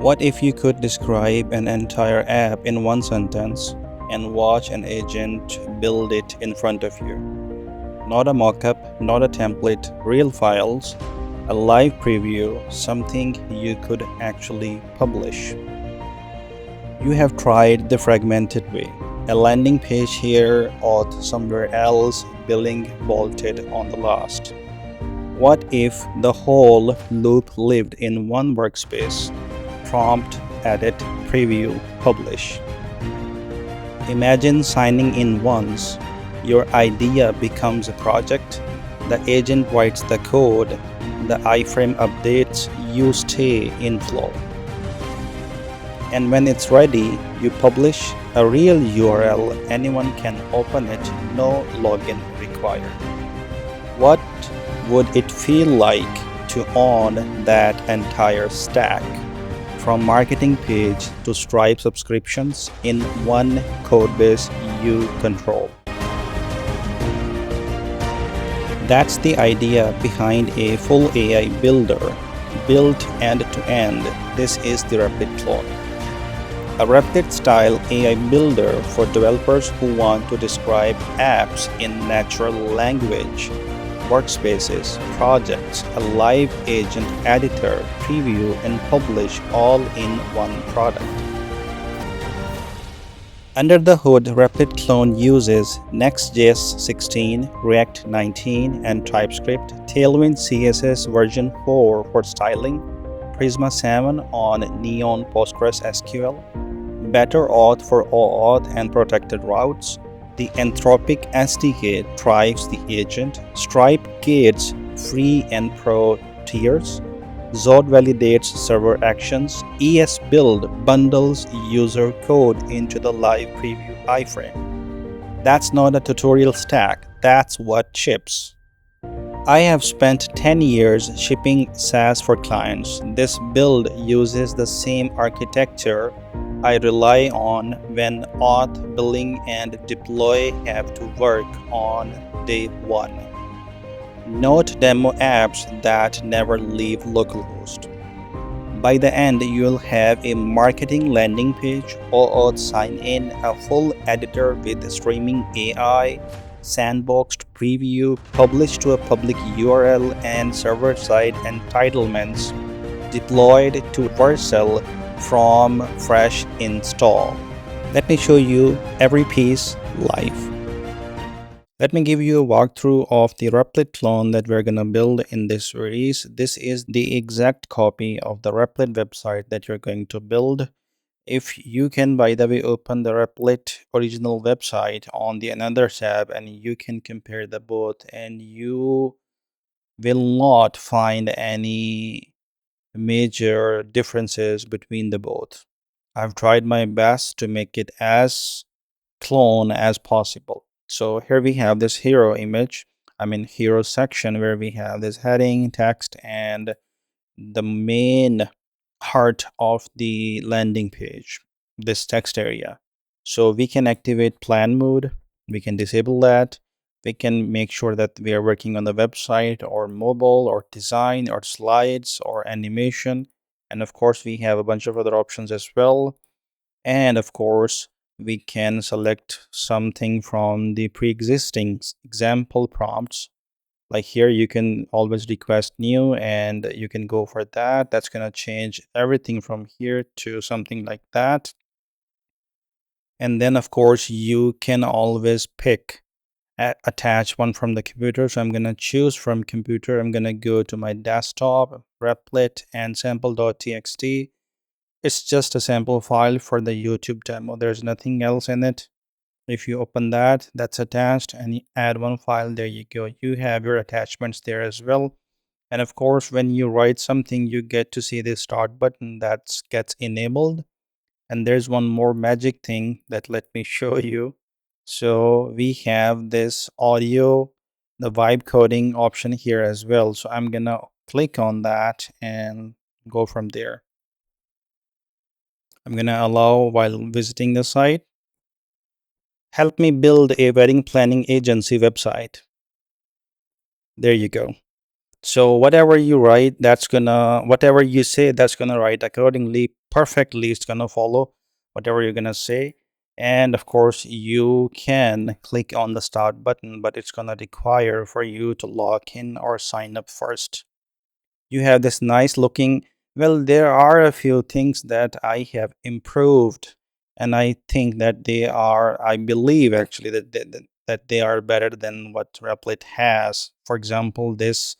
What if you could describe an entire app in one sentence and watch an agent build it in front of you? Not a mockup, not a template, real files, a live preview, something you could actually publish. You have tried the fragmented way. A landing page here, auth somewhere else, billing bolted on the last. What if the whole loop lived in one workspace? Prompt, edit, preview, publish. Imagine signing in once. Your idea becomes a project. The agent writes the code. The iframe updates. You stay in flow. And when it's ready, you publish a real URL. Anyone can open it. No login required. What would it feel like to own that entire stack? From marketing page to Stripe subscriptions in one codebase you control. That's the idea behind a full AI builder, built end-to-end. This is the Replit clone. A Replit-style AI builder for developers who want to describe apps in natural language, workspaces, projects, a live agent editor, preview, and publish all in one product. Under the hood, Replit clone uses Next.js 16, React 19, and TypeScript, Tailwind CSS version 4 for styling, Prisma 7 on Neon PostgreSQL, Better Auth for OAuth and protected routes. The Anthropic SDK drives the agent. Stripe gates free and pro tiers. Zod validates server actions. ESBuild bundles user code into the live preview iframe. That's not a tutorial stack. That's what ships. I have spent 10 years shipping SaaS for clients. This build uses the same architecture I rely on when auth, billing, and deploy have to work on day one. Note demo apps that never leave localhost. By the end, you'll have a marketing landing page, OAuth sign-in, a full editor with streaming AI, sandboxed preview, published to a public URL, and server-side entitlements deployed to Vercel from fresh install. Let me show you every piece live. Let me give you a walkthrough of the Replit clone that we're gonna build in this series. This is the exact copy of the Replit website that you're going to build. If you can, by the way, open the Replit original website on the another tab and you can compare the both, and you will not find any major differences between the both. I've tried my best to make it as clone as possible. So here we have this hero image, hero section, where we have this heading, text, and the main heart of the landing page, this text area. So we can activate plan mode, we can disable that, we can make sure that we are working on the website or mobile or design or slides or animation. And of course, we have a bunch of other options as well. And of course, we can select something from the pre-existing example prompts. Like here, you can always request new and you can go for that. That's going to change everything from here to something like that. And then, of course, you can always pick attach one from the computer. So I'm going to choose from computer. I'm going to go to my desktop, Replit, and sample.txt. It's just a sample file for the YouTube demo. There's nothing else in it. If you open that, that's attached, and you add one file, there you go. You have your attachments there as well. And of course, when you write something, you get to see the start button that gets enabled. And there's one more magic thing that let me show you. So we have this audio, the vibe coding option here as well. So I'm gonna click on that and go from there. I'm gonna allow while visiting the site. Help me build a wedding planning agency website. There you go. So whatever you write, whatever you say, that's gonna write accordingly, perfectly. It's gonna follow whatever you're gonna say. And of course, you can click on the start button, but it's gonna require for you to log in or sign up first. You have this nice looking, well, there are a few things that I have improved, and I think that I believe actually that they are better than what Replit has. For example, this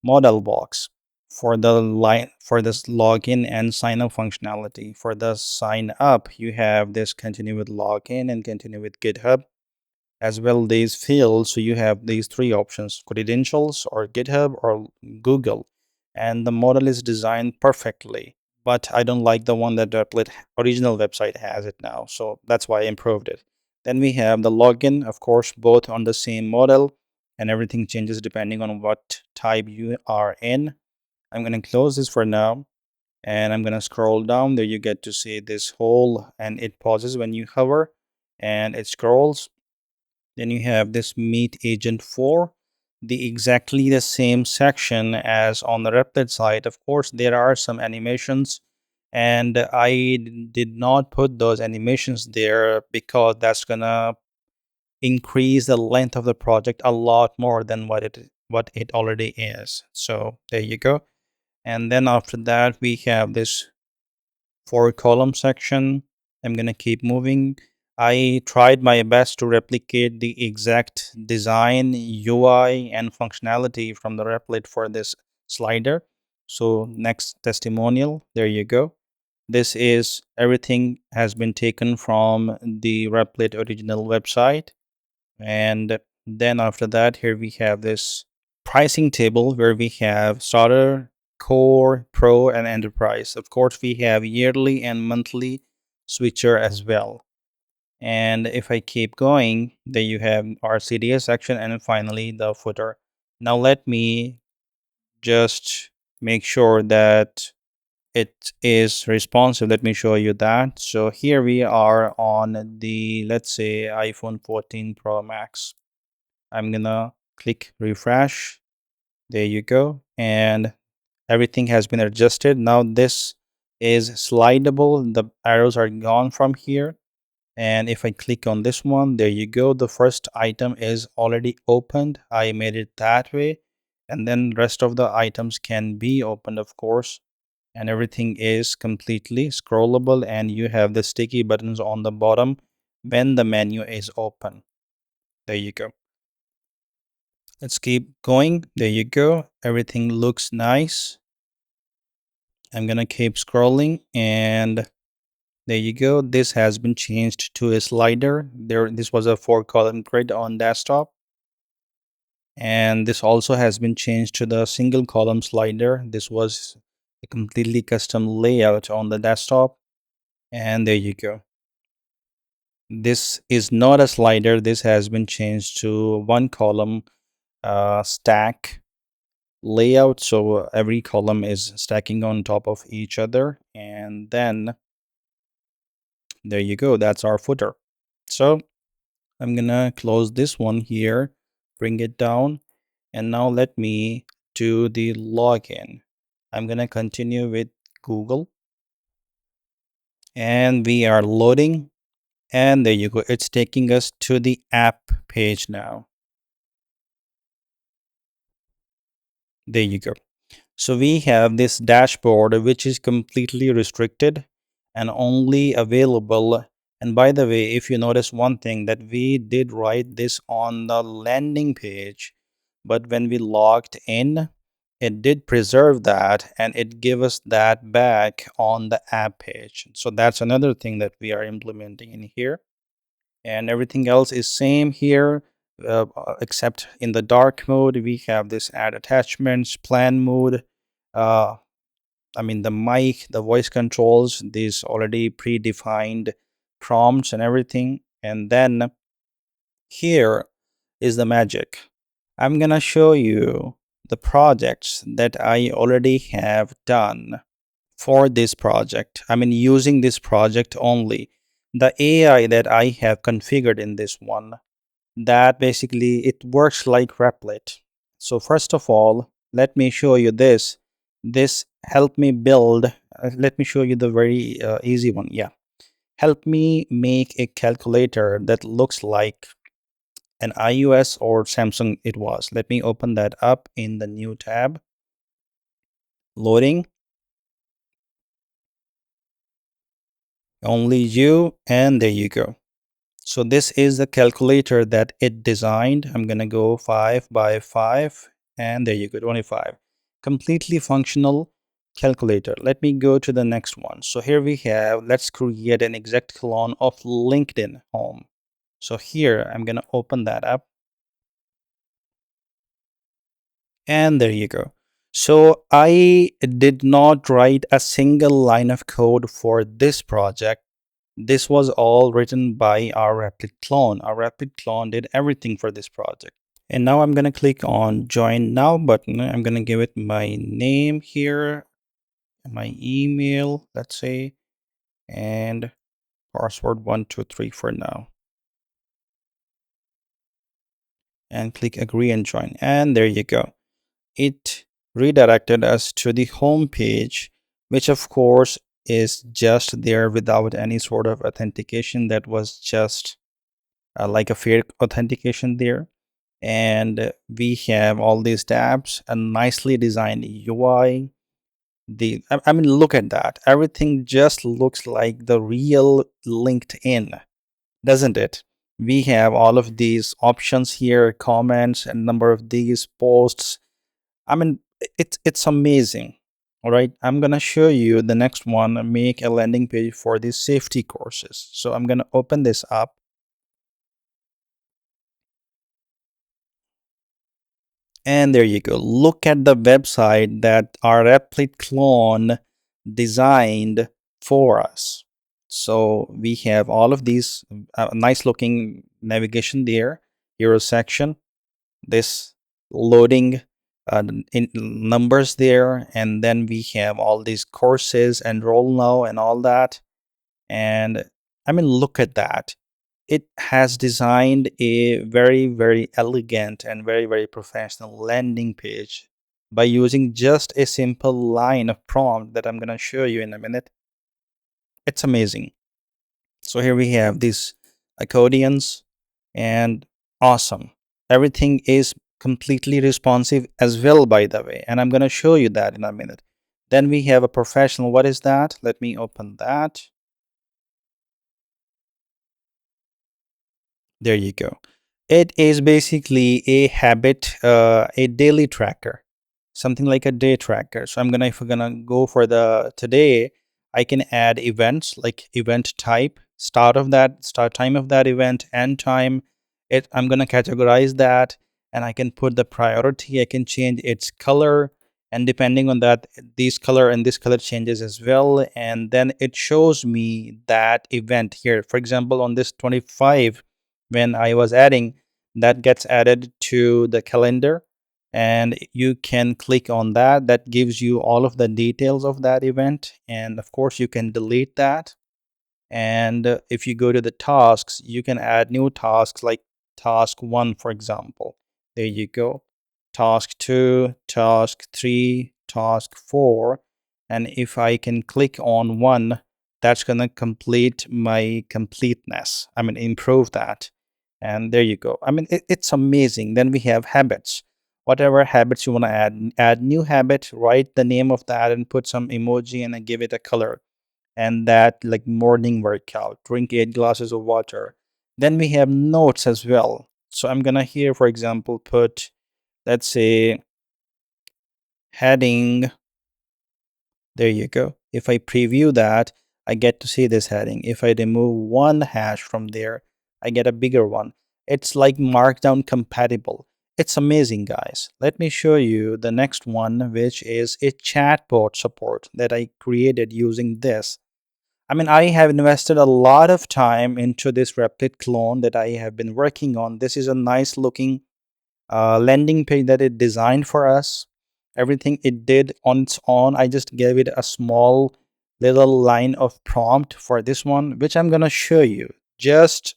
model box for this login and sign up functionality. For the sign up, you have this continue with login and continue with GitHub, as well these fields. So you have these three options: credentials or GitHub or Google, and the model is designed perfectly. But I don't like the one that Replit original website has it now, so that's why I improved it. Then we have the login, of course, both on the same model, and everything changes depending on what type you are in. I'm going to close this for now, and I'm going to scroll down. There you get to see this whole, and it pauses when you hover and it scrolls. Then you have this meet agent 4, the exactly the same section as on the Replit side. Of course, there are some animations, and I did not put those animations there because that's gonna increase the length of the project a lot more than what it already is. So there you go. And then after that, we have this 4 column section. I'm gonna keep moving. I tried my best to replicate the exact design, UI, and functionality from the Replit for this slider. So next testimonial, there you go. This is everything has been taken from the Replit original website. And then after that, here we have this pricing table where we have starter, core, pro, and enterprise. Of course, we have yearly and monthly switcher as well. And if I keep going, there you have our CDS section, and finally the footer. Now let me just make sure that it is responsive. Let me show you that. So here we are on the, let's say, iPhone 14 Pro Max. I'm gonna click refresh. There you go. And everything has been adjusted. Now this is slidable. The arrows are gone from here. And if I click on this one, there you go. The first item is already opened. I made it that way. And then rest of the items can be opened, of course. And everything is completely scrollable, and you have the sticky buttons on the bottom when the menu is open. There you go. Let's keep going. There you go. Everything looks nice. I'm gonna keep scrolling, and there you go. This has been changed to a slider. This was a 4 column grid on desktop, and this also has been changed to the single column slider. This was a completely custom layout on the desktop, and there you go. This is not a slider. This has been changed to 1 column stack layout. So every column is stacking on top of each other. And then there you go. That's our footer. So I'm going to close this one here, bring it down. And now let me do the login. I'm going to continue with Google. And we are loading. And there you go. It's taking us to the app page now. There you go. So we have this dashboard which is completely restricted and only available. And by the way, if you notice one thing, that we did write this on the landing page, but when we logged in, it did preserve that and it gave us that back on the app page. So that's another thing that we are implementing in here. And everything else is same here, except in the dark mode we have this add attachments, plan mode, uh, I mean the mic, the voice controls, these already predefined prompts and everything. And then here is the magic. I'm gonna show you the projects that I already have done for this project. I mean, using this project only. The AI that I have configured in this one, that basically it works like Replit. So first of all, let me show you this. This helped me build, let me show you the very easy one. Yeah. Help me make a calculator that looks like an iOS or Samsung it was. Let me open that up in the new tab. Loading. Only you, and there you go. So this is the calculator that it designed. I'm gonna go 5 by 5, and there you go, 25. Completely functional calculator. Let me go to the next one. So here we have, let's create an exact clone of LinkedIn home. So here I'm gonna open that up, and there you go. So I did not write a single line of code for this project. This was all written by our Replit clone. Our Replit clone did everything for this project. And now I'm going to click on join now button. I'm going to give it my name here, my email, let's say, and password 123 for now. And click agree and join. And there you go. It redirected us to the home page, which of course is just there without any sort of authentication. That was just like a fake authentication there. And we have all these tabs, a nicely designed UI. I mean, look at that. Everything just looks like the real LinkedIn, doesn't it? We have all of these options here, comments, and number of these posts. I mean, it's amazing. All right, I'm gonna show you the next one. Make a landing page for these safety courses. So I'm gonna open this up. And there you go. Look at the website that our Replit clone designed for us. So we have all of these nice looking navigation there, hero section, this loading in numbers there, and then we have all these courses, enroll now, and all that. And I mean, look at that. It has designed a very elegant and very professional landing page by using just a simple line of prompt that I'm going to show you in a minute. It's amazing. So here we have these accordions, and awesome. Everything is completely responsive as well, by the way, and I'm going to show you that in a minute. Then we have a professional. What is that? Let me open that. There you go. It is basically a habit, a daily tracker, something like a day tracker. So I'm gonna, if we're gonna go for the today, I can add events like event type, start time of that event, end time. I'm gonna categorize that, and I can put the priority. I can change its color, and depending on that, these color and this color changes as well. And then it shows me that event here. For example, on this 25, when I was adding, that gets added to the calendar, and you can click on that. That gives you all of the details of that event, and of course you can delete that. And if you go to the tasks, you can add new tasks like task 1, for example. There you go. Task 2, task 3, task 4. And if I can click on 1, that's going to complete my completeness. I mean, improve that. And there you go. I mean, it's amazing. Then we have habits. Whatever habits you want to add new habit, write the name of that and put some emoji and give it a color. And that, like morning workout, drink 8 glasses of water. Then we have notes as well. So I'm gonna here, for example, put, let's say, heading. There you go. If I preview that, I get to see this heading. If I remove one hash from there, I get a bigger one. It's like markdown compatible. It's amazing, guys. Let me show you the next one, which is a chatbot support that I created using this. I mean, I have invested a lot of time into this Replit clone that I have been working on. This is a nice looking landing page that it designed for us. Everything it did on its own. I just gave it a small little line of prompt for this one, which I'm going to show you. Just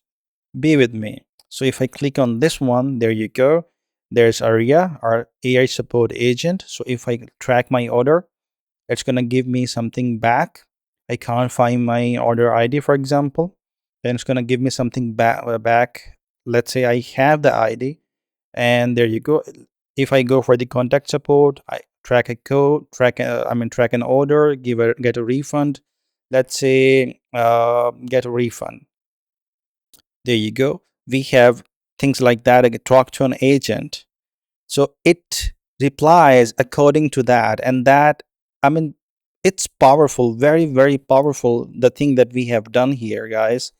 be with me. So if I click on this one, there you go. There's Aria, our AI support agent. So if I track my order, it's going to give me something back. I can't find my order ID, for example. Then it's going to give me something back. Let's say I have the ID, and there you go. If I go for the contact support, I track a code, track an order, get a refund. Let's say get a refund. There you go. We have things like that. I can talk to an agent, so it replies according to that, and that, I mean, it's powerful, very, very powerful, the thing that we have done here, guys.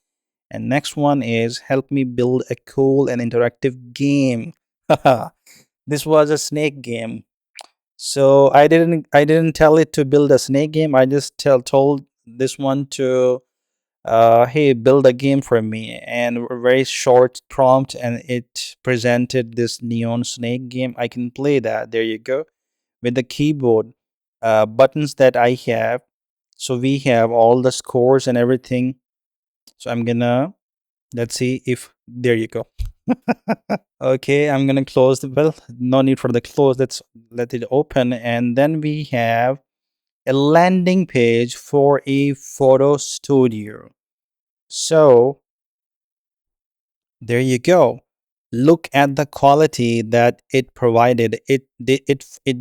And next one is help me build a cool and interactive game. This was a snake game. So I didn't tell it to build a snake game. I just told this one to hey, build a game for me, and a very short prompt, and it presented this neon snake game. I can play that. There you go. With the keyboard buttons that I have, so we have all the scores and everything. So I'm gonna, let's see if, there you go. Okay, I'm gonna close the, well, no need for the close. Let's let it open, and then we have a landing page for a photo studio. So there you go. Look at the quality that it provided. It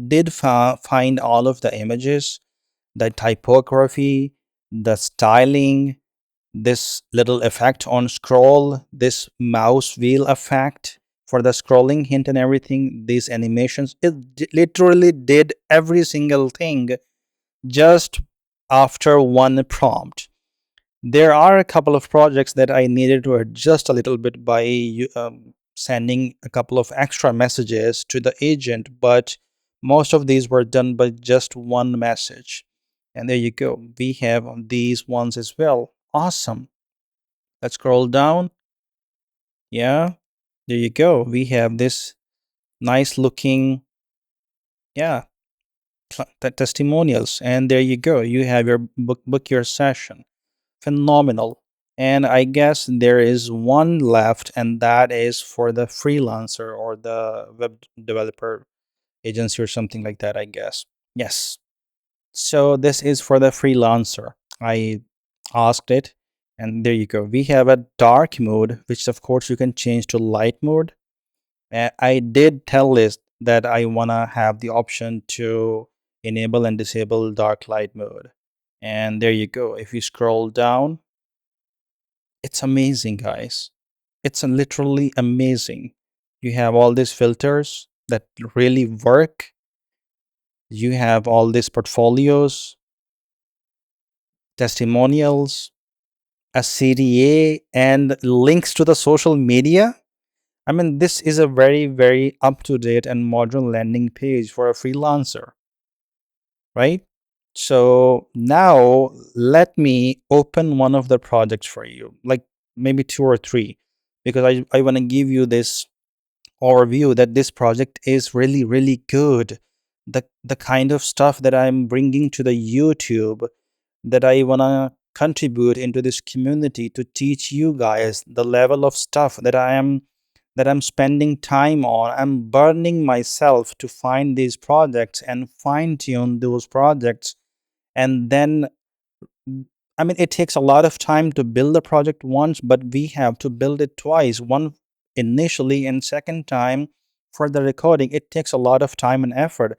did find all of the images, the typography, the styling, this little effect on scroll, this mouse wheel effect for the scrolling hint and everything, these animations. It literally did every single thing just after one prompt. There are a couple of projects that I needed to adjust a little bit by sending a couple of extra messages to the agent, but most of these were done by just one message. And there you go. We have these ones as well. Awesome. Let's scroll down. Yeah, there you go. We have this nice looking, yeah, testimonials. And there you go. You have your book your session. Phenomenal. And I guess there is one left, and that is for the freelancer or the web developer agency or something like that, I guess. Yes. So this is for the freelancer. I asked it, and there you go. We have a dark mode, which of course you can change to light mode. I did tell List that I want to have the option to enable and disable dark light mode. And there you go. If you scroll down, it's amazing, guys. It's literally amazing. You have all these filters that really work. You have all these portfolios, testimonials, a CDA, and links to the social media. I mean, this is a very, very up to date and modern landing page for a freelancer, right? So now let me open one of the projects for you, like maybe two or three, because I want to give you this overview that this project is really, really good. The kind of stuff that I'm bringing to the YouTube, that I want to contribute into this community to teach you guys, the level of stuff that I'm spending time on. I'm burning myself to find these projects and fine tune those projects. And then, I mean, it takes a lot of time to build a project once, but we have to build it twice. One initially, and second time for the recording. It takes a lot of time and effort.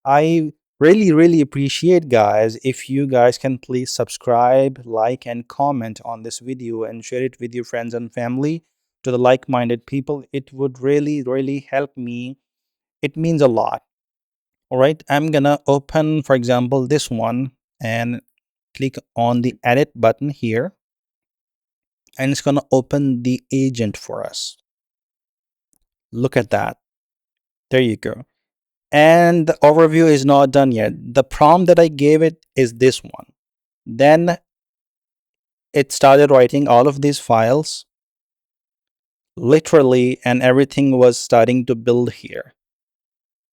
I really, really appreciate, guys, if you guys can please subscribe, like, and comment on this video and share it with your friends and family, to the like-minded people. It would really, really help me. It means a lot. All right, I'm gonna open, for example, this one, and click on the edit button here, and it's gonna open the agent for us. Look at that. There you go. And the overview is not done yet. The prompt that I gave it is this one. Then it started writing all of these files, literally, and everything was starting to build here.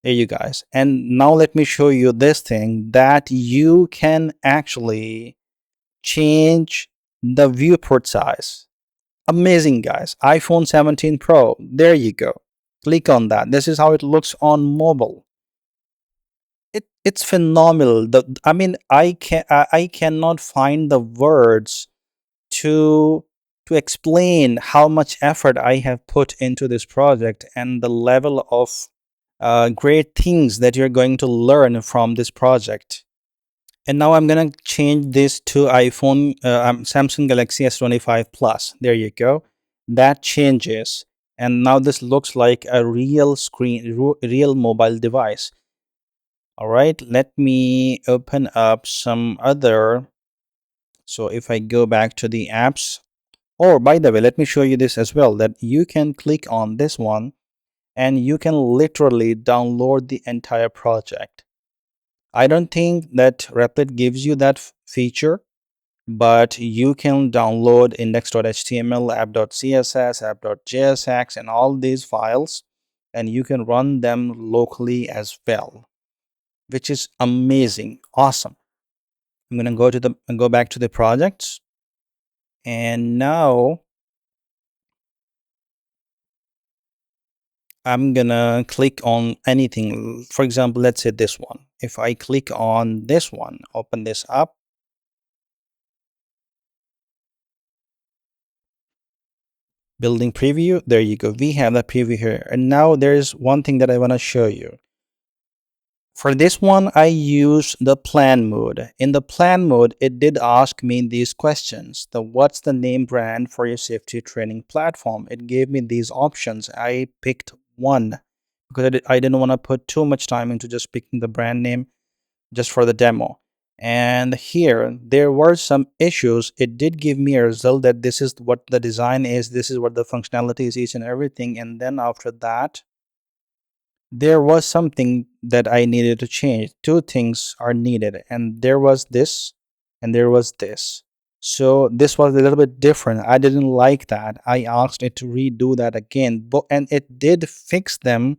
There you guys. And now let me show you this thing that you can actually change the viewport size. Amazing, guys. iPhone 17 Pro. There you go. Click on that. This is how it looks on mobile. It's phenomenal. I mean, I cannot find the words to explain how much effort I have put into this project and the level of great things that you're going to learn from this project. And now I'm gonna change this to Samsung Galaxy S25 Plus. There you go. That changes, and now this looks like a real screen, real mobile device. All right, let me open up some other. So if I go back to the apps, or by the way, let me show you this as well, that you can click on this one and you can literally download the entire project. I don't think that Replit gives you that feature, but you can download index.html, app.css, app.jsx, and all these files, and you can run them locally as well, which is amazing, awesome. I'm gonna go back to the projects, and now I'm gonna click on anything. For example, let's say this one. If I click on this one, open this up, building preview, there you go. We have the preview here. And now there's one thing that I want to show you. For this one, I use the plan mode. In the plan mode, it did ask me these questions. What's the name brand for your safety training platform? It gave me these options. I picked one because I didn't want to put too much time into just picking the brand name just for the demo. And here there were some issues. It did give me a result that this is what the design is, this is what the functionality is, each and everything. And then after that, there was something that I needed to change. Two things are needed, and there was this and there was this. So this was a little bit different. I didn't like that. I asked it to redo that again, and it did fix them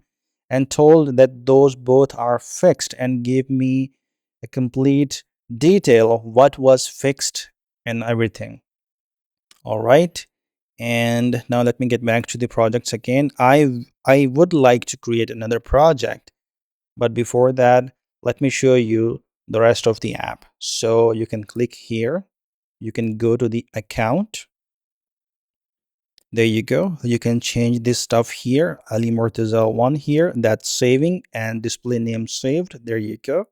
and told that those both are fixed and gave me a complete detail of what was fixed and everything. All right. And now let me get back to the projects again. I would like to create another project, but before that, let me show you the rest of the app. So you can click here. You can go to the account. There you go. You can change this stuff here. Ali Murtaza 1 here. That's saving and display name saved. There you go.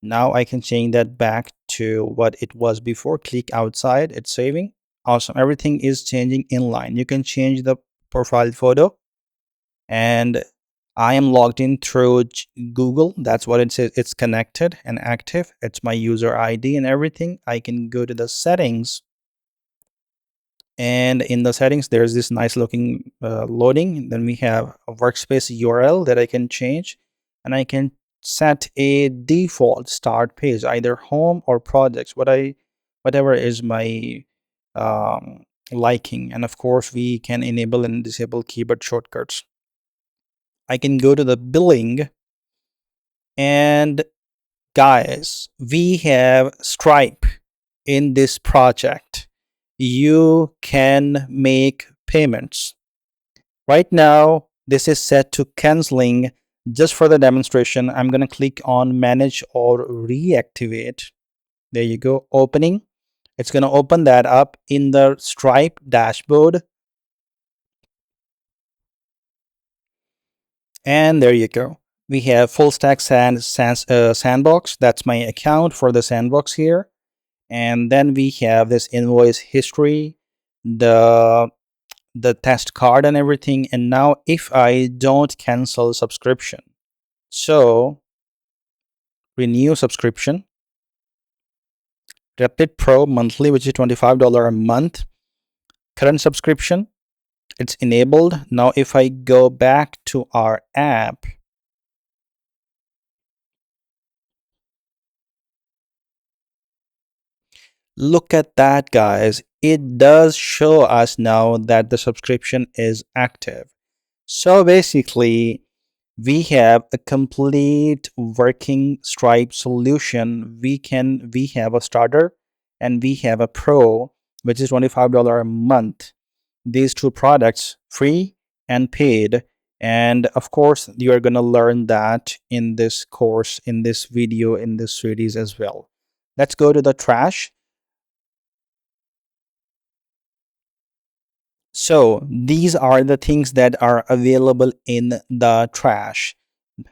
Now I can change that back to what it was before. Click outside. It's saving. Awesome. Everything is changing in line. You can change the profile photo, and I am logged in through Google. That's what it says. It's connected and active. It's my user ID and everything. I can go to the settings, and in the settings, there's this nice looking loading. Then we have a workspace URL that I can change, and I can set a default start page, either home or projects, whatever is my liking. And of course, we can enable and disable keyboard shortcuts. I can go to the billing, and guys, we have Stripe in this project. You can make payments. Right now, this is set to canceling. Just for the demonstration, I'm going to click on manage or reactivate. There you go, opening. It's going to open that up in the Stripe dashboard. And there you go. We have Fullstack Sandbox. That's my account for the sandbox here. And then we have this invoice history, the test card and everything. And now if I don't cancel subscription, so renew subscription, Replit Pro monthly, which is $25 a month, current subscription, it's enabled. Now if I go back to our app, look at that, guys. It does show us now that the subscription is active. So basically, we have a complete working Stripe solution. We have a starter and we have a pro, which is $25 a month. These two products, free and paid, And of course, you are going to learn that in this course, in this video, in this series as well. Let's go to the trash. So these are the things that are available in the trash.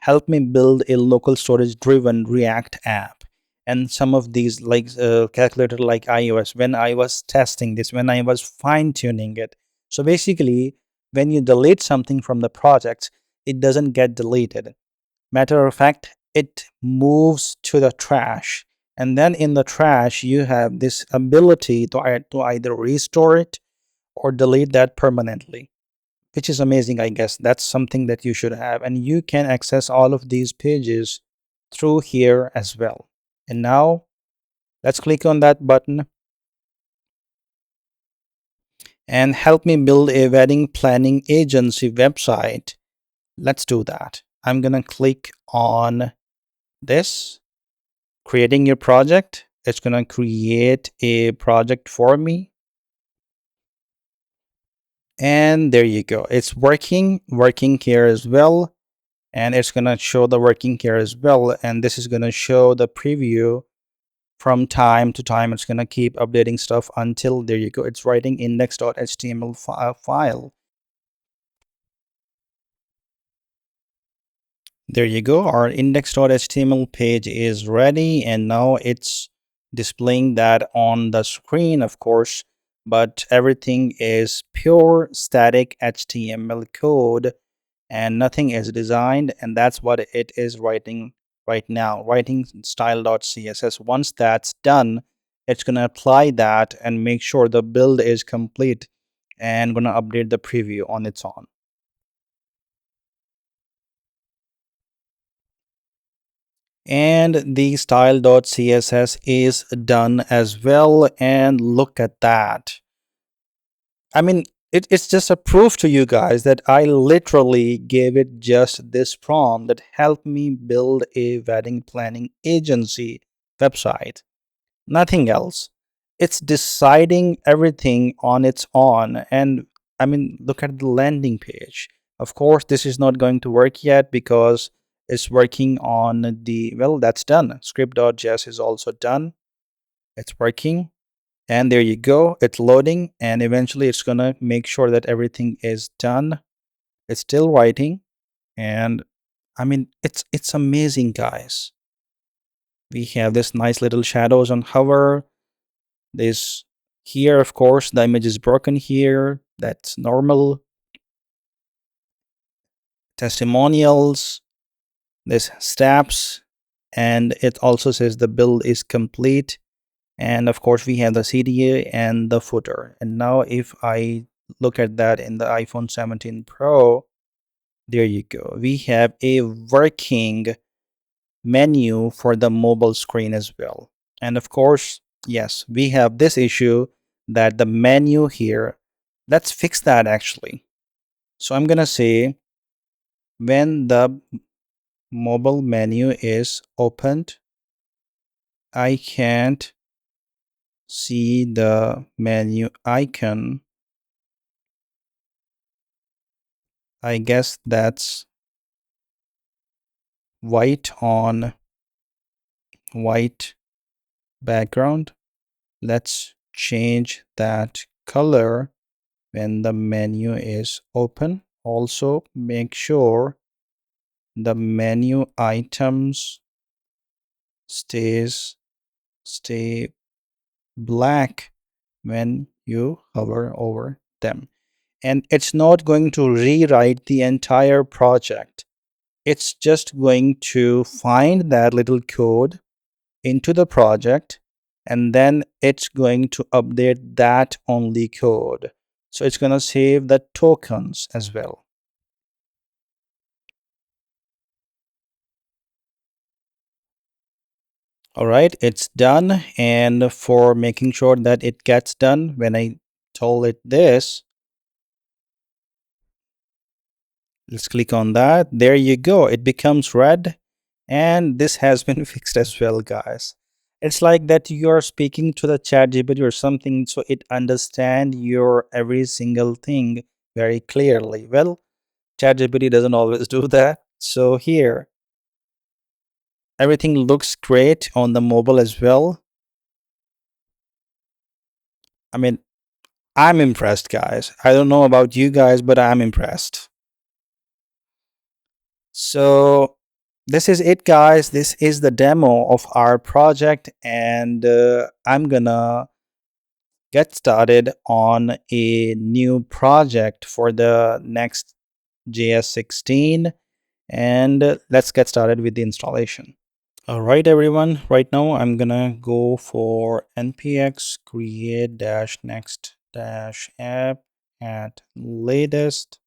Help me build a local storage driven React app. And some of these, like calculator like iOS, when I was testing this, when I was fine tuning it. So basically, when you delete something from the project, it doesn't get deleted. Matter of fact, it moves to the trash. And then in the trash, you have this ability to either restore it or delete that permanently, which is amazing. I guess that's something that you should have. And you can access all of these pages through here as well. And now let's click on that button and help me build a wedding planning agency website. Let's do that. I'm going to click on this, creating your project. It's going to create a project for me. And there you go. It's working here as well. And it's going to show the working here as well. And this is going to show the preview from time to time. It's going to keep updating stuff until there you go. It's writing index.html file. There you go. Our index.html page is ready. And now it's displaying that on the screen, of course. But everything is pure static HTML code and nothing is designed, and that's what it is writing right now, writing style.css. Once that's done, it's going to apply that and make sure the build is complete and going to update the preview on its own. And the style.css is done as well, and look at that. I mean, it's just a proof to you guys that I literally gave it just this prompt that helped me build a wedding planning agency website. Nothing else. It's deciding everything on its own. And I mean, look at the landing page. Of course, this is not going to work yet because it's working on the, well, that's done. Script.js is also done. It's working. And there you go, it's loading, and eventually it's gonna make sure that everything is done. It's still writing, and I mean, it's amazing, guys. We have this nice little shadows on hover. This here, of course, the image is broken here. That's normal. Testimonials, this steps, and it also says the build is complete. And of course, we have the CDA and the footer. And now if I look at that in the iPhone 17 Pro, there you go. We have a working menu for the mobile screen as well. And of course, yes, we have this issue that the menu here, let's fix that actually. So I'm going to say when the mobile menu is opened, I can't see the menu icon. I guess that's white on white background. Let's change that color when the menu is open. Also, make sure the menu items stay black when you hover over them. And it's not going to rewrite the entire project. It's just going to find that little code into the project, and then it's going to update that only code. So it's going to save the tokens as well. All right, it's done. And for making sure that it gets done, when I told it this, let's click on that. There you go. It becomes red. And this has been fixed as well, guys. It's like that you're speaking to the chat GPT or something, so it understand your every single thing very clearly. Well, ChatGPT doesn't always do that. So here, everything looks great on the mobile as well. I mean, I'm impressed, guys. I don't know about you guys, but I'm impressed. So this is it, guys. This is the demo of our project, and I'm gonna get started on a new project for the Next.js 16, and let's get started with the installation. All right, everyone. Right now, I'm gonna go for npx create next app at latest,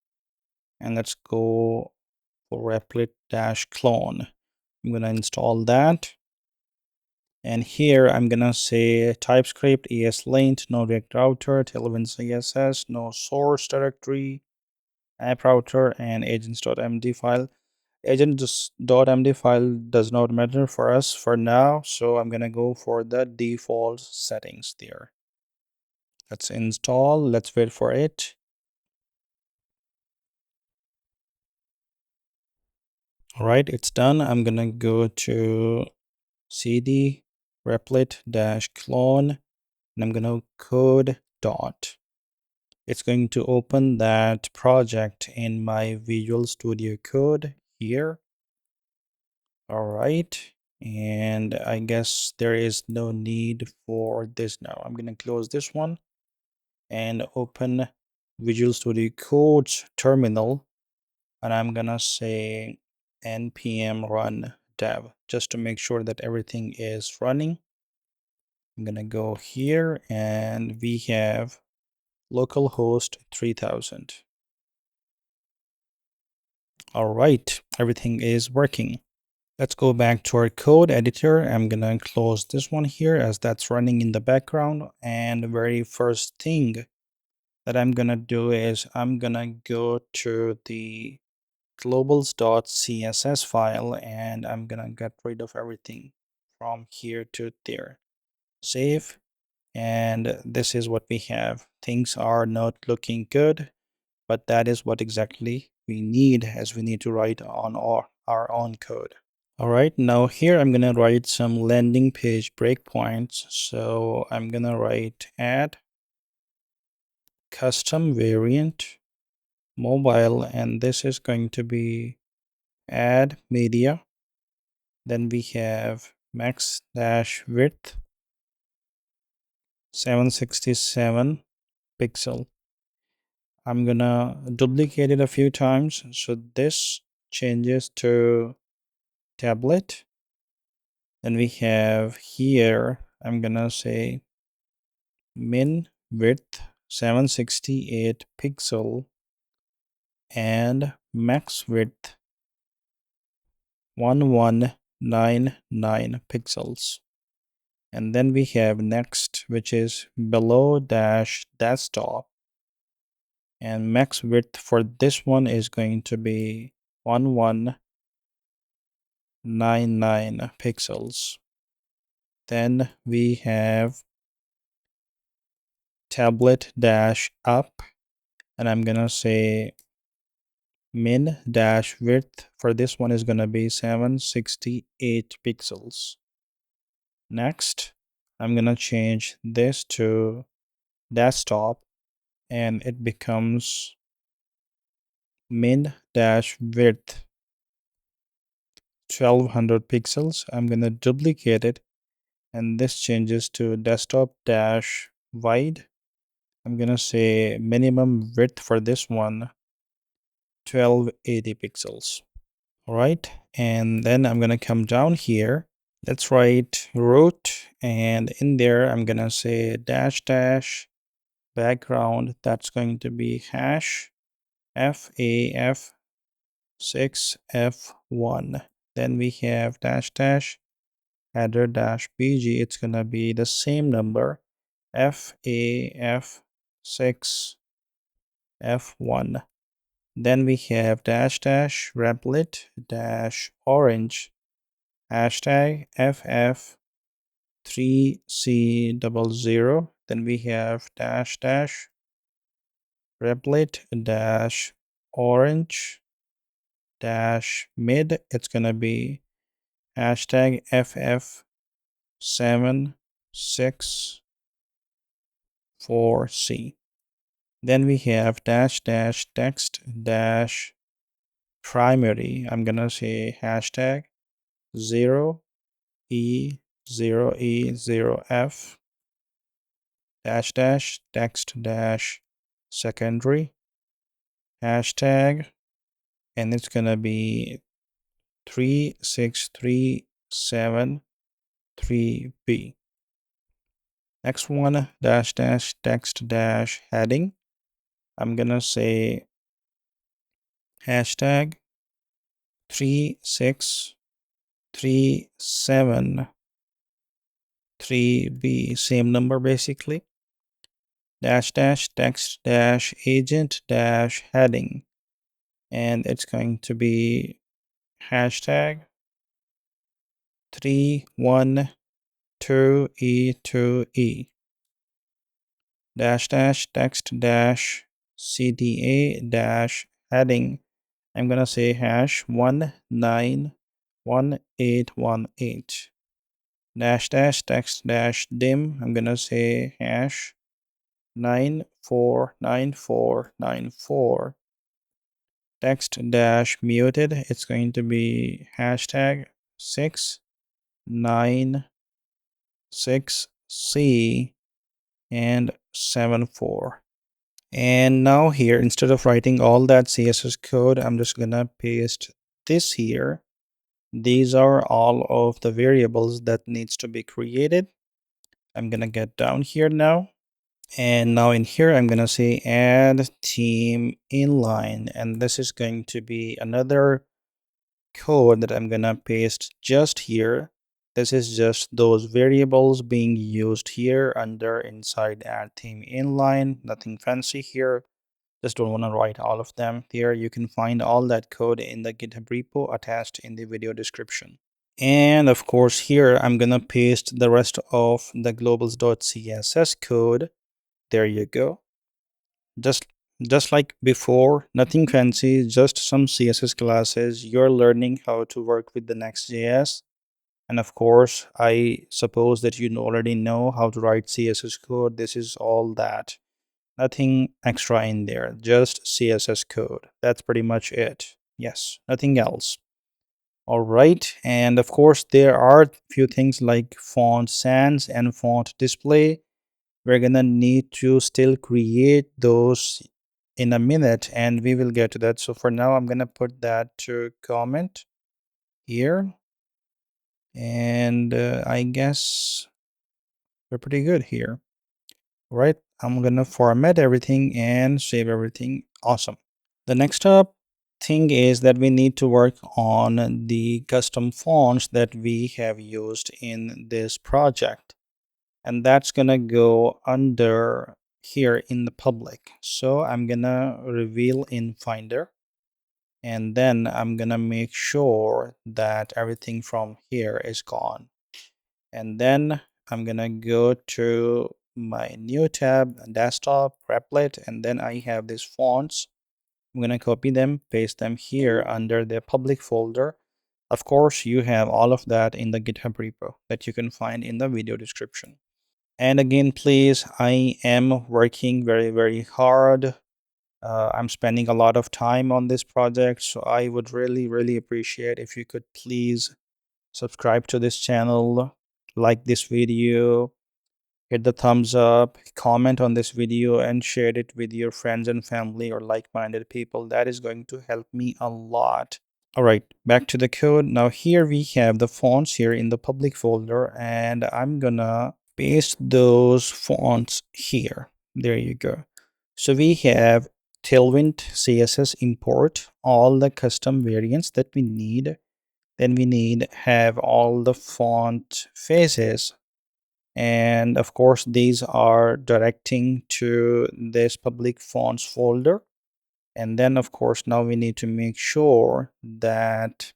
and let's go for replit clone. I'm gonna install that, and here I'm gonna say TypeScript, ESLint, no direct router, Tailwind CSS, no source directory, app router, and agents.md file. Agents.md file does not matter for us for now, so I'm gonna go for the default settings there. Let's install. Let's wait for it. All right, it's done. I'm gonna go to cd replit clone, and I'm gonna code dot. It's going to open that project in my Visual Studio Code here. All right, and I guess there is no need for this now. I'm gonna close this one and open Visual Studio Code's terminal, and I'm gonna say npm run dev just to make sure that everything is running. I'm gonna go here, and we have localhost 3000. All right, everything is working. Let's go back to our code editor. I'm gonna close this one here as that's running in the background. And the very first thing that I'm gonna do is I'm gonna go to the globals.css file, and I'm gonna get rid of everything from here to there. Save, and this is what we have. Things are not looking good, but that is what exactly we need, as we need to write on our own code. All right, now here I'm gonna write some landing page breakpoints. So I'm gonna write add custom variant mobile, and this is going to be add media. Then we have max dash width 767 pixel. I'm gonna duplicate it a few times, so this changes to tablet. Then we have here, I'm gonna say min width 768 pixel and max width 1199 pixels. And then we have next, which is below dash desktop, and max width for this one is going to be 1199 pixels. Then we have tablet dash up, and I'm gonna say min dash width for this one is gonna be 768 pixels. Next, I'm gonna change this to desktop, and it becomes min dash width 1200 pixels. I'm gonna duplicate it, and this changes to desktop dash wide. I'm gonna say minimum width for this one 1280 pixels. All right, and then I'm gonna come down here. Let's write root, and in there I'm gonna say dash background. That's going to be hash FAF6F1. Then we have dash header PG. It's gonna be the same number, FAF6F1. Then we have dash replit orange hashtag FF3C00. Then we have dash replit orange dash mid, it's gonna be hashtag FF764C. Then we have dash dash text dash primary. I'm gonna say hashtag 0E0E0F dash dash text dash secondary hashtag, and it's gonna be 36373B. Next one, dash dash text dash heading. I'm gonna say hashtag 36373B, same number basically. Dash dash text dash agent dash heading, and it's going to be hashtag 312E2E dash dash text dash CDA dash heading. I'm gonna say hash 191818 dash dash text dash dim. I'm gonna say hash 949494 text dash muted. It's going to be hashtag 696C and 74. And now here, instead of writing all that CSS code, I'm just gonna paste this here. These are all of the variables that needs to be created. I'm gonna get down here now. And now in here, I'm gonna say add team inline, and this is going to be another code that I'm gonna paste just here. This is just those variables being used here under inside add theme inline. Nothing fancy here. Just don't want to write all of them there. You can find all that code in the GitHub repo attached in the video description. And of course here I'm gonna paste the rest of the globals.css code. There you go. Just like before, nothing fancy, just some CSS classes. You're learning how to work with the Next.js. And of course, I suppose that you already know how to write CSS code. This is all that. Nothing extra in there, just CSS code. That's pretty much it. Yes, nothing else. All right, and of course, there are few things like font sans and font display. We're gonna need to still create those in a minute, and we will get to that. So for now, I'm gonna put that to comment here, and I guess we're pretty good here. All right, I'm gonna format everything and save everything. Awesome. The next up thing is that we need to work on the custom fonts that we have used in this project, and that's gonna go under here in the public. So I'm gonna reveal in Finder, and then I'm gonna make sure that everything from here is gone, and then I'm gonna go to my new tab, desktop, Replit, and then I have these fonts. I'm gonna copy them, paste them here under the public folder. Of course, you have all of that in the GitHub repo that you can find in the video description. And again, please, I am working very hard. I'm spending a lot of time on this project, so I would really appreciate if you could please subscribe to this channel, like this video, hit the thumbs up, comment on this video, and share it with your friends and family or like-minded people. That is going to help me a lot. All right, back to the code. Now here we have the fonts here in the public folder, and I'm gonna paste those fonts here. There you go. So we have Tailwind CSS import all the custom variants that we need. Then we need have all the font faces, and of course these are directing to this public fonts folder. And then of course now we need to make sure that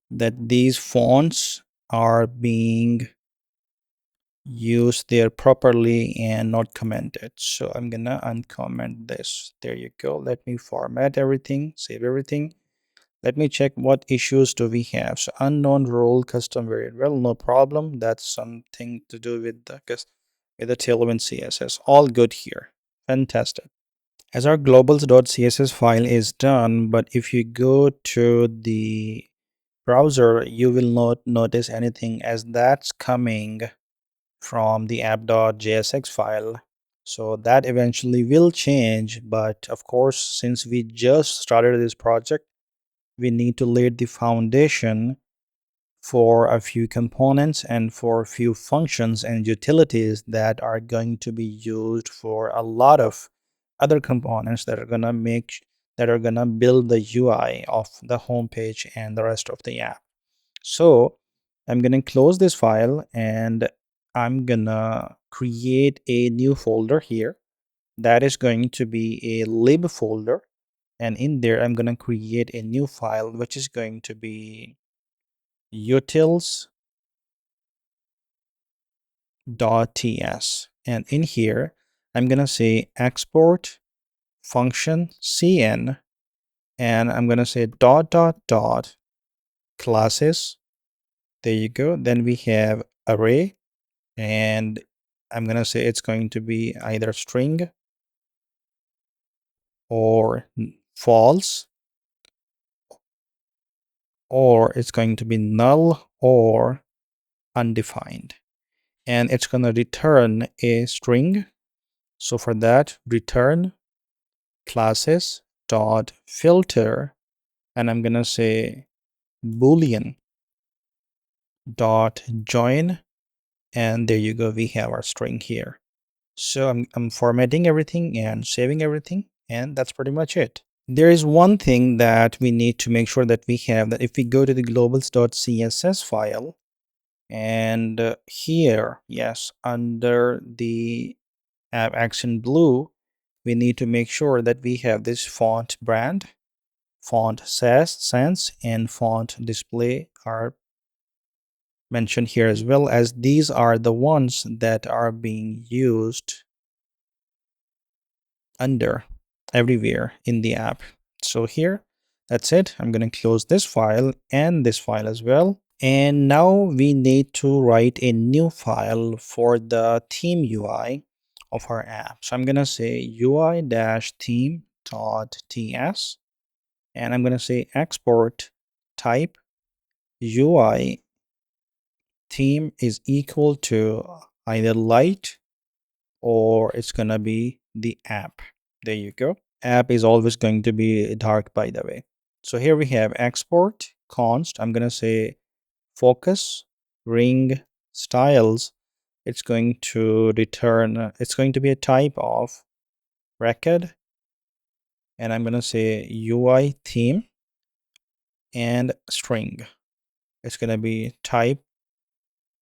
these fonts are being used there properly and not commented. So I'm gonna uncomment this. There you go. Let me format everything, save everything. Let me check what issues do we have. So unknown role, custom variable, no problem. That's something to do with the Tailwind CSS. All good here. Fantastic. As our globals.css file is done, but if you go to the browser, you will not notice anything as that's coming from the app.jsx file. So that eventually will change, but of course, since we just started this project, we need to lay the foundation for a few components and for a few functions and utilities that are going to be used for a lot of other components that are gonna build the UI of the home page and the rest of the app. So I'm gonna close this file and I'm gonna create a new folder here that is going to be a lib folder, and in there I'm gonna create a new file which is going to be utils.ts, and in here I'm gonna say export function cn, and I'm gonna say dot classes. There you go. Then we have array, and I'm gonna say it's going to be either string or false, or it's going to be null or undefined, and it's going to return a string. So for that, return classes dot filter, and I'm going to say boolean dot join, and there you go, we have our string here. So I'm formatting everything and saving everything, and that's pretty much it. There is one thing that we need to make sure that we have, that if we go to the globals.css file, and here, yes, under the app action blue, we need to make sure that we have this font brand, font sans, and font display are mentioned here, as well as these are the ones that are being used under everywhere in the app. So here, that's it. I'm going to close this file and this file as well. And now we need to write a new file for the theme UI of our app. So I'm going to say ui-theme.ts, and I'm going to say export type UI theme is equal to either light or it's going to be the app. There you go. App is always going to be dark, by the way. So here we have export const. I'm going to say focus ring styles. It's going to return, it's going to be a type of record, and I'm going to say UI theme and string. It's going to be type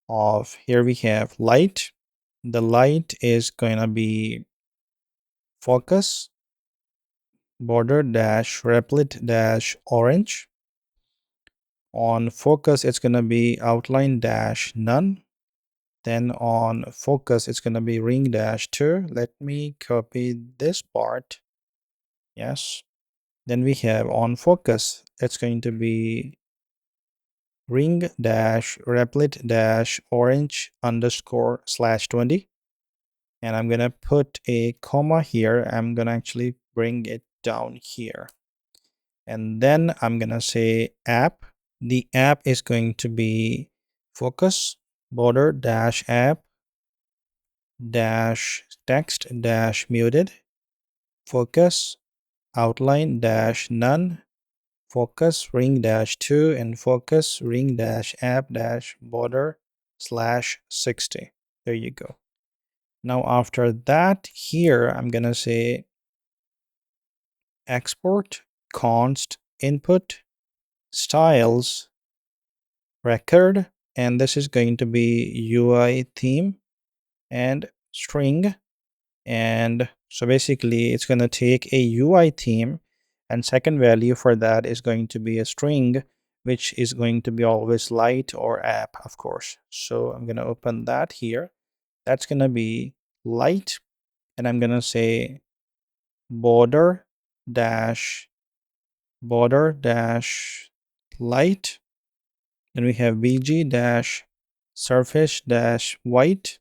of, here we have light. The light is going to be focus border dash replit dash orange. On focus, it's going to be outline dash none. Then on focus, it's going to be ring dash 2. Let me copy this part. Yes. Then we have on focus, it's going to be ring dash replit dash orange underscore slash 20. And I'm going to put a comma here. I'm going to actually bring it down here. And then I'm going to say app. The app is going to be focus border dash app dash text dash muted, focus outline dash none, focus ring dash 2, and focus ring dash app dash border slash 60. There you go. Now after that, here I'm gonna say export const input styles record, and this is going to be UI theme and string. And so basically it's going to take a UI theme, and second value for that is going to be a string, which is going to be always light or app, of course. So I'm going to open that here. That's going to be light. And I'm going to say border dash light. Then we have bg dash surface dash white,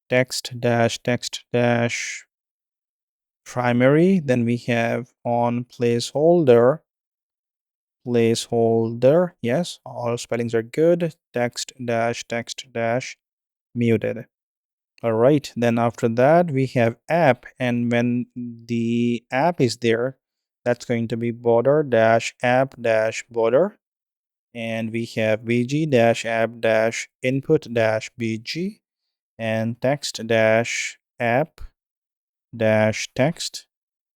text dash primary. Then we have on placeholder, yes, all spellings are good, text dash muted. All right, then after that we have app, and when the app is there, that's going to be border dash app dash border. And we have bg dash app dash input dash bg, and text dash app dash text.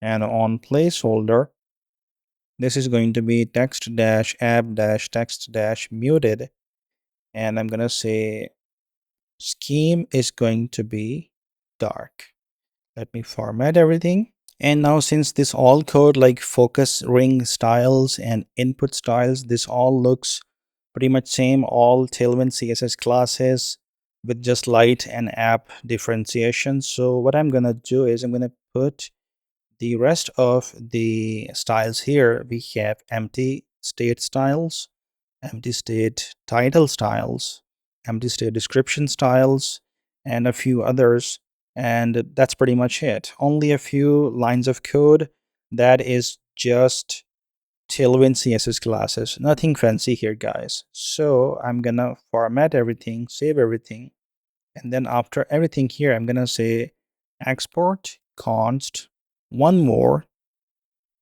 And on placeholder, this is going to be text dash app dash text dash muted. And I'm going to say scheme is going to be dark. Let me format everything. And now, since this all code like focus ring styles and input styles, this all looks pretty much same, all Tailwind CSS classes with just light and app differentiation. So what I'm gonna do is I'm gonna put the rest of the styles here. We have empty state styles, empty state title styles, empty state description styles, and a few others. And that's pretty much it. Only a few lines of code that is just Tailwind CSS classes. Nothing fancy here, guys. So I'm gonna format everything, save everything. And then after everything here, I'm gonna say export const one more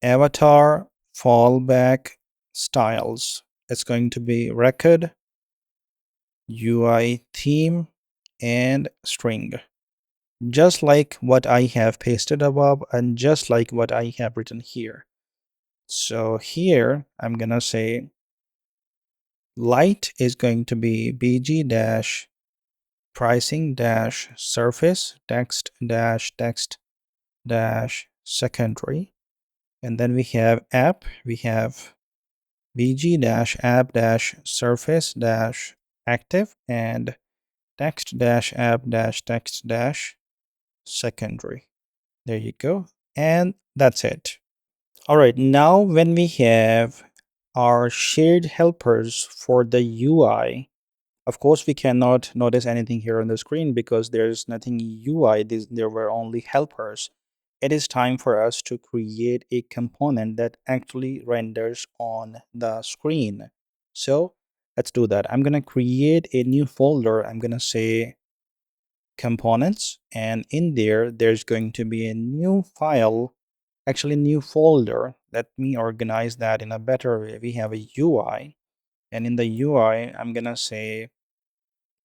avatar fallback styles. It's going to be record UI theme and string, just like what I have pasted above and just like what I have written here. So here I'm gonna say light is going to be bg dash pricing dash surface text dash secondary. And then we have app, we have bg dash app dash surface dash active, and text dash app dash text dash secondary. There you go. And that's it. All right, now when we have our shared helpers for the UI, of course we cannot notice anything here on the screen because there's nothing UI, there were only helpers. It is time for us to create a component that actually renders on the screen. So let's do that. I'm going to create a new folder. I'm going to say components, and in there there's going to be a new file, actually new folder. Let me organize that in a better way. We have a UI, and in the UI I'm gonna say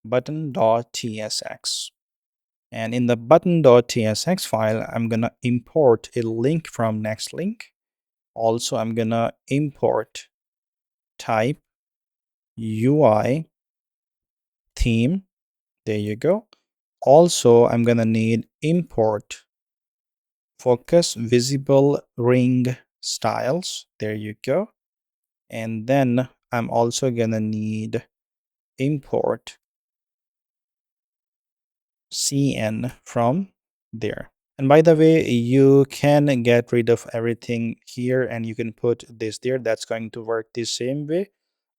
button.tsx, and in the button.tsx file I'm gonna import a link from NextLink. Also I'm gonna import type UI theme. There you go. Also I'm gonna need import focus visible ring styles. There you go. And then I'm also gonna need import cn from there. And by the way, you can get rid of everything here and you can put this there. That's going to work the same way.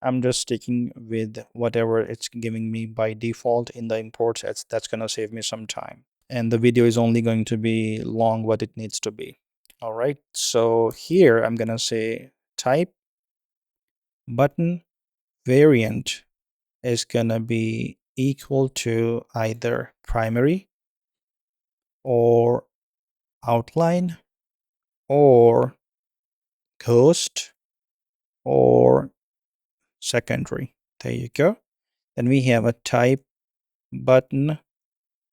I'm just sticking with whatever it's giving me by default in the imports. That's gonna save me some time. And the video is only going to be long what it needs to be. All right, so here I'm gonna say type button variant is gonna be equal to either primary or outline or ghost or secondary. There you go. Then we have a type button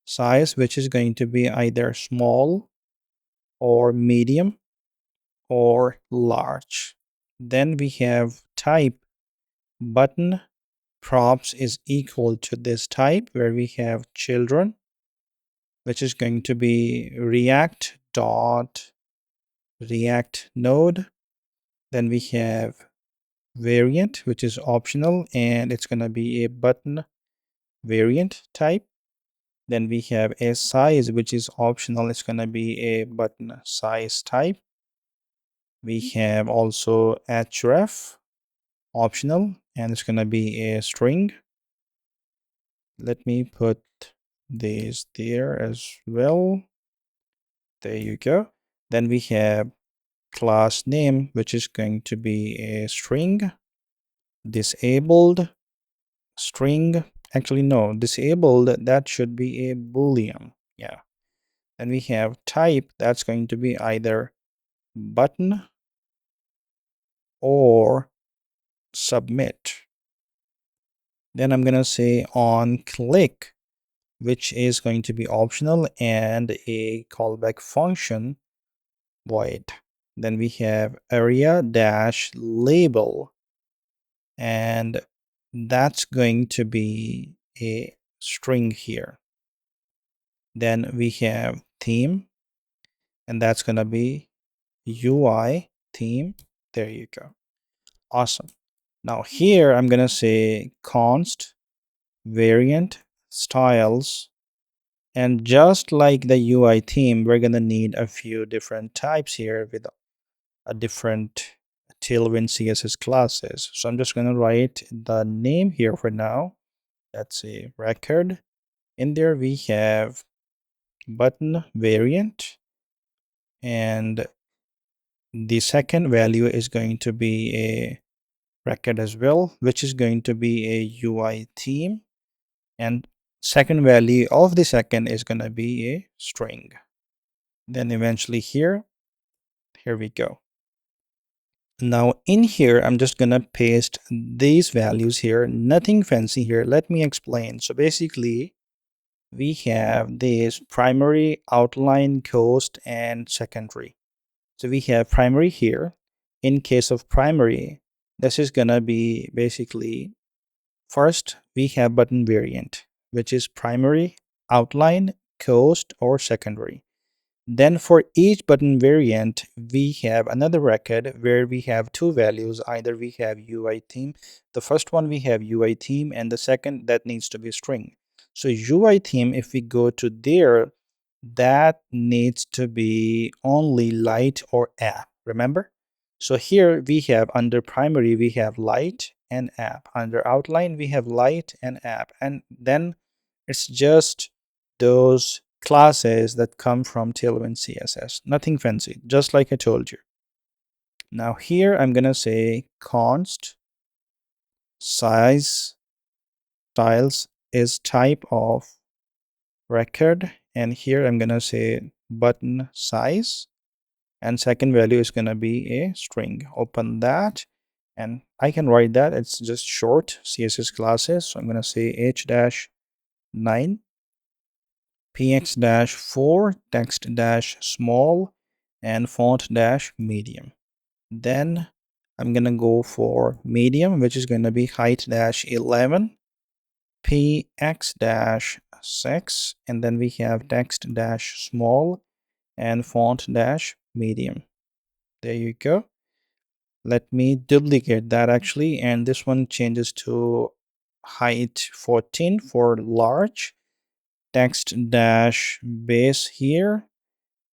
size, which is going to be either small or medium or large. Then we have type button props is equal to this type where we have children, which is going to be react dot react node. Then we have variant, which is optional, and it's going to be a button variant type. Then we have a size, which is optional. It's going to be a button size type. We have also href, optional, and it's going to be a string. Let me put these there as well. There you go. Then we have class name, which is going to be a string. Disabled string. Actually, no, disabled, that should be a boolean. Yeah. Then we have type, that's going to be either button or submit. Then I'm going to say on click, which is going to be optional, and a callback function void. Then we have area dash label, and that's going to be a string here. Then we have theme, and that's going to be UI theme. There you go. Awesome. Now here I'm going to say const variant styles, and just like the UI theme, we're going to need a few different types here with a different Tailwind CSS classes. So I'm just going to write the name here for now. That's a record. In there we have button variant, and the second value is going to be a record as well, which is going to be a UI theme, and second value of the second is going to be a string. Then eventually here we go. Now in here I'm just gonna paste these values here, nothing fancy here. Let me explain. So basically we have this primary, outline, coast, and secondary. So we have primary here. In case of primary, this is gonna be basically, first we have button variant, which is primary, outline, coast, or secondary. Then for each button variant, we have another record where we have two values. Either we have UI theme. The first one we have UI theme, and the second that needs to be a string. So UI theme, if we go to there, that needs to be only light or app. Remember? So here we have under primary, we have light and app. Under outline, we have light and app. And then it's just those classes that come from Tailwind CSS. Nothing fancy, just like I told you. Now here I'm going to say const size styles is type of record, and here I'm going to say button size, and second value is going to be a string. Open that, and I can write that. It's just short CSS classes. So I'm going to say h-9 px-4 text-small and font-medium. Then I'm gonna go for medium, which is gonna be height-11 px-6, and then we have text-small and font-medium. There you go. Let me duplicate that actually, and this one changes to height 14 for large, text dash base here,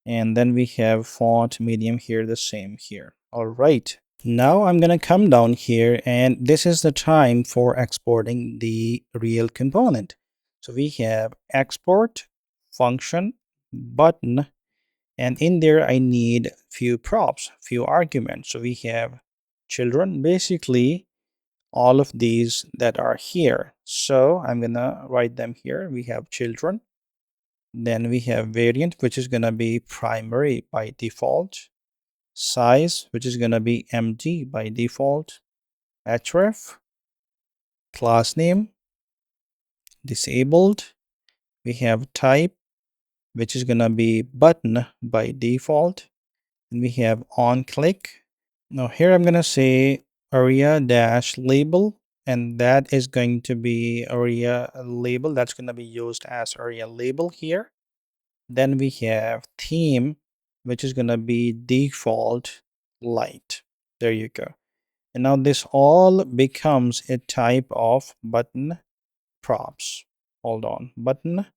and then we have font medium here, the same here. All right, now I'm gonna come down here, and this is the time for exporting the real component. So we have export function button, and in there I need few props, few arguments. So we have children, basically all of these that are here. So I'm gonna write them here. We have children. Then we have variant, which is going to be primary by default. Size, which is going to be empty by default. href. Class name. Disabled. We have type, which is going to be button by default. And we have on click. Now here I'm going to say area dash label, and that is going to be area label. That's going to be used as area label here. Then we have theme, which is going to be default light. There you go. And now this all becomes a type of button props. Hold on, button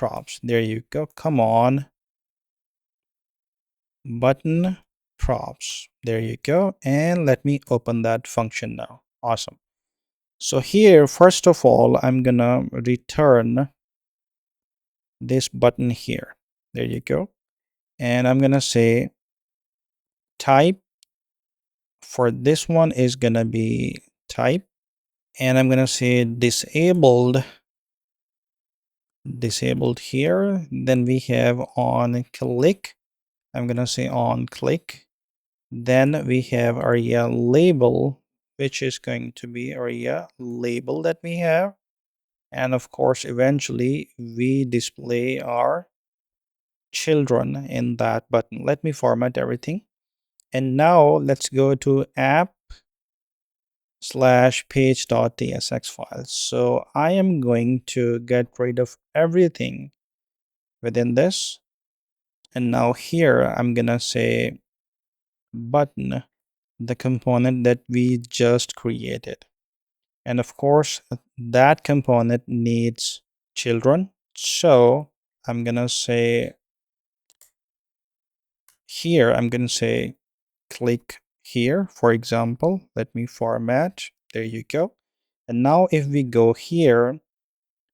props. There you go. Come on. Button props. There you go. And let me open that function now. Awesome. So here, first of all, I'm gonna return this button here. There you go. And I'm gonna say type for this one is gonna be type, and I'm gonna say disabled here. Then we have on click. I'm gonna say on click. Then we have area label, which is going to be area label that we have. And of course, eventually we display our children in that button. Let me format everything. And now let's go to app/page.tsx file. So I am going to get rid of everything within this. And now here I'm gonna say button, the component that we just created. And of course, that component needs children. So I'm gonna say here, I'm gonna say click here, for example. Let me format. There you go. And now if we go here,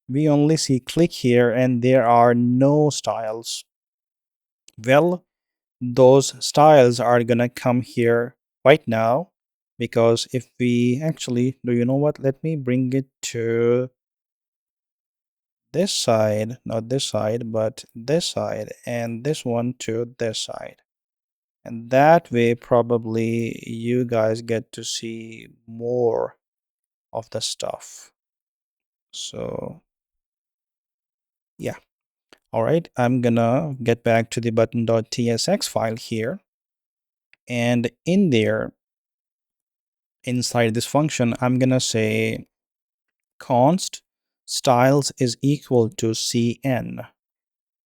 we only see click here and there are no styles. Well, those styles are gonna come here right now, because if we actually, do you know what? Let me bring it to this side, not this side, but this side, and this one to this side. And that way, probably you guys get to see more of the stuff. So, yeah. All right, I'm gonna get back to the button.tsx file here. And in there, inside this function, I'm gonna say const styles is equal to cn.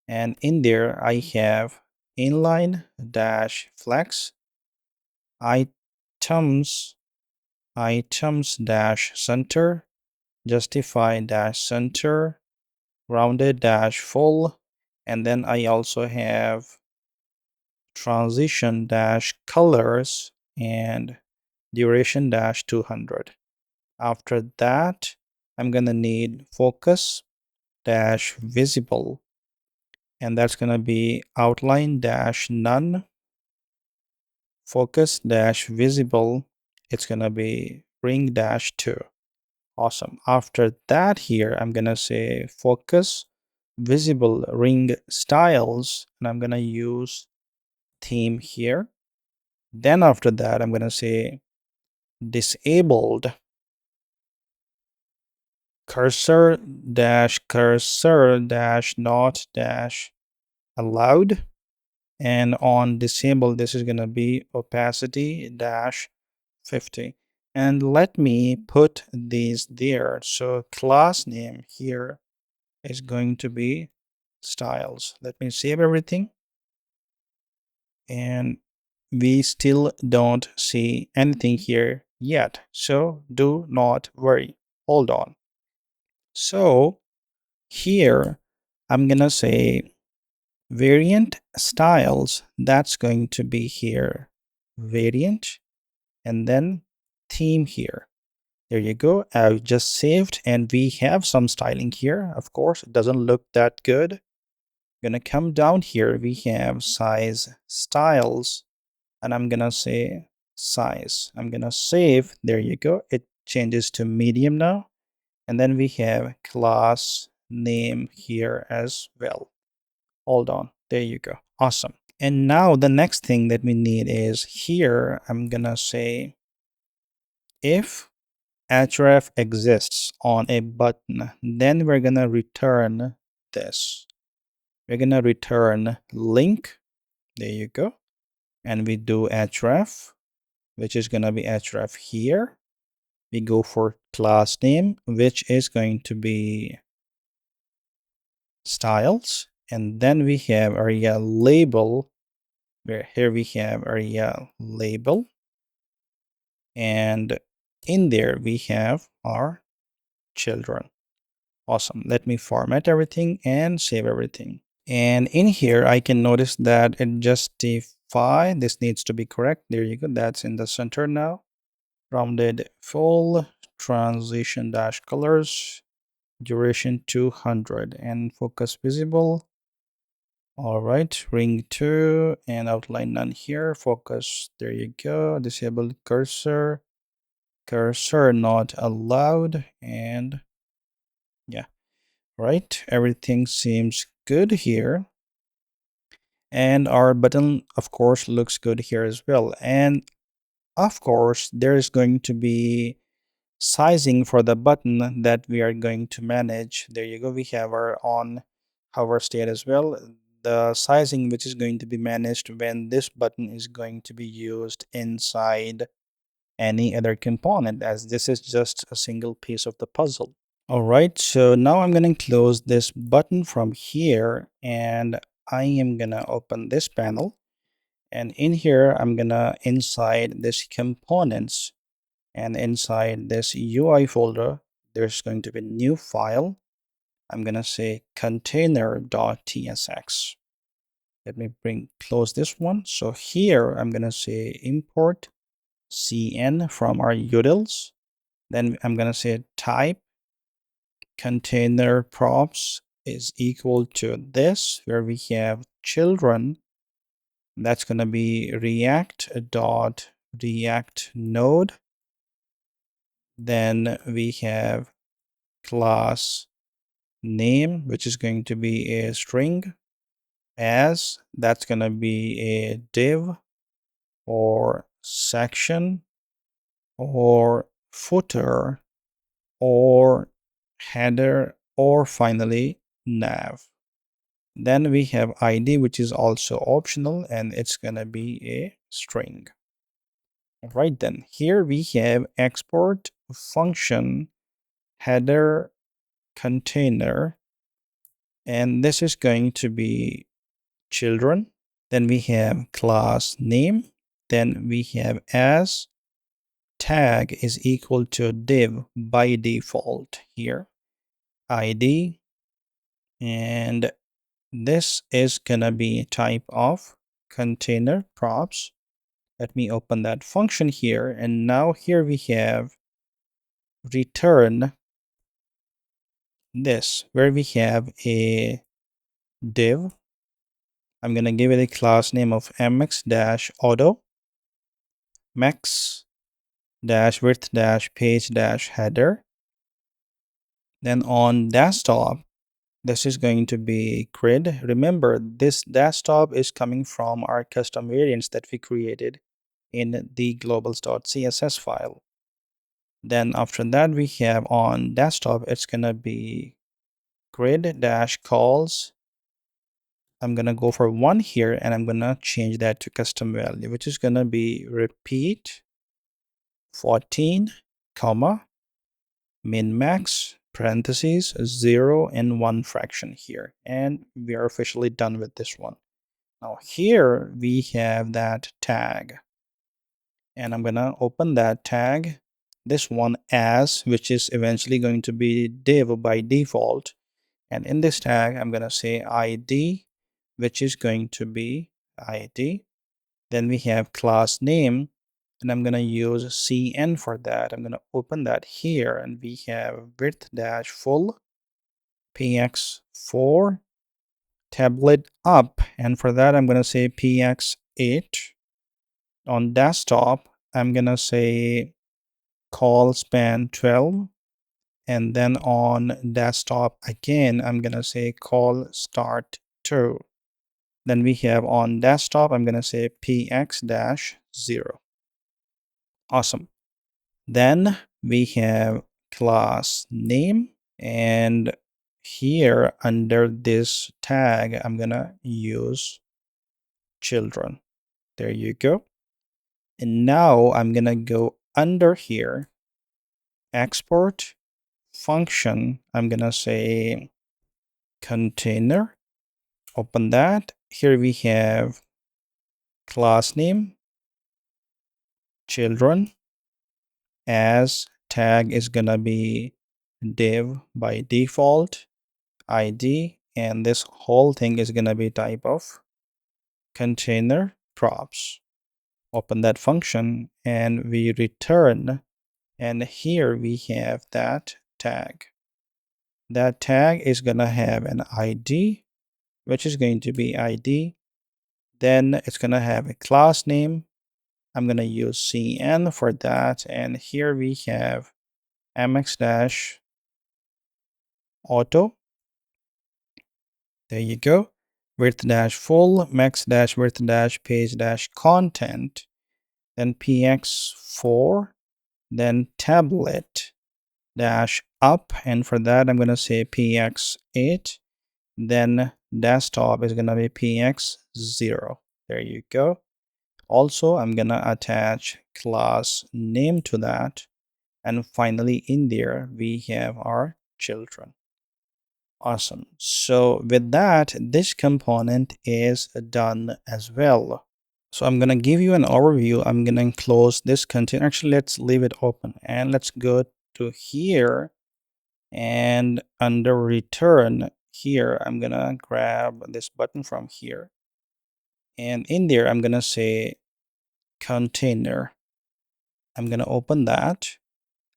And in there, I have inline dash flex items dash center justify dash center rounded dash full, and then I also have transition dash colors and duration dash 200. After that, I'm gonna need focus dash visible, and that's gonna be outline dash none, focus dash visible, it's gonna be ring dash 2. Awesome. After that, here I'm gonna say focus visible ring styles, and I'm gonna use theme here. Then after that, I'm gonna say disabled cursor dash not dash allowed, and on disable this is gonna be opacity dash 50. And let me put these there. So class name here is going to be styles. Let me save everything. And we still don't see anything here yet. So do not worry. Hold on. So here I'm gonna say variant styles. That's going to be here variant, and then theme here. There you go. I've just saved, and we have some styling here. Of course, it doesn't look that good. Gonna come down here. We have size styles, and I'm gonna say size. I'm gonna save. There you go. It changes to medium now. And then we have class name here as well. Hold on. There you go. Awesome. And now the next thing that we need is here. I'm gonna say if href exists on a button, then we're gonna return this. We're gonna return link. There you go. And we do href, which is gonna be href here. We go for class name, which is going to be styles. And then we have area label, where here we have area label. And in there we have our children. Awesome. Let me format everything and save everything. And in here, I can notice that it justify. This needs to be correct. There you go. That's in the center now. Rounded full, transition dash colors, duration 200, and focus visible. All right, ring 2 and outline none here. Focus. There you go. Disable cursor. Cursor not allowed. And yeah, right. Everything seems good here. And our button, of course, looks good here as well. And of course, there is going to be sizing for the button that we are going to manage. There you go. We have our on hover state as well. The sizing which is going to be managed when this button is going to be used inside any other component, as this is just a single piece of the puzzle. All right, so now I'm going to close this button from here, and I am going to open this panel. And in here, I'm going to inside this components, and inside this UI folder, there's going to be new file. I'm going to say container.tsx. Let me close this one. So here I'm going to say import cn from our utils. Then I'm going to say type container props is equal to this, where we have children. That's going to be react node. Then we have class name, which is going to be a string, as that's going to be a div or section or footer or header or finally nav. Then we have id, which is also optional, and it's going to be a string. All right, then here we have export function header container, and this is going to be children. Then we have class name. Then we have as tag is equal to div by default here, id, and this is gonna be type of container props. Let me open that function here, and now here we have return this, where we have a div. I'm gonna give it a class name of mx-auto, max-width-page-header. Then on desktop, this is going to be grid. Remember, this desktop is coming from our custom variants that we created in the globals.css file. Then after that, we have on desktop, it's gonna be grid-calls. I'm gonna go for 1 here, and I'm gonna change that to custom value, which is gonna be repeat 14, comma, min max parentheses 0 and 1 fraction here, and we are officially done with this one. Now here we have that tag, and I'm gonna open that tag, this one as, which is eventually going to be div by default, and in this tag I'm gonna say id, which is going to be id. Then we have class name, and I'm going to use cn for that. I'm going to open that here, and we have width-full px4 tablet up, and for that I'm going to say px8. On desktop, I'm going to say call span 12, and then on desktop again I'm going to say call start 2. Then we have on desktop, I'm going to say px-0. Awesome. Then we have class name, and here under this tag, I'm going to use children. There you go. And now I'm going to go under here, export function. I'm going to say container. Open that. Here we have class name, children, as tag is going to be div by default ID, and this whole thing is going to be type of container props. Open that function and we return, and here we have that tag. That tag is going to have an ID, which is going to be ID. Then it's going to have a class name. I'm going to use CN for that. And here we have mx-auto. There you go. Width dash full, max dash width dash page dash content, then px4, then tablet dash up, and for that I'm going to say px8, then desktop is going to be px0. There you go. Also, I'm going to attach class name to that, and finally in there we have our children. Awesome. So with that, this component is done as well. So I'm going to give you an overview. I'm going to close this container. Actually, let's leave it open and let's go to here, and under return here, I'm going to grab this button from here. And in there, I'm going to say container. I'm going to open that.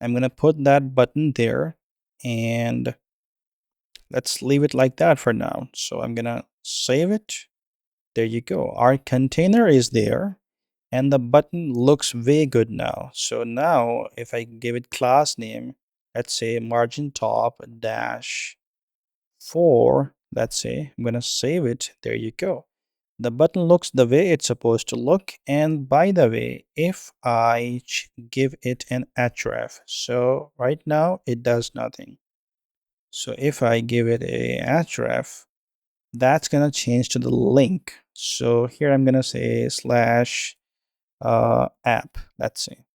I'm going to put that button there, and let's leave it like that for now. So I'm going to save it. There you go. Our container is there and the button looks way good now. So now if I give it class name, let's say margin top dash 4, let's say, I'm going to save it. There you go. The button looks the way it's supposed to look. And by the way, if I give it an href, so right now it does nothing. So if I give it a href, that's going to change to the link. So here I'm going to say slash app, let's say.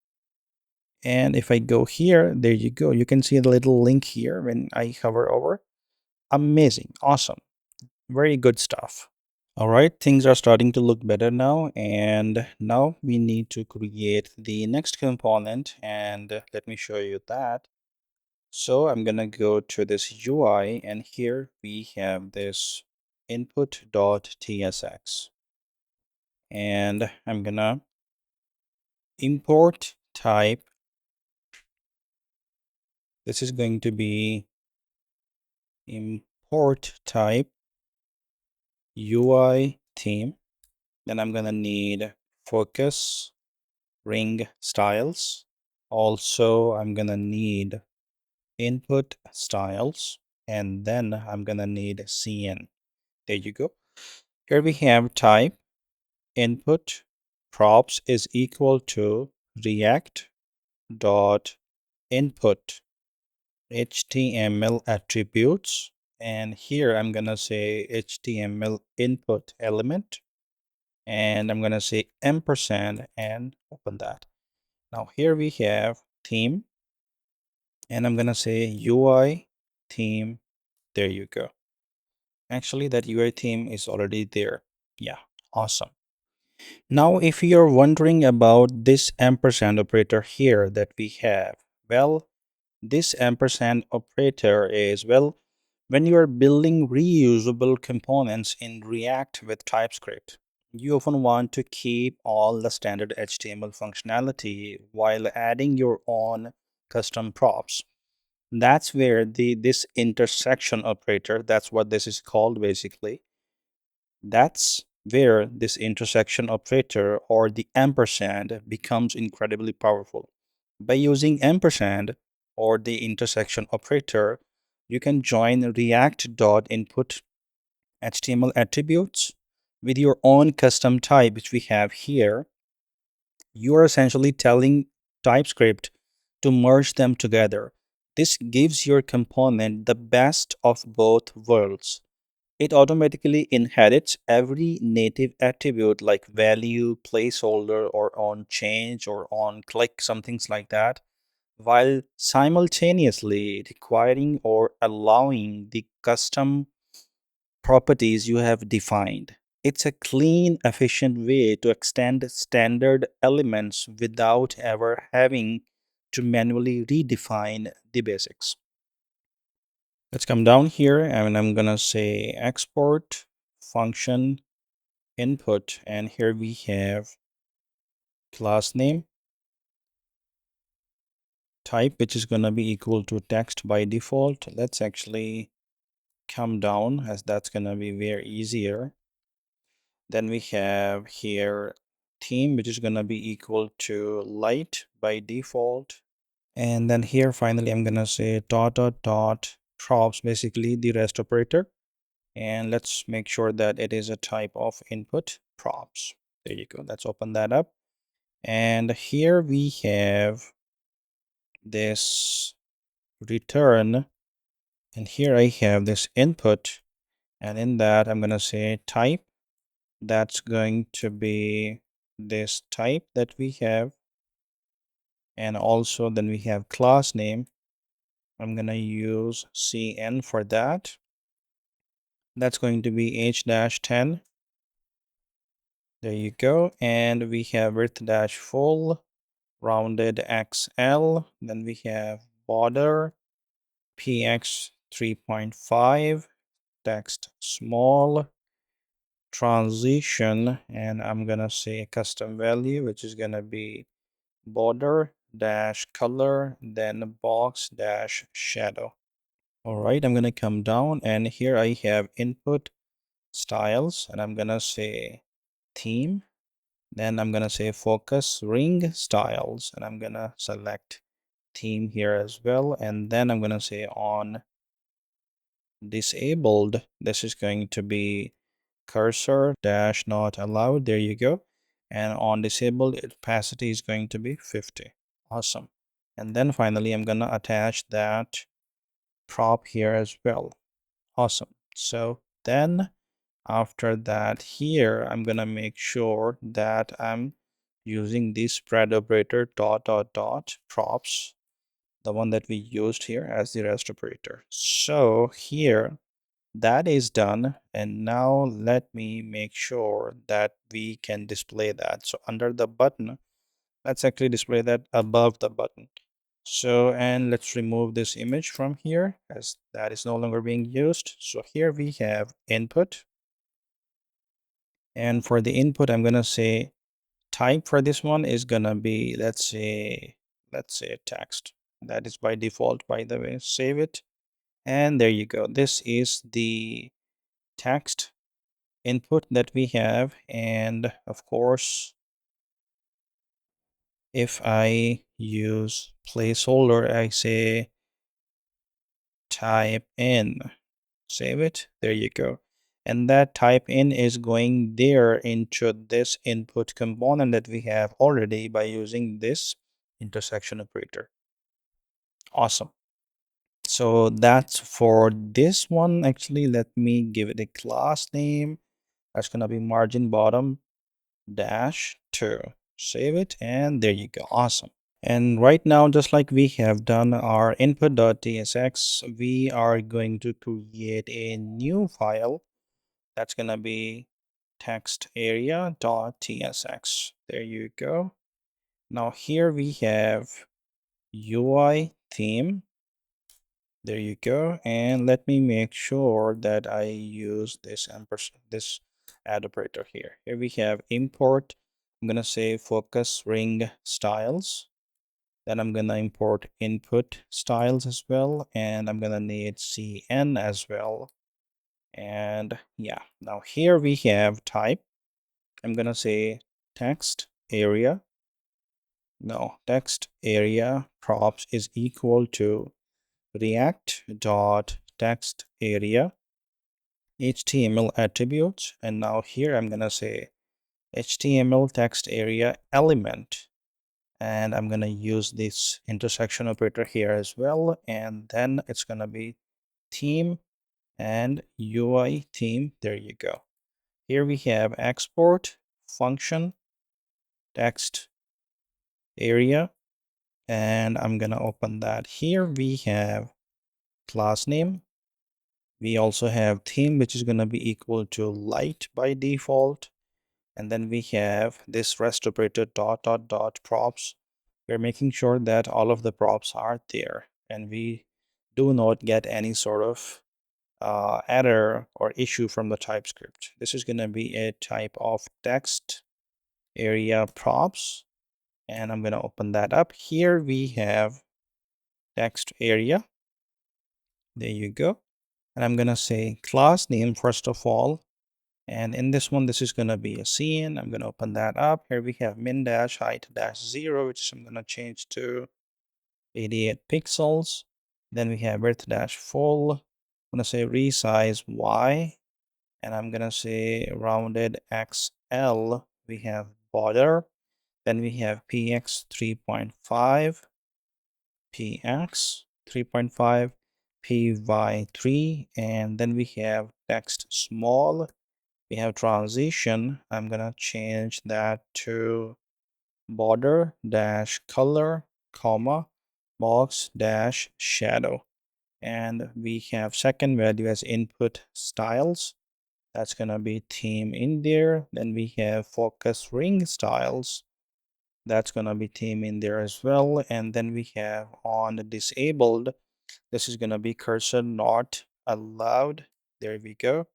And if I go here, there you go. You can see the little link here when I hover over. Amazing. Awesome. Very good stuff. All right, things are starting to look better now. And now we need to create the next component. And let me show you that. So I'm going to go to this UI, and here we have this input.tsx. And I'm going to import type. This is going to be import type UI theme. Then I'm going to need focus ring styles. Also, I'm going to need input styles, and then I'm going to need CN. There you go. Here we have type input props is equal to react dot input HTML attributes, and here I'm gonna say HTML input element, and I'm gonna say ampersand and open that. Now here we have theme, and I'm gonna say UI theme. There you go. Actually, that UI theme is already there. Yeah, awesome. Now, if you're wondering about this ampersand operator here that we have, well, this ampersand operator is, well, when you are building reusable components in React with TypeScript, you often want to keep all the standard HTML functionality while adding your own custom props. That's where this intersection operator, that's what this is called basically. That's where this intersection operator or the ampersand becomes incredibly powerful. By using ampersand or the intersection operator, you can join react.input HTML attributes with your own custom type, which we have here. You are essentially telling TypeScript to merge them together. This gives your component the best of both worlds. It automatically inherits every native attribute like value, placeholder, or on change, or on click, some things like that, while simultaneously requiring or allowing the custom properties you have defined. It's a clean, efficient way to extend standard elements without ever having to manually redefine the basics. Let's come down here and I'm gonna say export function input, and here we have class name type, which is gonna be equal to text by default. Let's actually come down, as that's gonna be very easier. Then we have here theme, which is gonna be equal to light by default. And then here finally I'm gonna say dot dot dot props, basically the rest operator. And let's make sure that it is a type of input props. There you go. Let's open that up. And here we have this return, and here I have this input, and in that I'm going to say type. That's going to be this type that we have, and also then we have class name. I'm going to use cn for that. That's going to be h-10. There you go. And we have width dash full, rounded XL. Then we have border px 3.5, text small, transition, and I'm gonna say custom value, which is gonna be border dash color, then box dash shadow. All right, I'm gonna come down, and here I have input styles, and I'm gonna say theme. Then I'm gonna say focus ring styles, and I'm gonna select theme here as well. And then I'm gonna say on disabled, this is going to be cursor dash not allowed. There you go. And on disabled, opacity is going to be 50. Awesome. And then finally I'm gonna attach that prop here as well. Awesome. So then after that, here I'm gonna make sure that I'm using the spread operator dot dot dot props, the one that we used here as the rest operator. So here that is done, and now let me make sure that we can display that. So under the button, let's actually display that above the button. So, and let's remove this image from here, as that is no longer being used. So here we have input, and for the input I'm gonna say type for this one is gonna be, let's say text. That is by default, by the way. Save it, and there you go. This is the text input that we have. And of course, if I use placeholder, I say type in, save it, there you go. And that type in is going there into this input component that we have already by using this intersection operator. Awesome. So that's for this one. Actually, let me give it a class name. That's gonna be margin bottom dash 2. Save it, and there you go. Awesome. And right now, just like we have done our input.tsx, we are going to create a new file that's gonna be textarea.tsx. There you go. Now here we have UI theme. There you go. And let me make sure that I use this ampersand, this add operator here. Here we have import. I'm gonna say focus ring styles. Then I'm gonna import input styles as well, and I'm gonna need cn as well. And yeah, now here we have type. I'm gonna say text area. No, text area props is equal to react dot text area HTML attributes. And now here I'm gonna say HTML text area element, and I'm gonna use this intersection operator here as well. And then it's gonna be theme and UI theme. There you go. Here we have export function text area, and I'm gonna open that. Here we have class name. We also have theme, which is gonna be equal to light by default. And then we have this rest operator dot dot dot props. We're making sure that all of the props are there, and we do not get any sort of error or issue from the TypeScript. This is going to be a type of text area props, and I'm going to open that up. Here we have text area. There you go. And I'm going to say class name first of all. And in this one, this is going to be a scene. I'm going to open that up. Here we have min dash height dash 0, which I'm going to change to 88 pixels. Then we have width dash full. I'm going to say resize Y. And I'm going to say rounded XL. We have border. Then we have PX 3.5. PX 3.5. PY3. And then we have text small. We have transition. I'm gonna change that to border dash color comma box dash shadow. And we have second value as input styles. That's gonna be theme in there. Then we have focus ring styles. That's gonna be theme in there as well. And then we have on disabled. This is gonna be cursor not allowed. There we go.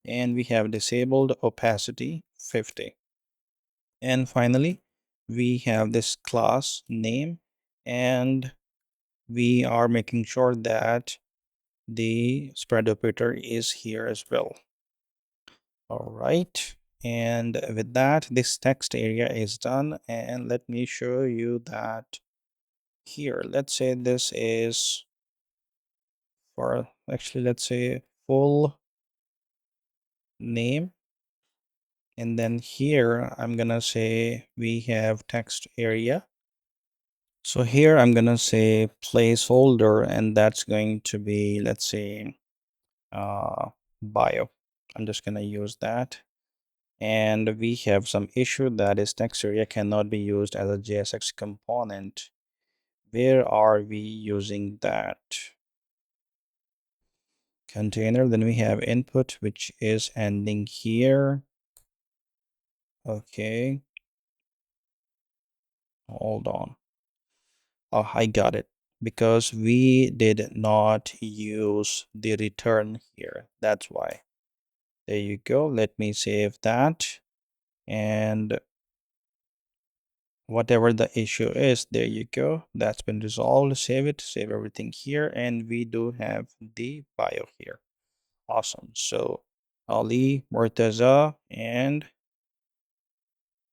And we have disabled opacity 50. And finally, we have this class name, and we are making sure that the spread operator is here as well. All right. And with that, this text area is done. And let me show you that here. Let's say this is for actually, let's say full name. And then here, I'm gonna say we have text area. So here I'm gonna say placeholder, and that's going to be, let's say, bio. I'm just gonna use that. And we have some issue that is text area cannot be used as a JSX component. Where are we using that? Container, then we have input, which is ending here. Okay. Hold on. Oh, I got it. Because we did not use the return here. That's why. There you go. Let me save that. And whatever the issue is, there you go. That's been resolved. Save it. Save everything here. And we do have the bio here. Awesome. So Ali, Murtaza, and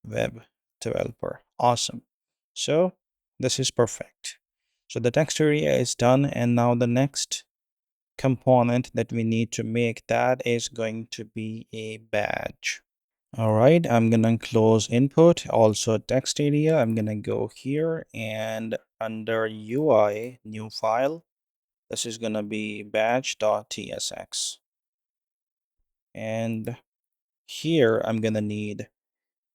web developer. Awesome. So this is perfect. So the text area is done. And now the next component that we need to make, that is going to be a badge. All right, I'm gonna close input, also text area. I'm gonna go here and under UI, new file. This is gonna be badge.tsx. And here I'm gonna need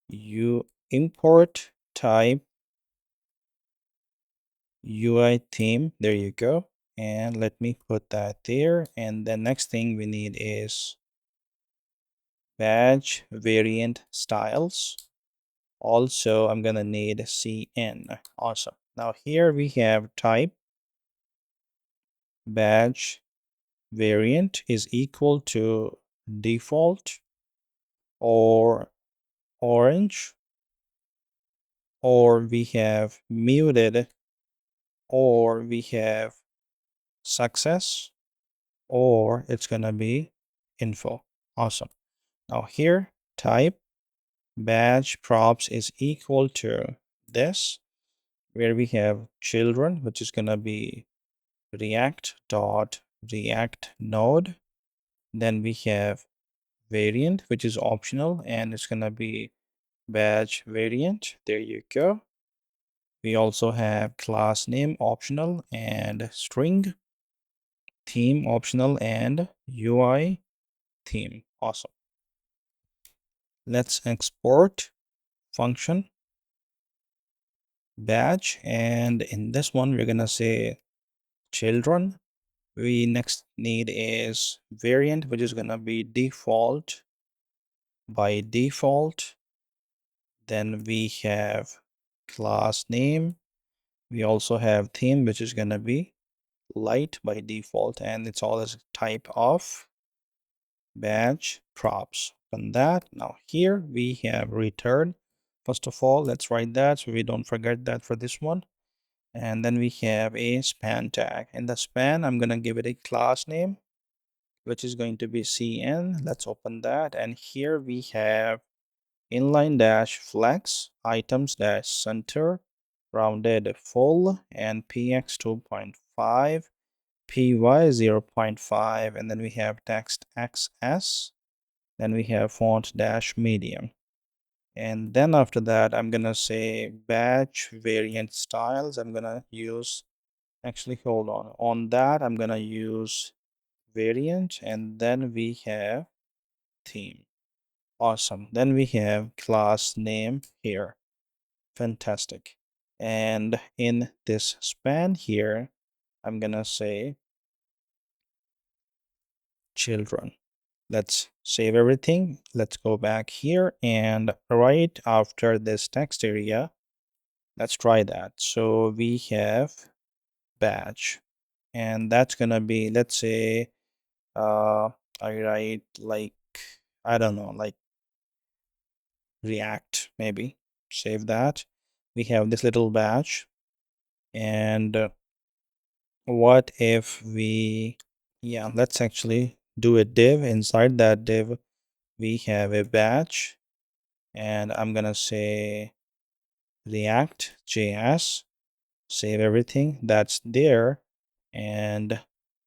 you import type UI theme. There you go. And let me put that there. And the next thing we need is badge variant styles. Also, I'm gonna need CN. Awesome. Now here we have type badge variant is equal to default or orange, or we have muted, or we have success, or it's gonna be info. Awesome. Now here type badge props is equal to this, where we have children, which is gonna be react node. Then we have variant, which is optional, and it's gonna be badge variant. There you go. We also have class name optional and string, theme optional, and UI theme. Awesome. Let's export function badge, and in this one we're gonna say children. We next need is variant, which is gonna be default by default. Then we have class name. We also have theme, which is gonna be light by default, and it's always type of badge props. On that, now here we have return. First of all, let's write that so we don't forget that for this one. And then we have a span tag. In the span, I'm gonna give it a class name, which is going to be cn. Let's open that, and here we have inline dash flex items dash center rounded full and px 2.5 py 0.5, and then we have text xs, then we have font dash medium, and then after that I'm gonna say batch variant styles. I'm gonna use, actually hold on that I'm gonna use variant, and then we have theme. Awesome. Then we have class name here. Fantastic. And in this span here, I'm gonna say children. Let's save everything. Let's go back here, and right after this text area, let's try that. So we have badge, and that's gonna be, let's say, I write like, I don't know, like React, maybe. Save that. We have this little badge, and what if we, yeah, let's actually do a div. Inside that div, we have a badge, and I'm gonna say React.js. Save everything that's there, and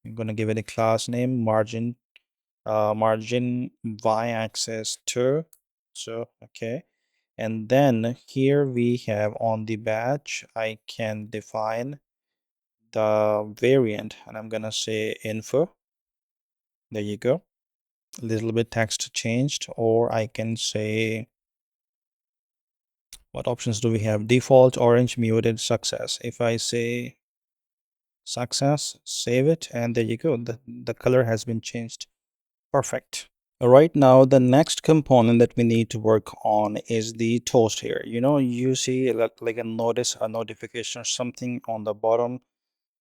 I'm gonna give it a class name margin y-axis 2. So okay, and then here we have on the badge, I can define the variant, and I'm gonna say info. There you go. A little bit text changed. Or I can say, what options do we have? Default, orange, muted, success. If I say success, save it, and there you go. The color has been changed. Perfect. Right now, the next component that we need to work on is the toast here. You know, you see like a notice, a notification or something on the bottom.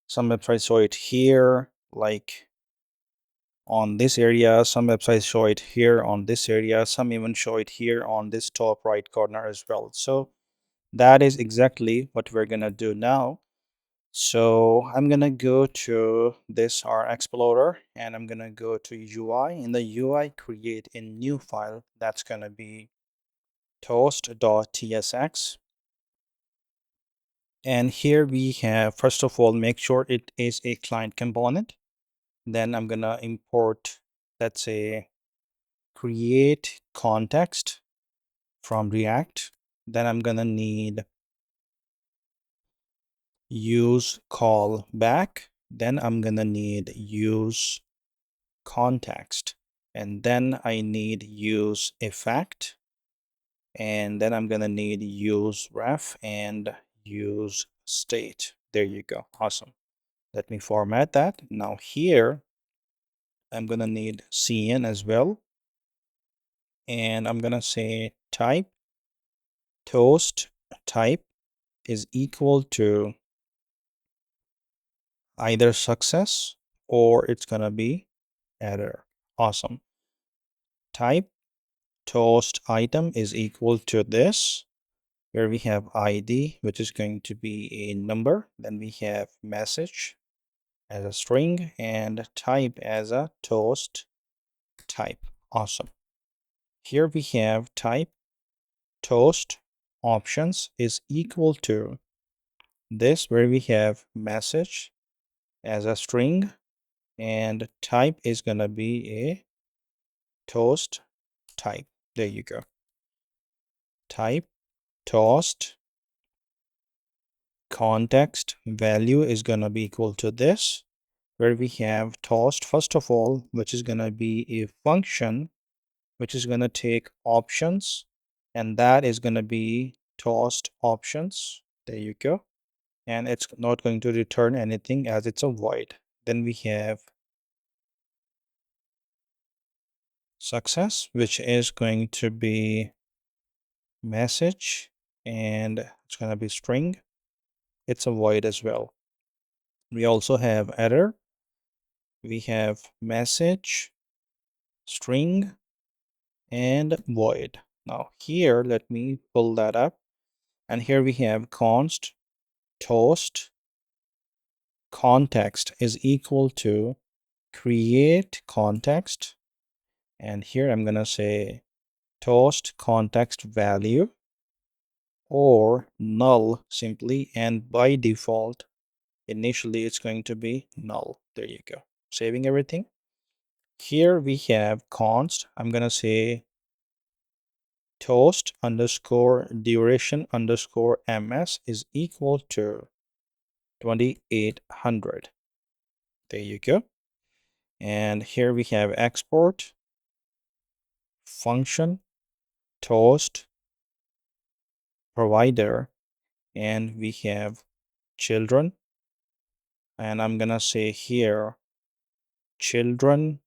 Some websites show it here, like on this area. Some websites show it here on this area. Some even show it here on this top right corner as well. So that is exactly what we're gonna do now. So I'm gonna go to this our Explorer, and I'm gonna go to UI. In the UI, create a new file that's gonna be toast.tsx. And here we have, first of all, make sure it is a client component. Then I'm gonna import, let's say, create context from React. Then I'm gonna need use callback. Then I'm gonna need use context, and then I need use effect, and then I'm gonna need use ref and use state. There you go. Awesome. Let me format that. Now here I'm gonna need cn as well, and I'm gonna say type toast type is equal to either success or it's gonna be error. Awesome. Type toast item is equal to this, where we have ID, which is going to be a number. Then we have message as a string and type as a toast type. Awesome. Here we have type toast options is equal to this, where we have message as a string and type is going to be a toast type. There you go. Type toast context value is going to be equal to this, where we have toast, first of all, which is going to be a function which is going to take options, and that is going to be toast options. There you go. And it's not going to return anything as it's a void. Then we have success, which is going to be message, and it's going to be string. It's a void as well. We also have error. We have message, string, and void. Now here, let me pull that up. And here we have const toast context is equal to create context. And here I'm going to say toast context value or null simply. And by default, initially it's going to be null. There you go. Saving everything. Here we have const. I'm going to say toast underscore duration underscore ms is equal to 2800. There you go. And here we have export function toast provider, and we have children, and I'm gonna say here children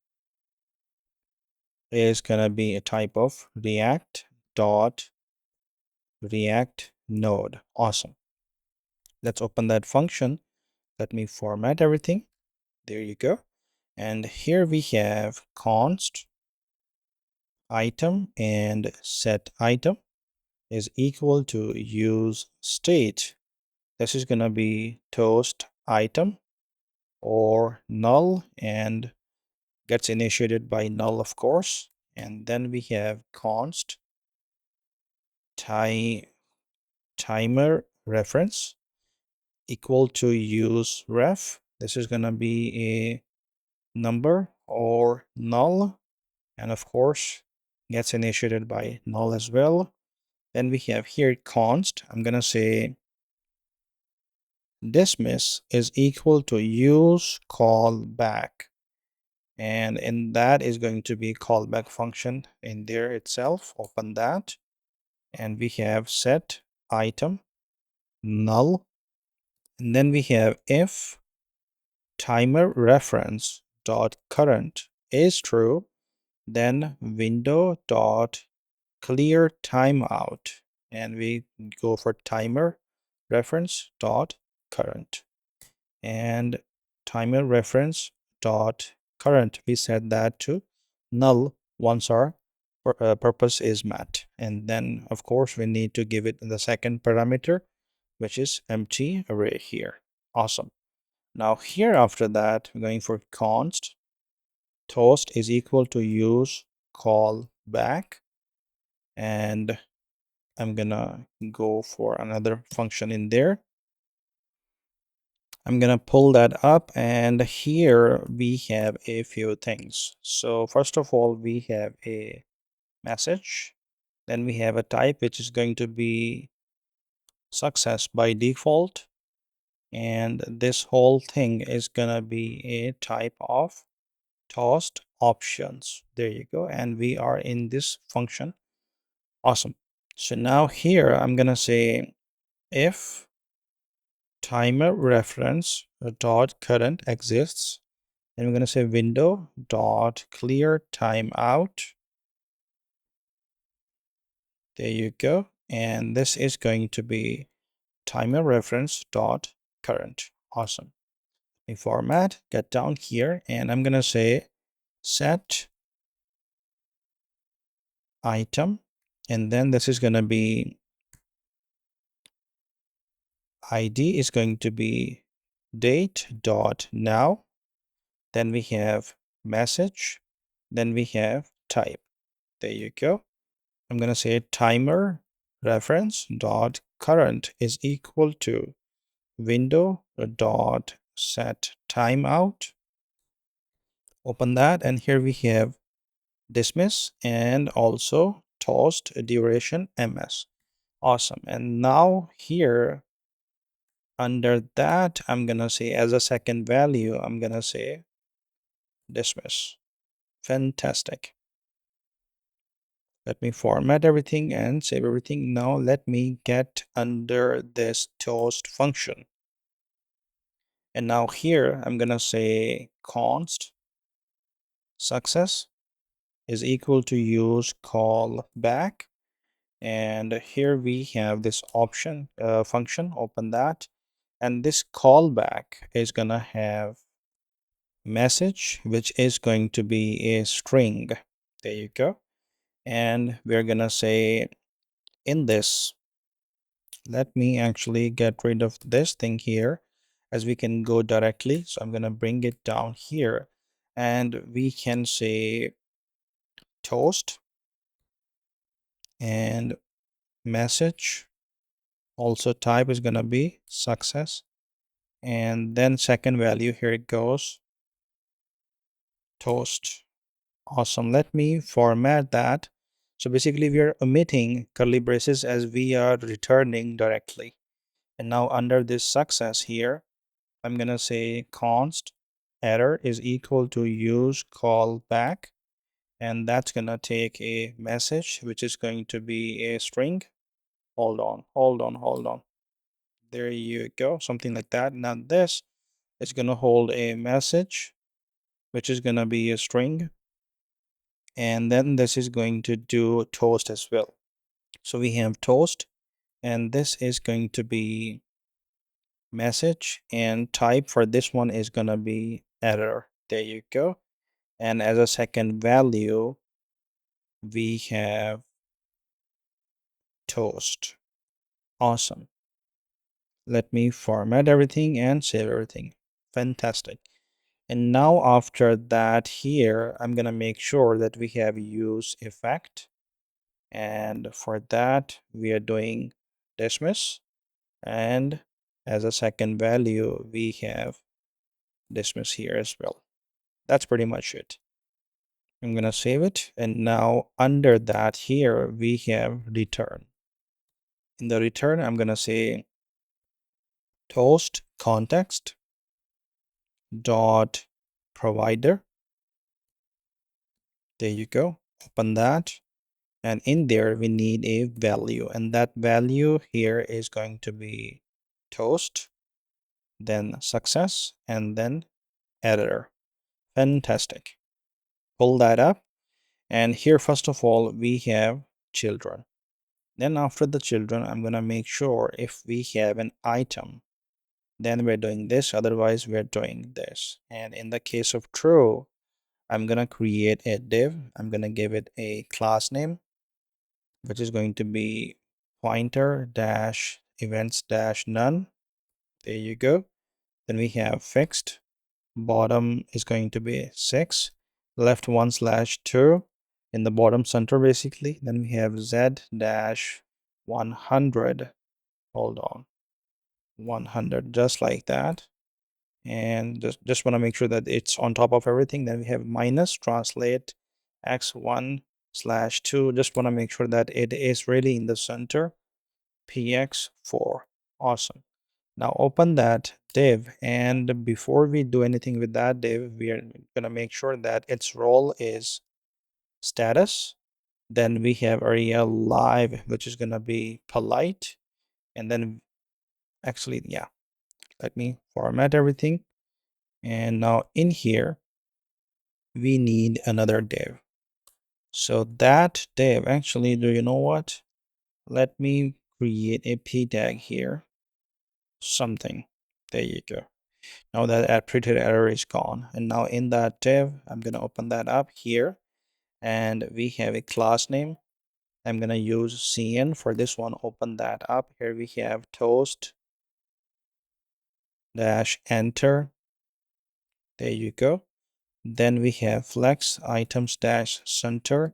is gonna be a type of react dot react node. Awesome. Let's open that function. Let me format everything. There you go. And here we have const item and set item is equal to use state. This is gonna be toast item or null and gets initiated by null, of course. And then we have const timer reference equal to use ref. This is going to be a number or null, and of course gets initiated by null as well. Then we have here const. I'm going to say dismiss is equal to use callback, and in that is going to be callback function in there itself. Open that, and we have set item null, and then we have if timer reference dot current is true, then window dot clear timeout, and we go for timer reference dot current, and timer reference dot current, we set that to null once our purpose is met. And then of course we need to give it the second parameter, which is empty array here. Awesome. Now here after that we're going for const toast is equal to use call back, and I'm gonna go for another function in there. I'm gonna pull that up, and here we have a few things. So first of all, we have a message, then we have a type which is going to be success by default, and this whole thing is gonna be a type of toast options. There you go, and we are in this function. Awesome. So now here I'm gonna say if timer reference dot current exists, and we're going to say window dot clear timeout. There you go. And this is going to be timer reference dot current. Awesome. We format, get down here, and I'm going to say set item, and then this is going to be ID is going to be date dot now. Then we have message, then we have type. There you go. I'm going to say timer reference dot current is equal to window dot set timeout. Open that, and here we have dismiss and also toast duration ms. Awesome. And now here under that, I'm going to say as a second value, I'm going to say dismiss. Fantastic. Let me format everything and save everything. Now let me get under this toast function. And now here I'm gonna say const success is equal to use call back. And here we have this option function. Open that, And this callback is gonna have message, which is going to be a string. There you go. And we're gonna say in this, let me actually get rid of this thing here as we can go directly. So I'm gonna bring it down here and we can say toast and message. Also type is gonna be success. And then second value, here it goes, toast. Awesome. Let me format that. So basically we are omitting curly braces as we are returning directly. And now under this success here, I'm gonna say const error is equal to use callback, and that's gonna take a message which is going to be a string. Hold on. There you go, something like that. Now this is gonna hold a message which is gonna be a string, and then this is going to do toast as well. So we have toast, and this is going to be message, and type for this one is gonna be error. There you go. And as a second value, we have toast. Awesome. Let me format everything and save everything. Fantastic. And now after that here, I'm gonna make sure that we have use effect. And for that, we are doing dismiss. And as a second value, we have dismiss here as well. That's pretty much it. I'm gonna save it. And now under that here, we have return. In the return, I'm gonna say toast context dot provider. There you go. Open that. And in there, we need a value. And that value here is going to be toast, then success, and then error. Fantastic. Pull that up. And here, first of all, we have children. Then after the children, I'm going to make sure if we have an item, then we're doing this. Otherwise, we're doing this. And in the case of true, I'm going to create a div. I'm going to give it a class name, which is going to be pointer dash events dash none. There you go. Then we have fixed. Bottom is going to be 6. Left 1/2 in the bottom center basically. Then we have z dash 100. Hold on. 100, just like that. And just want to make sure that it's on top of everything. Then we have minus translate x1/2. Just want to make sure that it is really in the center. px4. Awesome. Now open that div, and before we do anything with that div, we are going to make sure that its role is status. Then we have area live, which is going to be polite. And then actually, yeah, let me format everything. And now in here, we need another div. So that div, actually, do you know what? Let me create a p tag here. Something. There you go. Now that printed error is gone. And now in that div, I'm going to open that up here. And we have a class name. I'm going to use cn for this one. Open that up. Here we have toast dash enter. There you go. Then we have flex items dash center.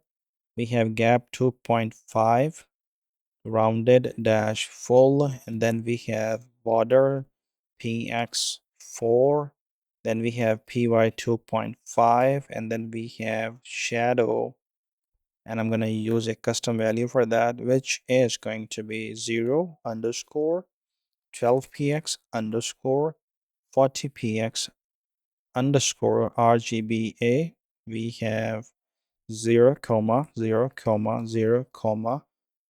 We have gap 2.5, rounded dash full, and then we have border px4. Then we have py 2.5, and then we have shadow, and I'm going to use a custom value for that, which is going to be 0 underscore 12px underscore 40px underscore RGBA. We have 0, 0, 0,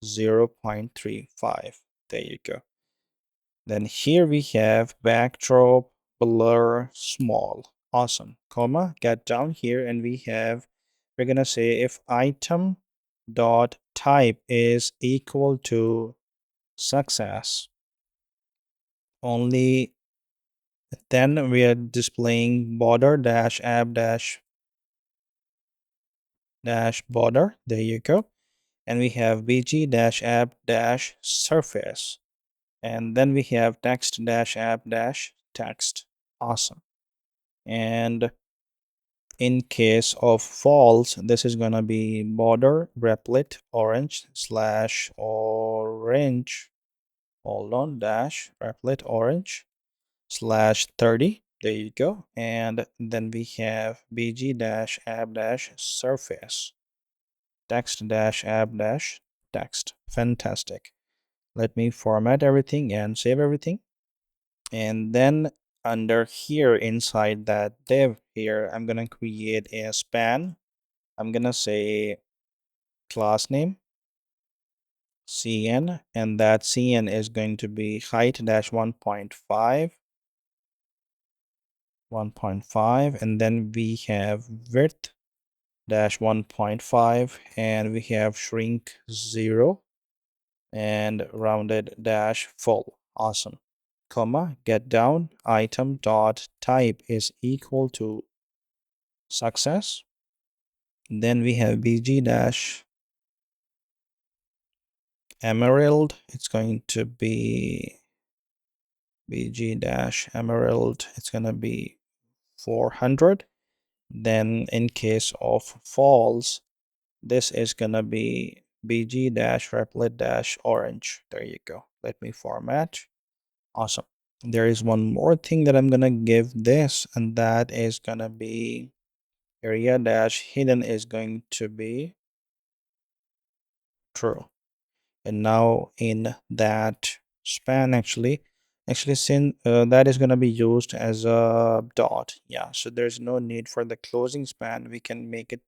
0.35. There you go. Then here we have backdrop blur small. Awesome. Comma, get down here, and we're gonna say if item dot type is equal to success, only then we are displaying border dash app dash border. There you go. And we have bg dash app dash surface, and then we have text dash app dash text. Awesome. And in case of false, this is gonna be border replit orange slash orange, hold on, dash replit orange slash 30. There you go. And then we have bg dash app dash surface text dash app dash text. Fantastic. Let me format everything and save everything. And then under here inside that div here, I'm gonna create a span. I'm gonna say class name cn, and that cn is going to be height dash 1.5, and then we have width dash 1.5, and we have shrink 0 and rounded dash full. Awesome. Comma get down item dot type is equal to success. Then we have bg dash emerald. It's going to be bg dash emerald. It's going to be 400. Then in case of false, this is going to be bg dash replit dash orange. There you go. Let me format. Awesome. There is one more thing that I'm going to give this, and that is going to be area dash hidden is going to be true. And now in that span, actually since that is going to be used as a dot, yeah, so there's no need for the closing span. We can make it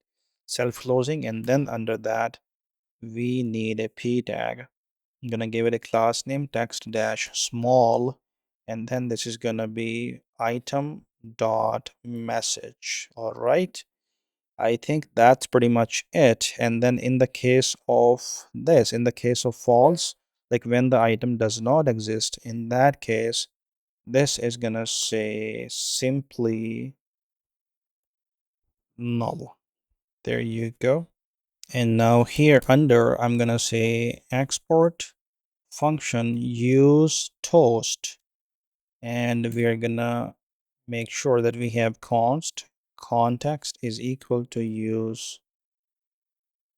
self-closing, and then under that we need a p tag. I'm gonna give it a class name text dash small, and then this is gonna be item dot message. All right, I think that's pretty much it. And then in the case of this, in the case of false, like when the item does not exist, in that case, this is gonna say simply null. There you go. And now here under, I'm gonna say export function use toast, and we are gonna make sure that we have context is equal to use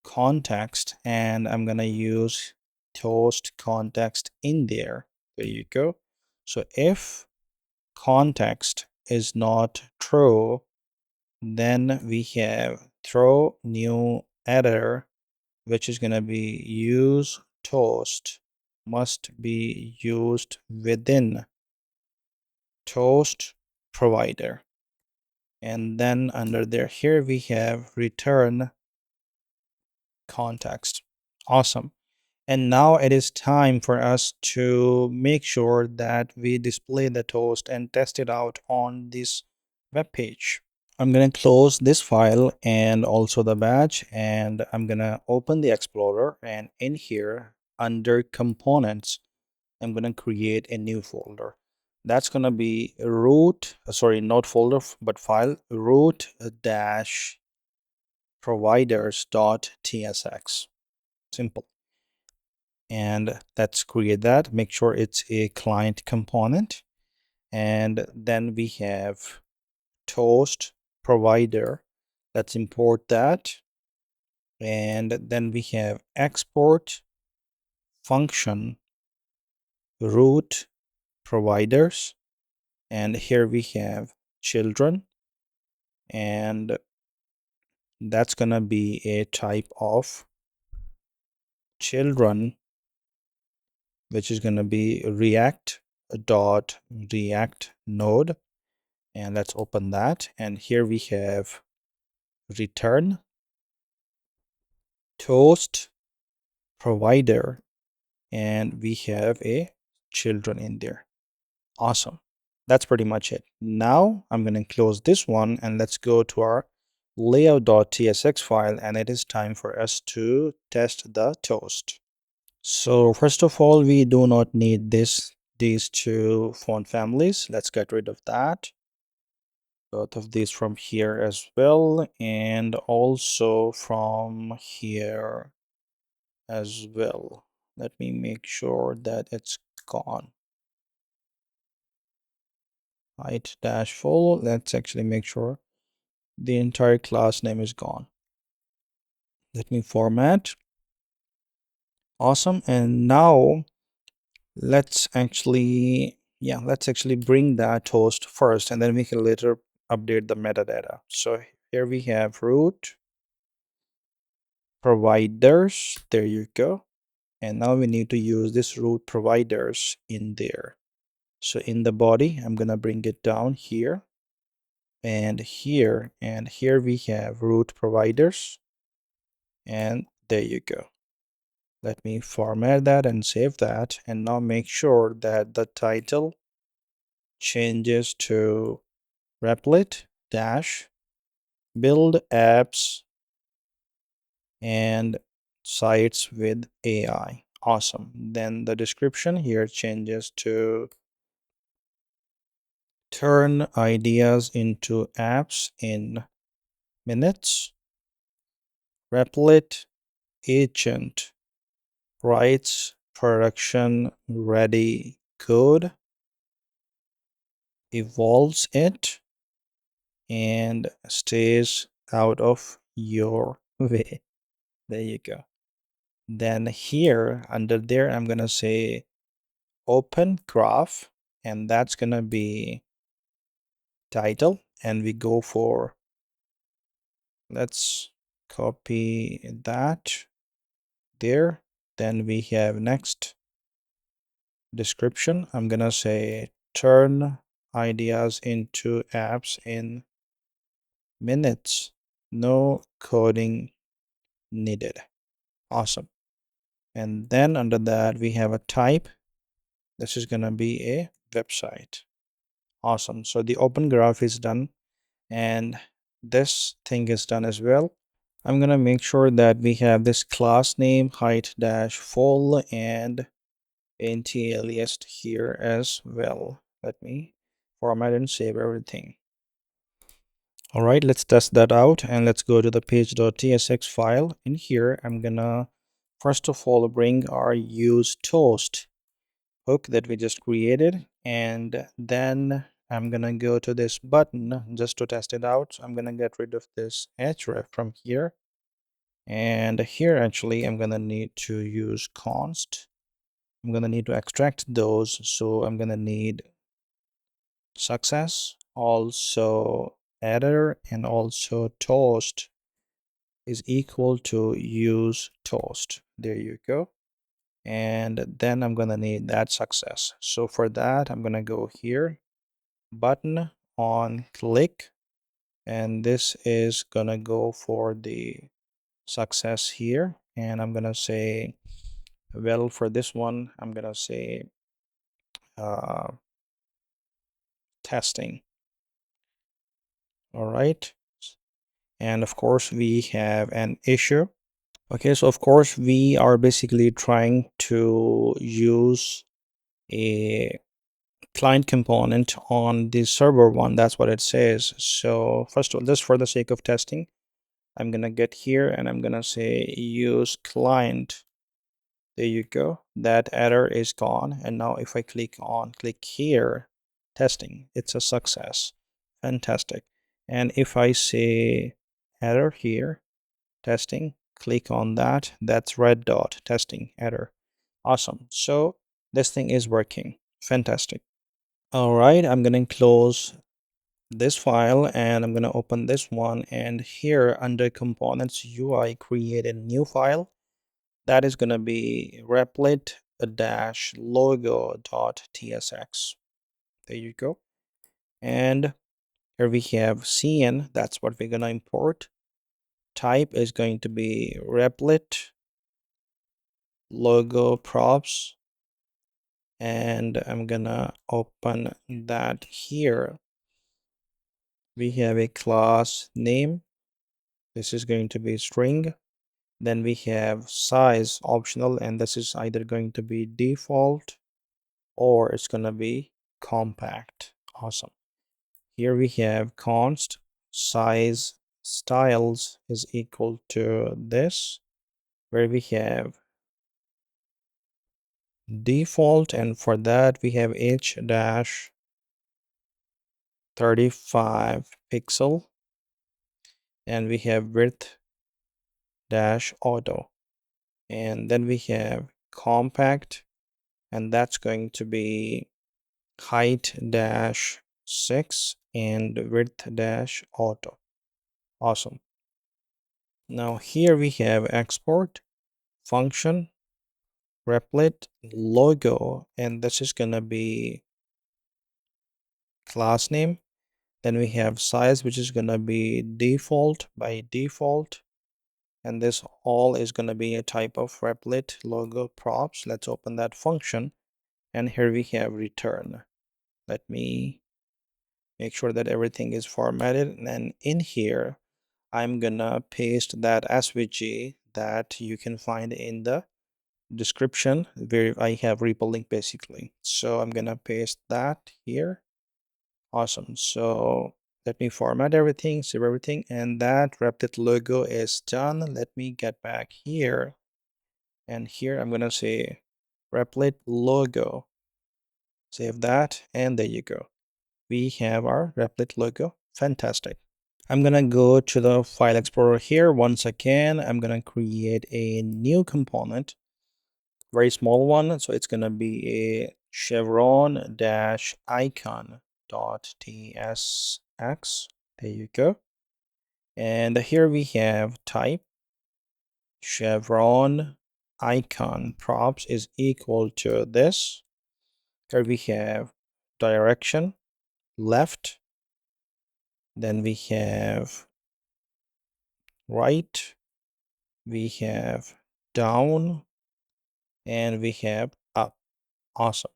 context, and I'm gonna use toast context in there. There you go. So if context is not true, then we have throw new editor, which is gonna be use toast must be used within toast provider. And then under there here we have return context. Awesome. And now it is time for us to make sure that we display the toast and test it out on this web page. I'm going to close this file and also the batch, and I'm going to open the Explorer, and in here under components, I'm going to create a new folder. That's going to be root, sorry, not folder, but file root dash providers.tsx. Simple. And let's create that. Make sure it's a client component. And then we have toast provider. Let's import that. And then we have export function root providers. And here we have children, and that's gonna be a type of children, which is gonna be react node. And let's open that, and here we have return toast provider, and we have a children in there. Awesome. That's pretty much it. Now I'm going to close this one, and let's go to our layout.tsx file, and it is time for us to test the toast. So first of all, we do not need this these two font families. Let's get rid of that. Both of these from here as well, and also from here as well. Let me make sure that it's gone. Height dash full. Let's actually make sure the entire class name is gone. Let me format. Awesome. And now let's actually bring that host first, and then we can later update the metadata. So here we have root providers. There you go. And now we need to use this root providers in there. So in the body, I'm gonna bring it down here and here, and here we have root providers, and there you go. Let me format that and save that, and now make sure that the title changes to Replit dash build apps and sites with AI. Awesome. Then the description here changes to turn ideas into apps in minutes. Replit agent writes production ready code, evolves it, and stays out of your way. There you go. Then here under there, I'm gonna say open graph, and that's gonna be title, and we go for, let's copy that there. Then we have next description. I'm gonna say turn ideas into apps in minutes, no coding needed. Awesome. And then under that we have a type. This is gonna be a website. Awesome. So the open graph is done, and this thing is done as well. I'm gonna make sure that we have this class name height dash full and anti-aliased here as well. Let me format and save everything. All right, let's test that out, and let's go to the page.tsx file. In here, I'm gonna first of all bring our use toast hook that we just created, and then I'm gonna go to this button just to test it out. So I'm gonna get rid of this href from here, and here actually I'm gonna need to use const. I'm gonna need to extract those, so I'm gonna need success, also header, and also toast is equal to use toast. There you go. And then I'm gonna need that success. So for that, I'm gonna go here, button on click, and this is gonna go for the success here. And I'm gonna say, well, for this one, I'm gonna say testing. All right. And of course, we have an issue. Okay, so of course, we are basically trying to use a client component on the server one. That's what it says. So first of all, just for the sake of testing, I'm gonna get here and I'm gonna say use client. There you go. That error is gone. And now if I click here, testing, it's a success. Fantastic. And if I say error here, testing, click on that, that's red dot, testing, error. Awesome. So this thing is working. Fantastic. All right, I'm gonna close this file and I'm gonna open this one, and here under components UI create a new file that is gonna be replit dash logo.tsx. There you go. And here we have cn, that's what we're gonna import. Type is going to be replit logo props, and I'm gonna open that here. We have a class name. This is going to be string. Then we have size optional, and this is either going to be default or it's gonna be compact. Awesome. Here we have const size styles is equal to this, where we have default, and for that we have h-35 pixel, and we have width dash auto, and then we have compact, and that's going to be height dash 6 and width dash auto. Awesome. Now here we have export function Replit logo, and this is gonna be class name. Then we have size, which is gonna be default by default, and this all is gonna be a type of Replit logo props. Let's open that function, and here we have return. Let me make sure that everything is formatted, and then in here I'm gonna paste that SVG that you can find in the description where I have repo link basically. So I'm gonna paste that here. Awesome. So let me format everything, save everything, and that Replit logo is done. Let me get back here, and here I'm gonna say Replit logo. Save that, and there you go. We have our Replit logo. Fantastic. I'm gonna go to the file explorer here. Once again, I'm gonna create a new component, very small one. So it's gonna be a chevron dash icon dot tsx. There you go. And here we have type chevron icon props is equal to this. Here we have direction left, then we have right, we have down, and we have up. Awesome.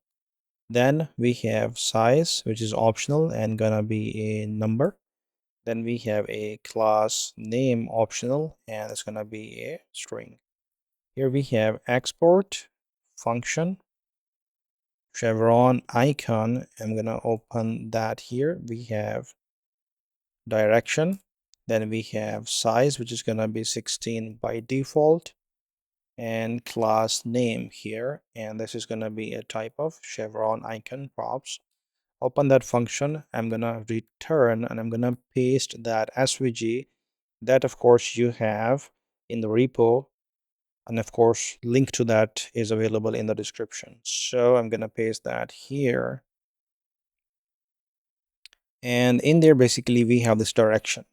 Then we have size, which is optional and gonna be a number. Then we have a class name optional, and it's gonna be a string. Here we have export function chevron icon. I'm gonna open that here. We have direction, then we have size, which is gonna be 16 by default, and class name here, and this is gonna be a type of chevron icon props. Open that function. I'm gonna return, and I'm gonna paste that SVG that of course you have in the repo, and of course link to that is available in the description. So I'm gonna paste that here, and in there basically we have this direction,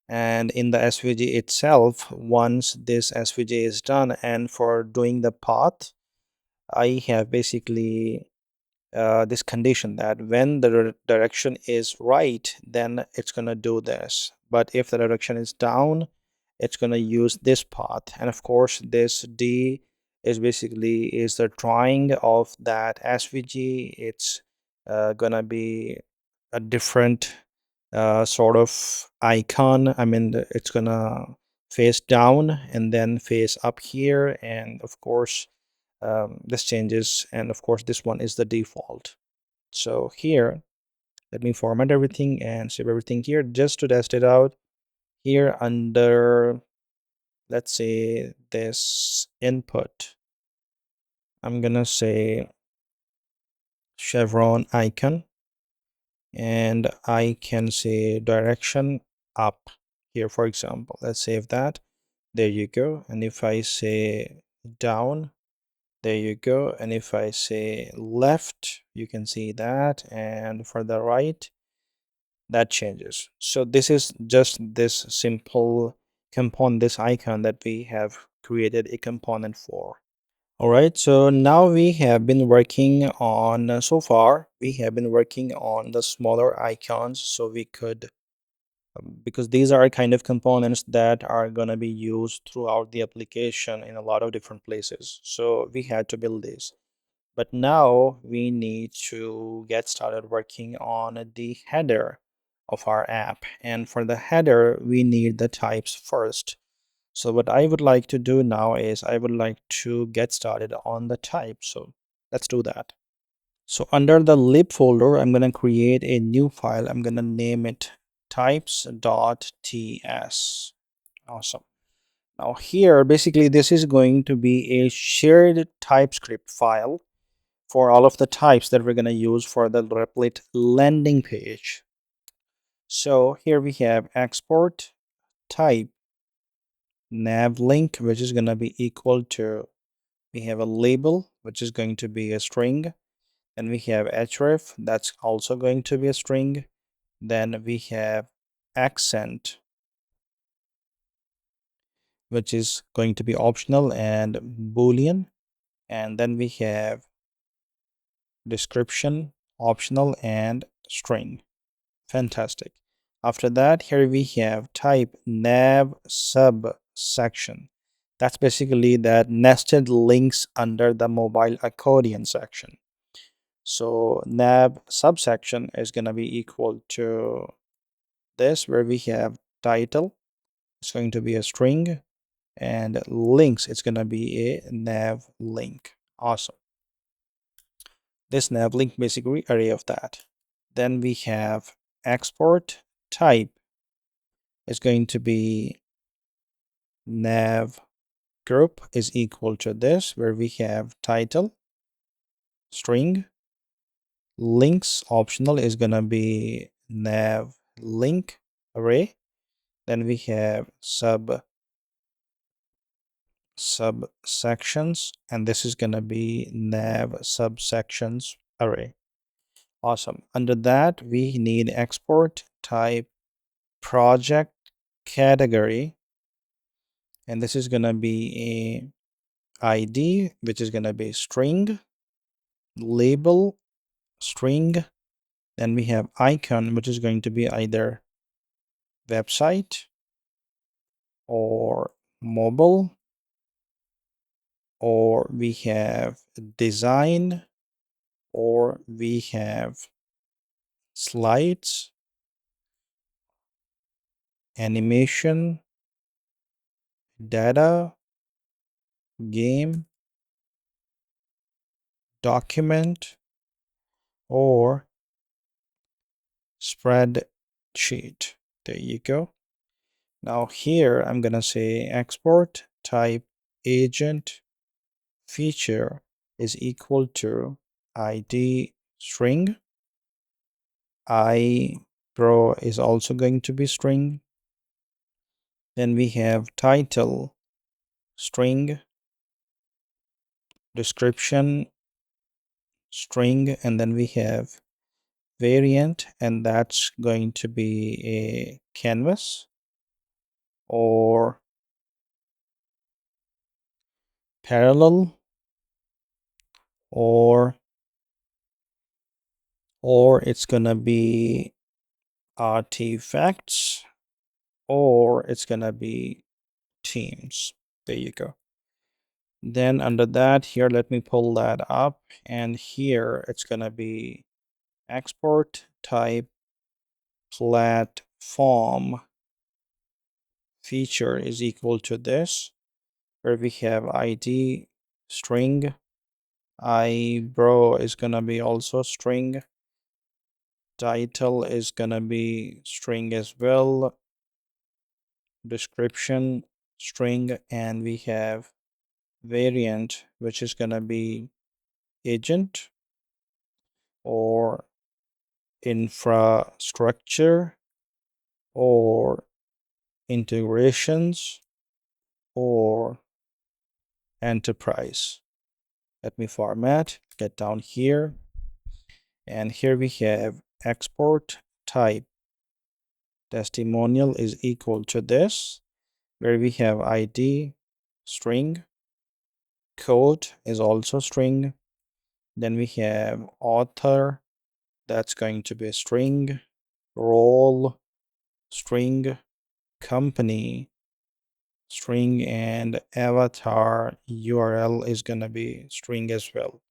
and in the SVG itself, once this SVG is done, and for doing the path, I have basically this condition that when the direction is right, then it's going to do this, but if the direction is down, it's going to use this path. And of course this D is basically is the drawing of that SVG. It's gonna be a different sort of icon. I mean, it's gonna face down and then face up here, and of course this changes, and of course this one is the default. So here, let me format everything and save everything here just to test it out. Here under, let's say this input, I'm gonna say chevron icon, and I can say direction up here, for example. Let's save that. There you go. And if I say down, there you go. And if I say left, you can see that. And for the right, that changes. So this is just this simple component, this icon that we have created a component for. All right, so now we have been working on, so far, we have been working on the smaller icons, so we could, because these are kind of components that are going to be used throughout the application in a lot of different places. So we had to build this. But now we need to get started working on the header of our app. And for the header, we need the types first. So what I would like to do now is I would like to get started on the type. So let's do that. So under the lib folder, I'm going to create a new file. I'm going to name it types.ts. Awesome. Now here, basically, this is going to be a shared TypeScript file for all of the types that we're going to use for the Replit landing page. So here we have export type nav link, which is going to be equal to, we have a label, which is going to be a string. Then we have href, that's also going to be a string. Then we have accent, which is going to be optional and boolean. And then we have description, optional, and string. Fantastic. After that, here we have type nav subsection. That's basically that nested links under the mobile accordion section. So nav subsection is going to be equal to this, where we have title, it's going to be a string, and links, it's going to be a nav link. Awesome. This nav link basically array of that. Then we have export type is going to be nav group is equal to this, where we have title, string, links optional is going to be nav link array. Then we have subsections, and this is going to be nav subsections array. Awesome. Under that, we need export type project category, and this is going to be a ID, which is going to be string, label, string. Then we have icon, which is going to be either website or mobile, or we have design, or we have slides, animation, data, game, document, or spreadsheet. There you go. Now here I'm gonna say export type agent feature is equal to ID string. Pro is also going to be string. Then we have title string, description string, and then we have variant, and that's going to be a canvas or parallel or it's gonna be artifacts, or it's gonna be teams. There you go. Then under that, here, let me pull that up, and here it's gonna be export type platform feature is equal to this, where we have ID string, bro is gonna be also string, title is gonna be string as well, description string, and we have variant, which is gonna be agent or infrastructure or integrations or enterprise. Let me format, get down here, and here we have export type testimonial is equal to this, where we have ID string, code is also string, then we have author, that's going to be a string, role string, company string, and avatar URL is going to be string as well.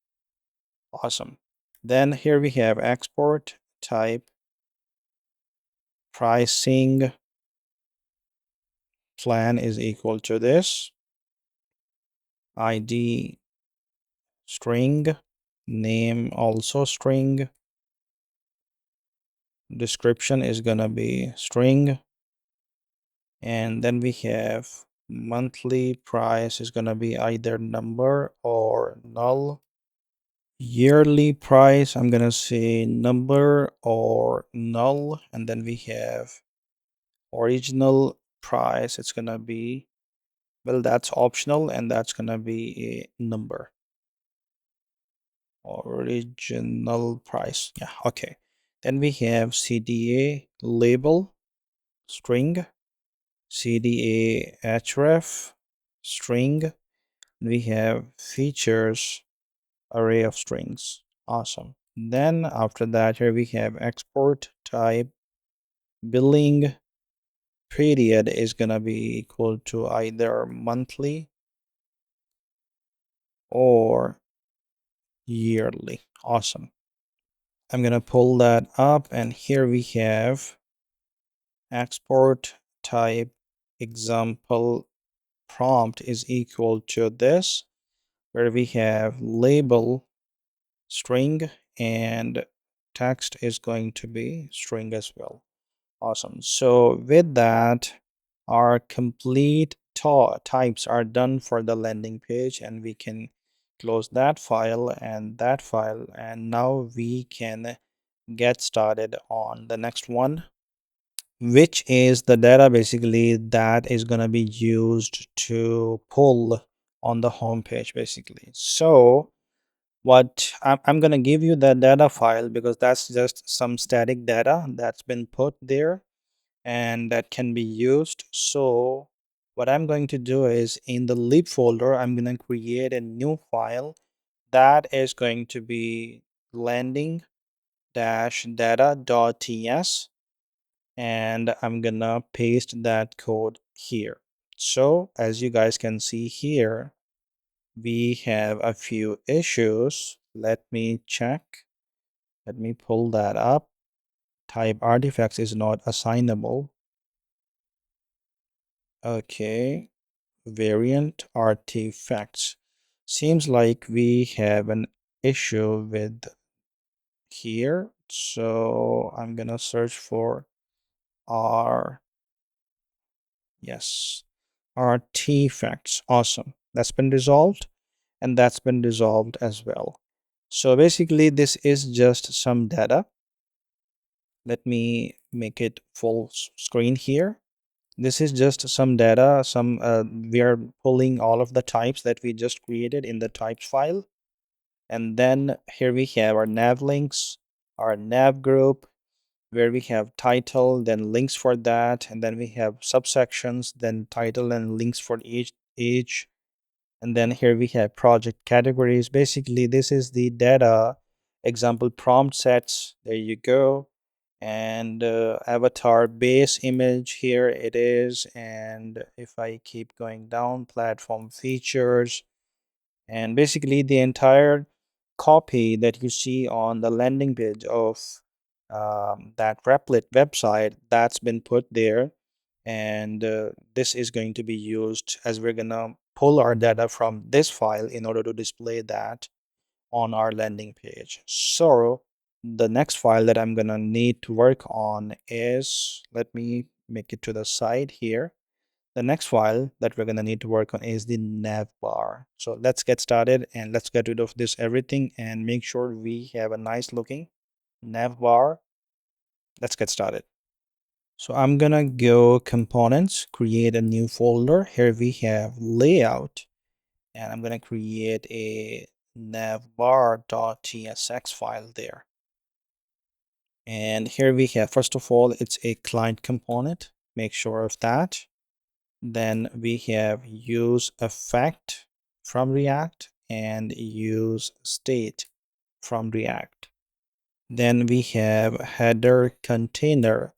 Awesome. Then here we have export type pricing plan is equal to this, ID string, name also string, description is gonna be string, and then we have monthly price is gonna be either number or null. Yearly price, I'm gonna say number or null, and then we have original price, it's gonna be, well, that's optional, and that's gonna be a number. Original price, yeah, okay. Then we have CDA label string, CDA href string, we have features array of strings. Awesome. Then after that, here we have export type billing period is gonna be equal to either monthly or yearly. Awesome. I'm gonna pull that up, and here we have export type example prompt is equal to this, where we have label string and text is going to be string as well. Awesome. So with that, our complete types are done for the landing page, and we can close that file and that file, and now we can get started on the next one, which is the data basically that is going to be used to pull on the home page basically. So what I'm going to give you the data file, because that's just some static data that's been put there and that can be used. So what I'm going to do is, in the lib folder, I'm going to create a new file that is going to be landing dash data.ts, and I'm gonna paste that code here. So as you guys can see here, we have a few issues. Let me check. Let me pull that up. Type artifacts is not assignable. Okay. Variant artifacts. Seems like we have an issue with here. So I'm gonna search for R. Yes. Artifacts. Awesome. That's been resolved, and that's been resolved as well. So basically, this is just some data. Let me make it full screen here. This is just some data. We are pulling all of the types that we just created in the types file. And then here we have our nav links, our nav group, where we have title, then links for that, and then we have subsections, then title and links for each. And then here we have project categories. Basically, this is the data example prompt sets. There you go. And avatar base image, here it is. And if I keep going down, platform features, and basically the entire copy that you see on the landing page of that Replit website, that's been put there. And this is going to be used, as we're gonna pull our data from this file in order to display that on our landing page. So the next file that I'm gonna need to work on is, let me make it to the side here. The next file that we're going to need to work on is the navbar. So let's get started, and let's get rid of this everything and make sure we have a nice looking navbar. Let's get started. So I'm going to go components, create a new folder. Here we have layout, and I'm going to create a navbar.tsx file there. And here we have, first of all, it's a client component. Make sure of that. Then we have use effect from React and use state from React. Then we have header container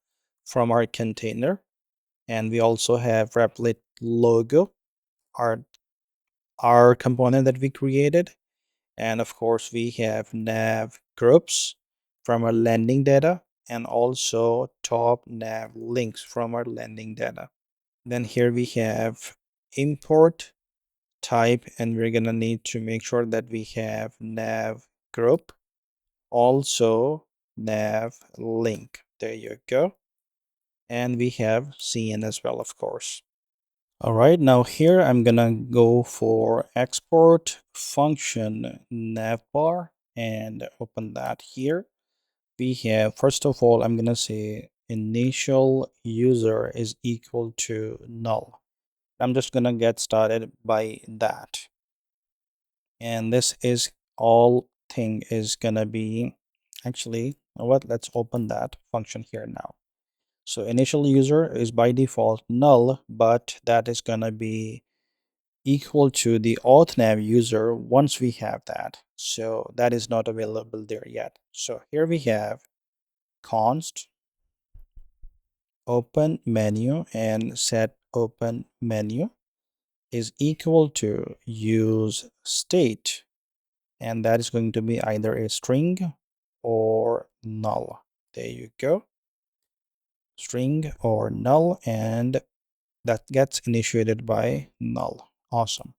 from our container, and we also have Replit logo, our component that we created. And of course, we have nav groups from our landing data, and also top nav links from our landing data. Then here we have import type, and we're gonna need to make sure that we have nav group, also nav link. There you go. And we have CN as well, of course. All right, now here I'm gonna go for export function navbar and open that here. We have, first of all, I'm gonna say initial user is equal to null. I'm just gonna get started by that. And this is all thing is gonna be, actually, you know what, let's open that function here now. So initial user is by default null, but that is gonna be equal to the authNav user once we have that. So that is not available there yet. So here we have const open menu and set open menu is equal to use state, and that is going to be either a string or null. There you go, string or null, and that gets initiated by null. Awesome.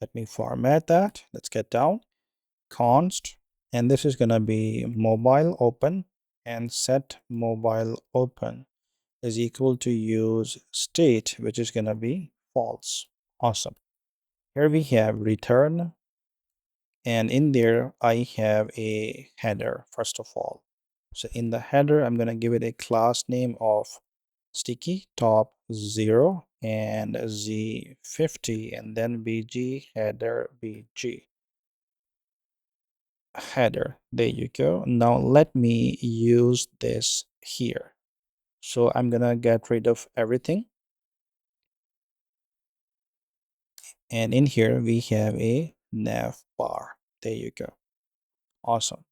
Let me format that. Let's get down. Const, and this is going to be mobile open, and set mobile open is equal to use state, which is going to be false. Awesome. Here we have return, and in there I have a header first of all. So in the header I'm going to give it a class name of sticky top 0 and z50, and then bg header bg header. There you go. Now let me use this here. So I'm gonna get rid of everything, and in here we have a nav bar. There you go. Awesome.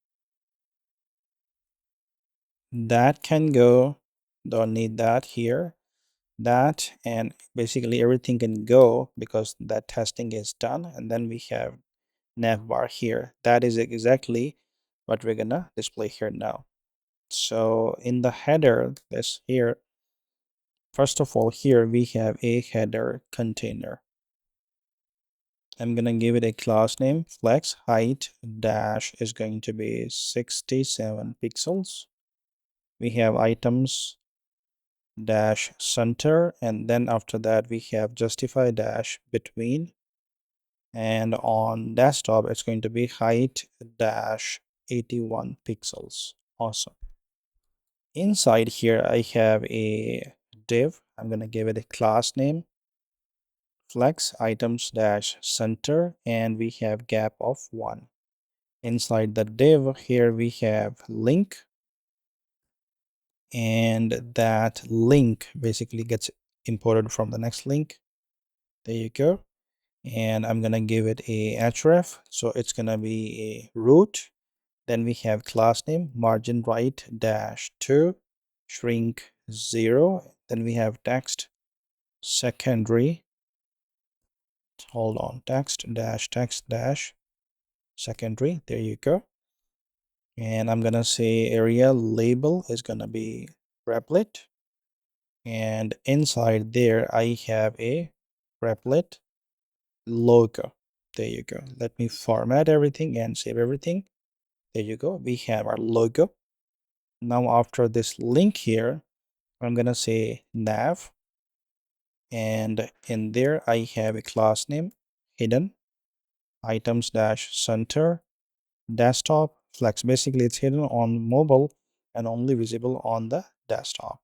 That can go, don't need that here. That, and basically everything can go because that testing is done. And then we have navbar here. That is exactly what we're gonna display here now. So in the header, this here, first of all, here we have a header container. I'm gonna give it a class name. Flex height dash is going to be 67 pixels. We have items dash center, and then after that we have justify dash between, and on desktop it's going to be height dash 81 pixels. Awesome. Inside here I have a div. I'm going to give it a class name, flex items dash center, and we have gap of 1. Inside the div here we have link, and that link basically gets imported from the next link. There you go. And I'm gonna give it a href, so it's gonna be a root. Then we have class name margin right dash 2 shrink 0. Then we have text secondary, hold on, text dash secondary. There you go. And I'm gonna say area label is gonna be Replit, and inside there I have a Replit logo. There you go. Let me format everything and save everything. There you go. We have our logo. Now after this link here, I'm gonna say nav, and in there I have a class name hidden items dash center desktop flex. Basically it's hidden on mobile and only visible on the desktop.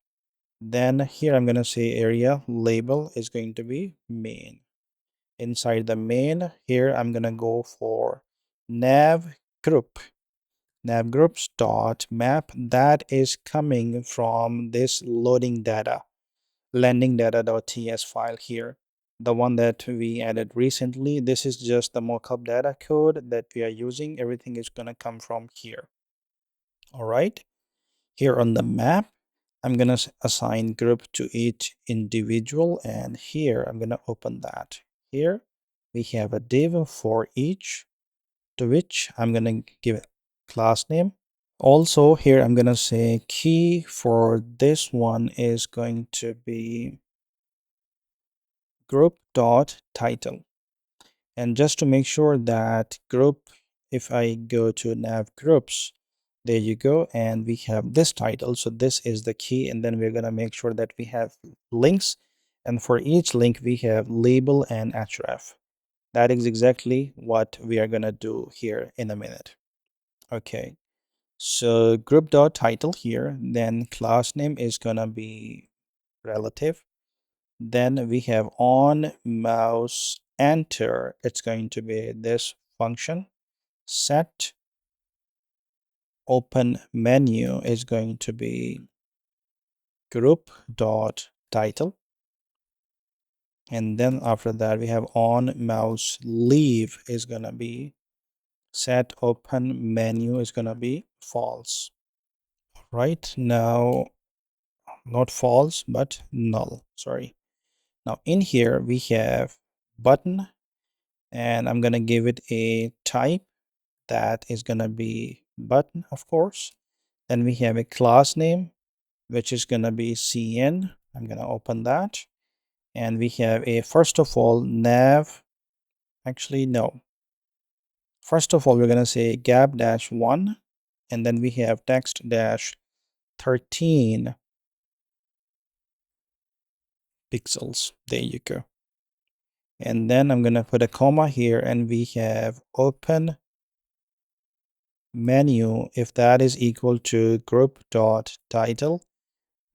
Then here I'm gonna say area label is going to be main. Inside the main here I'm gonna go for nav groups dot map, that is coming from this loading data landing data.ts file here, the one that we added recently. This is just the mockup data code that we are using. Everything is going to come from here. All right, here on the map I'm going to assign group to each individual, and here I'm going to open that. Here we have a div for each, to which I'm going to give it class name. Also here I'm going to say key for this one is going to be group dot title, and just to make sure that group if I go to nav groups, there you go, and we have this title. So this is the key, and then we're going to make sure that we have links, and for each link we have label and href. That is exactly what we are going to do here in a minute. Okay, so group.title here, then class name is going to be relative. Then we have on mouse enter, it's going to be this function. Set open menu is going to be group.title. And then after that we have on mouse leave is going to be set open menu is going to be false. Right now, not false, but null. Sorry. Now in here we have button, and I'm going to give it a type that is going to be button, of course. Then we have a class name, which is going to be cn. I'm going to open that. And we have a, first of all, nav. Actually, no. First of all, we're going to say gap-1, and then we have text-13 pixels. There you go. And then I'm going to put a comma here, and we have open menu. If that is equal to group.title,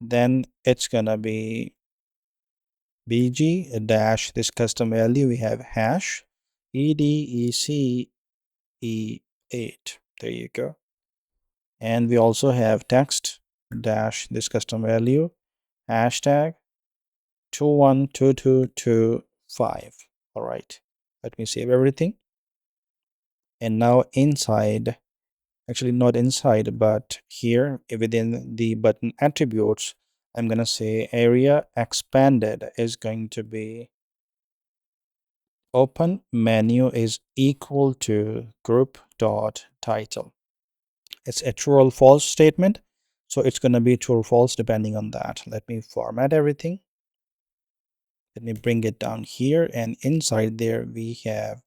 then it's going to be bg dash this custom value. We have hash edece e8. There you go. And we also have text dash this custom value hashtag 212225. All right, let me save everything. And now inside, actually not inside, but here within the button attributes, I'm going to say area expanded is going to be open menu is equal to group.title. It's a true or false statement, so it's going to be true or false depending on that. Let me format everything. Let me bring it down here, and inside there we have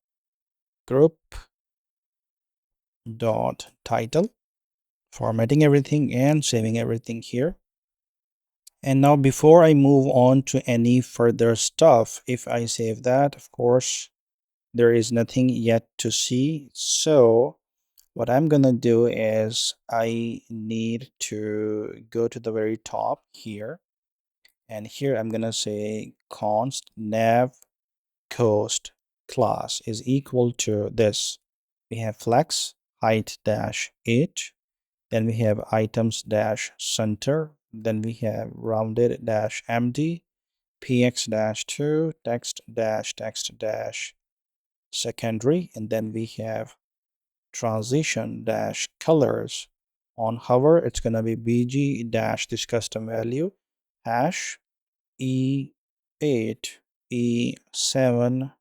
group.title, formatting everything and saving everything here. And now before I move on to any further stuff, if I save that, of course, there is nothing yet to see. So what I'm gonna do is I need to go to the very top here, and here I'm gonna say const nav cost class is equal to this. We have flex height dash 8, then we have items dash center, then we have rounded dash md, px dash 2, text dash secondary, and then we have transition dash colors. On hover, it's going to be bg dash this custom value hash e8 e7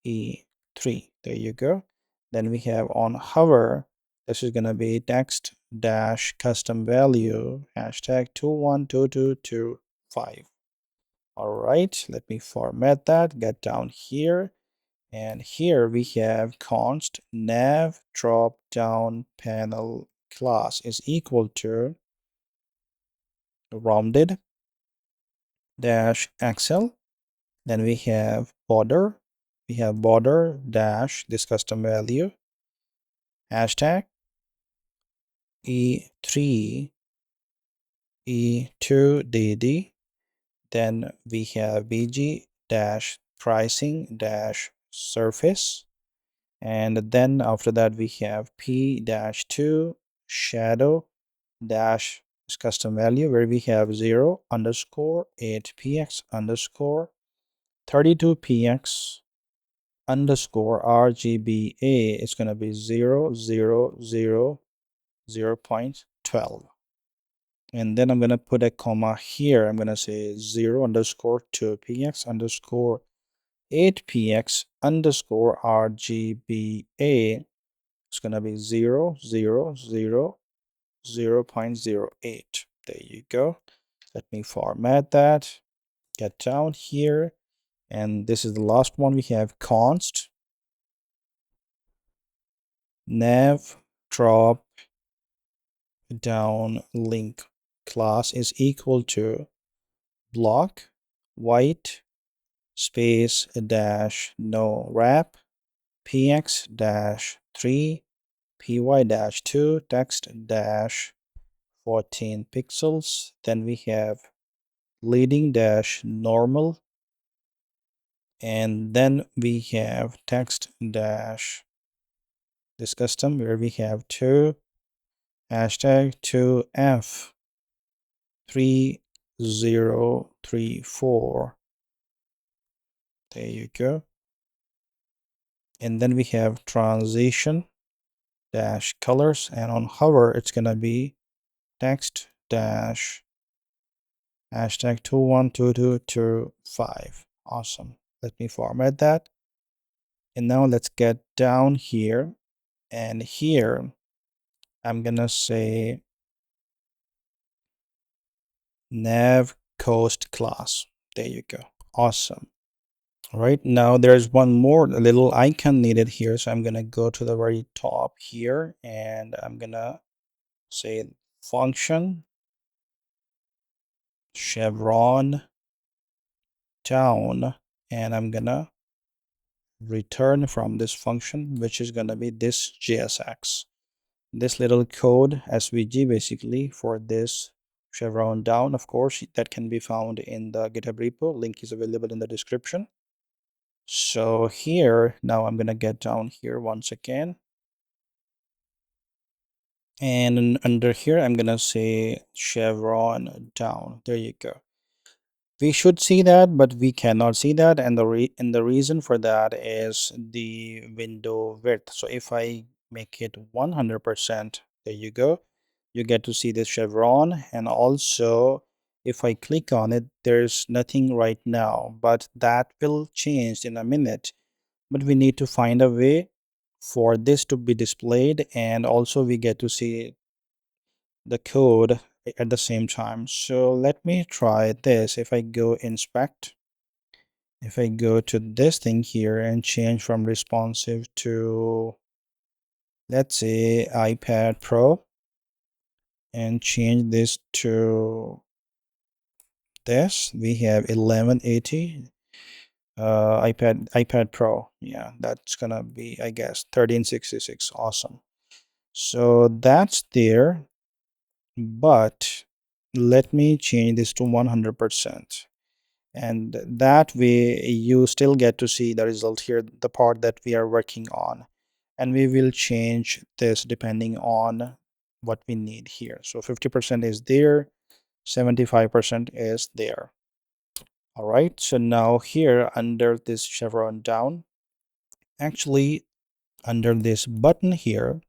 e3. There you go. Then we have on hover, this is going to be text dash custom value hashtag 212225. All right, let me format that, get down here, and here we have const nav drop down panel class is equal to rounded dash xl. Then we have border, dash this custom value hashtag e3 e2dd. Then we have bg dash pricing dash surface, and then after that we have p-2 shadow dash custom value, where we have 0 underscore 8 px underscore 32 px underscore rgba is going to be 0 0 0 0.12. And then I'm going to put a comma here. I'm going to say 0 underscore 2 px underscore 8 px underscore rgba. It's going to be 0 0 0 0.08. There you go. Let me format that, get down here, and this is the last one. We have const nav drop down link class is equal to block white space dash no wrap px dash 3 py dash 2 text dash 14 pixels. Then we have leading dash normal, and then we have text dash this custom where we have 2 hashtag 2f 3034. There you go. And then we have transition dash colors, and on hover it's gonna be text dash hashtag 212225. Awesome. Let me format that. And now let's get down here, and here I'm gonna say nav coast class. There you go. Awesome. Right now there's one more little icon needed here, so I'm gonna go to the very top here, and I'm gonna say function chevron down, and I'm gonna return from this function, which is gonna be this JSX. This little code SVG basically for this chevron down. Of course, that can be found in the GitHub repo. Link is available in the description. So here, now I'm gonna get down here once again. And under here, I'm gonna say chevron down. There you go. We should see that, but we cannot see that, and the reason for that is the window width. So if I make it 100%, there you go, you get to see this chevron. And also if I click on it, there's nothing right now, but that will change in a minute. But we need to find a way for this to be displayed, and also we get to see the code at the same time. So let me try this. If I go inspect, if I go to this thing here and change from responsive to, let's say, iPad Pro, and change this to this, we have 1180 iPad Pro. Yeah, that's gonna be, I guess, 1366. Awesome. So that's there, but let me change this to 100%. And that way you still get to see the result here, the part that we are working on, and we will change this depending on what we need here. So 50% is there, 75% is there. All right, so now here under this chevron down, actually under this button here,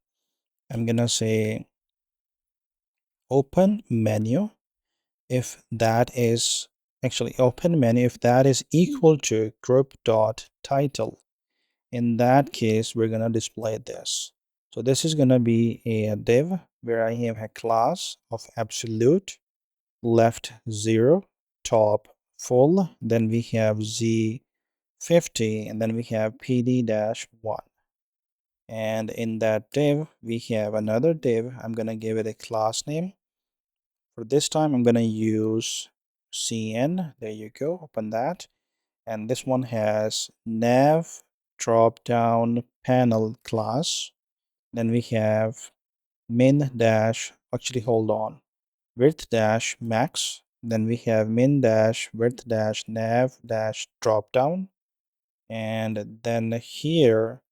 I'm gonna say open menu if that is open menu if that is equal to group.title. In that case, we're gonna display this. So this is gonna be a div where I have a class of absolute, left 0, top full, then we have z50, and then we have pd-1. And in that div, we have another div. I'm gonna give it a class name. For this time, I'm gonna use cn. There you go, open that. And this one has nav drop down panel class. Then we have min dash, actually hold on, width dash max. Then we have min dash width dash nav dash drop down. And then here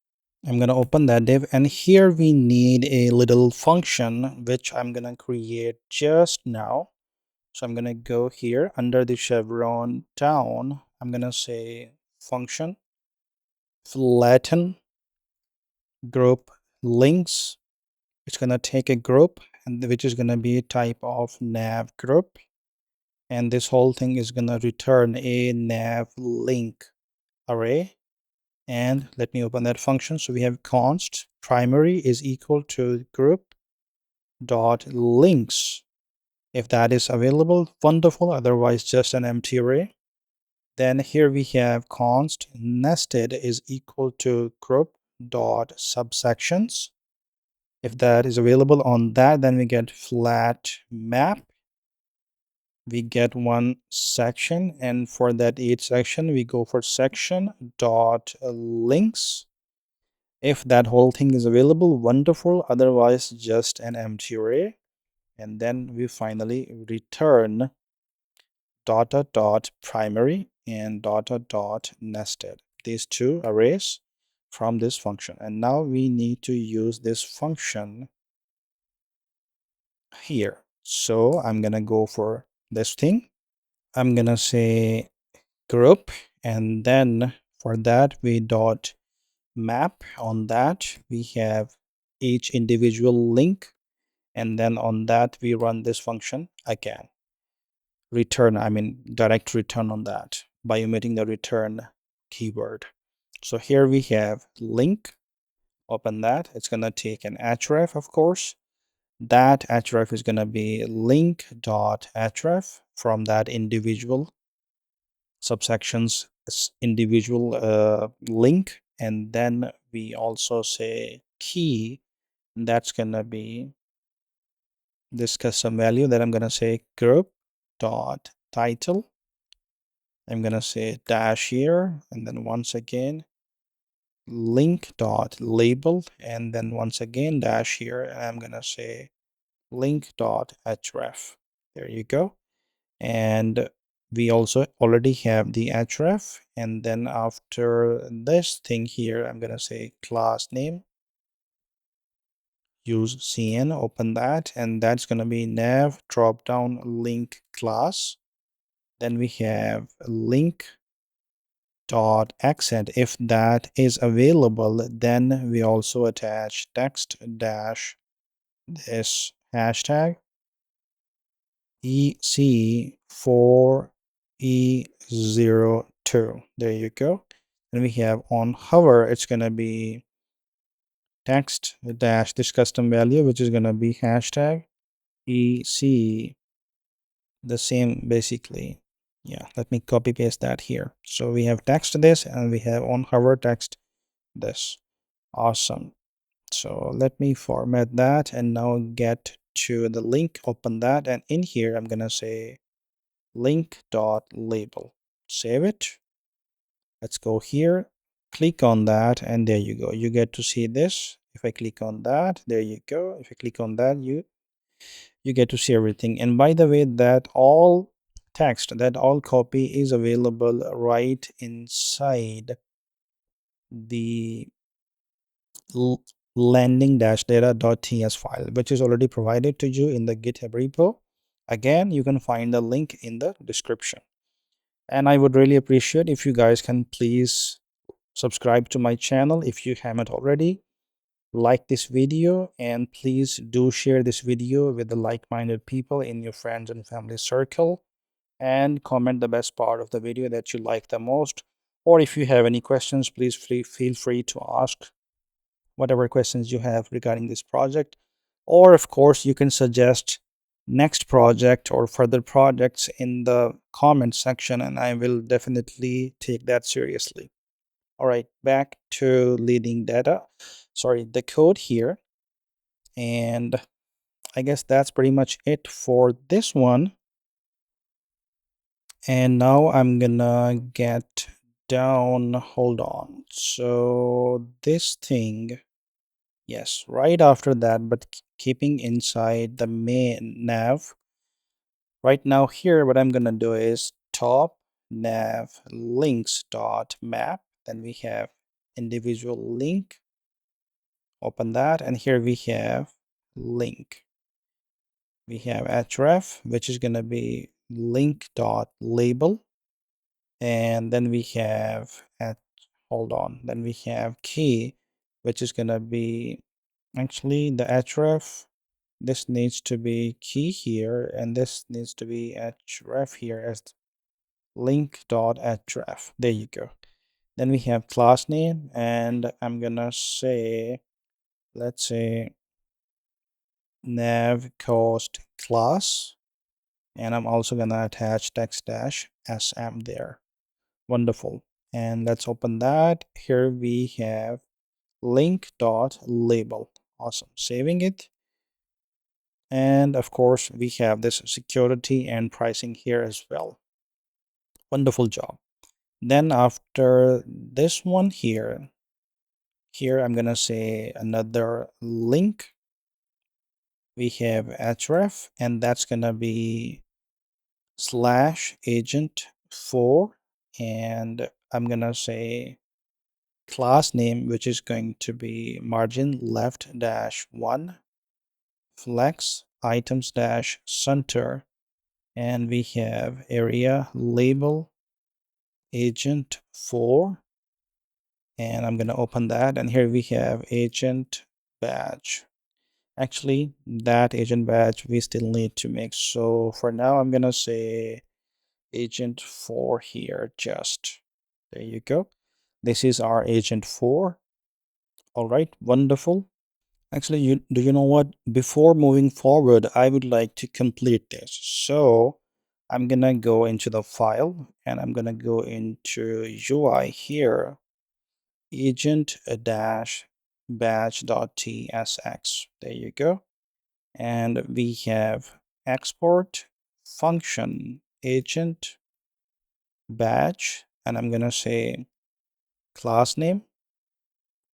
I'm gonna open that div, and here we need a little function which I'm gonna create just now. So I'm gonna go here under the chevron down. I'm gonna say function flatten group links. It's gonna take a group, and which is gonna be a type of nav group, and this whole thing is gonna return a nav link array. And let me open that function. So we have const primary is equal to group dot links. If that is available, wonderful, otherwise just an empty array. Then here we have const nested is equal to group dot subsections. If that is available on that, then we get flat map. We get one section, and for that each section we go for section dot links. If that whole thing is available, wonderful. Otherwise, just an empty array. And then we finally return dot dot primary and dot dot nested, these two arrays from this function. And now we need to use this function here. So I'm gonna go for this thing. I'm gonna say group, and then for that we dot map. On that we have each individual link, and then on that we run this function again. Return, I mean direct return on that by omitting the return keyword. So here we have link. Open that. It's gonna take an href, of course. That href is gonna be link dot href from that individual subsections individual link. And then we also say key, that's gonna be this custom value that I'm gonna say group dot title. I'm gonna say dash here, and then once again link dot label, and then once again dash here, and I'm gonna say link dot href. There you go. And we also already have the href, and then after this thing here I'm gonna say class name, use cn, open that, and that's gonna be nav drop down link class. Then we have link dot accent. If that is available, then we also attach text dash this hashtag EC4E02. There you go. And we have on hover, it's going to be text dash this custom value, which is going to be hashtag EC, the same basically. Yeah, let me copy paste that here. So we have text this, and we have on hover text this. Awesome. So let me format that and now get to the link, open that, and in here I'm gonna say link dot label. Save it. Let's go here, click on that, and there you go. You get to see this. If I click on that, there you go. If I click on that, you get to see everything. And by the way, that all text, that all copy is available right inside the landing-data.ts file, which is already provided to you in the GitHub repo. Again, you can find the link in the description. And I would really appreciate if you guys can please subscribe to my channel if you haven't already. Like this video, and please do share this video with the like-minded people in your friends and family circle, and comment the best part of the video that you like the most. Or if you have any questions, please feel free to ask whatever questions you have regarding this project. Or of course you can suggest next project or further projects in the comment section, and I will definitely take that seriously. All right, back to leading data, sorry, the code here. And I guess that's pretty much it for this one. And now I'm gonna get down, hold on. So this thing, yes, right after that, but keeping inside the main nav. Right now here, what I'm gonna do is top nav links dot map. Then we have individual link. Open that, and here we have link. We have href, which is gonna be link dot label, and then we have at hold on. Then we have key, which is gonna be actually the href. This needs to be key here, and this needs to be href here as link.href. There you go. Then we have class name, and I'm gonna say, let's say nav cost class, and I'm also gonna attach text dash sm there. Wonderful. And let's open that. Here we have link dot label. Awesome. Saving it. And of course, we have this security and pricing here as well. Wonderful job. Then after this one here I'm gonna say another link. We have href, and that's gonna be /agent4, and I'm gonna say class name, which is going to be margin left -1 flex items center, and we have area label agent 4, and I'm going to open that, and here we have agent badge. Actually, that agent badge we still need to make, so for now I'm going to say agent 4 here. Just there you go. This is our agent 4. All right, wonderful. Actually, do you know what? Before moving forward, I would like to complete this. So I'm gonna go into the file, and I'm gonna go into UI here, agent dash badge.tsx. There you go. And we have export function agent badge, and I'm gonna say class name.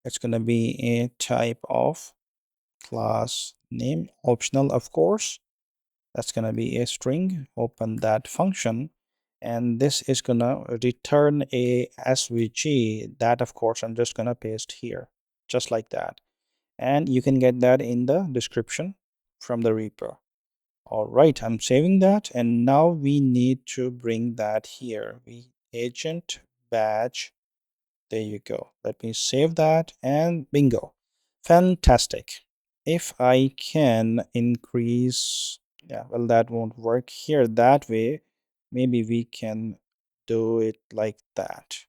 It's gonna be a type of class name, optional of course. That's gonna be a string. Open that function, and this is gonna return a svg. That of course I'm just gonna paste here, just like that, and you can get that in the description from the repo. All right, I'm saving that, and now we need to bring that here. We agent badge. There you go. Let me save that, and bingo. Fantastic. If I can increase, yeah, well, that won't work here that way. Maybe we can do it like that.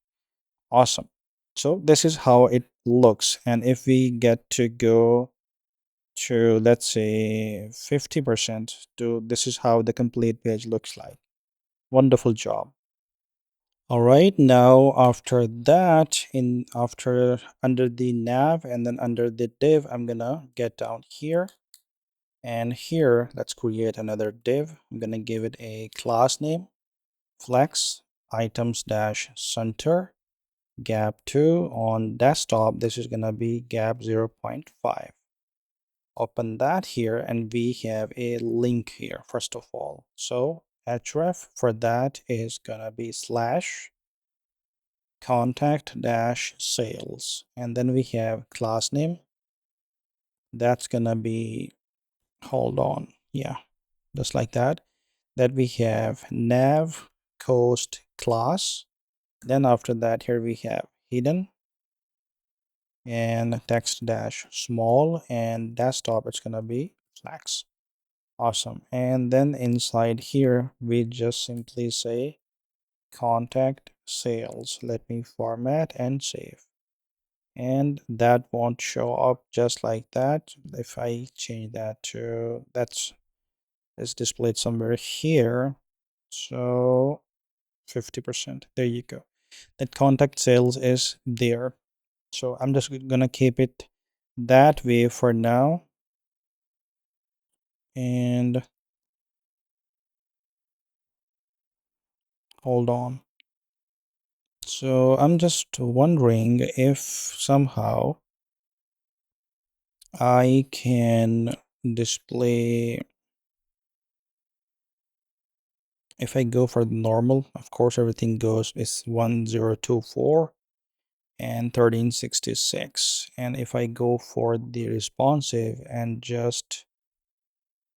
Awesome. So this is how it looks. And if we get to go to, let's say, 50%, to this is how the complete page looks like. Wonderful job. All right, now after that, after under the nav and then under the div, I'm gonna get down here, and here let's create another div. I'm gonna give it a class name, flex items center, gap 2. On desktop, this is gonna be gap 0.5. Open that here, and we have a link here first of all. So href for that is gonna be slash contact sales, and then we have class name. That's gonna be, hold on, yeah, just like that. That we have nav coast class. Then after that, here we have hidden and text small, and desktop it's gonna be flex. Awesome. And then inside here we just simply say contact sales. Let me format and save, and that won't show up just like that. If I change that to, that's, it's displayed somewhere here, so 50%, there you go. That contact sales is there, so I'm just gonna keep it that way for now. And hold on, so I'm just wondering if somehow I can display, if I go for the normal, of course everything goes is 1024 and 1366, and if I go for the responsive and just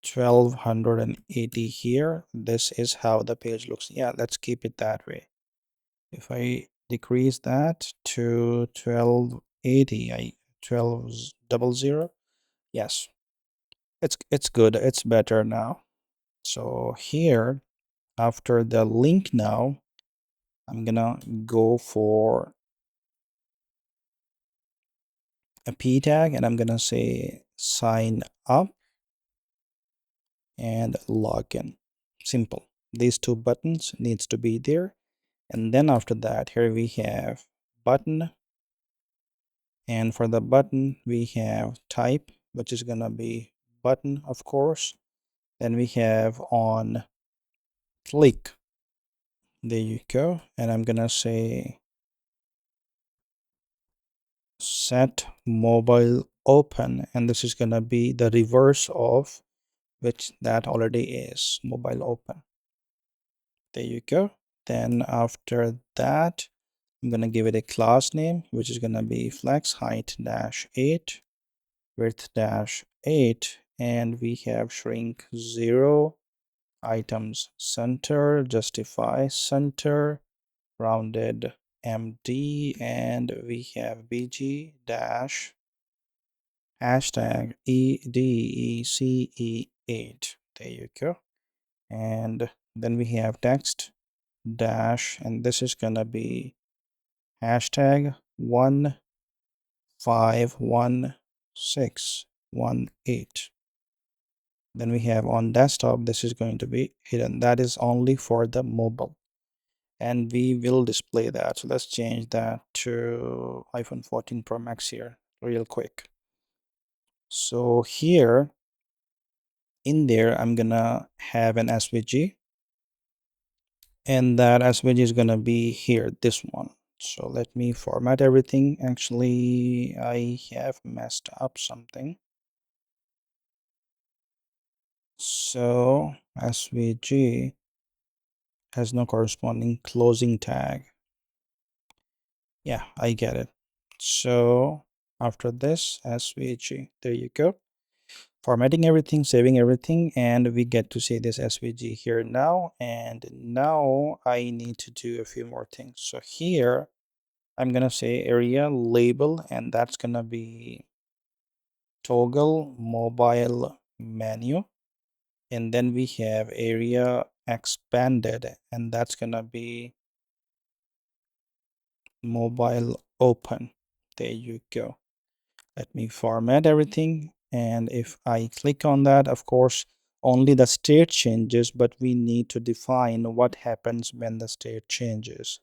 1280 here, this is how the page looks. Yeah, let's keep it that way. If I decrease that to 1280, 1200, yes, it's good, it's better now. So here after the link, now I'm gonna go for a p tag, and I'm gonna say sign up and login. Simple. These two buttons needs to be there. And then after that, here we have button, and for the button we have type which is gonna be button, of course. Then we have on click. There you go. And I'm gonna say set mobile open, and this is gonna be the reverse of which that already is mobile open. There you go. Then after that, I'm gonna give it a class name, which is gonna be flex height -8, width -8, and we have shrink 0, items center, justify center, rounded MD, and we have BG dash hashtag EDECE8. There you go. And then we have text dash, and this is gonna be hashtag 151618. Then we have on desktop, this is going to be hidden. That is only for the mobile, and we will display that. So let's change that to iPhone 14 Pro Max here real quick. So here in there, I'm gonna have an SVG, and that SVG is gonna be here, this one. So let me format everything. Actually, I have messed up something. So SVG has no corresponding closing tag. Yeah, I get it. So after this, SVG, there you go. Formatting everything, saving everything, and we get to see this SVG here now. And now I need to do a few more things. So here, I'm gonna say area label, and that's gonna be toggle mobile menu. And then we have area expanded, and that's gonna be mobile open. There you go. Let me format everything, and if I click on that, of course only the state changes, but we need to define what happens when the state changes.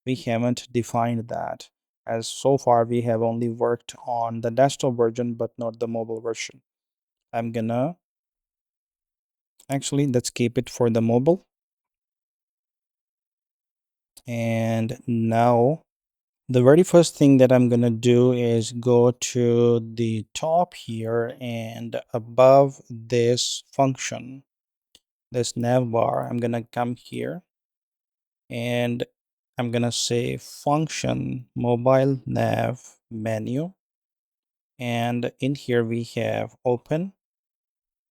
We haven't defined that, as so far we have only worked on the desktop version but not the mobile version. I'm gonna actually, let's keep it for the mobile. And now the very first thing that I'm gonna do is go to the top here, and above this function, this navbar, I'm gonna come here and I'm gonna say function mobile nav menu, and in here we have open,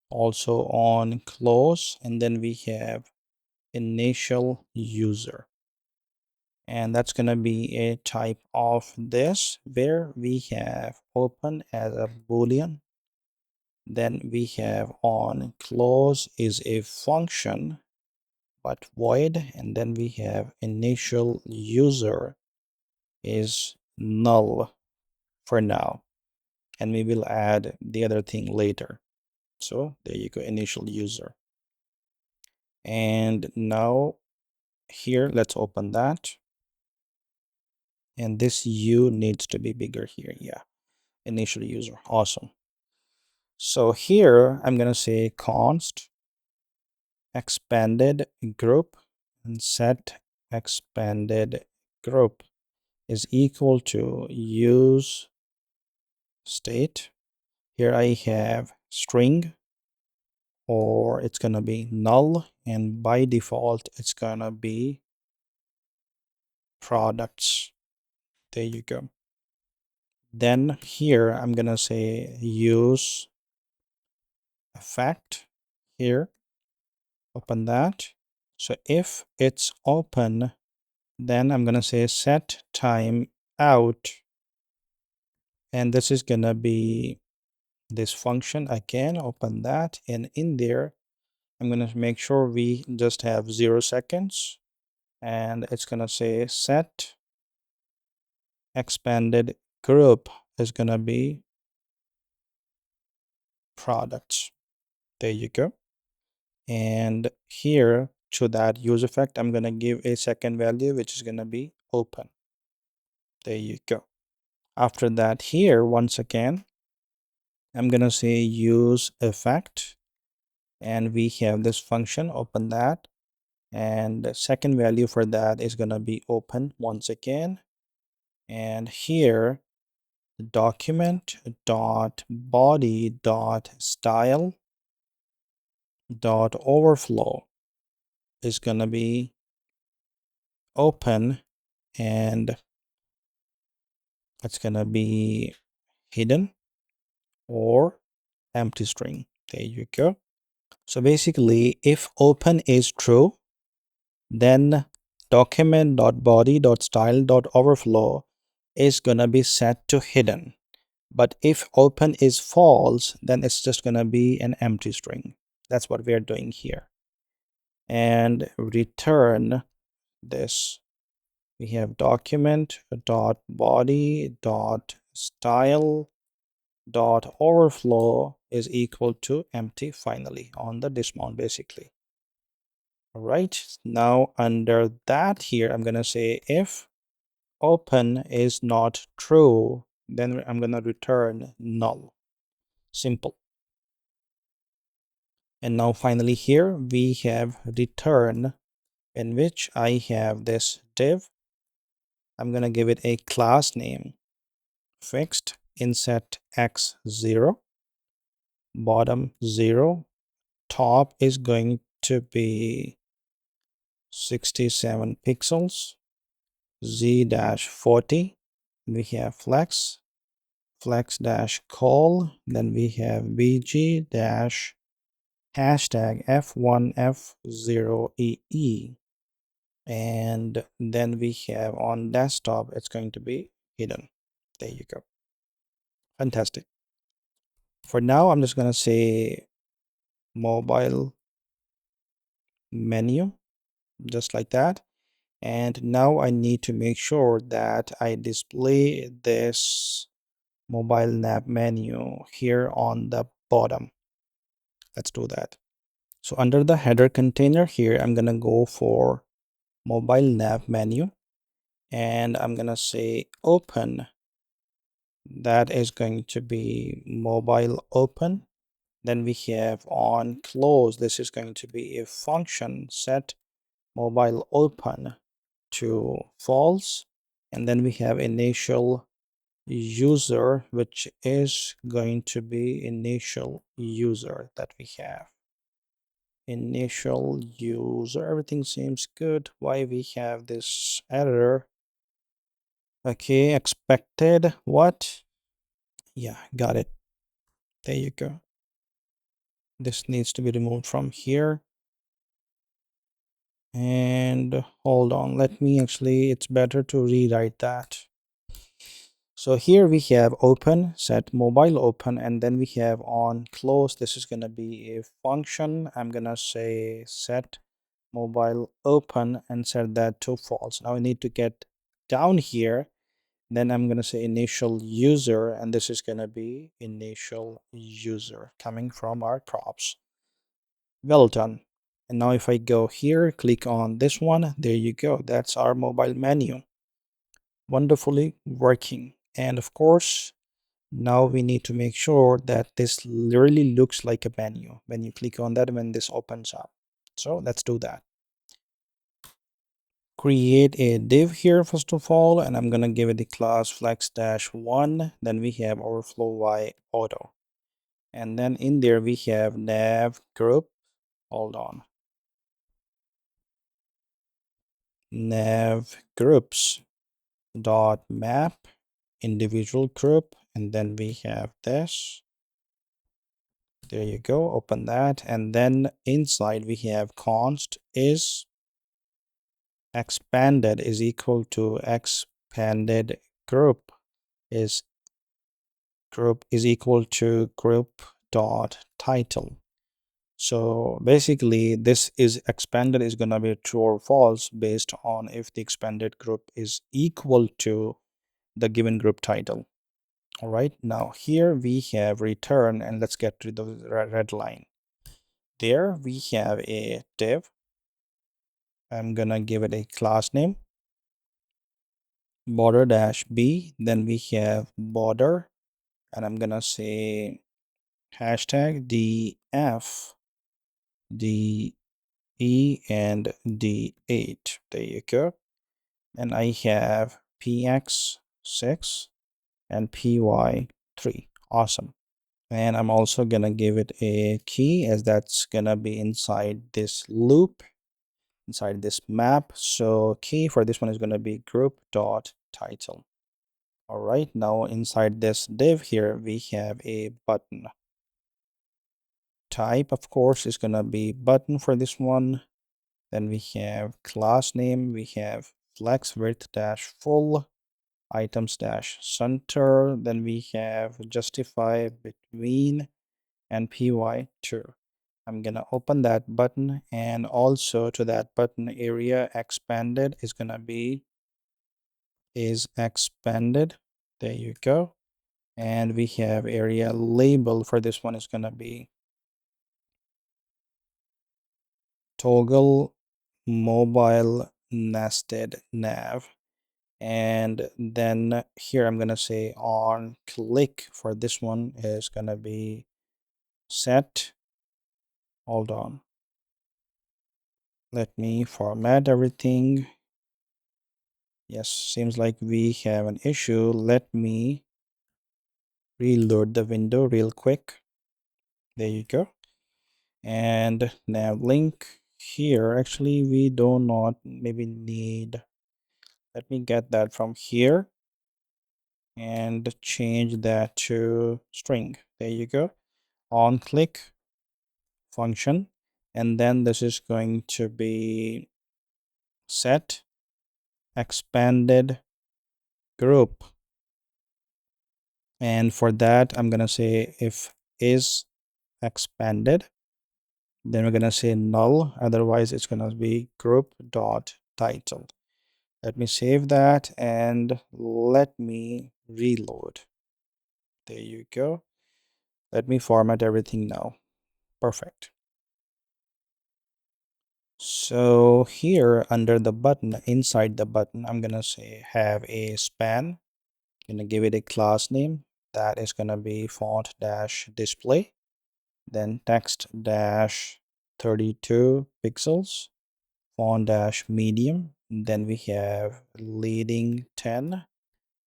also on close, and then we have initial user. And that's going to be a type of this, where we have open as a boolean, then we have on close is a function but void, and then we have initial user is null for now, and we will add the other thing later. So there you go, initial user. And now here, let's open that, and this u needs to be bigger here. Yeah, initial user. Awesome. So here I'm gonna say const expanded group, and set expanded group is equal to use state. Here I have string, or it's gonna be null, and by default it's gonna be products. There you go. Then here I'm gonna say use effect here, open that. So if it's open, then I'm gonna say set time out, and this is gonna be this function again, open that, and in there I'm gonna make sure we just have 0 seconds, and it's gonna say set expanded group is gonna be products. There you go. And here to that use effect, I'm gonna give a second value, which is gonna be open. There you go. After that, here once again I'm gonna say use effect, and we have this function, open that, and the second value for that is gonna be open once again. And here document dot body dot style dot overflow is gonna be open, and it's gonna be hidden or empty string. There you go. So basically, if open is true, then document.body.style.overflow is gonna be set to hidden. But if open is false, then it's just gonna be an empty string. That's what we're doing here. And return this. We have document.body.style.overflow is equal to empty finally on the dismount basically. All right, now under that here, I'm gonna say if open is not true, then I'm gonna return null. Simple. And now finally here we have return, in which I have this div. I'm gonna give it a class name, fixed inset x0, bottom 0, top is going to be 67 pixels, z-40, we have flex dash call, then we have bg dash hashtag f1f0ee, and then we have on desktop it's going to be hidden. There you go. Fantastic. For now I'm just going to say mobile menu, just like that. And now I need to make sure that I display this mobile nav menu here on the bottom. Let's do that. So under the header container here, I'm gonna go for mobile nav menu, and I'm gonna say open. That is going to be mobile open. Then we have on close, this is going to be a function set mobile open to false, and then we have initial user, which is going to be initial user that we have. Initial user, everything seems good. Why we have this error? Okay, expected what? Yeah, got it. There you go. This needs to be removed from here. And hold on, let me actually, it's better to rewrite that. So here we have open, set mobile open, and then we have on close. This is going to be a function. I'm going to say set mobile open and set that to false. Now I need to get down here. Then I'm going to say initial user, and this is going to be initial user coming from our props. Well done. And now if I go here, click on this one, there you go. That's our mobile menu. Wonderfully working. And of course, now we need to make sure that this really looks like a menu when you click on that, when this opens up. So let's do that. Create a div here first of all, and I'm gonna give it the class flex-1. Then we have overflow y auto, and then in there we have nav group. Hold on, nav groups dot map individual group, and then we have this. There you go, open that, and then inside we have const is expanded is equal to expanded group is equal to group dot title. So basically this is expanded is going to be true or false based on if the expanded group is equal to the given group title. All right, now here we have return, and let's get to the red line. There we have a div. I'm gonna give it a class name, border dash b. Then we have border, and I'm gonna say hashtag DF, DE, and D8. There you go. And I have PX6 and PY3. Awesome. And I'm also gonna give it a key, as that's gonna be inside this loop, inside this map. So key for this one is gonna be group.title. All right, now inside this div here, we have a button. Type, of course, is gonna be button for this one. Then we have class name, we have flex width dash full, items dash center. Then we have justify between and py2. I'm gonna open that button, and also to that button area expanded is gonna be is expanded. There you go. And we have area label for this one is gonna be toggle mobile nested nav. And then here I'm gonna say on click for this one is gonna be set. Hold on, let me format everything. Yes, seems like we have an issue. Let me reload the window real quick. There you go. And now link here, actually we do not maybe need, let me get that from here and change that to string. There you go. On click function, and then this is going to be set expanded group. And for that I'm gonna say if is expanded, then we're gonna say null, otherwise it's gonna be group dot title. Let me save that and let me reload. There you go. Let me format everything now. Perfect. So here under the button, inside the button, I'm gonna say have a span. Gonna give it a class name that is gonna be font dash display, then text dash 32 pixels, font dash medium, then we have leading 10,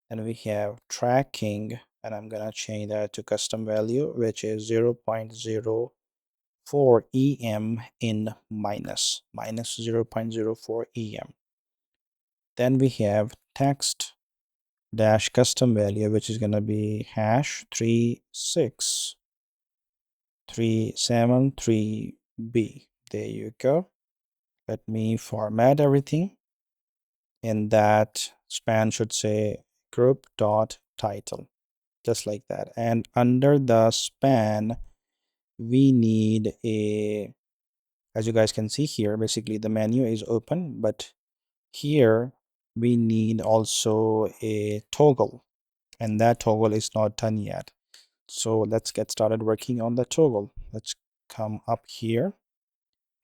and we have tracking, and I'm gonna change that to custom value, which is 0.04 em in minus 0.04 em. Then we have text dash custom value, which is gonna be hash 36373b. There you go. Let me format everything, and that span should say group dot title, just like that. And under the span we need a, as you guys can see here, basically the menu is open, but here we need also a toggle, and that toggle is not done yet. So let's get started working on the toggle. Let's come up here,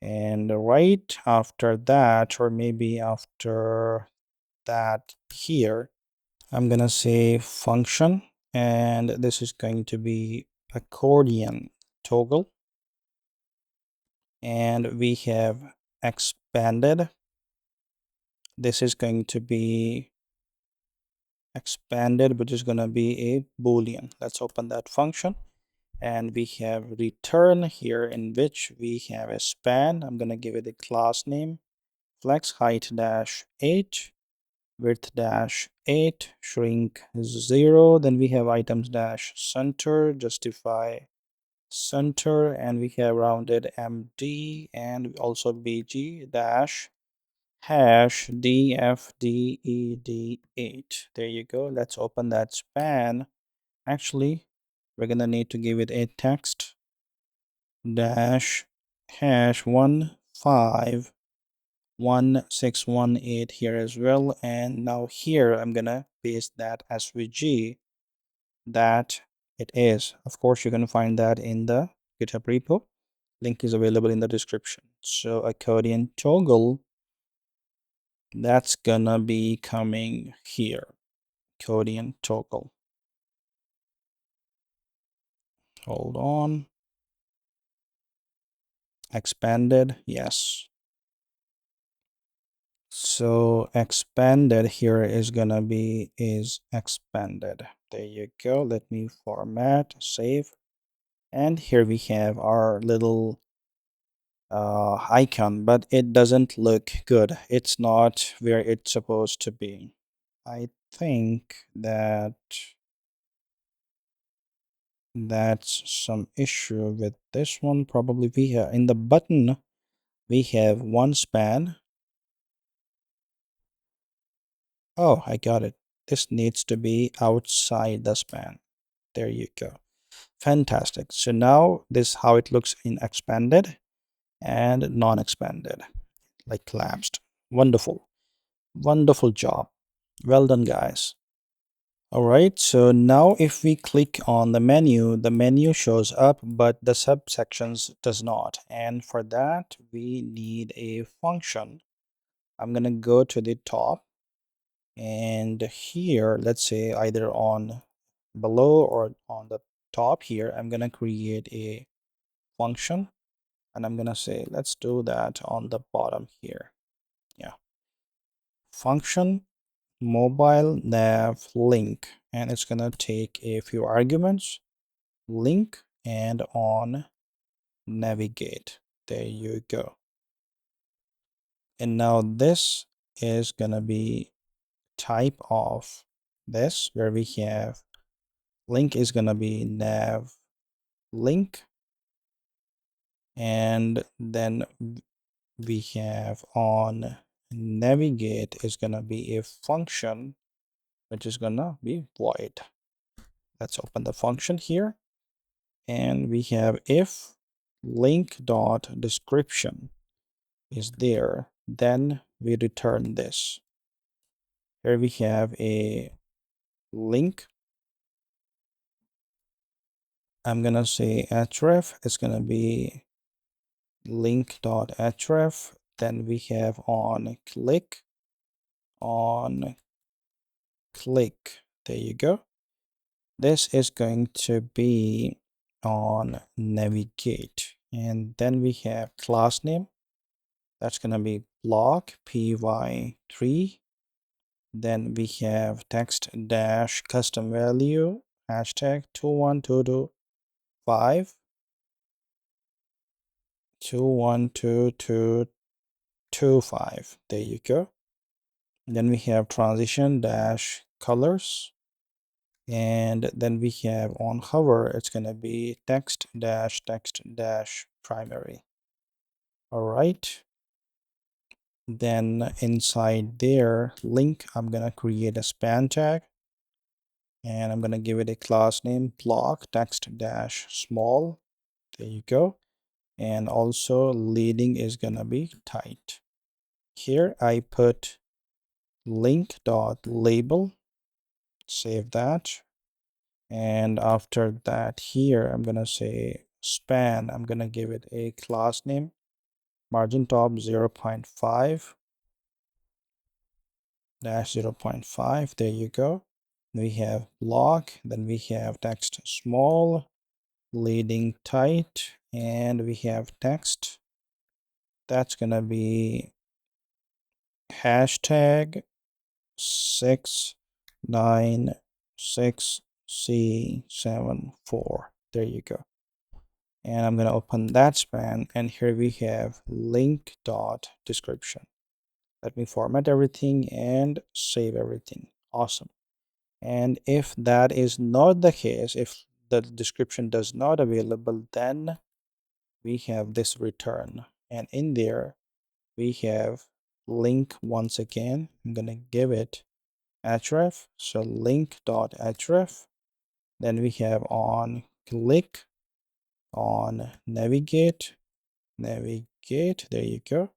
and right after that, or maybe after that here, I'm gonna say function, and this is going to be accordion toggle, and we have expanded. This is going to be expanded, which is going to be a boolean. Let's open that function, and we have return here, in which we have a span. I'm going to give it a class name flex height dash 8, width dash 8, shrink 0. Then we have items dash center, justify center, and we have rounded MD, and also BG dash hash dfded8. There you go. Let's open that span. Actually, we're gonna need to give it a text dash hash 151618 here as well. And now here I'm gonna paste that svg that it is. Of course, you can find that in the GitHub repo. Link is available in the description. So accordion toggle, that's gonna be coming here. Accordion toggle. Hold on. Expanded, yes. So expanded here is gonna be is expanded. There you go. Let me format, save. And here we have our little icon, but it doesn't look good. It's not where it's supposed to be. I think that that's some issue with this one. Probably we have in the button, we have one span. Oh, I got it. This needs to be outside the span. There you go. Fantastic. So now this how it looks in expanded and non-expanded, like collapsed. Wonderful. Wonderful job. Well done, guys. All right, so now if we click on the menu shows up, but the subsections does not. And for that, we need a function. I'm gonna go to the top, and here, let's say either on below or on the top here, I'm gonna create a function, and I'm gonna say, let's do that on the bottom here. Yeah, function mobile nav link, and it's gonna take a few arguments, link and on navigate. There you go. And now this is gonna be type of this, where we have link is gonna be nav link, and then we have on navigate is gonna be a function which is gonna be void. Let's open the function here, and we have if link dot description is there, then we return this. Here we have a link. I'm gonna say href. It's gonna be link dot href. Then we have on click. There you go. This is going to be on navigate, and then we have class name. That's gonna be block py3. Then we have text dash custom value hashtag 21225 212225. There you go. Then we have transition dash colors, and then we have on hover, it's gonna be text dash primary. All right. Then inside there link, I'm gonna create a span tag, and I'm gonna give it a class name block text dash small. There you go. And also leading is gonna be tight. Here I put link dot label, save that. And after that here, I'm gonna say span, I'm gonna give it a class name, margin top 0.5 dash 0.5. There you go. We have block, then we have text small, leading tight, and we have text. That's gonna be hashtag 696C74. There you go. And I'm gonna open that span, and here we have link dot description. Let me format everything and save everything. Awesome. And if that is not the case, if the description does not available, then we have this return, and in there we have link. Once again, I'm gonna give it href, so link dot href. Then we have on click, on navigate, there you go.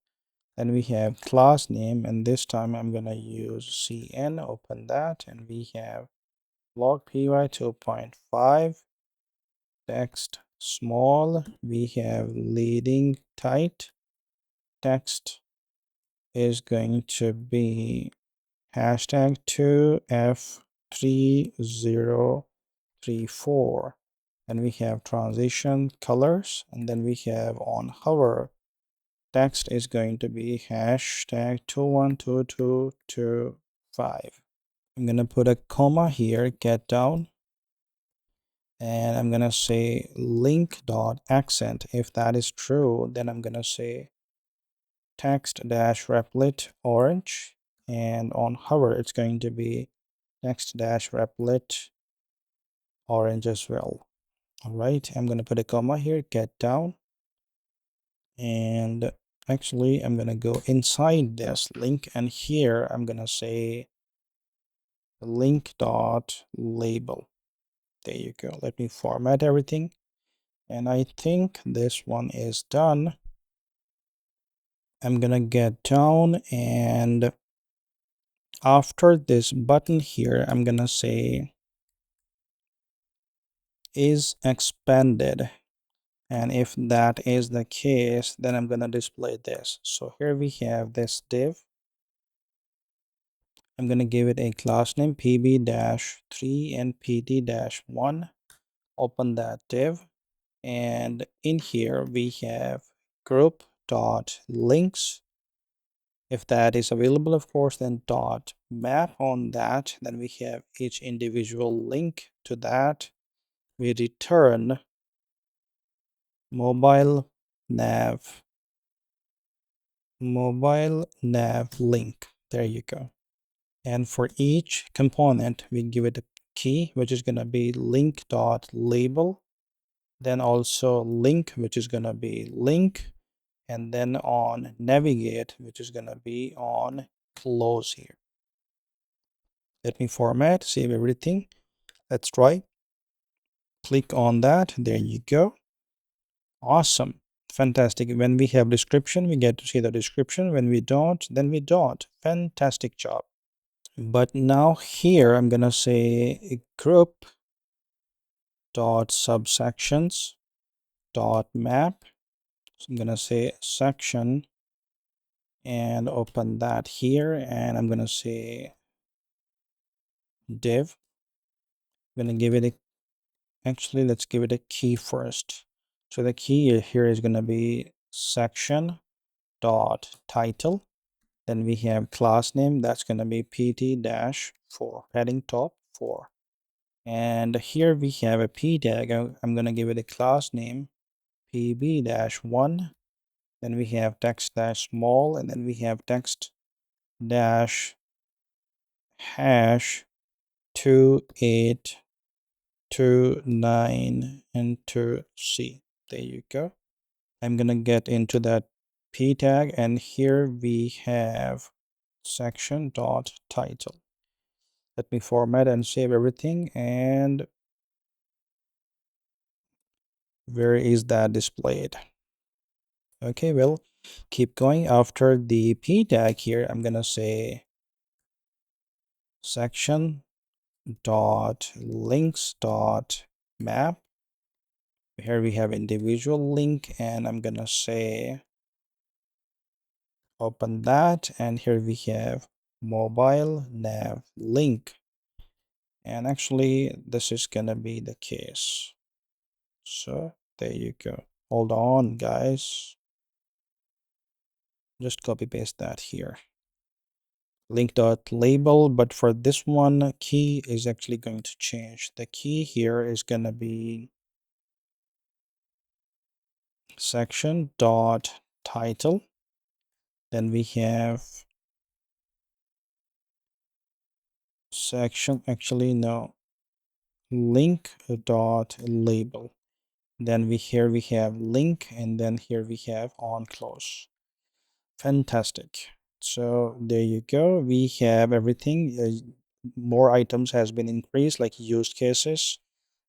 Then we have class name, and this time I'm gonna use cn, open that, and we have log py 2.5 text small. We have leading tight. Text is going to be hashtag 2f3034. and we have transition colors, and then we have on hover text is going to be hashtag 212225. I'm gonna put a comma here, get down, and I'm gonna say link dot accent. If that is true, then I'm gonna say text dash replit orange, and on hover it's going to be text dash replit orange as well. All right, I'm gonna put a comma here, get down, and actually I'm gonna go inside this link, and here I'm gonna say link dot label. There you go. Let me format everything, and I think this one is done. I'm gonna get down, and after this button here I'm gonna say is expanded, and if that is the case, then I'm gonna display this. So here we have this div. I'm gonna give it a class name pb-3 and pt-1. Open that div, and in here we have group dot links. If that is available, of course, then dot map on that. Then we have each individual link to that. We return mobile nav link. There you go. And for each component, we give it a key, which is going to be link dot label. Then also link, which is going to be link. And then on navigate, which is going to be on close here. Let me format, save everything. Let's try. Click on that. There you go. Awesome. Fantastic. When we have description, we get to see the description. When we don't, then we don't. Fantastic job. But now here I'm gonna say group dot subsections dot map. So I'm gonna say section and open that here, and I'm gonna say div. I'm gonna give it a, actually let's give it a key first. So the key here is gonna be section dot title. Then we have class name, that's gonna be pt-4, heading top 4. And here we have a p tag. I'm gonna give it a class name pb-1. Then we have text dash small, and then we have text dash hash 2829 and 2c. There you go. I'm gonna get into that p tag, and here we have section dot title. Let me format and save everything, and where is that displayed? Okay, well, keep going. After the p tag here, I'm gonna say section dot links dot map. Here we have individual link, and I'm gonna say open that, and here we have mobile nav link, and actually this is gonna be the case. So there you go. Hold on, guys. Just copy paste that here. Link dot label, but for this one, key is actually going to change. The key here is gonna be section dot title. Then we have section, actually no, link dot label. Then here we have link, and then here we have on close. Fantastic. So there you go. We have everything. More items has been increased, like use cases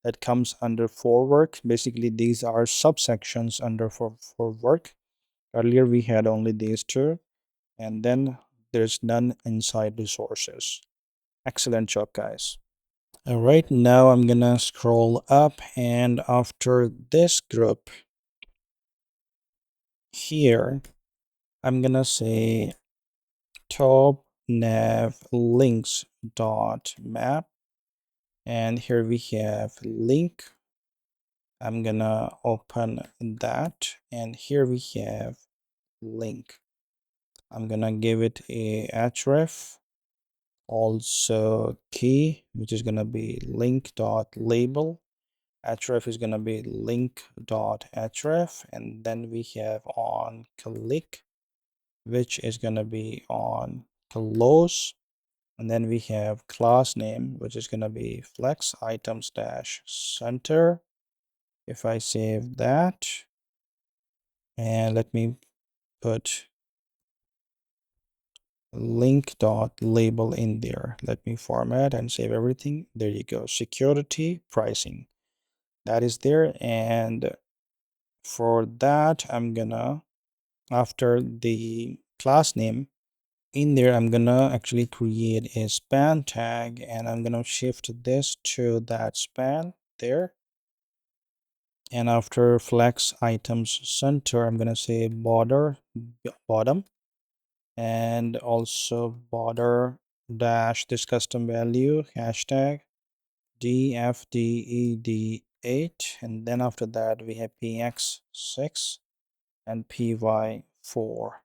that comes under for work. Basically, these are subsections under for work. Earlier we had only these two, and then there's none inside resources. Excellent job, guys. All right, now I'm gonna scroll up, and after this group here, I'm gonna say top nav links dot map, and here we have link I'm gonna open that, and here we have link. I'm gonna give it a href, also key, which is gonna be link.label. Href is gonna be link.href, and then we have on click, which is gonna be on close, and then we have class name, which is gonna be flex items dash center. If I save that, and let me put link.label in there. Let me format and save everything. There you go. Security pricing. That is there. And for that, I'm gonna, after the class name, in there, I'm gonna actually create a span tag, and I'm gonna shift this to that span there. And after flex items center, I'm gonna say border bottom, and also border dash this custom value hashtag dfded8, and then after that we have px6 and py4,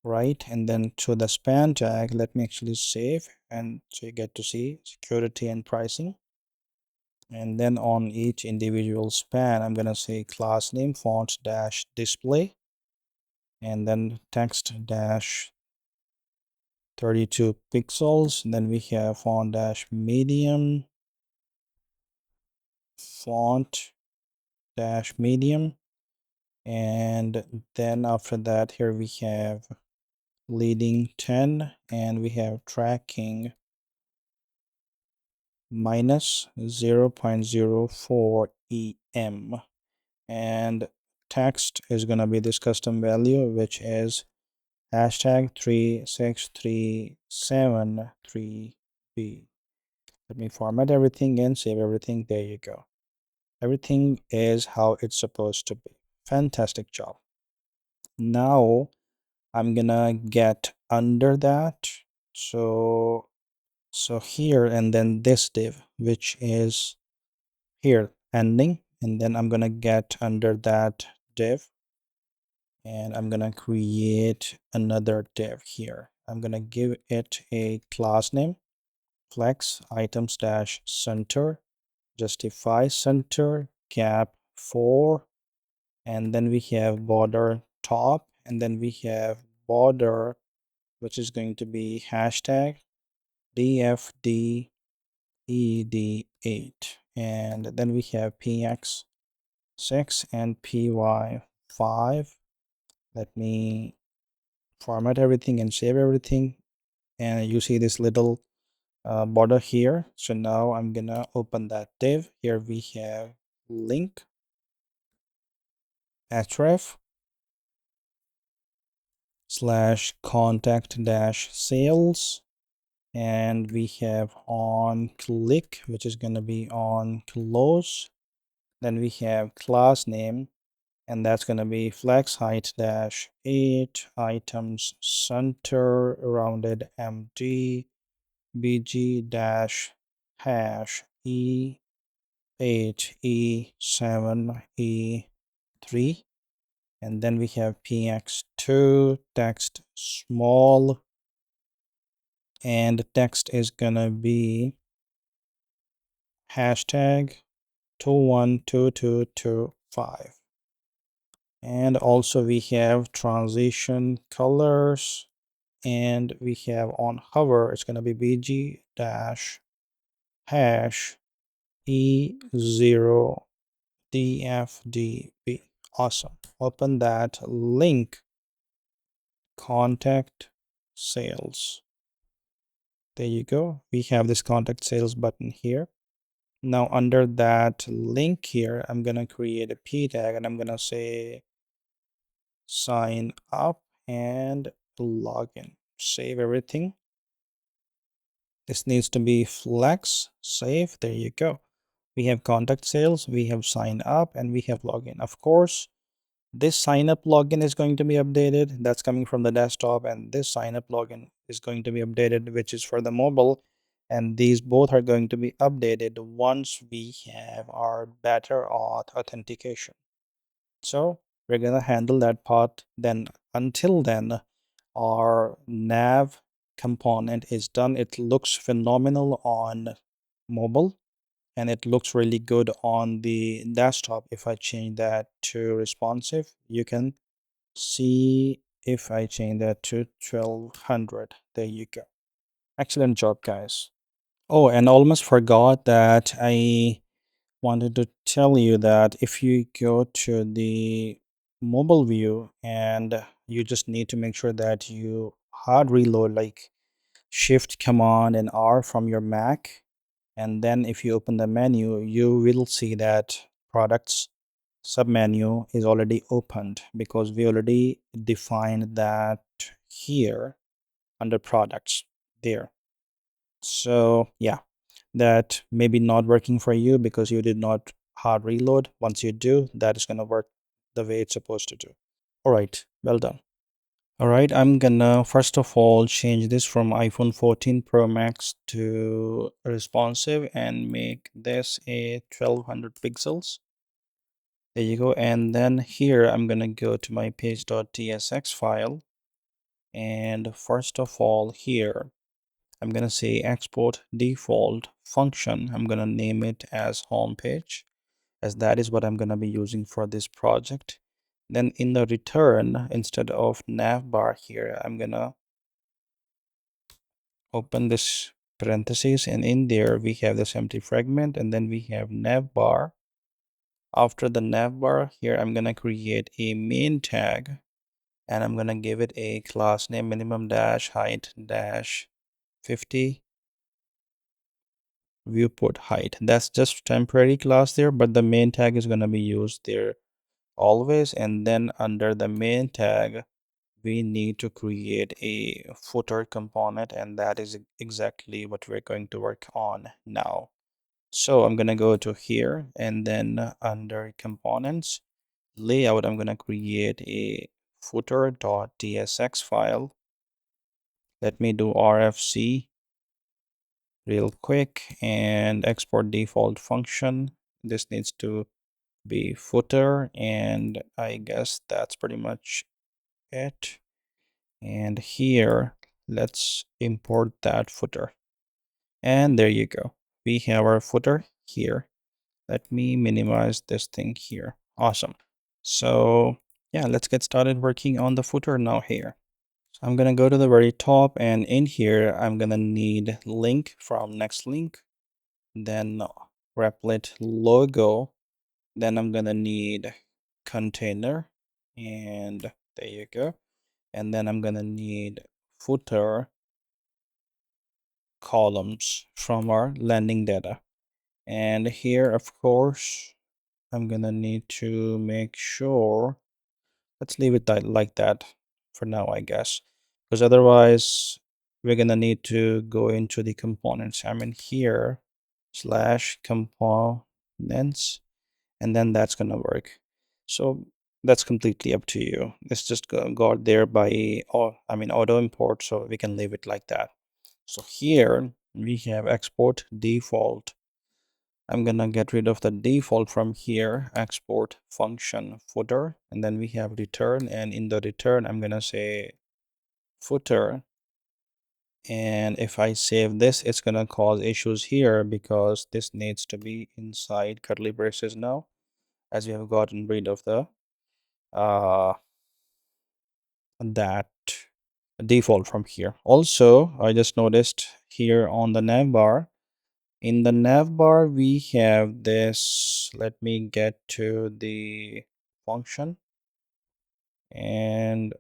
right? And then to the span tag, let me actually save, and so you get to see security and pricing. And then on each individual span, I'm gonna say class name font dash display, and then text dash 32 pixels. And then we have font dash medium, font dash medium, and then after that here we have leading 10, and we have tracking minus 0.04 em, and text is going to be this custom value, which is hashtag 36373b. Let me format everything and save everything. There you go. Everything is how it's supposed to be. Fantastic job. Now I'm gonna get under that. So here, and then this div, which is here ending, and then I'm gonna get under that div, and I'm gonna create another div here. I'm gonna give it a class name, flex items dash center, justify center, gap 4, and then we have border top, and then we have border, which is going to be hashtag dfded8, and then we have px6 and py5. Let me format everything and save everything, and you see this little border here. So now I'm gonna open that div. Here we have link href slash contact dash sales, and we have on click, which is going to be on close. Then we have class name, and that's going to be flex height dash 8 items center rounded md bg dash hash e8 e7 e3, and then we have px2 text small, and the text is gonna be hashtag 212225. And also we have transition colors, and we have on hover, it's gonna be bg dash hash e0 dfdb. Awesome. Open that link contact sales. There you go. We have this contact sales button here. Now under that link here, I'm gonna create a p tag, and I'm gonna say sign up and login. Save everything. This needs to be flex, save. There you go. We have contact sales, we have sign up, and we have login. Of course, this sign up login is going to be updated. That's coming from the desktop, and this sign up login is going to be updated, which is for the mobile. and these both are going to be updated once we have our better auth authentication. So we're gonna handle that part. Then until then, our nav component is done. It looks phenomenal on mobile, and it looks really good on the desktop. If I change that to responsive, you can see if I change that to 1200. There you go. Excellent job, guys. Oh, and almost forgot that I wanted to tell you that if you go to the mobile view, and you just need to make sure that you hard reload like Shift Command and R from your Mac, and then if you open the menu, you will see that products submenu is already opened because we already defined that here under products there. So yeah, that may be not working for you because you did not hard reload. Once you do, that is going to work the way it's supposed to do. All right, well done. All right, I'm gonna first of all change this from iPhone 14 Pro Max to responsive and make this a 1200 pixels. There you go. And then here I'm gonna go to my page.tsx file, and first of all here I'm gonna say export default function. I'm gonna name it as homepage, as that is what I'm gonna be using for this project. Then in the return, instead of navbar here, I'm gonna open this parentheses, and in there we have this empty fragment, and then we have navbar. After the navbar here, I'm gonna create a main tag, and I'm gonna give it a class name minimum dash height dash 50 viewport height. That's just temporary class there, but the main tag is gonna be used there always. And then under the main tag, we need to create a footer component, and that is exactly what we're going to work on now. So I'm gonna go to here, and then under components layout, I'm gonna create a footer.tsx file. Let me do RFC real quick and export default function. This needs to be footer, and I guess that's pretty much it. And here, let's import that footer. And there you go. We have our footer here. Let me minimize this thing here. Awesome. So yeah, let's get started working on the footer now here. So I'm gonna go to the very top, and in here, I'm gonna need link from next link, then Replit logo, then I'm gonna need container, and there you go. And then I'm gonna need footer columns from our landing data. And here, of course, I'm gonna need to make sure, let's leave it like that for now, I guess, because otherwise we're gonna need to go into the components. I'm in here slash components, and then that's gonna work. So that's completely up to you. It's just got there by auto import, so we can leave it like that. So here we have export default. I'm gonna get rid of the default from here, export function footer, and then we have return, and in the return I'm gonna say footer. And if I save this, it's gonna cause issues here because this needs to be inside curly braces now, as we have gotten rid of the that default from here. Also, I just noticed here on the navbar, in the navbar we have this, let me get to the function, and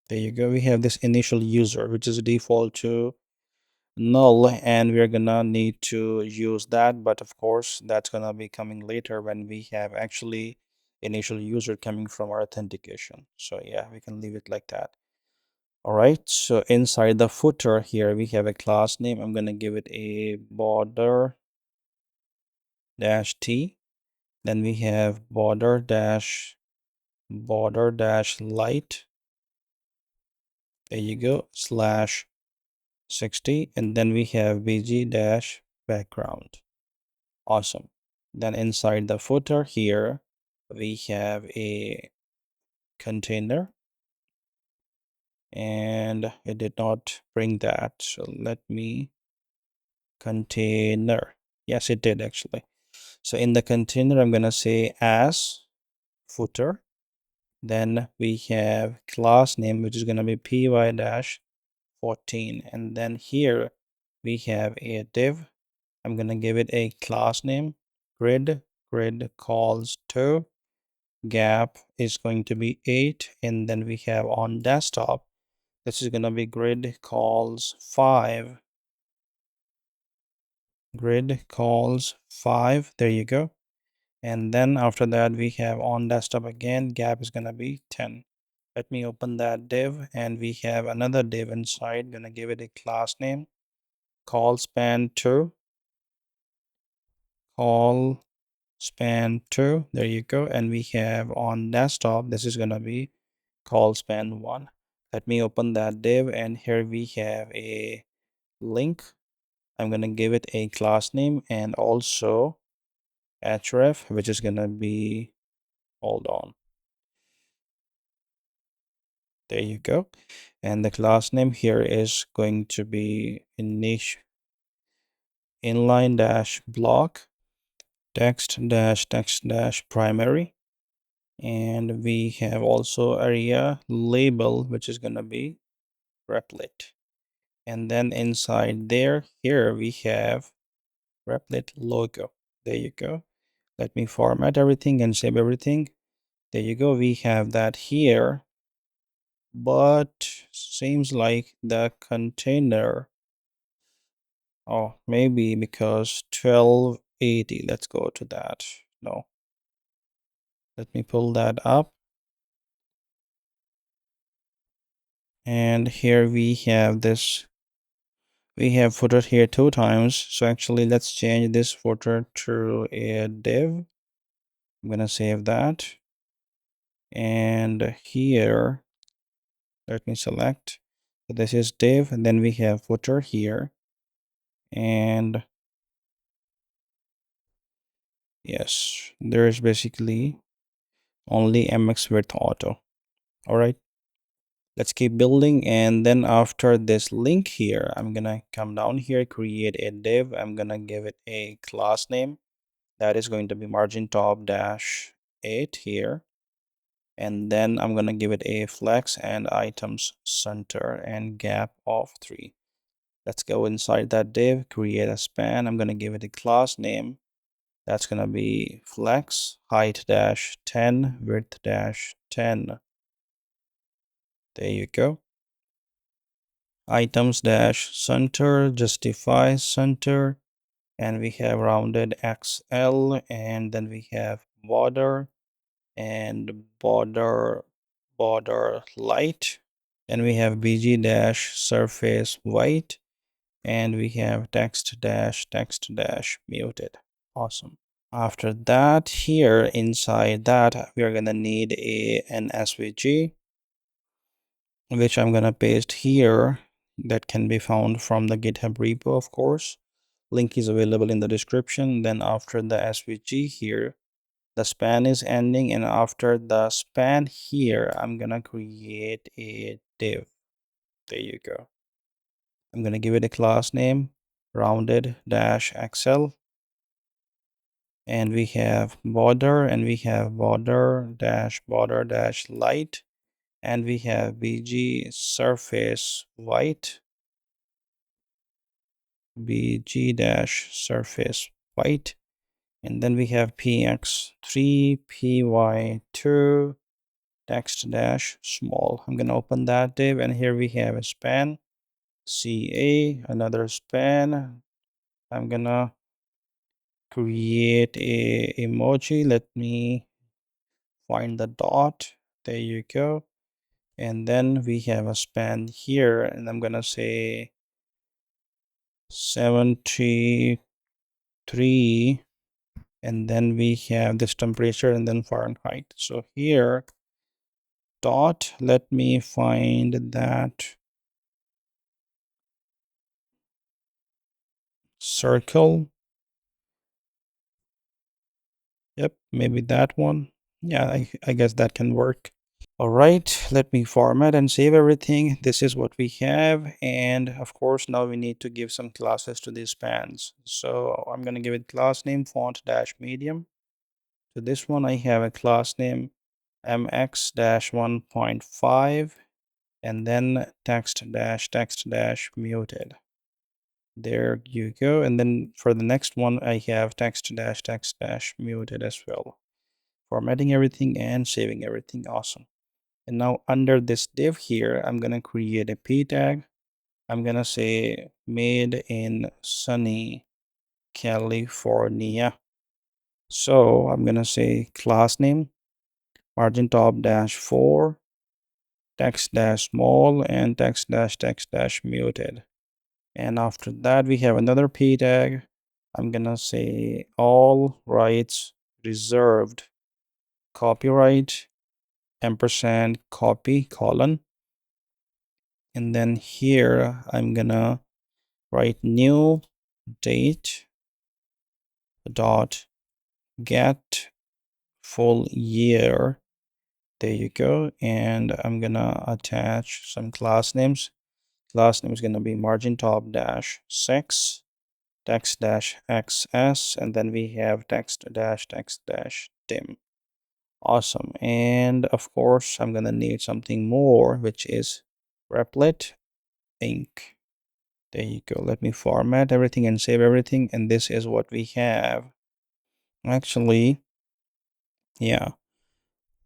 there you go. We have this initial user, which is default to null, and we're gonna need to use that, but of course that's gonna be coming later when we have actually initial user coming from our authentication. So yeah, we can leave it like that. All right, so inside the footer here we have a class name. I'm gonna give it a border dash t. Then we have border dash light. There you go, slash 60, and then we have bg dash background. Awesome. Then inside the footer here, we have a container, and it did not bring that. So let me container. Yes, it did actually. So in the container, I'm gonna say as footer. Then we have class name, which is gonna be py-14, and then here we have a div. I'm gonna give it a class name, grid calls to, gap is going to be 8, and then we have on desktop, this is gonna be grid calls 5. Grid calls 5. There you go. And then after that we have on desktop again, gap is gonna be 10. Let me open that div, and we have another div inside. Gonna give it a class name, call span 2. Call span 2. There you go. And we have on desktop, this is gonna be call span 1. Let me open that div, and here we have a link. I'm gonna give it a class name and also href, which is gonna be, hold on, there you go. And the class name here is going to be inline dash block text dash primary, and we have also area label, which is gonna be Replit. And then inside there, here we have Replit logo. There you go. Let me format everything and save everything. There you go. We have that here, but seems like the container, oh, maybe because 1280. Let's go to that. No, let me pull that up. And here we have this, we have footer here 2 times. So actually let's change this footer to a div. I'm gonna save that, and here let me select, so this is div, and then we have footer here, and yes, there is basically only mx width auto. All right, let's keep building. And then after this link here, I'm gonna come down here, create a div. I'm gonna give it a class name that is going to be margin top dash 8 here, and then I'm gonna give it a flex and items center and gap of 3. Let's go inside that div, create a span. I'm gonna give it a class name that's gonna be flex height dash 10 width dash 10. There you go. Items dash center, justify center, and we have rounded XL, and then we have border and border light, and we have bg dash surface white, and we have text dash muted. Awesome. After that, here inside that we are gonna need an svg, which I'm gonna paste here. That can be found from the GitHub repo, of course. Link is available in the description. Then after the svg here, the span is ending, and after the span here, I'm gonna create a div. There you go. I'm gonna give it a class name, rounded dash XL, and we have border, and we have border dash light, and we have bg surface white, bg dash surface white, and then we have px3 py2 text dash small. I'm gonna open that div, and here we have a span ca, another span. I'm gonna create a emoji. Let me find the dot. There you go. And then we have a span here, and I'm gonna say 73, and then we have this temperature and then Fahrenheit. So here dot, let me find that circle. Yep, maybe that one. Yeah, I guess that can work. All right, let me format and save everything. This is what we have. And of course, now we need to give some classes to these pans. So I'm going to give it class name font dash medium. So this one, I have a class name mx-1.5 and then text dash muted. There you go. And then for the next one, I have text dash muted as well. Formatting everything and saving everything. Awesome. And now under this div here, I'm going to create a p tag. I'm going to say made in sunny California. So I'm going to say class name, margin top dash 4, text dash small, and text dash muted. And after that, we have another p tag. I'm going to say all rights reserved, copyright, ampersand copy colon. And then here I'm gonna write new date dot get full year. There you go. And I'm gonna attach some class names. Class name is gonna be margin top dash 6, text dash xs, and then we have text dash dim. Awesome. And of course, I'm gonna need something more, which is Replit ink. There you go. Let me format everything and save everything. And this is what we have. Actually, yeah,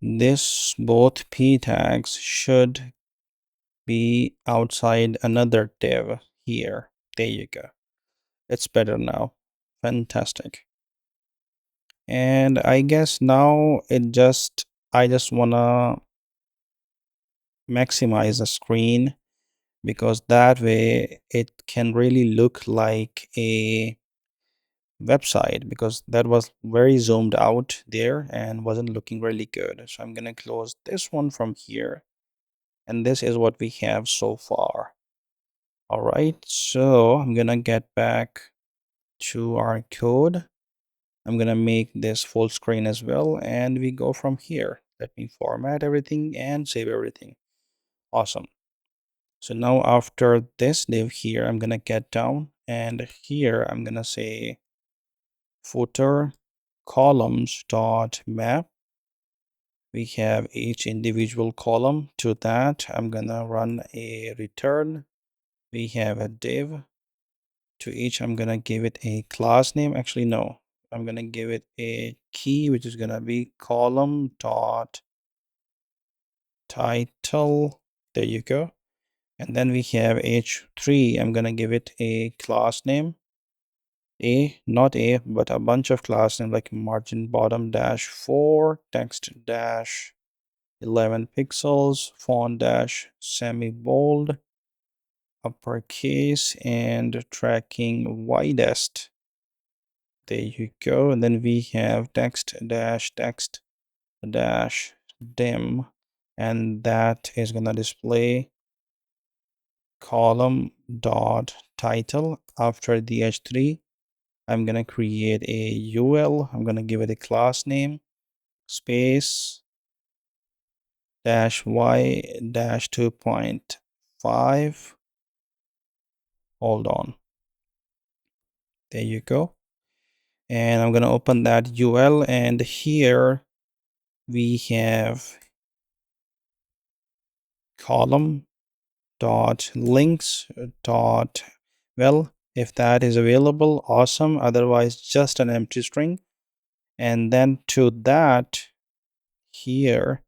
this both p tags should be outside another div here. There you go. It's better now. Fantastic. And I guess now I just wanna maximize the screen, because that way it can really look like a website, because that was very zoomed out there and wasn't looking really good. So I'm gonna close this one from here, and this is what we have so far. All right, so I'm gonna get back to our code. I'm gonna make this full screen as well, and we go from here. Let me format everything and save everything. Awesome. So now after this div here, I'm gonna get down, and here I'm gonna say footer columns dot map. We have each individual column. To that, I'm gonna run a return. We have a div. To each, I'm gonna give it a class name. Actually, no, I'm gonna give it a key, which is gonna be column dot title. There you go. And then we have h3. I'm gonna give it a class name. Not a, but a bunch of class name like margin bottom dash 4, text dash 11 pixels, font dash semi bold, uppercase, and tracking widest. There you go. And then we have text dash dim, and that is gonna display column dot title. After the h3, I'm gonna create a UL. I'm gonna give it a class name, space dash y dash 2.5. Hold on. There you go. And I'm gonna open that UL, and here we have column dot links dot, well, if that is available, awesome. Otherwise, just an empty string. And then to that, here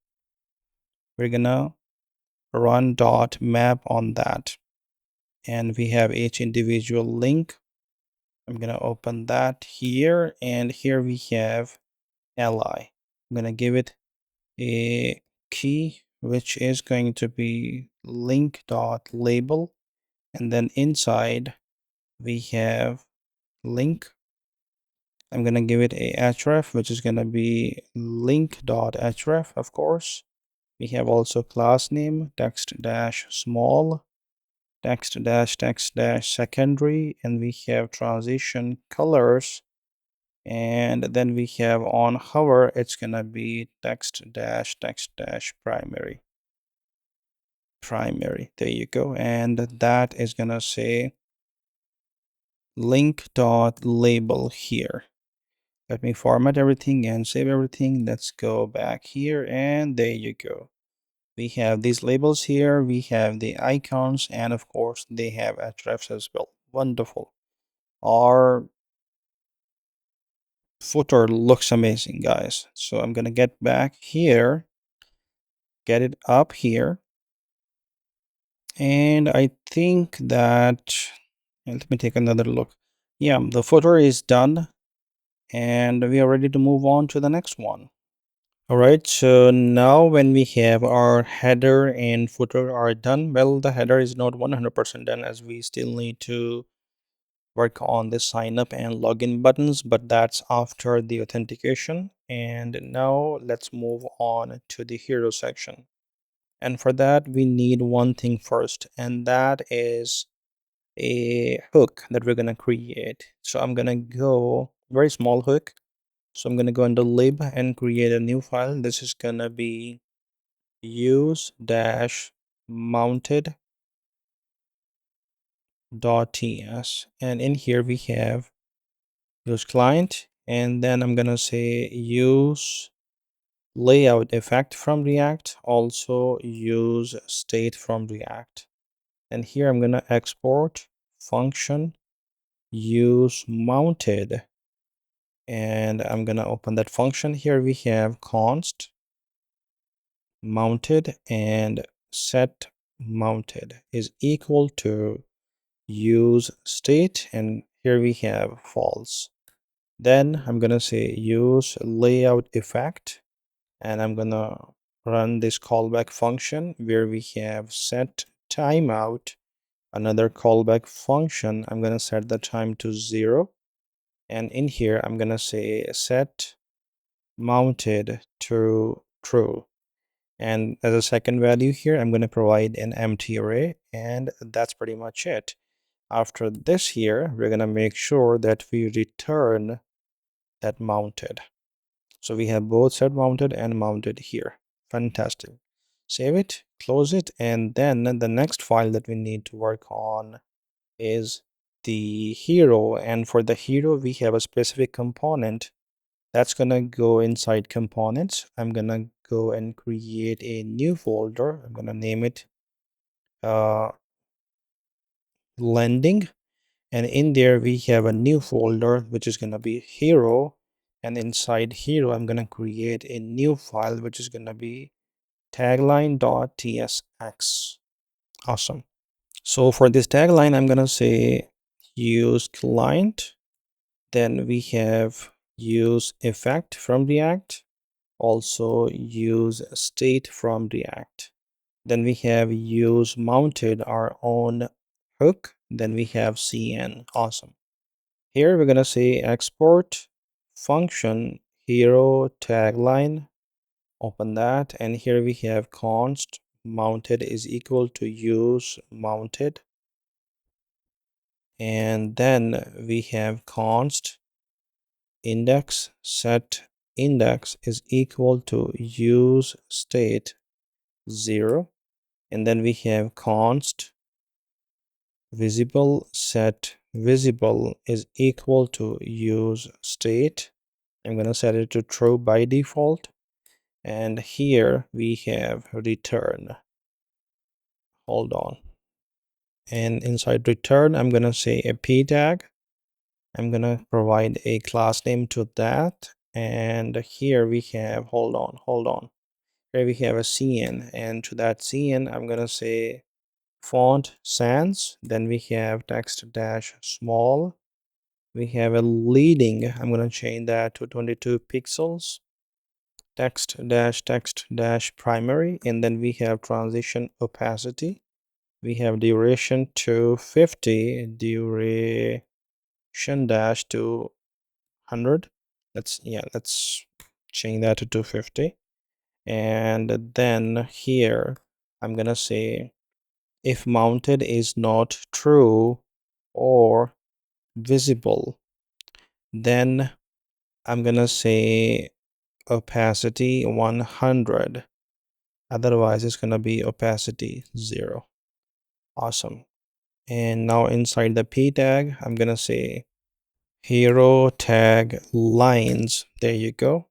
we're gonna run dot map on that, and we have each individual link. I'm gonna open that here, and here we have li. I'm gonna give it a key, which is going to be link dot label, and then inside we have link. I'm gonna give it a href, which is gonna be link dot href. Of course, we have also class name text dash small, text dash secondary, and we have transition colors, and then we have on hover, it's gonna be text dash primary. There you go. And that is gonna say link dot label here. Let me format everything and save everything. Let's go back here, and there you go. We have these labels here, we have the icons, and of course they have hrefs as well. Wonderful. Our footer looks amazing, guys. So I'm gonna get back here, get it up here, and I think that, let me take another look. Yeah, the footer is done, and we are ready to move on to the next one. All right, so now when we have our header and footer are done, well, the header is not 100% done, as we still need to work on the sign up and login buttons, but that's after the authentication. And now let's move on to the hero section. And for that, we need one thing first, and that is a hook that we're going to create. So I'm going to go very small hook. So I'm going to go into lib and create a new file. This is going to be use dash mounted.ts, and in here we have use client, and then I'm gonna say use layout effect from React, also use state from React. And here I'm gonna export function use mounted, and I'm gonna open that function. Here we have const mounted, and set mounted is equal to use state, and here we have false. Then I'm gonna say use layout effect, and I'm gonna run this callback function where we have set timeout, another callback function. I'm gonna set the time to 0, and in here I'm gonna say set mounted to true, and as a second value here I'm going to provide an empty array, and that's pretty much it. After this here, we're going to make sure that we return that mounted. So we have both set mounted and mounted here. Fantastic. Save it, close it, and then the next file that we need to work on is the hero. And for the hero, we have a specific component that's gonna go inside components. I'm gonna go and create a new folder. I'm gonna name it lending, and in there we have a new folder which is gonna be hero, and inside hero I'm gonna create a new file which is gonna be tagline.tsx. Awesome. So for this tagline I'm gonna say use client, then we have use effect from React, also use state from React. Then we have use mounted, our own hook. Then we have cn. Awesome. Here we're gonna say export function hero tagline. Open that, and here we have const mounted is equal to use mounted, and then we have const index set index is equal to use state 0, and then we have const visible set visible is equal to use state. I'm going to set it to true by default, and here we have return. Hold on, and inside return I'm going to say a p tag. I'm going to provide a class name to that, and here we have hold on, here we have a cn, and to that cn I'm going to say font sans. Then we have text dash small, we have a leading, I'm going to change that to 22 pixels, text dash primary, and then we have transition opacity, we have duration to 50, duration dash to 100. Let's change that to 250, and then here I'm gonna say if mounted is not true or visible, then I'm gonna say opacity 100. Otherwise, it's gonna be opacity 0. Awesome. And now inside the p tag, I'm gonna say hero tag lines. There you go.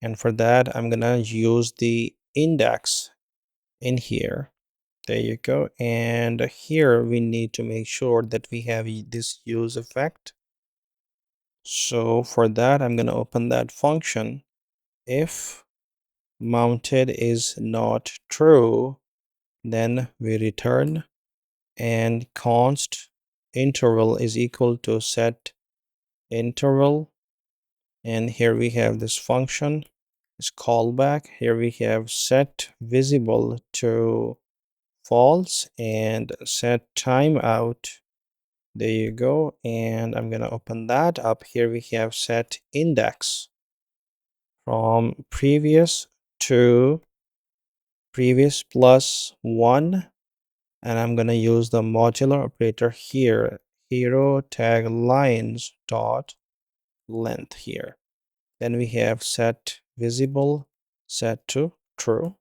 And for that, I'm gonna use the index in here. There you go. And here we need to make sure that we have this use effect. So for that, I'm gonna open that function. If mounted is not true, then we return, and const interval is equal to set interval. And here we have this function, this callback. Here we have set visible to false and set timeout. There you go. And I'm gonna open that up. Here we have set index from previous to previous plus 1, and I'm gonna use the modular operator here, hero tag lines dot length here. Then we have set visible set to true,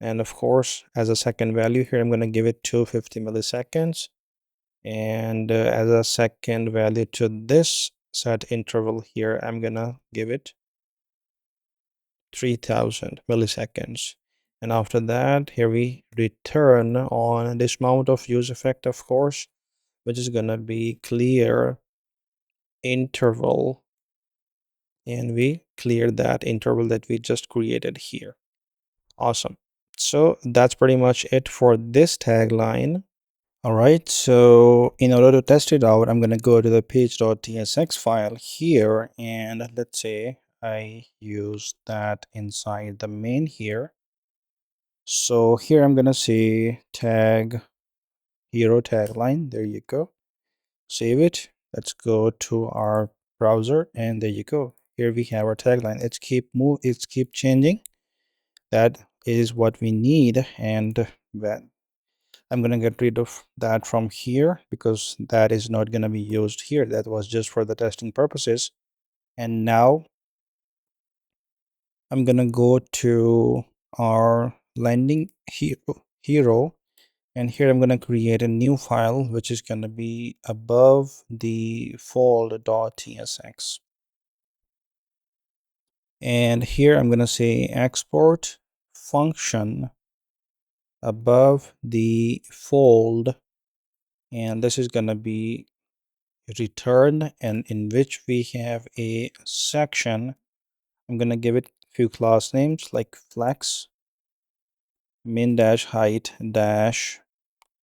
and of course as a second value here I'm gonna give it 250 milliseconds, and as a second value to this set interval here I'm gonna give it 3000 milliseconds. And after that, here we return on this mount of use effect, of course, which is gonna be clear interval, and we clear that interval that we just created here. Awesome. So that's pretty much it for this tagline. All right, so in order to test it out, I'm gonna go to the page.tsx file here, and let's say I use that inside the main here. So here I'm gonna say tag hero tagline. There you go. Save it. Let's go to our browser, and there you go. Here we have our tagline. It's keep changing. That is what we need, and that I'm gonna get rid of that from here because that is not gonna be used here. That was just for the testing purposes. And now I'm gonna go to our landing hero, and here I'm gonna create a new file which is gonna be above the fold.tsx. And here I'm gonna say export function above the fold, and this is gonna be return, and in which we have a section. I'm gonna give it a few class names like flex min dash height dash.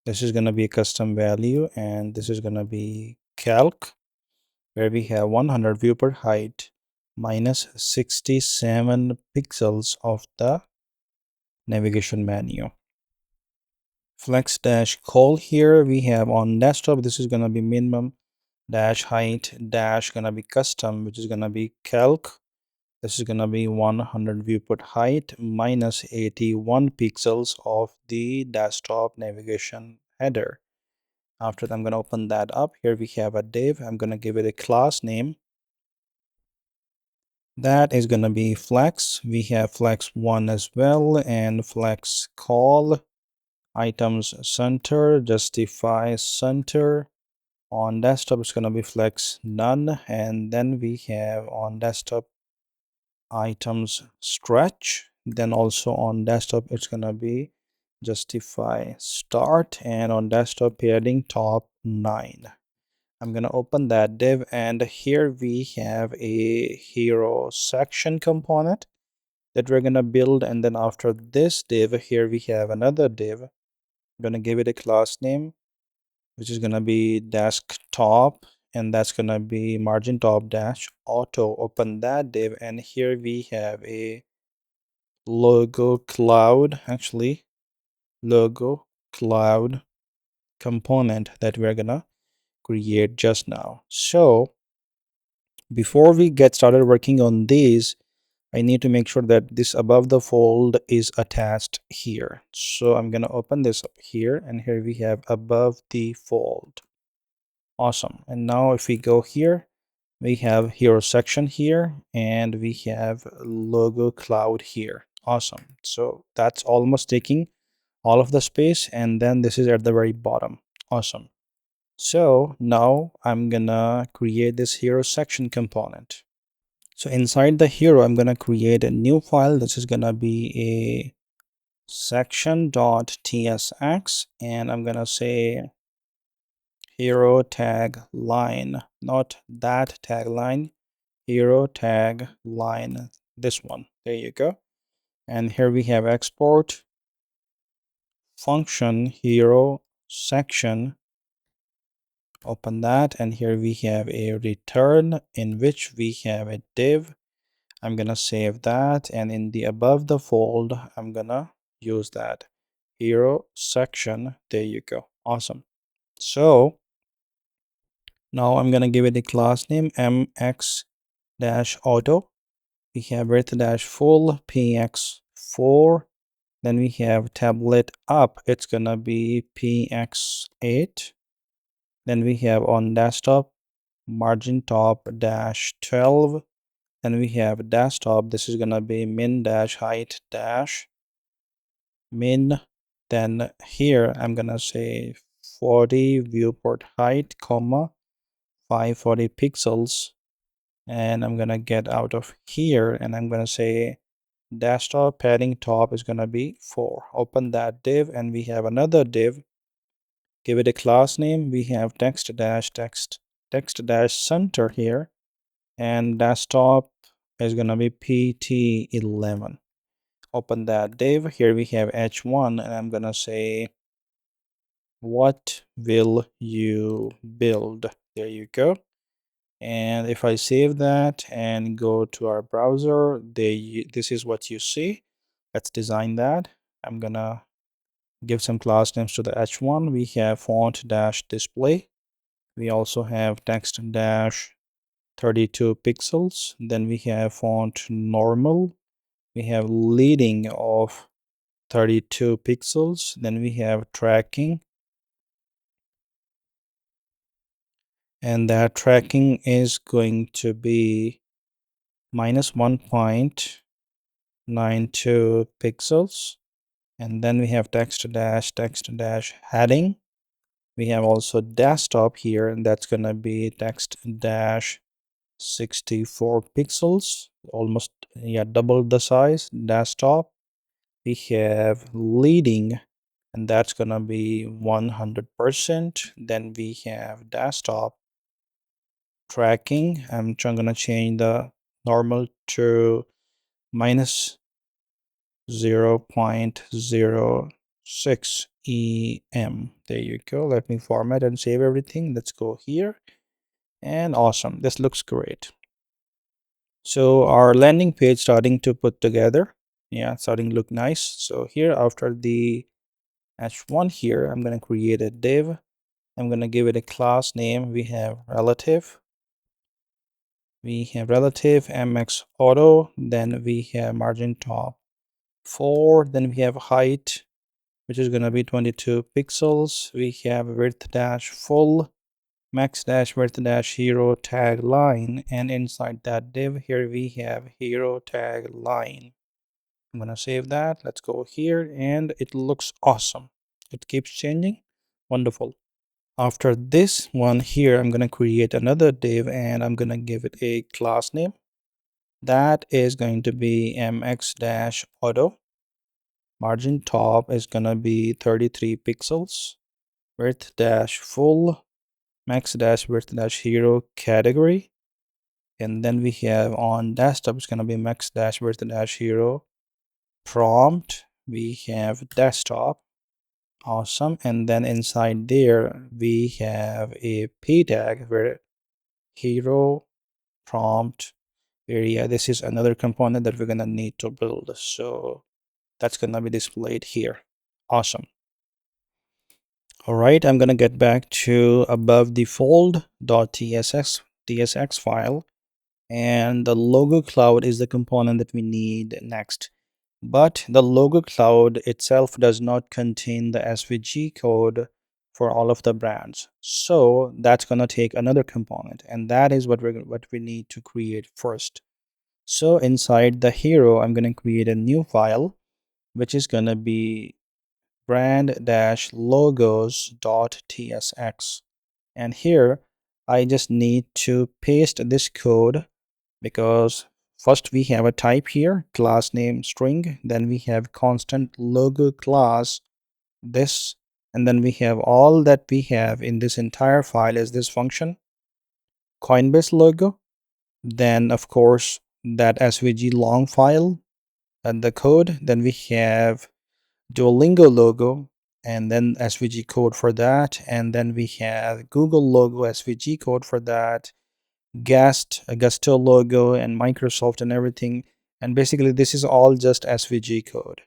This is gonna be a custom value, and this is gonna be calc, where we have 100 view per height minus 67 pixels of the navigation menu. Flex dash call here we have on desktop. This is gonna be minimum dash height dash gonna be custom, which is gonna be calc. This is gonna be 100 viewport height minus 81 pixels of the desktop navigation header. After that, I'm gonna open that up. Here we have a div. I'm gonna give it a class name. That is gonna be flex. We have flex1 as well, and flex call items center, justify center. On desktop, it's gonna be flex none, and then we have on desktop items stretch. Then also on desktop it's gonna be justify start, and on desktop padding top 9. I'm gonna open that div, and here we have a hero section component that we're gonna build. And then after this div here we have another div. I'm gonna give it a class name which is gonna be desktop, and that's gonna be margin top dash auto. Open that div, and here we have a logo cloud, actually logo cloud component that we're gonna create just now. So before we get started working on these, I need to make sure that this above the fold is attached here. So I'm going to open this up here, and here we have above the fold. Awesome. And now if we go here, we have hero section here, and we have logo cloud here. Awesome. So that's almost taking all of the space, and then this is at the very bottom. Awesome. So now I'm gonna create this hero section component. So inside the hero, I'm gonna create a new file. This is gonna be a section.tsx, and I'm gonna say hero tag line, not that tagline, hero tag line, this one. There you go. And here we have export function hero section. Open that, and here we have a return in which we have a div. I'm gonna save that, and in the above the fold, I'm gonna use that hero section. There you go. Awesome. So now I'm gonna give it a class name mx-auto. We have width-full px4. Then we have tablet up. It's gonna be px8. Then we have on desktop margin top -12. Then we have desktop. This is gonna be min-height min. Then here I'm gonna say 40 viewport height, comma 540 pixels. And I'm gonna get out of here, and I'm gonna say desktop padding top is gonna be 4. Open that div, and we have another div. Give it a class name. We have text-center here, and desktop is gonna be pt11. Open that div. Here we have h1, and I'm gonna say what will you build. There you go. And if I save that and go to our browser, this is what you see. Let's design that. I'm gonna give some class names to the h1. We have font-display. We also have text-32 pixels. Then we have font normal. We have leading of 32 pixels. Then we have tracking, and that tracking is going to be -1.92 pixels. And then we have text dash heading. We have also desktop here, and that's gonna be text dash 64 pixels, almost, yeah, double the size. Desktop, we have leading, and that's gonna be 100%. Then we have desktop tracking. I'm gonna change the normal to -0.06 em. There you go. Let me format and save everything. Let's go here. And awesome, this looks great. So our landing page starting to put together. Yeah, starting to look nice. So here, after the h1 here, I'm going to create a div. I'm going to give it a class name. We have relative mx auto. Then we have margin top 4. Then we have height, which is going to be 22 pixels. We have width-full, max-width-hero tag line, and inside that div here we have hero tag line. I'm gonna save that. Let's go here, and it looks awesome. It keeps changing. Wonderful. After this one here, I'm gonna create another div, and I'm gonna give it a class name. That is going to be mx-auto. Margin top is gonna be 33 pixels. Width-full, max-width-hero category. And then we have on desktop, it's gonna be max-width-hero prompt. We have desktop. Awesome. And then inside there we have a p tag where hero prompt area. This is another component that we're gonna need to build, so that's gonna be displayed here. Awesome. All right, I'm gonna get back to above the fold.tsx file, and the logo cloud is the component that we need next. But the logo cloud itself does not contain the SVG code for all of the brands. So that's going to take another component, and that is what we need to create first. So inside the hero, I'm going to create a new file, which is going to be brand-logos.tsx. And here I just need to paste this code because first we have a type here, class name string, then we have constant logo class, this, and then we have all that we have in this entire file is this function, Coinbase logo, then of course that SVG long file and the code, then we have Duolingo logo and then SVG code for that, and then we have Google logo SVG code for that, Gusto logo and Microsoft and everything. And basically this is all just SVG code.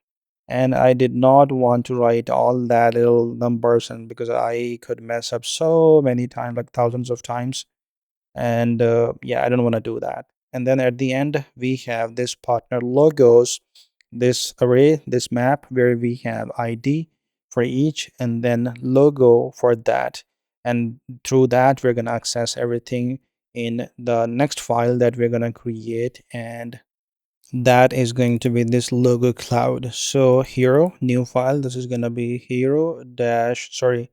And I did not want to write all that little numbers, and because I could mess up so many times, like thousands of times. And yeah, I don't want to do that. And then at the end we have this partner logos, this array, this map where we have ID for each and then logo for that, and through that we're going to access everything in the next file that we're going to create, and that is going to be this logo cloud. So hero new file, this is going to be hero dash sorry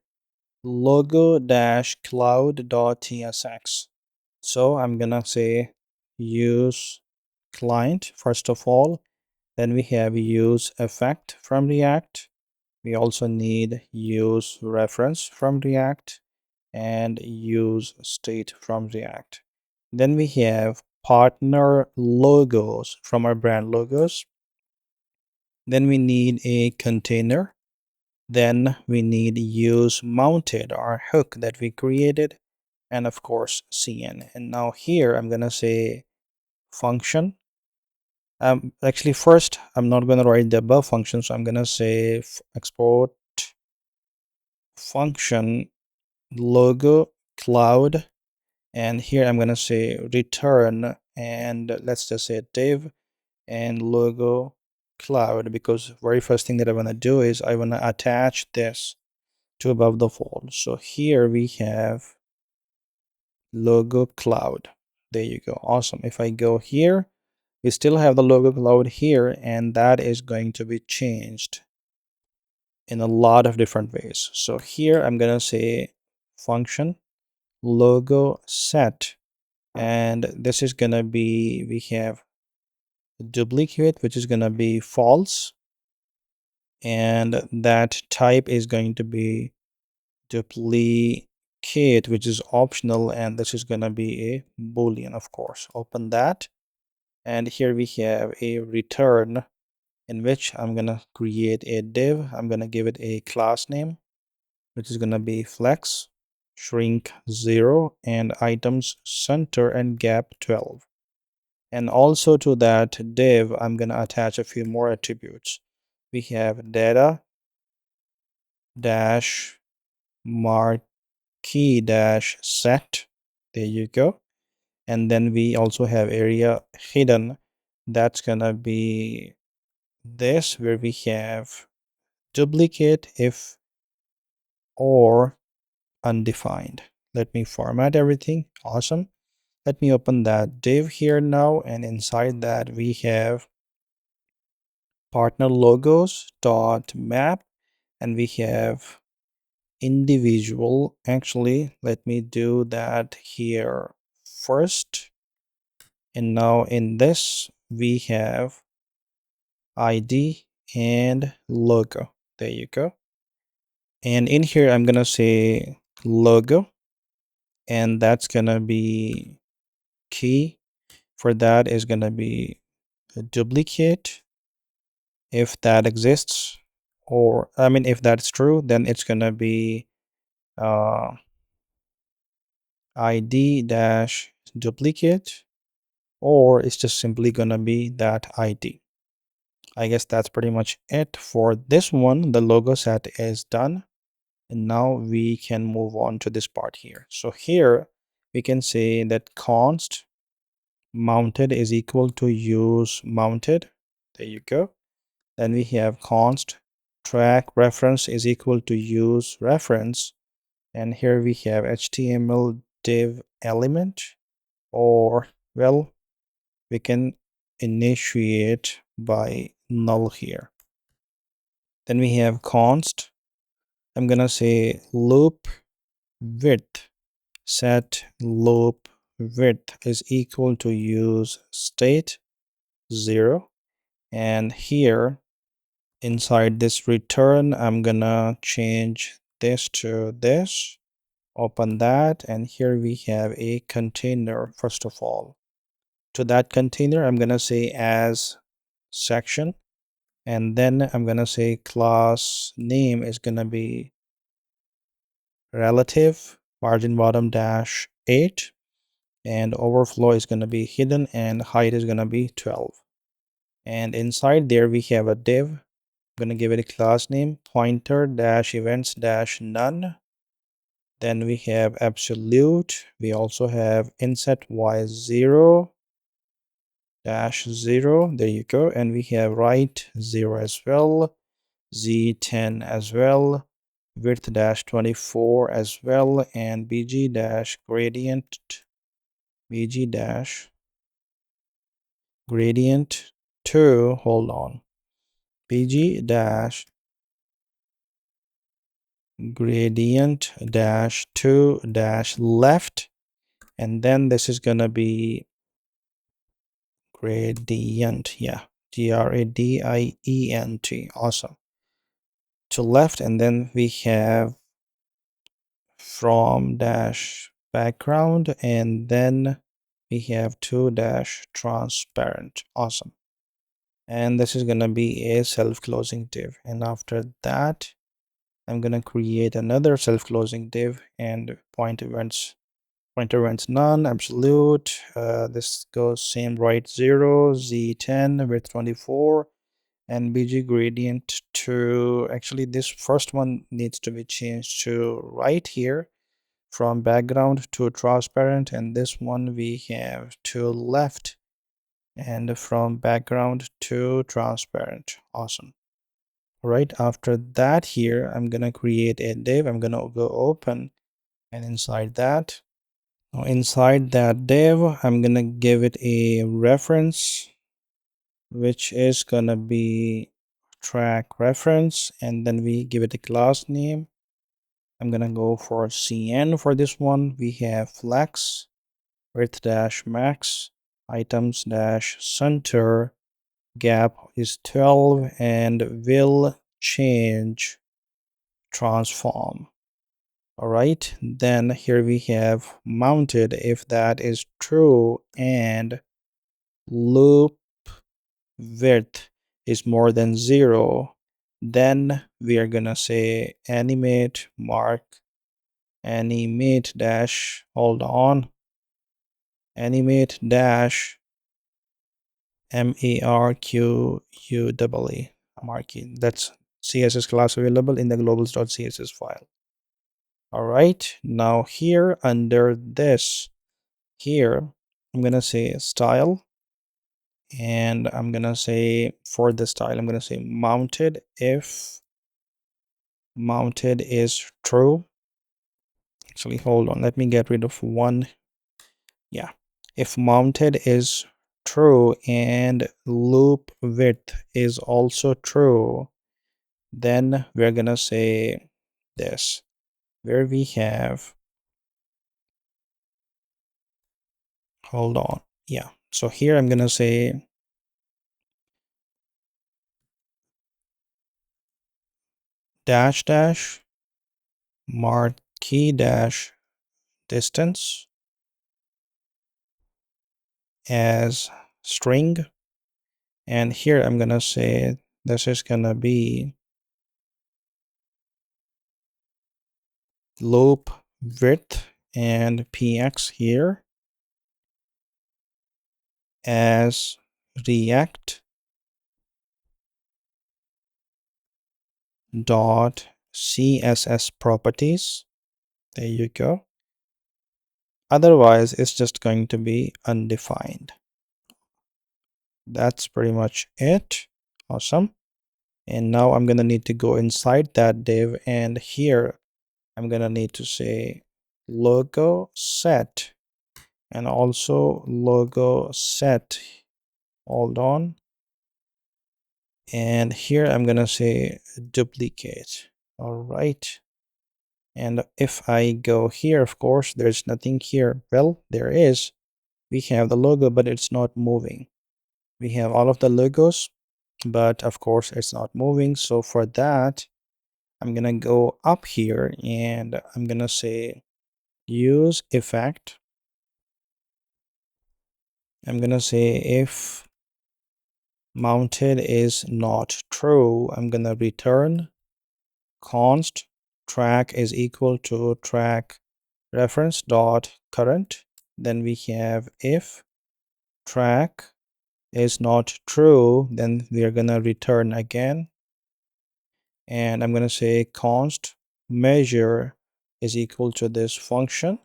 logo dash cloud.tsx. So I'm gonna say use client first of all, then we have use effect from React, we also need use reference from React, and use state from React. Then we have partner logos from our brand logos. Then we need a container. Then we need use mounted, our hook that we created, and of course cn. And now here I'm gonna say function. Actually first I'm not gonna write the above function, so I'm gonna say export function logo cloud, and here I'm gonna say return, and let's just say div and logo cloud, because very first thing that I want to do is I want to attach this to above the fold. So here we have logo cloud. There you go. Awesome. If I go here, we still have the logo cloud here, and that is going to be changed in a lot of different ways. So here I'm going to say function logo set, and this is going to be, we have duplicate, which is going to be false, and that type is going to be duplicate, which is optional, and this is going to be a boolean. Of course, open that, and here we have a return in which I'm going to create a div. I'm going to give it a class name, which is going to be flex shrink 0 and items center and gap 12. And also to that div I'm going to attach a few more attributes. We have data dash marquee dash set. There you go. And then we also have area hidden. That's gonna be this, where we have duplicate if or undefined. Let me format everything. Awesome. Let me open that div here now, and inside that we have partner logos dot map, and we have individual. Actually, let me do that here first. And now in this we have ID and logo. There you go. And in here I'm gonna say logo, and that's gonna be key for that is gonna be a duplicate if that exists, or I mean if that's true, then it's gonna be ID dash duplicate, or it's just simply gonna be that ID. I guess that's pretty much it for this one. The logo set is done, and now we can move on to this part here. So here we can say that const mounted is equal to use mounted. There you go. Then we have const track reference is equal to use reference. And here we have HTML div element, or well, we can initiate by null here. Then we have const. I'm gonna say loop width, set loop width is equal to use state 0. And here inside this return, I'm gonna change this to this. Open that, and here we have a container. First of all, to that container I'm gonna say as section, and then I'm gonna say class name is gonna be relative margin bottom dash 8, and overflow is gonna be hidden, and height is gonna be 12. And inside there we have a div. I'm gonna give it a class name pointer dash events dash none. Then we have absolute. We also have inset y0 dash 0. There you go. And we have right 0 as well, z10 as well, width dash 24 as well, and bg dash gradient, bg dash gradient 2. Hold on, bg dash gradient dash 2 dash left, and then this is gonna be gradient, yeah, gradient. Awesome. To left, and then we have from dash background, and then we have to dash transparent. Awesome. And this is gonna be a self-closing div, and after that I'm gonna create another self-closing div and pointer events none, absolute. This goes same, right 0, z10, width 24, and bg gradient to, actually this first one needs to be changed to right here, from background to transparent, and this one we have to left, and from background to transparent. Awesome. Right after that, here I'm gonna create a div. I'm gonna go open, and inside that div I'm gonna give it a reference, which is gonna be track reference, and then we give it a class name. I'm gonna go for cn. For this one we have flex width dash max, items dash center, gap is 12, and will change transform. All right, then here we have mounted. If that is true and loop width is more than 0, then we are gonna say animate mark, animate dash, hold on, animate dash marquee marquee. That's css class available in the globals.css file. All right, now here under this, here I'm gonna say style, and I'm gonna say for the style I'm gonna say mounted. If mounted is true, actually hold on, let me get rid of one. Yeah, if mounted is true and loop width is also true, then we're gonna say this, where we have, hold on, yeah, so here I'm gonna say dash dash marquee dash distance as string, and here I'm gonna say this is gonna be loop width and px here as react dot css properties. There you go. Otherwise it's just going to be undefined. That's pretty much it. Awesome. And now I'm gonna need to go inside that div, and here I'm gonna need to say logo set, and also logo set. Hold on. And here I'm gonna say duplicate. All right. And if I go here, of course, there's nothing here. Well, there is. We have the logo, but it's not moving. We have all of the logos, but of course it's not moving. So for that, I'm gonna go up here and I'm gonna say use effect. I'm gonna say if mounted is not true, I'm gonna return const track is equal to track reference dot current. Then we have if track is not true, then we are gonna return again, and I'm gonna say const measure is equal to this function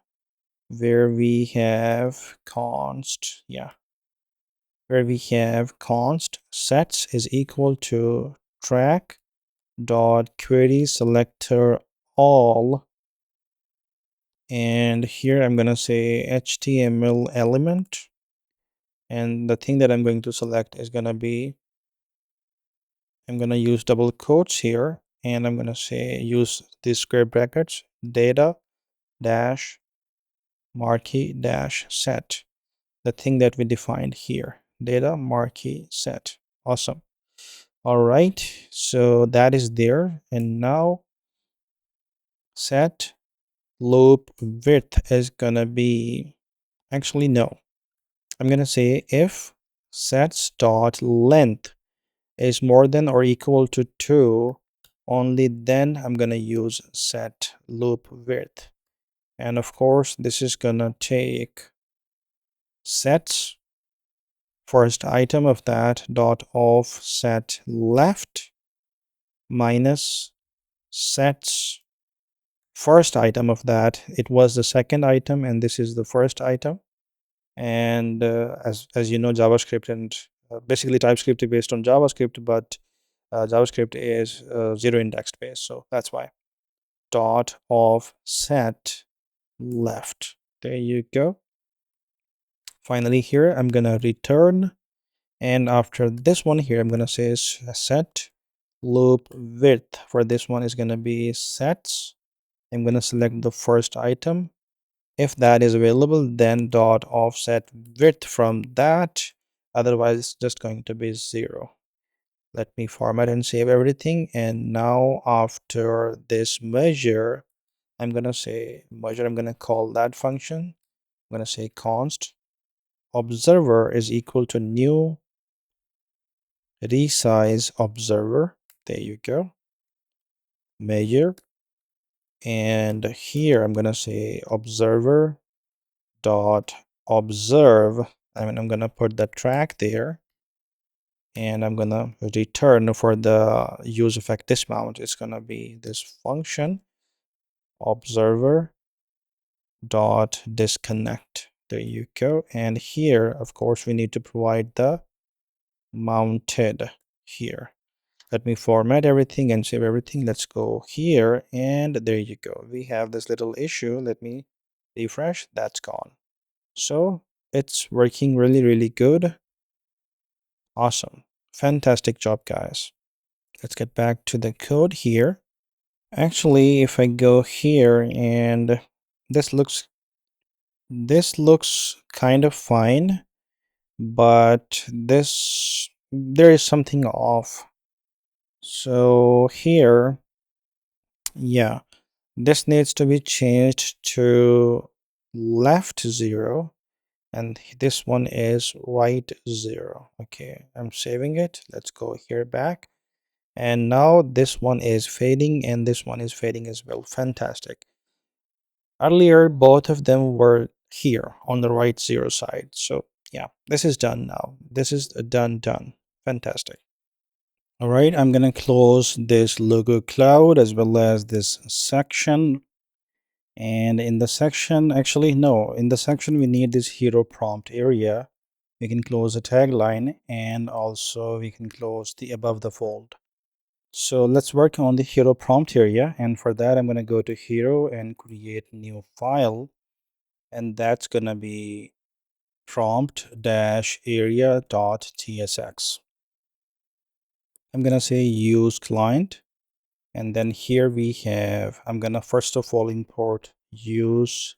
where we have const, where we have const sets is equal to track dot query selector all, and here I'm gonna say HTML element, and the thing that I'm going to select is gonna be, I'm gonna use double quotes here, and I'm gonna say use these square brackets data dash marquee dash set, the thing that we defined here, data marquee set. Awesome. All right, so that is there, and now set loop width is gonna be, actually no, I'm gonna say if sets dot length is more than or equal to 2, only then I'm gonna use set loop width. And of course this is gonna take sets first item of that dot offset left minus sets first item of that, it was the second item and this is the first item. And as you know, JavaScript and basically TypeScript is based on JavaScript, but JavaScript is zero indexed based, so that's why dot offset left. There you go. Finally here I'm gonna return, and after this one here I'm gonna say set loop width. For this one is gonna be sets, I'm gonna select the first item. If that is available, then dot offset width from that, otherwise it's just going to be 0. Let me format and save everything, and now after this measure, I'm gonna say measure, I'm gonna call that function, I'm gonna say const observer is equal to new resize observer. There you go. Measure, and here I'm gonna say observer dot observe. I'm gonna put the track there, and I'm gonna return for the use effect dismount. It's gonna be this function observer dot disconnect. There you go. And here, of course, we need to provide the mounted here. Let me format everything and save everything. Let's go here, and there you go. We have this little issue. Let me refresh. That's gone. So it's working really, really good. Awesome. Fantastic job, guys. Let's get back to the code here. Actually, if I go here, and this looks kind of fine, but there is something off. So here, yeah, this needs to be changed to left 0, and this one is right 0. Okay, I'm saving it. Let's go here back, and now this one is fading and this one is fading as well. Fantastic. Earlier both of them were here on the right 0 side. So yeah, this is done now. This is done. Fantastic. All right, I'm gonna close this logo cloud as well as this section. And in the section, actually no, in the section we need this hero prompt area. We can close the tagline, and also we can close the above the fold. So let's work on the hero prompt area, and for that I'm going to go to hero and create new file, and that's going to be prompt-area.tsx. I'm going to say use client, and then here we have, I'm going to first of all import use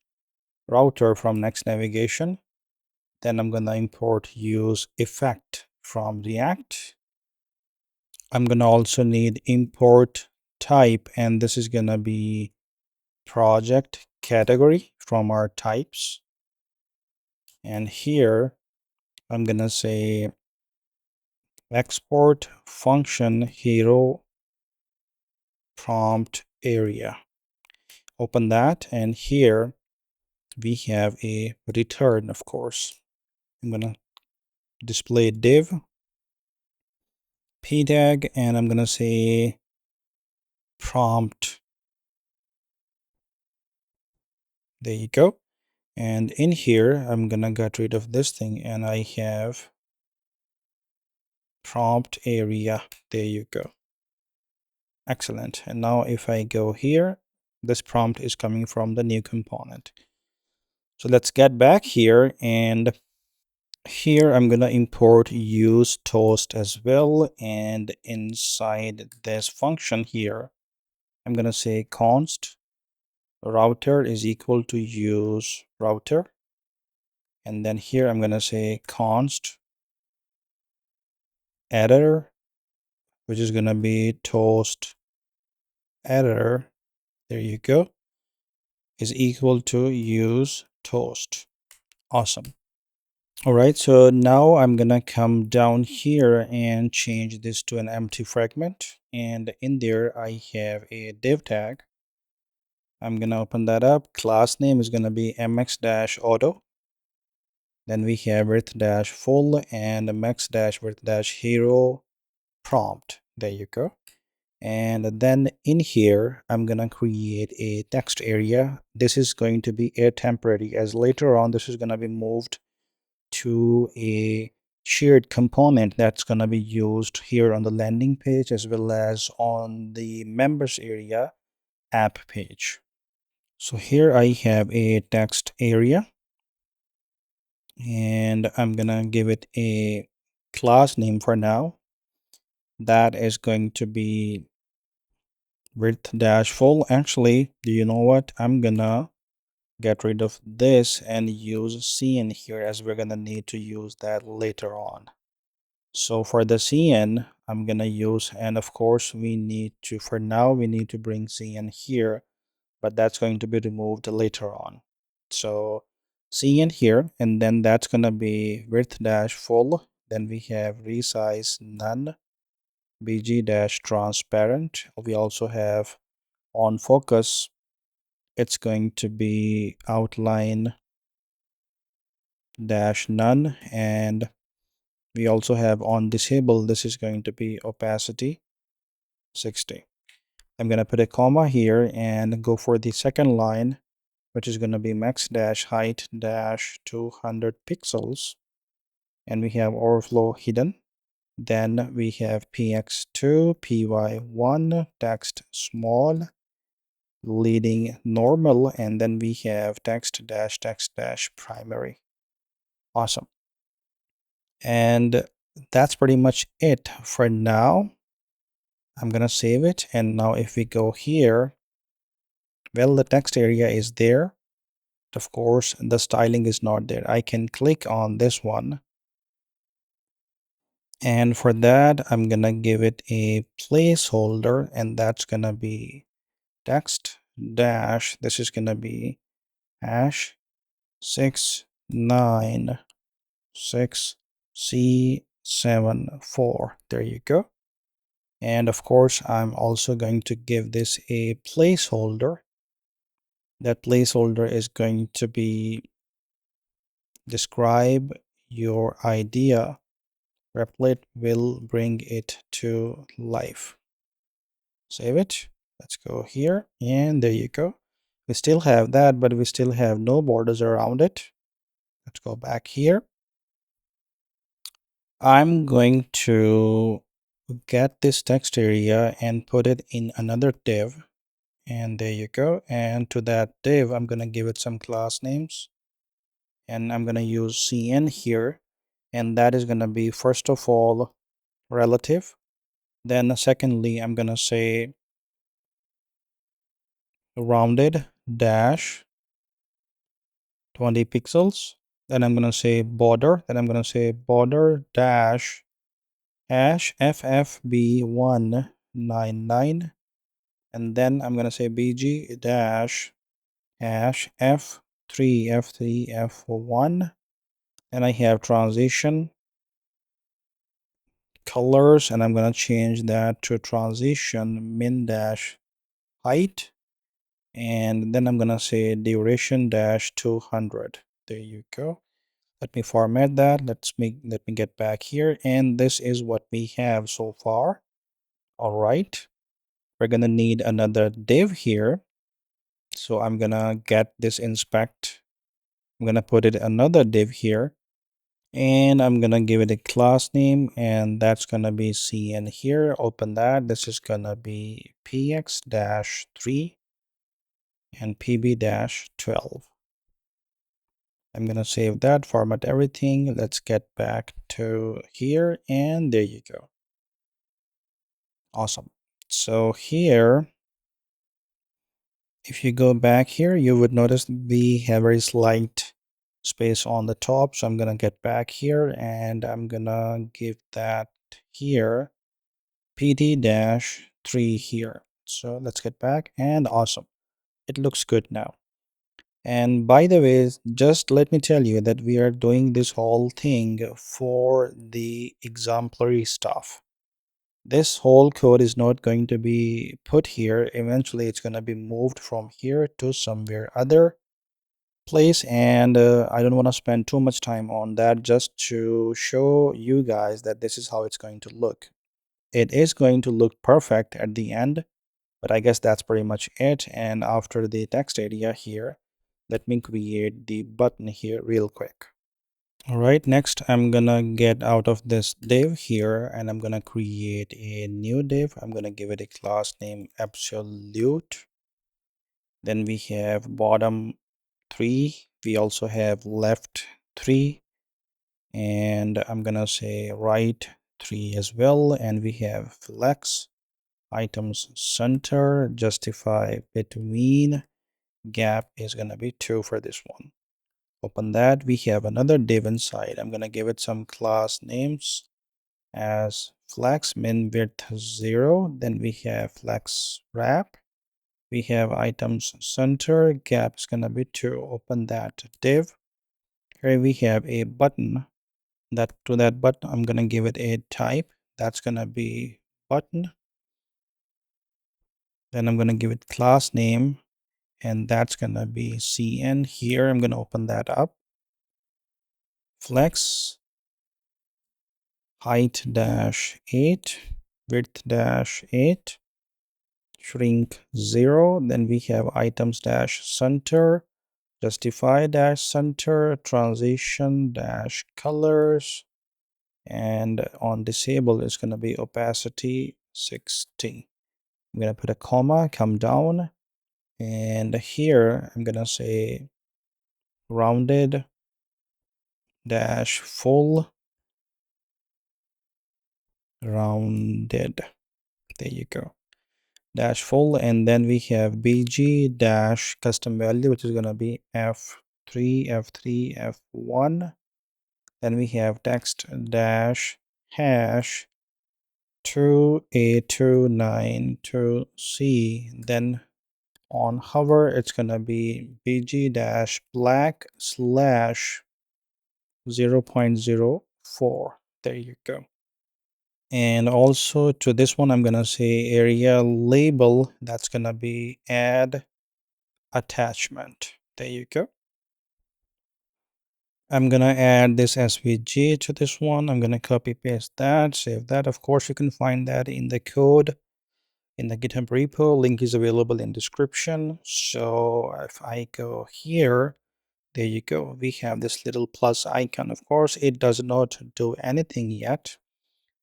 router from Next Navigation. Then I'm going to import use effect from React. I'm going to also need import type, and this is going to be project category from our types. And here I'm going to say export function hero prompt area. Open that, and here we have a return, of course. I'm going to display div p tag, and I'm going to say prompt. There you go. And in here, I'm going to get rid of this thing, and I have prompt area. There you go. Excellent. And now if I go here, this prompt is coming from the new component. So let's get back here, and here I'm going to import use toast as well. And inside this function here, I'm going to say const router is equal to use router. And then here I'm going to say const editor, which is going to be toast editor. There you go, is equal to use toast. Awesome. All right, so now I'm gonna come down here and change this to an empty fragment, and in there I have a div tag. I'm gonna open that up. Class name is gonna be mx-auto. Then we have width-full and max-width-hero prompt. There you go. And then in here, I'm going to create a text area. This is going to be a temporary, as later on, this is going to be moved to a shared component that's going to be used here on the landing page as well as on the members area app page. So here I have a text area, and I'm going to give it a class name for now. That is going to be width-full. Actually, do you know what? I'm gonna get rid of this and use cn here, as we're gonna need to use that later on. So for the cn, I'm gonna use, and of course we need to, for now we need to bring cn here, but that's going to be removed later on. So cn here, and then that's gonna be width-full. Then we have resize none, bg-transparent. We also have on focus, it's going to be outline dash none, and we also have on disable, this is going to be opacity 60. I'm going to put a comma here and go for the second line, which is going to be max dash height dash 200 pixels, and we have overflow hidden. Then we have px2 py1 text small leading normal, and then we have text dash primary. Awesome. And that's pretty much it for now. I'm gonna save it, and now if we go here, well, the text area is there. Of course, the styling is not there. I can click on this one, and for that I'm gonna give it a placeholder, and that's gonna be text dash, this is gonna be hash 696C74. There you go. And of course, I'm also going to give this a placeholder. That placeholder is going to be describe your idea. Replit will bring it to life. Save it. Let's go here, and there you go. We still have that, but we still have no borders around it. Let's go back here. I'm going to get this text area and put it in another div. And there you go. And to that div, I'm going to give it some class names. And I'm going to use cn here. And that is going to be, first of all, relative. Then secondly, I'm going to say rounded dash 20 pixels. Then I'm going to say border. Then I'm going to say border dash hash ffb199. And then I'm going to say bg dash hash f3 f3 f1. And I have transition colors, and I'm going to change that to transition min dash height. And then I'm going to say duration dash 200. There you go. Let me format that. Let me get back here, and this is what we have so far. All right, we're going to need another div here. So I'm going to get this inspect. I'm going to put it another div here, and I'm going to give it a class name, and that's going to be cn here. Open that. This is going to be px-3 and pb-12. I'm going to save that, format everything. Let's get back to here, and there you go. Awesome. So here, if you go back here, you would notice we have very slight space on the top. So I'm going to get back here, and I'm going to give that here PD-3 here. So let's get back, and awesome. It looks good now. And by the way, just let me tell you that we are doing this whole thing for the exemplary stuff. This whole code is not going to be put here. Eventually, it's going to be moved from here to somewhere other place. And I don't want to spend too much time on that, just to show you guys that this is how it's going to look. It is going to look perfect at the end, but I guess that's pretty much it. And after the text area here, let me create the button here real quick. All right, next I'm gonna get out of this div here, and I'm gonna create a new div. I'm gonna give it a class name absolute. Then we have bottom 3. We also have left 3, and I'm gonna say right 3 as well. And we have flex items center, justify between, gap is gonna be 2 for this one. Open that. We have another div inside. I'm gonna give it some class names as flex min width 0. Then we have flex wrap. We have items center, gap is gonna be 2. Open that div. Here we have a button. To that button, I'm gonna give it a type. That's gonna be button. Then I'm gonna give it class name, and that's gonna be cn. Here I'm gonna open that up. Flex height dash 8, width dash 8, shrink 0. Then we have items dash center, justify dash center, transition dash colors, and on disable is going to be opacity 60. I'm going to put a comma, come down, and here I'm going to say rounded dash full rounded. There you go. Dash full, and then we have bg dash custom value, which is going to be f3 f3 f1. Then we have text dash hash 2a292c. Then on hover, it's going to be bg dash black slash 0.04. There you go. And also to this one, I'm going to say area label. That's going to be add attachment. There you go. I'm going to add this SVG to this one. I'm going to copy paste that, save that. Of course, you can find that in the code in the GitHub repo. Link is available in description. So if I go here, There you go. We have this little plus icon. Of course, it does not do anything yet.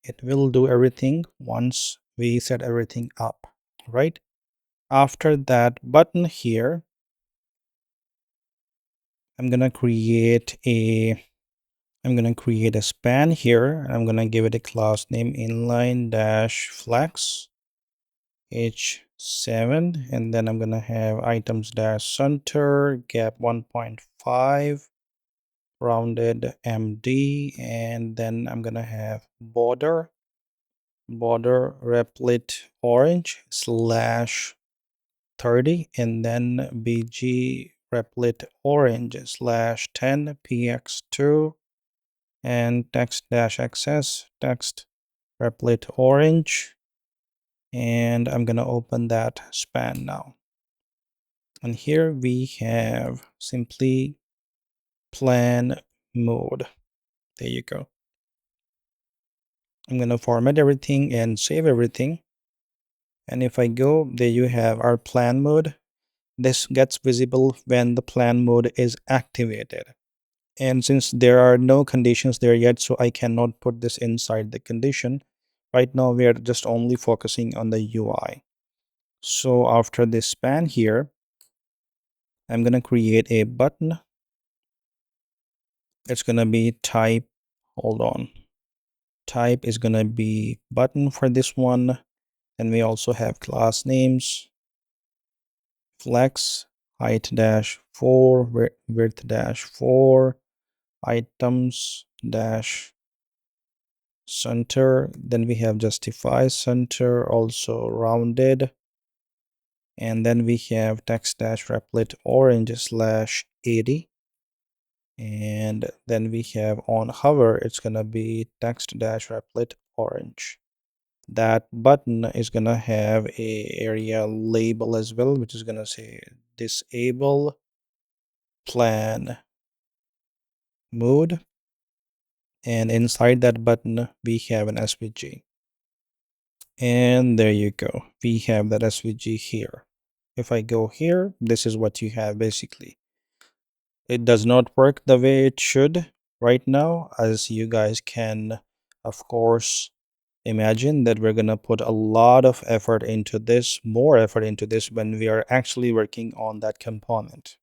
It will do everything once we set everything up, right? After that button here, I'm gonna create a span here. I'm gonna give it a class name inline-flex h7, and then I'm gonna have items-center gap 1.5 rounded MD, and then I'm gonna have border replit orange /30, and then BG replit orange /10 px2, and text-access text replit orange, and I'm gonna open that span now. And here we have simply plan mode. There you go. I'm gonna format everything and save everything. And if I go, there you have our plan mode. This gets visible when the plan mode is activated. And since there are no conditions there yet, so I cannot put this inside the condition. Right now, we are just only focusing on the UI. So after this span here, I'm going to create a button. It's going to be type, hold on. Type is going to be button for this one. And we also have class names, flex, height-4, width-4, items-center. Then we have justify center, also rounded. And then we have text-replit orange /80. And then we have on hover, it's gonna be text-replit orange. That button is gonna have a area label as well, which is gonna say disable plan mode, and inside that button we have an SVG. And there you go, we have that SVG here. If I go here, this is what you have basically. It does not work the way it should right now, as you guys can of course imagine that we're gonna put a lot of effort into this, more effort into this, when we are actually working on that component.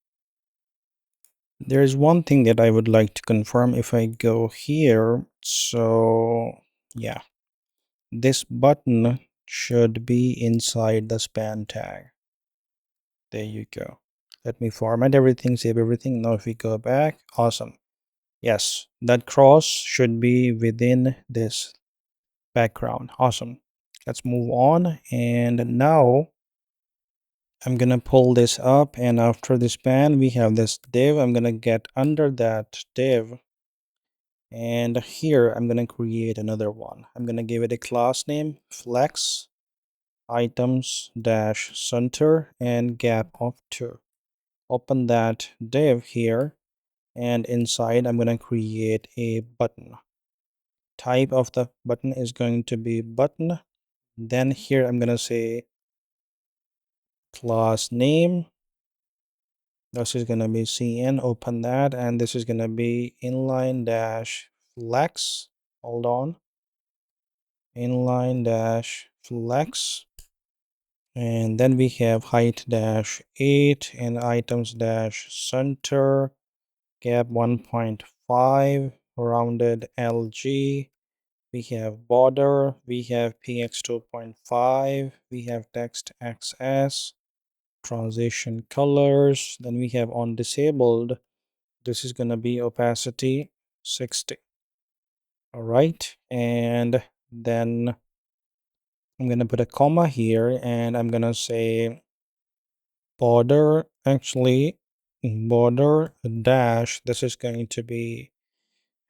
There is one thing that I would like to confirm if I go here. So yeah, this button should be inside the span tag. There you go. Let me format everything, save everything. Now if we go back, awesome. Yes, that cross should be within this background. Awesome. Let's move on. And now I'm gonna pull this up, and after this span we have this div. I'm gonna get under that div, and here I'm gonna create another one. I'm gonna give it a class name flex items-center and gap of 2. Open that div here, and inside I'm gonna create a button. Type of the button is going to be button. Then here I'm gonna say class name. This is gonna be cn. Open that, and this is gonna be inline-flex. Hold on, inline-flex, and then we have height-8 and items-center gap 1.5 rounded LG. We have border, we have px 2.5, we have text XS, transition colors. Then we have on disabled, this is going to be opacity 60. All right, and then I'm going to put a comma here, and I'm going to say border, actually border dash, this is going to be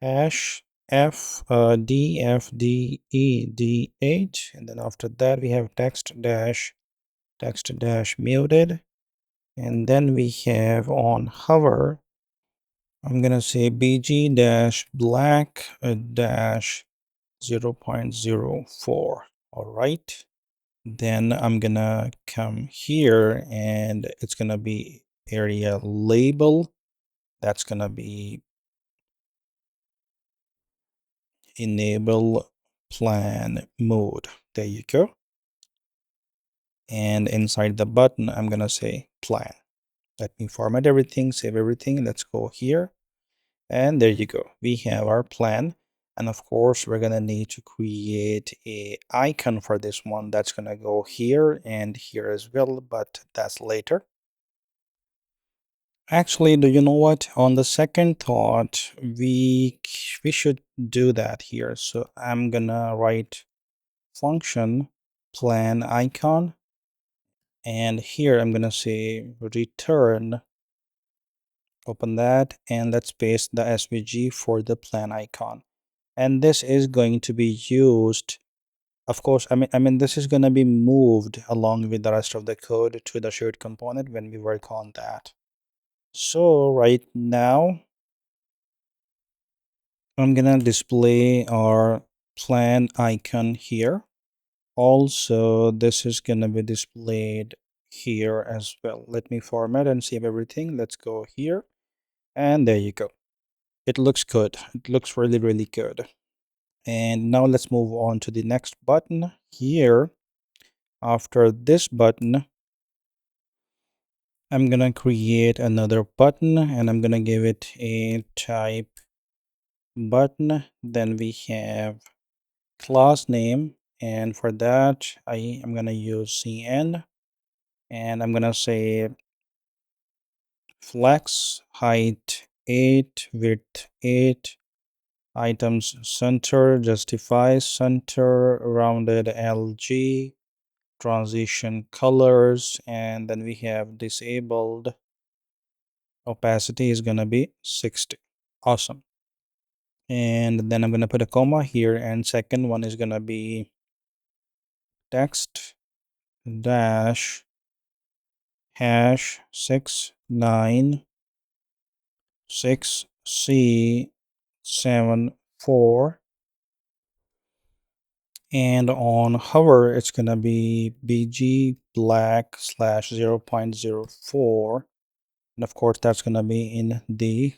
hash DFDED8, and then after that we have text dash muted, and then we have on hover, I'm gonna say BG dash black dash 0.04. All right, then I'm gonna come here, and it's gonna be area label. That's gonna be enable plan mode. There you go. And inside the button, I'm gonna say plan. Let me format everything, save everything. Let's go here. And there you go. We have our plan. And of course, we're gonna need to create a icon for this one. That's gonna go here and here as well, but that's later. Actually, do you know what? On the second thought, we should do that here. So I'm gonna write function plan icon, and here I'm gonna say return. Open that, and let's paste the SVG for the plan icon. And this is going to be used, of course, I mean this is going to be moved along with the rest of the code to the shared component when we work on that. So right now I'm gonna display our plan icon here. Also, this is gonna be displayed here as well. Let me format and save everything. Let's go here, and there you go. It looks good. It looks really, really good. And now let's move on to the next button here. After this button, I'm gonna create another button, and I'm gonna give it a type button. Then we have class name, and for that I am gonna use cn, and I'm gonna say flex height 8, width 8, items center, justify center, rounded lg, transition colors, and then we have disabled opacity is gonna be 60. Awesome. And then I'm gonna put a comma here, and second one is gonna be text dash hash 696C74, and on hover it's gonna be bg black slash 0.04, and of course that's gonna be in the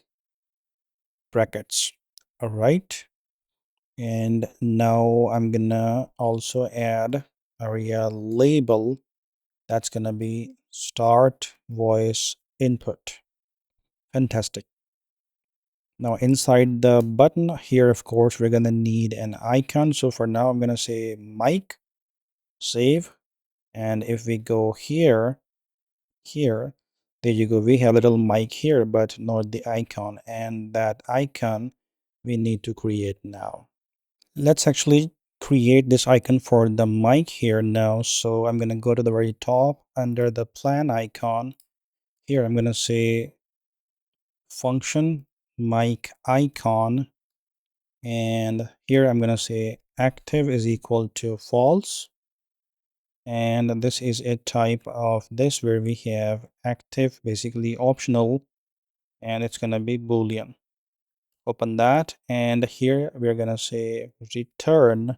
brackets. All right, and now I'm gonna also add area label. That's gonna be start voice input. Fantastic. Now inside the button here, of course, we're gonna need an icon. So for now, I'm gonna say mic, save, and if we go here, there you go. We have a little mic here, but not the icon, and that icon we need to create now. Let's actually create this icon for the mic here now. So I'm gonna go to the very top under the plan icon. Here I'm gonna say function mic icon, and here I'm gonna say active is equal to false, and this is a type of this where we have active basically optional, and it's gonna be boolean. Open that, and here we're gonna say return,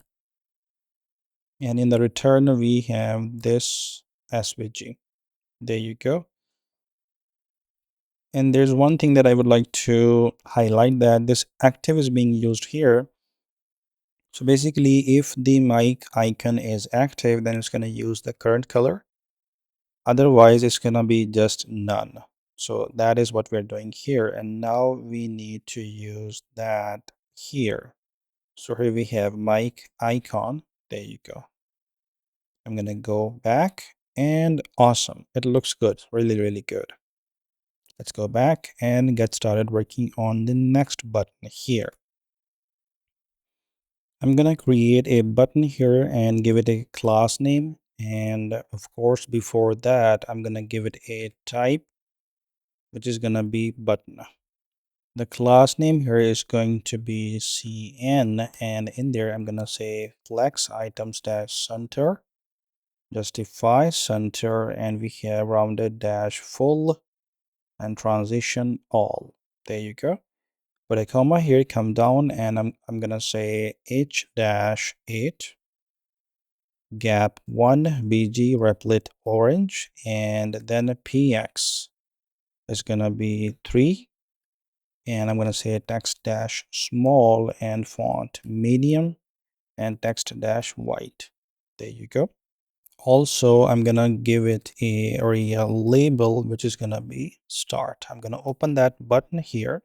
and in the return we have this svg. There you go. And there's one thing that I would like to highlight, that this active is being used here. So basically, if the mic icon is active, then it's going to use the current color. Otherwise, it's going to be just none. So that is what we're doing here. And now we need to use that here. So here we have mic icon. There you go. I'm going to go back, and awesome. It looks good. Really, really good. Let's go back and get started working on the next button here. I'm gonna create a button here and give it a class name, and of course before that I'm gonna give it a type, which is gonna be button. The class name here is going to be cn, and in there I'm gonna say flex items dash center, justify center, and we have rounded dash full, and transition all. There you go. Put a comma here, come down, and I'm gonna say h dash 8 gap 1 bg replit orange, and then px is gonna be 3, and I'm going to say text dash small and font medium and text dash white. There you go. Also, I'm gonna give it a area label, which is gonna be start. I'm gonna open that button here,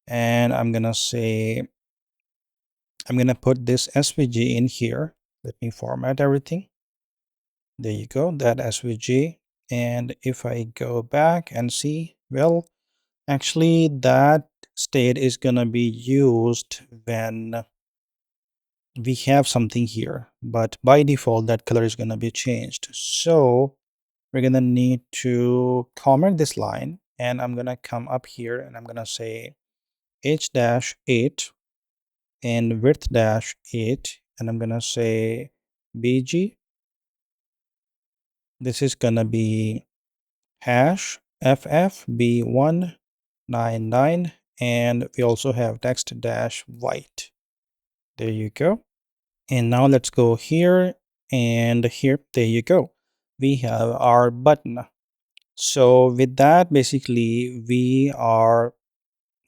and I'm gonna say, I'm gonna put this SVG in here. Let me format everything. There you go, that SVG. And if I go back and see, well, actually that state is gonna be used when we have something here, but by default that color is gonna be changed. So we're gonna need to comment this line, and I'm gonna come up here and I'm gonna say h-8 and width-8, and I'm gonna say bg. This is gonna be hash ffb199, and we also have text dash white. There you go. And now let's go here and here. There you go. We have our button. So with that, basically, we are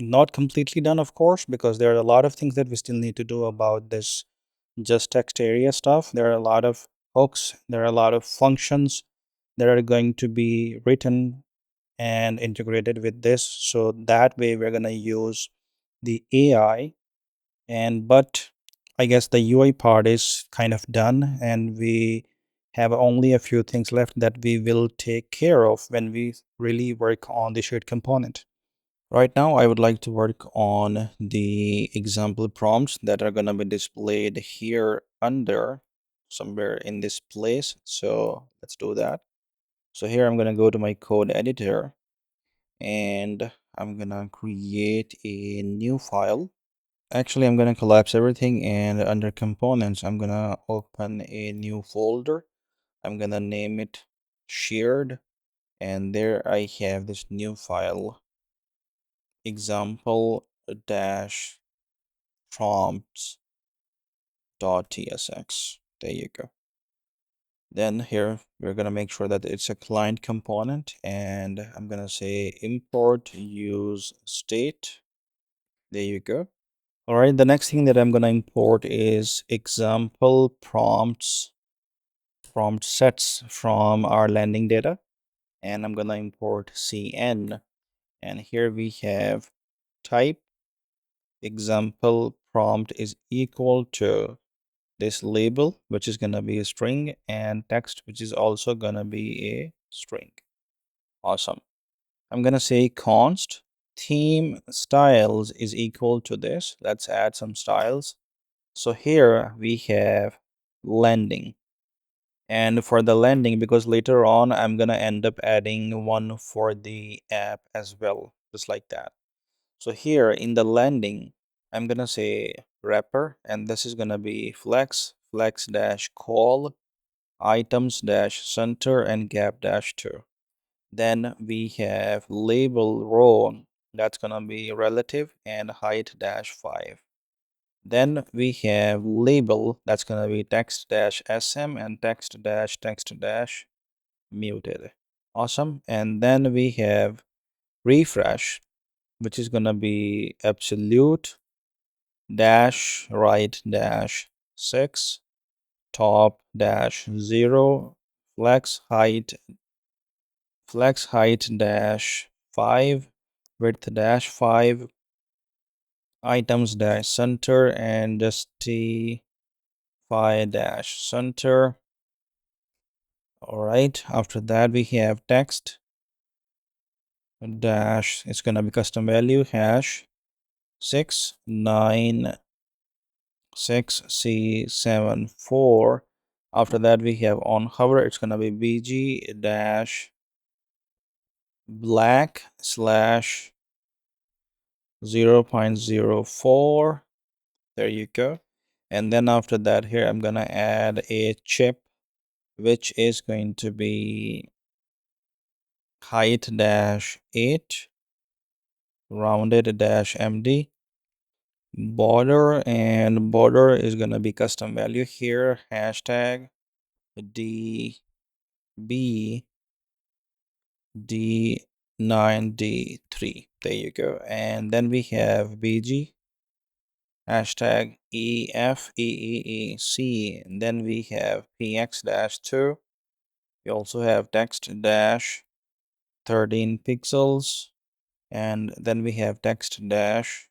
not completely done, of course, because there are a lot of things that we still need to do about this just Textarea stuff. There are a lot of hooks, there are a lot of functions that are going to be written and integrated with this. So that way we're going to use the AI. And but I guess the UI part is kind of done, and we have only a few things left that we will take care of when we really work on the shared component. Right now, I would like to work on the example prompts that are going to be displayed here under somewhere in this place. So let's do that. So here I'm going to go to my code editor, and I'm going to create a new file. Actually, I'm going to collapse everything, and under components, I'm going to open a new folder. I'm going to name it shared, and there I have this new file, example dash prompts.tsx. There you go. Then here we're going to make sure that it's a client component, and I'm going to say import use state. There you go. All right, the next thing that I'm going to import is example prompts, prompt sets from our landing data, and I'm going to import cn, and here we have type example prompt is equal to this label, which is going to be a string, and text, which is also going to be a string. Awesome. I'm going to say const theme styles is equal to this. Let's add some styles. So here we have landing, and for the landing, because later on I'm going to end up adding one for the app as well, just like that. So here in the landing, I'm gonna say wrapper, and this is gonna be flex dash call items dash center and gap dash 2. Then we have label row, that's gonna be relative and height dash 5. Then we have label, that's gonna be text dash sm and text dash muted. Awesome. And then we have refresh, which is gonna be absolute dash right dash 6 top dash 0 flex height dash 5 width dash 5 items dash center and justify dash center. All right, after that we have text dash, it's gonna be custom value hash 696C74. After that we have on hover, it's gonna be bg dash black slash 0.04. There you go. And then after that, here I'm gonna add a chip, which is going to be height dash 8 rounded dash md border, and border is gonna be custom value here hashtag d b d 9D3. There you go. And then we have BG, hashtag EFEEEC. And then we have PX-2. We also have text-13 pixels. And then we have text dash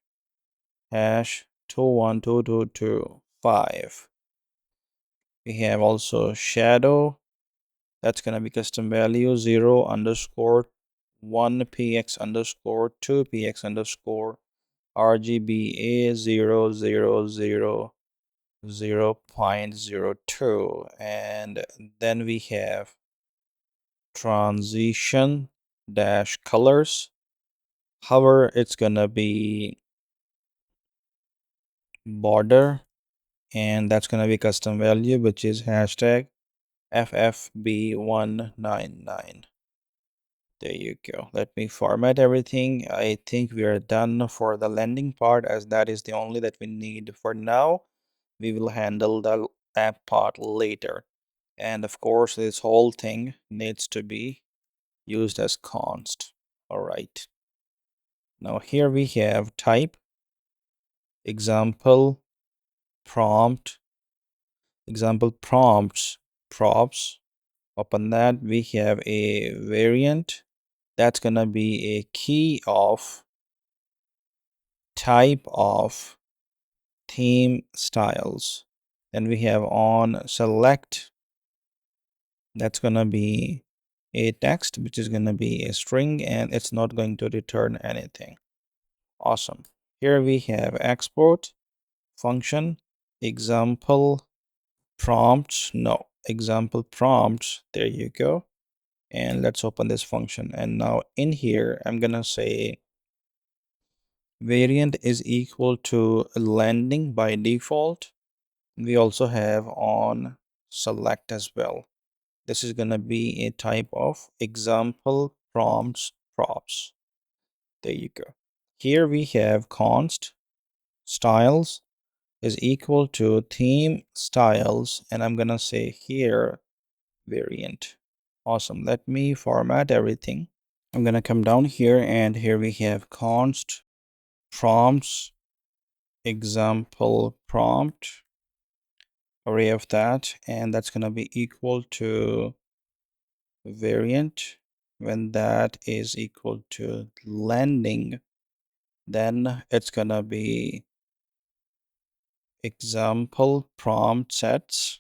hash 212225. We have also shadow. That's going to be custom value 0 underscore 1 px underscore 2 px underscore RGBA 0.02. And then we have transition dash colors. However, it's gonna be border, and that's gonna be custom value, which is hashtag FFB199. There you go. Let me format everything. I think we are done for the landing part, as that is the only that we need for now. We will handle the app part later. And of course, this whole thing needs to be used as const. All right. Now here we have type, example, prompt, example prompts, props. Upon that, we have a variant. That's gonna be a key of type of theme styles. Then we have on select. That's gonna be a text, which is gonna be a string, and it's not going to return anything. Awesome. Here we have export function, example prompts. No, example prompts. There you go. And let's open this function. And now in here, I'm gonna say variant is equal to landing by default. We also have on select as well. This is gonna be a type of example prompts props. There you go. Here we have const styles is equal to theme styles, and I'm gonna say here variant. Awesome. Let me format everything. I'm gonna come down here, and here we have const prompts example prompt, array of that, and that's gonna be equal to variant. When that is equal to landing, then it's gonna be example prompt sets,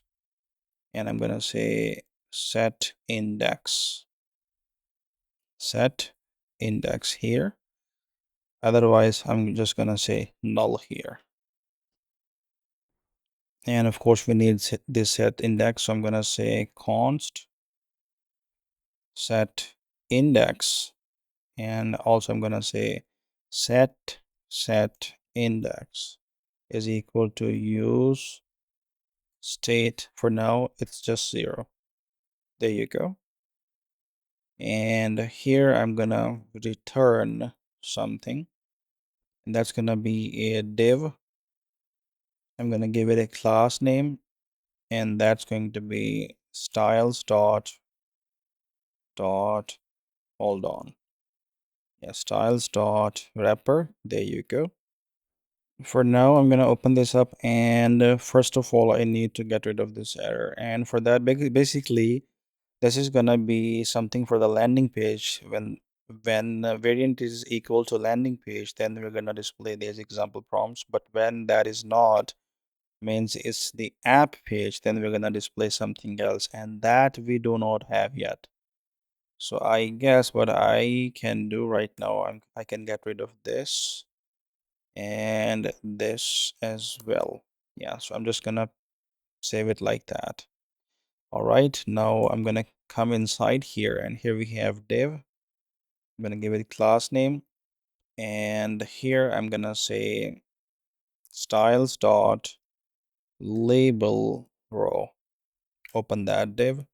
and I'm gonna say set index here. Otherwise, I'm just gonna say null here. And of course, we need this set index, so I'm gonna say const set index, and also I'm gonna say set index is equal to use state. For now, it's just 0. There you go. And here I'm gonna return something, and that's gonna be a div. I'm gonna give it a class name, and that's going to be styles dot hold on. Yeah, styles dot wrapper. There you go. For now, I'm gonna open this up, and first of all, I need to get rid of this error. And for that, basically, this is gonna be something for the landing page. When variant is equal to landing page, then we're gonna display these example prompts. But when that is not, means it's the app page, then we're gonna display something else, and that we do not have yet. So I guess what I can do right now, I can get rid of this and this as well. Yeah, so I'm just gonna save it like that. All right, now I'm gonna come inside here, and here we have div. I'm gonna give it class name, and here I'm gonna say styles dot label row. Open that div,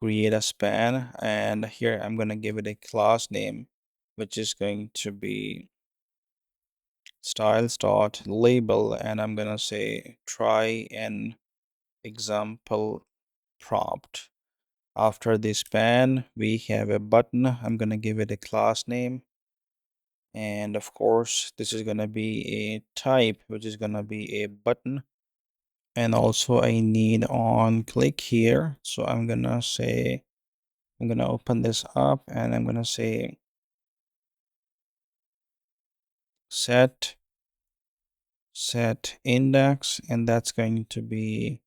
create a span, and here I'm gonna give it a class name, which is going to be styles dot label, and I'm gonna say try an example prompt. After the span, we have a button. I'm gonna give it a class name. And of course, this is gonna be a type, which is gonna be a button. And also I need on click here. So I'm gonna say, I'm gonna open this up and I'm gonna say set index, and that's going to be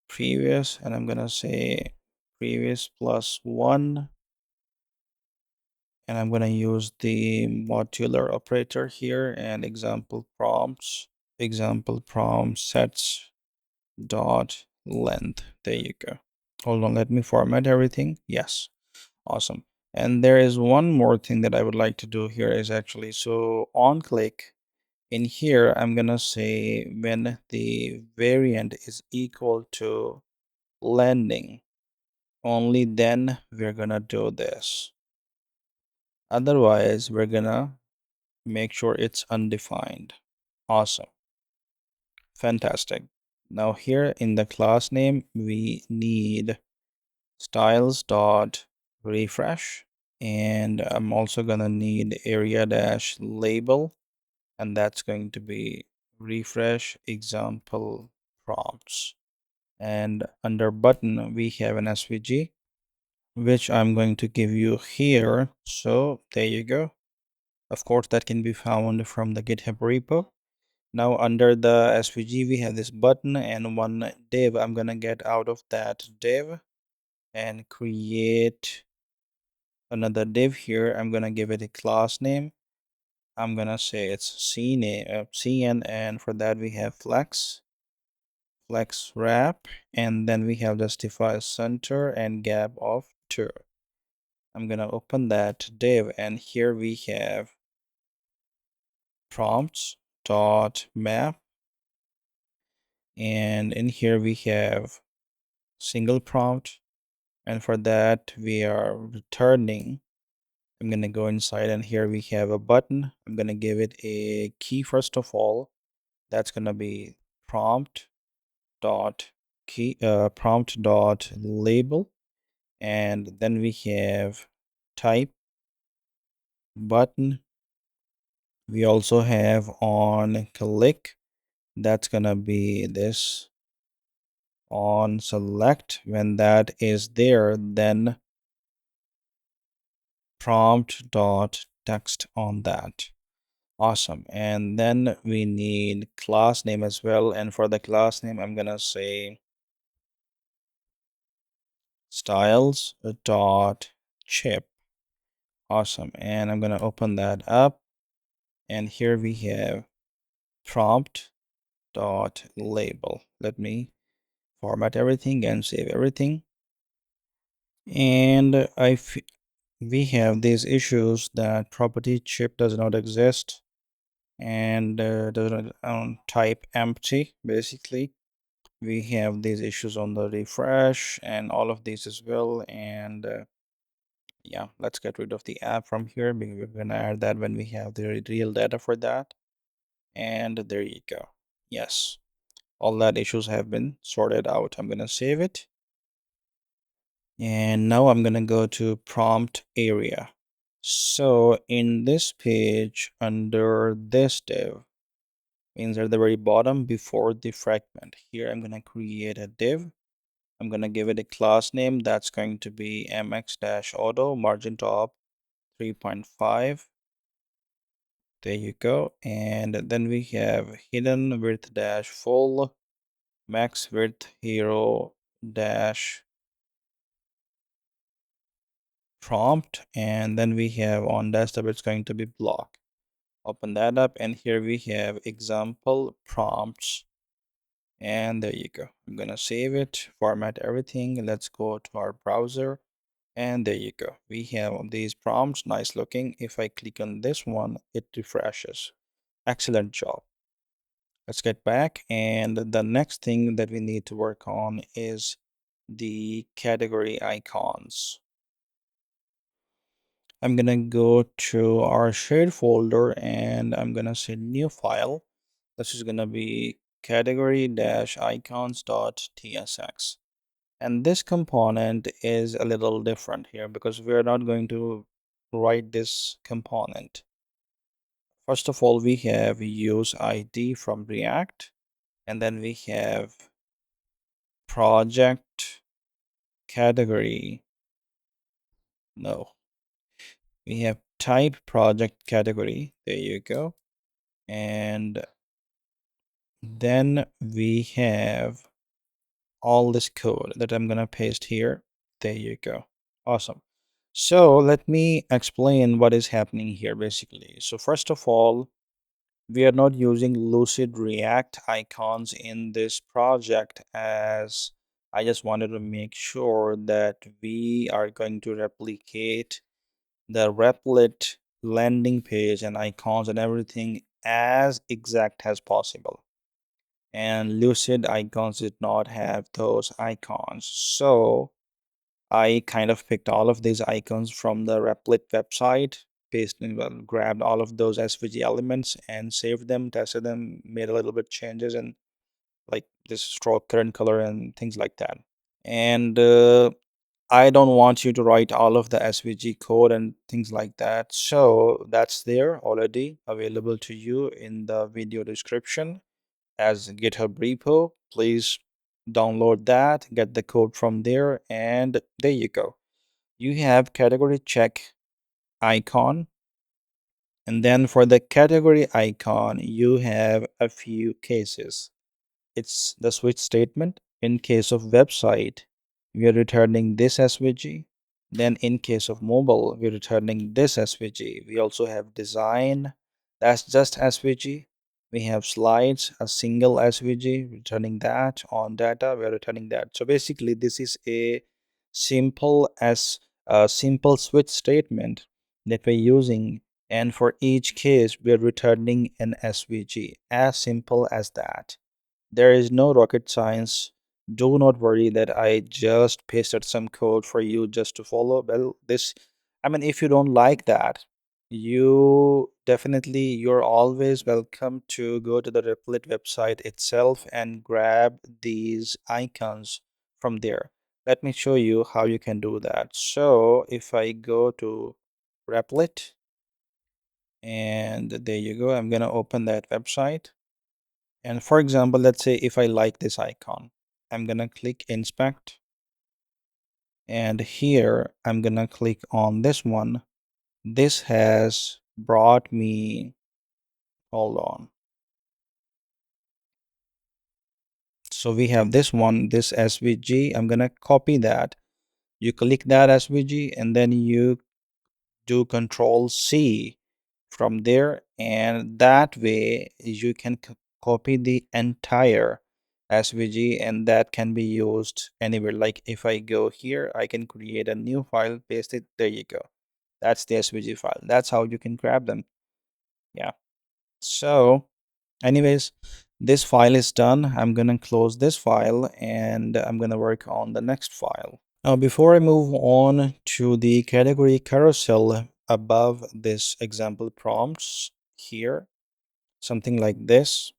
previous, and I'm gonna say previous plus 1, and I'm gonna use the modular operator here and example prompts sets dot length. There you go. Hold on, let me format everything. Yes, awesome. And there is one more thing that I would like to do here is actually, so on click in here, I'm gonna say when the variant is equal to landing, only then we're gonna do this. Otherwise, we're gonna make sure it's undefined. Awesome. Fantastic. Now here in the class name, we need styles dot refresh, and I'm also gonna need area dash label, and that's going to be refresh example prompts. And under button, we have an SVG, which I'm going to give you here. So there you go. Of course, that can be found from the GitHub repo. Now under the SVG, we have this button and one div. I'm gonna get out of that div and create another div here. I'm gonna give it a class name. I'm gonna say it's CN, and for that we have flex wrap, and then we have justify center and gap of 2. I'm gonna open that div, and here we have prompts dot map, and in here we have single prompt, and for that we are returning. I'm gonna go inside, and here we have a button. I'm gonna give it a key first of all. That's gonna be prompt dot prompt dot label, and then we have type button. We also have on click, that's gonna be this on select. When that is there, then prompt dot text on that. Awesome. And then we need class name as well, and for the class name I'm gonna say styles dot chip. Awesome. And I'm gonna open that up, and here we have prompt dot label. Let me format everything and save everything. And we have these issues that property chip does not exist, and does not type empty. Basically, we have these issues on the refresh and all of these as well. And yeah, let's get rid of the app from here, because we're gonna add that when we have the real data for that. And there you go. Yes, all that issues have been sorted out. I'm gonna save it, and now I'm gonna go to prompt area. So in this page, under this div, means at the very bottom before the fragment, here I'm gonna create a div. I'm gonna give it a class name that's going to be mx-auto margin top 3.5. There you go. And then we have hidden width dash full, max width hero dash prompt, and then we have on desktop it's going to be block. Open that up, and here we have example prompts, and there you go. I'm gonna save it, format everything. Let's go to our browser, and there you go. We have these prompts, nice looking. If I click on this one, it refreshes. Excellent job. Let's get back, and the next thing that we need to work on is the category icons. I'm gonna go to our shared folder, and I'm gonna say new file. This is gonna be category-icons.tsx. And this component is a little different here because we're not going to write this component. First of all, we have use ID from React, and then we have project category. No, we have type project category. There you go. And then we have all this code that I'm gonna paste here. There you go. Awesome. So let me explain what is happening here basically. So first of all, we are not using Lucid React icons in this project, as I just wanted to make sure that we are going to replicate the Replit landing page and icons and everything as exact as possible. And Lucid icons did not have those icons. So I kind of picked all of these icons from the Replit website, pasted, well, grabbed all of those SVG elements and saved them, tested them, made a little bit changes and like this stroke current color and things like that. And I don't want you to write all of the SVG code and things like that. So that's there already available to you in the video description as GitHub repo. Please download that, get the code from there, and there you go. You have category check icon, and then for the category icon, you have a few cases. It's the switch statement. In case of website, we are returning this SVG. Then in case of mobile, we're returning this SVG. We also have design, that's just SVG. We have slides, a single SVG, returning that. On data, we're returning that. So basically, this is a simple switch statement that we're using, and for each case, we're returning an SVG. As simple as that. There is no rocket science. Do not worry that I just pasted some code for you just to follow. Well, I mean, if you don't like that, you're always welcome to go to the Replit website itself and grab these icons from there. Let me show you how you can do that. So if I go to Replit, and there you go, I'm gonna open that website. And for example, let's say if I like this icon, I'm gonna click inspect, and here I'm gonna click on this one. This has brought me, hold on. So we have this one, this SVG. I'm gonna copy that. You click that SVG and then you do Control C from there, and that way you can copy the entire SVG, and that can be used anywhere. Like if I go here, I can create a new file, paste it, there you go. That's the SVG file. That's how you can grab them. Yeah. So anyways, this file is done. I'm gonna close this file and I'm gonna work on the next file. Now, before I move on to the category carousel above this example prompts here, something like this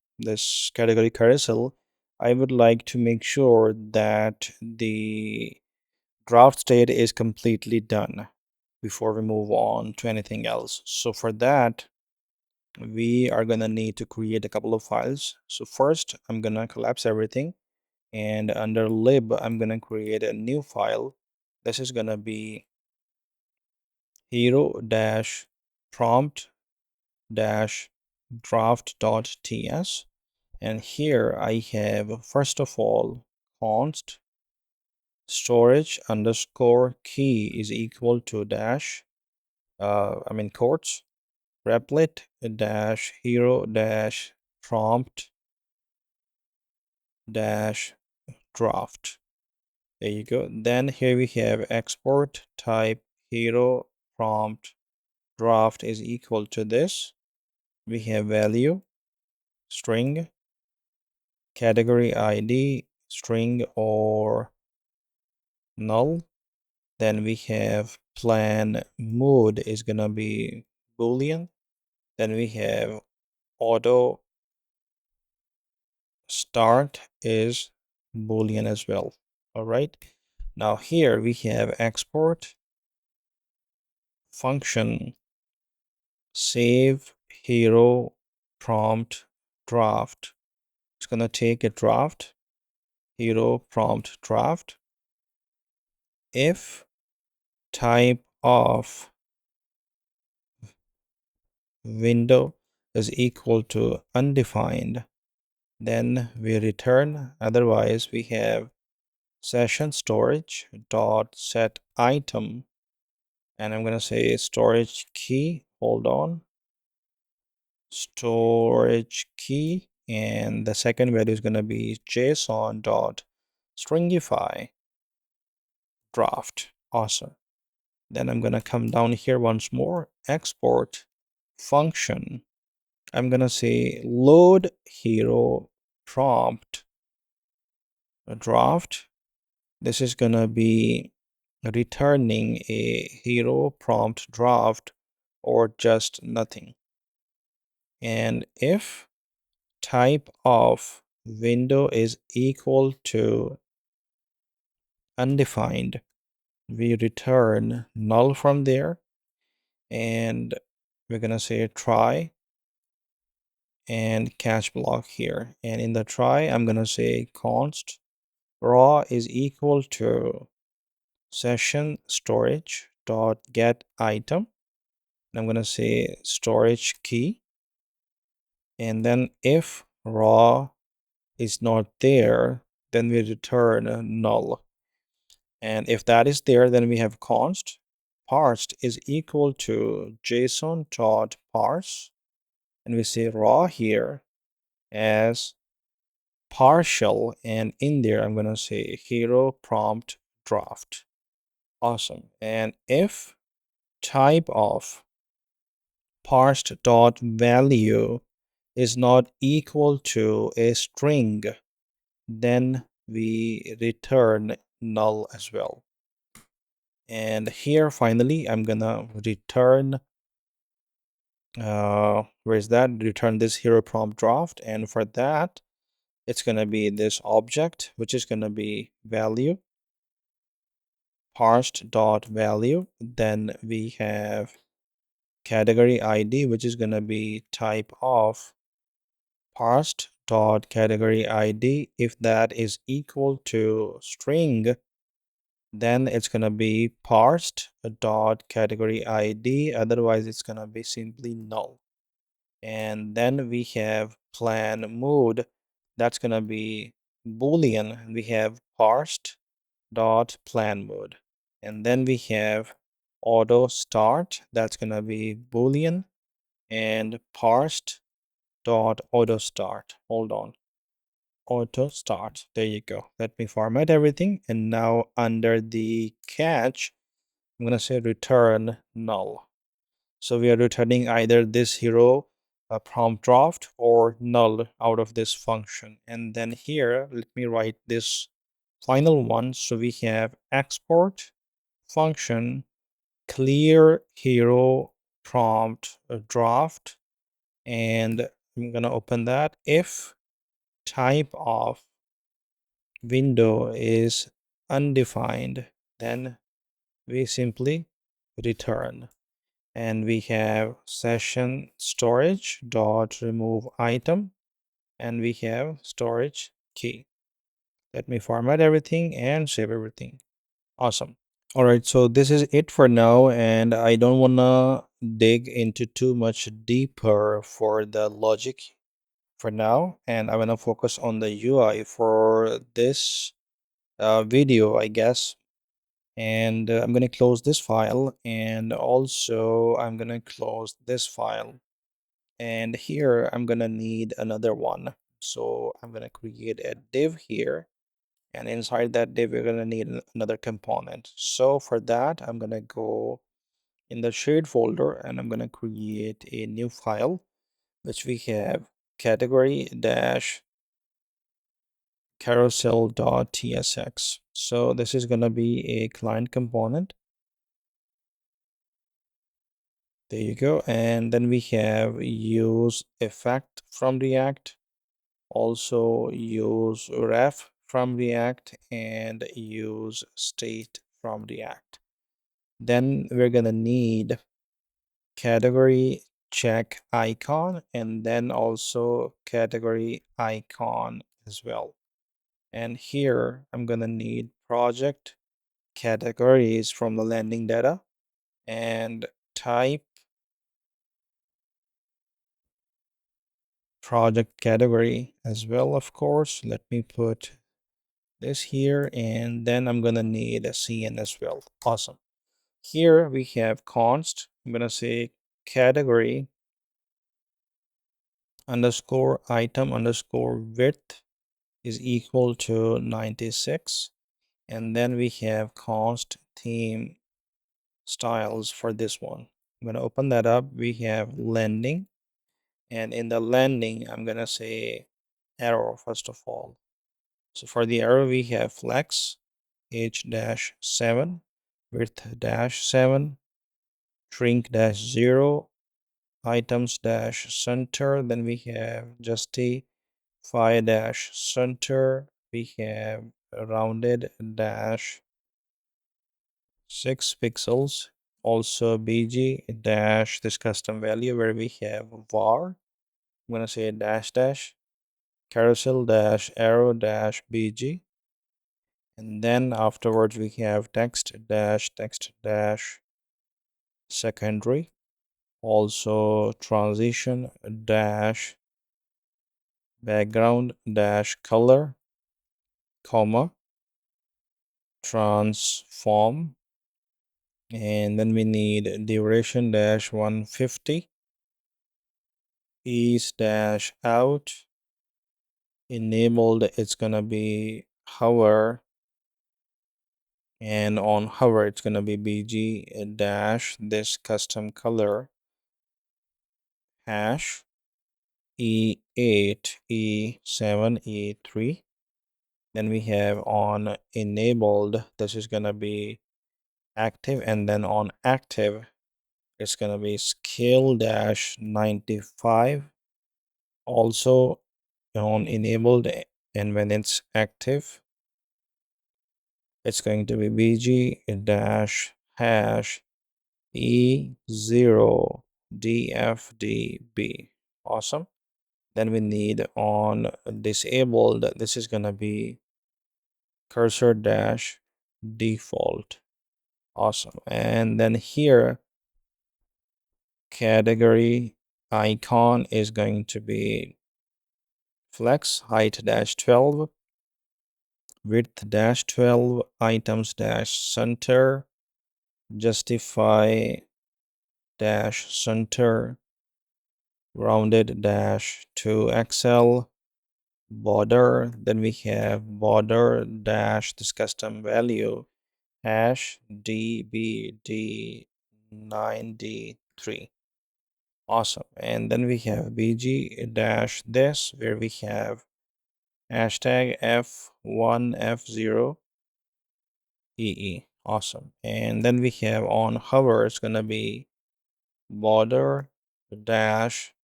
category carousel, I would like to make sure that the draft state is completely done before we move on to anything else. So for that, we are gonna need to create a couple of files. So first, I'm gonna collapse everything, and under lib, I'm gonna create a new file. This is gonna be hero dash prompt dash draft.ts, and here I have first of all const storage underscore key is equal to dash quotes replit dash hero dash prompt dash draft. There you go. Then here we have export type hero prompt draft is equal to this. We have value string, category ID string or null. Then we have plan mode is gonna be boolean. Then we have auto start is boolean as well. All right. Now here we have export function save hero prompt draft. It's gonna take a draft, hero prompt draft. If type of window is equal to undefined, then we return. Otherwise, we have session storage dot set item, and I'm gonna say storage key. Hold on, storage key, and the second value is gonna be JSON dot stringify draft. Awesome. Then I'm gonna come down here once more, export function. I'm gonna say load hero prompt draft. This is gonna be returning a hero prompt draft or just nothing. And if type of window is equal to undefined, we return null from there, and we're gonna say try and catch block here. And in the try, I'm gonna say const raw is equal to session storage dot get item. And I'm gonna say storage key, and then if raw is not there, then we return null. And if that is there, then we have const parsed is equal to JSON dot parse, and we say raw here as partial, and in there I'm gonna say hero prompt draft. Awesome. And if type of parsed dot value is not equal to a string, then we return null as well. And here finally I'm gonna return where is that, return this hero prompt draft, and for that it's gonna be this object, which is gonna be value parsed dot value. Then we have category ID, which is gonna be type of parsed dot category ID. If that is equal to string, then it's gonna be parsed dot category ID. Otherwise, it's gonna be simply null. And then we have plan mode. That's gonna be Boolean. We have parsed dot plan mode. And then we have auto start. That's gonna be Boolean and parsed dot auto start. Hold on, auto start. There you go. Let me format everything, and now under the catch I'm gonna say return null. So we are returning either this hero prompt draft or null out of this function. And then here let me write this final one. So we have export function clear hero prompt draft, and I'm gonna open that. If type of window is undefined, then we simply return. And we have session storage dot remove item, and we have storage key. Let me format everything and save everything. Awesome. All right, so this is it for now, and I don't want to dig into too much deeper for the logic for now, and I want to focus on the UI for this video, I guess. And I'm going to close this file, and also I'm going to close this file. And here I'm going to need another one. So I'm going to create a div here, and inside that div we're going to need another component. So for that I'm going to go in the shared folder, and I'm going to create a new file which we have category dash carousel.tsx. So this is going to be a client component. There you go. And then we have use effect from React, also use ref from React and use state from React. Then we're gonna need category check icon and then also category icon as well. And here I'm gonna need project categories from the landing data and type project category as well, of course. Let me put this here, and then I'm gonna need a CN as well. Awesome. Here we have const. I'm gonna say category underscore item underscore width is equal to 96, and then we have const theme styles for this one. I'm gonna open that up. We have landing, and in the landing I'm gonna say arrow first of all. So for the arrow we have flex h-7 width-7 shrink-0 items-center. Then we have justify-center. We have rounded dash 6 pixels. Also bg dash this custom value where we have var. I'm gonna say dash dash carousel dash arrow dash bg, and then afterwards we have text dash secondary, also transition dash background dash color comma transform, and then we need duration dash 150 ease dash out enabled. It's gonna be hover, and on hover it's gonna be bg dash this custom color hash e8 e7 e3. Then we have on enabled, this is gonna be active, and then on active it's gonna be scale dash 95. Also on enabled, and when it's active it's going to be bg dash hash e0 dfdb. Awesome. Then we need on disabled, this is gonna be cursor dash default. Awesome. And then here category icon is going to be flex height dash 12 width dash 12 items dash center justify dash center rounded dash 2xl border. Then we have border dash this custom value hash dbd9d3. Awesome. And then we have bg dash this where we have hashtag f1f0 ee. Awesome. And then we have on hover it's gonna be border dash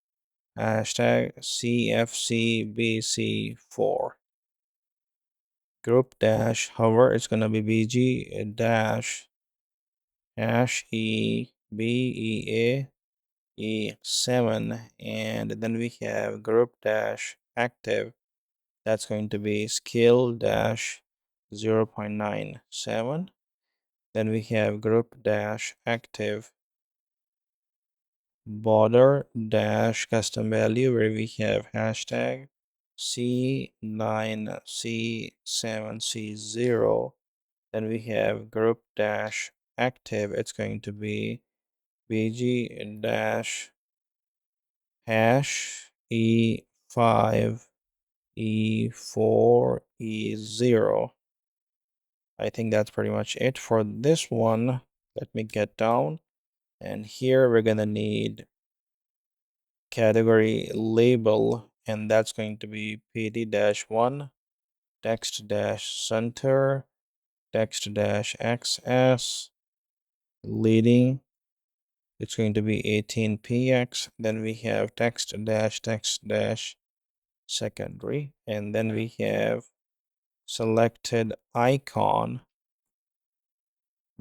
hashtag cfcbc4 group dash hover it's gonna be bg dash hash ebea e7, and then we have group dash active, that's going to be scale dash 0.97. Then we have group dash active border dash custom value where we have hashtag c9c7c0. Then we have group dash active, it's going to be bg dash hash e5 e4 e0. I think that's pretty much it for this one. Let me get down, and here we're gonna need category label, and that's going to be pd-1 text-center text-xs leading, it's going to be 18px. Then we have text-secondary, and then we have selected icon.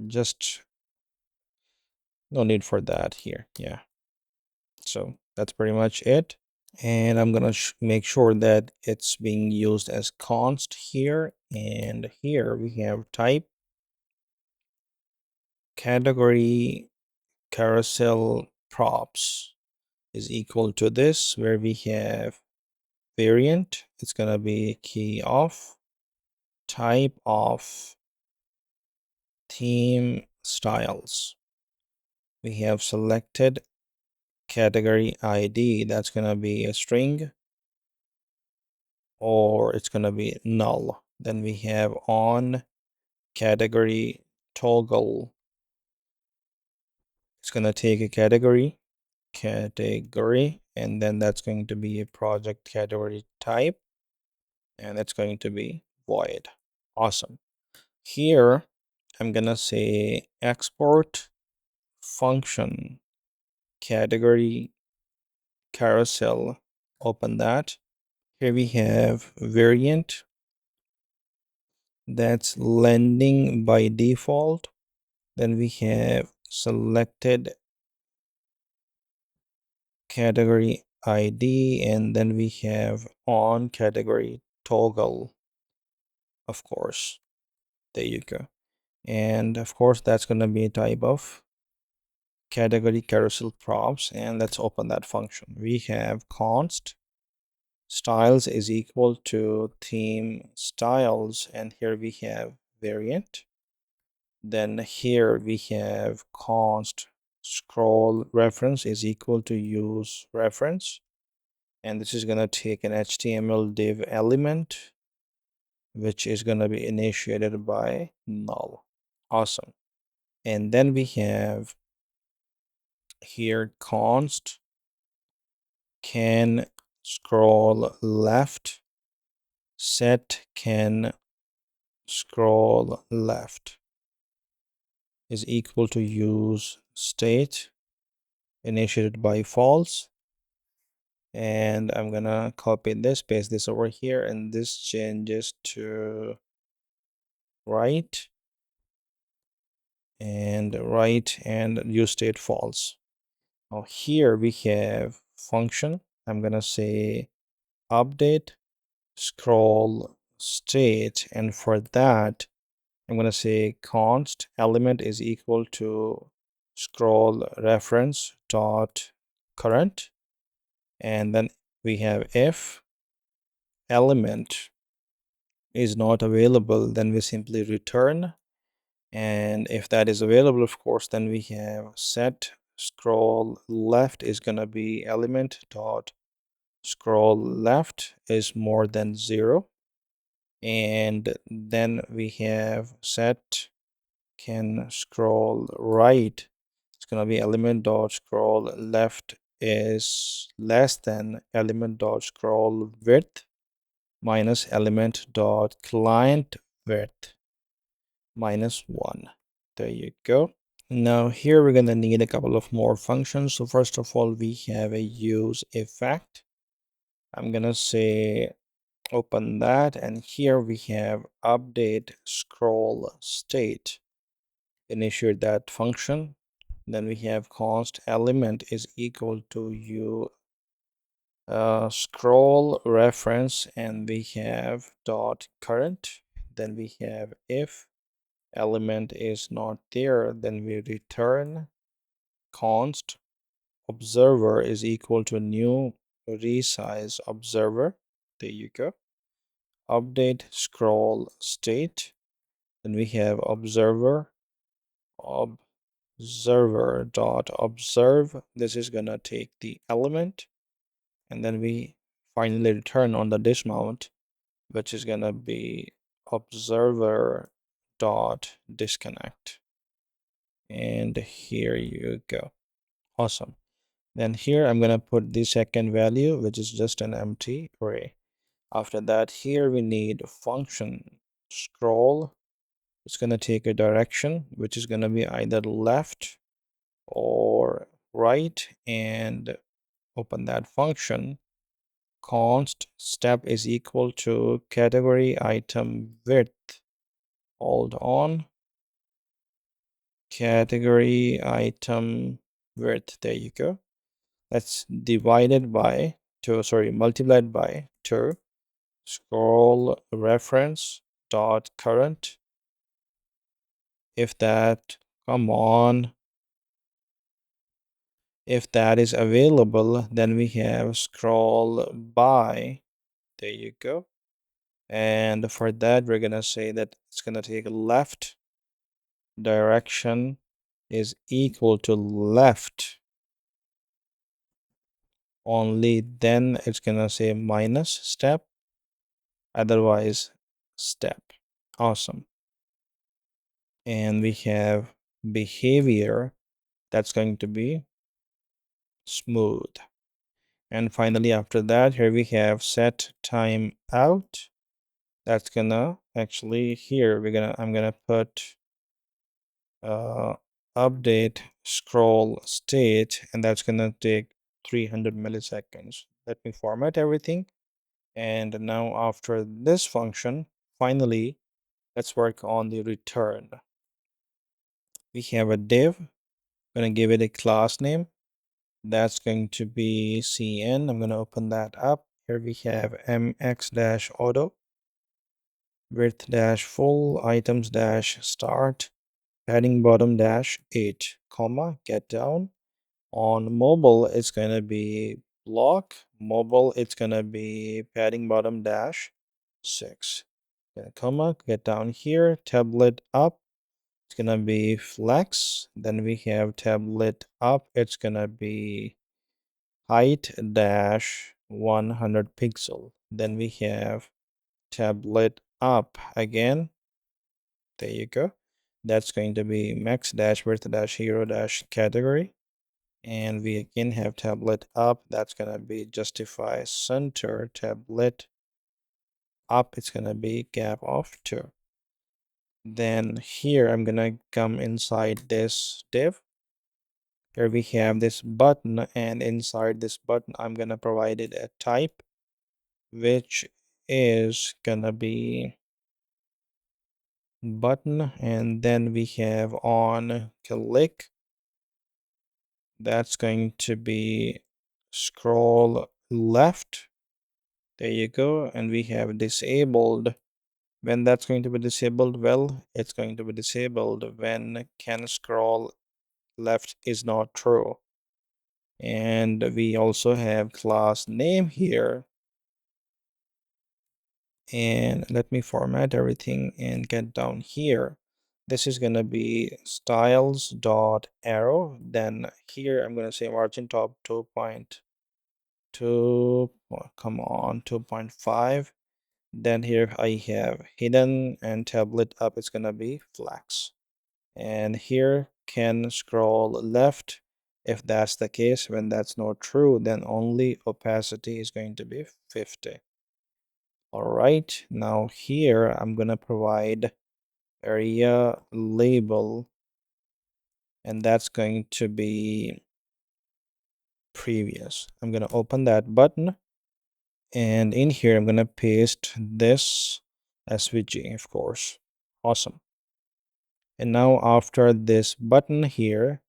Just no need for that here. Yeah. So that's pretty much it. And I'm gonna make sure that it's being used as const here. And here we have type, category, carousel props is equal to this, where we have variant. It's gonna be key of, type of, theme styles. We have selected category ID. That's gonna be a string, or it's going to be null. Then we have on category toggle. It's going to take a category, and then that's going to be a project category type, and it's going to be void. Awesome. Here, I'm going to say export function category carousel. Open that. Here we have variant. That's lending by default. Then we have selected category ID, and then we have on category toggle, of course. There you go. And of course, that's going to be a type of category carousel props. And let's open that function. We have const styles is equal to theme styles, and here we have variant. Then here we have const scroll reference is equal to use reference, and this is going to take an HTML div element which is going to be initiated by null. Awesome. And then we have here const can scroll left, set can scroll left is equal to use state initiated by false. And I'm gonna copy this, paste this over here, and this changes to right, and use state false. Now here we have function. I'm gonna say update scroll state, and for that I'm gonna say const element is equal to scroll reference dot current, and then we have if element is not available, then we simply return. And if that is available, of course, then we have set scroll left is gonna be element dot scroll left is more than 0. And then we have set can scroll right. It's gonna be element dot scroll left is less than element dot scroll width minus element dot client width -1. There you go. Now here we're gonna need a couple of more functions. So first of all, we have a use effect. I'm gonna say open that, and here we have update scroll state. Initiate that function. Then we have const element is equal to scroll reference, and we have dot current. Then we have if element is not there, then we return const observer is equal to new resize observer. There you go. Update scroll state. Then we have observer dot observe. This is gonna take the element, and then we finally return on the dismount, which is gonna be observer dot disconnect. And here you go. Awesome. Then here I'm gonna put the second value, which is just an empty array. After that, here we need function scroll. It's gonna take a direction, which is gonna be either left or right, and open that function. const step is equal to category item width. Hold on. Category item width. There you go. That's divided by 2, sorry, multiplied by 2. Scroll reference dot current. If that, come on. If that is available, then we have scroll by. There you go. And for that, we're gonna say that it's gonna take left direction is equal to left. Only then it's gonna say minus step, otherwise step. Awesome. And we have behavior that's going to be smooth. And finally, after that, here we have set time out. That's gonna actually here I'm gonna put update scroll state, and that's gonna take 300 milliseconds. Let me format everything. And now after this function, finally, let's work on the return. We have a div. I'm gonna give it a class name. That's going to be cn. I'm gonna open that up. Here we have mx-auto, width-full, items-start, padding bottom -8, comma, get down. On mobile, it's gonna be block. Mobile, it's gonna be padding bottom -6. Comma, get down here, tablet up, it's gonna be flex. Then we have tablet up, it's gonna be height -100 pixel. Then we have tablet up again. There you go. That's going to be max -width -hero category. And we again have tablet up. That's gonna be justify center tablet up. It's gonna be gap of 2. Then here I'm gonna come inside this div. Here we have this button, and inside this button I'm gonna provide it a type, which is gonna be button. And then we have on click, that's going to be scroll left. There you go. And we have disabled. When that's going to be disabled, well, it's going to be disabled when can scroll left is not true. And we also have class name here. And let me format everything and get down here. This is going to be styles.arrow. Then here I'm going to say margin top 2.2, come on, 2.5. Then here I have hidden, and tablet up is going to be flex. And here can scroll left. If that's the case, when that's not true, then only opacity is going to be 50. All right, now here I'm gonna provide area label, and that's going to be previous. I'm gonna open that button, and in here I'm gonna paste this SVG, of course. Awesome. And now after this button here,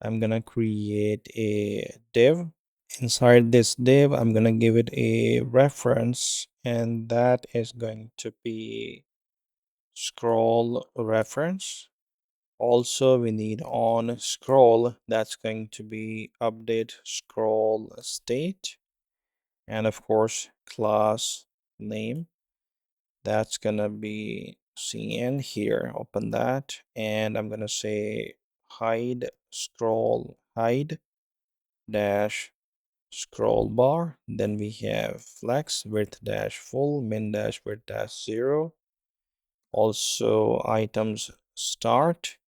I'm gonna create a div. Inside this div, I'm gonna give it a reference, and that is going to be scroll reference. Also, we need on scroll, that's going to be update scroll state, and of course class name, that's gonna be cn. Here, open that, and I'm gonna say hide scroll hide dash scroll bar. Then we have flex width -full, min -width -0. Also items start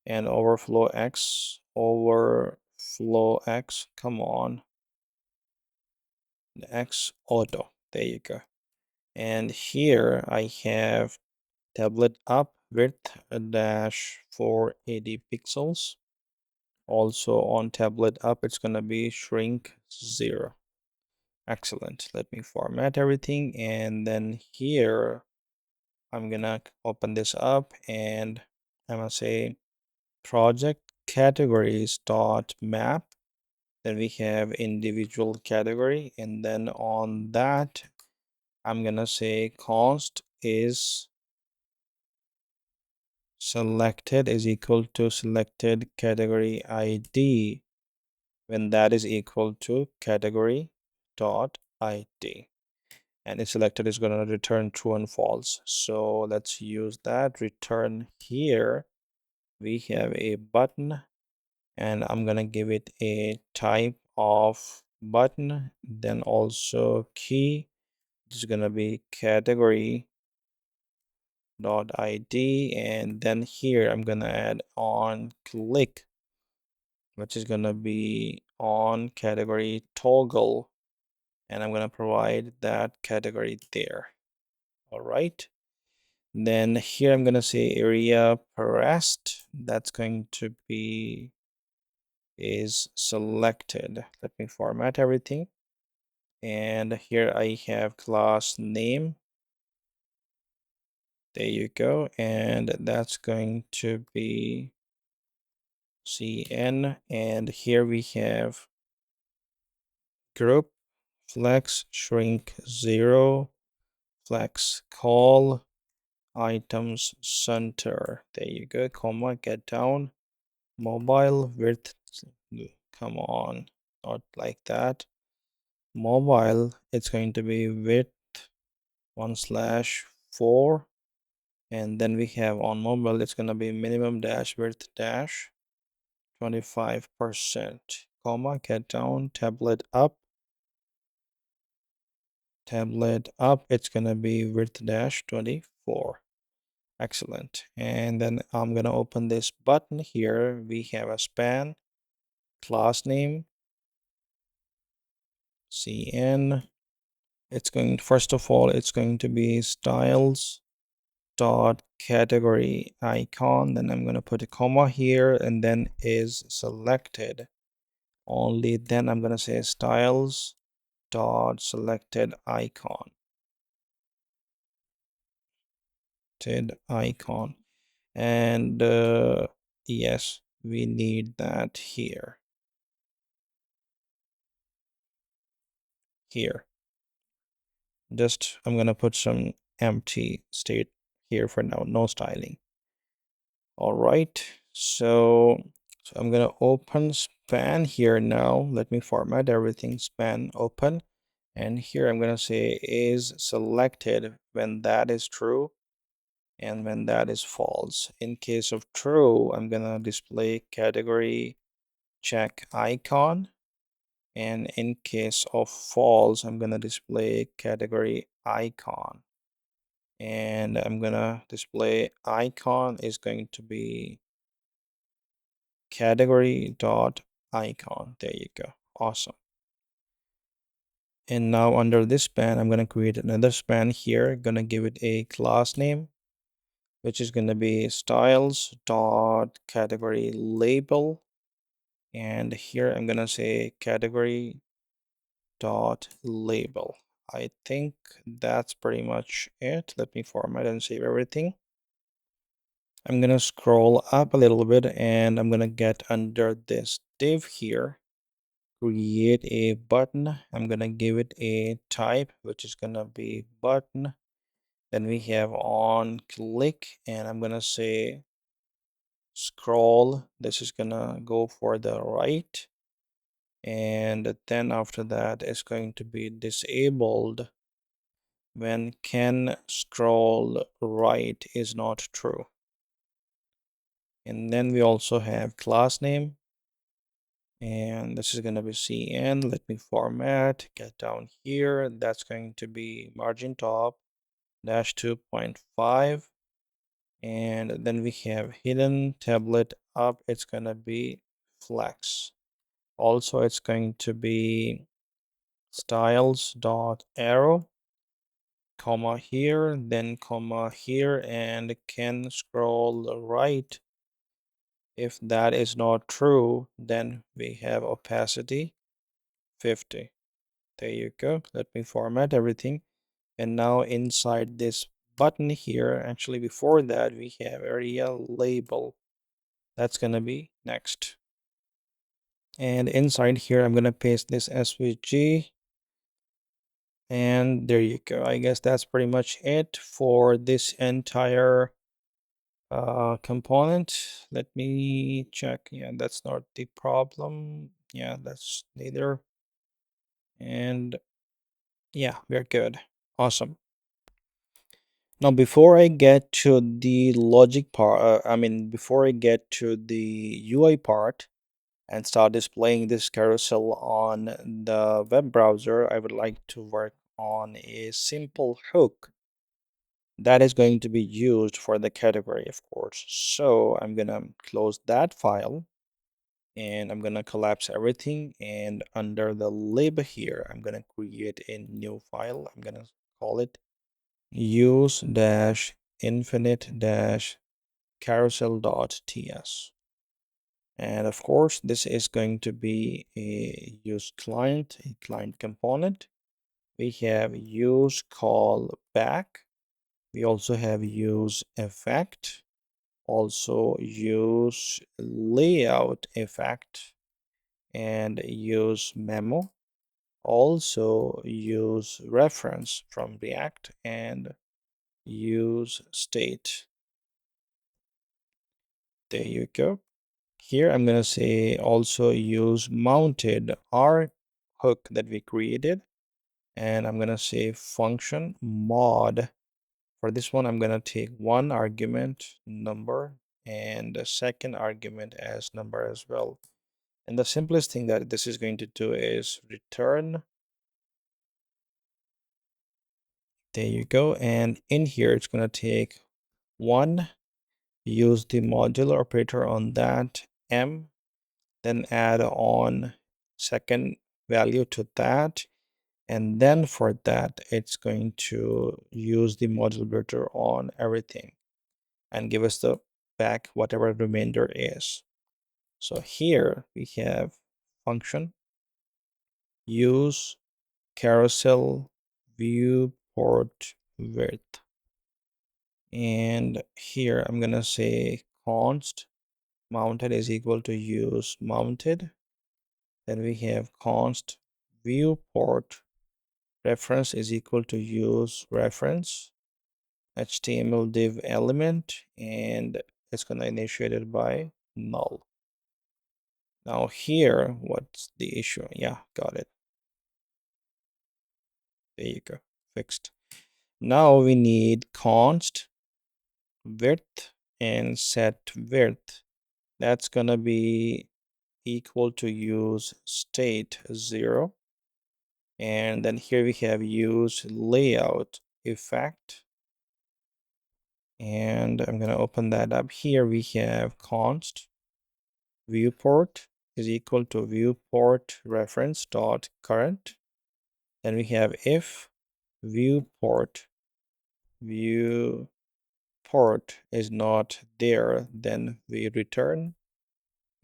and overflow x, come on, the x auto. There you go. And here I have tablet up width -480 pixels. Also on tablet up, it's gonna be shrink 0. Excellent. Let me format everything, and then here I'm gonna open this up and I'm gonna say project categories dot map. Then we have individual category, and then on that I'm gonna say const is selected is equal to selected category ID when that is equal to category dot ID, and if selected is going to return true and false. So let's use that. Return here we have a button, and I'm gonna give it a type of button, then also key, which is gonna be category dot ID, and then here I'm gonna add on click, which is gonna be on category toggle, and I'm gonna provide that category there. All right, then here I'm gonna say area pressed, that's going to be is selected. Let me format everything, and here I have class name. There you go, and that's going to be CN, and here we have group flex shrink 0 flex call items center. There you go, comma, get down, mobile width, come on, not like that. Mobile, it's going to be width 1/4, and then we have on mobile it's going to be minimum dash width dash 25%, comma, get down, tablet up, it's going to be width dash 24. Excellent. And then I'm going to open this button. Here we have a span, class name, CN. It's going, first of all, it's going to be styles dot category icon. Then I'm going to put a comma here, and then is selected only. Then I'm going to say styles dot selected icon, and yes, we need that here. Just I'm gonna put some empty state here for now, no styling. All right, so I'm gonna open span here now. Let me format everything, span open, and here I'm gonna say is selected when that is true and when that is false. In case of true, I'm gonna display category check icon, and in case of false, I'm gonna display category icon, and I'm gonna display icon is going to be category dot icon. There you go, awesome. And now under this span, I'm gonna create another span here, gonna give it a class name, which is gonna be styles dot category label, and here I'm gonna say category dot label. I think that's pretty much it. Let me format and save everything. I'm gonna scroll up a little bit, and I'm gonna get under this div here, create a button. I'm gonna give it a type, which is gonna be button. Then we have on click, and I'm gonna say scroll. This is gonna go for the right, and then after that it's going to be disabled when can scroll right is not true. And then we also have class name, and this is going to be CN. Let me format, get down here, that's going to be margin top dash 2.5, and then we have hidden tablet up, it's going to be flex. Also it's going to be styles dot arrow, comma here, then comma here, and can scroll right. If that is not true, then we have opacity 50. There you go. Let me format everything. And now inside this button here, actually before that, we have area label. That's gonna be next. And inside here, I'm gonna paste this SVG. And there you go. I guess that's pretty much it for this entire component. Let me check. Yeah, that's not the problem. Yeah, that's neither. And yeah, we're good. Awesome. Now, before I get to the logic part, before I get to the UI part and start displaying this carousel on the web browser, I would like to work on a simple hook that is going to be used for the category, of course. So I'm gonna close that file and I'm gonna collapse everything, and under the lib here I'm gonna create a new file. I'm gonna call it use dash infinite dash carousel.ts, and of course this is going to be a client component. We have use call back, we also have use effect, also use layout effect, and use memo, also use reference from React, and use state. There you go. Here I'm gonna say also use mounted R hook that we created, and I'm gonna say function mod. For this one, I'm gonna take one argument number and the second argument as number as well. And the simplest thing that this is going to do is return. There you go. And in here, it's going to take one, use the modular operator on that, M, then add on second value to that. And then for that, it's going to use the modular operator on everything and give us the back whatever remainder is. So here we have function use carousel viewport width, and here I'm gonna say const mounted is equal to use mounted. Then we have const viewport reference is equal to use reference, HTML div element, and it's gonna initiate it by null. Now here, what's the issue? Yeah, got it. There you go, fixed. Now we need const width and set width. That's gonna be equal to use state 0. And then here we have use layout effect. And I'm gonna open that up. Here we have const viewport is equal to viewport reference dot current. Then we have if viewport is not there, then we return.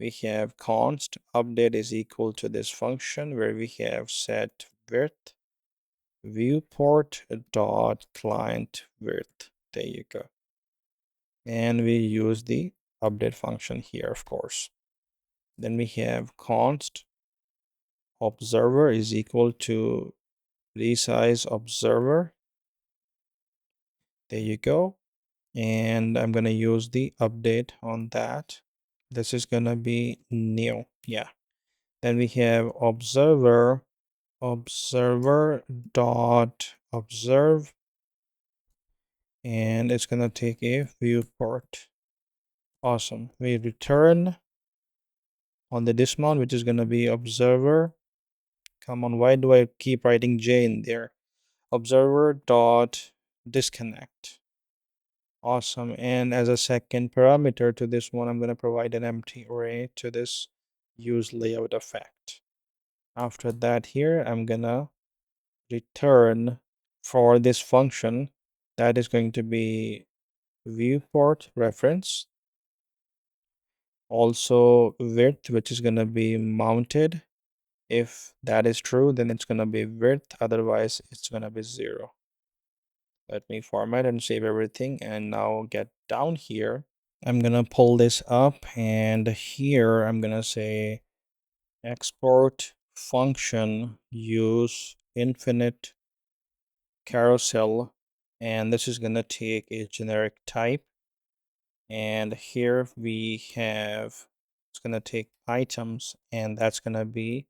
We have const update is equal to this function where we have set width viewport dot client width. There you go. And we use the update function here, of course. Then we have const observer is equal to resize observer. There you go. And I'm gonna use the update on that. This is gonna be new. Yeah. Then we have observer dot observe, and it's gonna take a viewport. Awesome. We return on the dismount, which is gonna be observer. Come on, why do I keep writing J in there? Observer dot disconnect. Awesome. And as a second parameter to this one, I'm gonna provide an empty array to this use layout effect. After that here, I'm gonna return for this function that is going to be viewport reference, also width, which is going to be mounted, If that is true, then it's going to be width, otherwise it's going to be 0. Let me format and save everything, and now get down here. I'm going to pull this up, and here I'm going to say export function use infinite carousel, and this is going to take a generic type. And here we have, it's going to take items, and that's going to be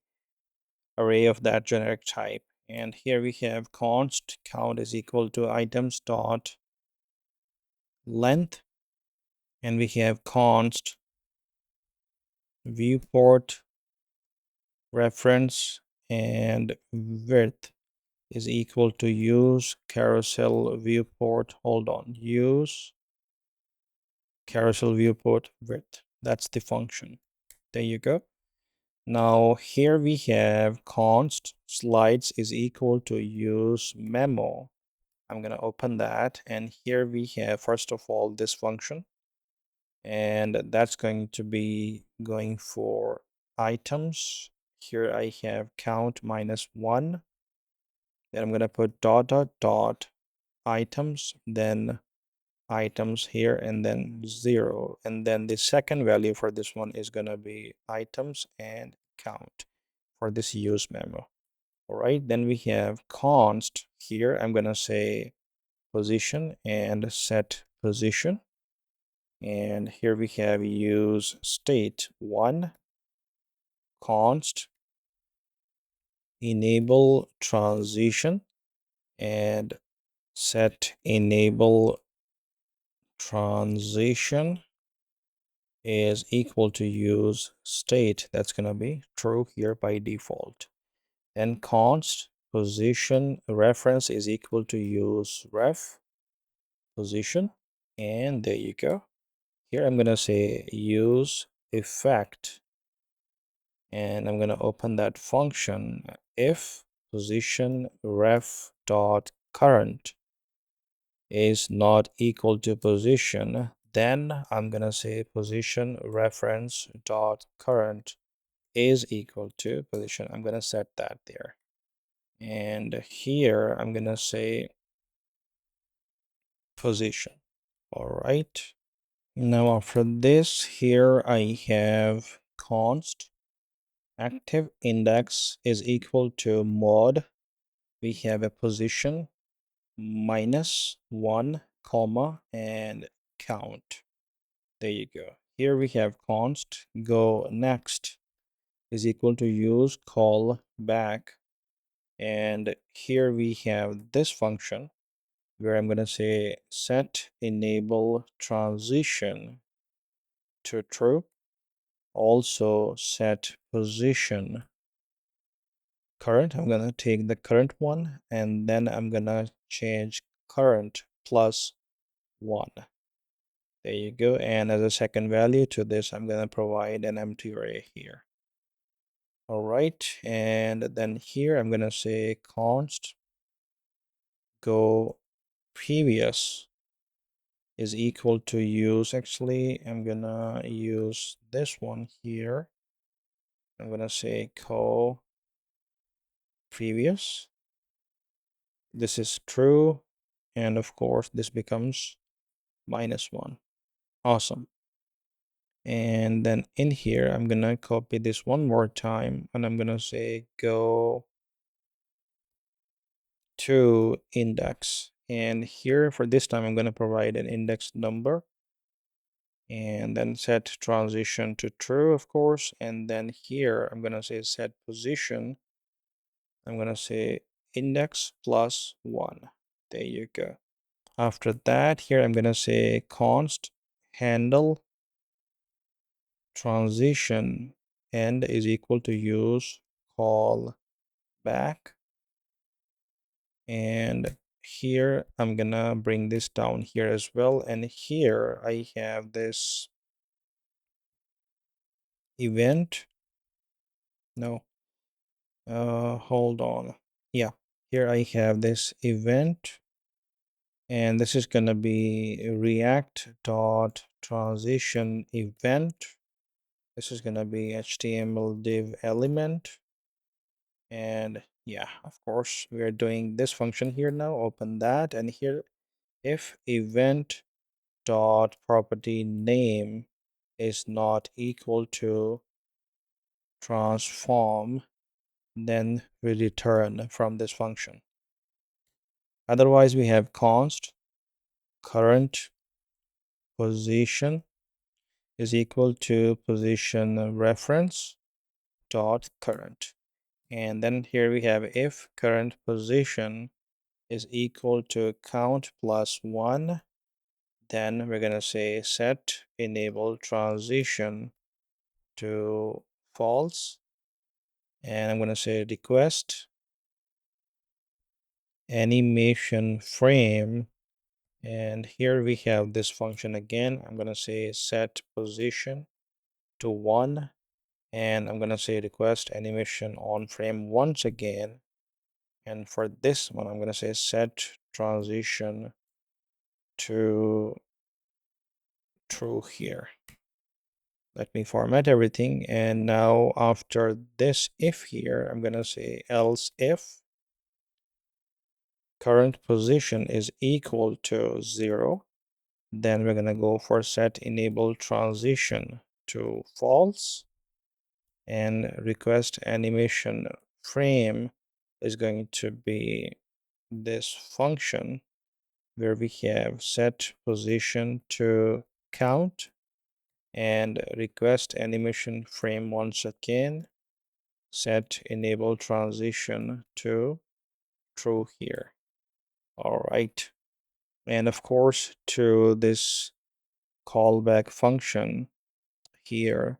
array of that generic type. And here we have const count is equal to items dot length, and we have const viewport reference and width is equal to use carousel viewport, hold on, use carousel viewport width. That's the function. There you go. Now here we have const slides is equal to use memo. I'm going to open that, and here we have first of all this function, and that's going to be going for items. Here I have count -1. Then I'm going to put dot dot dot items, then items here, and then 0. And then the second value for this one is going to be items and count for this use memo. All right, then we have const here. I'm going to say position and set position. And here we have use state 1 const enable transition and set enable transition is equal to use state. That's going to be true here by default. Then const position reference is equal to use ref position, and there you go. Here I'm going to say use effect, and I'm going to open that function if position ref dot current is not equal to position, then I'm going to say position reference dot current is equal to position. I'm going to set that there. And here I'm going to say position. All right. Now after this, here I have const active index is equal to mod. We have a position -1 comma and count. There you go. Here we have const go next is equal to use call back, and here we have this function where I'm going to say set enable transition to true, also set position current. I'm going to take the current one, and then I'm going to change current +1. There you go. And as a second value to this, I'm going to provide an empty array here. All right, and then here I'm going to say const go previous is equal to use. Actually, I'm going to use this one here. I'm going to say co previous. This is true, and of course this becomes -1. Awesome. And then in here I'm gonna copy this one more time, and I'm gonna say go to index, and here for this time I'm gonna provide an index number, and then set transition to true, of course. And then here I'm gonna say set position. I'm gonna say index +1. There you go. After that, here I'm gonna say const handle transition end is equal to use call back, and here I'm gonna bring this down here as well. And here I have this event. No, hold on. Yeah, here I have this event, and this is gonna be react dot transition event. This is gonna be HTML div element, And yeah, of course, we are doing this function here now. Open that, and here if event dot property name is not equal to transform, then we return from this function. Otherwise, we have const current position is equal to position reference dot current. And then here we have if current position is equal to count plus 1, then we're going to say set enable transition to false. And I'm going to say request animation frame. And here we have this function again. I'm going to say set position to 1. And I'm going to say request animation on frame once again. And for this one, I'm going to say set transition to true here. Let me format everything. And now after this if here, I'm going to say else if current position is equal to 0, then we're going to go for set enable transition to false, and request animation frame is going to be this function where we have set position to count and request animation frame once again, set enable transition to true here. All right. And of course, to this callback function here,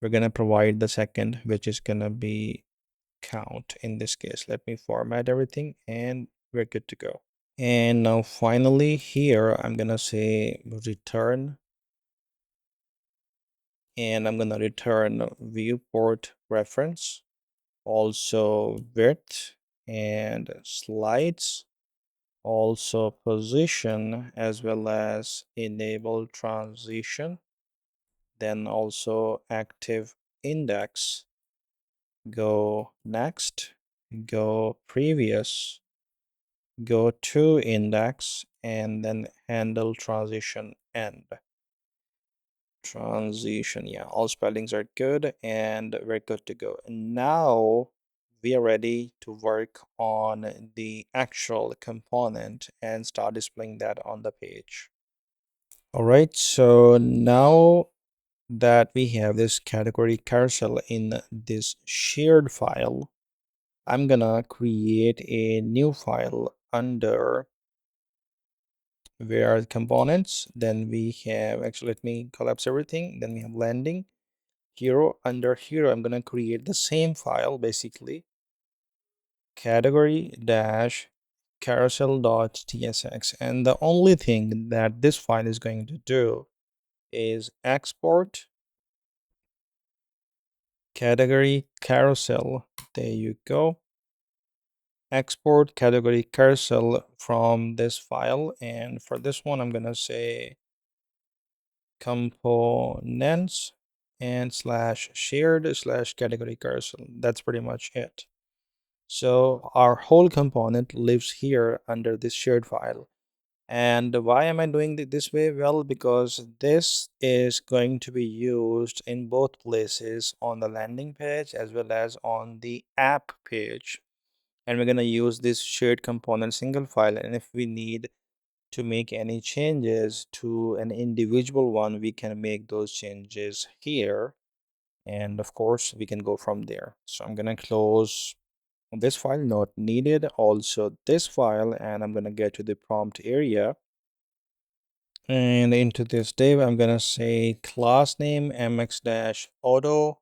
we're going to provide the second, which is going to be count in this case. Let me format everything and we're good to go. And now finally here, I'm going to say return, and I'm going to return viewport reference, also width and slides, also position, as well as enable transition, then also active index, go next, go previous, go to index, and then handle transition end. Transition, yeah, all spellings are good and we're good to go. And now we are ready to work on the actual component and start displaying that on the page. All right, so now that we have this category carousel in this shared file, I'm gonna create a new file under where are the components. Then we have, actually, let me collapse everything. Then we have landing hero. Under hero, I'm gonna create the same file, basically category dash carousel.tsx, and the only thing that this file is going to do is export category carousel. There you go. Export category carousel from this file, and for this one I'm gonna say components and slash shared slash category carousel. That's pretty much it. So our whole component lives here under this shared file. And why am I doing it this way? Well, because this is going to be used in both places, on the landing page as well as on the app page. And we're going to use this shared component single file. And if we need to make any changes to an individual one, we can make those changes here. And of course, we can go from there. So I'm going to close this file, not needed, also this file, and I'm going to get to the prompt area. And into this div, I'm going to say class name mx-auto.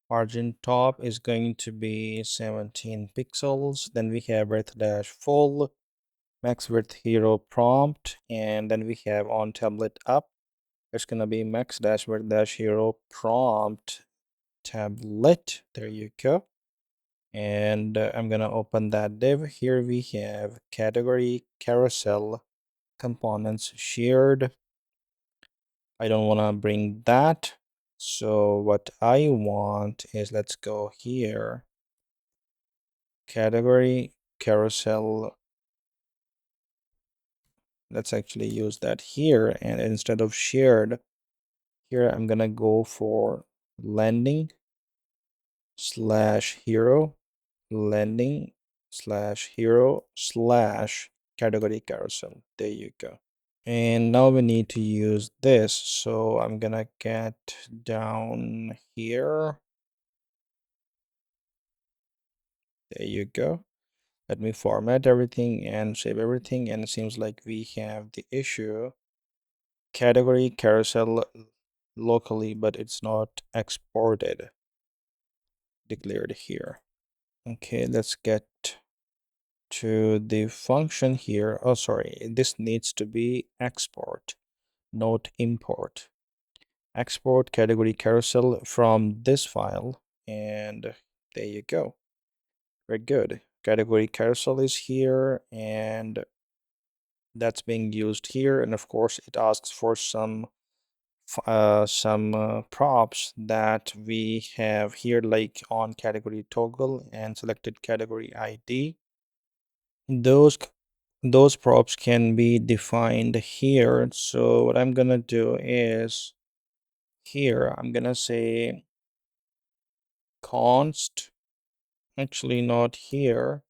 Margin top is going to be 17 pixels. Then we have width-full, max width hero prompt, and then we have on tablet up. It's going to be max-width-hero prompt tablet. There you go. And I'm going to open that div. Here we have category carousel components shared. I don't want to bring that. So what I want is, let's go here category carousel. Let's actually use that here, and instead of shared, here I'm gonna go for landing slash hero, landing slash hero slash category carousel. There you go. And now we need to use this, so I'm gonna get down here. There you go. Let me format everything and save everything, and it seems like we have the issue category carousel locally, but it's not exported declared here. Okay, let's get to the function here. Oh, sorry, this needs to be export, not import. Export category carousel from this file, and there you go. Very good. Category carousel is here, and that's being used here. And of course, it asks for some props that we have here, like on category toggle and selected category ID. Those props can be defined here. So what I'm gonna do is here I'm gonna say const, actually not here,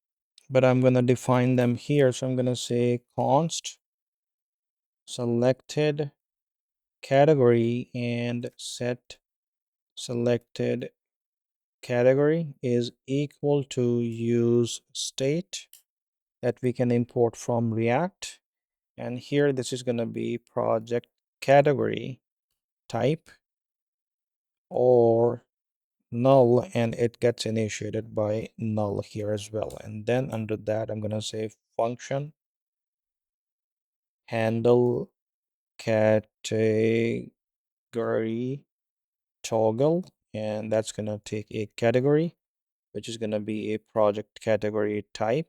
but I'm gonna define them here. So I'm gonna say const selected category and set selected category is equal to use state that we can import from React. And here this is going to be project category type or null, and it gets initiated by null here as well. And then under that I'm going to say function handle category toggle, and that's going to take a category which is going to be a project category type.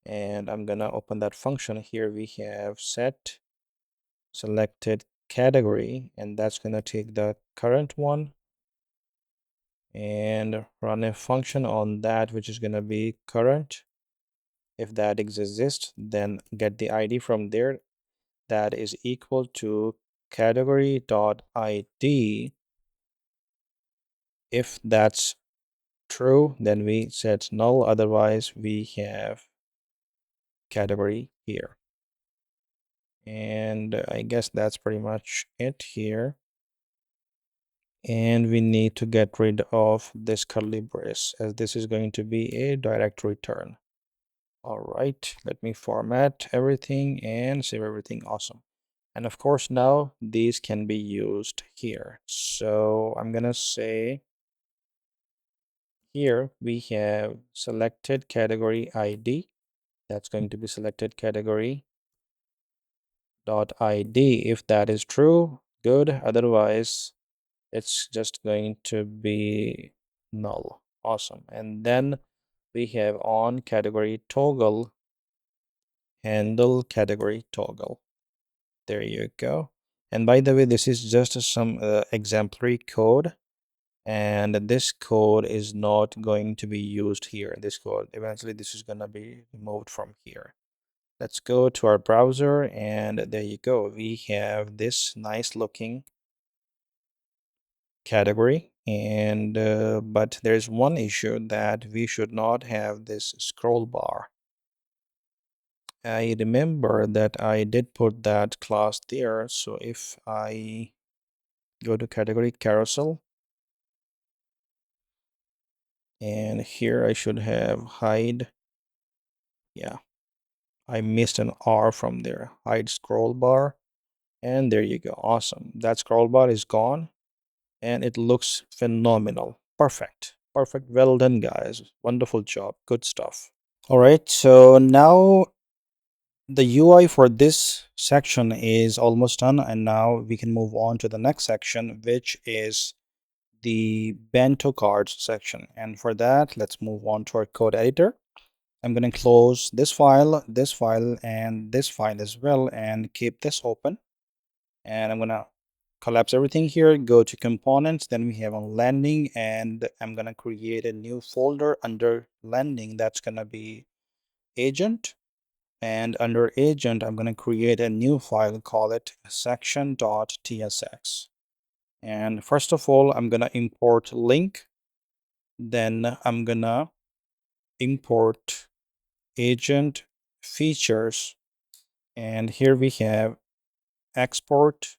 And I'm going to open that function. Here we have set selected category, and that's going to take the current one and run a function on that, which is going to be current. If that exists, then get the ID from there. That is equal to category.id. If that's true, then we set null. Otherwise, we have category here. And I guess that's pretty much it here. And we need to get rid of this curly brace, as this is going to be a direct return. All right, let me format everything and save everything. Awesome. And of course, now these can be used here. So I'm gonna say here we have selected category ID. That's going to be selected category dot ID. If that is true, good. Otherwise, it's just going to be null. Awesome. And then we have on category toggle handle category toggle. There you go. And by the way, this is just some exemplary code, and this code is not going to be used here. This code, eventually this is going to be removed from here. Let's go to our browser, and there you go. We have this nice looking category, and but there's one issue, that we should not have this scroll bar. I remember that I did put that class there. So if I go to category carousel, and here I should have hide. Yeah, I missed an R from there. Hide scroll bar. And there you go. Awesome. That scroll bar is gone, and it looks phenomenal. Perfect. Perfect. Well done, guys. Wonderful job. Good stuff. All right. So now the UI for this section is almost done, and now we can move on to the next section, which is the bento cards section. And for that, let's move on to our code editor. I'm going to close this file, and this file as well, and keep this open. And I'm going to collapse everything here, go to components, then we have a landing, and I'm gonna create a new folder under landing that's gonna be agent. And under agent, I'm gonna create a new file, call it section.tsx. And first of all, I'm gonna import link, then I'm gonna import agent features, and here we have export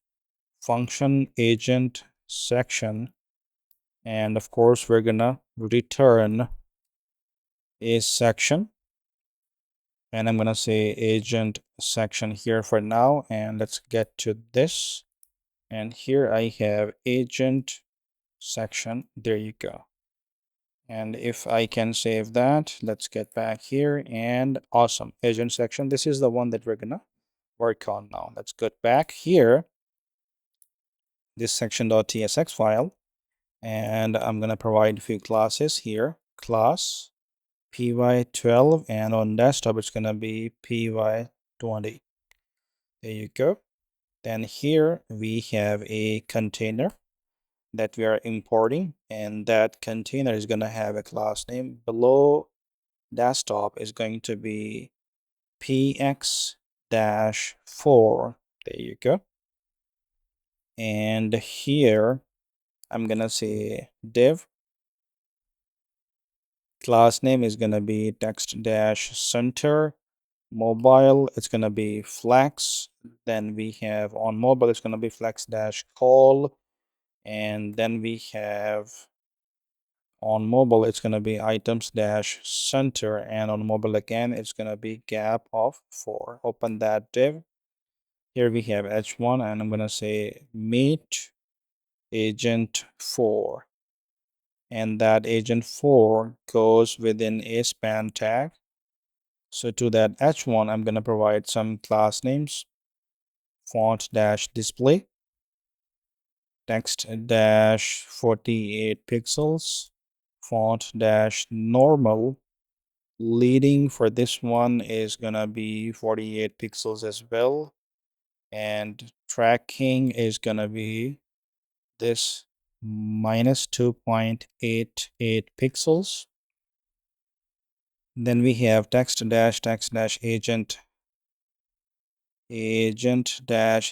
function agent section, and of course we're gonna return a section, and I'm gonna say agent section here for now. And let's get to this, and here I have agent section. There you go. And if I can save that, let's get back here, and awesome, agent section. This is the one that we're gonna work on now. Let's get back here, this section.tsx file, and I'm gonna provide a few classes here. Class py12, and on desktop it's gonna be py20. There you go. Then here we have a container that we are importing, and that container is gonna have a class name. Below desktop is going to be px-4. There you go. And here I'm gonna say div. Class name is gonna be text-center. Mobile, it's gonna be flex. Then we have on mobile, it's gonna be flex-call. And then we have on mobile, it's gonna be items-center. And on mobile again, it's gonna be gap of 4. Open that div. Here we have h1, and I'm gonna say meet agent 4. And that agent 4 goes within a span tag. So to that h1, I'm going to provide some class names: font-display, text-48 pixels, font-normal. Leading for this one is going to be 48 pixels as well. And tracking is going to be this minus 2.88 pixels. Then we have text-agent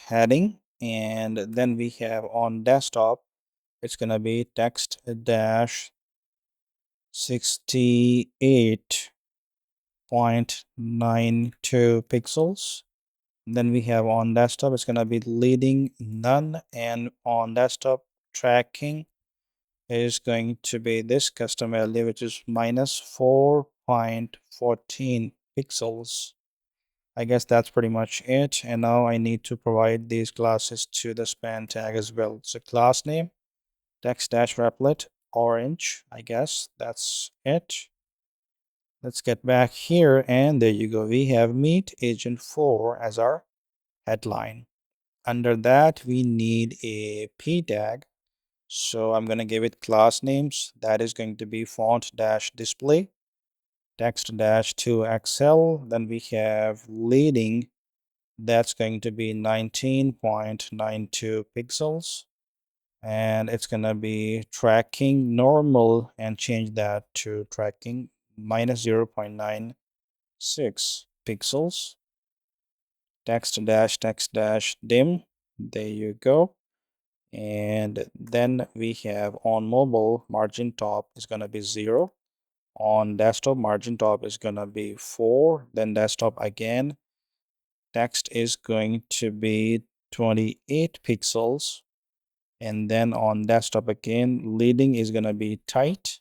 heading, and then we have on desktop it's gonna be text-68.92 pixels. Then we have on desktop it's gonna be leading none, and on desktop tracking is going to be this custom value, which is minus 4.14 pixels. I guess that's pretty much it. And now I need to provide these classes to the span tag as well. So class name, text-replit, orange. I guess that's it. Let's get back here, and there you go. We have meet agent 4 as our headline. Under that, we need a p tag. So I'm going to give it class names. That is going to be font-display, text-to-XL. Then we have leading. That's going to be 19.92 pixels. And it's going to be tracking normal, and change that to tracking minus 0.96 pixels. Text-dim. There you go. And then we have on mobile, margin top is going to be 0. On desktop, margin top is going to be 4. Then desktop again, text is going to be 28 pixels. And then on desktop again, leading is going to be tight.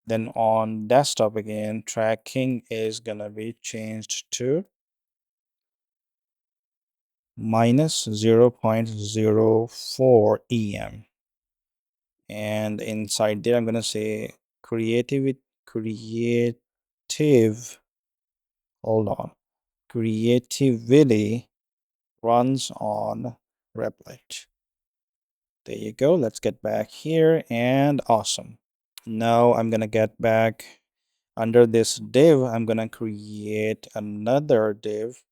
Then on desktop again, tracking is going to be changed to minus 0.04 em. And inside there, I'm going to say creative, hold on, creativity runs on Replit. There you go. Let's get back here, and awesome. Now I'm going to get back under this div. I'm going to create another div.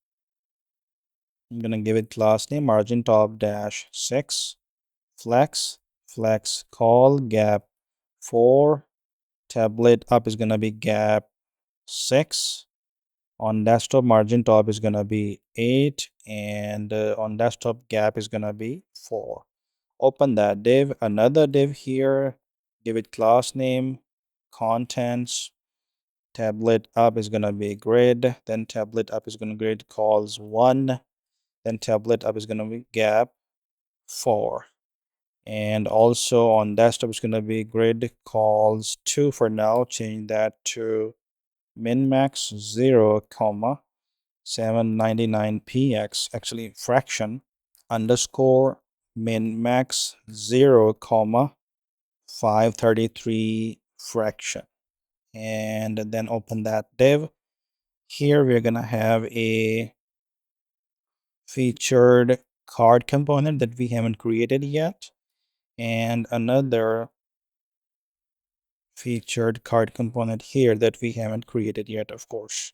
I'm going to give it class name margin top -6. flex call gap 4, tablet up is gonna be gap 6, on desktop margin top is gonna be 8, and on desktop gap is gonna be 4. Open that div, another div here, give it class name, contents, tablet up is gonna be grid, then tablet up is gonna grid calls 1, then tablet up is gonna be gap 4. And also on desktop is gonna be grid calls 2 for now. Change that to min max 0 comma 799px, actually fraction, underscore min max 0 comma 533 fraction. And then open that div. Here we're gonna have a featured card component that we haven't created yet, and another featured card component here that we haven't created yet, of course.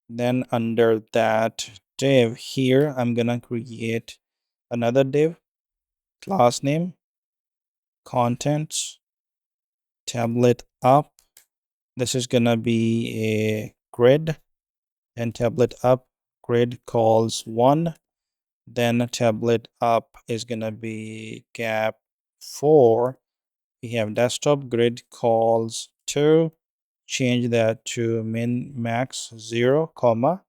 Then under that div here, I'm gonna create another div, class name, contents, tablet up. This is gonna be a grid, and tablet up grid calls 1. Then tablet up is gonna be gap 4. We have desktop grid calls 2. Change that to min max 0 comma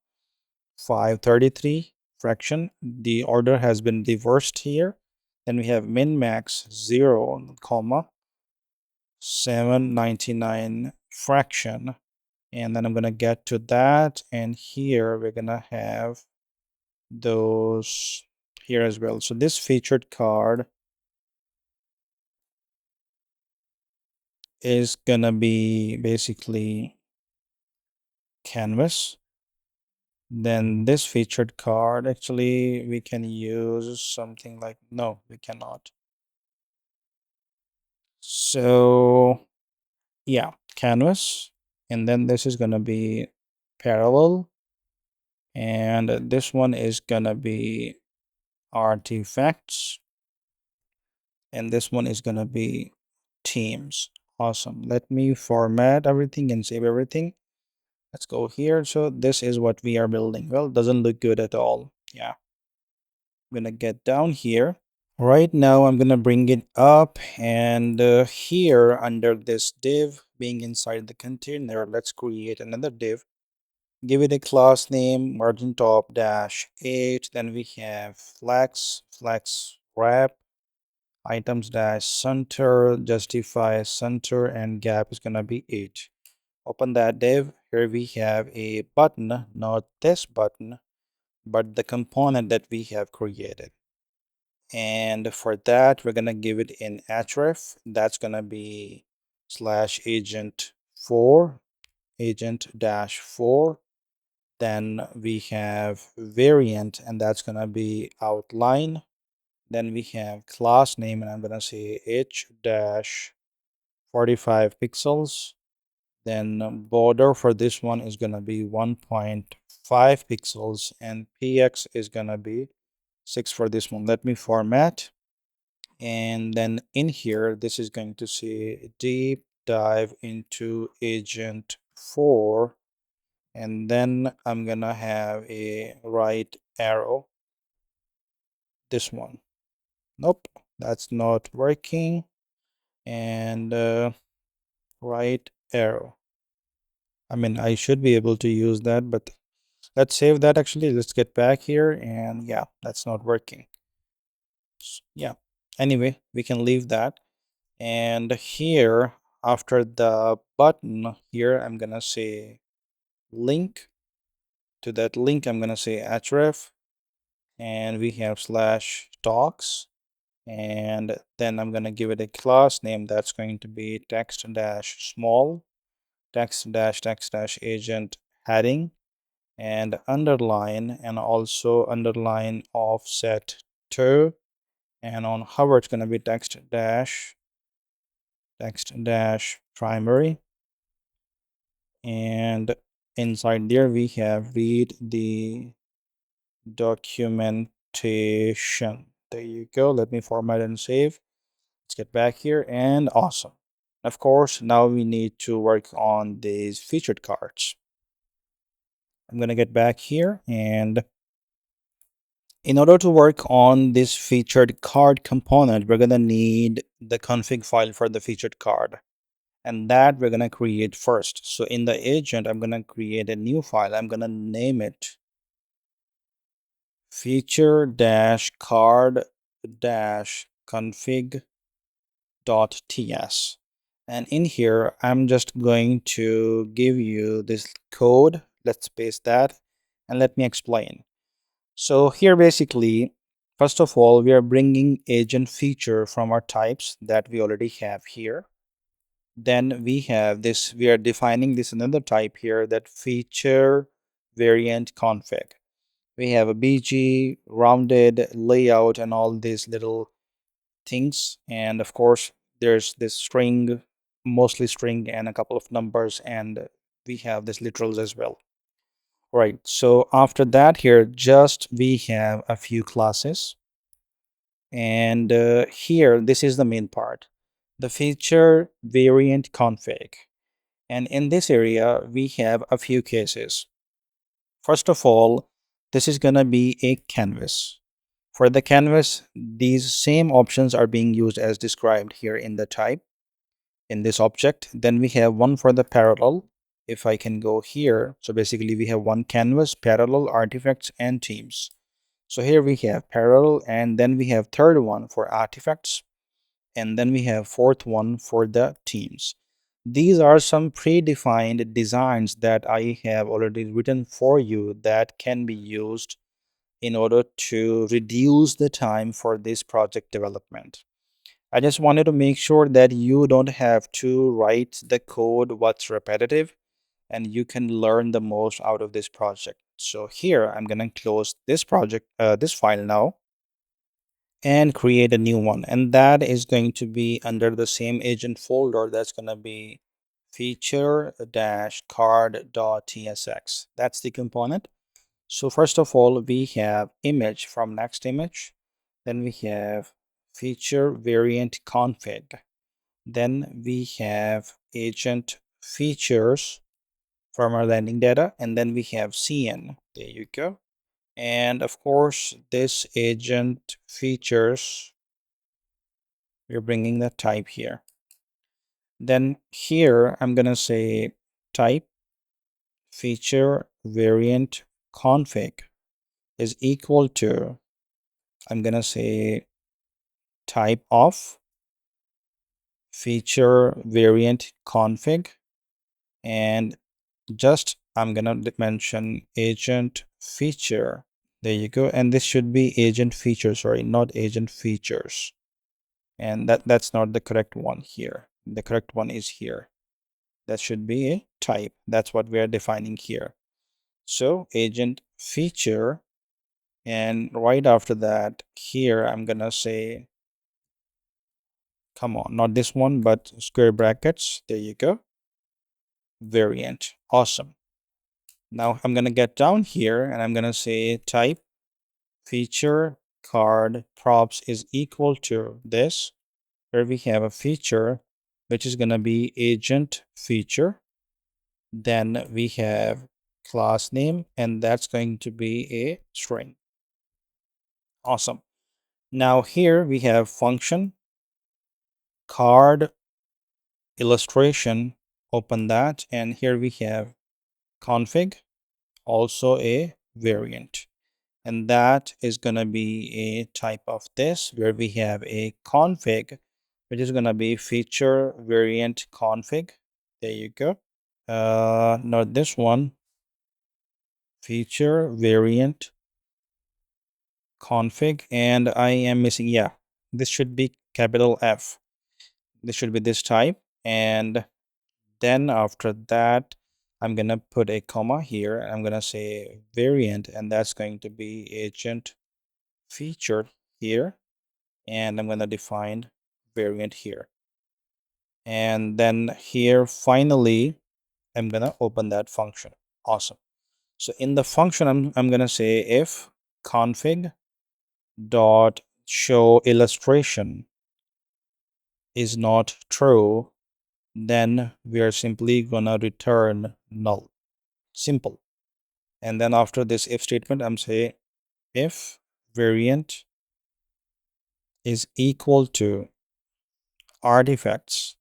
533 fraction. The order has been reversed here. Then we have min max 0 comma 799 fraction. And then I'm gonna get to that, and here we're gonna have those here as well. So this featured card is gonna be basically canvas. Then this featured card, actually we can use something like, no, we cannot. So yeah, canvas, and then this is gonna be parallel, and this one is gonna be artifacts, and this one is gonna be teams. Awesome. Let me format everything and save everything. Let's go here. So this is what we are building. Well, doesn't look good at all. Yeah. I'm gonna get down here. Right now, I'm gonna bring it up, and here under this div being inside the container, let's create another div. Give it a class name, margin top dash 8. Then we have flex wrap, items dash center, justify center, and gap is gonna be 8. Open that div. Here we have a button, not this button, but the component that we have created. And for that, we're gonna give it an href. That's gonna be slash agent 4, agent dash 4. Then we have variant, and that's gonna be outline. Then we have class name, and I'm gonna say h dash 45 pixels. Then border for this one is gonna be 1.5 pixels, and px is gonna be 6 for this one. Let me format. And then in here, this is going to say deep dive into agent 4. And then I'm gonna have a right arrow. This one. Nope, that's not working. And right arrow. I mean, I should be able to use that, but let's save that. Actually, let's get back here, and yeah, that's not working. Yeah, anyway, we can leave that. And here, after the button here, I'm gonna say link. To that link, I'm gonna say href, and we have slash talks, and then I'm gonna give it a class name that's going to be text dash small, text dash agent heading, and underline, and also underline offset 2, and on hover it's gonna be text dash primary, and inside there we have read the documentation. There you go. Let me format and save. Let's get back here, and awesome. Of course, now we need to work on these featured cards. I'm going to get back here, and in order to work on this featured card component, we're going to need the config file for the featured card, and that we're going to create first. So in the agent, I'm going to create a new file. I'm going to name it feature-card-config.ts. And in here, I'm just going to give you this code. Let's paste that, and let me explain. So here basically, first of all, we are bringing agent feature from our types that we already have here. Then we have this, we are defining this another type here, that feature variant config. We have a BG, rounded, layout, and all these little things. And of course, there's this string, mostly string, and a couple of numbers, and we have this literals as well. Right, so after that here, just we have a few classes. And here, this is the main part, the feature variant config. And in this area, we have a few cases. First of all, this is going to be a canvas. For the canvas, these same options are being used as described here in the type, in this object. Then we have one for the parallel. If I can go here, so basically we have one canvas, parallel, artifacts, and themes. So here we have parallel, and then we have third one for artifacts, and then we have fourth one for the themes. These are some predefined designs that I have already written for you that can be used in order to reduce the time for this project development. I just wanted to make sure that you don't have to write the code what's repetitive, and you can learn the most out of this project. So here I'm going to close this project, this file now, and create a new one. And that is going to be under the same agent folder. That's going to be feature-card.tsx. That's the component. So first of all, we have image from next image. Then we have feature variant config. Then we have agent features from our landing data. And then we have CN. There you go. And of course, this agent features, we're bringing the type here. Then here, I'm going to say type feature variant config is equal to, I'm going to say type of feature variant config, and just I'm going to mention agent feature. There you go. And this should be agent feature, sorry, not agent features. And that's not the correct one here. The correct one is here. That should be a type. That's what we are defining here. So agent feature, and right after that here I'm gonna say, come on, not this one, but square brackets. There you go. Variant. Awesome. Now I'm gonna get down here and I'm gonna say type feature card props is equal to this, where we have a feature which is gonna be agent feature. Then we have class name, and that's going to be a string. Awesome. Now here we have function card illustration. Open that, and here we have config, also a variant, and that is going to be a type of this, where we have a config which is going to be feature variant config. There you go. Not this one, feature variant config, and I am missing, yeah, this should be capital F. This should be this type, and then after that I'm gonna put a comma here, and I'm gonna say variant, and that's going to be agent feature here, and I'm gonna define variant here. And then here finally I'm gonna open that function. Awesome. So in the function I'm gonna say if config dot show illustration is not true, then we are simply gonna return null. Simple. And then after this if statement, I'm saying if variant is equal to artifacts,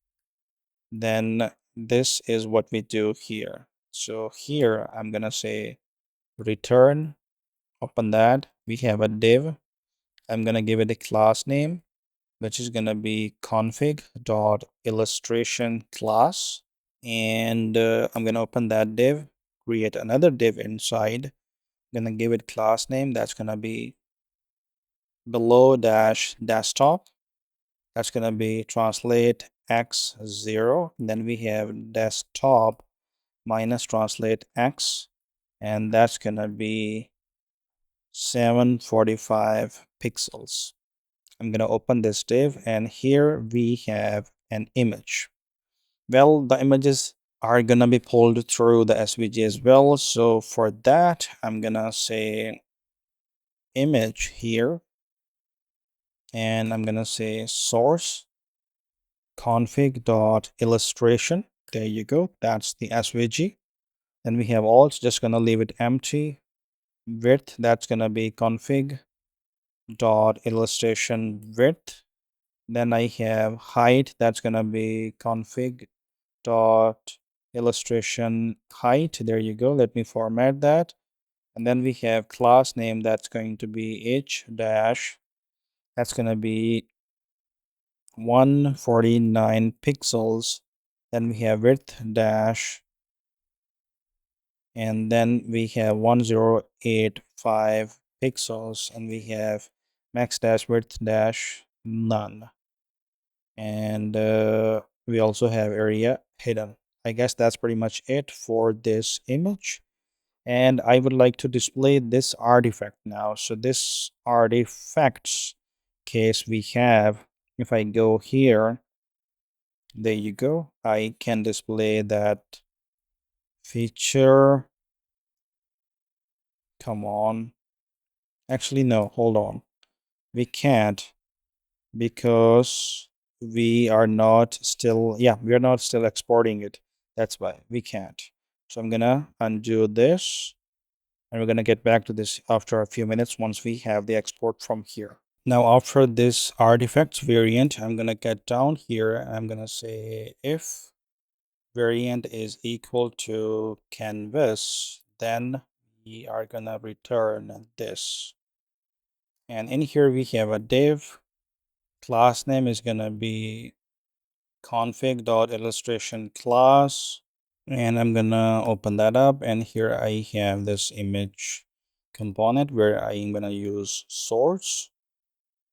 then this is what we do here. So here I'm gonna say return, open that, we have a div. I'm gonna give it a class name, which is gonna be config dot illustration class. And I'm gonna open that div, create another div inside, gonna give it class name that's gonna be below dash desktop. That's gonna be translate x0. Then we have desktop minus translate x, and that's gonna be 745 pixels. I'm gonna open this div, and here we have an image. Well, the images are gonna be pulled through the SVG as well. So for that, I'm gonna say image here, and I'm gonna say source config dot illustration. There you go. That's the SVG. Then we have alt, just gonna leave it empty. Width, that's gonna be config dot illustration width. Then I have height, that's gonna be config dot illustration height. There you go. Let me format that. And then we have class name, that's going to be h dash, that's gonna be 149 pixels. Then we have width dash, and then we have 1085 pixels, and we have max dash width dash none. And we also have area hidden. I guess that's pretty much it for this image. And I would like to display this artifact now. So this artifacts case we have, if I go here, there you go, I can display that feature. Come on. Actually, no, hold on. We can't, because we are not still, yeah, we are not still exporting it. That's why we can't. So I'm gonna undo this, and we're gonna get back to this after a few minutes once we have the export from here. Now after this artifacts variant, I'm gonna get down here, and I'm gonna say if variant is equal to canvas, then we are gonna return this. And in here we have a div. Class name is gonna be config.illustration class. And I'm gonna open that up, and here I have this image component where I'm gonna use source.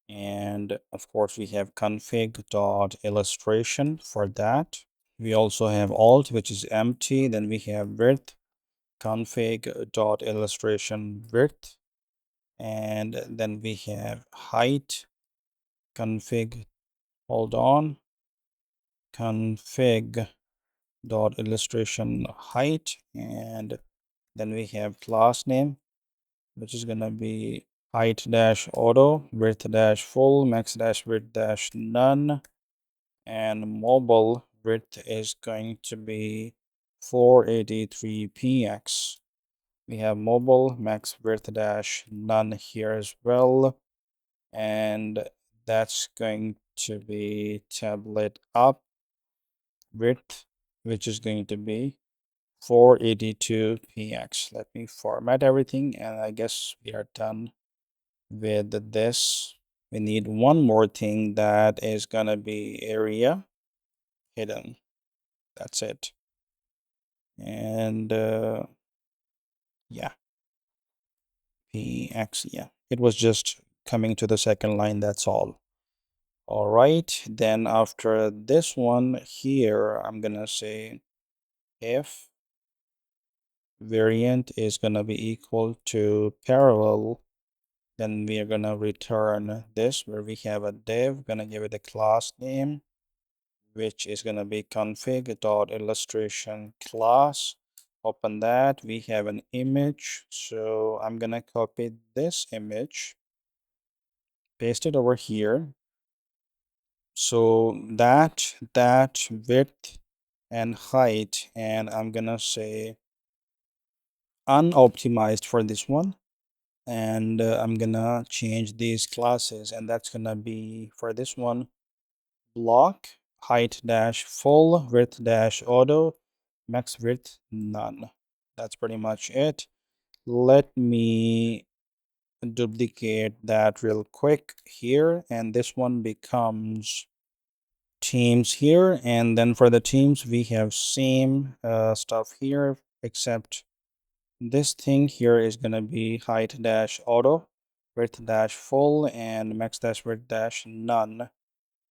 And of course we have config.illustration for that. We also have alt, which is empty. Then we have width, config.illustration width. And then we have height, config, hold on, config dot illustration height. And then we have class name, which is gonna be height dash auto, width dash full, max dash width dash none. And mobile width is going to be 483 px. We have mobile max width dash none here as well. And that's going to be tablet up width, which is going to be 482 px. Let me format everything, and I guess we are done with this. We need one more thing, that is gonna be area hidden. That's it. And yeah, px, yeah, it was just coming to the second line, that's all. All right, then after this one here, I'm gonna say if variant is gonna be equal to parallel, then we are gonna return this, where we have a div, gonna give it a class name, which is gonna be config.illustration class. Open that, we have an image, so I'm gonna copy this image, paste it over here. So that width and height, and I'm gonna say unoptimized for this one. And I'm gonna change these classes, and that's gonna be for this one block height dash full, width dash auto, max width none. That's pretty much it. Let me duplicate that real quick here, and this one becomes teams here. And then for the teams we have same stuff here, except this thing here is going to be height dash auto, width dash full, and max dash width dash none.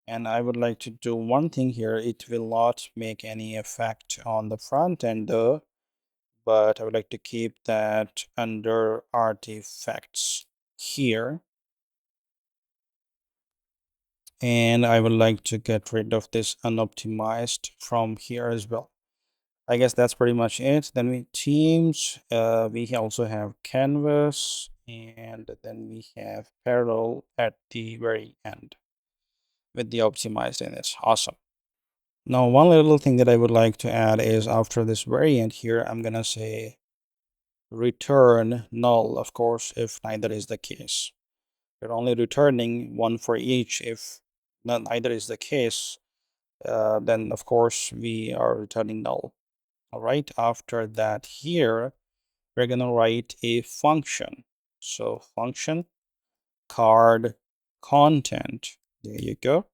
And I would like to do one thing here. It will not make any effect on the front end though, but I would like to keep that under artifacts here. And I would like to get rid of this unoptimized from here as well. I guess that's pretty much it. Then we teams, we also have canvas, and then we have parallel at the very end with the optimized in it. Awesome. Now, one little thing that I would like to add is after this variant here, I'm gonna say return null, of course, if neither is the case. We're only returning one for each. If neither is the case, then of course we are returning null. All right, after that here, we're gonna write a function. So function card content, there you go.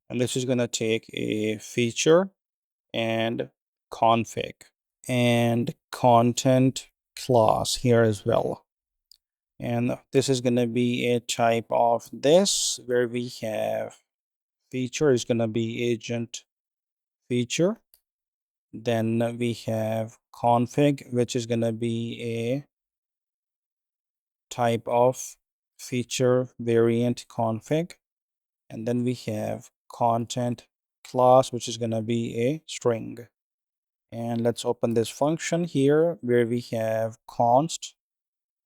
And this is gonna take a feature and config and content class here as well. And this is gonna be a type of this where we have feature is gonna be agent feature. Then we have config, which is gonna be a type of feature variant config. And then we have content class, which is gonna be a string. And let's open this function here where we have const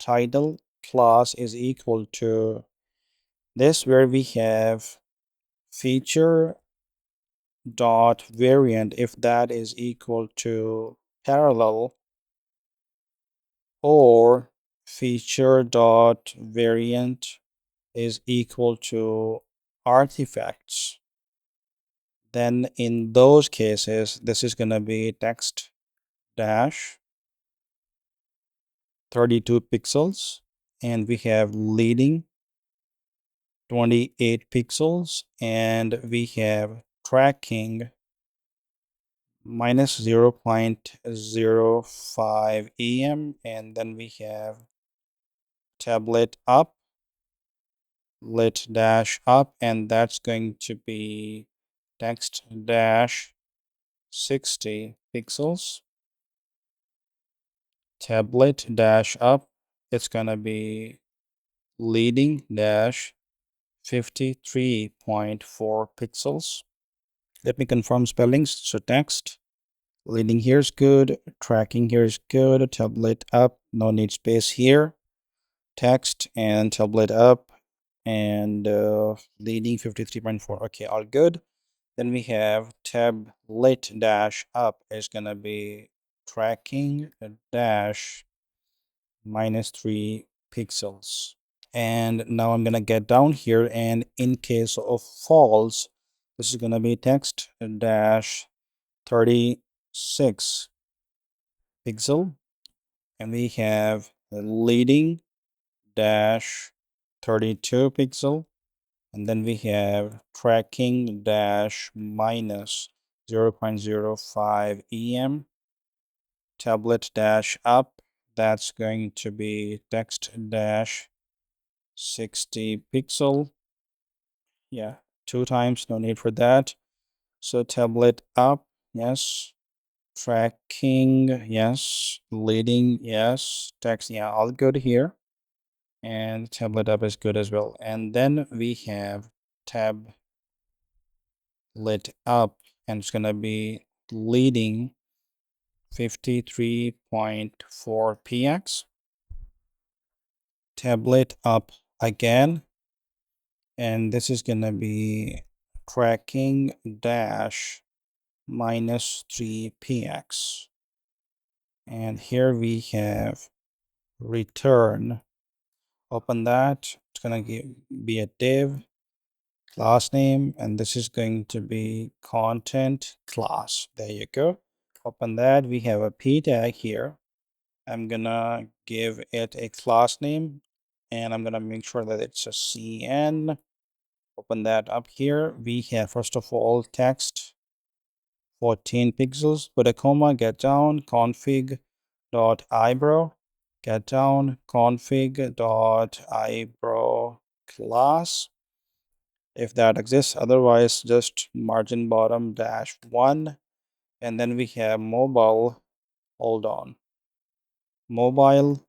title class is equal to this, where we have feature dot variant if that is equal to parallel, or feature dot variant is equal to artifacts. Then in those cases, this is going to be text dash 32 pixels, and we have leading 28 pixels, and we have tracking minus 0.05 em, and then we have tablet up lit dash up, and that's going to be text dash 60 pixels. Tablet dash up, it's gonna be leading dash 53.4 pixels. Let me confirm spellings. So text leading here is good, tracking here is good, tablet up, no need space here, text and tablet up, and leading 53.4. Okay, all good. Then we have tablet dash up is gonna be tracking dash minus 3 pixels. And now I'm gonna get down here, and in case of false, this is gonna be text dash 36 pixel, and we have leading dash 32 pixel, and then we have tracking dash minus 0.05 em, tablet dash up, that's going to be text dash 60 pixel. Yeah, 2 times, no need for that. So tablet up, yes. Tracking, yes. Leading, yes. Text, yeah, all good here. And tablet up is good as well. And then we have tab lit up, and it's gonna be leading 53.4 px. Tablet up again, and this is gonna be tracking dash minus 3px, and here we have return. Open that. It's gonna be a div class name, and this is going to be content class. There you go. Open that. We have a p tag here. I'm gonna give it a class name, and I'm gonna make sure that it's a cn. Open that up here. We have, first of all, text 14 pixels, put a comma, get down, config dot eyebrow, get down, config dot eyebrow class, if that exists. Otherwise, just margin bottom dash 1. And then we have mobile. Hold on, mobile,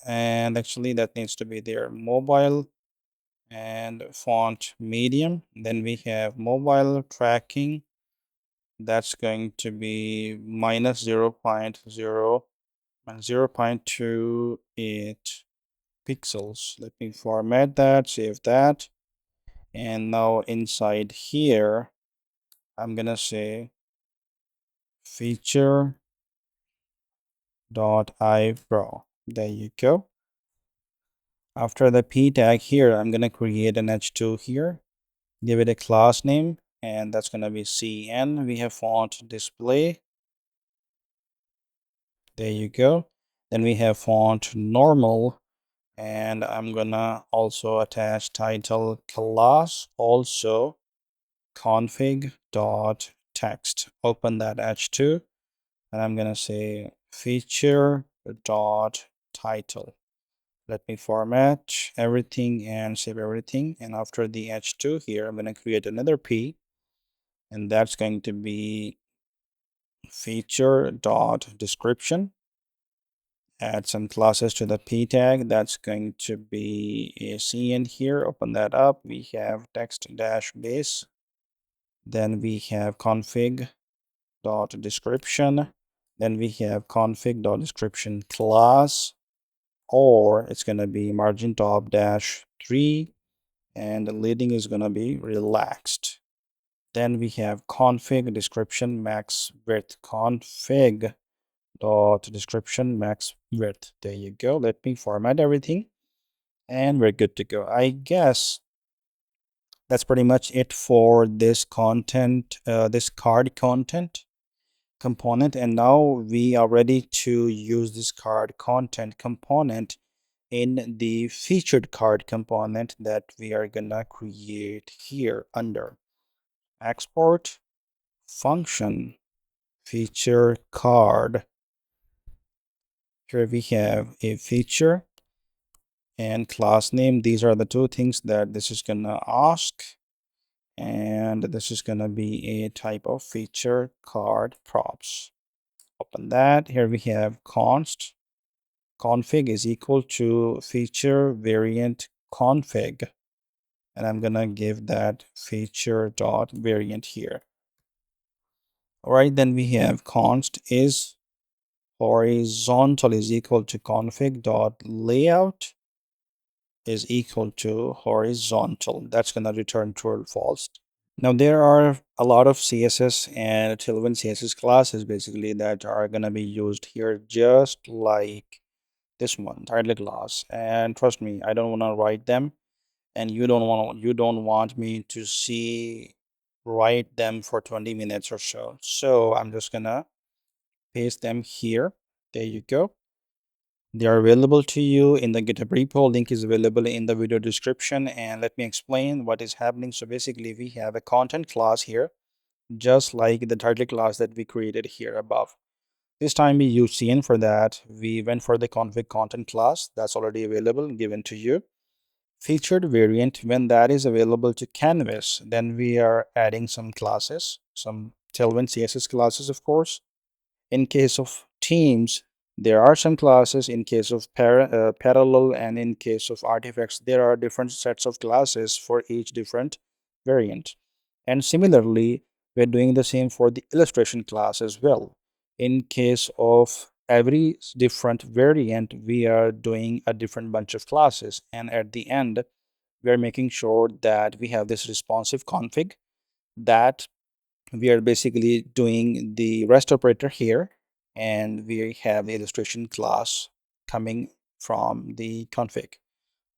and actually that needs to be there, mobile and font medium. Then we have mobile tracking, that's going to be minus 0.0 and 0.28 pixels. Let me format that, save that, and now inside here I'm gonna say feature dot eyebrow. There you go. After the p tag here, I'm gonna create an h2 here, give it a class name, and that's gonna be cn. We have font display. There you go. Then we have font normal, and I'm gonna also attach title class, also config dot text. Open that h2, and I'm gonna say feature dot title. Let me format everything and save everything. And after the h2 here, I'm gonna create another p, and that's going to be feature dot description. Add some classes to the p tag. That's going to be a cn here. Open that up. We have text dash base. Then we have config dot description. Then we have config dot description class, or it's going to be margin top dash 3, and the leading is going to be relaxed. Then we have config description max width, config dot description max width. There you go. Let me format everything, and we're good to go. I guess that's pretty much it for this content, this card content component. And now we are ready to use this card content component in the featured card component that we are gonna create here under export function feature card. Here we have a feature and class name. These are the two things that this is gonna ask, and this is gonna be a type of feature card props. Open that. Here we have const config is equal to feature variant config, and I'm gonna give that feature dot variant here. All right, then we have const is horizontal is equal to config dot layout is equal to horizontal. That's gonna return true or false. Now there are a lot of CSS and Tailwind CSS classes basically that are gonna be used here, just like this one, title class. And trust me, I don't want to write them, and you don't want me to see write them for 20 minutes or so. So I'm just gonna paste them here. There you go. They are available to you in the GitHub repo. Link is available in the video description. And let me explain what is happening. So basically we have a content class here, just like the title class that we created here above. This time we use cn for that. We went for the config content class that's already available, given to you. Featured variant, when that is available to canvas, then we are adding some classes, some Tailwind CSS classes, of course. In case of teams, there are some classes. In case of parallel, and in case of artifacts, there are different sets of classes for each different variant. And similarly, we're doing the same for the illustration class as well. In case of every different variant, we are doing a different bunch of classes, and at the end we are making sure that we have this responsive config, that we are basically doing the REST operator here, and we have the illustration class coming from the config.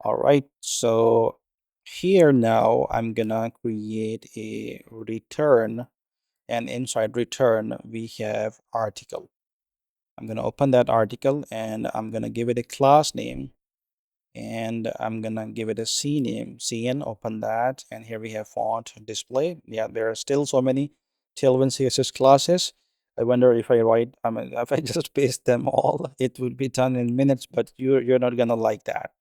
All right, so here now I'm gonna create a return, and inside return we have article. I'm gonna open that article and I'm gonna give it a class name, and I'm gonna give it a C name, CN, open that, and here we have font display. Yeah, there are still so many Tailwind CSS classes. I wonder if I write, I mean, if I just paste them all, it would be done in minutes, but you're not gonna like that.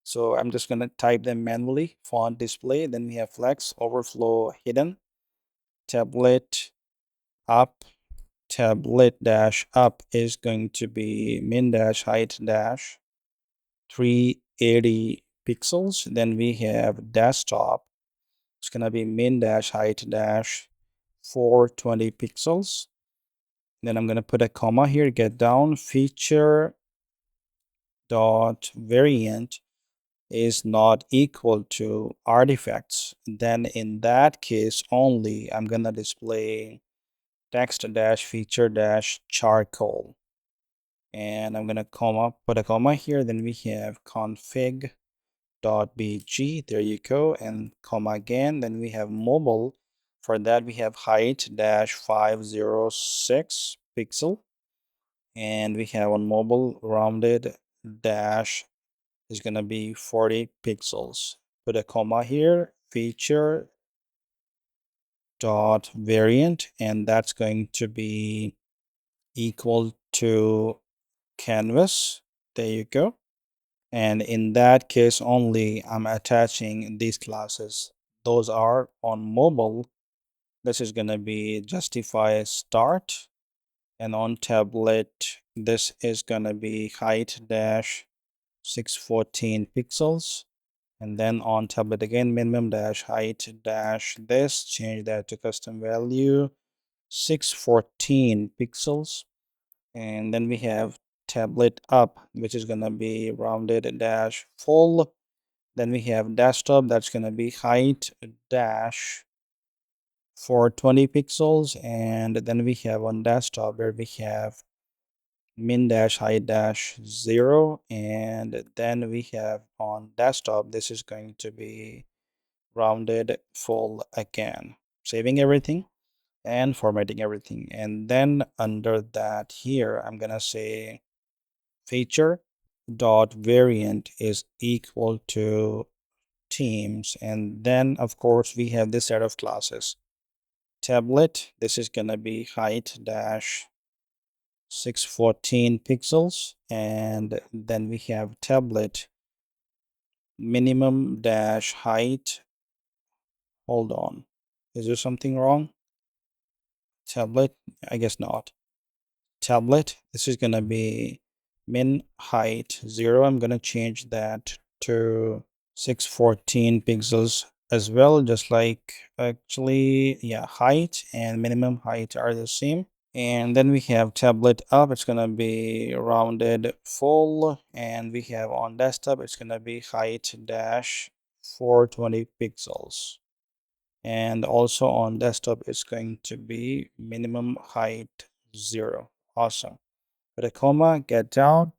So I'm just gonna type them manually. Font display, then we have flex, overflow hidden, tablet up, tablet dash up is going to be min dash height dash 380 pixels. Then we have desktop, it's gonna be min dash height dash 420 pixels. Then I'm gonna put a comma here, get down, feature dot variant is not equal to artifacts. Then in that case only I'm gonna display text dash feature dash charcoal, and I'm gonna put a comma here. Then we have config dot bg, there you go, and comma again. Then we have mobile, for that we have height dash 506 pixel, and we have on mobile rounded dash is gonna be 40 pixels. Put a comma here, feature dot variant, and that's going to be equal to canvas, there you go. And in that case only I'm attaching these classes. Those are on mobile, this is going to be justify start, and on tablet this is going to be height dash 614 pixels, and then on tablet again minimum dash height dash this, change that to custom value 614 pixels. And then we have tablet up, which is going to be rounded dash full. Then we have desktop, that's going to be height dash 420 pixels. And then we have on desktop where we have min dash height dash 0. And then we have on desktop, this is going to be rounded full again. Saving everything and formatting everything. And then under that here, I'm going to say feature dot variant is equal to teams, and then of course we have this set of classes. Tablet, this is gonna be height dash 614 pixels, and then we have tablet minimum dash height, hold on, is there something wrong? Tablet, I guess not. Tablet, this is gonna be min height 0. I'm gonna change that to 614 pixels as well, just like, actually, yeah, height and minimum height are the same. And then we have tablet up, it's gonna be rounded full, and we have on desktop it's gonna be height dash 420 pixels, and also on desktop it's going to be minimum height 0. Awesome. Put a comma, get down,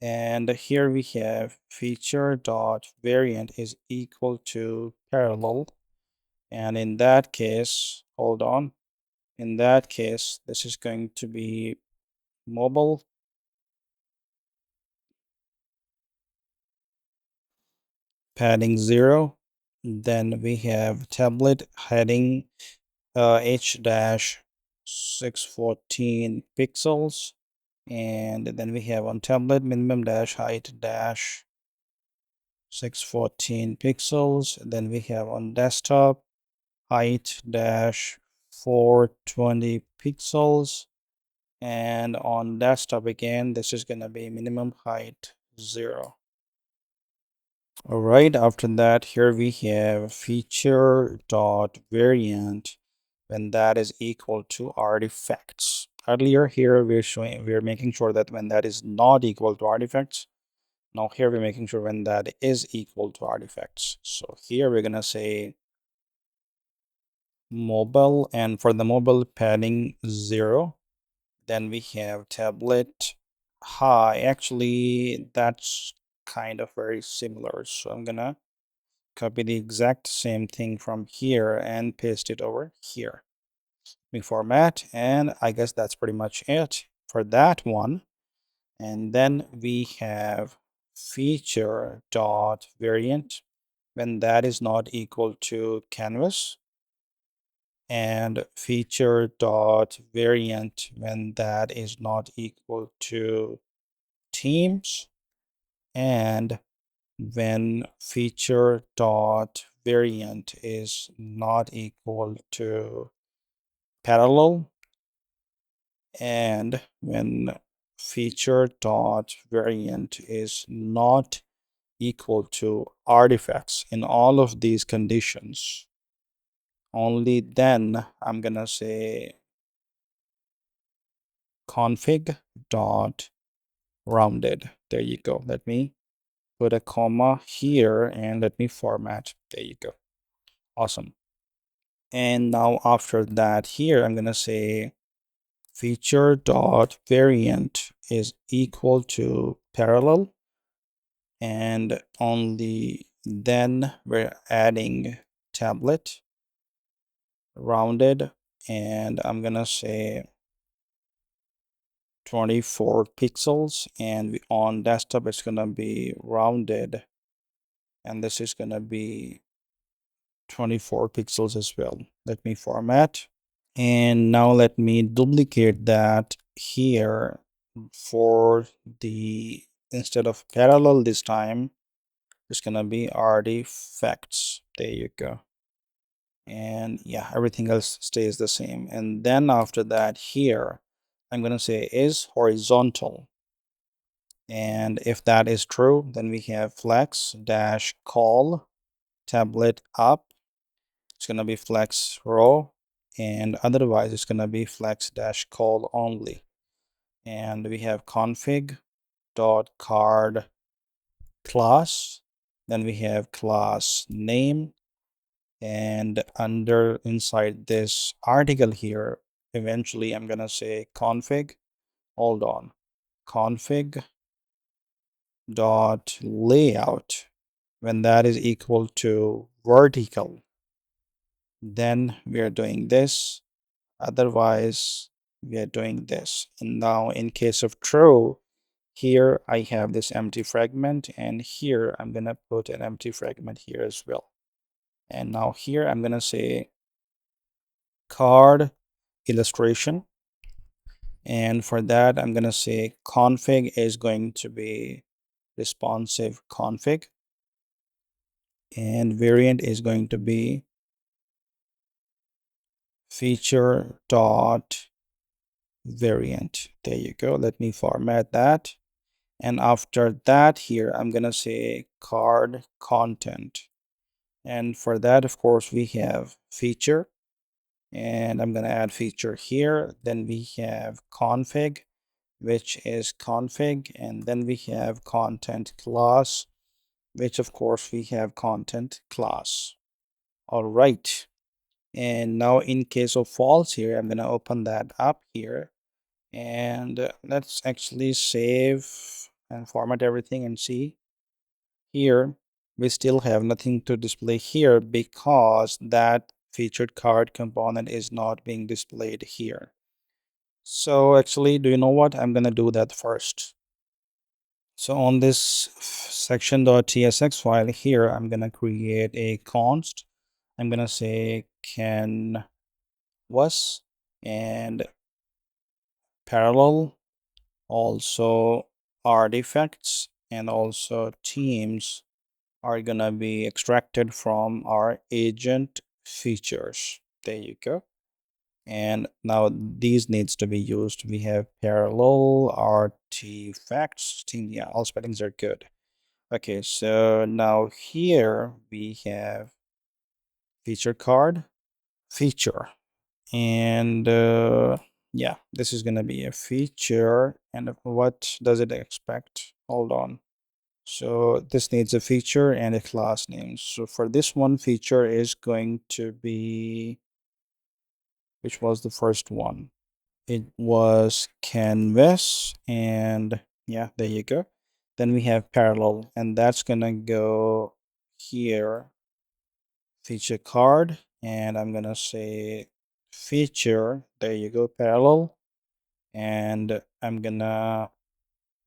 and here we have feature dot variant is equal to parallel, and in that case, hold on, in that case this is going to be mobile padding 0. Then we have tablet heading h dash 614 pixels, and then we have on tablet minimum dash height dash 614 pixels. Then we have on desktop height dash 420 pixels, and on desktop again this is going to be minimum height 0. All right, after that here we have feature dot variant when that is equal to artifacts. Earlier here we're making sure that when that is not equal to artifacts, Now here we're making sure when that is equal to artifacts. So here we're gonna say mobile, and for the mobile padding 0. Then we have tablet high. Actually, that's kind of very similar. So I'm gonna copy the exact same thing from here and paste it over here. We format, and I guess that's pretty much it for that one. And then we have feature dot variant when that is not equal to canvas, and feature dot variant when that is not equal to teams, and when feature dot variant is not equal to parallel, and when feature dot variant is not equal to artifacts. In all of these conditions, only then I'm gonna say config dot rounded. There you go. Let me put a comma here and let me format. There you go. Awesome. And now after that here, I'm gonna say feature dot variant is equal to parallel, and only then we're adding tablet rounded, and I'm gonna say 24 pixels, and on desktop it's gonna be rounded, and this is gonna be 24 pixels as well. Let me format, and now let me duplicate that here for the, instead of parallel this time, it's gonna be artifacts. There you go. And yeah, everything else stays the same. And then after that here, I'm gonna say is horizontal, and if that is true, then we have flex dash call tablet up. It's gonna be flex row, and otherwise it's gonna be flex dash call only. And we have config dot card class, then we have class name, and under inside this article here, eventually I'm gonna say config, hold on, config dot layout when that is equal to vertical, then we are doing this, otherwise we are doing this. And now in case of true, here I have this empty fragment, and here I'm gonna put an empty fragment here as well. And now here I'm gonna say card illustration, and for that I'm gonna say config is going to be responsive config, and variant is going to be feature dot variant. There you go. Let me format that, and after that here I'm gonna say card content, and for that of course we have feature, and I'm gonna add feature here. Then we have config, which is config, and then we have content class, which of course we have content class. All right, and now in case of false here, I'm gonna open that up here, and let's actually save and format everything and see. Here we still have nothing to display here because that featured card component is not being displayed here. So actually, do you know what? I'm gonna do that first. So on this section.tsx file here, I'm gonna create a const. I'm gonna say can was, and parallel, also artifacts, and also teams are gonna be extracted from our agent features. There you go. And now these needs to be used. We have parallel artifacts team. Yeah, all spellings are good. Okay, so now here we have feature card feature, and yeah, this is gonna be a feature. And what does it expect? Hold on. So this needs a feature and a class name. So for this one, feature is going to be, which was the first one? It was canvas, and yeah, there you go. Then we have parallel, and that's gonna go here, feature card, and I'm gonna say feature, there you go, parallel, and I'm gonna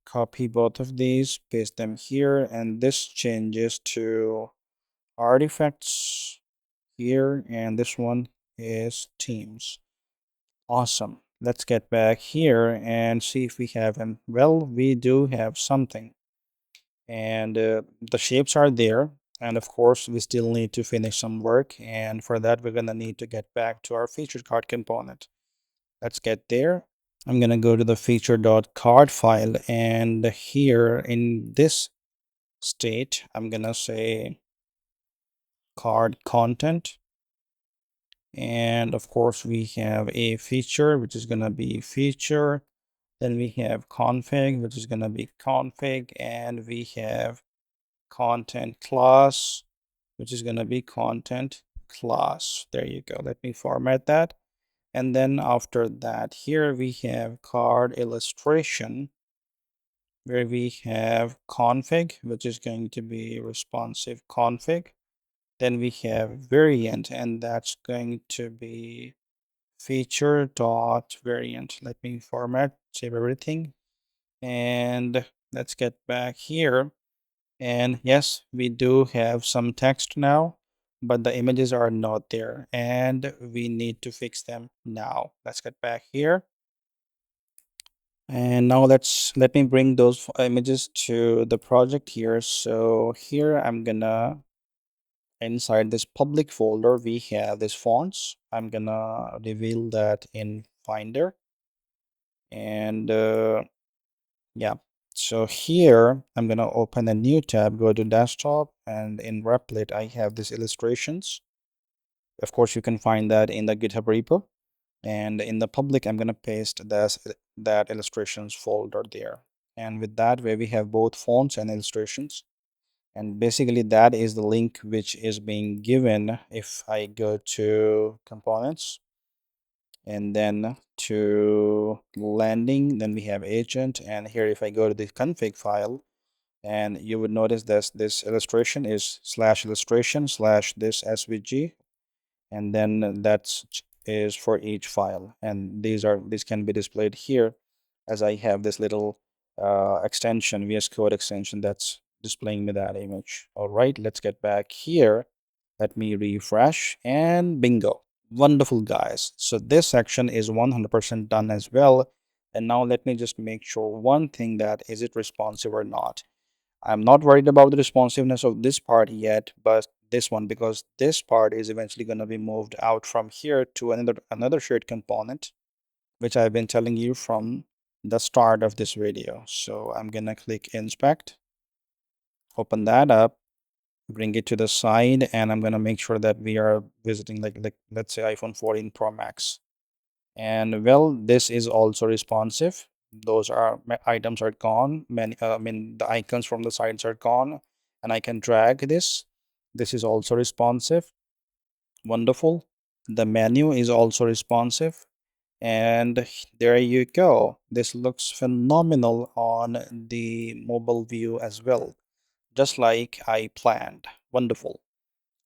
copy both of these, paste them here, and this changes to artifacts here, and this one is teams. Awesome. Let's get back here and see if we have them. Well, we do have something, and the shapes are there. And of course, we still need to finish some work, and for that, we're gonna need to get back to our featured card component. Let's get there. I'm gonna go to the feature.card file, and here in this state, I'm gonna say card content, and of course we have a feature which is gonna be feature. Then we have config, which is gonna be config, and we have content class, which is gonna be content class. There you go. Let me format that. And then after that, here we have card illustration, where we have config, which is going to be responsive config. Then we have variant, and that's going to be feature dot variant. Let me format, save everything, and let's get back here. And yes, we do have some text now, but the images are not there, and we need to fix them now. Let's get back here. And now let me bring those images to the project here. So here I'm gonna, inside this public folder, we have this fonts. I'm gonna reveal that in Finder. And yeah, so here I'm gonna open a new tab, go to desktop, and in Replit I have these illustrations. Of course, you can find that in the GitHub repo. And in the public, I'm gonna paste that illustrations folder there. And with that, where we have both fonts and illustrations. And basically that is the link which is being given if I go to components and then to landing, then we have agent. And here, if I go to the config file, and you would notice that this illustration is slash illustration slash this svg, and then that's is for each file, and these can be displayed here, as I have this little extension, VS Code extension, that's displaying me that image. All right, let's get back here. Let me refresh, and bingo. Wonderful, guys. So this section is 100% done as well. And now let me just make sure one thing, that is it responsive or not. I'm not worried about the responsiveness of this part yet, but this one, because this part is eventually going to be moved out from here to another shared component, which I've been telling you from the start of this video. So I'm going to click inspect, open that up, bring it to the side, and I'm going to make sure that we are visiting like let's say iPhone 14 Pro Max. And well, this is also responsive. Those are items are gone. Many I mean, the icons from the sides are gone, and I can drag this. This is also responsive. Wonderful. The menu is also responsive, and there you go. This looks phenomenal on the mobile view as well, just like I planned. Wonderful.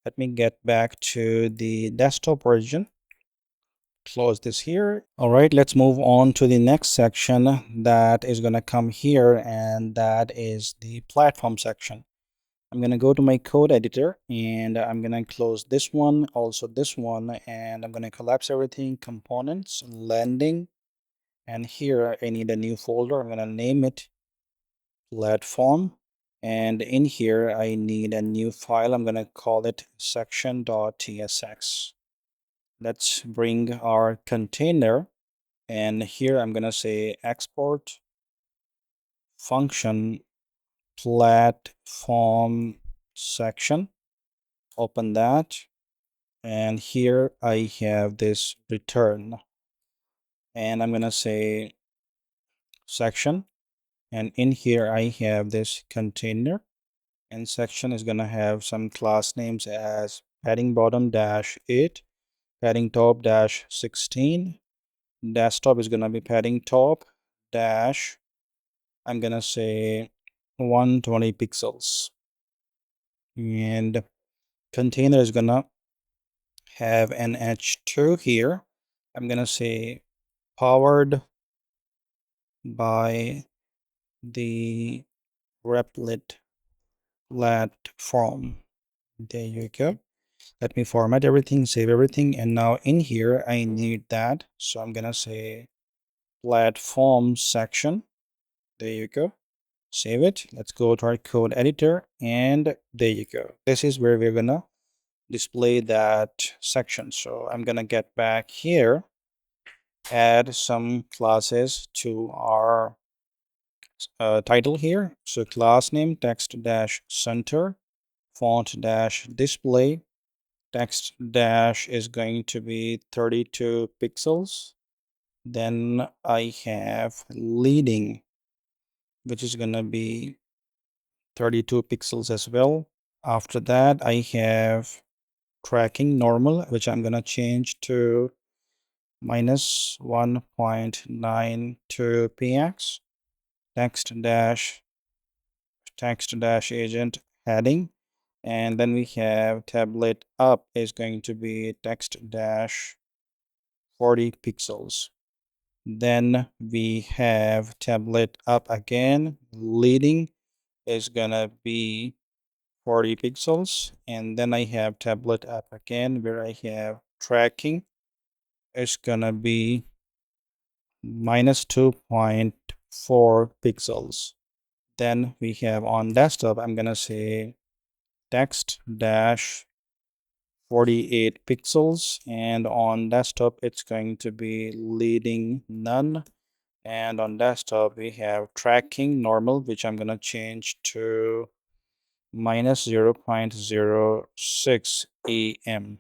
Let me get back to the desktop version. Close this here. All right, let's move on to the next section that is going to come here, and that is the platform section. I'm going to go to my code editor, and I'm going to close this one, also this one, and I'm going to collapse everything, components, landing, and here I need a new folder. I'm going to name it platform, and in here I need a new file. I'm going to call it section.tsx. Let's bring our container, and here I'm gonna say export function platform section. Open that, and here I have this return, and I'm gonna say section, and in here I have this container, and section is going to have some class names as padding bottom dash 8, padding top dash 16. Desktop is going to be padding top dash, I'm going to say 120 pixels. And container is going to have an h2 here. I'm going to say powered by the Replit platform. There you go. Let me format everything, save everything, and now in here I need that, so I'm gonna say platform section. There you go. Save it. Let's go to our code editor, and there you go. This is where we're gonna display that section. So I'm gonna get back here, add some classes to our title here. So class name text dash center, font dash display, text dash is going to be 32 pixels. Then I have leading, which is going to be 32 pixels as well. After that, I have tracking normal, which I'm going to change to minus 1.92 px. Text dash agent heading, and then we have tablet up is going to be text dash 40 pixels. Then we have tablet up again, leading is gonna be 40 pixels, and then I have tablet up again where I have tracking, it's gonna be minus 2.4 pixels. Then we have on desktop, I'm gonna say text dash 48 pixels, and on desktop it's going to be leading none, and on desktop we have tracking normal, which I'm going to change to minus 0.06 am.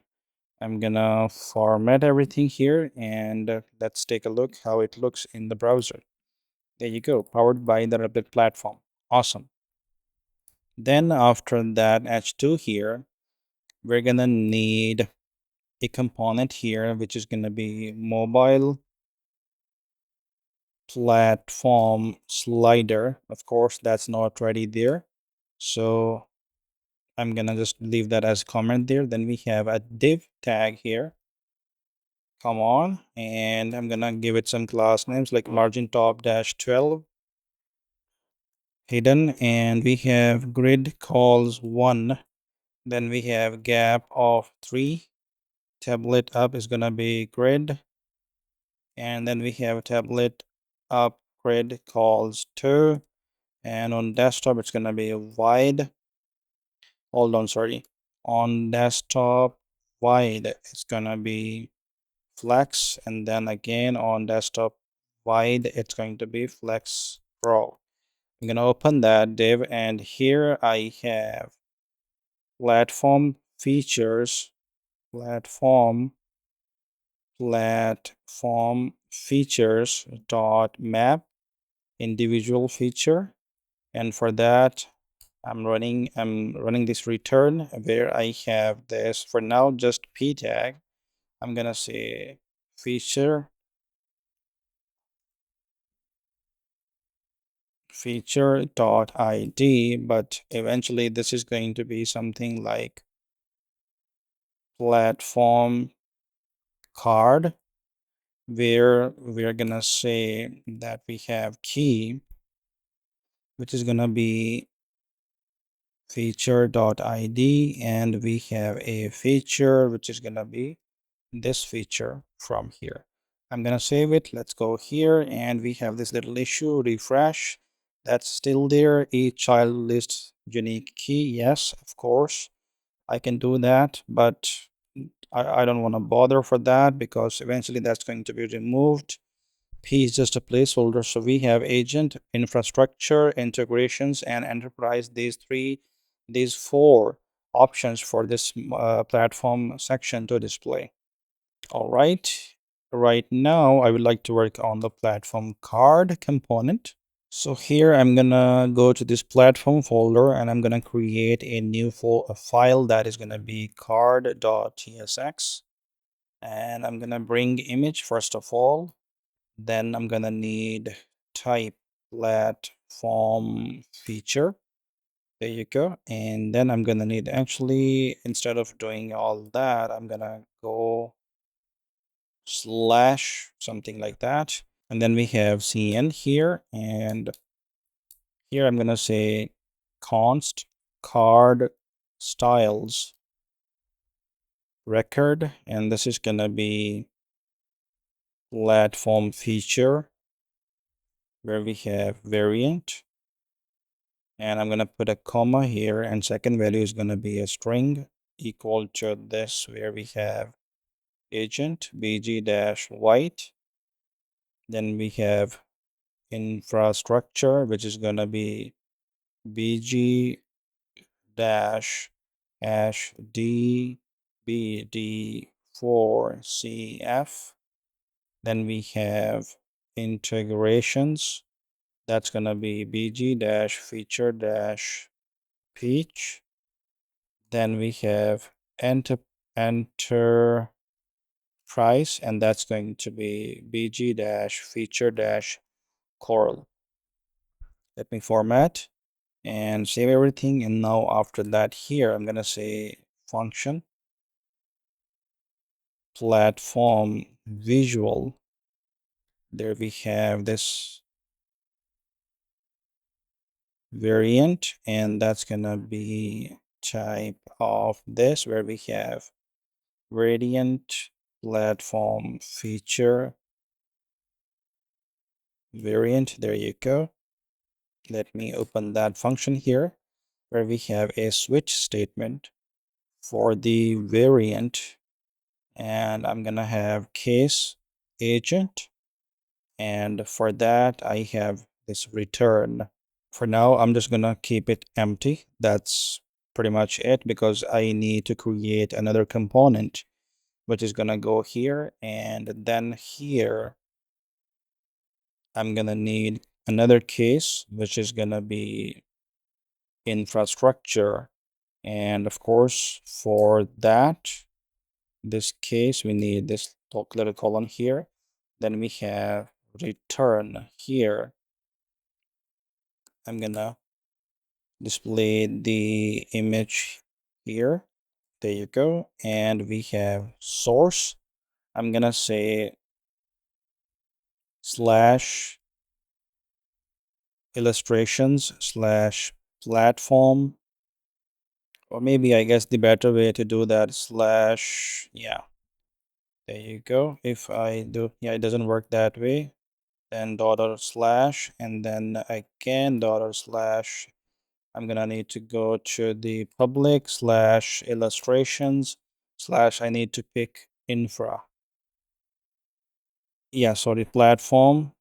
I'm gonna format everything here, and let's take a look how it looks in the browser. There you go, powered by the Replit platform. Awesome. Then after that h2 here, we're gonna need a component here, which is going to be mobile platform slider. Of course, that's not ready there, so I'm gonna just leave that as comment there. Then we have a div tag here, come on, and I'm gonna give it some class names like margin top dash 12 hidden, and we have grid calls 1, then we have gap of 3, tablet up is gonna be grid, and then we have tablet up grid calls 2, and on desktop it's gonna be wide, hold on, sorry, on desktop wide it's gonna be flex, and then again on desktop wide it's going to be flex pro. I'm gonna open that div, and here I have platform features, platform features dot map individual feature, and for that I'm running this return where I have this for now just p tag. I'm gonna say feature dot id, but eventually this is going to be something like platform card, where we're gonna say that we have key, which is gonna be feature.id, and we have a feature which is gonna be this feature from here. I'm gonna save it. Let's go here, and we have this little issue, refresh. That's still there. Each child list unique key. Yes, of course I can do that, but I don't want to bother for that because eventually that's going to be removed. P is just a placeholder. So we have agent, infrastructure, integrations, and enterprise. These four options for this platform section to display. All right. Right now, I would like to work on the platform card component. So here I'm gonna go to this platform folder and I'm gonna create a new file that is gonna be card.tsx, and I'm gonna bring image first of all. Then I'm gonna need type platform feature. There you go. And then I'm gonna need, actually, instead of doing all that, I'm gonna go slash something like that. And then we have cn here, and here I'm gonna say const card styles record, and this is gonna be platform feature where we have variant, and I'm gonna put a comma here, and second value is gonna be a string equal to this where we have agent bg-white. Then we have infrastructure, which is gonna be bg dash hash dbd4cf. Then we have integrations. That's gonna be bg dash feature dash peach. Then we have enter price, and that's going to be bg dash feature dash coral. Let me format and save everything. And now after that, here I'm gonna say function platform visual. There we have this variant, and that's gonna be type of this where we have variant platform feature variant. There you go. Let me open that function here where we have a switch statement for the variant, and I'm gonna have case agent, and for that I have this return. For now I'm just gonna keep it empty. That's pretty much it, because I need to create another component which is gonna go here, and then here I'm gonna need another case which is gonna be infrastructure. And of course, for that, this case, we need this little colon here. Then we have return here. I'm gonna display the image here. There you go. And we have source. I'm gonna say slash illustrations slash platform, or maybe I guess the better way to do that slash, yeah, there you go. If I do, yeah, it doesn't work that way. Then dollar slash, and then again dollar slash. I'm gonna need to go to the public slash illustrations slash, I need to pick infra. Yeah, sorry, platform,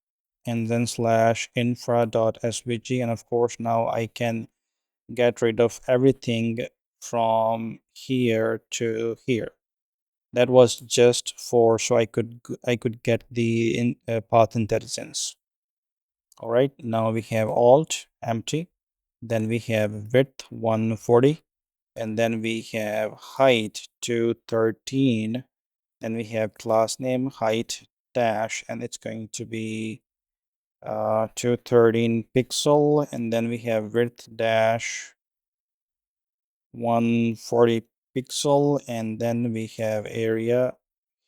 and then slash infra.svg. And of course, now I can get rid of everything from here to here. That was just for so I could get the path intelligence. All right, now we have alt empty, then we have width 140, and then we have height 213, then we have class name height dash, and it's going to be 213 pixel, and then we have width dash 140 pixel, and then we have area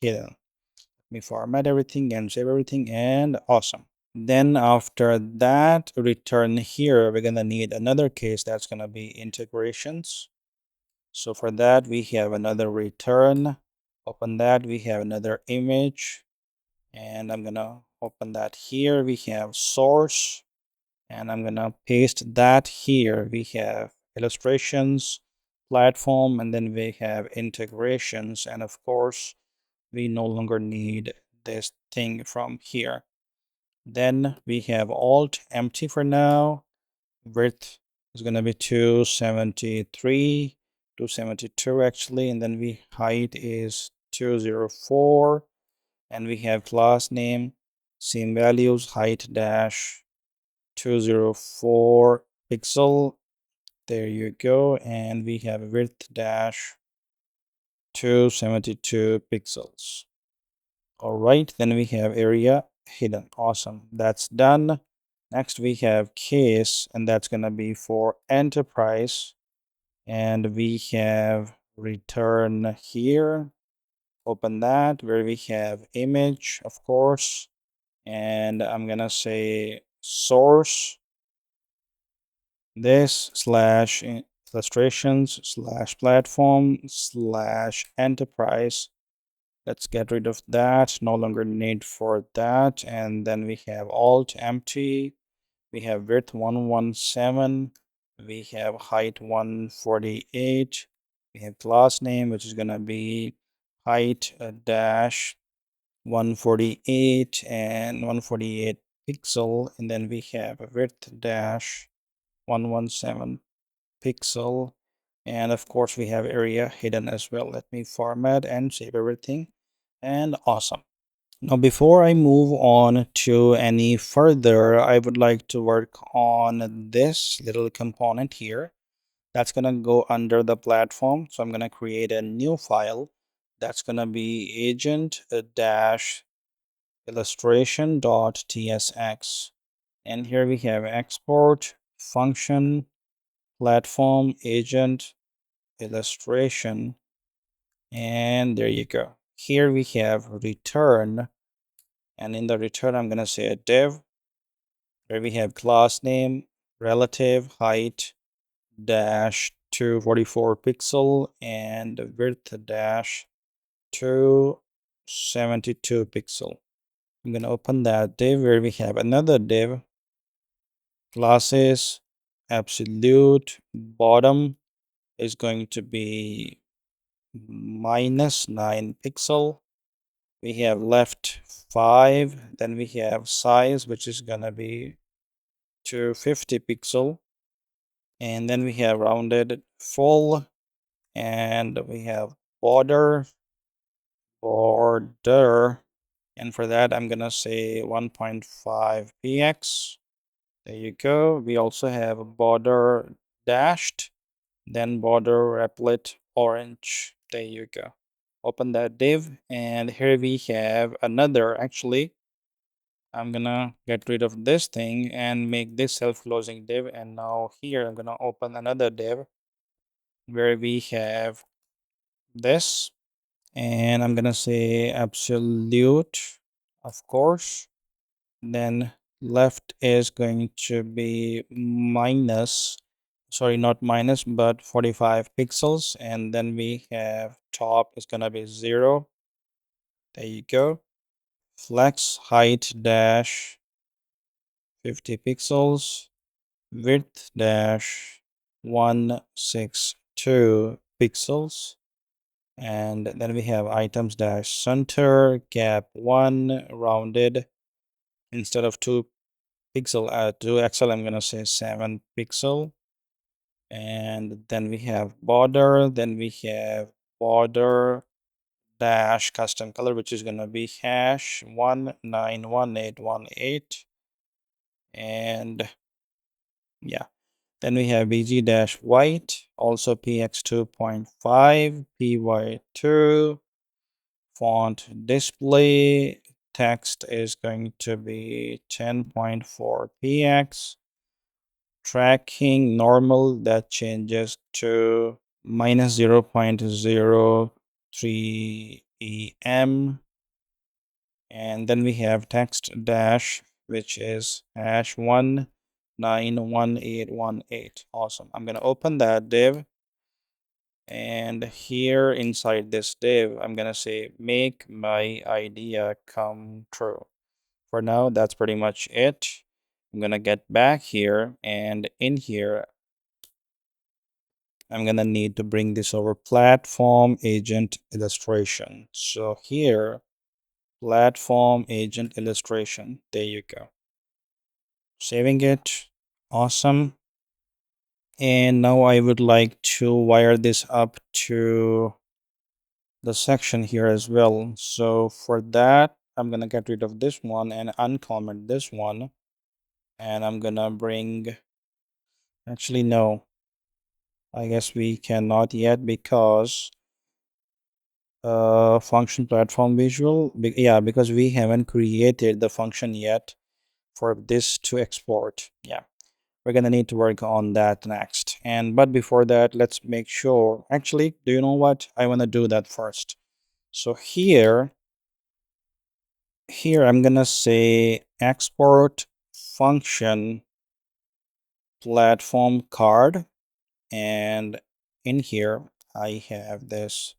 hidden. Let me format everything and save everything, and awesome. Then after that, return here, we're gonna need another case that's gonna be integrations. So for that, we have another return. Open that, we have another image, and I'm gonna open that here. We have source, and I'm gonna paste that here. We have illustrations, platform, and then we have integrations, and of course, we no longer need this thing from here. Then we have alt empty for now. Width is going to be 273, 272 actually, and then we height is 204, and we have class name, same values, height dash 204 pixel. There you go. And we have width dash 272 pixels. All right, then we have area hidden. Awesome, that's done. Next we have case, and that's gonna be for enterprise. And we have return here. Open that, where we have image, of course. And I'm gonna say source this slash illustrations slash platform slash enterprise. Let's get rid of that. No longer need for that. And then we have alt empty. We have width 117. We have height 148. We have class name, which is gonna be height dash 148 and 148 pixel. And then we have a width dash 117 pixel. And of course we have area hidden as well. Let me format and save everything. And awesome. Now before I move on to any further, I would like to work on this little component here. That's gonna go under the platform. So I'm gonna create a new file. That's gonna be agent dash illustration.tsx. And here we have export function platform agent illustration. And there you go. Here we have return. And in the return, I'm going to say a div where we have class name, relative height dash 244 pixel and width dash 272 pixel. I'm going to open that div where we have another div classes absolute bottom is going to be -9 pixel. We have left 5, then we have size, which is gonna be 250 pixel, and then we have rounded full, and we have border, and for that I'm gonna say 1.5 px. There you go. We also have a border dashed, then border replit orange. There you go. Open that div, and here we have another. Actually, I'm gonna get rid of this thing and make this self-closing div. And now here I'm gonna open another div where we have this, and I'm gonna say absolute, of course. Then left is going to be minus, sorry, not minus, but 45 pixels. And then we have top is gonna be 0. There you go. Flex height dash 50 pixels, width dash 162 pixels. And then we have items dash center gap 1 rounded. Instead of 2 pixel 2 XL, I'm gonna say 7 pixel. And then we have border, then we have border dash custom color, which is gonna be hash 191818. And yeah, then we have bg dash white, also px 2.5, py2, font display, text is going to be 10.4 px, tracking normal, that changes to -0.03 em. And then we have text dash, which is hash 191818. Awesome. I'm gonna open that div, and here inside this div I'm gonna say make my idea come true. For now, that's pretty much it. I'm gonna get back here, and in here I'm gonna need to bring this over platform agent illustration. So here, platform agent illustration, there you go. Saving it. Awesome. And now I would like to wire this up to the section here as well. So for that, I'm gonna get rid of this one and uncomment this one. And I'm gonna bring, actually, no, I guess we cannot yet because function platform visual. Yeah, because we haven't created the function yet for this to export. Yeah, we're gonna need to work on that next. And but before that, let's make sure, actually, do you know what? I want to do that first. So here I'm gonna say export function platform card, and in here I have this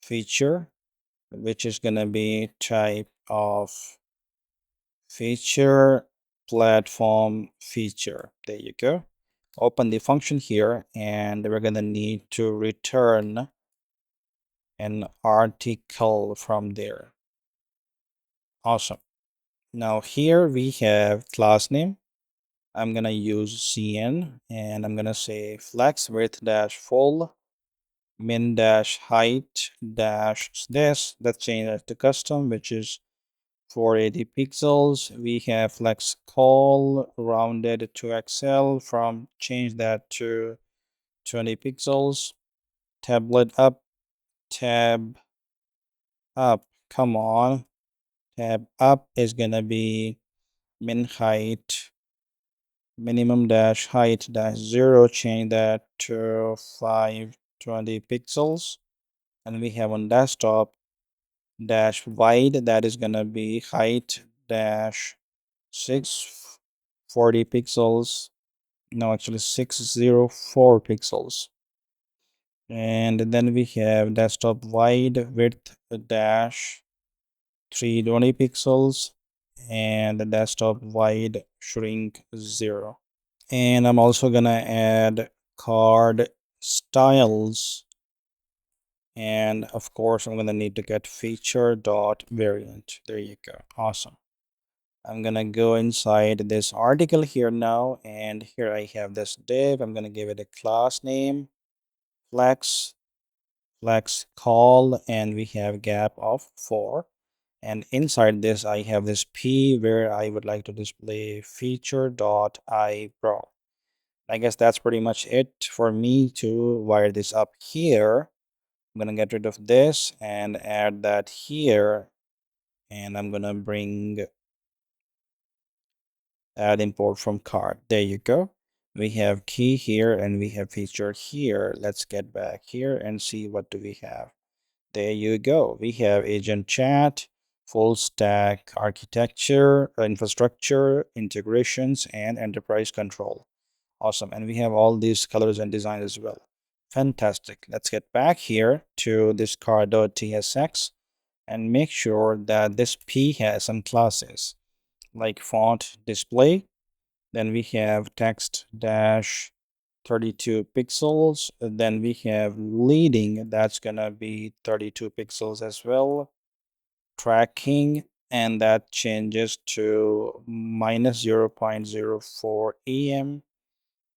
feature which is gonna be type of feature platform feature. There you go. Open the function here, and we're gonna need to return an article from there. Awesome. Now here we have class name. I'm gonna use cn, and I'm gonna say flex width dash full min dash height dash this. Let's change that to custom, which is 480 pixels. We have flex call rounded to XL, from change that to 20 pixels. Tablet up, tab up, come on. Tab up is gonna be min height, minimum dash height dash 0, change that to 520 pixels. And we have on desktop dash wide, that is gonna be height dash 640 pixels. No, actually 604 pixels. And then we have desktop wide width dash 320 pixels, and the desktop wide shrink 0. And I'm also gonna add card styles, and of course I'm gonna need to get feature dot variant. There you go. Awesome. I'm gonna go inside this article here now, and here I have this div. I'm gonna give it a class name, flex call, and we have gap of 4. And inside this I have this p where I would like to display feature dot eyebrow. I guess that's pretty much it for me to wire this up here. I'm gonna get rid of this and add that here, and I'm gonna bring add import from card. There you go. We have key here and we have feature here. Let's get back here and see what do we have. There you go. We have agent chat, full stack architecture, infrastructure, integrations, and enterprise control. Awesome. And we have all these colors and designs as well. Fantastic. Let's get back here to this car.tsx and make sure that this P has some classes like font display. Then we have text dash 32 pixels. Then we have leading, that's gonna be 32 pixels as well. Tracking, and that changes to minus 0.04 em.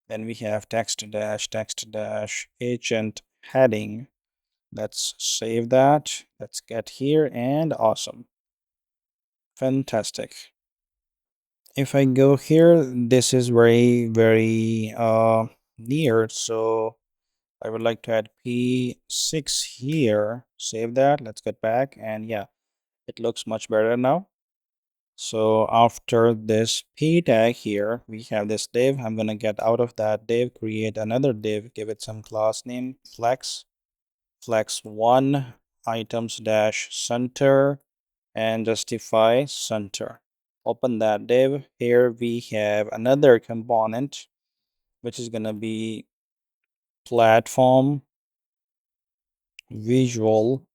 Then we have text dash agent heading. Let's save that. Let's get here, and awesome. Fantastic. If I go here, this is very near, so I would like to add P6 here. Save that. Let's get back, and yeah, it looks much better now. So after this P tag here, we have this div. I'm gonna get out of that div, create another div, give it some class name, flex 1 items dash center, and justify center. Open that div. Here we have another component which is gonna be platform visual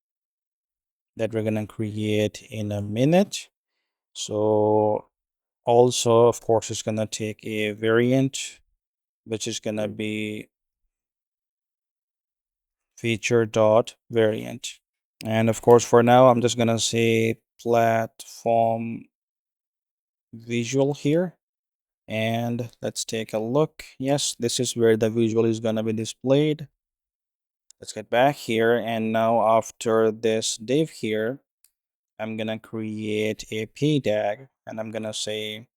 that we're gonna create in a minute. So also, of course, it's gonna take a variant which is gonna be feature dot variant. And of course, for now, I'm just gonna say platform visual here. And let's take a look. Yes, this is where the visual is gonna be displayed. Let's get back here, and now after this div here, I'm gonna create a p tag, and I'm gonna say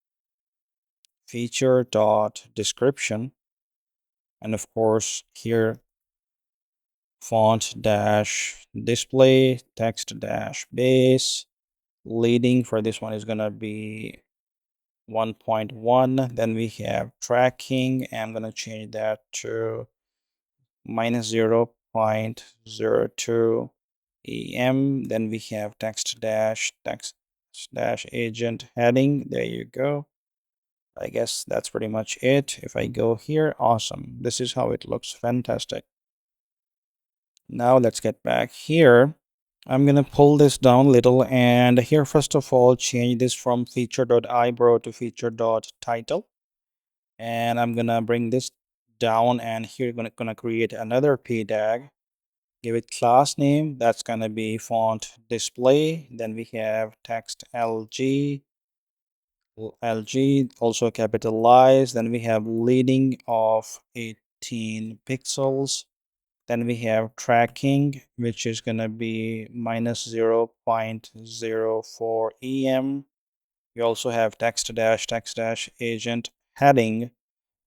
feature dot description, and of course here font dash display, text dash base. Leading for this one is gonna be 1.1. Then we have tracking. I'm gonna change that to minus 0.02 em. Then we have text dash agent heading. There you go. I guess that's pretty much it. If I go here, awesome. This is how it looks. Fantastic. Now let's get back here. I'm gonna pull this down a little, and here first of all change this from feature.eyebrow to feature.title, and I'm gonna bring this down, and here gonna create another p tag. Give it class name. That's gonna be font display. Then we have text LG also capitalized. Then we have leading of 18 pixels. Then we have tracking, which is going to be minus 0.04 em. We also have text dash agent heading.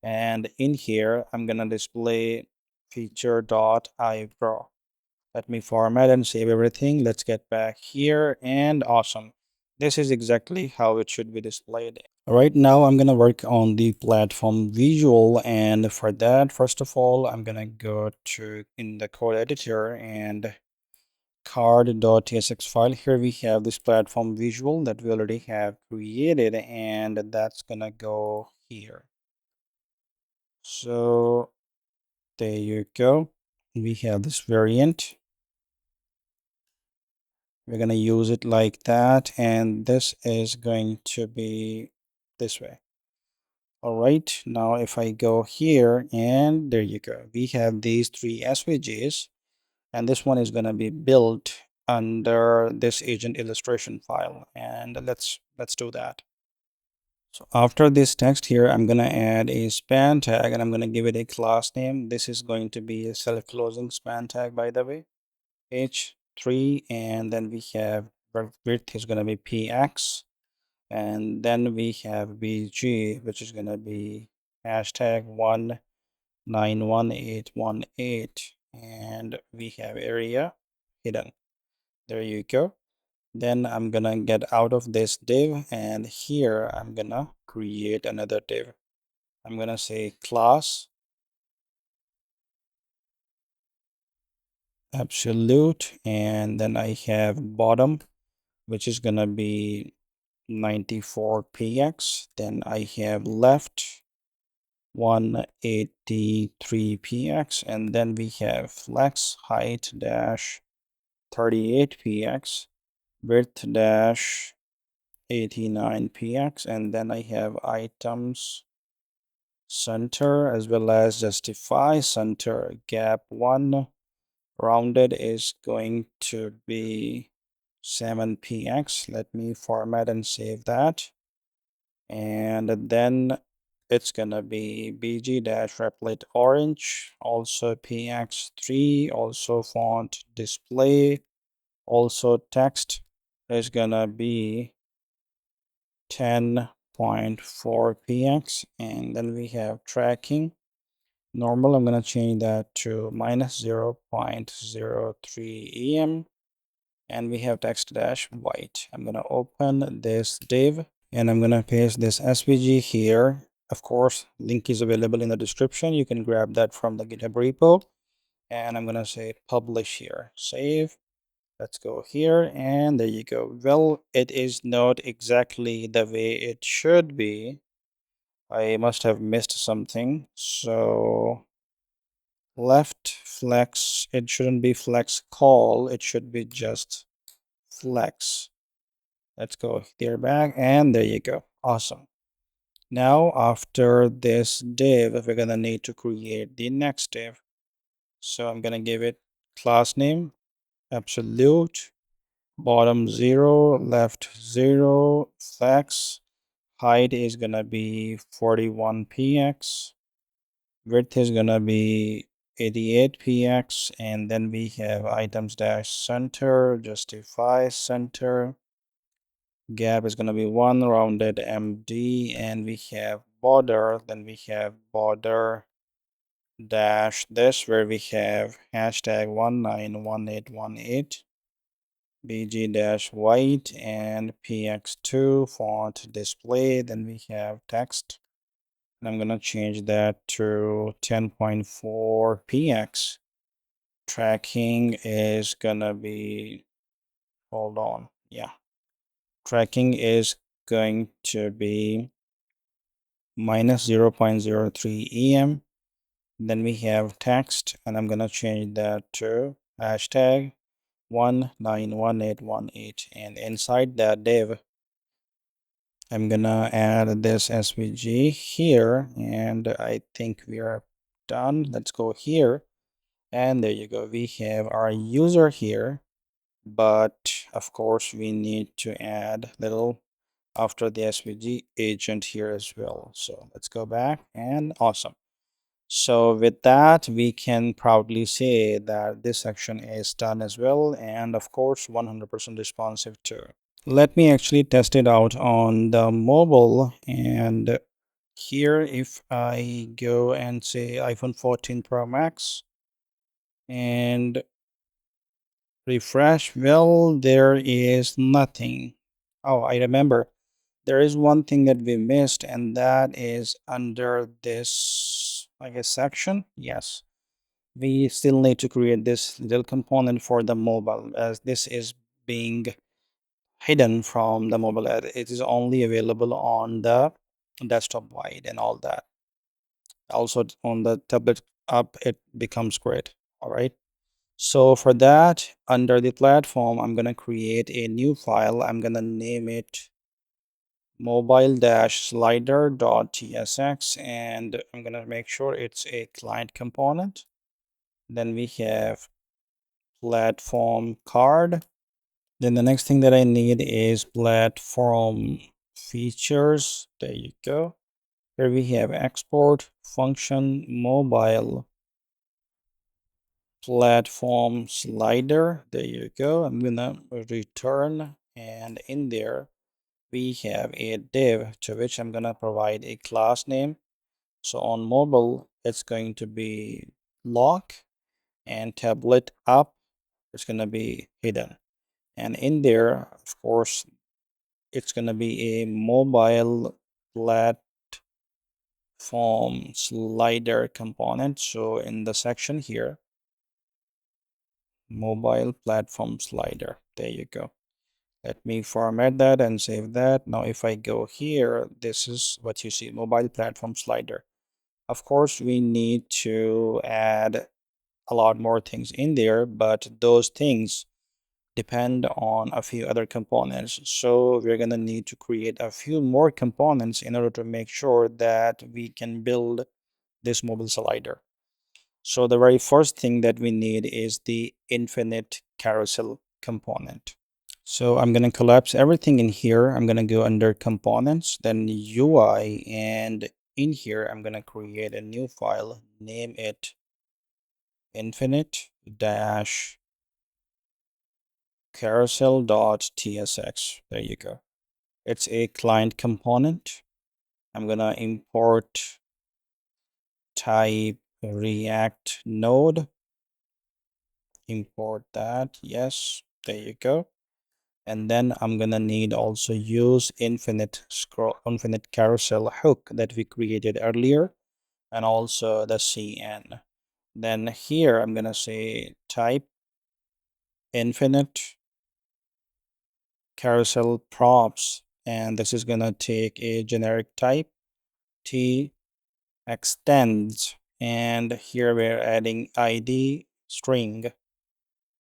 And in here, I'm going to display feature dot eyebrow. Let me format and save everything. Let's get back here, and awesome. This is exactly how it should be displayed. Right now, I'm going to work on the platform visual, and for that, first of all, I'm going to go to in the code editor and card.tsx file. Here we have this platform visual that we already have created, and that's going to go here. So there you go. We have this variant. We're going to use it like that, and this is going to be this way. All right, now if I go here, and there you go, we have these three SVGs, and this one is going to be built under this agent illustration file, and let's do that. So after this text here, I'm going to add a span tag, and I'm going to give it a class name. This is going to be a self-closing span tag, by the way, h3, and then we have width is going to be px, and then we have bg, which is going to be hashtag 191818, and we have area hidden. There you go. Then I'm gonna get out of this div, and here I'm gonna create another div. I'm gonna say class absolute, and then I have bottom, which is gonna be 94px. Then I have left 183px, and then we have flex height dash 38px, width dash 89px, and then I have items center as well as justify center gap 1 rounded is going to be 7px. Let me format and save that, and then it's gonna be bg dash replit orange, also px3, also font display, also text is gonna be 10.4px, and then we have tracking normal. I'm gonna change that to minus 0.03 em, and we have text dash white. I'm gonna open this div, and I'm gonna paste this SVG here. Of course, link is available in the description. You can grab that from the GitHub repo, and I'm gonna say publish here, save. Let's go here, and there you go. Well, it is not exactly the way it should be. I must have missed something. So left flex, it shouldn't be flex call, it should be just flex. Let's go here back, and there you go. Awesome. Now after this div, we're gonna need to create the next div. So I'm gonna give it class name absolute, bottom 0, left 0, flex, height is gonna be 41px, width is gonna be 88px, and then we have items dash center, justify center, gap is gonna be 1 rounded md, and we have border, then we have border dash this, where we have hashtag 191818 bg dash white and px2 font display. Then we have text, and I'm gonna change that to 10.4 px. Tracking is gonna be, hold on, yeah, tracking is going to be minus 0.03 em. Then we have text, and I'm gonna change that to hashtag 191818, and inside that div I'm gonna add this svg here, and I think we are done. Let's go here, and there you go, we have our user here, but of course we need to add little after the svg agent here as well. So let's go back, and awesome. So with that, we can proudly say that this section is done as well, and of course 100% responsive too. Let me actually test it out on the mobile, and here if I go and say iPhone 14 Pro Max and refresh, well, there is nothing. Oh, I remember. There is one thing that we missed, and that is under this, I guess, section. Yes, we still need to create this little component for the mobile, as this is being hidden from the mobile ad. It is only available on the desktop wide and all that. Also on the tablet app, it becomes great. All right. So for that, under the platform, I'm gonna create a new file. I'm gonna name it mobile-slider.tsx, and I'm gonna make sure it's a client component. Then we have platform card. Then the next thing that I need is platform features. There you go. Here we have export function mobile platform slider. There you go. I'm gonna return, and in there we have a div to which I'm gonna provide a class name. So on mobile, it's going to be lock, and tablet app, it's gonna be hidden. And in there, of course, it's gonna be a mobile platform slider component. So in the section here, mobile platform slider, there you go. Let me format that and save that. Now if I go here, this is what you see, mobile platform slider. Of course, we need to add a lot more things in there, but those things depend on a few other components. So we're going to need to create a few more components in order to make sure that we can build this mobile slider. So the very first thing that we need is the infinite carousel component. So I'm going to collapse everything in here. I'm going to go under components, then UI, and in here I'm going to create a new file, name it infinite dash carousel.tsx. There you go. It's a client component. I'm gonna import type React node. Import that. Yes, there you go. And then I'm gonna need also use infinite carousel hook that we created earlier, and also the cn. Then here I'm gonna say type infinite carousel props, and this is gonna take a generic type t extends, and here we're adding id string,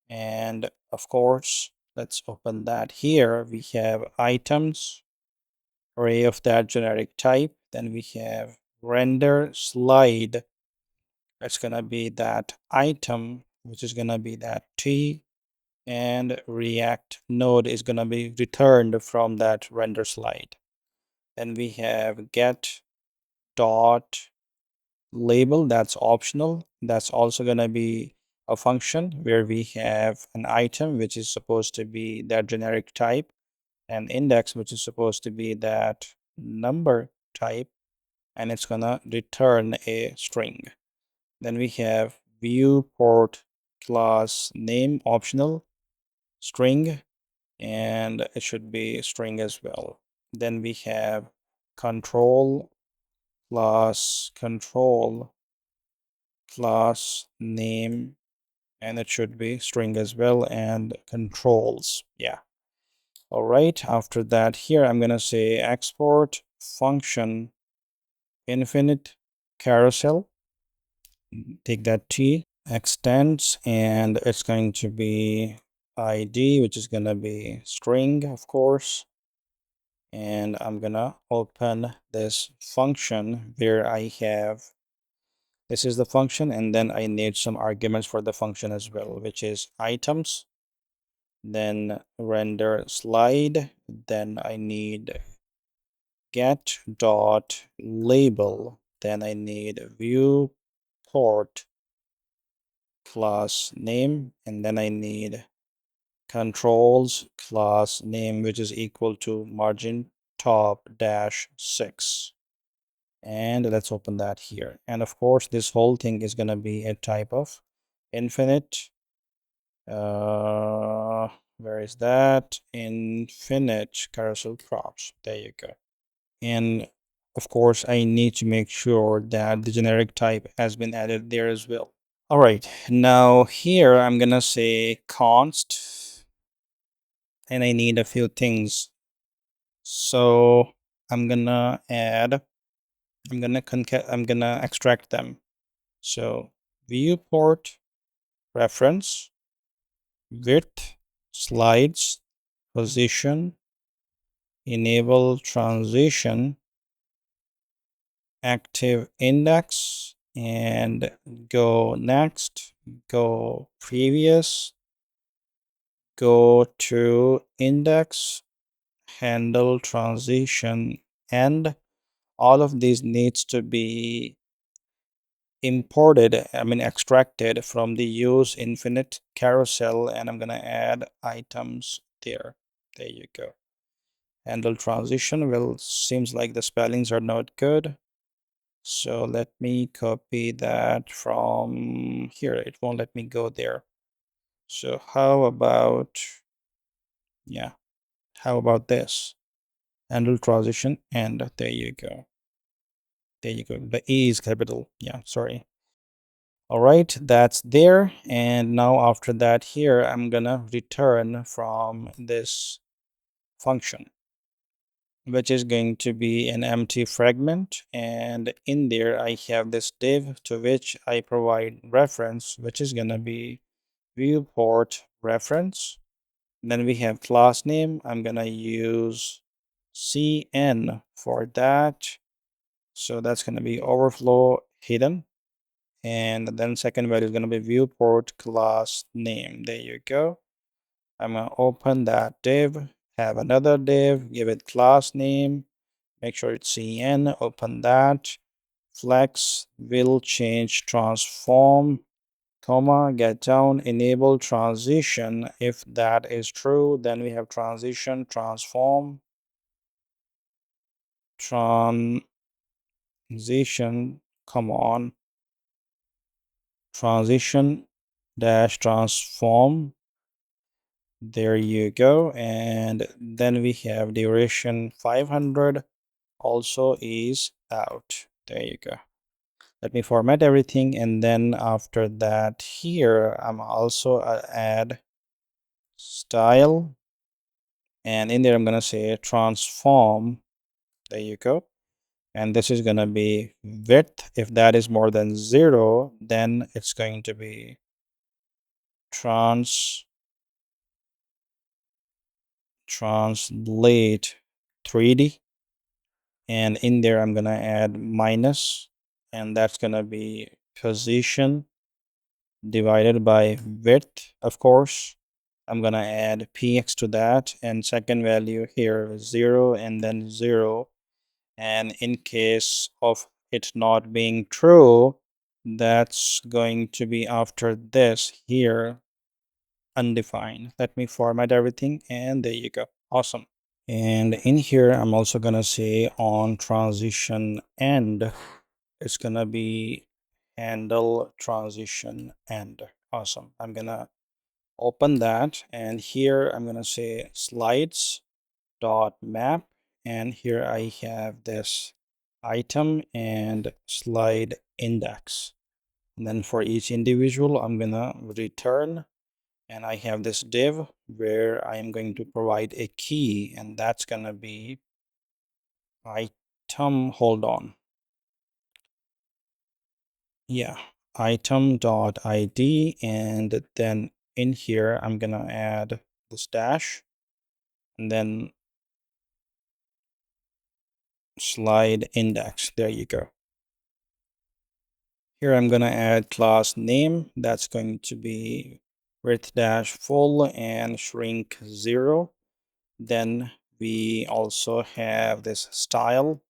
and of course let's open that. Here we have items array of that generic type. Then we have render slide, that's gonna be that item, which is gonna be that t, and react node is gonna be returned from that render slide. Then we have get dot label, that's optional. That's also going to be a function where we have an item which is supposed to be that generic type, and index which is supposed to be that number type, and it's gonna return a string. Then we have viewport class name optional string, and it should be string as well. Then we have control class name, and it should be string as well, and controls. Yeah. All right. After that, here I'm gonna say export function infinite carousel. Take that T extends, and it's going to be ID, which is gonna be string, of course. And I'm gonna open this function where I have, this is the function, and then I need some arguments for the function as well, which is items, then render slide, then I need get dot label, then I need viewport class name, and then I need controls class name, which is equal to margin top dash 6. And let's open that here. And of course, this whole thing is going to be a type of infinite. Where is that? Infinite carousel props. There you go. And of course, I need to make sure that the generic type has been added there as well. All right, now here I'm gonna say const, and I need a few things. So I'm gonna add, I'm gonna extract them. So viewport reference, width, slides, position, enable transition, active index, and go next, go previous, go to index, handle transition, and all of these needs to be imported, extracted from the use infinite carousel, and I'm gonna add items there. There you go. Handle transition, well, seems like the spellings are not good, so let me copy that from here. It won't let me go there. So how about, yeah, how about this? Handle transition, and there you go. There you go. The E is capital. Yeah, sorry. All right, that's there. And now after that here, I'm gonna return from this function, which is going to be an empty fragment. And in there, I have this div to which I provide reference, which is gonna be viewport reference. Then we have class name. I'm gonna use CN for that. So that's gonna be overflow hidden. And then second value is going to be viewport class name. There you go. I'm going to open that div, have another div, give it class name, make sure it's CN, open that, flex will change transform, comma, get down, enable transition. If that is true, then we have transition, transform, transition, come on, transition dash transform. There you go. And then we have duration 500 also is out. There you go. Let me format everything, and then after that here I'm also add style, and in there I'm gonna say transform. There you go. And this is gonna be width. If that is more than 0, then it's going to be translate 3D. And in there I'm gonna add minus, and that's gonna be position divided by width. Of course, I'm gonna add px to that, and second value here is 0 and then 0. And in case of it not being true, that's going to be after this here, undefined. Let me format everything, and there you go. Awesome. And in here, I'm also gonna say on transition end, it's gonna be handle transition end. Awesome. I'm gonna open that, and here I'm gonna say slides dot map, and here I have this item and slide index. And then for each individual, I'm gonna return, and I have this div where I am going to provide a key, and that's gonna be item, hold on. Yeah, item.id, and then in here I'm gonna add this dash, and then slide index. There you go. Here I'm gonna add class name. That's going to be width dash full and shrink 0. Then we also have this style,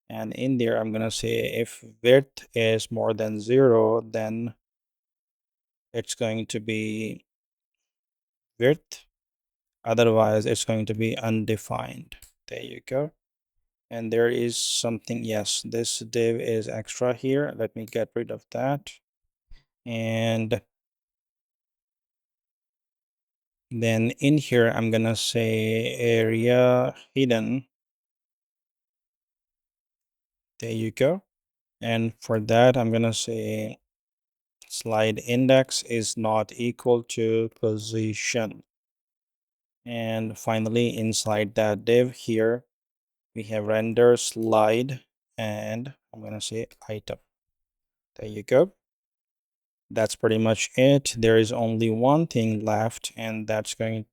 and in there I'm gonna say if width is more than 0, then it's going to be width, otherwise it's going to be undefined. There you go. And there is something, yes, this div is extra here. Let me get rid of that. And then in here I'm gonna say area hidden. There you go. And for that I'm gonna say slide index is not equal to position. And finally, inside that div here, we have render slide, and I'm gonna say item. There you go. That's pretty much it. There is only one thing left, and that's going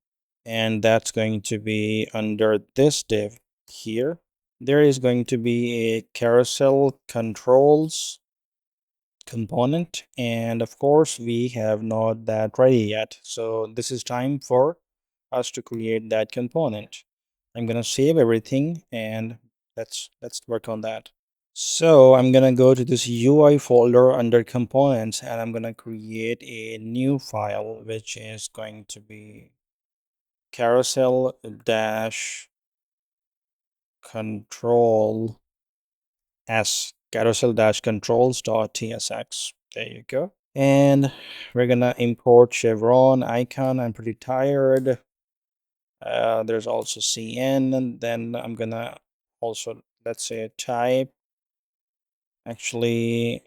to be under this div here. There is going to be a carousel controls component, and of course we have not that ready yet, so this is time for us to create that component. I'm gonna save everything, and let's work on that. So I'm gonna go to this UI folder under components, and I'm gonna create a new file which is going to be carousel dash control s carousel dash controls dot tsx. There you go. And we're gonna import chevron icon. I'm pretty tired. There's also cn, and then I'm gonna also, let's say, type actually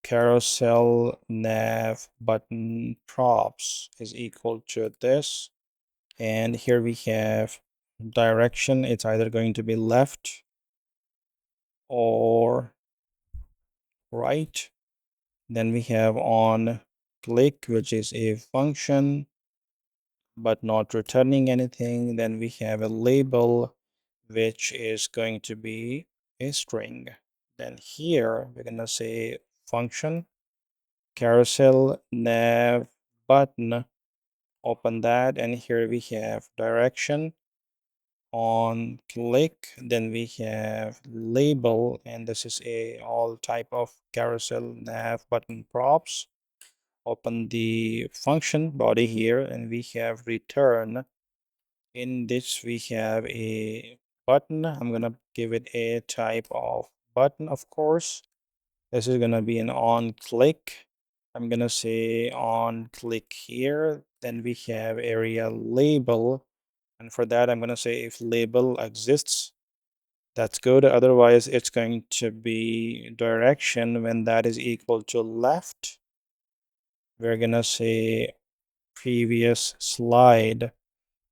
carousel nav button props is equal to this. And here we have direction. It's either going to be left or right. Then we have on click, which is a function but not returning anything. Then we have a label, which is going to be a string. Then here we're gonna say function carousel nav button, open that, and here we have direction on click. Then we have label, and this is a all type of carousel nav button props. Open the function body here, and we have return. In this we have a button. I'm gonna give it a type of button, of course. This is gonna be an on click. I'm gonna say on click here. Then we have area label, and for that I'm gonna say if label exists, that's good. Otherwise it's going to be direction. When that is equal to left, we're gonna say previous slide.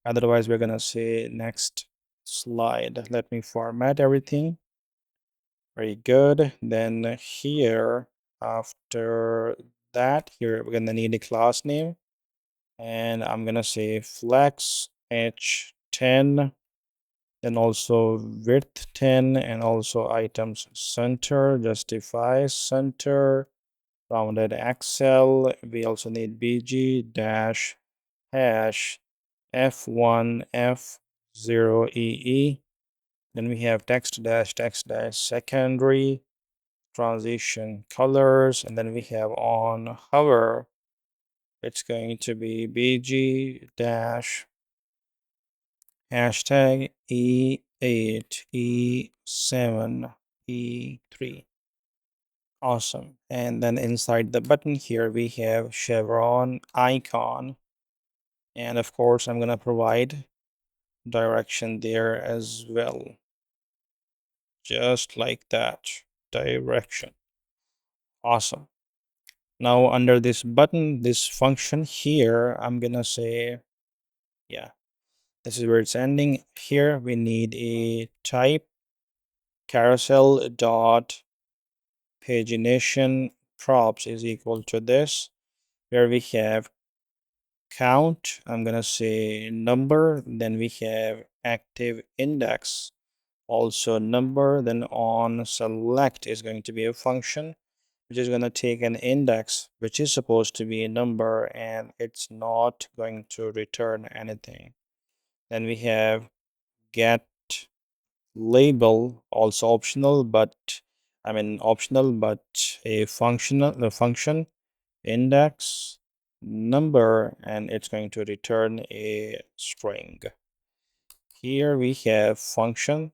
Otherwise we're gonna say next slide. Let me format everything. Very good. Then here, after that, here we're gonna need a class name, and I'm gonna say flex h10, then also width 10, and also items center, justify center, rounded axle. We also need bg dash hash f1 f0ee. Then we have text dash secondary, transition colors, and then we have on hover, it's going to be bg dash hashtag E8, E7, E3. Awesome. And then inside the button here, we have chevron icon. And of course, I'm going to provide direction there as well. Just like that. Direction. Awesome. Now under this button, this function here, I'm going to say, yeah, this is where it's ending. Here we need a type carousel dot pagination props is equal to this, where we have count, I'm gonna say number, then we have active index, also number, then on select is going to be a function which is going to take an index which is supposed to be a number and it's not going to return anything. Then we have get label, also optional, but optional, but a function index number, and it's going to return a string. Here we have function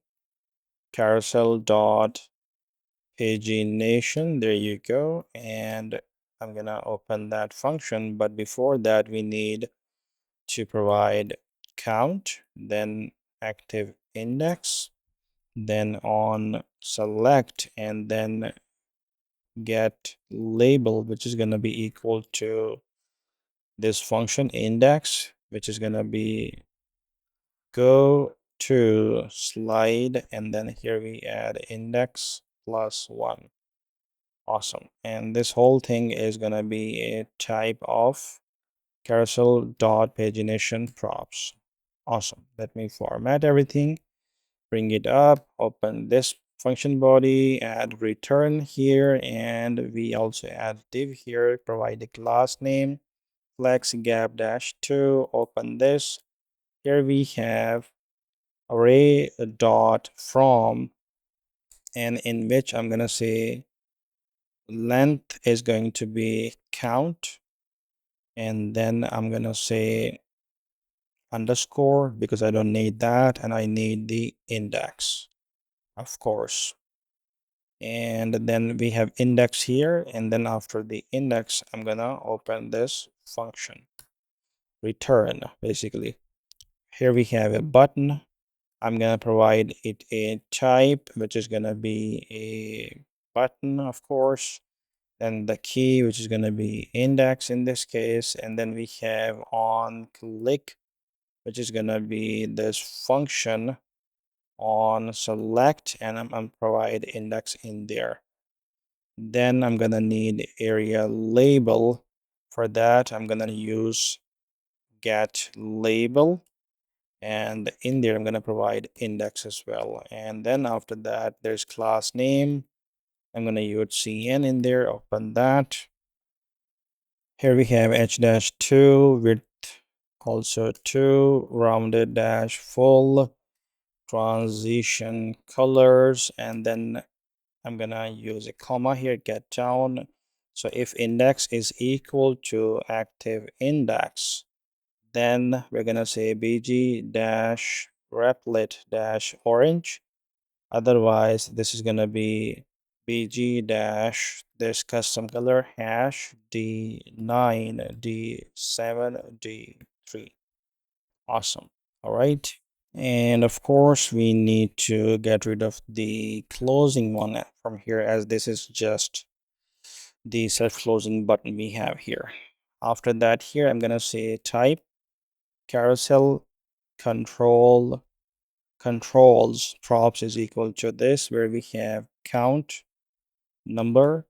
carousel dot pagination. There you go. And I'm gonna open that function, but before that we need to provide count, then active index, then on select, and then get label, which is going to be equal to this function index, which is going to be go to slide, and then here we add index plus 1. Awesome. And this whole thing is going to be a type of carousel dot pagination props. Awesome. Let me format everything, bring it up, open this function body, add return here, and we also add div here, provide a class name, flex gap dash 2, open this. Here we have array dot from, and in which I'm gonna say length is going to be count, and then I'm gonna say underscore because I don't need that, and I need the index, of course. And then we have index here, and then after the index I'm gonna open this function return. Basically here we have a button. I'm gonna provide it a type which is gonna be a button, of course, then the key which is gonna be index in this case, and then we have on click which is gonna be this function on select, and I'm provide index in there. Then I'm gonna need area label. For that I'm gonna use get label, and in there I'm gonna provide index as well. And then after that there's class name. I'm gonna use cn in there, open that. Here we have h-2 width, also 2 rounded dash full transition colors, and then I'm gonna use a comma here, get down. So if index is equal to active index, then we're gonna say bg dash replit dash orange. Otherwise, this is gonna be bg dash this custom color hash d9 d7 d3. Awesome. All right. And of course, we need to get rid of the closing one from here, as this is just the self-closing button we have here. After that, here I'm gonna say type carousel controls props is equal to this, where we have count number,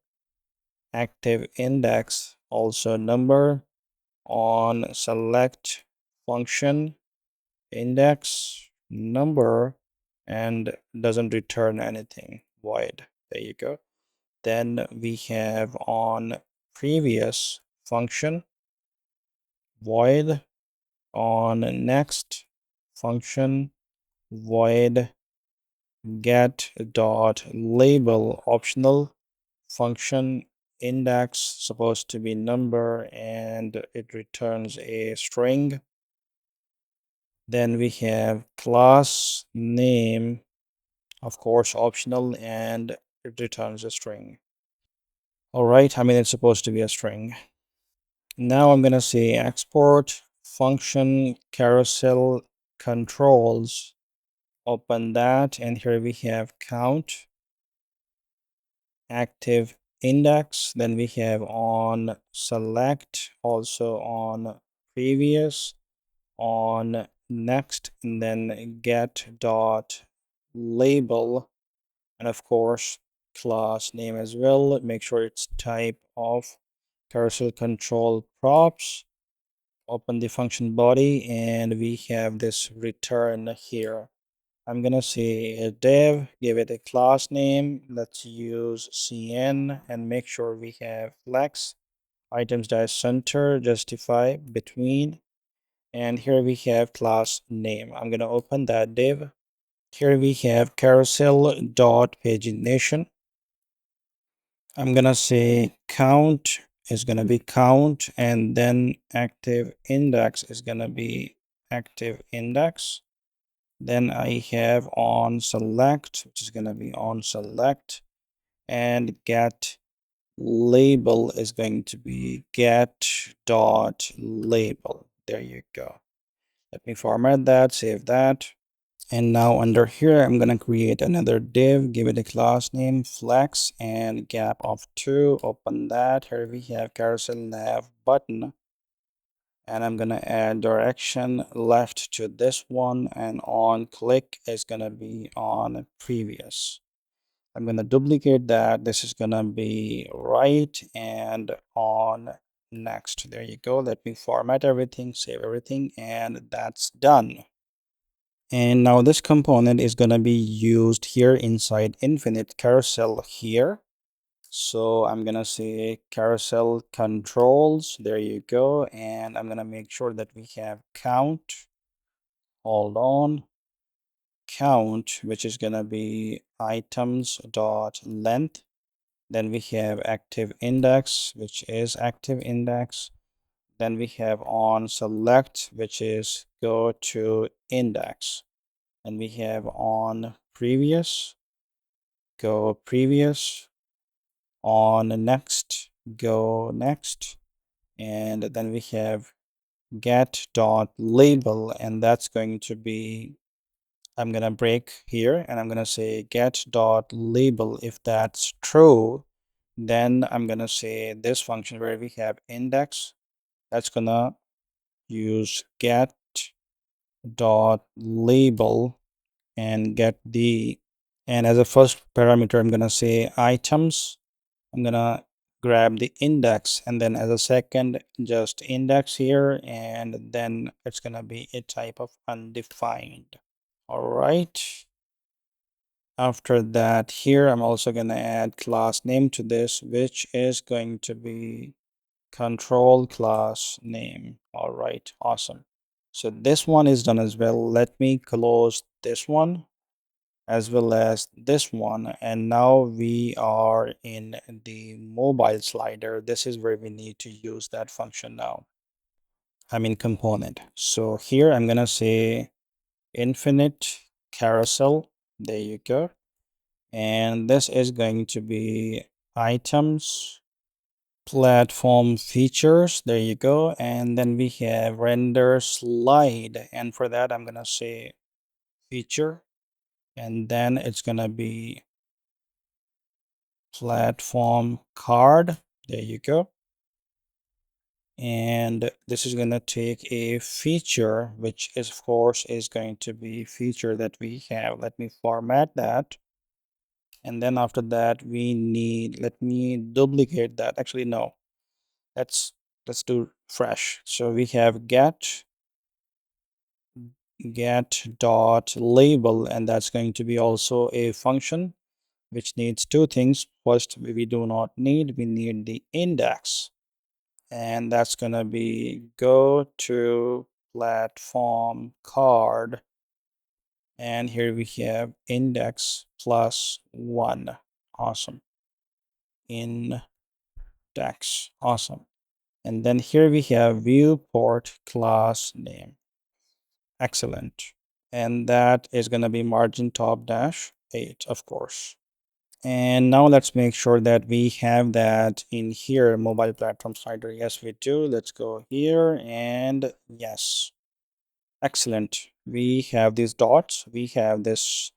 active index, also number, on select function index number, and doesn't return anything, void. There you go. Then we have on previous function void, on next function void, get dot label optional function index supposed to be number and it returns a string. Then we have class name, of course, optional, and it returns a string. All right, I mean, it's supposed to be a string. Now I'm going to say export function carousel controls. Open that, and here we have count, active index, then we have on select, also on previous, on next, and then get dot label, and of course class name as well. Make sure it's type of carousel control props. Open the function body, and we have this return here. I'm gonna say a div, give it a class name. Let's use cn and make sure we have flex items dash center justify between, and here we have class name. I'm gonna open that div. Here we have carousel dot pagination. I'm gonna say count is gonna be count, and then active index is gonna be active index. Then I have on select, which is gonna be on select, and get label is going to be get dot label. There you go. Let me format that, save that. And now under here, I'm going to create another div, give it a class name, flex, and gap of 2. Open that. Here we have carousel nav button. And I'm going to add direction left to this one, and on click is going to be on previous. I'm going to duplicate that. This is going to be right, and on next. There you go. Let me format everything, save everything, and that's done. And now this component is going to be used here inside infinite carousel here. So I'm going to say carousel controls. There you go. And I'm going to make sure that we have count. Hold on. Count, which is going to be items dot length. Then we have active index, which is active index. Then we have on select, which is go to index. And we have on previous, go previous, on next, go next, and then we have get dot label, and that's going to be, I'm gonna break here and I'm gonna say get dot label. If that's true, then I'm gonna say this function where we have index, that's gonna use get dot label and get the, and as a first parameter I'm gonna say items. I'm gonna grab the index, and then as a second just index here, and then it's gonna be a type of undefined. All right, after that here I'm also gonna add class name to this, which is going to be control class name. All right, awesome. So this one is done as well. Let me close this one as well as this one, and now we are in the mobile slider. This is where we need to use that function now, I mean component. So here I'm gonna say infinite carousel. There you go. And this is going to be items platform features. There you go. And then we have render slide, and for that I'm gonna say feature, and then it's gonna be platform card. There you go. And this is going to take a feature, which is of course is going to be feature that we have. Let me format that. And then after that we need, let me duplicate that. Actually, no, let's do fresh. So we have get dot label, and that's going to be also a function which needs two things. First, we do not need, we need the index, and that's gonna be go to platform card, and here we have index plus 1. Awesome. Index. Awesome. And then here we have viewport class name. Excellent. And that is going to be margin top dash 8, of course. And now let's make sure that we have that in here, mobile platform slider. Yes, we do. Let's go here and yes. Excellent. We have these dots. We have this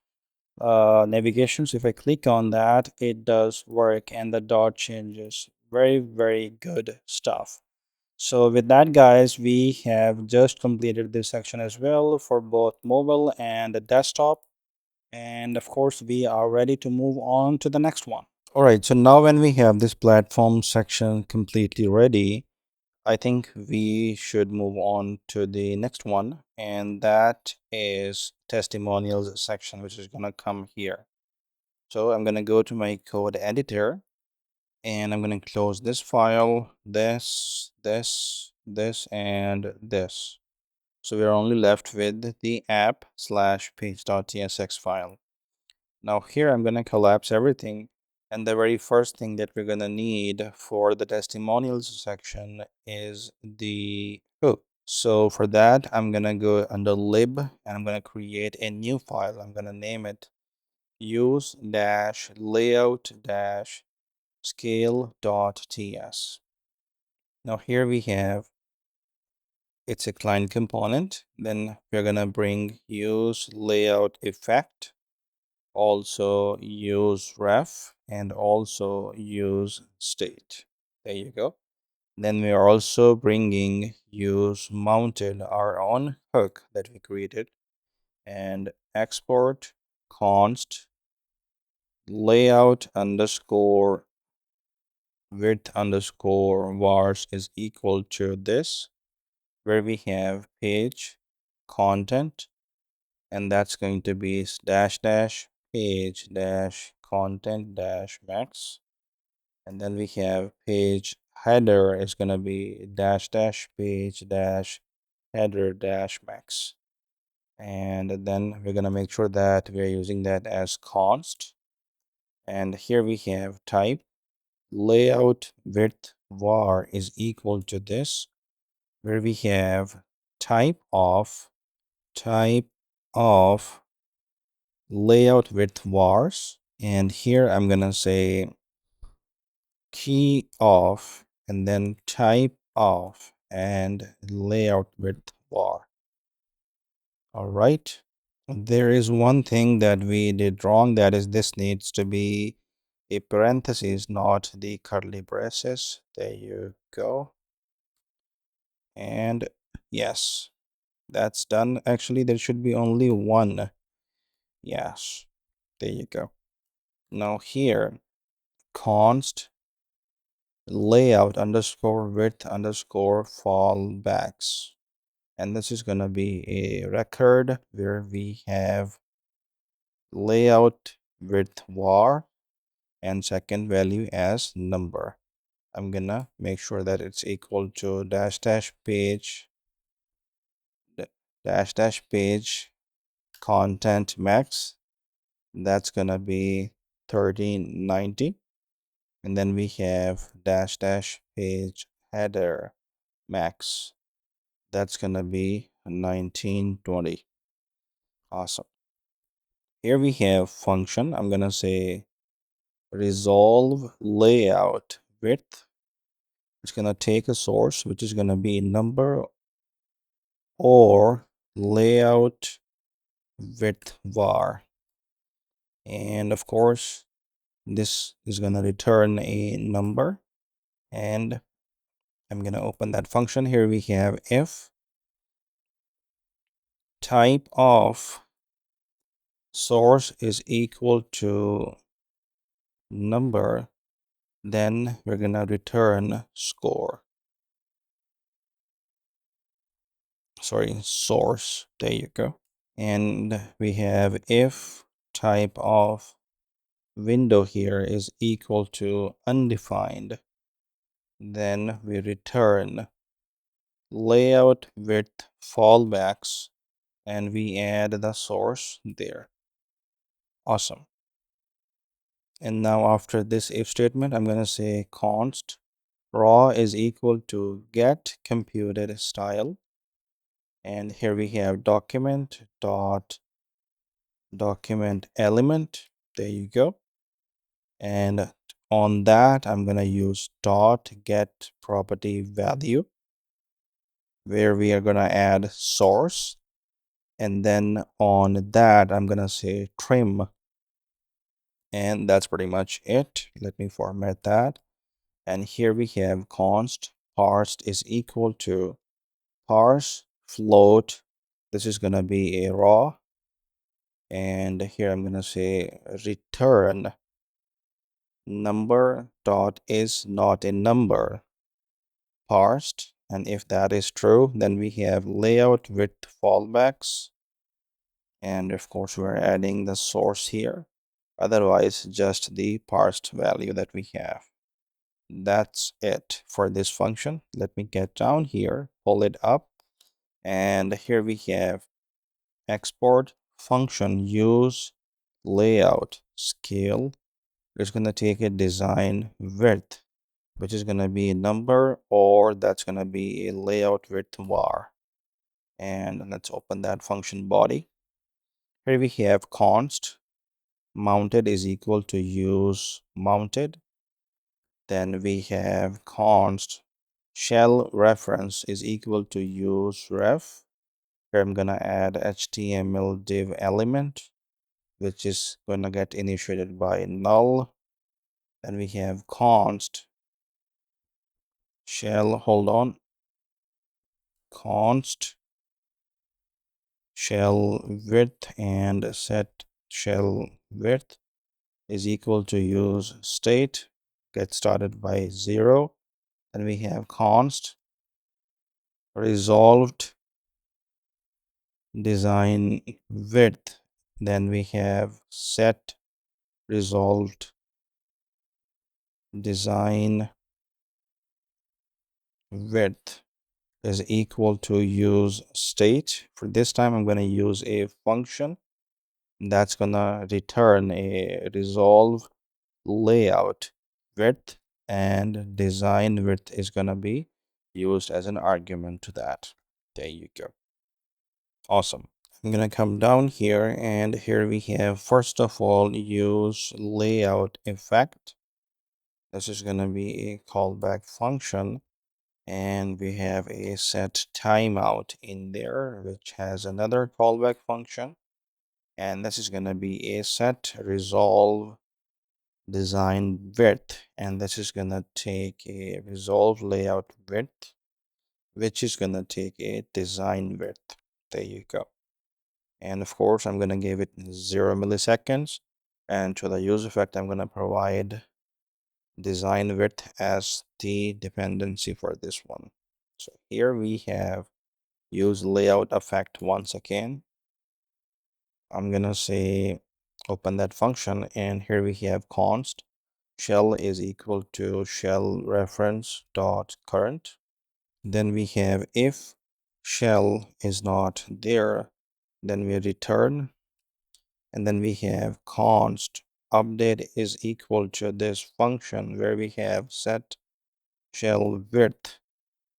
navigation. So if I click on that, it does work and the dot changes. Very, very good stuff. So with that, guys, we have just completed this section as well for both mobile and the desktop. And of course, we are ready to move on to the next one. All right, so now when we have this platform section completely ready, I think we should move on to the next one, and that is testimonials section, which is going to come here. So I'm going to go to my code editor and I'm going to close this file, this, and this. So we're only left with the app/page.tsx file. Now here I'm going to collapse everything. And the very first thing that we're going to need for the testimonials section is the hook. So for that, I'm going to go under lib and I'm going to create a new file. I'm going to name it use-layout-scale.ts. Now here we have, it's a client component. Then we're going to bring use layout effect, also use ref, and also use state. There you go. Then we are also bringing use mounted, our own hook that we created, and export const layout underscore width underscore vars is equal to this, where we have page content, and that's going to be dash dash page dash content dash max. And then we have page header is going to be dash dash page dash header dash max. And then we're going to make sure that we're using that as const. And here we have type layout width var is equal to this, where we have type of layout width vars. And here I'm going to say key of and then type of and layout width var. All right. There is one thing that we did wrong, that is this needs to be a parenthesis, not the curly braces. There you go. And yes, that's done. Actually, there should be only one. Yes, there you go. Now here, const layout underscore width underscore fallbacks. And this is going to be a record where we have layout width var and second value as number. I'm gonna make sure that it's equal to dash dash page dash dash page content max. That's gonna be 1390. And then we have dash dash page header max. That's gonna be 1920. Awesome. Here we have function. I'm gonna say resolve layout width. It's gonna take a source, which is gonna be number or layout width var. And of course, this is gonna return a number. And I'm gonna open that function. Here we have if type of source is equal to number, then we're gonna return score. Sorry, source. There you go. And we have if type of window here is equal to undefined, then we return layout width fallbacks and we add the source there. Awesome. And now after this if statement, I'm going to say const raw is equal to get computed style, And here we have document dot document element. There you go. And on that, I'm going to use dot get property value, where we are going to add source. And then on that, I'm going to say trim. And that's pretty much it. Let me format that. And here we have const parsed is equal to parse float. This is going to be a raw. And here I'm going to say return number dot is not a number parsed. And if that is true, then we have layout width fallbacks. And of course, we're adding the source here. Otherwise, just the parsed value that we have. That's it for this function. Let me get down here, pull it up. And here we have export function use layout scale. It's going to take a design width, which is going to be a number, or that's going to be a layout width var. And let's open that function body. Here we have const mounted is equal to use mounted. Then we have const shell reference is equal to use ref. Here I'm gonna add HTML div element, which is gonna get initiated by null. Then we have const shell, hold on, const shell width and set shell width is equal to use state, get started by 0. Then we have const resolved design width. Then we have set resolved design width is equal to use state. For this time, I'm going to use a function that's going to return a resolve layout width, and design width is going to be used as an argument to that. There you go. Awesome. I'm going to come down here, and here we have, first of all, use layout effect. This is going to be a callback function, and we have a set timeout in there, which has another callback function. And this is going to be a set resolve design width, and this is going to take a resolve layout width, which is going to take a design width. There you go. And of course, I'm going to give it 0 milliseconds. And to the use effect, I'm going to provide design width as the dependency for this one. So here we have use layout effect once again. I'm going to say open that function, and here we have const shell is equal to shell reference dot current. Then we have if shell is not there, then we return. And then we have const update is equal to this function where we have set shell width.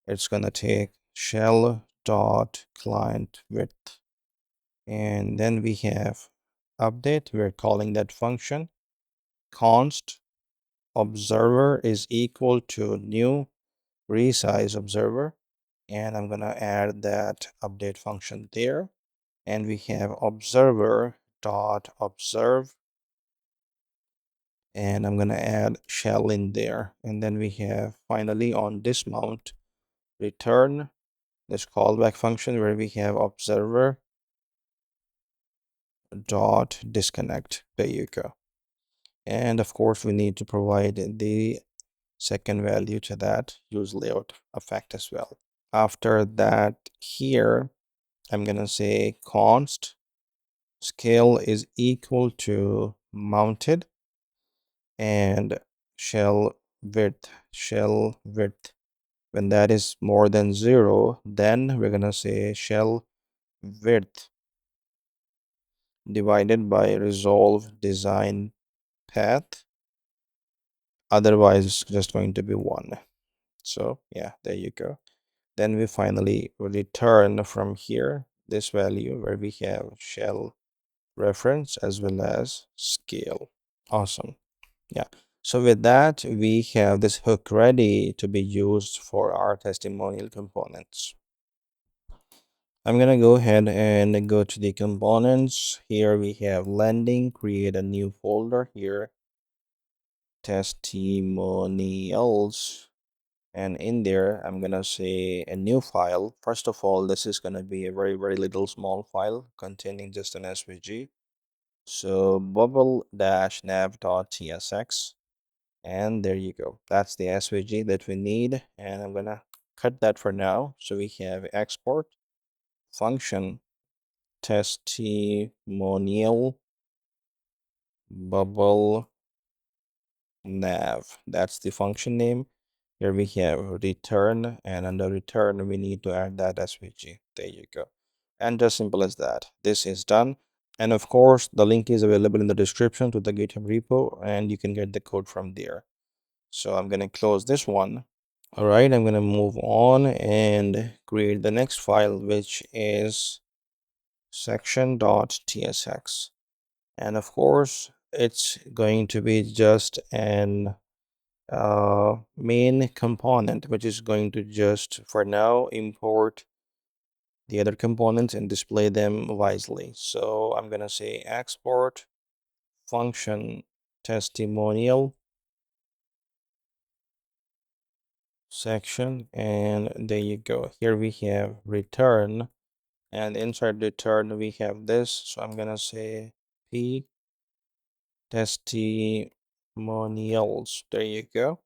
It's going to take shell dot client width. And then we have update. We're calling that function. Const observer is equal to new resize observer. And I'm going to add that update function there. And we have observer dot observe, and I'm going to add shell in there. And then we have finally on dismount return this callback function where we have observer dot disconnect. There you go. And of course, we need to provide the second value to that use layout effect as well. After that, here I'm going to say const scale is equal to mounted, and shell width. When that is more than 0, then we're going to say shell width divided by resolve design path. Otherwise, it's just going to be 1. So yeah, there you go. Then we finally return from here this value where we have shell reference as well as scale. Awesome. Yeah. So with that, we have this hook ready to be used for our testimonial components. I'm gonna go ahead and go to the components. Here we have landing, create a new folder here, testimonials. And in there, I'm gonna say a new file. First of all, this is gonna be a very, very little small file containing just an SVG. So bubble-nav.tsx. And there you go. That's the SVG that we need. And I'm gonna cut that for now. So we have export function testimonial bubble nav. That's the function name. Here we have return, and under return we need to add that SVG. There you go. And as simple as that. This is done. And of course, the link is available in the description to the GitHub repo, and you can get the code from there. So I'm going to close this one. All right, I'm going to move on and create the next file, which is section.tsx. And of course, it's going to be just an main component, which is going to just for now import the other components and display them wisely. So I'm going to say export function testimonial section, and there you go. Here we have return, and inside return we have this. So I'm gonna say p testimonials. There you go.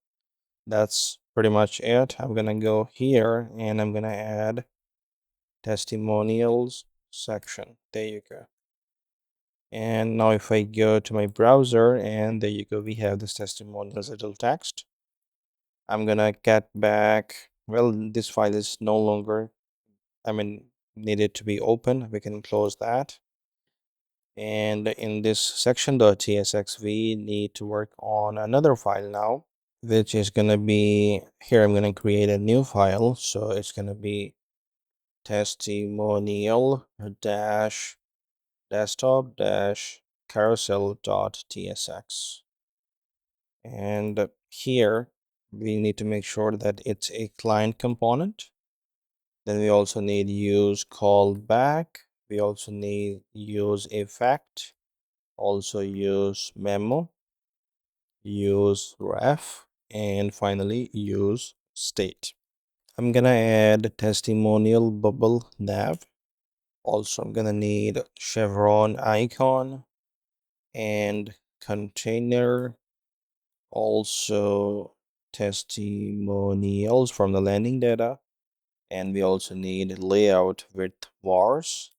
That's pretty much it. I'm gonna go here and I'm gonna add testimonials section. There you go. And now if I go to my browser, and there you go, we have this testimonials little text. I'm gonna get back, well, this file is no longer, needed to be open. We can close that. And in this section.tsx, we need to work on another file now, which is gonna be here. I'm gonna create a new file. So it's gonna be testimonial dash desktop dash carousel.tsx. And here we need to make sure that it's a client component. Then we also need use callback. We also need use effect, also use memo, use ref, and finally use state. I'm gonna add testimonial bubble nav. Also, I'm gonna need chevron icon and container, also testimonials from the landing data, and we also need layout with vars,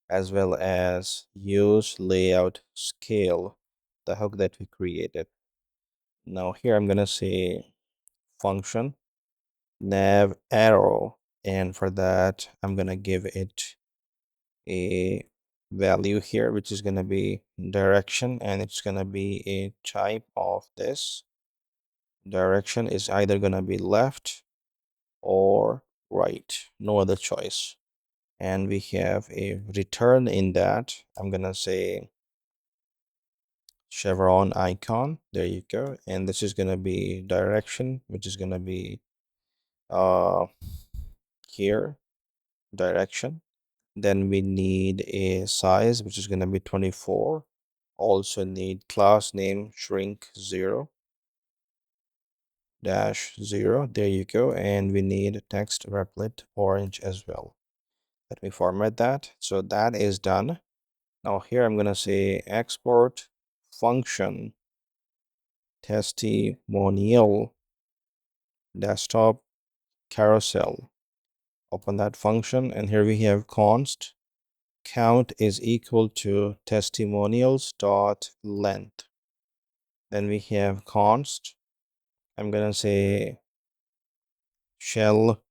as well as use layout scale, the hook that we created. Now here I'm gonna say function nav arrow, and for that I'm gonna give it a value here, which is gonna be direction, and it's gonna be a type of this. Direction is either gonna be left or right, no other choice. And we have a return in that. I'm gonna say chevron icon. There you go. And this is gonna be direction, which is gonna be here, direction. Then we need a size, which is gonna be 24. Also need class name shrink 0 dash 0. There you go. And we need text replit orange as well. Let me format that. So that is done. Now here I'm gonna say export function testimonial desktop carousel. Open that function, and here we have const count is equal to testimonials dot length. Then we have const, I'm gonna say shell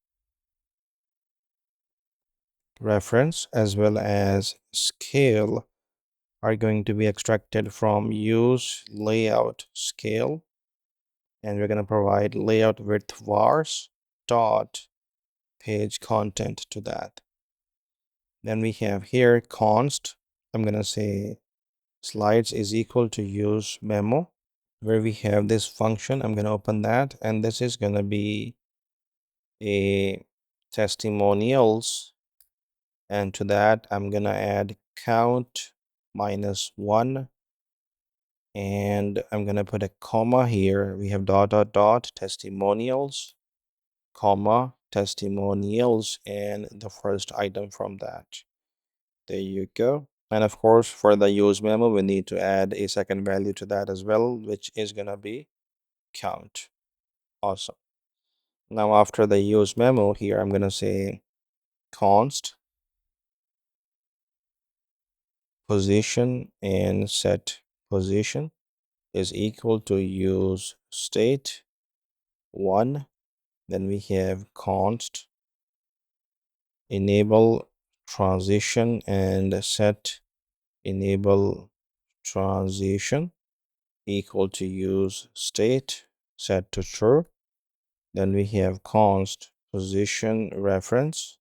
reference as well as scale are going to be extracted from use layout scale, and we're going to provide layout width vars dot page content to that. Then we have here const. I'm gonna say slides is equal to use memo, where we have this function. I'm gonna open that, and this is gonna be a testimonials, and to that I'm gonna add count -1, and I'm gonna put a comma here. We have dot dot dot testimonials, comma testimonials, and the first item from that. There you go. And of course, for the use memo, we need to add a second value to that as well, which is gonna be count. Awesome. Now after the use memo here, I'm gonna say const position and set position is equal to use state 1. Then we have const enable transition and set enable transition equal to use state set to true. Then we have const position reference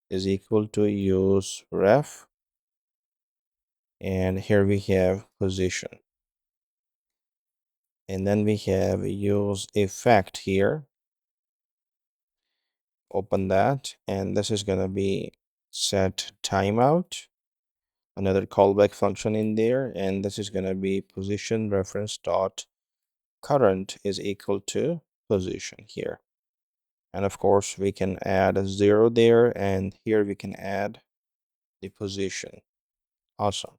is equal to use ref, and here we have position. And then we have use effect here. Open that, and this is gonna be set timeout, another callback function in there, and this is gonna be position reference dot current is equal to position here. And of course we can add a 0 there, and here we can add the position. Awesome.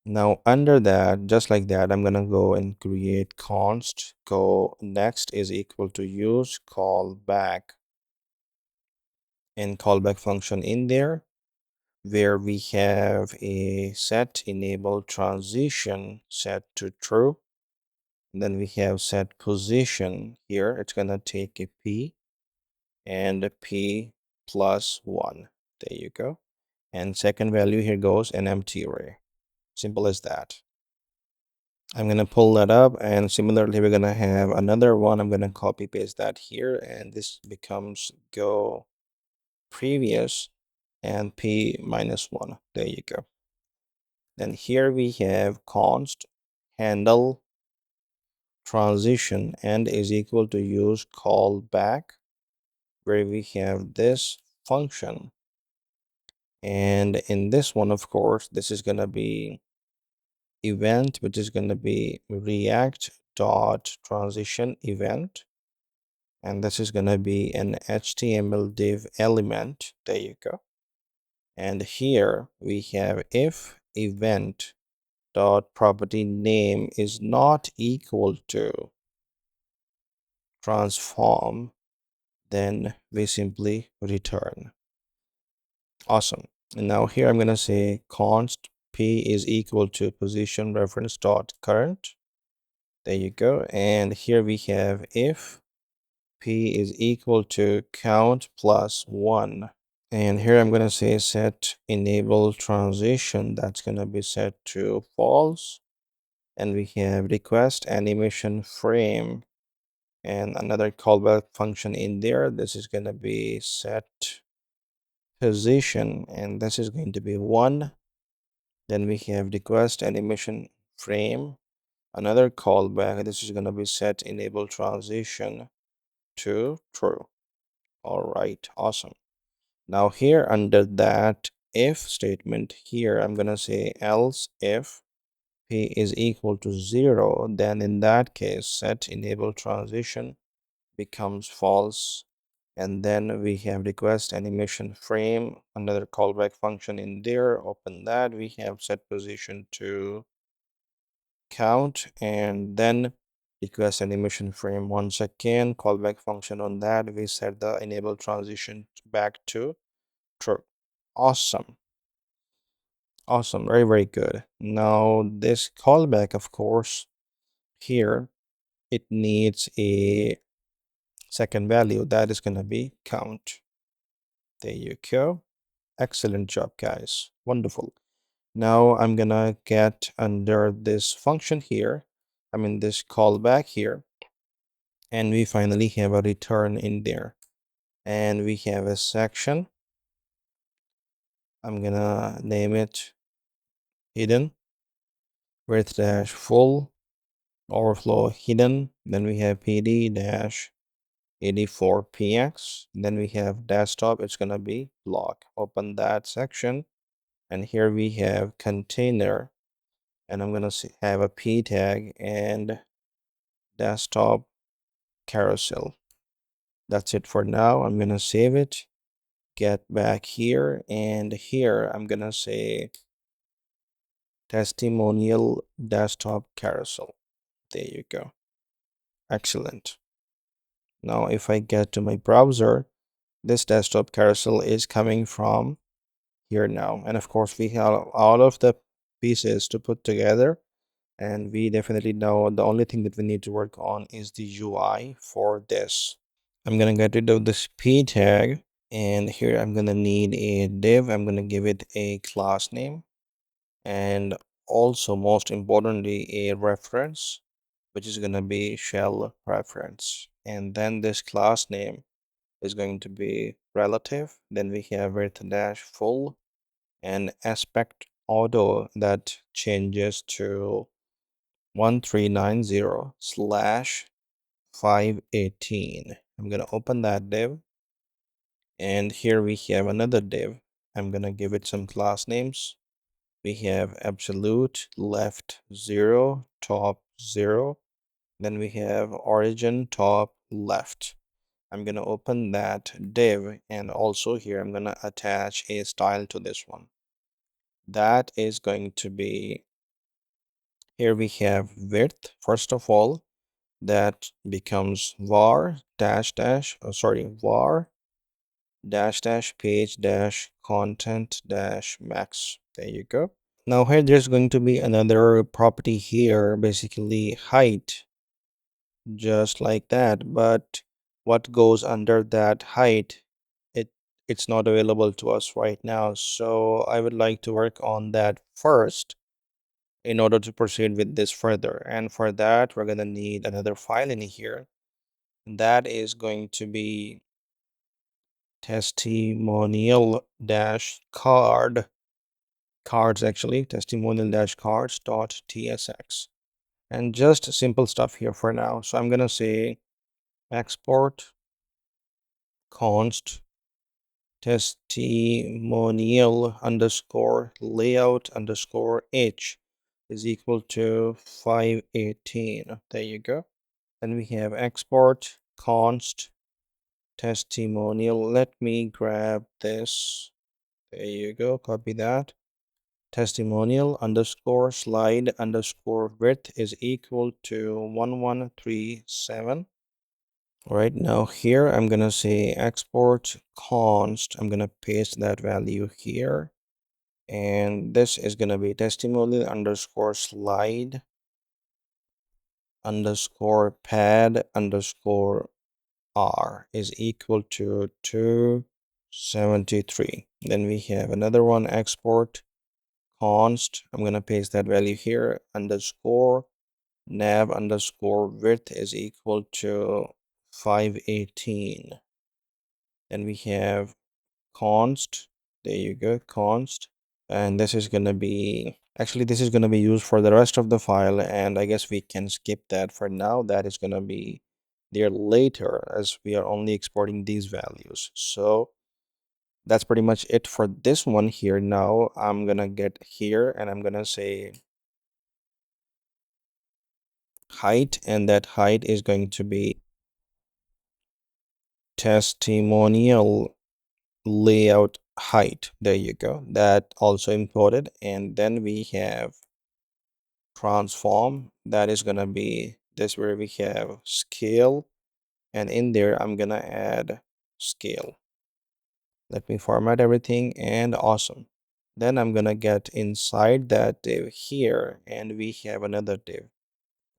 Now under that, just like that, I'm gonna go and create const go next is equal to use callback, and callback function in there, where we have a set enable transition set to true. And then we have set position here. It's gonna take a p and a p plus 1. There you go. And second value here goes an empty array. Simple as that. I'm gonna pull that up, and similarly we're gonna have another one. I'm gonna copy paste that here, and this becomes go previous and p -1. There you go. Then here we have const handle transition and is equal to use callback, where we have this function. And in this one, of course, this is gonna be event, which is gonna be react dot transition event, and this is gonna be an HTML div element. There you go. And here we have if event dot property name is not equal to transform, then we simply return. Awesome. And now here I'm gonna say const p is equal to position reference dot current. There you go. And here we have if p is equal to count plus 1. And here I'm going to say set enable transition. That's going to be set to false. And we have request animation frame and another callback function in there. This is going to be set position, and this is going to be 1. Then we have request animation frame, another callback. This is going to be set enable transition to true. All right, awesome. Now here under that if statement here, I'm gonna say else if p is equal to 0, then in that case set enable transition becomes false. And then we have request animation frame, another callback function in there. Open that, we have set position to count, and then request animation frame once again, callback function on that. We set the enable transition back to true. Awesome. Awesome. Very, very good. Now this callback, of course, here it needs a second value that is going to be count. There you go. Excellent job, guys. Wonderful. Now I'm gonna get under this function here, I mean this callback here, and we finally have a return in there. and we have a section. I'm gonna name it hidden, width dash full, overflow hidden. Then we have PD dash 84px. Then we have desktop, it's gonna be block. Open that section, and here we have container, and I'm gonna have a p tag and desktop carousel. That's it for now. I'm gonna save it, get back here, and here I'm gonna say testimonial desktop carousel. There you go. Excellent. Now if I get to my browser, this desktop carousel is coming from here now, and of course we have all of the pieces to put together, and we definitely know the only thing that we need to work on is the UI for this. I'm gonna get rid of this p tag, and here I'm gonna need a div. I'm gonna give it a class name, and also most importantly a reference, which is gonna be shell reference. And then this class name is going to be relative. Then we have width dash full and aspect auto that changes to 1390 slash 518. I'm gonna open that div, and here we have another div. I'm gonna give it some class names. We have absolute left 0 top 0. Then we have origin top left. I'm gonna open that div, and also here I'm gonna attach a style to this one. That is going to be, here we have width. First of all, that becomes var dash dash, var dash dash page dash content dash max. There you go. Now here there's going to be another property here, basically height, just like that. But what goes under that height, it's not available to us right now. So I would like to work on that first in order to proceed with this further. And for that, we're gonna need another file in here. That is going to be testimonial dash cards actually, testimonial dash cards dot tsx. And just simple stuff here for now. So I'm gonna say export const testimonial underscore layout underscore h is equal to 518. There you go. Then we have export const testimonial. Let me grab this. There you go. Copy that. Testimonial underscore slide underscore width is equal to 1137. Right now here I'm gonna say export const. I'm gonna paste that value here, and this is gonna be testimonial underscore slide underscore pad underscore r is equal to 273. Then we have another one, export const. I'm gonna paste that value here, underscore nav underscore width is equal to 518. Then we have const. There you go, const. And this is gonna be, actually this is gonna be used for the rest of the file, and I guess we can skip that for now. That is gonna be there later, as we are only exporting these values. So that's pretty much it for this one here. Now I'm gonna get here and I'm gonna say height, and that height is going to be testimonial layout height. There you go, that also imported. And then we have transform, that is gonna be this, where we have scale, and in there I'm gonna add scale. Let me format everything, and awesome. Then I'm gonna get inside that div here, and we have another div.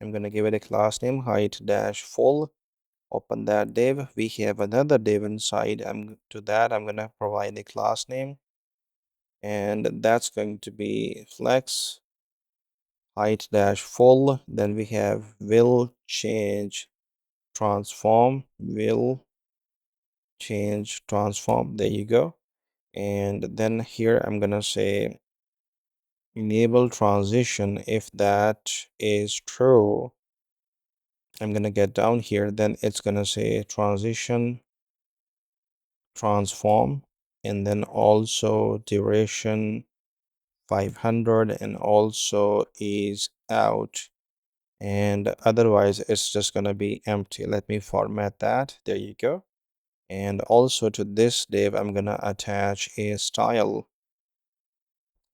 I'm gonna give it a class name height dash full. Open that div. We have another div inside. To that I'm gonna provide a class name, and that's going to be flex height dash full. Then we have will change transform will change transform. There you go. And then here I'm gonna say enable transition. If that is true, I'm gonna get down here, then it's gonna say transition transform, and then also duration 500, and also is out, and otherwise it's just gonna be empty. Let me format that. There you go. And also to this div I'm gonna attach a style,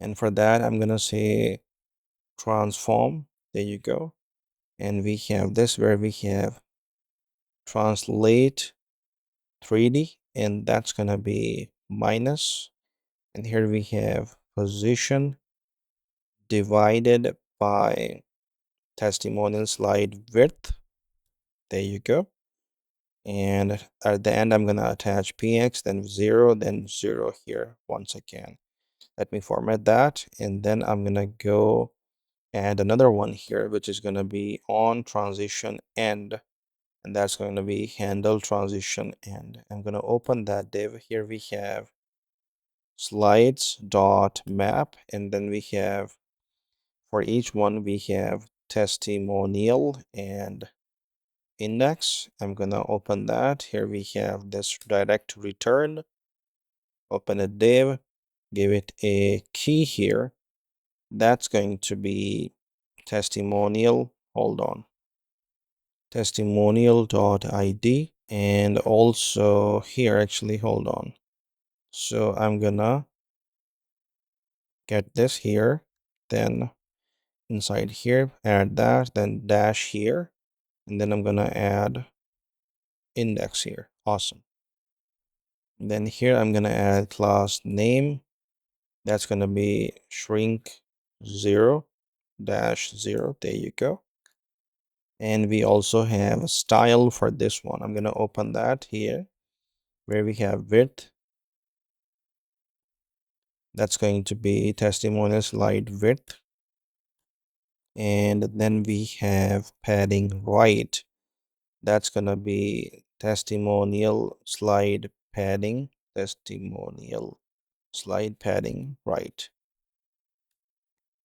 and for that I'm gonna say transform. There you go. And we have this where we have translate 3D, and that's gonna be minus. And here we have position divided by testimonial slide width. There you go. And at the end I'm gonna attach px, then 0, then 0 here once again. Let me format that, and then I'm gonna go add another one here, which is gonna be on transition end, and that's going to be handle transition end. I'm gonna open that div. Here we have slides dot map, and then we have, for each one we have testimonial and index. I'm gonna open that. Here we have this direct return. Open a div, give it a key here. That's going to be testimonial. Hold on. Testimonial.id. And also here, actually, hold on. So I'm gonna get this here, then inside here, add that, then dash here, and then I'm gonna add index here. Awesome. And then here I'm gonna add class name. That's gonna be shrink 0 dash 0. There you go. And we also have a style for this one. I'm gonna open that here where we have width. That's going to be testimonial slide width. And then we have padding right. That's gonna be testimonial slide padding. Testimonial slide padding right.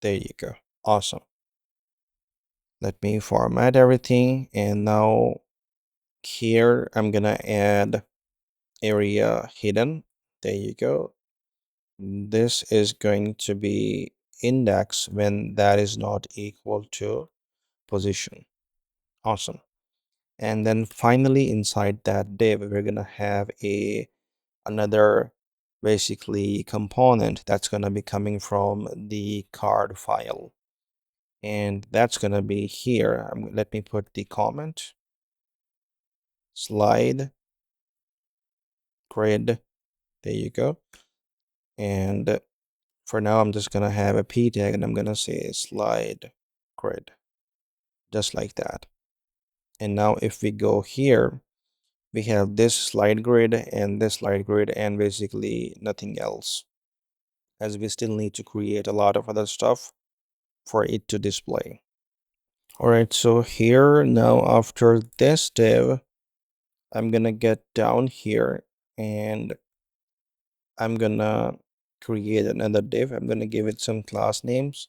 There you go. Awesome. Let me format everything, and now here I'm gonna add area hidden. There you go. This is going to be index when that is not equal to position. Awesome. And then finally inside that div we're gonna have another basically component that's gonna be coming from the card file, and that's gonna be here. Let me put the comment slide grid. There you go. And for now I'm just gonna have a p tag, and I'm gonna say slide grid, just like that. And now if we go here, we have this slide grid and this slide grid, and basically nothing else, as we still need to create a lot of other stuff for it to display. All right, so here now after this div, I'm gonna get down here and I'm gonna create another div. I'm gonna give it some class names.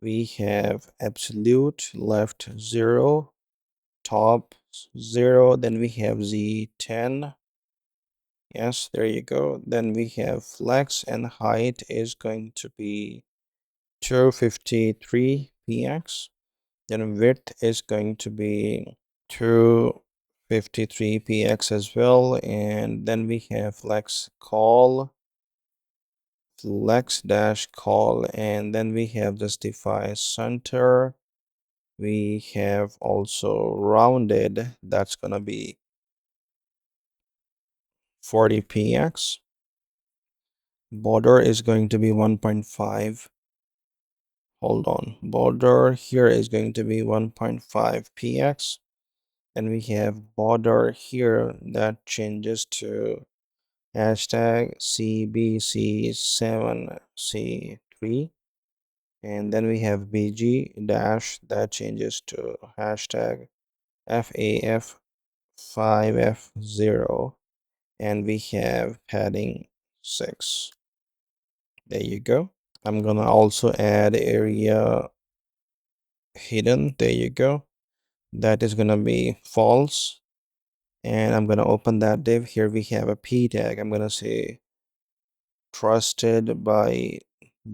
We have absolute left 0, top 0, then we have z10. Yes, there you go. Then we have flex, and height is going to be 253 px. Then width is going to be 253 px as well. And then we have flex call, flex dash call, and then we have justify center. We have also rounded, that's gonna be 40 px. Border is going to be 1.5. Hold on, border here is going to be 1.5 px. And we have border here that changes to hashtag CBC7C3. And then we have BG dash that changes to hashtag FAF5F0. and we have padding 6. There you go. I'm gonna also add area hidden. There you go. That is gonna be false. And I'm gonna open that div. Here we have a p tag. I'm gonna say trusted by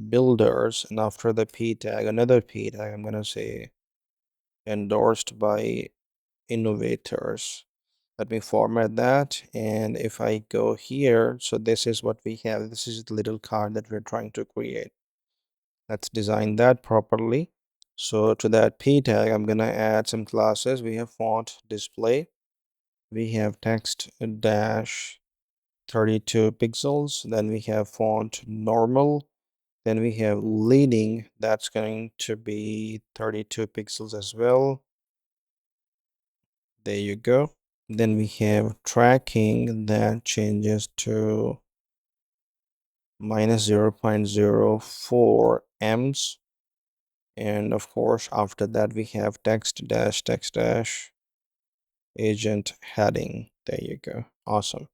builders, and after the p tag, another p tag. I'm gonna say endorsed by innovators. Let me format that, and if I go here, so this is what we have. This is the little card that we're trying to create. Let's design that properly. So to that p tag, I'm gonna add some classes. We have font display, we have text dash 32 pixels, then we have font normal, then we have leading, that's going to be 32 pixels as well. There you go. Then we have tracking, that changes to minus 0.04 ems. And of course, after that, we have text dash agent heading. There you go. Awesome.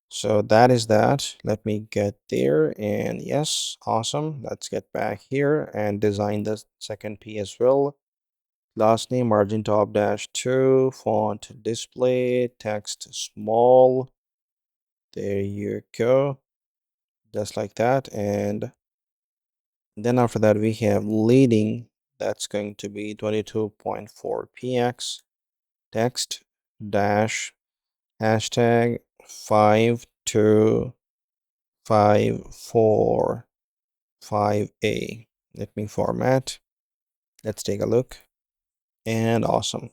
So that is that. Let me get there. And yes, awesome. Let's get back here and design the second P as well. Last name margin top dash 2, font display, text small. There you go. Just like that. And then after that, we have leading. That's going to be 22.4 px. Text dash hashtag 52545A. Let me format. Let's take a look. And awesome.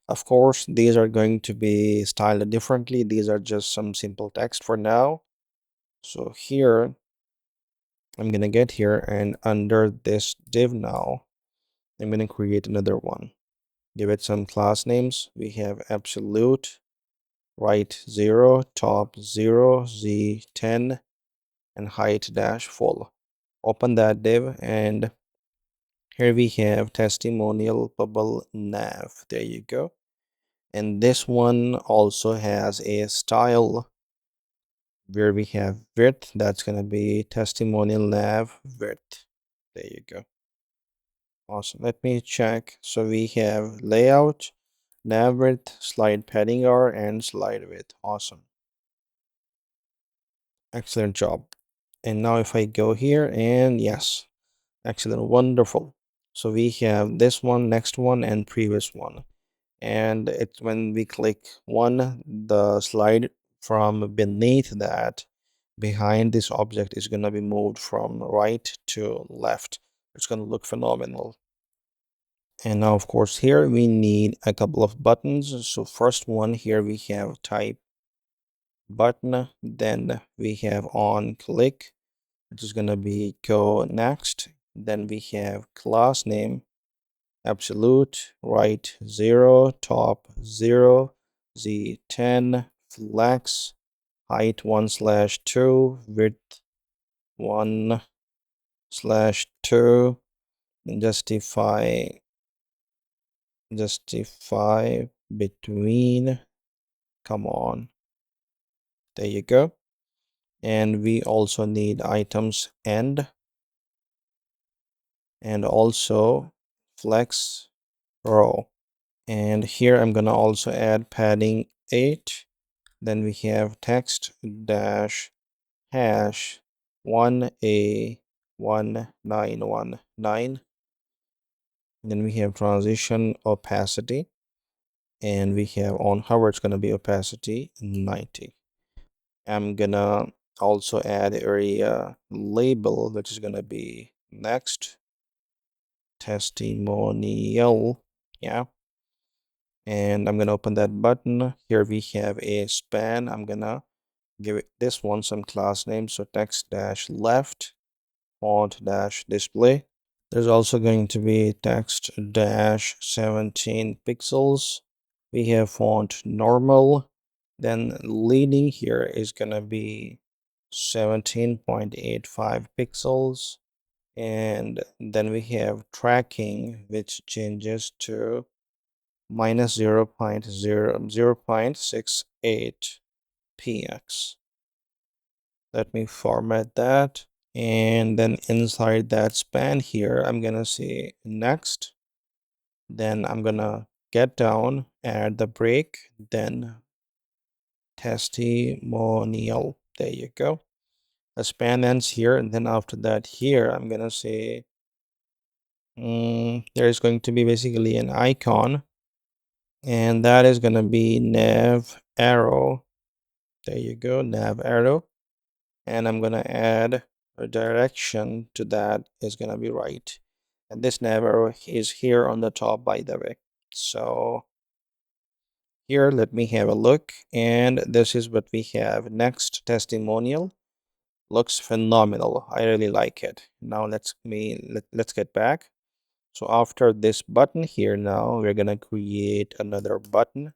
Of course, these are going to be styled differently. These are just some simple text for now. So here, I'm going to get here, and under this div now, I'm going to create another one. Give it some class names. We have absolute, right 0, top 0, z10, and height dash full. Open that div, and here we have testimonial bubble nav. There you go. And this one also has a style where we have width. That's going to be testimonial nav width. There you go. Awesome. Let me check. So we have layout, nav width, slide padding R, and slide width. Awesome. Excellent job. And now if I go here, and yes, excellent, wonderful. So we have this one, next one, and previous one. And it's when we click one, the slide from beneath that behind this object is going to be moved from right to left. It's going to look phenomenal. And now, of course, here we need a couple of buttons. So first one here, we have type button. Then we have on click, which is going to be go next. Then we have class name, absolute, right 0, top 0, z10, flex, height 1/2, width 1/2, and justify between. Come on. There you go. And we also need items end, and also flex row. And here I'm gonna also add padding 8. Then we have text dash hash 1A1919. Then we have transition opacity, and we have on hover, it's gonna be opacity 90. I'm gonna also add area label, which is gonna be next testimonial. Yeah. And I'm gonna open that button. Here we have a span. I'm gonna give it this one some class name. So text dash left, font dash display. There's also going to be text dash 17 pixels. We have font normal. Then leading here is gonna be 17.85 pixels. And then we have tracking, which changes to minus 0.68. px. Let me format that. And then inside that span here, I'm gonna say next. Then I'm gonna get down, add the break, then testimonial. There you go. The span ends here, and then after that here, I'm gonna say there's going to be basically an icon, and that is gonna be nav arrow. There you go, nav arrow. And I'm gonna add a direction to that is gonna be right. And this nav arrow is here on the top, by the way. So here, let me have a look, and this is what we have. Next testimonial looks phenomenal. I really like it. Now let's get back. So after this button here, now we're gonna create another button,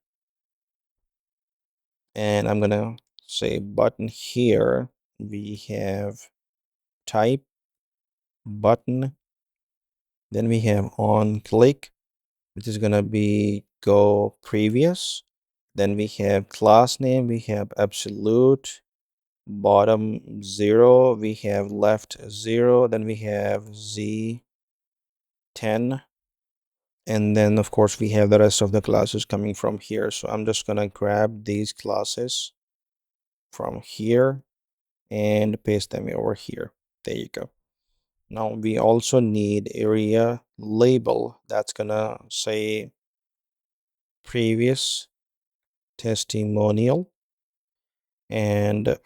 and I'm gonna say button here. We have type button, then we have on click, which is gonna be go previous. Then we have class name, we have absolute, bottom 0, we have left 0, then we have z10, and then of course we have the rest of the classes coming from here. So I'm just gonna grab these classes from here and paste them over here. There you go. Now we also need area label that's gonna say previous testimonial, and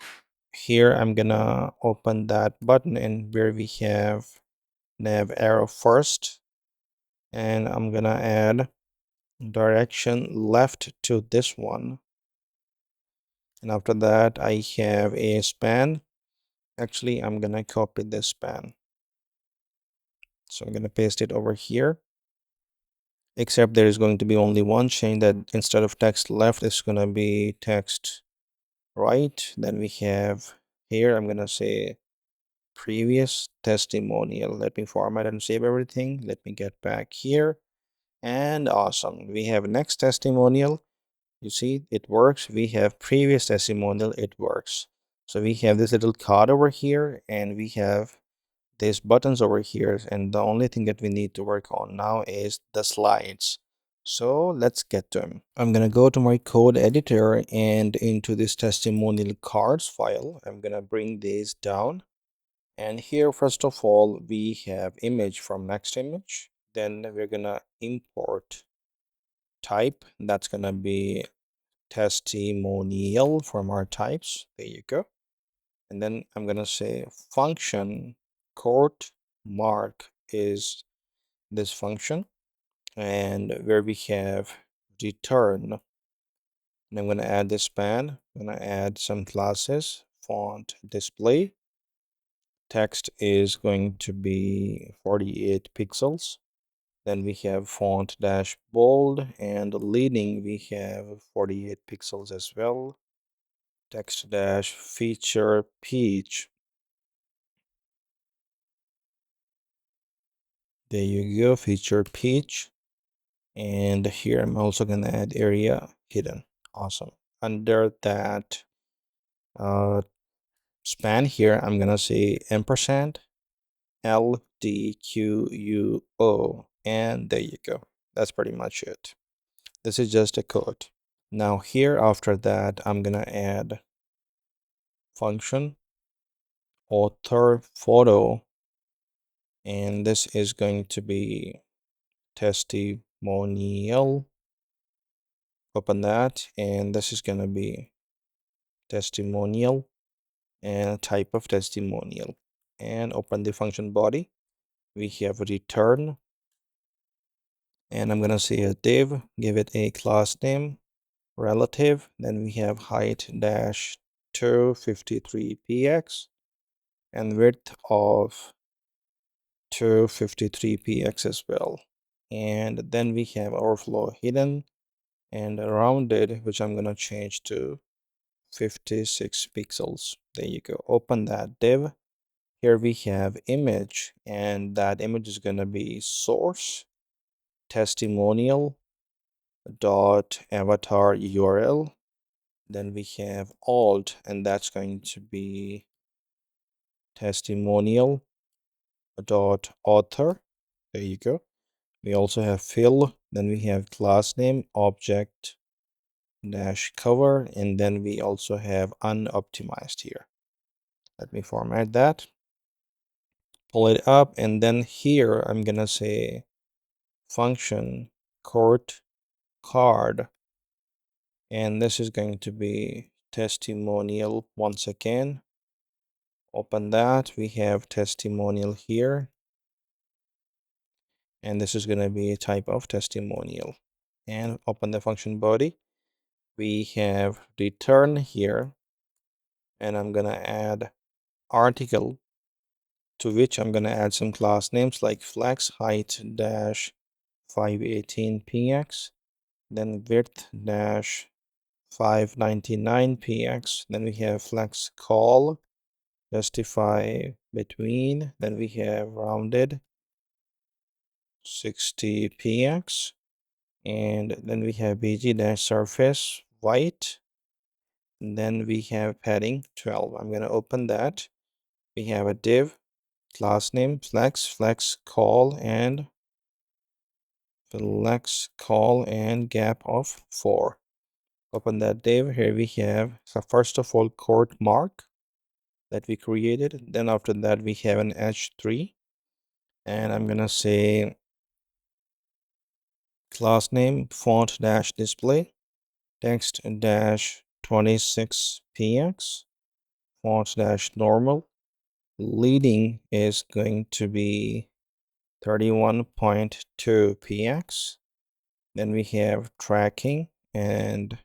here I'm gonna open that button, and where we have nav arrow first, and I'm gonna add direction left to this one, and after that I have a span. Actually, I'm gonna copy this span, so I'm gonna paste it over here, except there is going to be only one change, that instead of text left it's gonna be text right. Then we have here, I'm gonna say previous testimonial. Let me format and save everything. Let me get back here, and awesome, we have next testimonial. You see, it works. We have previous testimonial, it works. So we have this little card over here, and we have these buttons over here, and the only thing that we need to work on now is the slides. So let's get to them. I'm gonna go to my code editor, and into this testimonial cards file, I'm gonna bring these down. And here, first of all, we have image from next image. Then we're gonna import type. That's gonna be testimonial from our types. There you go. And then I'm gonna say function quote mark is this function, and where we have return. And I'm gonna add this span. I'm gonna add some classes. Font display. Text is going to be 48 pixels. Then we have font dash bold, and leading we have 48 pixels as well. Text dash feature peach. There you go, feature peach. And here I'm also gonna add area hidden. Awesome. Under that span here, I'm gonna say ampersand LDQUO, and there you go. That's pretty much it. This is just a code. Now here, after that, I'm gonna add function author photo, and this is going to be testimonial. Open that, and this is gonna be testimonial and type of testimonial, and open the function body. We have return, and I'm gonna say a div, give it a class name relative. Then we have height dash 253px and width of 253px as well. And then we have overflow hidden and rounded, which I'm gonna change to 56 pixels. There you go. Open that div. Here we have image, and that image is gonna be source testimonial dot avatar URL. Then we have alt, and that's going to be testimonial dot author. There you go. We also have fill, then we have class name object dash cover, and then we also have unoptimized here. Let me format that, pull it up, and then here I'm gonna say function court card, and this is going to be testimonial. Once again, open that, we have testimonial here, and this is going to be a type of testimonial. And open the function body, we have return here, and I'm going to add article, to which I'm going to add some class names like flex height dash 518px, then width dash 599px, then we have flex call justify between, then we have rounded 60px, and then we have bg dash surface white, and then we have padding 12. I'm going to open that. We have a div class name flex call and gap of 4. Open that div. Here we have, so first of all, court mark that we created. Then after that we have an h3, and I'm gonna say class name font dash display text dash 26px font dash normal. Leading is going to be 31.2px. Then we have tracking, and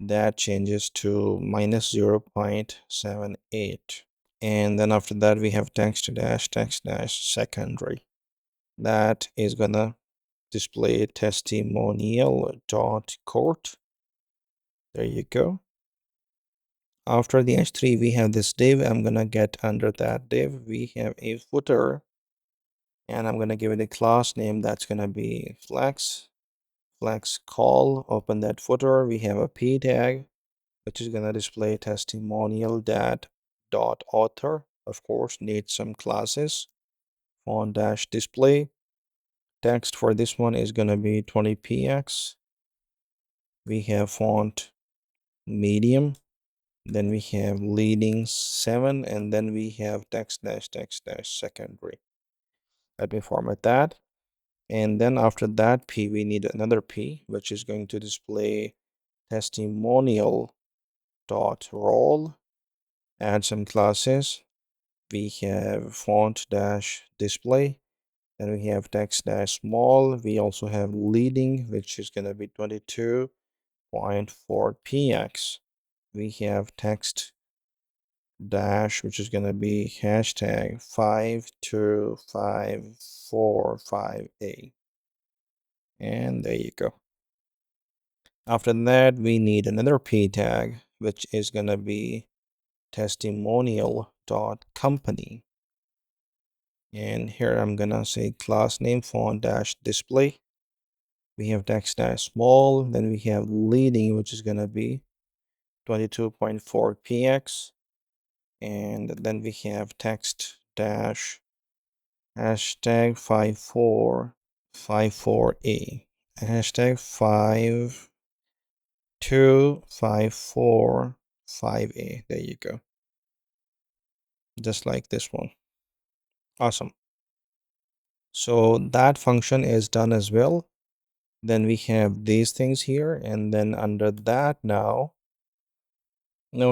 that changes to minus 0.78. And then after that we have text dash secondary. That is gonna display testimonial dot court. There you go. After the h3 we have this div. I'm gonna get under that div we have a footer, and I'm gonna give it a class name that's gonna be flex call. Open that footer, we have a p tag which is gonna display testimonial dot author. Of course, need some classes. Font dash display text for this one is gonna be 20px. We have font medium, then we have leading 7, and then we have text dash secondary. Let me format that. And then after that p we need another p which is going to display testimonial dot role. Add some classes. We have font dash display, then we have text dash small. We also have leading, which is going to be 22.4px. We have text dash, which is going to be hashtag 52545a. And there you go. After that, we need another p tag, which is going to be testimonial.company. And here I'm going to say class name font dash display. We have text dash small, then we have leading, which is going to be 22.4px. And then we have text dash hashtag 5454a, hashtag 52545a. There you go. Just like this one. Awesome. So that function is done as well. Then we have these things here, and then under that now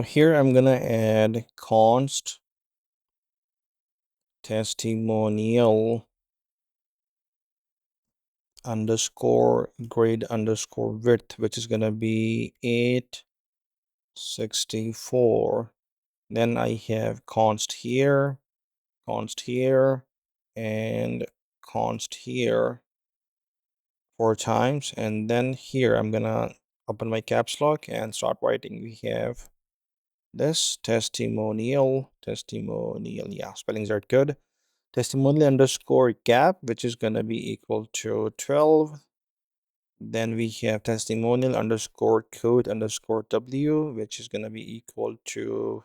here I'm gonna add const testimonial underscore grade underscore width, which is gonna be 864. Then I have const here, and const here 4 times, and then here I'm gonna open my caps lock and start writing. We have this testimonial, yeah, spellings are good. Testimonial underscore gap, which is gonna be equal to 12. Then we have testimonial underscore code underscore W, which is going to be equal to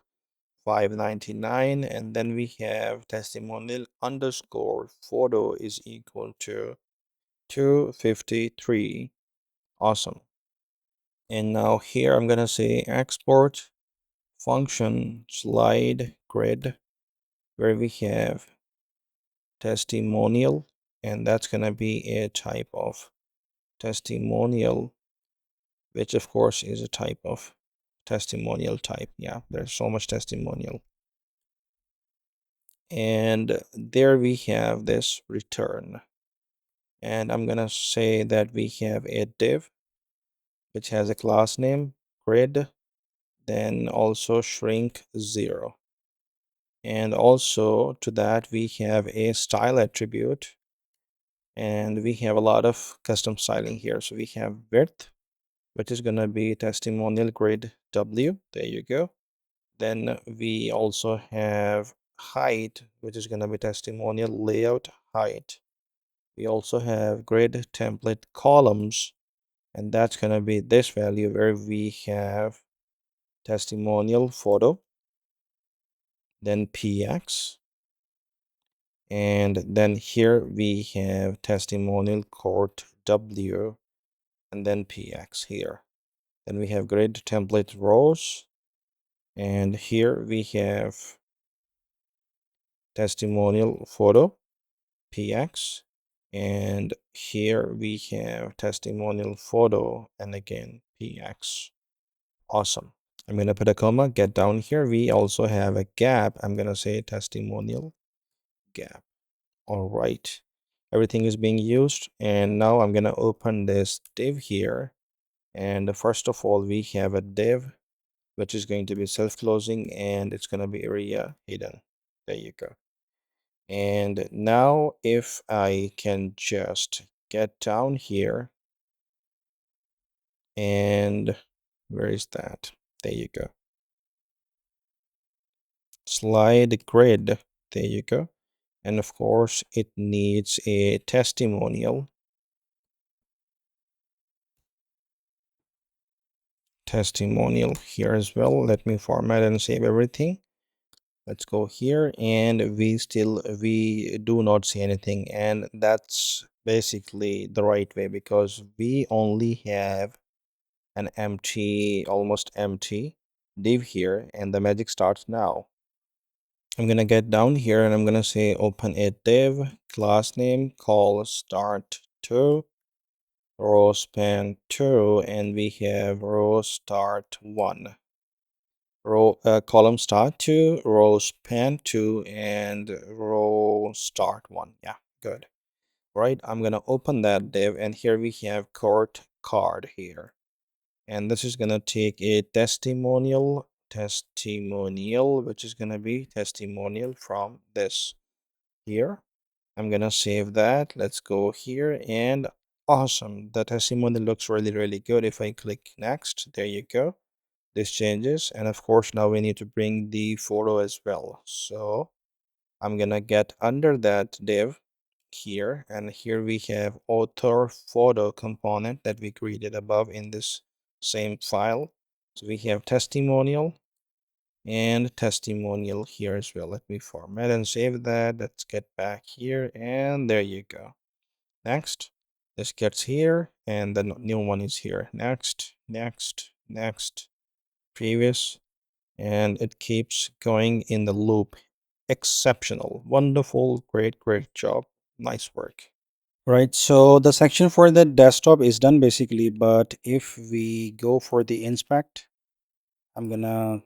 599. And then we have testimonial underscore photo is equal to 253. Awesome. And now here I'm going to say export function slide grid, where we have testimonial, and that's going to be a type of testimonial, which of course is a type of testimonial type. Yeah, there's so much testimonial. And there we have this return. And I'm going to say that we have a div which has a class name grid, then also shrink 0. And also to that we have a style attribute, and we have a lot of custom styling here. So we have width, which is going to be testimonial grid W. There you go. Then we also have height, which is going to be testimonial layout height. We also have grid template columns, and that's going to be this value where we have testimonial photo, then px, and then here we have testimonial court W, and then px here. Then we have grid template rows, and here we have testimonial photo px, and here we have testimonial photo and again px. Awesome. I'm going to put a comma, get down here. We also have a gap. I'm going to say testimonial gap. All right. Everything is being used. And now I'm going to open this div here. And first of all, we have a div, which is going to be self-closing, and it's going to be area hidden. There you go. And now if I can just get down here, and where is that? There you go. Slide grid. There you go. And of course, it needs a testimonial. Testimonial here as well. Let me format and save everything. Let's go here, and we do not see anything, and that's basically the right way because we only have an empty, almost empty div here, and the magic starts now. I'm gonna get down here and I'm gonna say open a div, class name, call start to, row span 2, and we have row start 1, row column start 2, row span 2, and row start 1. Yeah, good. Right, I'm gonna open that div, and here we have court card here, and this is gonna take a testimonial, which is gonna be testimonial from this here. I'm gonna save that. Let's go here, and awesome, the testimonial looks really good. If I click next, there you go, this changes, and of course now we need to bring the photo as well. So I'm gonna get under that div here, and here we have author photo component that we created above in this same file. So we have testimonial and testimonial here as well. Let me format and save that. Let's get back here, and there you go. Next, this gets here, and the new one is here. Next, previous, and it keeps going in the loop. Exceptional, wonderful, great job, nice work. Right, so the section for the desktop is done basically, but if we go for the inspect, I'm gonna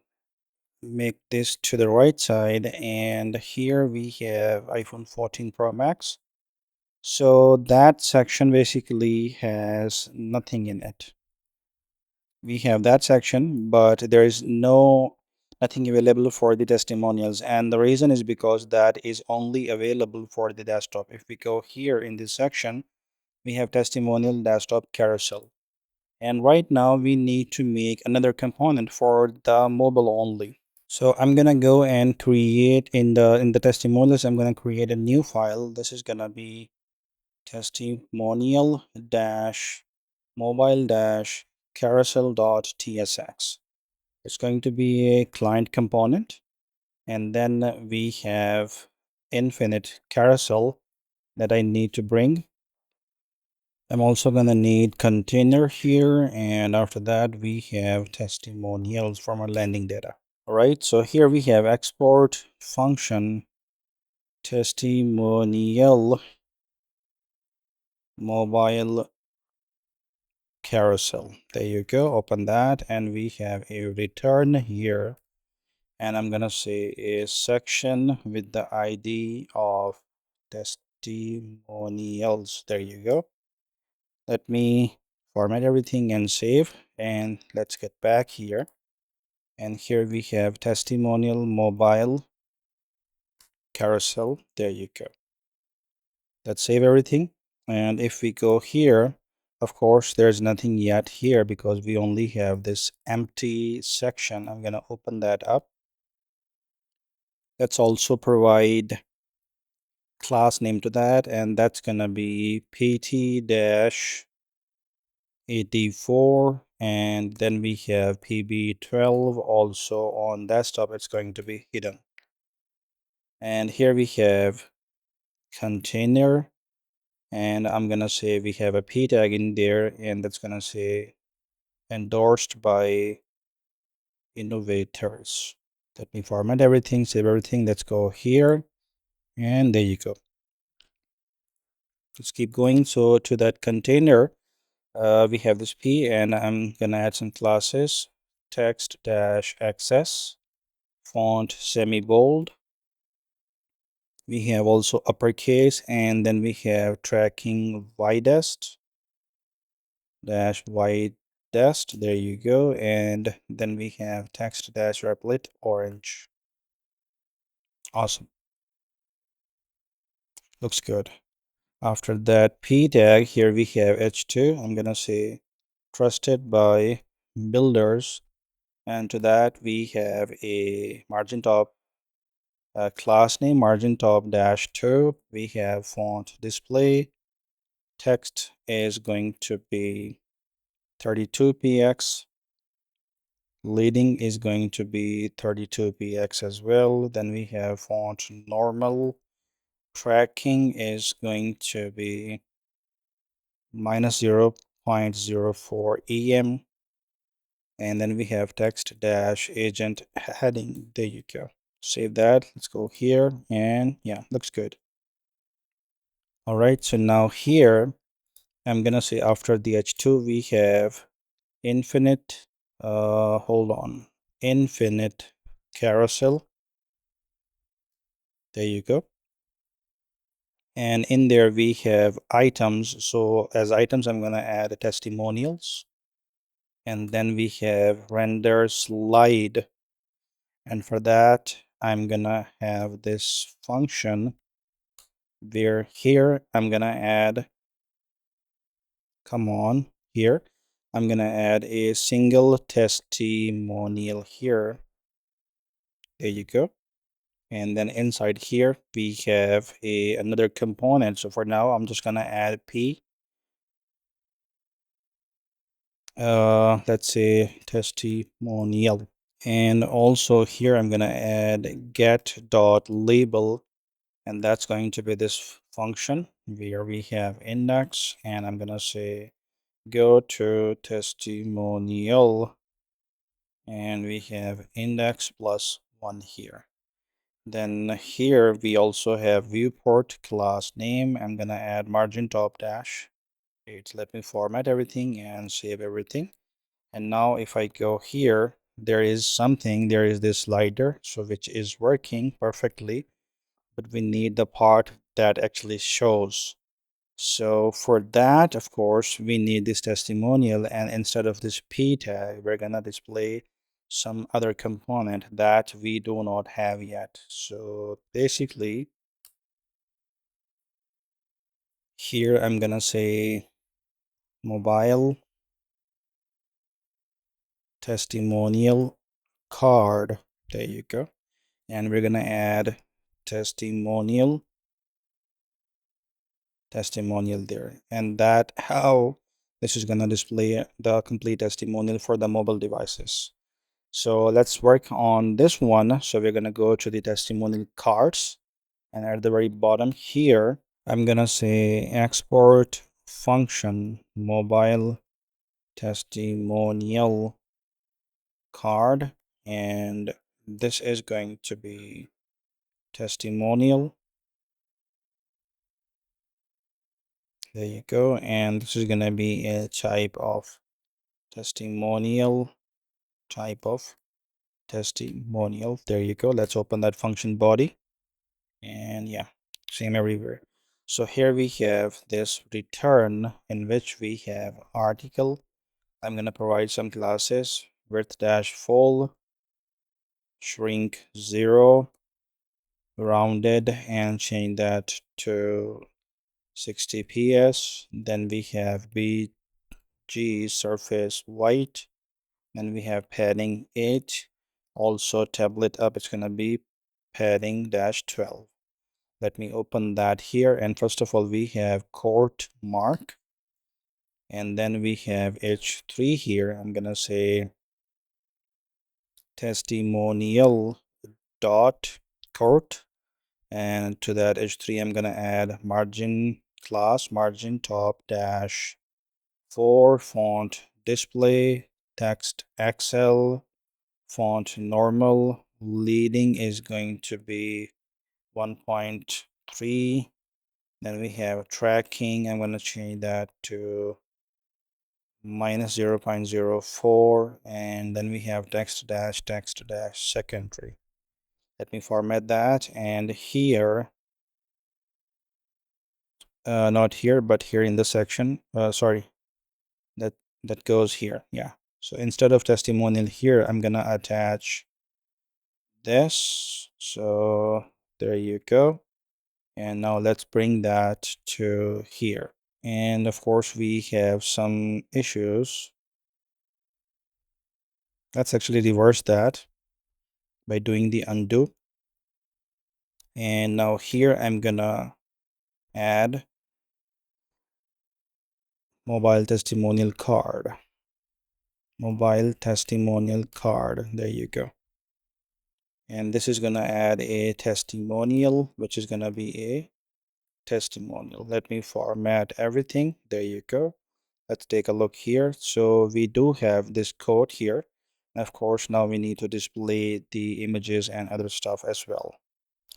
make this to the right side, and here we have iPhone 14 Pro Max. So that section basically has nothing in it. We have that section, but there is nothing available for the testimonials, and the reason is because that is only available for the desktop. If we go here in this section, we have testimonial desktop carousel, and right now we need to make another component for the mobile only. So I'm gonna go and create in the testimonials. I'm gonna create a new file. This is gonna be testimonial dash mobile dash carousel.tsx. It's going to be a client component. And then we have infinite carousel that I need to bring. I'm also going to need container here. And after that, we have testimonials from our landing data. All right. So here we have export function testimonial mobile carousel. There you go. Open that. And we have a return here. And I'm going to say a section with the ID of testimonials. There you go. Let me format everything and save. And let's get back here. And here we have testimonial mobile carousel. There you go. Let's save everything. And if we go here, of course, there's nothing yet here because we only have this empty section. I'm going to open that up. Let's also provide class name to that, and that's going to be pt-84. And then we have pb12 also on desktop. It's going to be hidden. And here we have container, and I'm gonna say we have a p tag in there, and that's gonna say endorsed by innovators. Let me format everything, save everything. Let's go here, and there you go. Let's keep going. So to that container, we have this p, and I'm gonna add some classes. Text dash access, font semi bold. We have also uppercase, and then we have tracking widest dash widest. There you go. And then we have text dash replit orange. Awesome. Looks good. After that p tag, here we have h2. I'm gonna say trusted by builders, and to that we have a margin top class name margin top dash 2. We have font display. Text is going to be 32px. Leading is going to be 32px as well. Then we have font normal. Tracking is going to be minus 0.04 em. And then we have text dash agent heading. There you go. Save that. Let's go here. And yeah, looks good. All right. So now here, I'm going to say after the h2, we have infinite, hold on, infinite carousel. There you go. And in there we have items. So as items, I'm going to add testimonials. And then we have render slide. And for that, I'm going to have this function where here I'm going to add, come on, here. I'm going to add a single testimonial here. There you go. And then inside here, we have another component. So for now, I'm just going to add p. Let's say testimonial. And also here, I'm going to add get.label. And that's going to be this function where we have index. And I'm going to say go to testimonial. And we have index plus 1 here. Then here we also have viewport class name. I'm gonna add margin top dash 8. Let me format everything and save everything. And now if I go here, there is this slider, so which is working perfectly, but we need the part that actually shows. So for that, of course, we need this testimonial, and instead of this p tag, we're gonna display some other component that we do not have yet. So basically, here I'm gonna say mobile testimonial card. There you go. And we're gonna add testimonial there. And that how This is going to display the complete testimonial for the mobile devices. So let's work on this one. So we're going to go to the testimonial cards, and at the very bottom here, I'm going to say export function mobile testimonial card, and this is going to be testimonial. There you go. And this is going to be a type of testimonial, testimonial. There you go. Let's open that function body, and yeah, same everywhere. So here we have this return in which we have article. I'm going to provide some classes: width dash full, shrink 0, rounded, and change that to 60 ps. Then we have bg surface white, and we have padding 8. Also tablet up, it's going to be padding dash 12. Let me open that here, and first of all we have court mark, and then we have h3 here. I'm going to say testimonial dot court, and to that h3 I'm going to add margin class margin top dash 4, font display, text XL, font normal, leading is going to be 1.3. Then we have tracking. I'm going to change that to minus 0.04, and then we have text dash secondary. Let me format that, and here, not here but here in the section, sorry, that goes here. Yeah, so instead of testimonial here, I'm gonna attach this. So there you go. And now let's bring that to here. And of course we have some issues. Let's actually reverse that by doing the undo. And now here I'm gonna add mobile testimonial card. Mobile testimonial card. There you go. And this is gonna add a testimonial, which is gonna be a testimonial. Let me format everything. There you go. Let's take a look here. So we do have this code here. And of course, now we need to display the images and other stuff as well.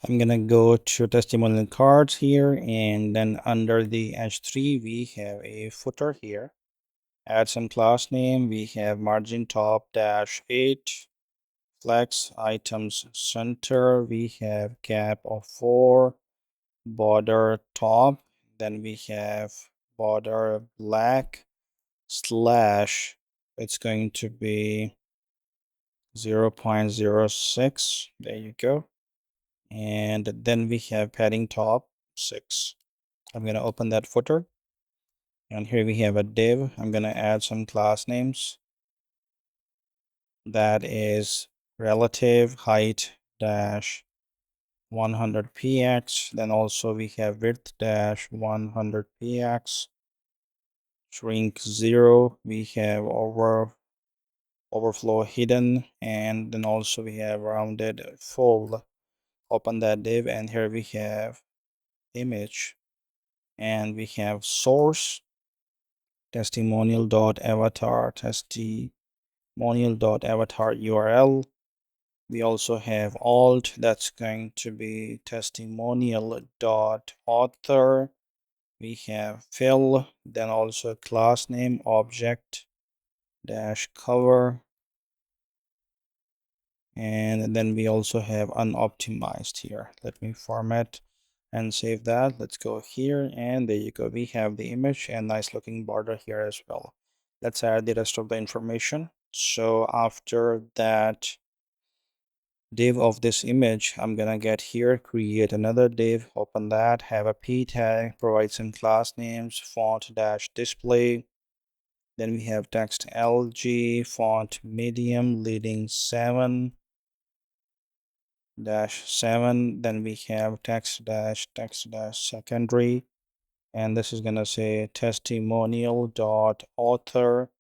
I'm gonna go to testimonial cards here, and then under the h3 we have a footer here. Add some class name. We have margin top dash 8, flex items center. We have gap of 4, border top. Then we have border black slash, it's going to be 0.06. There you go. And then we have padding top 6. I'm going to open that footer, and here we have a div. I'm going to add some class names. That is relative height dash 100px. Then also we have width dash 100px, shrink 0. We have overflow hidden, and then also we have rounded full. Open that div, and here we have image, and we have source testimonial.avatar testimonial.avatar URL. We also have alt, that's going to be testimonial.author. We have fill, then also class name object dash cover, and then we also have unoptimized here. Let me format and save that. Let's go here, and there you go. We have the image and nice looking border here as well. Let's add the rest of the information. So after that div of this image, I'm gonna get here, create another div, open that, have a p tag, provide some class names, font dash display. Then we have text LG, font medium, leading 7 dash 7. Then we have text dash secondary. and this is gonna say testimonial dot author.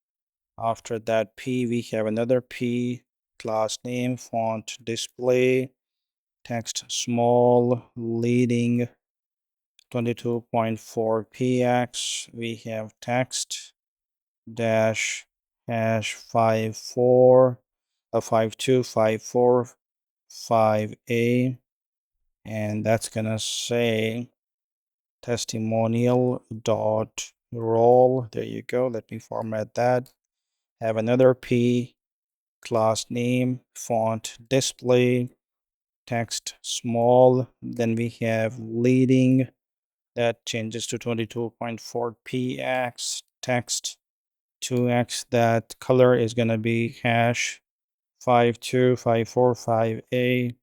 After that P, we have another P, class name, font display, text small, leading 22.4 px. We have text dash hash 54 5254 5a, and that's gonna say testimonial dot role. There you go. Let me format that. Have another P, class name, font display, text small. Then we have leading, that changes to 22.4 px, text 2x, that color is going to be hash 52545a.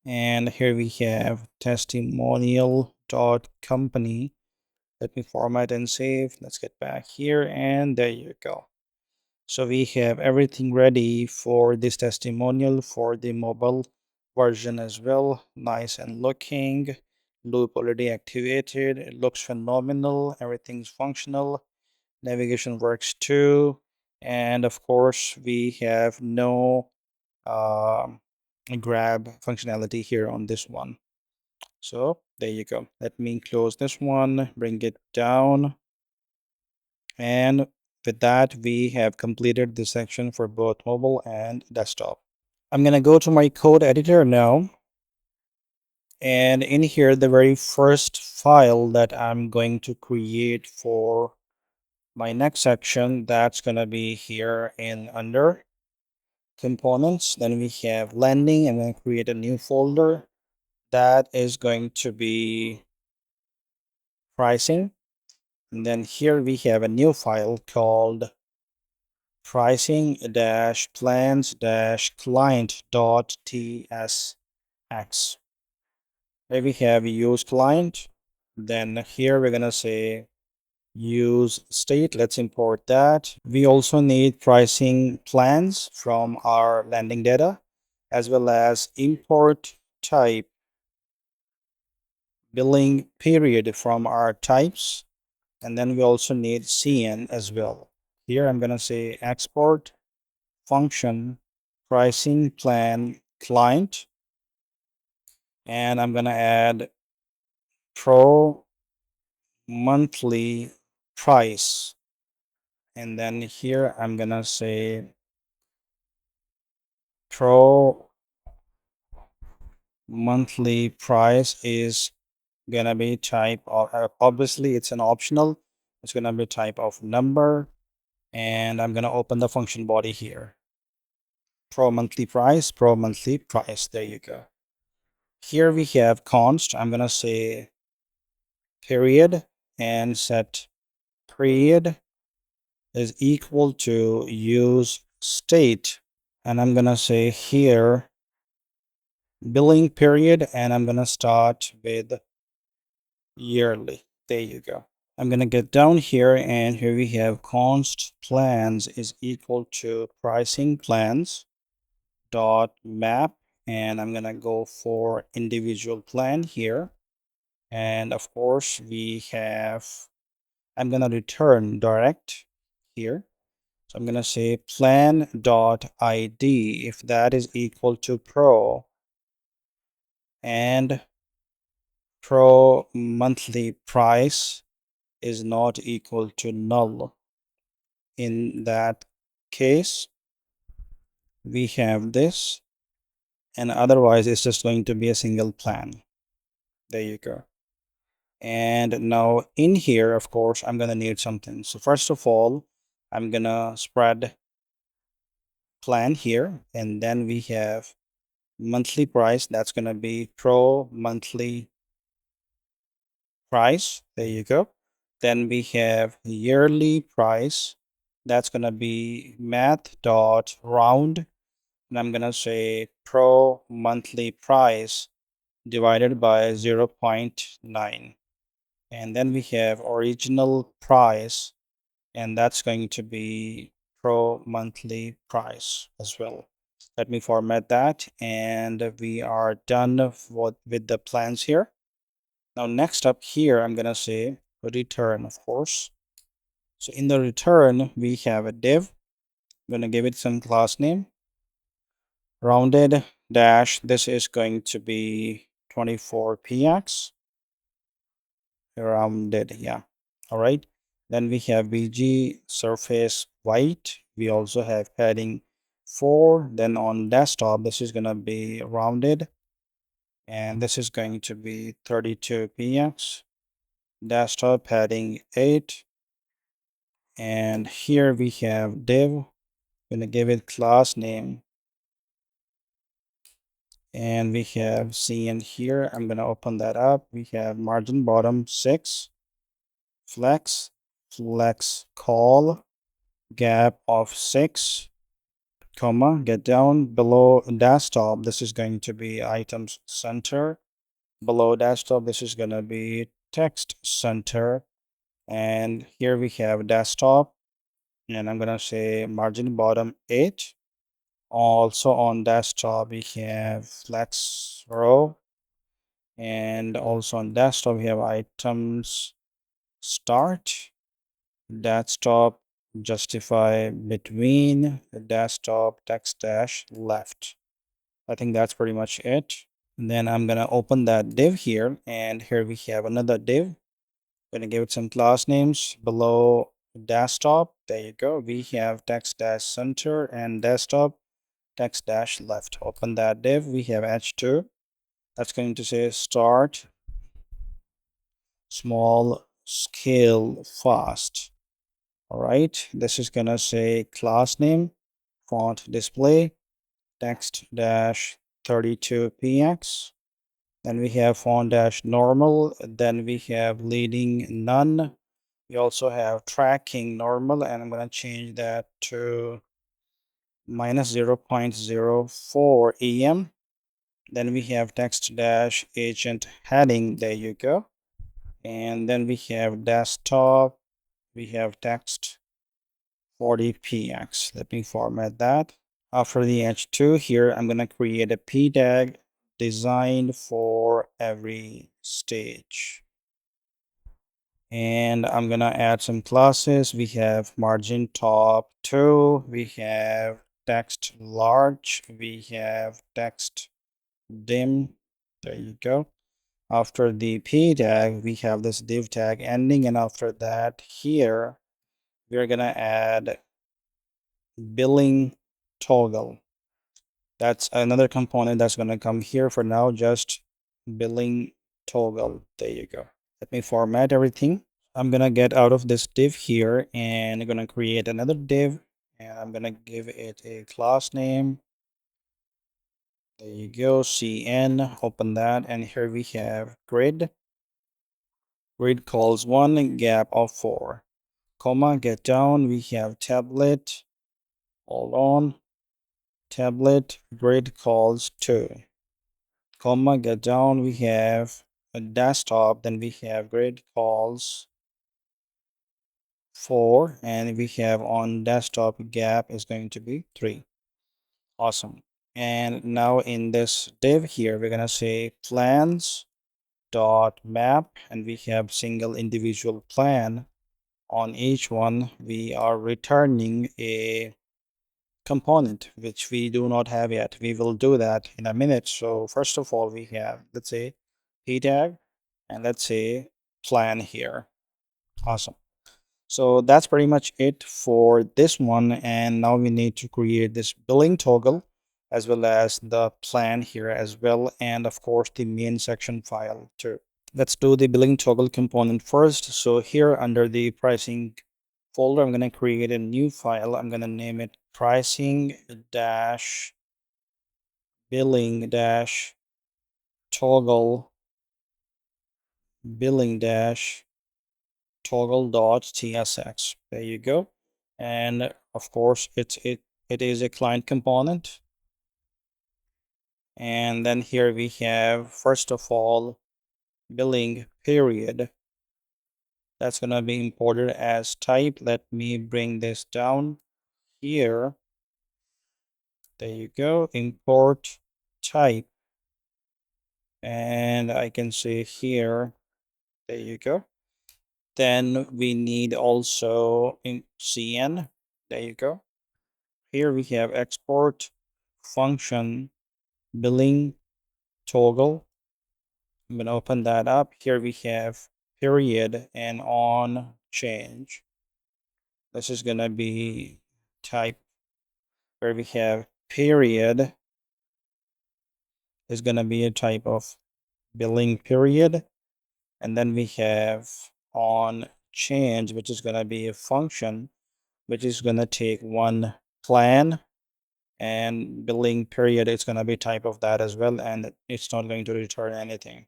And here we have testimonial dot company. Let me format and save. Let's get back here, and there you go. So we have everything ready for this testimonial for the mobile version as well. Nice and looking. Loop already activated. It looks phenomenal. Everything's functional. Navigation works too. And of course, we have no grab functionality here on this one. So there you go. Let me close this one, bring it down. And with that, we have completed this section for both mobile and desktop. I'm going to go to my code editor now. And in here, the very first file that I'm going to create for my next section, that's going to be here in under components. Then we have landing. I'm going to create a new folder. That is going to be pricing. And then here we have a new file called pricing dash plans dash client dot tsx. Here we have use client. Then here we're gonna say use state. Let's import that. We also need pricing plans from our landing data, as well as import type billing period from our types. And then we also need cn as well. Here I'm gonna say export function pricing plan client, and I'm gonna add pro monthly price, and then here I'm gonna say pro monthly price is gonna be type of obviously it's an optional, it's gonna be type of number, and I'm gonna open the function body here, pro monthly price, pro monthly price. There you go. Here we have const. I'm gonna say period and set period is equal to use state, and I'm gonna say here billing period, and I'm gonna start with yearly. There you go. I'm gonna get down here, and here we have const plans is equal to pricing plans dot map, and I'm gonna go for individual plan here. And of course we have, I'm gonna return direct here. So I'm gonna say plan dot id if that is equal to pro, and pro monthly price is not equal to null. In that case, we have this, and otherwise it's just going to be a single plan. There you go. And now in here, of course, I'm gonna need something. So first of all, I'm gonna spread plan here, and then we have monthly price. That's gonna be pro monthly price. There you go. Then we have yearly price. That's gonna be math dot round, and I'm gonna say pro monthly price divided by 0.9. And then we have original price, and that's going to be pro monthly price as well. Let me format that, and we are done with the plans here. Now next up here, I'm gonna say return, of course. So in the return, we have a div. I'm gonna give it some class name. Rounded dash, this is going to be 24px. Rounded, yeah. All right. Then we have bg surface white. We also have padding 4. Then on desktop, this is gonna be rounded, and this is going to be 32px. Desktop padding 8. And here we have div. Gonna give it class name, and we have cn here. I'm gonna open that up. We have margin bottom 6, flex call, gap of 6, comma, get down. Below desktop, this is going to be items center. Below desktop, this is gonna be text center. And here we have desktop, and I'm gonna say margin bottom 8. Also on desktop, we have flex row, and also on desktop, we have items start, desktop justify between, the desktop text dash left. I think that's pretty much it. And then I'm gonna open that div here, and here we have another div. Gonna give it some class names. Below desktop, there you go, we have text dash center and desktop text dash left. Open that div. We have h2. That's going to say start small scale fast. All right, this is gonna say class name, font display, text dash 32px. Then we have font dash normal. Then we have leading none. We also have tracking normal, and I'm gonna change that to minus 0.04 em. Then we have text dash agent heading. There you go. And then we have desktop. We have text 40px. Let me format that. After the h2 here, I'm going to create a p tag designed for every stage. And I'm going to add some classes. We have margin top 2. We have text large. We have text dim. There you go. After the p tag, we have this div tag ending, and after that here we're gonna add billing toggle. That's another component that's gonna come here. For now, just billing toggle. There you go. Let me format everything. I'm gonna get out of this div here, and I'm gonna create another div, and I'm gonna give it a class name. There you go, cn. Open that, and here we have grid. Grid calls 1, gap of 4, comma, get down. We have tablet. Hold on. Tablet grid calls 2, comma, get down. We have a desktop. Then we have grid calls 4, and we have on desktop gap is going to be 3. Awesome. And now in this div here, we're gonna say plans dot map, and we have single individual plan. On each one, we are returning a component which we do not have yet. We will do that in a minute. So first of all, we have, let's say, p tag, and let's say plan here. Awesome. So that's pretty much it for this one. And now we need to create this billing toggle, as well as the plan here as well, and of course the main section file too. Let's do the billing toggle component first. So here under the pricing folder, I'm going to create a new file. I'm going to name it pricing dash billing dash toggle billing dash toggle.tsx. There you go. And of course it is a client component. And then here we have, first of all, billing period. That's going to be imported as type. Let me bring this down here. There you go. Import type. And I can say here There you go. Then we need also in CN. There you go. Here we have export function billing toggle. I'm going to open that up. Here we have period and on change. This is going to be type where we have period is going to be a type of billing period. And then we have on change, which is going to be a function, which is going to take one plan, and billing period is going to be type of that as well. And it's not going to return anything.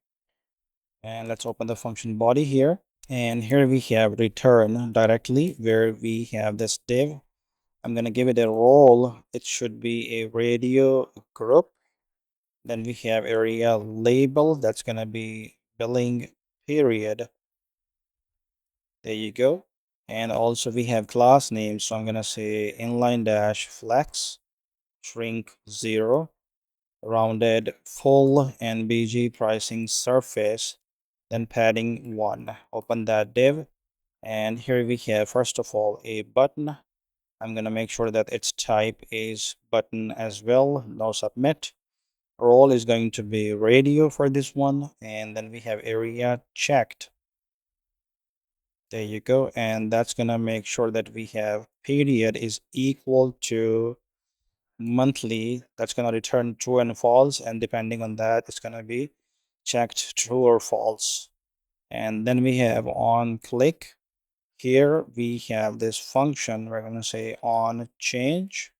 And let's open the function body here. And here we have return directly where we have this div. I'm going to give it a role. It should be a radio group. Then we have area label. That's going to be billing period. There you go. And also we have class name. So I'm going to say inline dash flex shrink 0 rounded full and BG pricing surface, then padding 1. Open that div. And here we have, first of all, a button. I'm going to make sure that its type is button as well. No submit. Role is going to be radio for this one. And then we have area checked. There you go. And that's going to make sure that we have period is equal to monthly. That's going to return true and false. And depending on that, it's going to be checked true or false. And then we have on click. Here we have this function. We're going to say on change.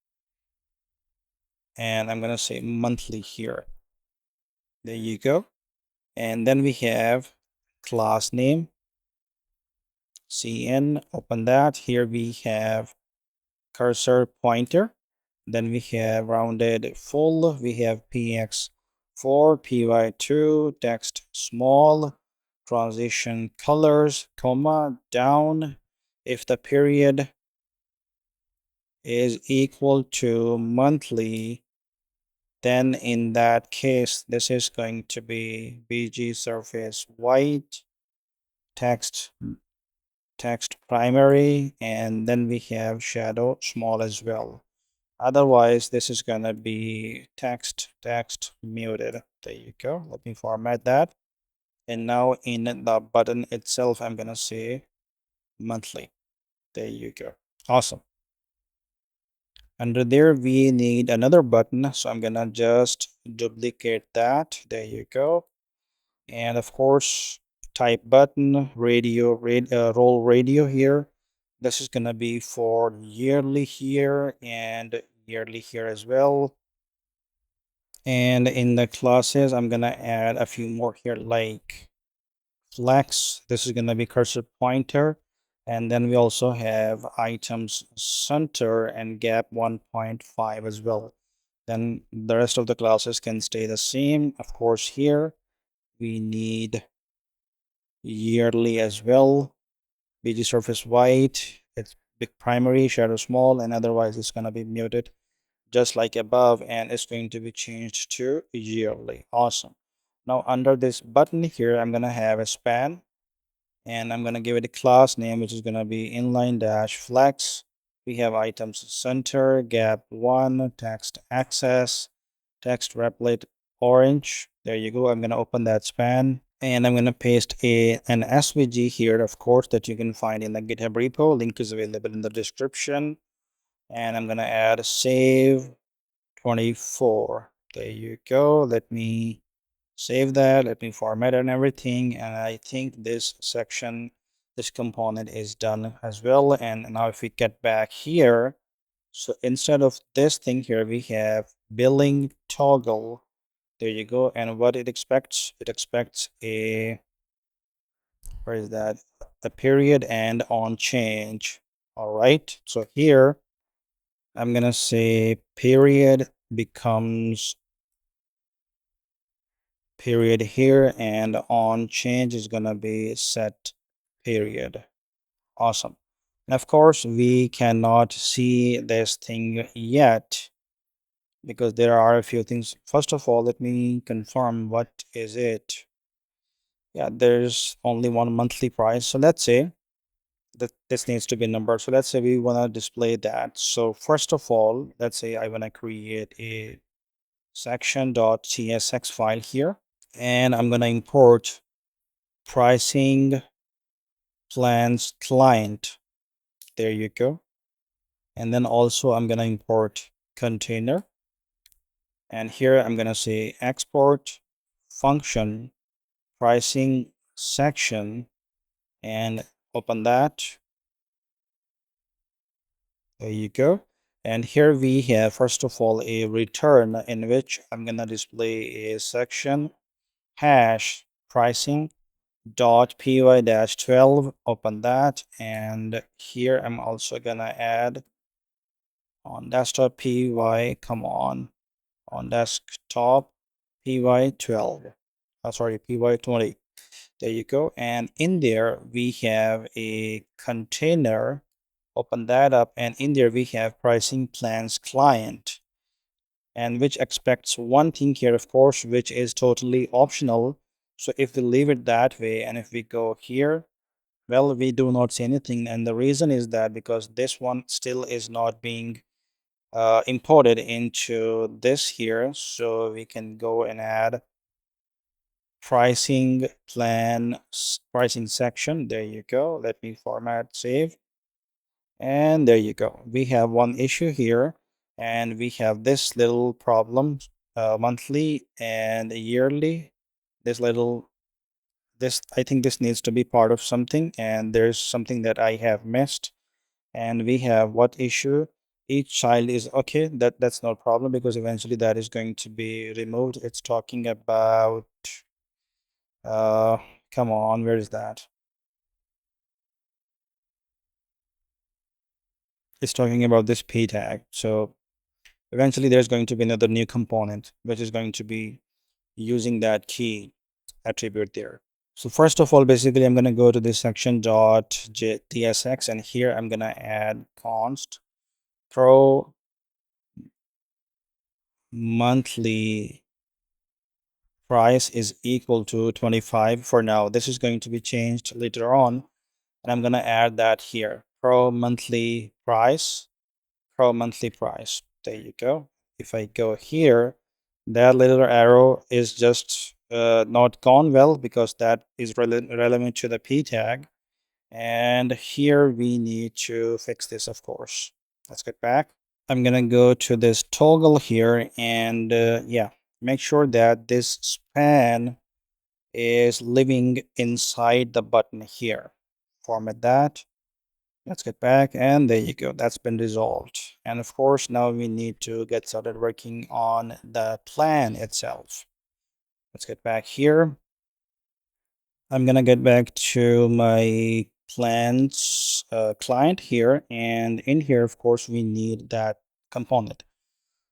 And I'm going to say monthly here. There you go. And then we have class name. CN, open that. Here we have cursor pointer. Then we have rounded full. We have px4, py2, text small, transition colors, comma, down. If the period is equal to monthly, then in that case, this is going to be BG surface white, text primary, and then we have shadow small as well. Otherwise, this is going to be text muted. There you go. Let me format that. And now in the button itself, I'm going to say monthly. There you go. Awesome. Under there, we need another button. So I'm going to just duplicate that. There you go. And of course, type button, role radio here. This is going to be for yearly here and yearly here as well. And in the classes, I'm going to add a few more here like flex. This is going to be cursor pointer. And then we also have items center and gap 1.5 as well. Then the rest of the classes can stay the same. Of course, here we need yearly as well. BG surface white. It's big primary, shadow small, and otherwise it's going to be muted just like above, and it's going to be changed to yearly. Awesome. Now under this button here, I'm going to have a span, and I'm going to give it a class name, which is going to be inline dash flex. We have items center, gap 1, text access, text replit orange. There you go. I'm going to open that span, and I'm going to paste an SVG here, of course, that you can find in the GitHub repo. Link is available in the description. And I'm going to add save 24. There you go. Let me save that. Let me format it and everything. And I think this section, this component is done as well. And now if we get back here, so instead of this thing here, we have billing toggle. There you go. And what it expects a, where is that? A period and on change. All right. So here, I'm going to say period becomes period here, and on change is going to be set period. Awesome. And of course, we cannot see this thing yet because there are a few things. First of all, let me confirm what is it. Yeah, there's only one monthly price. So let's say that this needs to be numbered. So let's say we want to display that. So first of all, let's say I want to create a section.tsx file here, and I'm going to import pricing plans client. There you go. And then also I'm going to import container, and here I'm going to say export function pricing section, and open that. There you go. And here we have, first of all, a return in which I'm going to display a section hash pricing dot py-12. Open that. And here I'm also going to add on desktop py, come on desktop py-12. Sorry, py-20. There you go. And in there we have a container. Open that up, and in there we have pricing plans client, and which expects one thing here, of course, which is totally optional. So if we leave it that way, and if we go here, well, we do not see anything. And the reason is that because this one still is not being imported into this here. So we can go and add pricing plan pricing section. There you go. Let me format save. And there you go. We have one issue here, and we have this little problem, monthly and yearly. This little, this, I think this needs to be part of something, and there's something that I have missed. And we have what issue? Each child is okay. That's no problem, because eventually that is going to be removed. It's talking about, uh, come on, where is that? It's talking about this p tag. So eventually there's going to be another new component which is going to be using that key attribute there. So first of all, basically I'm going to go to this section .tsx, and here I'm going to add const pro monthly price is equal to 25 for now. This is going to be changed later on, and I'm going to add that here, pro monthly price. There you go. If I go here, that little arrow is just not gone well, because that is relevant to the p tag. And here we need to fix this, of course. Let's get back. I'm gonna go to this toggle here, and yeah, make sure that this span is living inside the button here. Format that. Let's get back, and there you go. That's been resolved. And of course, now we need to get started working on the plan itself. Let's get back here. I'm gonna get back to my plans client here, and in here, of course, we need that component.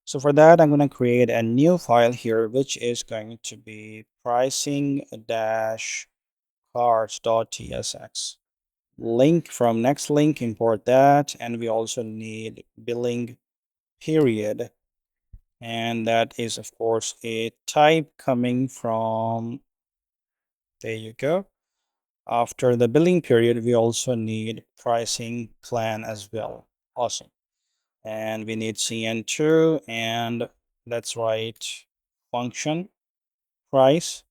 So for that, I'm gonna create a new file here, which is going to be pricing dash cards.tsx. Link from next link, import that, and we also need billing period, and that is of course a type coming from, there you go. After the billing period, we also need pricing plan as well. Awesome. And we need cn2, and let's write function price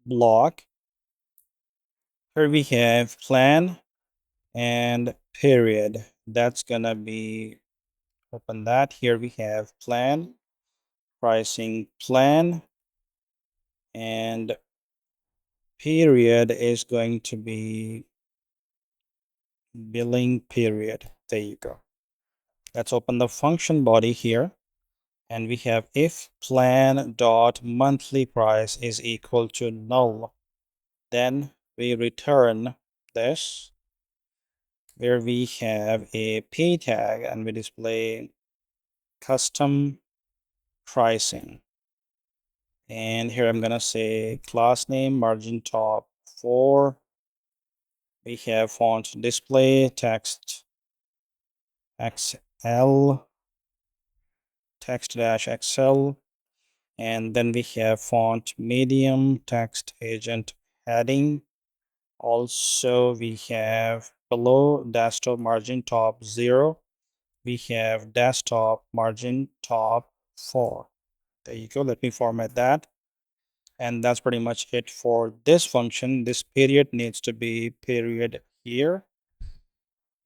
block. Here we have plan and period. That's gonna be, open that. Here we have plan, pricing plan, and period is going to be billing period. There you go. Let's open the function body here, and we have if plan dot monthly price is equal to null, then we return this, where we have a p tag, and we display custom pricing. And here I'm gonna say class name margin top 4. We have font display text XL, text dash XL, and then we have font medium text agent heading. Also, we have below desktop margin top 0. We have desktop margin top 4. There you go. Let me format that. And that's pretty much it for this function. This period needs to be period here.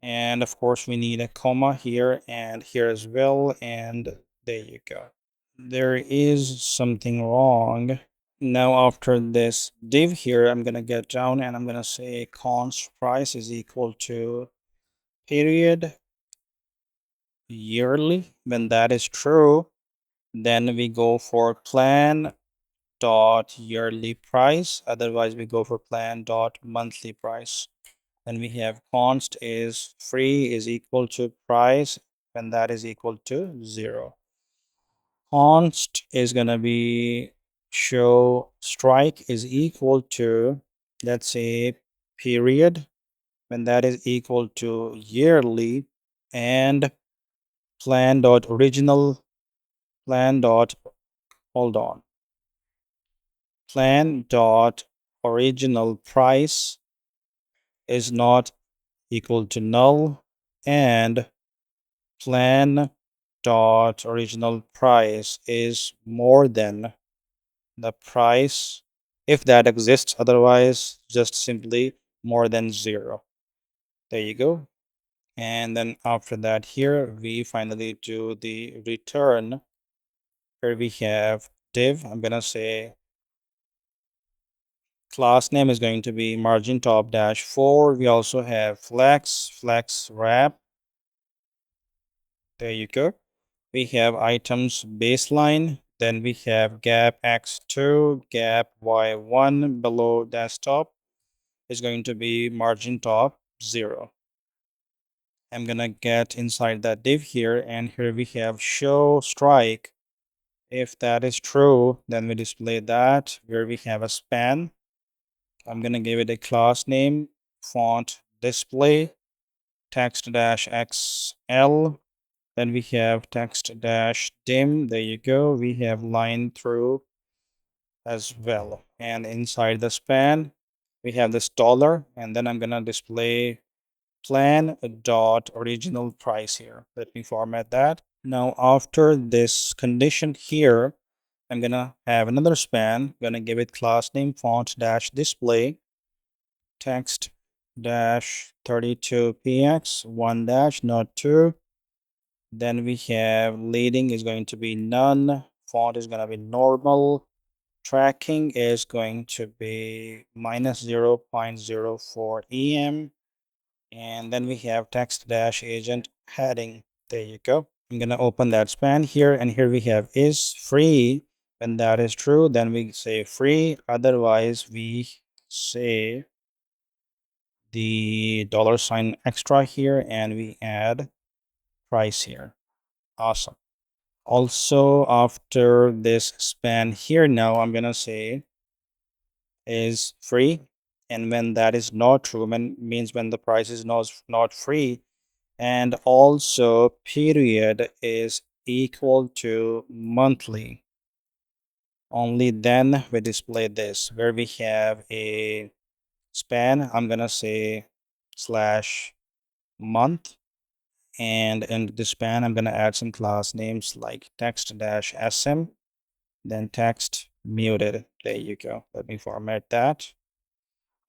And of course, we need a comma here and here as well. And there you go. There is something wrong. Now, after this div here, I'm going to get down and I'm going to say const price is equal to period yearly. When that is true, then we go for plan dot yearly price. Otherwise, we go for plan dot monthly price. Then we have const is free is equal to price when that is equal to 0. Const is going to be show strike is equal to, let's say, period when that is equal to yearly, and plan dot original plan dot hold on plan dot original price is not equal to null, and plan dot original price is more than the price if that exists. Otherwise, just simply more than 0. There you go. And then after that here we finally do the return. Here we have div. I'm gonna say class name is going to be margin top dash 4. We also have flex wrap. There you go. We have items baseline. Then we have gap x2, gap y1 below desktop is going to be margin top 0. I'm gonna get inside that div here, and here we have show strike. If that is true, then we display that where we have a span. I'm gonna give it a class name, font display, text dash XL. Then we have text dash dim. There you go. We have line through as well. And inside the span, we have this dollar, and then I'm gonna display plan dot original price here. Let me format that. Now, after this condition here, I'm gonna have another span. Gonna give it class name font dash display, text dash 32px 1 dash not 2. Then we have leading is going to be none, font is gonna be normal, tracking is going to be minus 0.04 em, and then we have text dash agent heading. There you go. I'm gonna open that span here, and here we have is free. When that is true, then we say free. Otherwise, we say the $ extra here, and we add price here. Awesome. Also, after this span here, now I'm gonna say is free, and when that is not true, means when the price is not free, and also period is equal to monthly, only then we display this where we have a span. I'm gonna say slash month, and in the span I'm gonna add some class names like text dash sm, then text muted. There you go. Let me format that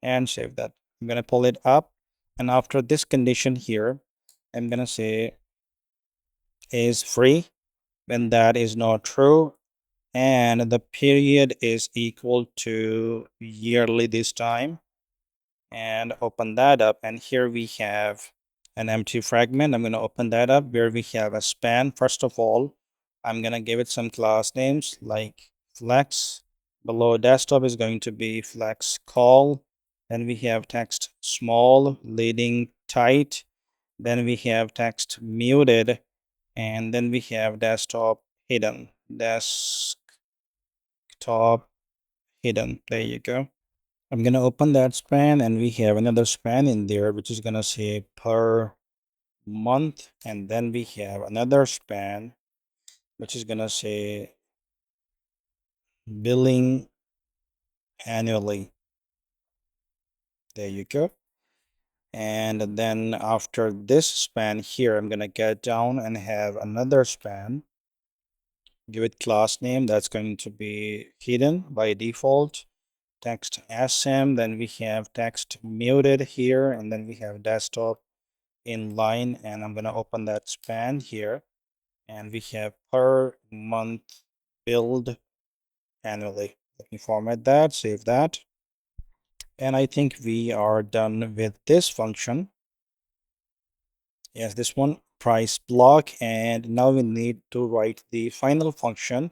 and save that. I'm gonna pull it up, and after this condition here, I'm gonna say is free when that is not true, and the period is equal to yearly this time, and open that up, and here we have an empty fragment. I'm going to open that up where we have a span. First of all, I'm going to give it some class names like flex. Below desktop is going to be flex call. Then we have text small leading tight. Then we have text muted, and then we have desktop hidden. Desktop hidden. There you go. I'm gonna open that span, and we have another span in there which is gonna say per month, and then we have another span which is gonna say billing annually. There you go. And then after this span here, I'm gonna get down and have another span. Give it class name that's going to be hidden by default. Text sm, then we have text muted here, and then we have desktop inline, and I'm gonna open that span here, and we have per month billed annually. Let me format that, save that. And I think we are done with this function. Yes, this one, price block. And now we need to write the final function,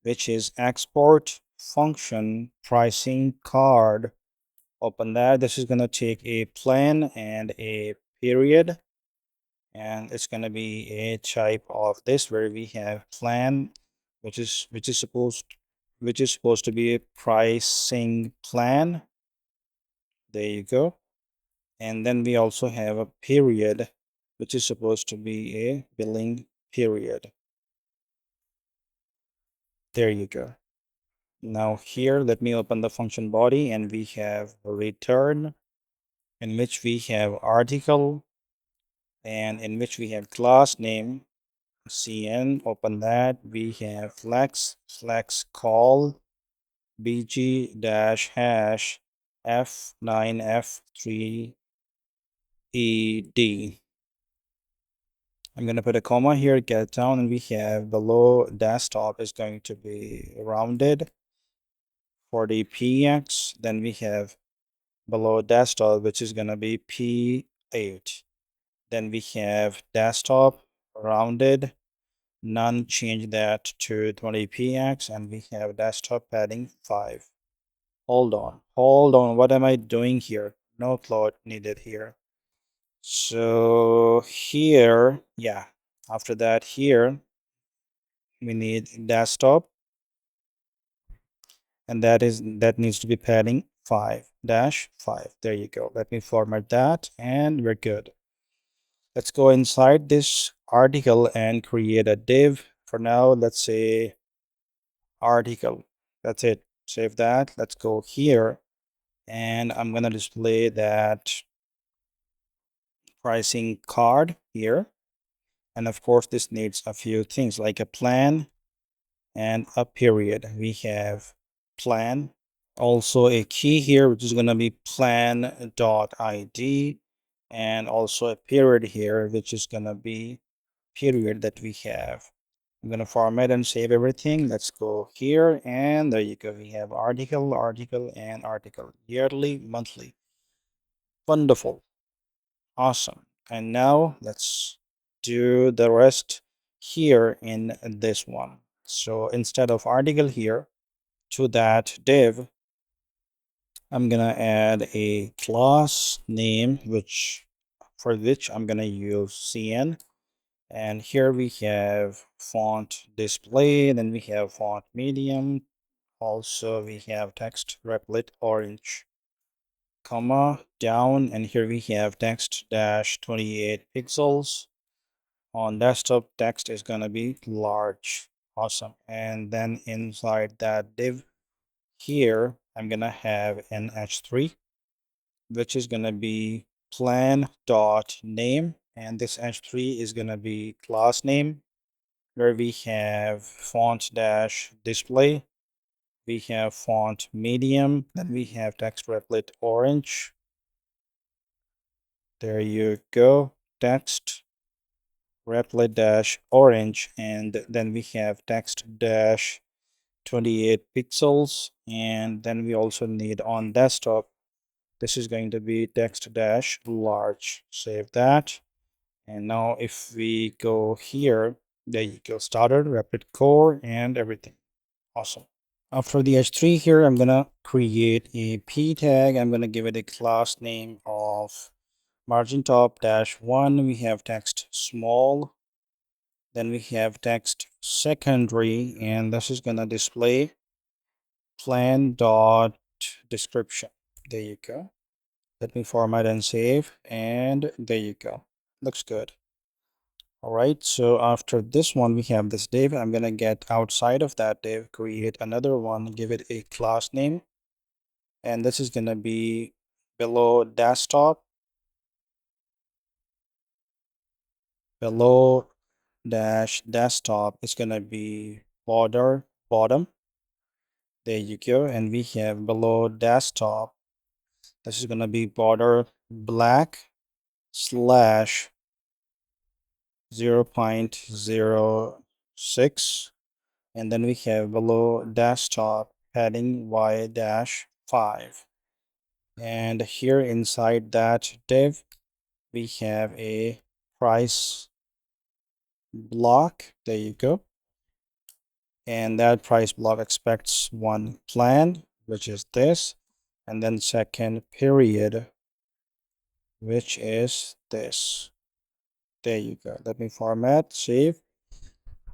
which is export function pricing card. Open that. This is going to take a plan and a period. And it's going to be a type of this where we have plan, which is supposed to be a pricing plan. There you go. And then we also have a period, which is supposed to be a billing period. There you go. Now here, let me open the function body, and we have a return, in which we have article, and in which we have class name cn. Open that. We have flex call bg dash hash f9f3 ed. I'm going to put a comma here, get down, and we have below desktop is going to be rounded for the px. Then we have below desktop, which is going to be p8. Then we have desktop rounded, none, change that to 20px, and we have desktop padding 5. Hold on, what am I doing here? No float needed here. So here, yeah, after that here we need desktop, and that needs to be padding 5-5. There you go. Let me format that, and we're good. Let's go inside this article and create a div. For now, let's say article. That's it. Save that. Let's go here, and I'm gonna display that pricing card here. And of course, this needs a few things like a plan and a period. We have plan, also a key here, which is going to be plan.id, and also a period here, which is going to be period that we have. I'm going to format and save everything. Let's go here, and there you go. We have article, and article, yearly, monthly. Wonderful. Awesome. And now let's do the rest here in this one. So instead of article here, to that div, I'm gonna add a class name, for which I'm gonna use cn. And here we have font display, then we have font medium. Also we have text Replit orange, comma down, and here we have text dash 28 pixels. On desktop, text is gonna be large. Awesome. And then inside that div here, I'm gonna have an h3, which is gonna be plan.name, and this h3 is gonna be class name, where we have font dash display, we have font medium, then we have text Replit orange. There you go, text Replit dash orange, and then we have text dash 28 pixels, and then we also need on desktop, this is going to be text dash large. Save that. And now if we go here, there you go, started, Replit core, and everything. Awesome. After the h3 here, I'm gonna create a p tag. I'm gonna give it a class name of margin top dash 1. We have text small, then we have text secondary, and this is gonna display plan dot description. There you go. Let me format and save, and there you go. Looks good. All right, so after this one, we have this div. I'm gonna get outside of that div, create another one, give it a class name, and this is gonna be below desktop, below dash desktop is gonna be border bottom. There you go. And we have below desktop, this is gonna be border black slash 0.06. And then we have below desktop padding y dash 5. And here inside that div, we have a price block. There you go. And that price block expects one plan, which is this, and then second period, which is this. There you go. Let me format, save.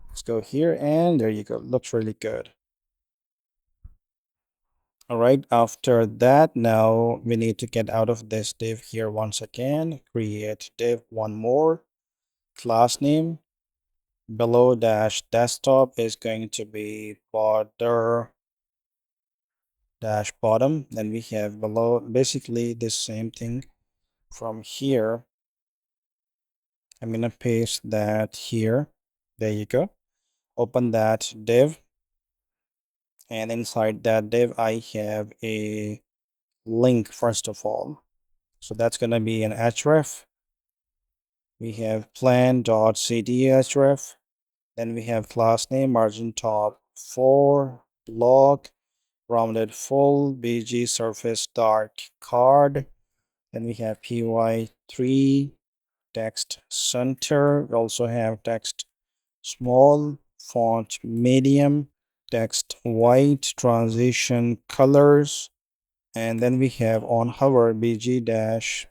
Let's go here, and there you go. Looks really good. All right, after that, now we need to get out of this div here once again. Create div one more. Class name below dash desktop is going to be border dash bottom. Then we have below basically the same thing from here. I'm gonna paste that here. There you go. Open that div, and inside that div I have a link first of all. So that's gonna be an href. We have plan.cd href. Then we have class name margin top 4 block rounded full bg surface dark card. Then we have py3 text center. We also have text small, font medium, text white, transition colors, and then we have on hover bg dash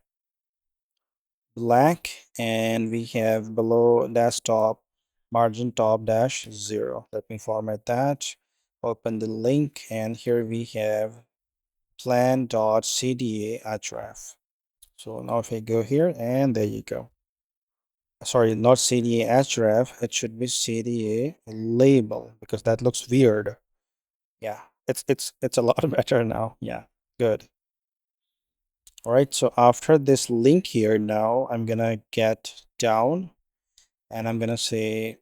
black, and we have below desktop margin top dash 0. Let me format that. Open the link, and here we have plan.cda href. So now if I go here, and there you go. Sorry, not CDA href, it should be CDA label, because that looks weird. Yeah, it's a lot better now. Yeah, good. All right, so after this link here, now I'm gonna get down, and I'm gonna say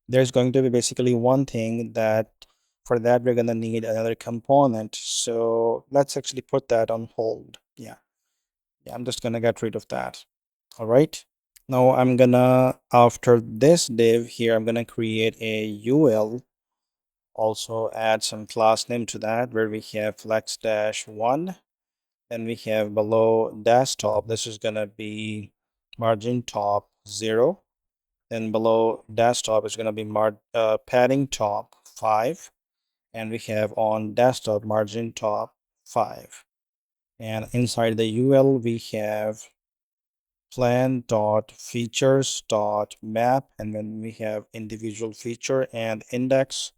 there's going to be basically one thing that for that we're gonna need another component. So let's actually put that on hold. Yeah, I'm just gonna get rid of that. All right. Now I'm gonna, after this div here, I'm gonna create a UL, also add some class name to that, where we have flex-1. Then we have below desktop, this is gonna be margin top 0. Then below desktop is gonna be padding top 5. And we have on desktop margin top 5. And inside the UL we have plan.features.map, and then we have individual feature and index,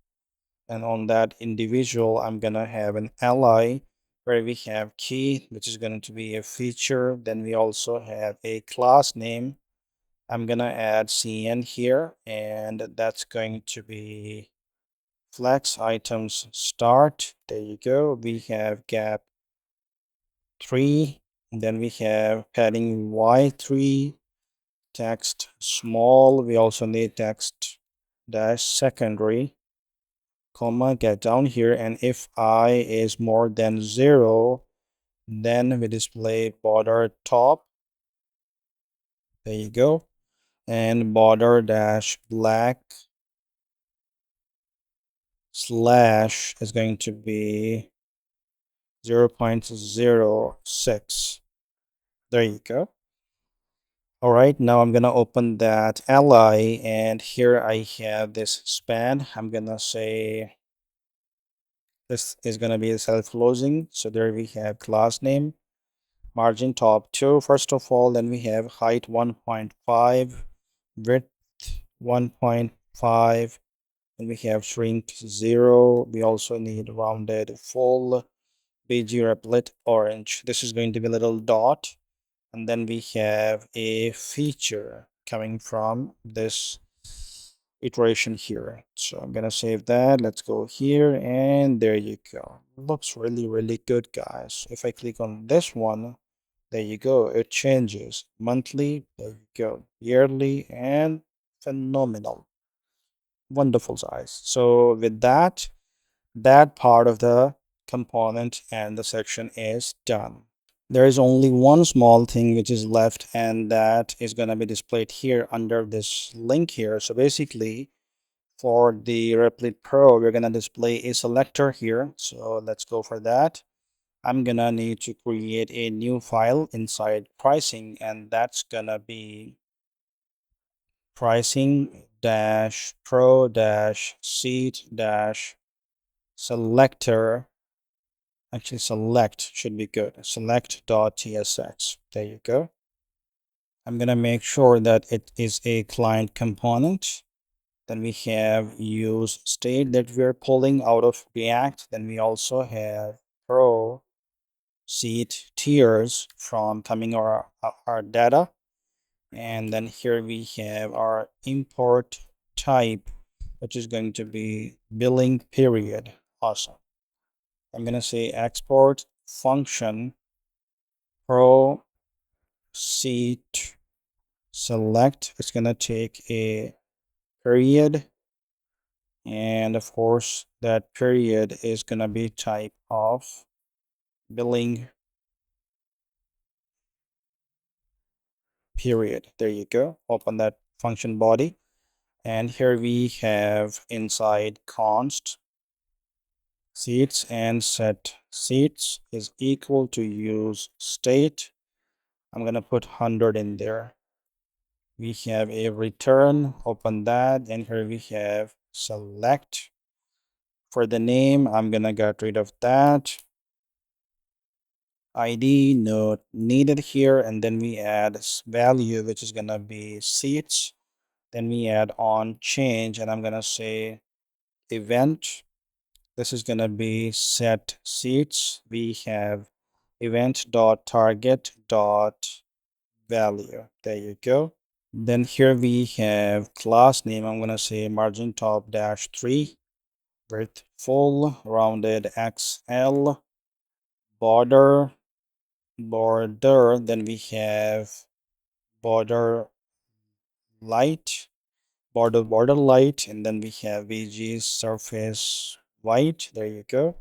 and on that individual I'm gonna have an ally where we have key, which is going to be a feature. Then we also have a class name. I'm gonna add cn here, and that's going to be flex items start. There you go. We have gap 3, and then we have padding y3, text small. We also need text dash secondary, comma, get down here, and if I is more than 0, then we display border top. There you go. And border dash black slash is going to be 0.06. There you go. All right, now I'm gonna open that ally, and here I have this span. I'm gonna say this is gonna be self-closing. So there we have class name, margin top 2 first of all. Then we have height 1.5, width 1.5, and we have shrink 0. We also need rounded full BG Replit orange. This is going to be a little dot. And then we have a feature coming from this iteration here. So I'm gonna save that. Let's go here, and there you go. Looks really good, guys. If I click on this one, there you go. It changes monthly. There you go. Yearly, and phenomenal. Wonderful size. So with that, that part of the component and the section is done. There is only one small thing which is left, and that is going to be displayed here under this link here. So basically, for the Replit Pro, we're going to display a selector here. So let's go for that. I'm gonna need to create a new file inside pricing, and that's gonna be pricing dash pro dash seat dash selector. Actually, select should be good. Select.tsx. There you go. I'm gonna make sure that it is a client component. Then we have use state that we're pulling out of React. Then we also have pro seat tiers from coming our data. And then here we have our import type, which is going to be billing period. Awesome. I'm going to say export function pro seat select. It's going to take a period, and of course that period is going to be type of billing period. There you go. Open that function body, and here we have inside const seats, and set seats is equal to use state. I'm gonna put 100 in there. We have a return, open that, and here we have select. For the name, I'm gonna get rid of that. ID not needed here, and then we add value, which is gonna be seats. Then we add on change, and I'm gonna say event. This is gonna be set seats. We have event dot target dot value. There you go. Then here we have class name. I'm gonna say margin top dash 3 width full rounded XL border. Then we have border light, border light, and then we have VG surface white. There you go.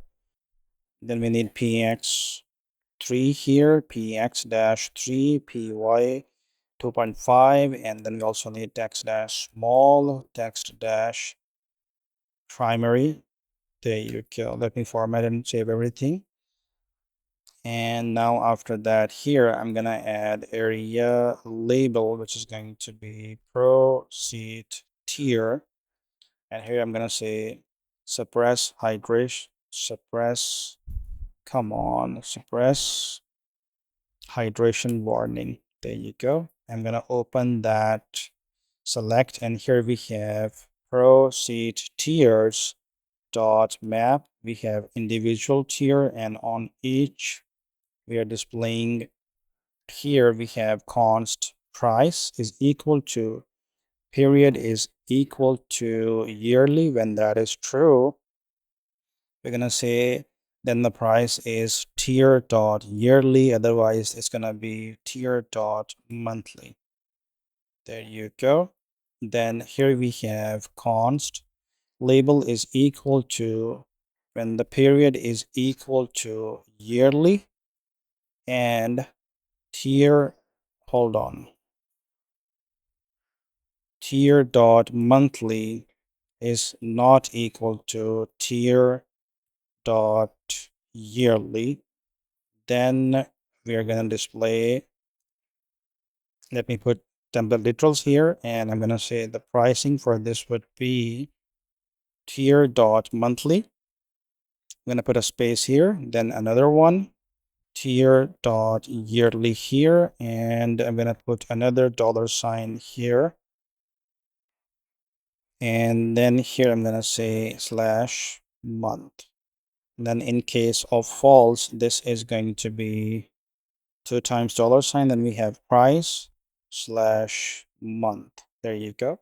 Then we need px3 here, px-3 py 2.5, and then we also need text dash small, text dash primary. There you go. Let me format and save everything. And now after that, here I'm gonna add area label, which is going to be pro seat tier. And here I'm gonna say suppress hydration, suppress, come on, suppress hydration warning. There you go. I'm gonna open that select, and here we have pro seat tiers dot map. We have individual tier, and on each we are displaying. Here we have const price is equal to period is equal to yearly. When that is true, we're gonna say then the price is tier dot yearly, otherwise it's gonna be tier dot monthly. There you go. Then here we have const label is equal to when the period is equal to yearly, and tier, hold on, tier dot monthly is not equal to tier dot yearly. Then we are going to display, let me put template literals here, and I'm going to say the pricing for this would be tier dot monthly. I'm going to put a space here, then another one, tier dot yearly here, and I'm going to put another $sign here. And then here I'm going to say slash month. And then in case of false, this is going to be 2 times $sign. Then we have price slash month. There you go.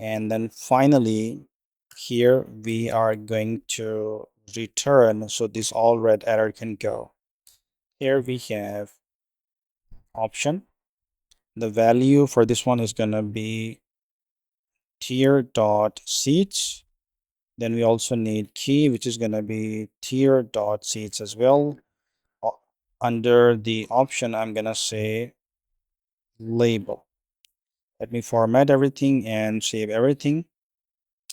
And then finally, here we are going to return, so this all red error can go. Here we have option. The value for this one is gonna be tier.seats. Then we also need key, which is gonna be tier.seats as well. Under the option, I'm gonna say label. Let me format everything and save everything.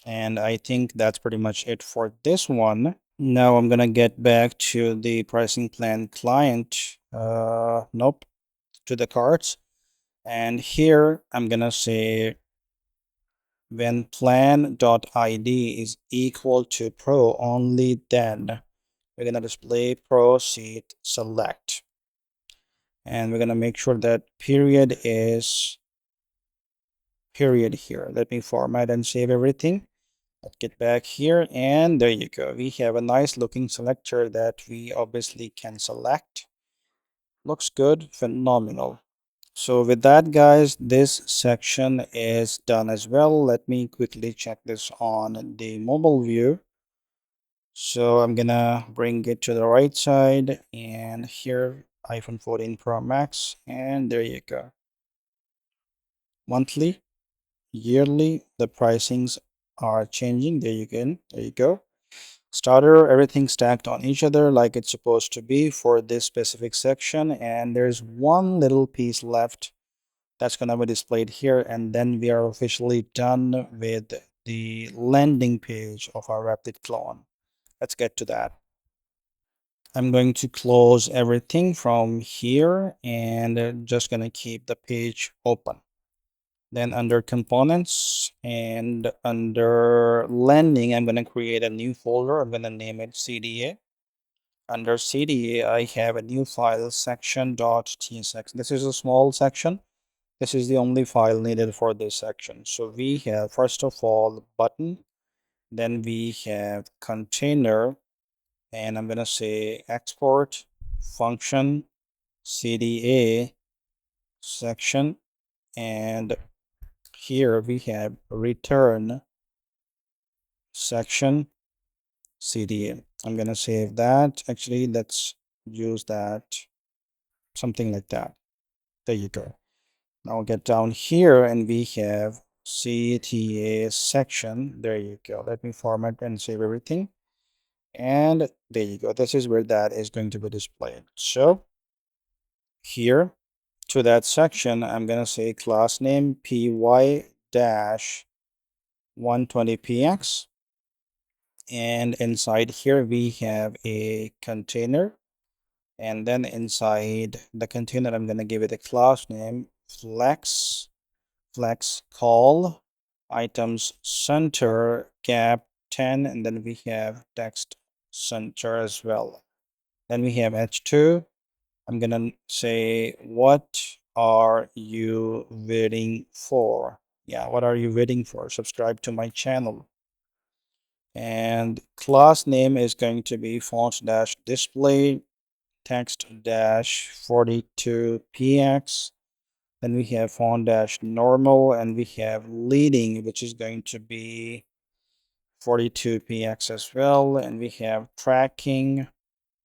And I think that's pretty much it for this one. Now I'm gonna get back to the pricing plan client. Nope, to the cards. And here I'm gonna say when plan.id is equal to pro, only then we're gonna display pro seat select. And we're gonna make sure that period is period here. Let me format and save everything. Let's get back here, and there you go. We have a nice looking selector that we obviously can select. Looks good, phenomenal. So with that, guys, this section is done as well. Let me quickly check this on the mobile view. So I'm gonna bring it to the right side, and here iPhone 14 Pro Max, and there you go. Monthly, yearly, the pricings are changing. There you go. There you go. Starter, everything stacked on each other like it's supposed to be for this specific section, and there's one little piece left that's going to be displayed here, and then we are officially done with the landing page of our Replit clone. Let's get to that. I'm going to close everything from here and just going to keep the page open. Then under components and under landing, I'm going to create a new folder. I'm going to name it CDA. Under CDA, I have a new file section.tsx. This is a small section. This is the only file needed for this section. So we have, first of all, button. Then we have container. And I'm going to say export function CDA section. And here we have return section CDA. I'm going to save that. Actually, let's use that, something like that. There you go. Now get down here and we have CTA section. There you go. Let me format and save everything. And there you go. This is where that is going to be displayed. So here to that section, I'm going to say class name py-120px. And inside here, we have a container. And then inside the container, I'm going to give it a class name flex call items center gap 10, and then we have text center as well. Then we have h2. I'm gonna say, what are you waiting for? Yeah, what are you waiting for? Subscribe to my channel. And class name is going to be font dash display text dash 42px. Then we have font dash normal, and we have leading, which is going to be 42px as well. And we have tracking.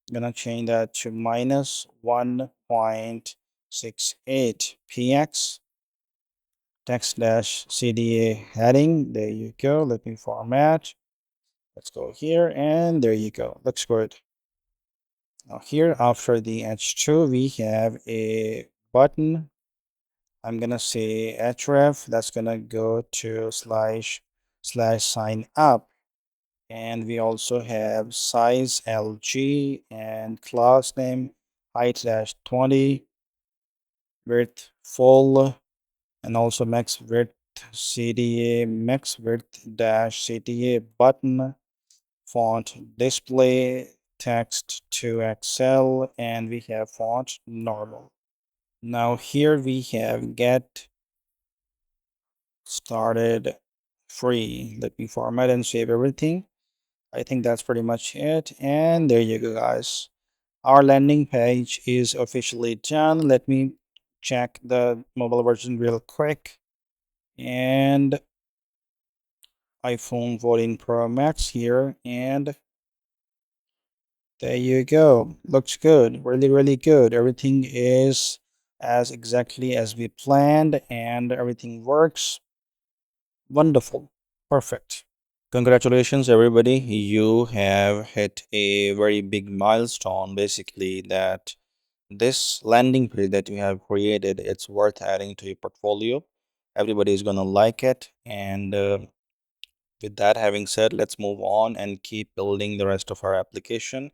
I'm gonna change that to minus 1.68px. Text dash CDA heading. There you go. Let me format. Let's go here, and there you go. Looks good. Now here, after the h2, we have a button. I'm gonna say href. That's gonna go to / sign up. And we also have size LG and class name height dash 20, width full, and also max width CDA, max width dash CDA button, font display, text to Excel, and we have font normal. Now here we have get started free. Let me format and save everything. I think that's pretty much it. And there you go, guys. Our landing page is officially done. Let me check the mobile version real quick. And iPhone 14 Pro Max here, and there you go. Looks good, really good. Everything is as exactly as we planned, and everything works. Wonderful. Perfect. Congratulations, everybody. You have hit a very big milestone, basically, that this landing page that you have created, it's worth adding to your portfolio. Everybody is going to like it. And with that having said, let's move on and keep building the rest of our application.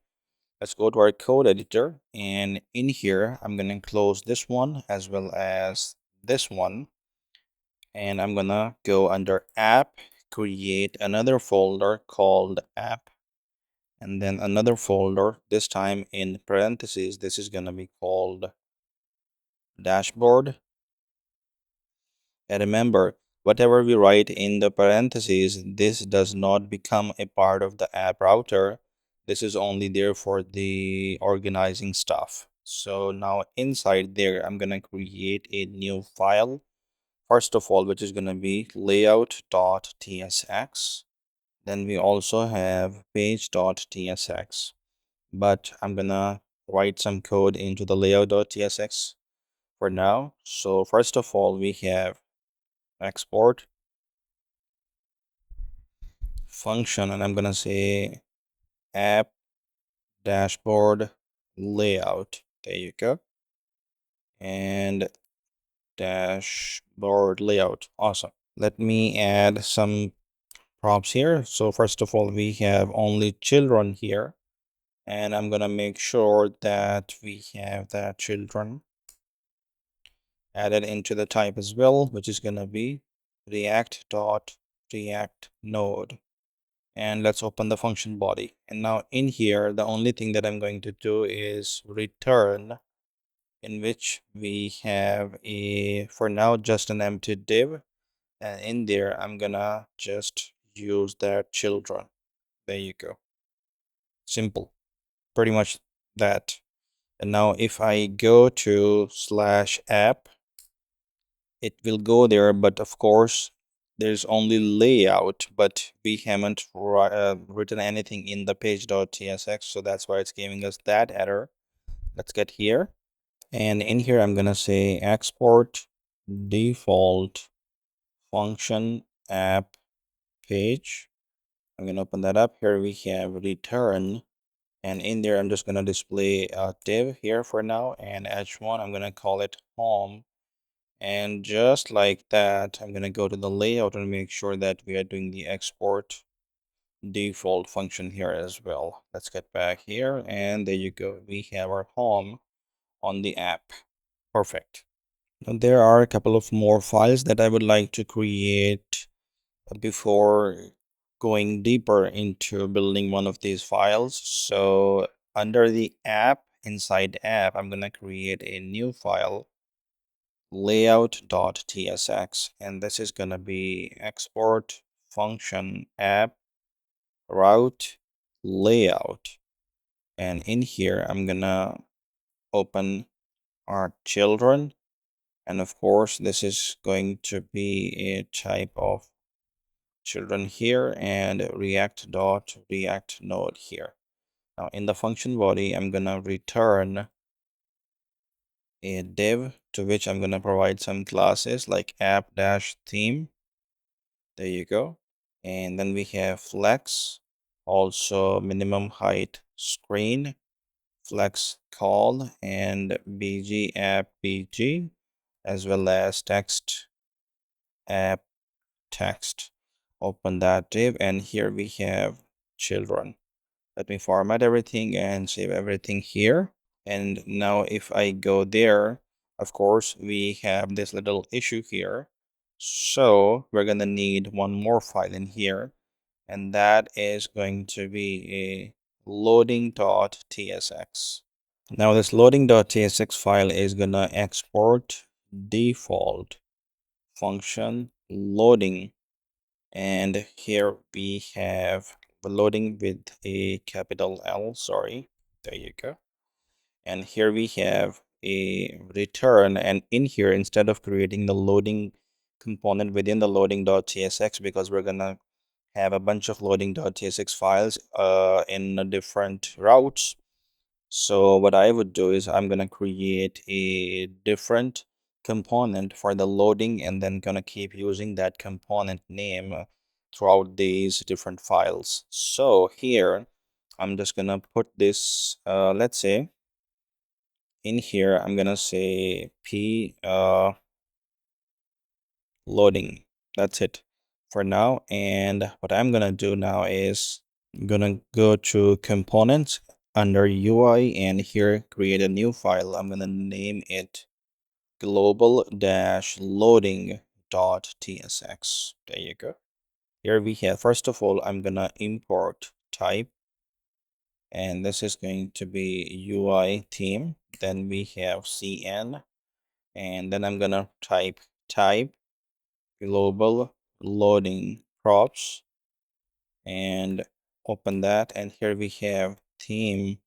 Let's go to our code editor, and in here I'm going to close this one as well as this one, and I'm gonna go under app, create another folder called app, and then another folder, this time in parentheses. This is gonna be called dashboard. And remember, whatever we write in the parentheses, this does not become a part of the app router. This is only there for the organizing stuff. So now inside there, I'm gonna create a new file, first of all, which is gonna be layout.tsx. Then we also have page.tsx, but I'm gonna write some code into the layout.tsx for now. So first of all, we have export function, and I'm gonna say app dashboard layout. There you go. And dashboard layout. Awesome. Let me add some props here. So first of all, we have only children here, and I'm gonna make sure that we have that children added into the type as well, which is gonna be react node. And let's open the function body. And now in here, the only thing that I'm going to do is return, in which we have a, for now, just an empty div. And in there, I'm gonna just use that children. There you go. Simple. Pretty much that. And now if I go to /app, it will go there, but of course there's only layout, but we haven't written anything in the page.tsx, so that's why it's giving us that error. Let's get here, and in here I'm gonna say export default function app page. I'm gonna open that up. Here we have return, and in there I'm just gonna display a div here for now, and h1 I'm gonna call it home. And just like that, I'm gonna go to the layout and make sure that we are doing the export default function here as well. Let's get back here, and there you go. We have our home on the app. Perfect. Now, there are a couple of more files that I would like to create before going deeper into building one of these files. So under the app, inside app, I'm gonna create a new file, layout.tsx, and this is gonna be export function app route layout. And in here I'm gonna open our children, and of course this is going to be a type of children here, and react node here. Now in the function body, I'm gonna return a div to which I'm gonna provide some classes like app-theme. There you go. And then we have flex, also minimum height screen, flex call, and bg app bg, as well as text app text. Open that div, and here we have children. Let me format everything and save everything here. And now if I go there, of course, we have this little issue here. So we're gonna need one more file in here, and that is going to be a loading.tsx. Now this loading.tsx file is gonna export default function loading, and here we have the loading with a capital L, sorry, there you go. And here we have a return, and in here, instead of creating the loading component within the loading.tsx, because we're gonna have a bunch of loading.tsx files in different routes. So what I would do is I'm gonna create a different component for the loading, and then gonna keep using that component name throughout these different files. So here I'm just gonna put this, let's say in here I'm gonna say p loading. That's it for now. And what I'm gonna do now is I'm gonna go to components under UI, and here create a new file. I'm gonna name it global-loading.tsx. There you go. Here we have, first of all, I'm gonna import type, and this is going to be UI theme. Then we have cn, and then I'm gonna type global loading props and open that. And here we have theme,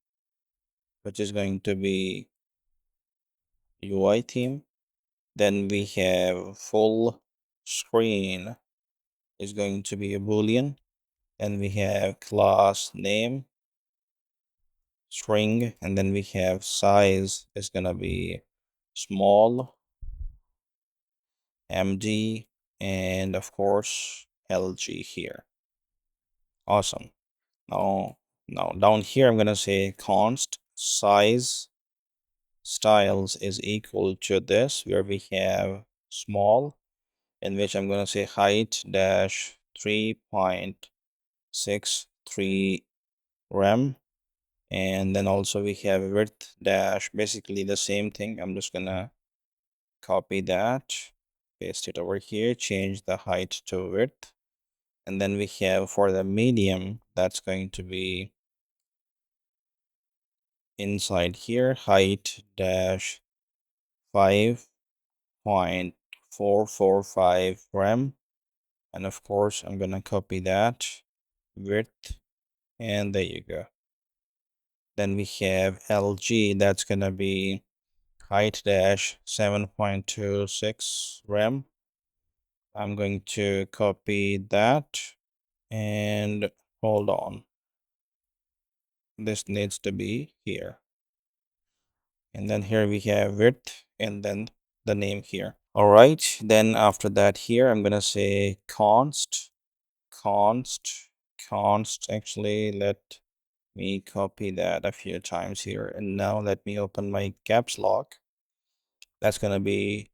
which is going to be UI theme. Then we have full screen is going to be a boolean. And we have class name string, and then we have size is gonna be small md, and of course lg here. Awesome. Now down here I'm gonna say const size styles is equal to this, where we have small, in which I'm gonna say height dash 3.63 rem, and then also we have width dash, basically the same thing. I'm just gonna copy that, paste it over here, change the height to width, and then we have for the medium, that's going to be inside here, height dash 5.445 rem, and of course I'm gonna copy that width, and there you go. Then we have lg, that's gonna be height dash 7.26 rem. I'm going to copy that, and hold on, this needs to be here. And then here we have width, and then the name here. All right, then after that here I'm gonna say const. Actually, let me copy that a few times here, and now let me open my caps lock. That's gonna be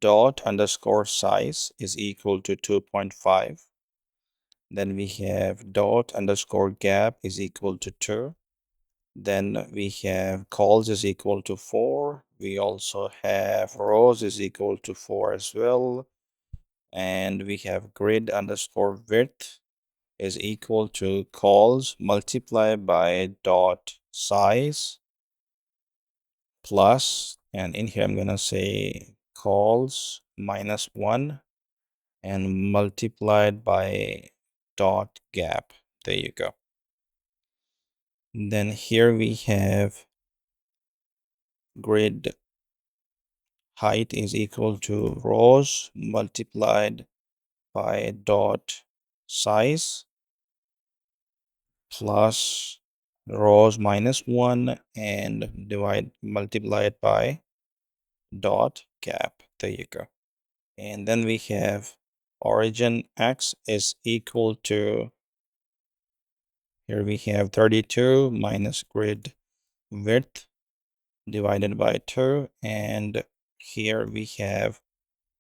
dot underscore size is equal to 2.5. Then we have dot underscore gap is equal to 2. Then we have calls is equal to 4. We also have rows is equal to 4 as well. And we have grid underscore width is equal to calls multiplied by dot size plus, and in here I'm gonna say calls minus 1 and multiplied by dot gap. There you go. Then here we have grid height is equal to rows multiplied by dot size plus rows minus 1 and multiply it by dot gap. There you go. And then we have origin x is equal to, here we have 32 minus grid width divided by 2, and here we have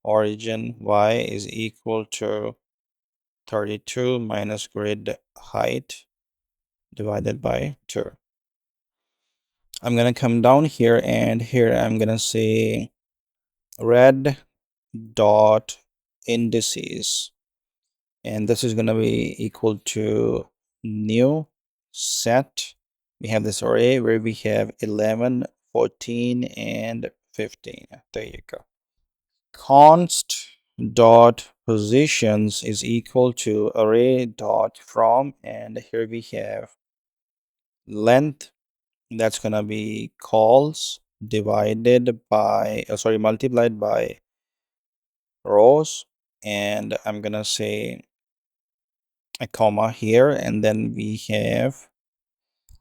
origin y is equal to 32 minus grid height divided by 2. I'm gonna come down here, and here I'm gonna say red dot indices, and this is gonna be equal to new set. We have this array where we have 11, 14, and 15. There you go. Const dot positions is equal to array dot from, and here we have length, that's gonna be calls divided by multiplied by rows, and I'm gonna say a comma here, and then we have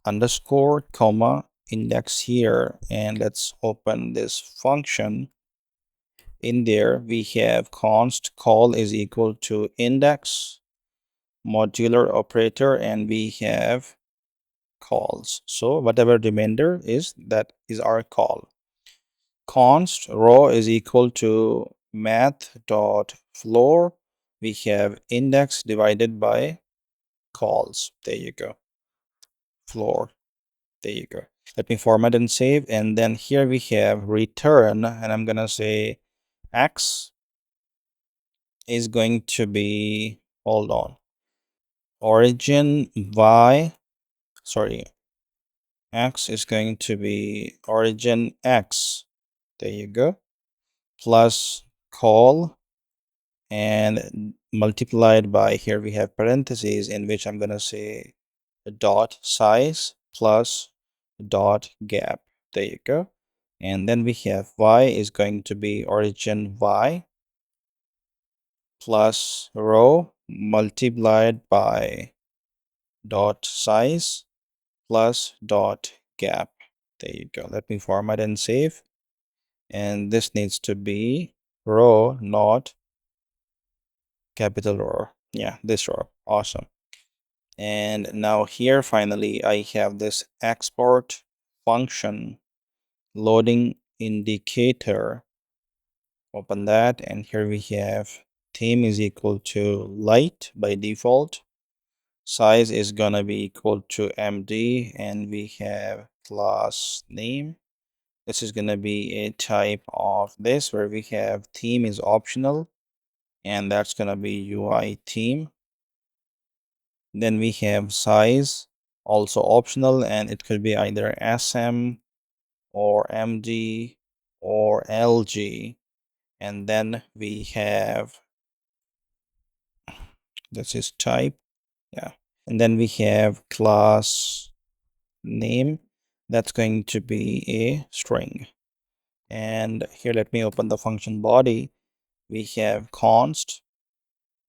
underscore comma index here, and let's open this function. In there we have const call is equal to index modular operator, and we have calls. So whatever remainder is, that is our call. Const row is equal to math dot floor. We have index divided by calls. There you go. Floor. There you go. Let me format and save. And then here we have return, and I'm gonna say x is going to be, hold on, origin y, sorry, x is going to be origin x. There you go. Plus call, and multiplied by, here we have parentheses in which I'm gonna say dot size plus dot gap. There you go. And then we have y is going to be origin y plus row multiplied by dot size plus dot gap. There you go. Let me format and save. And this needs to be row, not capital row. Yeah, this row. Awesome. And now here finally I have this export function loading indicator. Open that, and here we have theme is equal to light by default. Size is gonna be equal to MD, and we have class name. This is gonna be a type of this, where we have theme is optional, and that's gonna be UI theme. Then we have size, also optional, and it could be either SM or MD or LG. And then we have, this is type, yeah. And then we have class name, that's going to be a string. And here, let me open the function body. We have const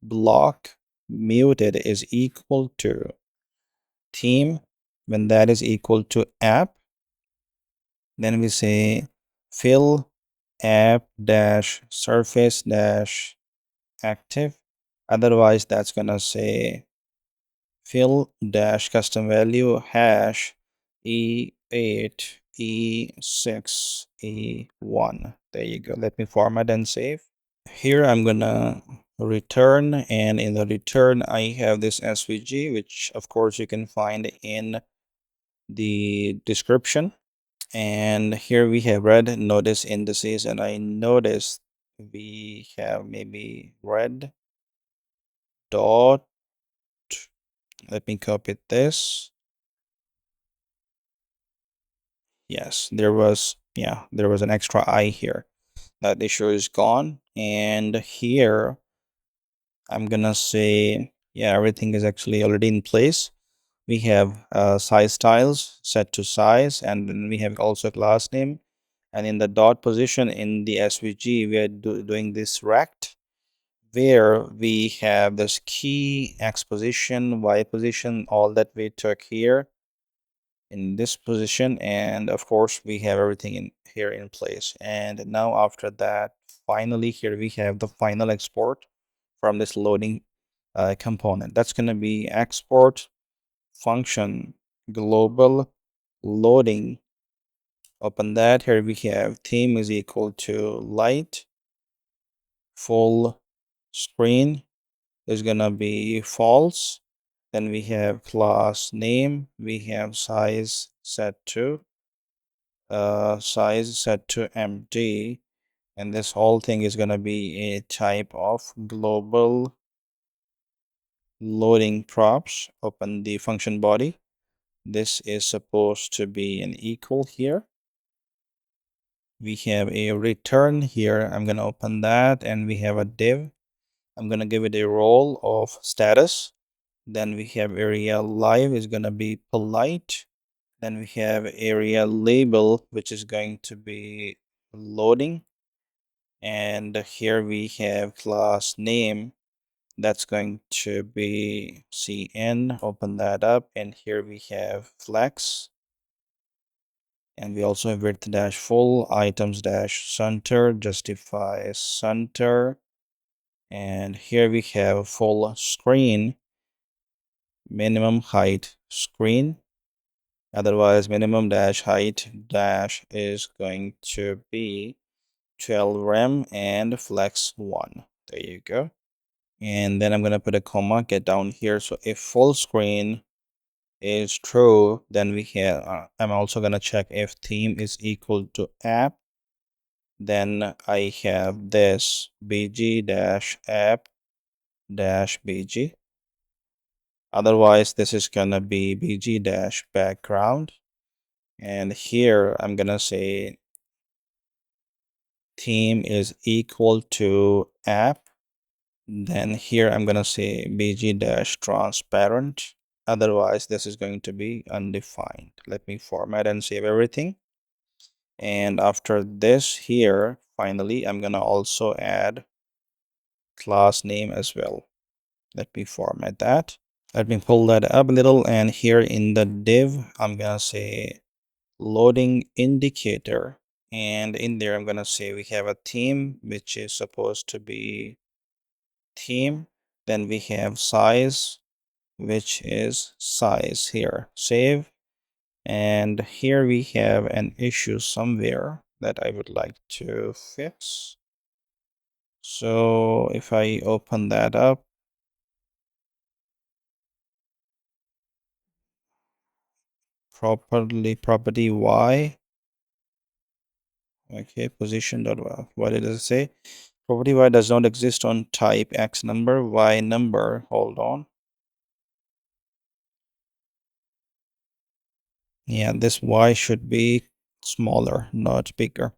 block muted is equal to theme, when that is equal to app. Then we say fill app dash surface dash active. Otherwise, that's gonna say fill dash custom value hash E8 E6 E1. There you go. Let me format and save. Here I'm gonna return, and in the return I have this SVG, which of course you can find in the description. And here we have red notice indices, and I noticed we have maybe red dot. Let me copy this. Yes, there was, yeah, there was an extra I here. That issue is gone. And here I'm gonna say, yeah, everything is actually already in place. We have size styles set to size, and then we have also class name. And in the dot position in the SVG, we are doing this rect, where we have this key X position, Y position, all that we took here in this position. And of course we have everything in here in place. And now after that, finally here we have the final export from this loading component. That's going to be export function global loading. Open that. Here we have theme is equal to light, full screen is gonna be false. Then we have class name, we have size set to empty, and this whole thing is gonna be a type of global loading props. Open the function body. This is supposed to be an equal here. We have a return here. I'm gonna open that, and we have a div. I'm gonna give it a role of status. Then we have area live is gonna be polite. Then we have area label, which is going to be loading. And here we have class name, That's going to be cn. Open that up, and here we have flex, and we also have width dash full, items dash center, justify center, and here we have full screen, minimum height screen. Otherwise, minimum dash height dash is going to be 12 rem and flex 1. There you go. And then I'm going to put a comma, get down here. So if full screen is true, then we have, I'm also going to check if theme is equal to app. Then I have this bg dash app dash bg. Otherwise, this is going to be bg dash background. And here I'm going to say theme is equal to app. Then here I'm going to say bg dash transparent. Otherwise, this is going to be undefined. Let me format and save everything. And after this here, finally, I'm going to also add class name as well. Let me format that. Let me pull that up a little. And here in the div, I'm going to say loading indicator. And in there, I'm going to say we have a theme, which is supposed to be theme. Then we have size, which is size here. Save. And here we have an issue somewhere that I would like to fix. So if I open that up, property y, okay, position dot y. What did it say? Property y does not exist on type x number, y number. Hold on. Yeah, this y should be smaller, not bigger.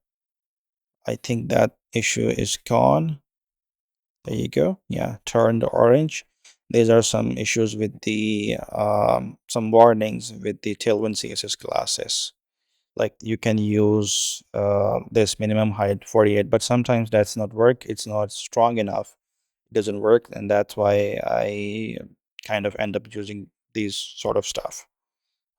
I think that issue is gone. There you go. Yeah, turned orange. These are some issues with the some warnings with the Tailwind CSS classes. Like you can use this minimum height 48, but sometimes that's not work. It's not strong enough. It doesn't work, and that's why I kind of end up using these sort of stuff.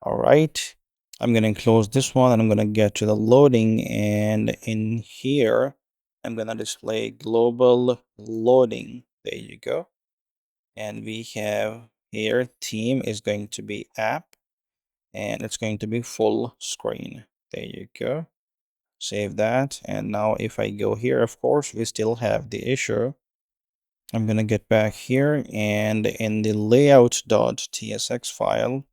All right. I'm going to close this one, and I'm going to get to the loading, and in here I'm going to display global loading. There you go. And we have here theme is going to be app, and it's going to be full screen. There you go. Save that. And now if I go here, of course we still have the issue. I'm going to get back here, and in the layout.tsx file,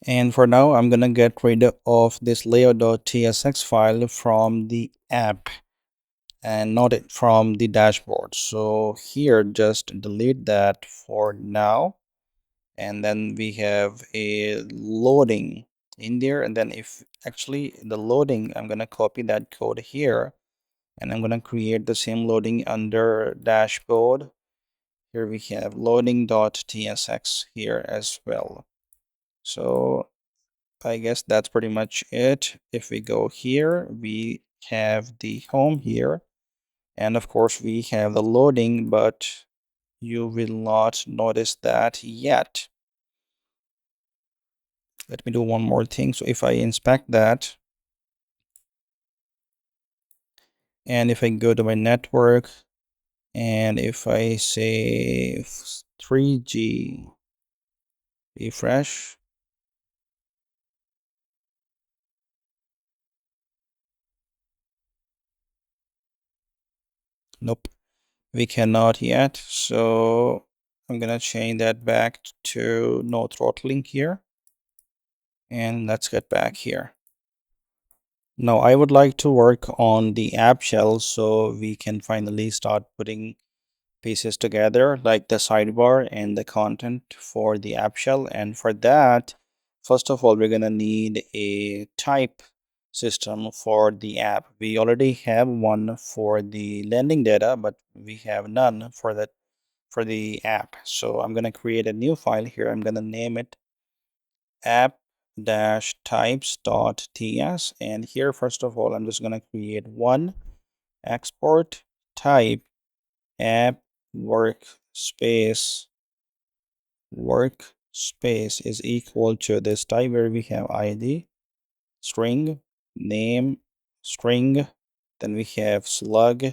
and for now, I'm going to get rid of this layout.tsx file from the app and not it from the dashboard. So here, just delete that for now. And then we have a loading in there. And then if actually the loading, I'm going to copy that code here. And I'm going to create the same loading under dashboard. Here we have loading.tsx here as well. So I guess that's pretty much it. If we go here, we have the home here. And of course, we have the loading, but you will not notice that yet. Let me do one more thing. So if I inspect that, and if I go to my network, and if I say 3G refresh, nope, we cannot yet. So I'm gonna change that back to no throttling here. And let's get back here. Now I would like to work on the app shell so we can finally start putting pieces together, like the sidebar and the content for the app shell. And for that, first of all, we're gonna need a type system for the app. We already have one for the landing data, but we have none for the app. So I'm gonna create a new file here. I'm gonna name it app-types.ts, and here first of all I'm just going to create one export type app work space workspace is equal to this type where we have ID, string, name, string, then we have slug,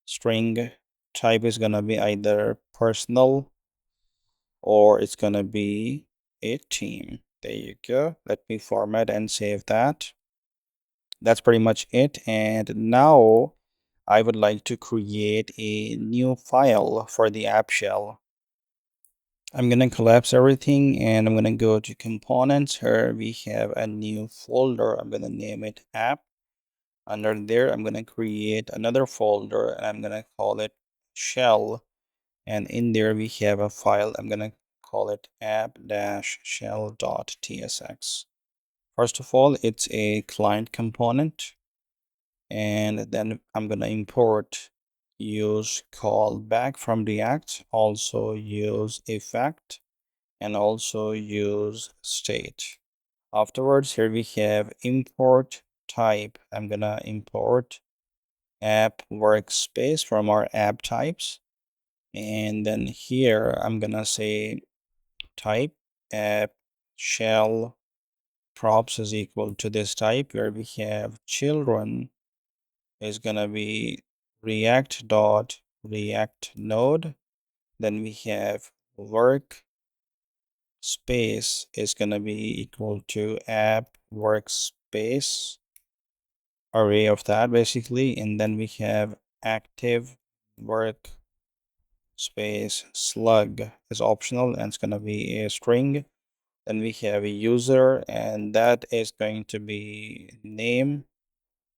string, type is gonna be either personal or it's gonna be a team. There you go. Let me format and save that. That's pretty much it. And now I would like to create a new file for the app shell. I'm gonna collapse everything and I'm gonna go to components. Here we have a new folder. I'm gonna name it app. Under there, I'm gonna create another folder and I'm gonna call it shell. And in there we have a file. I'm gonna call it app-shell.tsx. First of all, it's a client component. And then I'm gonna import use callback from React, also use effect, and also use state. Afterwards, here we have import type. I'm gonna import app workspace from our app types. And then here I'm gonna say type app shell props is equal to this type where we have children is gonna be react node. Then we have work space is gonna be equal to app workspace array of that basically, and then we have active workspace slug is optional and it's gonna be a string. Then we have a user and that is going to be name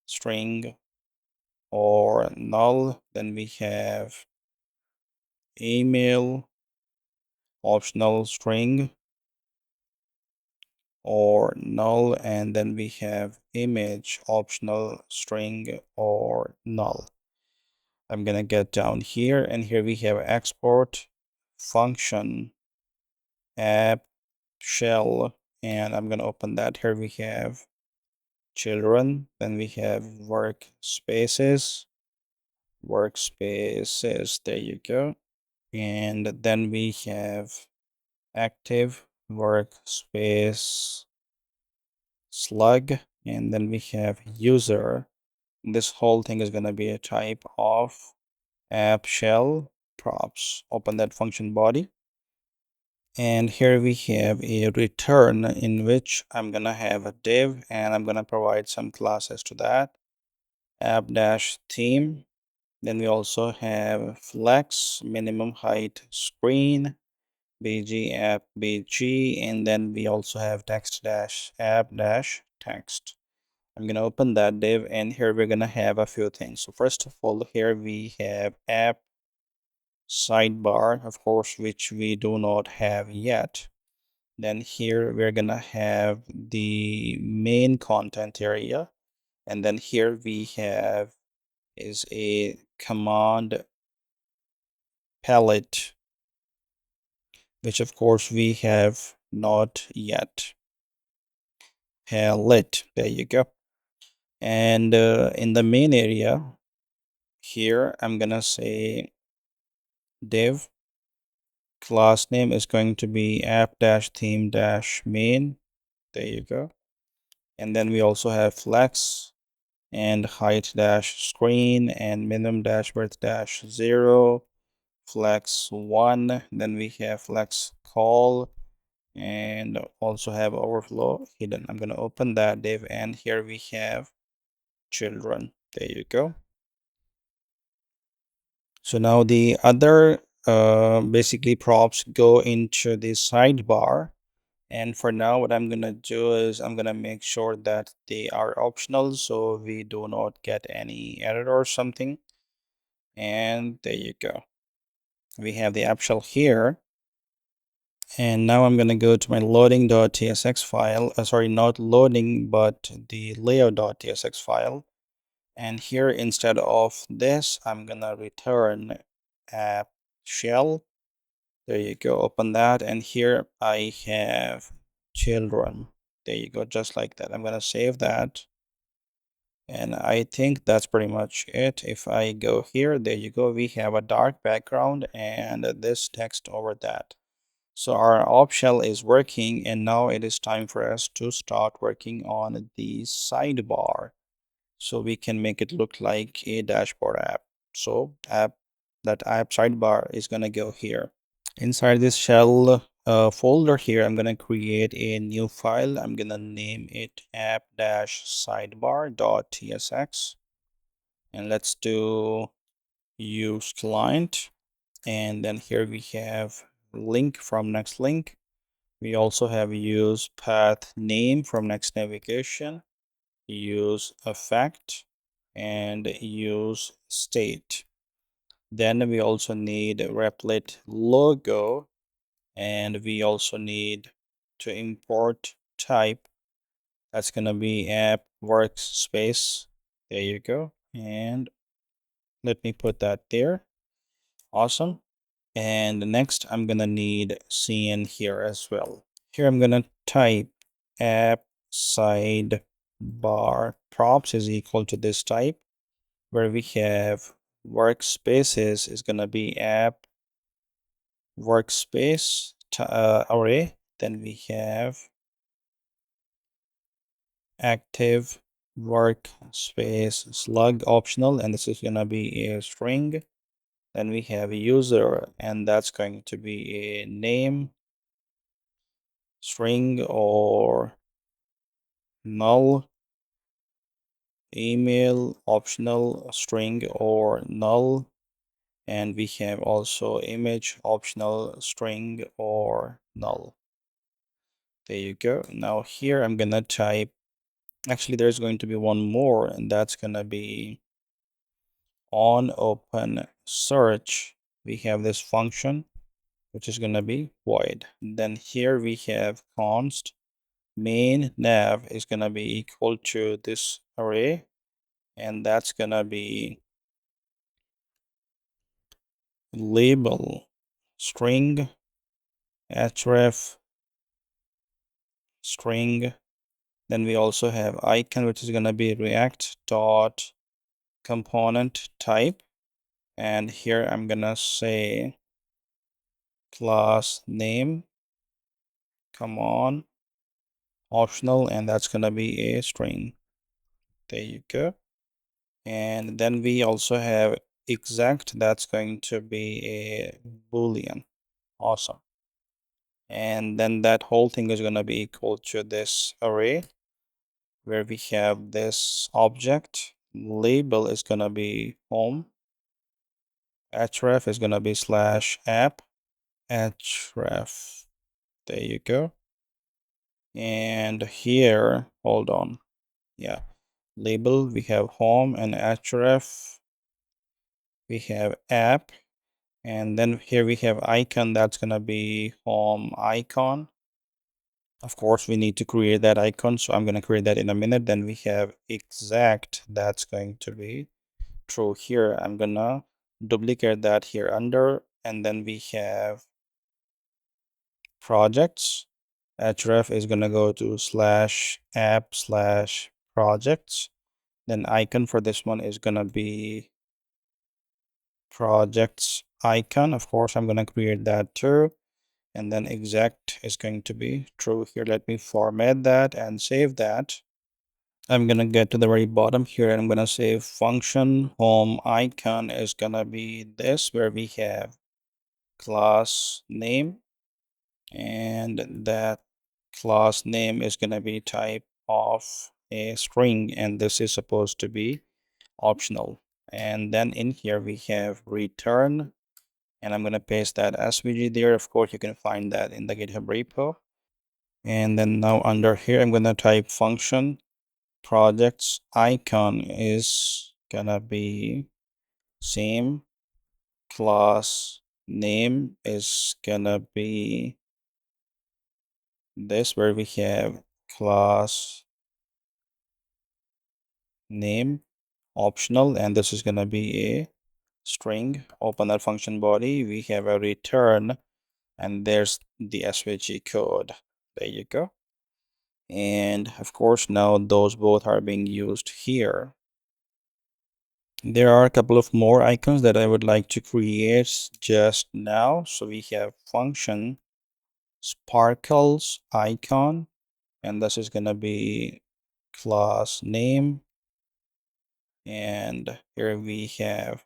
string or null. Then we have email optional string or null, and then we have image optional string or null. I'm gonna get down here and here we have export function app shell, and I'm gonna open that. Here we have children, then we have workspaces, there you go, and then we have active workspace slug, and then we have user. This whole thing is going to be a type of app shell props. Open that function body, and here we have a return in which I'm gonna have a div and I'm gonna provide some classes to that app-theme. Then we also have flex minimum height screen bg app bg, and then we also have text-app-text. I'm gonna open that div and here we're gonna have a few things. So first of all, here we have app sidebar, of course, which we do not have yet. Then here we're gonna have the main content area, and then here we have is a command palette, which of course we have not yet. Palette, there you go. And in the main area here, I'm gonna say div class name is going to be app-theme-main. There you go. And then we also have flex and height dash screen and minimum dash width dash 0, flex 1. Then we have flex call and also have overflow hidden. I'm going to open that div and here we have children. There you go. So now the other basically props go into the sidebar. And for now, what I'm gonna do is I'm gonna make sure that they are optional so we do not get any error or something. And there you go. We have the app shell here. And now I'm gonna go to my loading.tsx file. Sorry, not loading, but the layout.tsx file. And here, instead of this, I'm gonna return app shell. There you go, open that, and here I have children. There you go, just like that. I'm gonna save that. And I think that's pretty much it. If I go here, there you go. We have a dark background and this text over that. So our op shell is working, and now it is time for us to start working on the sidebar. So we can make it look like a dashboard app. So that app sidebar is gonna go here. Inside this shell folder here, I'm gonna create a new file. I'm gonna name it app-sidebar.tsx, and let's do use client. And then here we have link from next link. We also have use path name from next navigation, use effect, and use state. Then we also need Replit logo, and we also need to import type. That's gonna be app workspace. There you go. And let me put that there. Awesome. And next I'm gonna need cn here as well. Here I'm gonna type app sidebar props is equal to this type, where we have workspaces is gonna be app workspace array. Then we have active workspace slug optional, and this is gonna be a string. Then we have user, and that's going to be a name string or null, email optional string or null, and we have also image optional string or null. There you go. Now here I'm gonna type, actually there's going to be one more, and that's gonna be on open search. We have this function which is gonna be void. Then here we have const main nav is gonna be equal to this array, and that's gonna be label string href string. Then we also have icon, which is gonna be react dot component type, and here I'm gonna say class name, come on, optional, and that's gonna be a string. There you go. And then we also have exact, that's going to be a boolean. Awesome. And then that whole thing is going to be equal to this array, where we have this object label is going to be home, href is going to be slash app href. There you go. And here, hold on, yeah, label, we have home, and href we have app. And then here we have icon, that's gonna be home icon. Of course, we need to create that icon, so I'm gonna create that in a minute. Then we have exact, that's going to be true here. I'm gonna duplicate that here under, and then we have projects. href is gonna go to slash app slash projects. Then icon for this one is gonna be projects icon. Of course, I'm gonna create that too. And then exact is going to be true here. Let me format that and save that. I'm gonna get to the very bottom here, and I'm gonna say function home icon is gonna be this, where we have class name, and that class name is gonna be type of a string, and this is supposed to be optional. And then in here we have return, and I'm gonna paste that SVG there. Of course, you can find that in the GitHub repo. And then now under here, I'm gonna type function projects icon is gonna be same, class name is gonna be this, where we have class name optional, and this is gonna be a string. Open that function body, we have a return, and there's the SVG code. There you go. And of course, now those both are being used here. There are a couple of more icons that I would like to create just now. So we have function sparkles icon, and this is gonna be class name, and here we have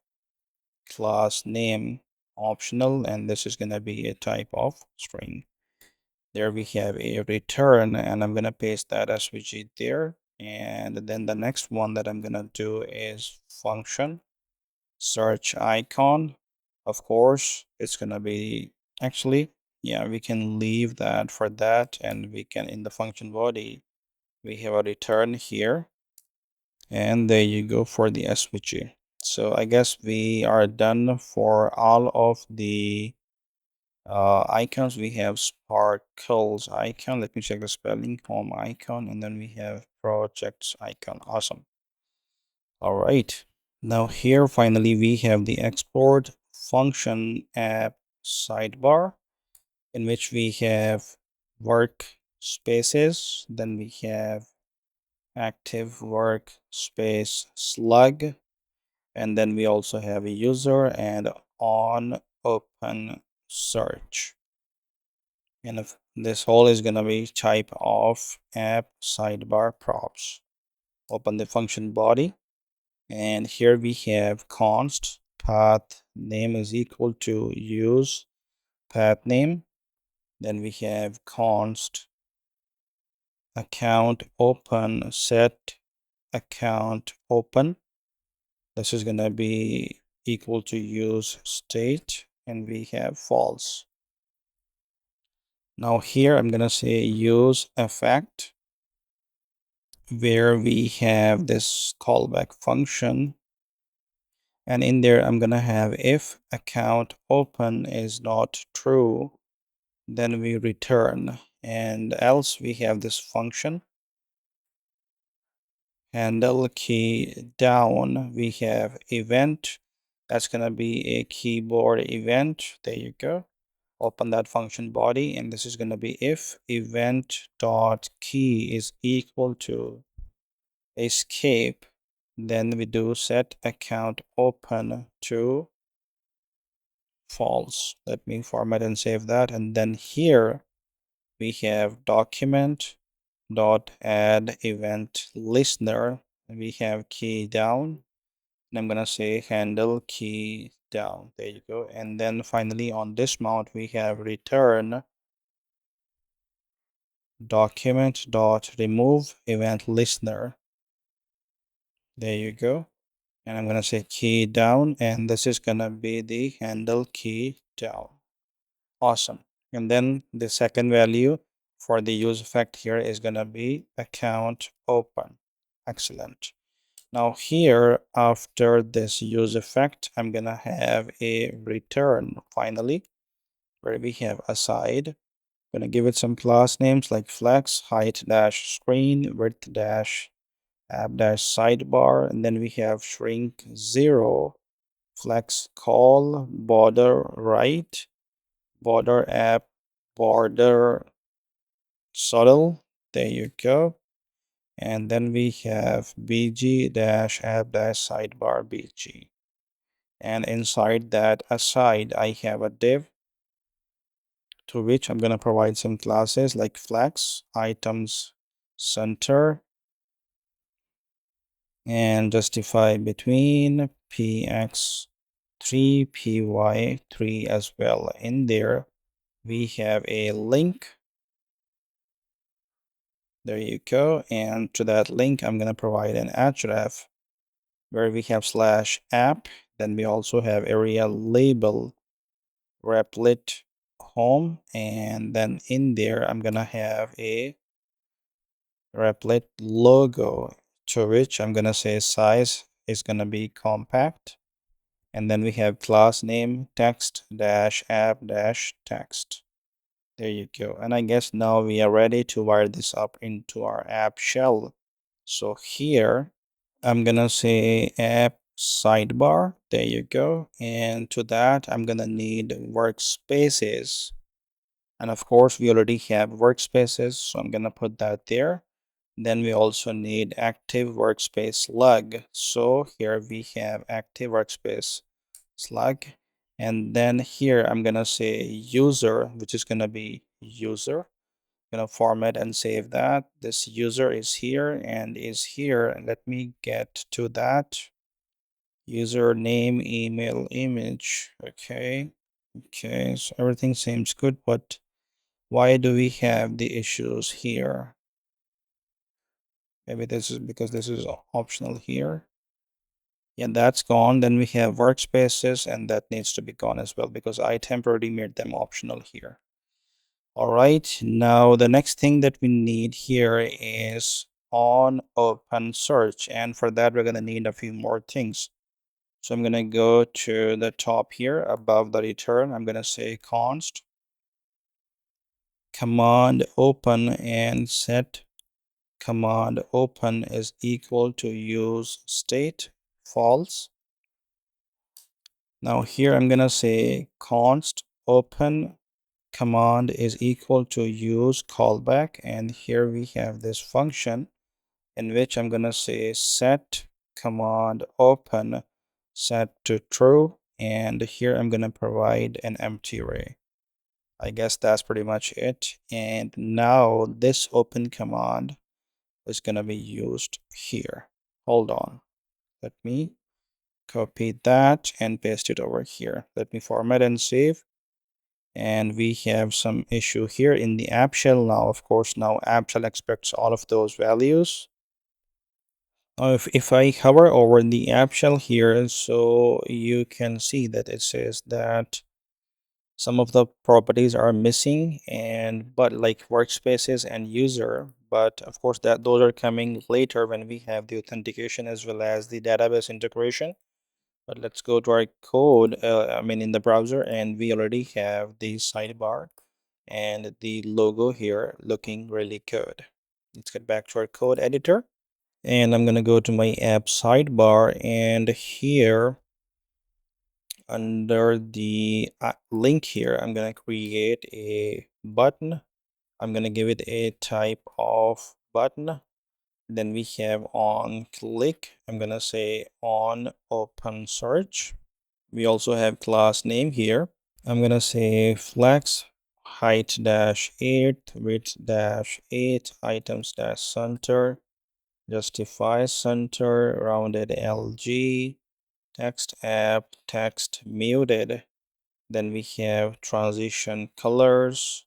class name optional, and this is gonna be a type of string. There we have a return, and I'm gonna paste that SVG there. And then the next one that I'm gonna do is function search icon. Of course, it's gonna be actually, yeah, we can leave that for that, and we can in the function body we have a return here, and there you go for the SVG. So I guess we are done for all of the icons. We have sparkles icon. Let me check the spelling. Home icon, and then we have projects icon. Awesome. All right. Now here finally we have the export function app sidebar, in which we have workspaces. Then we have active workspace slug, and then we also have a user and on open search. And if this whole is gonna be type of app sidebar props. Open the function body, and here we have const path name is equal to use path name. Then we have const account open set account open. This is gonna be equal to use state, and we have false. Now here I'm gonna say use effect, where we have this callback function, and in there I'm gonna have if account open is not true, then we return, and else we have this function handle key down. We have event, that's gonna be a keyboard event. There you go. Open that function body, and this is gonna be if event dot key is equal to escape, then we do set account open to false. Let me format and save that. And then here we have document dot add event listener. We have key down, and I'm gonna say handle key down. There you go. And then finally on this mount we have return document dot remove event listener. There you go. And I'm gonna say key down, and this is gonna be the handle key down. Awesome. And then the second value for the use effect here is gonna be account open. Excellent. Now here, after this use effect, I'm gonna have a return finally, where we have aside. Gonna give it some class names like flex, height dash screen, width dash app dash sidebar, and then we have shrink 0, flex call, border right, border app, border subtle. There you go. And then we have bg dash app dash sidebar bg. And inside that aside, I have a div to which I'm going to provide some classes like flex, items, center, and justify between px3, py3 as well. In there, we have a link. There you go. And to that link, I'm going to provide an href where we have slash app. Then we also have area label Replit home, and then in there I'm gonna have a Replit logo, to which I'm gonna say size is gonna be compact, and then we have class name text dash app dash text. There you go. And I guess now we are ready to wire this up into our app shell. So here I'm gonna say app sidebar. There you go. And to that I'm gonna need workspaces. And of course, we already have workspaces, so I'm gonna put that there. Then we also need active workspace slug. So here we have active workspace slug. And then here I'm gonna say user, which is gonna be user. Gonna format and save that. This user is here and is here. And let me get to that. User name, email, image. Okay. Okay, so everything seems good, but why do we have the issues here? Maybe this is because this is optional here. Yeah, that's gone. Then we have workspaces, and that needs to be gone as well because I temporarily made them optional here. All right, now the next thing that we need here is on open search, and for that we're gonna need a few more things. So I'm gonna go to the top here above the return. I'm gonna say const command open and set command open is equal to use state false. Now here I'm gonna say const open command is equal to use callback, and here we have this function in which I'm gonna say set command open set to true, and here I'm gonna provide an empty array. I guess that's pretty much it. And now this open command is gonna be used here. Hold on, let me copy that and paste it over here. Let me format and save. And we have some issue here in the app shell. Now of course now app shell expects all of those values. Now if I hover over the app shell here, so you can see that it says that some of the properties are missing, and but like workspaces and user, but of course that those are coming later when we have the authentication as well as the database integration. But let's go to our code, in the browser, and we already have the sidebar and the logo here looking really good. Let's get back to our code editor, and I'm gonna go to my app sidebar, and here under the link here, I'm gonna create a button. I'm gonna give it a type of button. Then we have on click. I'm gonna say on open search. We also have class name here. I'm gonna say flex height -8, width -8, items center, justify center, rounded LG, text app, text muted. Then we have transition colors.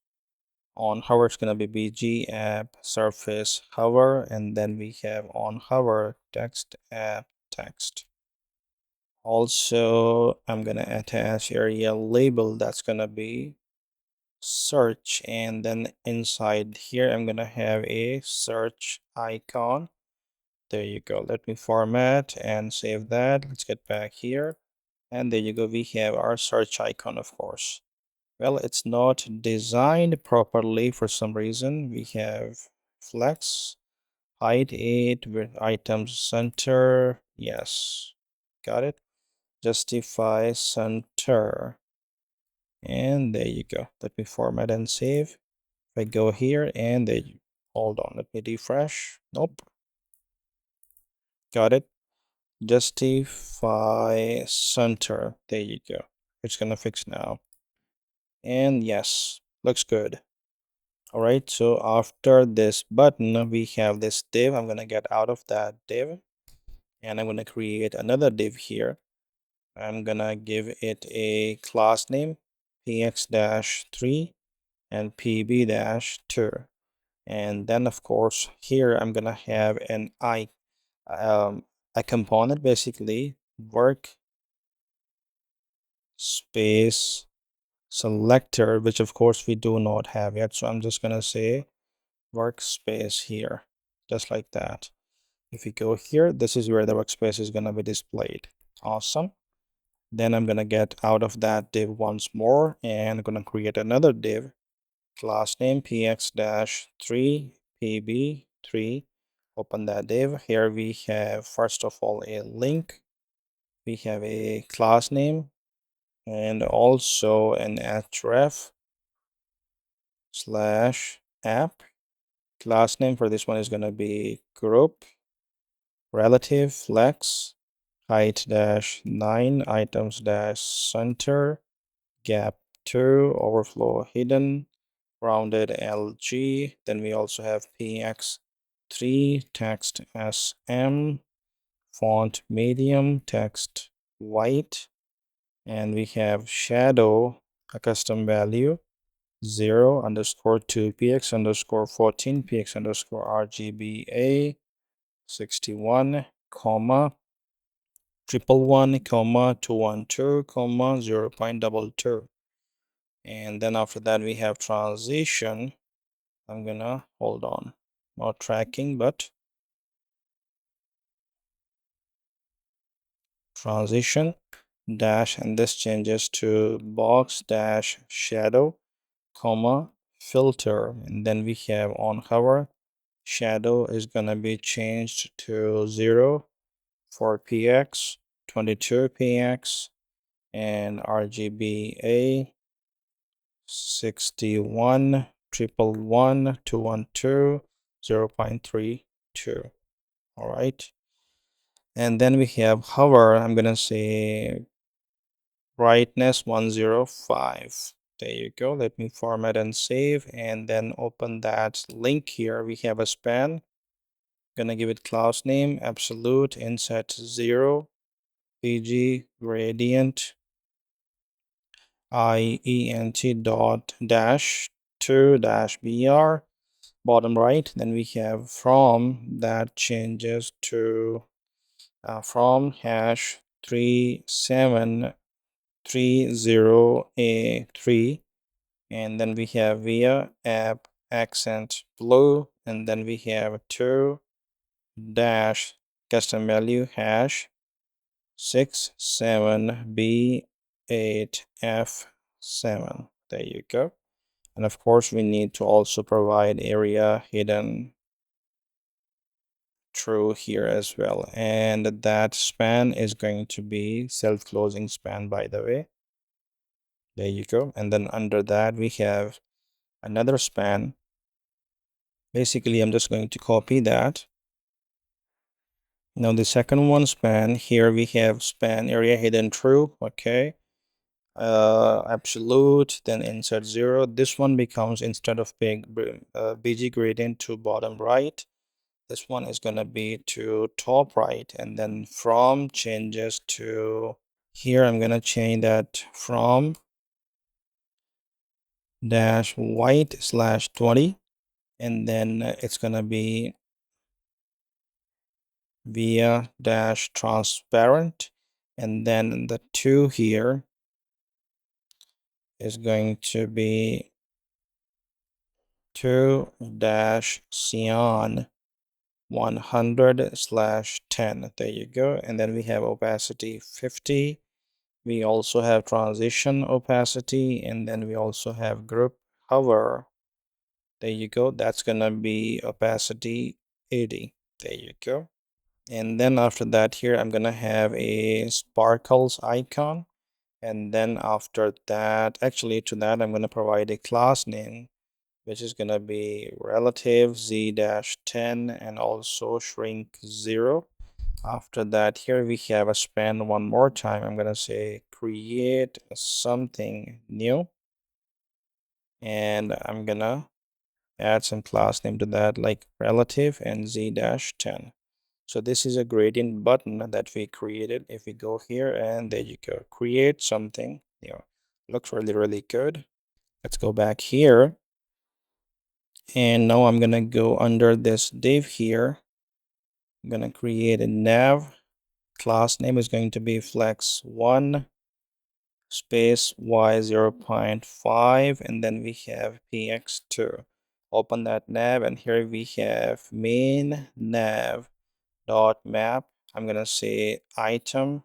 On hover, it's gonna be BG app, surface hover, and then we have on hover text app text. Also, I'm gonna attach area label that's gonna be search, and then inside here I'm gonna have a search icon. There you go. Let me format and save that. Let's get back here, and there you go. We have our search icon, of course. Well, it's not designed properly for some reason. We have flex height 8 with items center. Yes, got it. Justify center, and there you go. Let me format and save. If I go here, and there you hold on, let me refresh. Nope, got it. Justify center, there you go. It's gonna fix now, and yes, looks good. All right, so after this button we have this div. I'm gonna get out of that div, and I'm gonna create another div here. I'm gonna give it a class name px-3 and pb-2, and then of course here I'm gonna have an a component, basically work space selector, which of course we do not have yet. So I'm just gonna say workspace here, just like that. If we go here, this is where the workspace is gonna be displayed. Awesome. Then I'm gonna get out of that div once more, and I'm gonna create another div, class name px-3 pb3. Open that div. Here we have first of all a link. We have a class name and also an href/app Class name for this one is going to be group, relative, flex, height dash 9, items dash center, gap 2, overflow hidden, rounded LG. Then we also have PX3, text SM, font medium, text white, and we have shadow, a custom value 0 underscore 2 px underscore 14 px underscore RGBA 61 comma 111 comma 212 comma 0.22. And then after that we have transition. I'm gonna hold on, not tracking but transition dash, and this changes to box dash shadow comma filter. And then we have on hover, shadow is gonna be changed to 0 for px, 22 px, and RGBA 61 111 212 0.32. All right, and then we have hover. I'm gonna say brightness 105. There you go. Let me format and save, and then open that link here. We have a span. Gonna give it class name absolute, inset 0, pg gradient IENT dot dash 2 dash br, bottom right. Then we have from, that changes to from hash 3730A3, and then we have via app accent blue, and then we have 2 dash custom value hash 67B8F7. There you go. And of course we need to also provide area hidden true here as well, and that span is going to be self-closing span, by the way. There you go. And then under that we have another span. Basically I'm just going to copy that. Now the second one span, here we have span area hidden true. Okay, absolute, then insert 0. This one becomes, instead of being bg gradient to bottom right, this one is going to be to top right, and then from changes to here. I'm going to change that from dash white slash 20, and then it's going to be via dash transparent, and then the 2 here is going to be 2 dash cyan 100/10. There you go. And then we have opacity 50. We also have transition opacity, and then we also have group hover. There you go. That's gonna be opacity 80. There you go. And then after that here, I'm gonna have a sparkles icon. And then after that, actually to that, I'm gonna provide a class name, which is gonna be relative z-10 and also shrink 0. After that, here we have a span one more time. I'm gonna say create something new, and I'm gonna add some class name to that, like relative and z-10. So this is a gradient button that we created. If we go here, and there you go, create something new. Looks really good. Let's go back here, and now I'm gonna go under this div here. I'm gonna create a nav. Class name is going to be flex1 space y 0.5, and then we have px2. Open that nav, and here we have main nav dot map. I'm gonna say item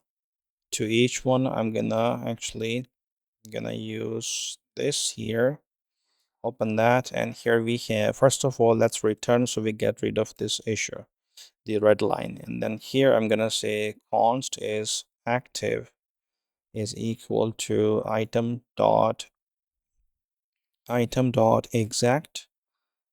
to each one. I'm gonna use this here. Open that, and here we have, first of all, let's return so we get rid of this issue, the red line. And then here I'm gonna say const is active is equal to item dot exact,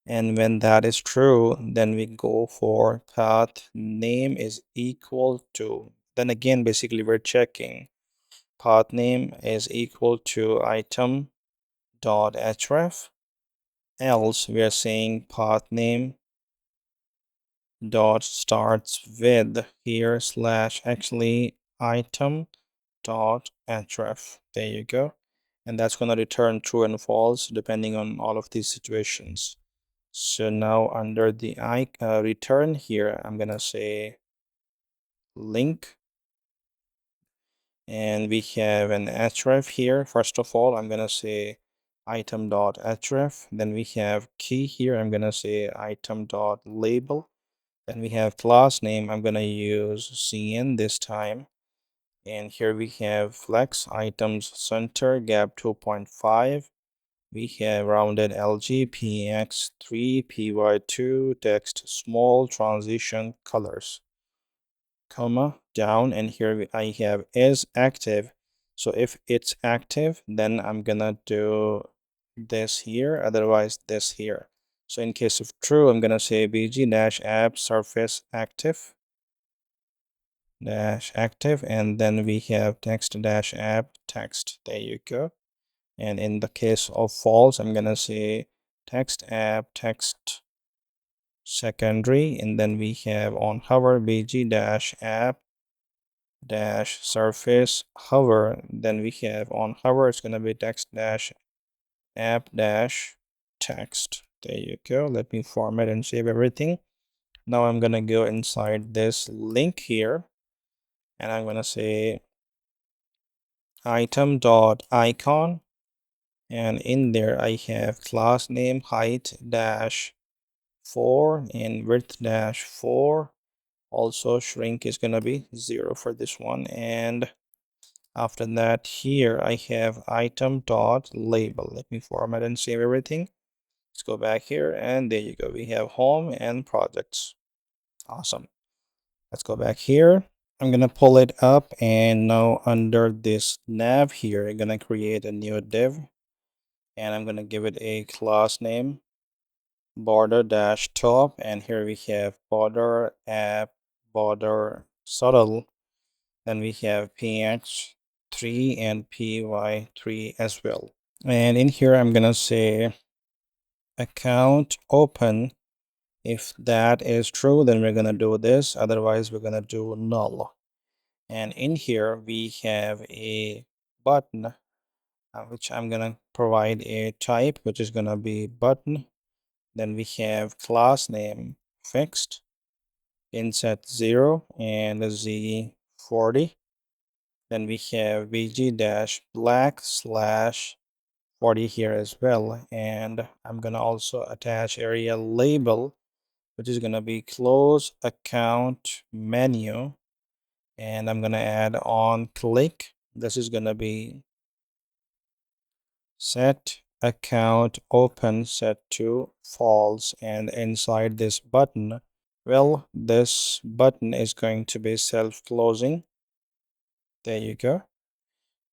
And when that is true, then we go for path name is equal to, then again, basically we're checking path name is equal to item dot href, else we are saying path name dot starts with here slash actually item dot href. There you go. And that's going to return true and false depending on all of these situations. So now under the return here, I'm going to say link, and we have an href here. First of all, I'm going to say item dot href. Then we have key here. I'm going to say item dot label. Then we have class name. I'm going to use cn this time. And here we have flex items center gap 2.5. We have rounded LG PX3 PY2 text small transition colors, comma down, and here I have is active. So if it's active, then I'm gonna do this here, otherwise this here. So in case of true, I'm gonna say bg-app surface active dash active, and then we have text-app text. There you go. And in the case of false, I'm gonna say text app text secondary, and then we have on hover bg-app dash surface hover. Then we have on hover, it's gonna be text-app dash text. There you go. Let me format and save everything. Now I'm gonna go inside this link here, and I'm gonna say item dot icon, and in there I have class name height dash 4 and width dash 4. Also shrink is gonna be 0 for this one. And after that, here I have item dot label. Let me format and save everything. Let's go back here, and there you go. We have home and projects. Awesome. Let's go back here. I'm gonna pull it up, and now under this nav here, I'm gonna create a new div, and I'm gonna give it a class name border dash top, and here we have border app border subtle. Then we have px3 and py3 as well. And in here I'm gonna say account open. If that is true, then we're gonna do this, otherwise we're gonna do null. And in here we have a button, which I'm gonna provide a type, which is gonna be button. Then we have class name fixed, inset 0 and z40. Then we have bg-black slash 40 here as well. And I'm gonna also attach area label, which is gonna be close account menu. And I'm gonna add on click. This is gonna be set account open set to false, and inside this button, well, this button is going to be self-closing. There you go.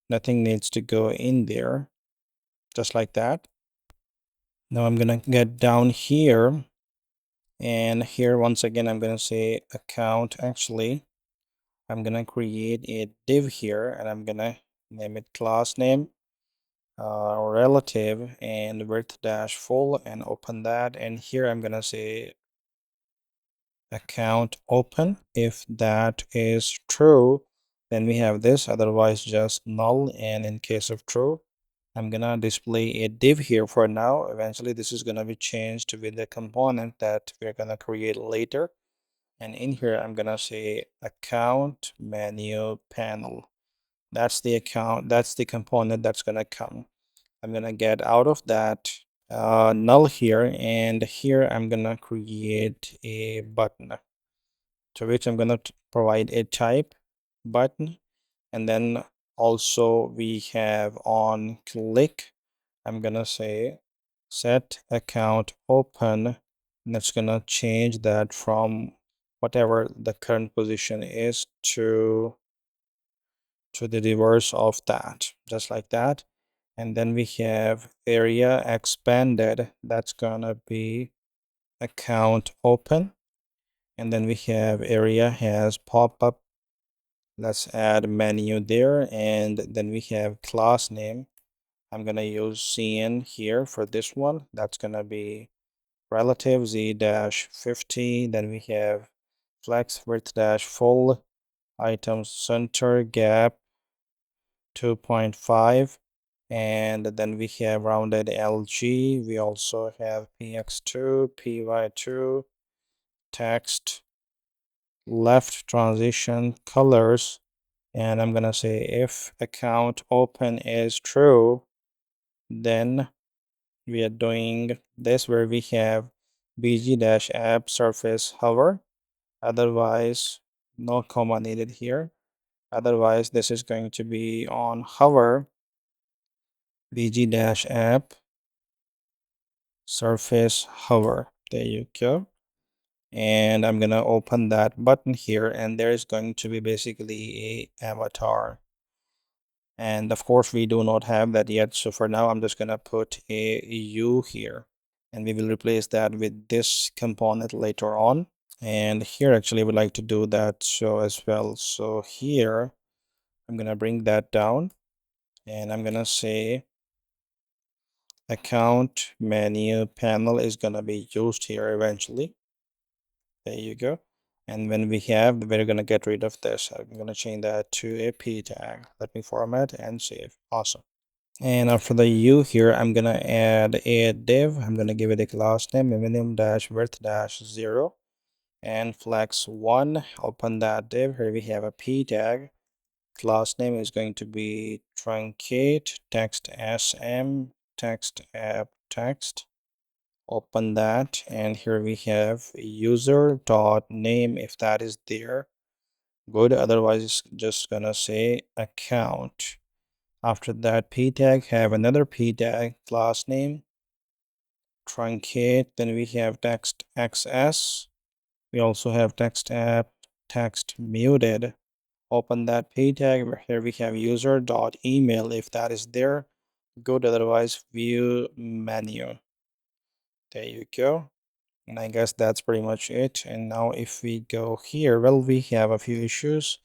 Nothing needs to go in there, just like that. Now I'm gonna get down here, and here once again I'm gonna say account. Actually, I'm gonna create a div here, and I'm gonna name it class name relative and width dash full, and open that. And here I'm gonna say account open. If that is true, then we have this, otherwise just null. And in case of true, I'm gonna display a div here for now. Eventually this is gonna be changed with the component that we're gonna create later. And in here I'm gonna say account menu panel. That's the account, that's the component that's gonna come. I'm gonna get out of that null here, and here I'm gonna create a button, to which I'm gonna provide a type button. And then also we have on click, I'm gonna say set account open, and it's gonna change that from whatever the current position is to the reverse of that, just like that. And then we have area expanded, that's gonna be account open, and then we have area has pop-up. Let's add menu there, and then we have class name. I'm gonna use CN here for this one. That's gonna be relative z-50. Then we have flex width dash full, item center gap 2.5, and then we have rounded LG. We also have px2, py2, text, left transition, colors, and I'm gonna say if account open is true, then we are doing this where we have bg-app surface hover. Otherwise, no comma needed here. Otherwise, this is going to be on hover bg-app surface hover. There you go. And I'm gonna open that button here, and there is going to be basically a avatar. And of course, we do not have that yet. So for now, I'm just gonna put a U here, and we will replace that with this component later on. And here actually would like to do that so as well. So here I'm gonna bring that down, and I'm gonna say account menu panel is gonna be used here eventually. There you go. And when we're gonna get rid of this. I'm gonna change that to a p tag. Let me format and save. Awesome. And after the U here, I'm gonna add a div. I'm gonna give it a class name minimum dash width dash 0 and flex 1. Open that div. Here we have a p tag. Class name is going to be truncate text sm text app text. Open that, and here we have user dot name if that is there. Good. Otherwise, it's just gonna say account. After that p tag, have another p tag class name truncate. Then we have text xs. We also have text app text muted. Open that p tag. Here we have user dot email if that is there. Good. Otherwise, view menu. There you go. And I guess that's pretty much it. And now if we go here, well, we have a few issues.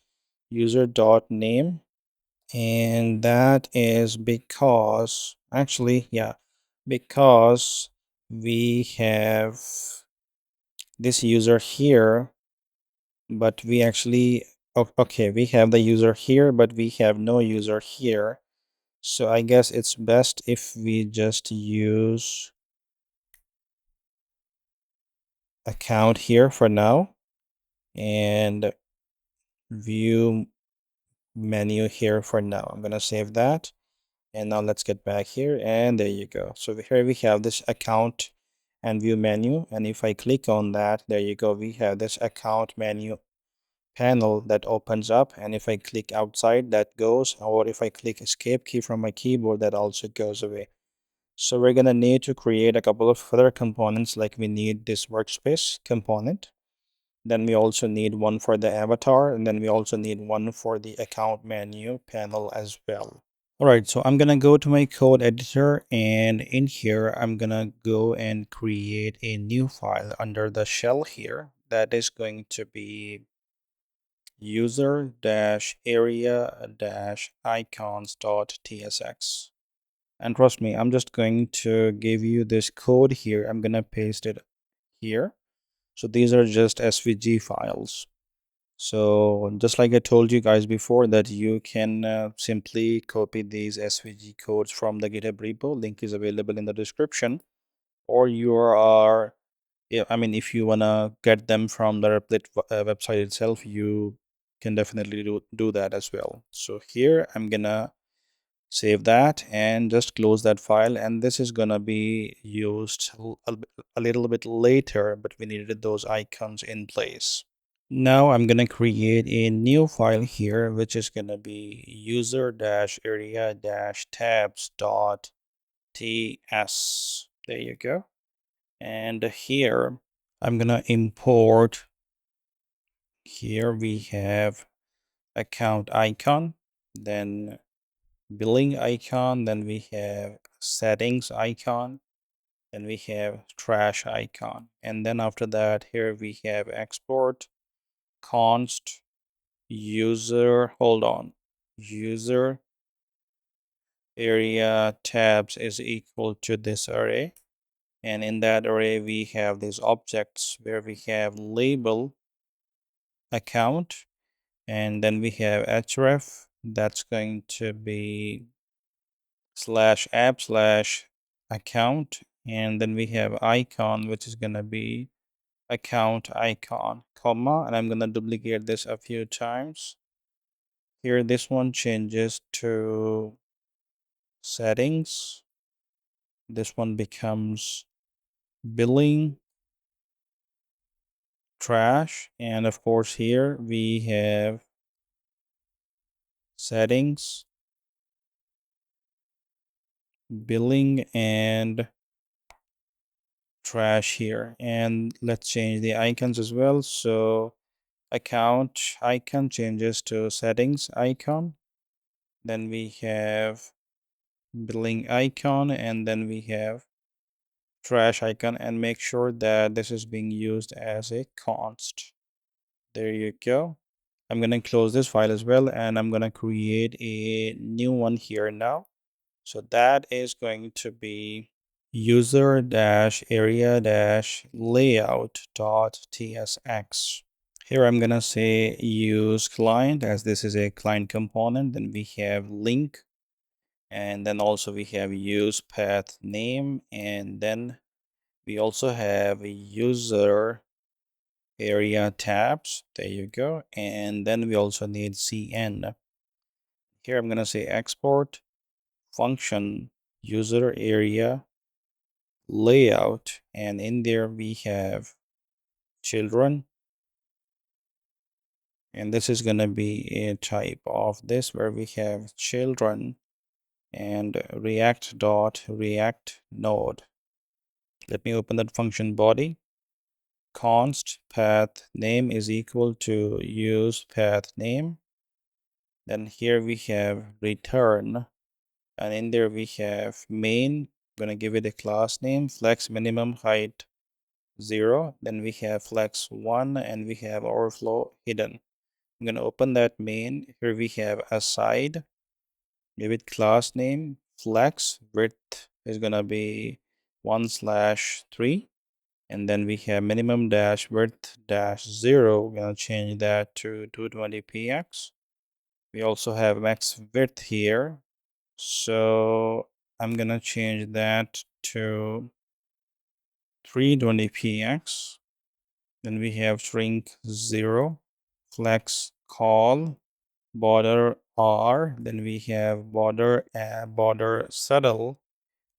User dot name, and that is because actually, yeah, because we have this user here, but we actually okay, we have the user here, but we have no user here. So I guess it's best if we just use account here for now, and view menu here for now. I'm gonna save that, and now let's get back here, and there you go. So here we have this account and view menu, and if I click on that, there you go, we have this account menu panel that opens up, and if I click outside, that goes, or if I click escape key from my keyboard, that also goes away. So we're gonna need to create a couple of other components, like we need this workspace component. Then we also need one for the avatar, and then we also need one for the account menu panel as well. All right, so I'm gonna go to my code editor, and in here, I'm gonna go and create a new file under the shell here. That is going to be user-area-icons.tsx. And trust me, I'm just going to give you this code here. I'm gonna paste it here. So these are just SVG files. So just like I told you guys before, that you can simply copy these SVG codes from the GitHub repo. Link is available in the description. Or you are, yeah, I mean, if you wanna get them from the Replit website itself, you can definitely do that as well. So here I'm gonna save that and just close that file, and this is gonna be used a little bit later, but we needed those icons in place. Now I'm gonna create a new file here, which is gonna be user-area-tabs.ts. There you go. And here I'm gonna import, here we have account icon, then billing icon, then we have settings icon, Then we have trash icon. And then after that, here we have export const user, hold on, user area tabs is equal to this array. And in that array, we have these objects where we have label account, and then we have href that's going to be slash app slash account, and then we have icon which is going to be account icon, comma, and I'm going to duplicate this a few times. Here this one changes to settings, this one becomes billing, trash, and of course here we have settings, billing, and trash here. And let's change the icons as well. So account icon changes to settings icon, then we have billing icon, and then we have trash icon, and make sure that this is being used as a const. There you go. I'm going to close this file as well, and I'm going to create a new one here now. So that is going to be user-area-layout.tsx. Here I'm going to say use client, as this is a client component. Then we have link, and then also we have use path name, and then we also have user area tabs. There you go. And then we also need cn. Here I'm going to say export function user area layout, and in there we have children, and this is going to be a type of this where we have children and react node. Let me open that function body. Const path name is equal to use path name. Then here we have return, and in there we have main. I'm going to give it a class name, flex minimum height 0. Then we have flex 1, and we have overflow hidden. I'm going to open that main. Here we have aside, give it class name, flex width is going to be 1/3. And then we have minimum dash width dash 0. We're going to change that to 220px. We also have max width here, so I'm going to change that to 320px. Then we have shrink 0, flex call, border R, then we have border subtle,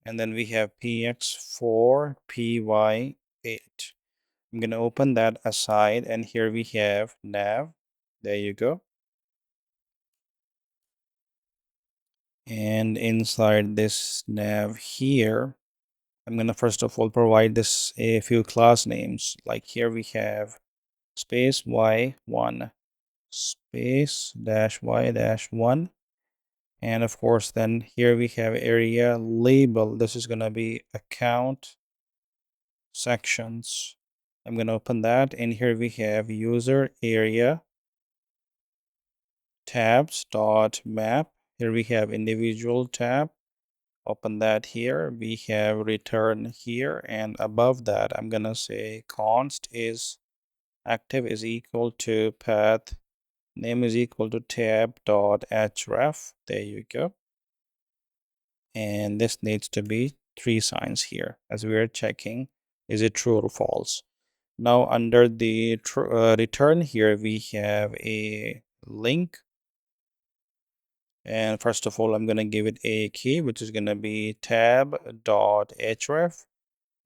and then we have px4 py8. I'm going to open that aside, and here we have nav. There you go. And inside this nav here, I'm going to first of all provide this a few class names. Like here we have space y1, space dash y dash 1. And of course, then here we have area label. This is going to be account sections. I'm going to open that, and here we have user area tabs dot map. Here we have individual tab. Open that here. We have return here, and above that I'm going to say const is active is equal to path name is equal to tab dot href. There you go. And this needs to be 3 signs here, as we are checking is it true or false. Now under the return here we have a link, and first of all I'm going to give it a key, which is going to be tab dot href.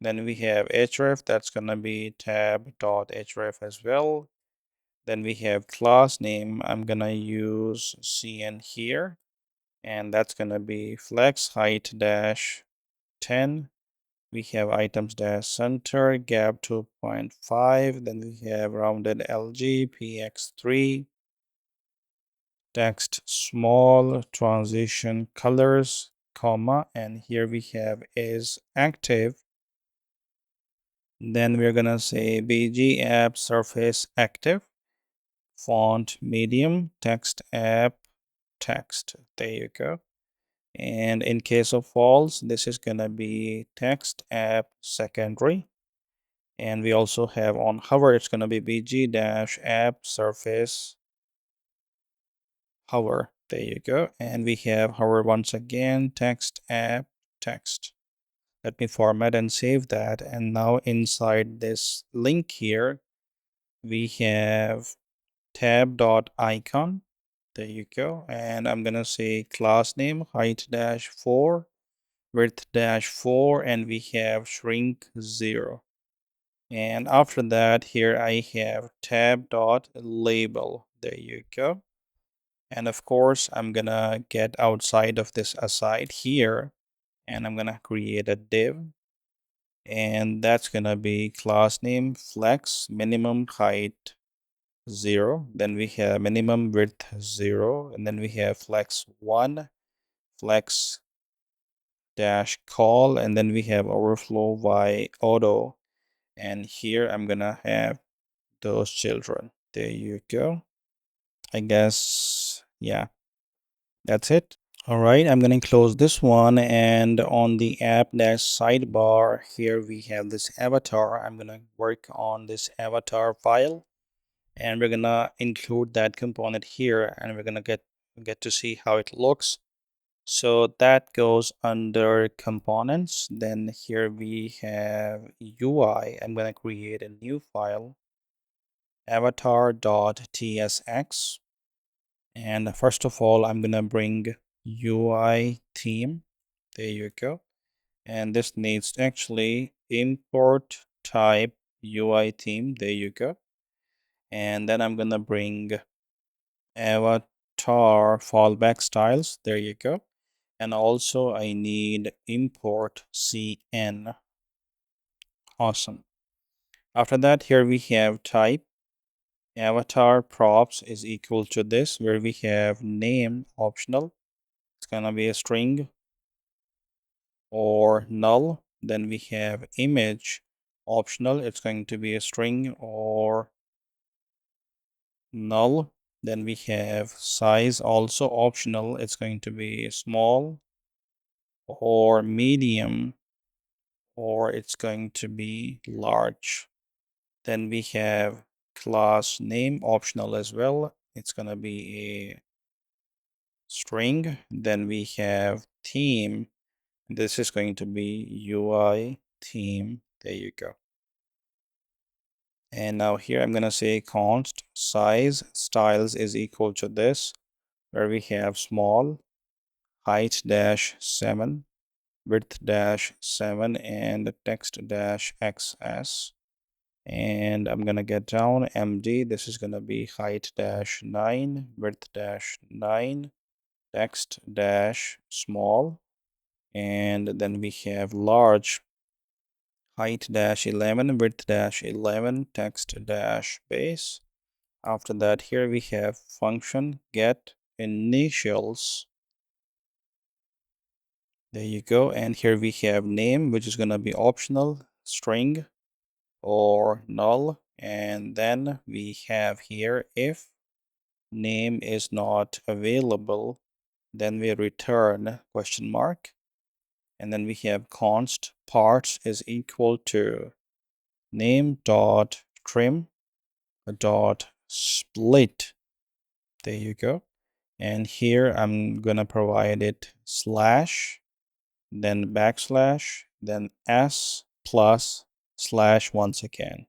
Then we have href, that's going to be tab dot href as well. Then we have class name, I'm going to use cn here, and that's going to be flex height dash 10. We have items dash center gap 2.5. Then we have rounded LG px3, text small, transition colors, comma, and here we have is active Then we're gonna say bg app surface active, font medium, text app text. There you go. And in case of false, this is gonna be text app secondary. And we also have on hover, it's gonna be bg dash app surface hover. There you go. And we have hover once again, text app text. Let me format and save that. And now inside this link here, we have tab.icon. There you go. And I'm gonna say class name height dash 4, width dash 4, and we have shrink 0. And after that, here I have tab.label. There you go. And of course, I'm gonna get outside of this aside here, and I'm gonna create a div. And that's gonna be class name flex minimum height 0. Then we have minimum width 0. And then we have flex 1, flex dash call, and then we have overflow by auto. And here I'm gonna have those children. There you go. I guess, yeah, that's it. All right, I'm going to close this one, and on the app dash sidebar here we have this avatar. I'm going to work on this avatar file, and we're going to include that component here, and we're going to get to see how it looks. So that goes under components. Then here we have UI. I'm going to create a new file, avatar.tsx. And first of all, I'm gonna bring UI theme. There you go. And this needs to actually import type UI theme. There you go. And then I'm gonna bring avatar fallback styles. There you go. And also I need import CN. Awesome. After that, here we have type. Avatar props is equal to this, where we have name optional. It's gonna be a string or null. Then we have image optional. It's going to be a string or null. Then we have size also optional. It's going to be small or medium, or it's going to be large. Then we have class name optional as well. It's going to be a string. Then we have theme. This is going to be UI theme. There you go. And now here I'm going to say const size styles is equal to this, where we have small, height dash 7, width dash 7, and text dash XS. And I'm going to get down MD. This is going to be height dash 9, width dash 9, text dash small. And then we have large, height dash 11, width dash 11, text dash base. After that, here we have function get initials. There you go. And here we have name, which is going to be optional, string or null. And then we have here if name is not available, then we return question mark. And then we have const parts is equal to name dot trim dot split. There you go. And here I'm gonna provide it slash, then backslash, then s plus slash once again.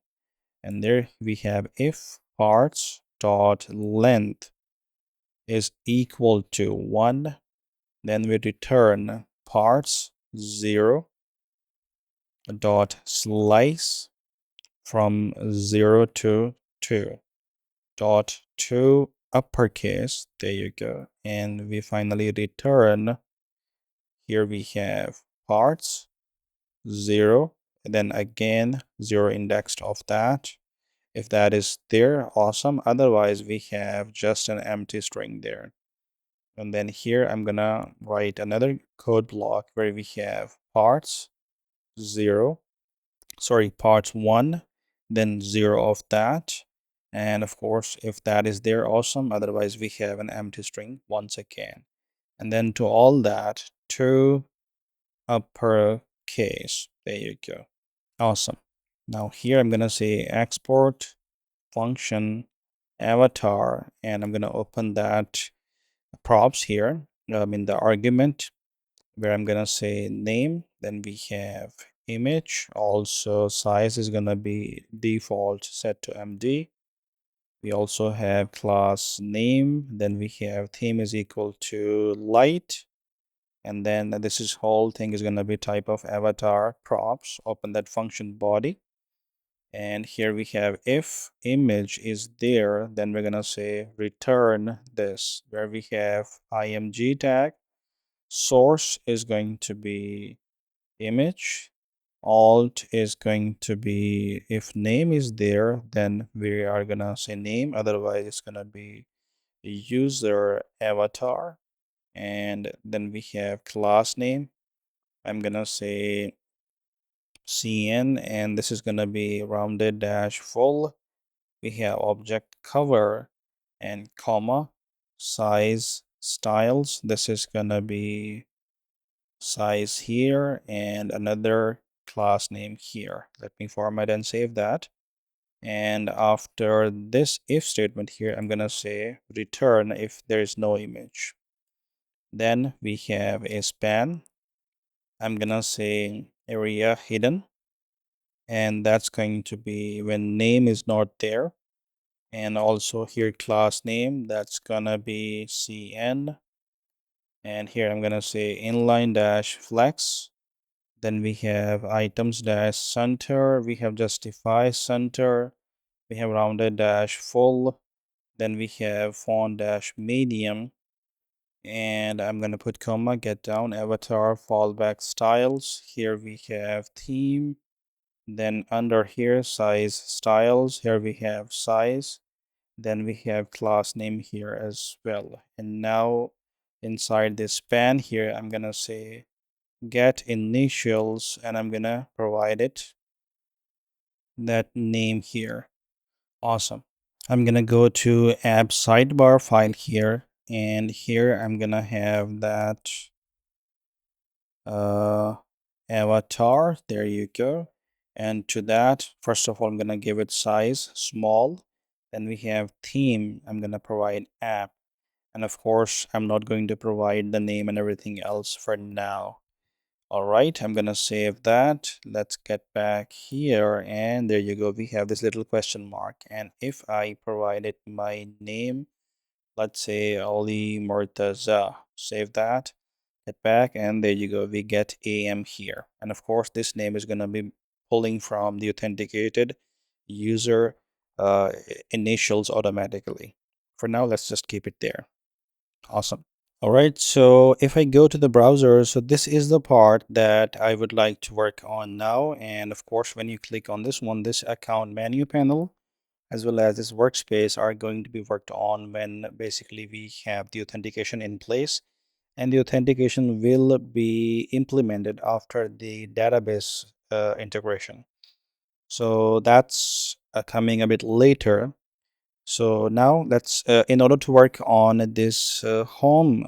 And there we have if parts dot length is equal to 1, then we return parts 0 dot slice from 0 to 2 dot to uppercase. There you go. And we finally return, here we have parts 0, and then again 0 indexed of that. If that is there, awesome. Otherwise we have just an empty string there. And then here I'm gonna write another code block where we have parts 0 sorry, parts 1, then 0 of that. And of course, if that is there, awesome. Otherwise, we have an empty string once again. And then to all that, to uppercase. There you go. Awesome. Now here I'm going to say export function avatar, and I'm going to open that props here. In the argument where I'm going to say name, then we have image. Also size is going to be default set to MD. We also have class name, then we have theme is equal to light, and then this is whole thing is going to be type of avatar props. Open that function body, and here we have if image is there, then we're going to say return this, where we have img tag. Source is going to be image. Alt is going to be, if name is there, then we are gonna say name, otherwise it's gonna be user avatar. And then we have class name. I'm gonna say cn, and this is gonna be rounded dash full. We have object cover and comma size styles. This is gonna be size here and another class name here. Let me format and save that. And after this if statement here, I'm gonna say return if there is no image. Then we have a span. I'm gonna say area hidden, and that's going to be when name is not there. And also here class name, that's gonna be cn. And here I'm gonna say inline dash flex. Then we have items dash center. We have justify center. We have rounded dash full. Then we have font dash medium. And I'm going to put comma, get down, avatar, fallback styles. Here we have theme. Then under here, size styles. Here we have size. Then we have class name here as well. And now inside this span here, I'm going to say get initials, and I'm gonna provide it that name here. Awesome. I'm gonna go to app sidebar file here, and here I'm gonna have that avatar. There you go. And to that, first of all, I'm gonna give it size small. Then we have theme. I'm gonna provide app, and of course I'm not going to provide the name and everything else for now. All right, I'm gonna save that. Let's get back here, and there you go. We have this little question mark, and if I provided my name, let's say Ali Murtaza, save that, get back, and there you go. We get AM here, and of course this name is gonna be pulling from the authenticated user initials automatically. For now, let's just keep it there. Awesome. All right, so if I go to the browser, so this is the part that I would like to work on now. And of course, when you click on this one, this account menu panel, as well as this workspace are going to be worked on when basically we have the authentication in place. And the authentication will be implemented after the database integration. So that's coming a bit later. So now let's, in order to work on this home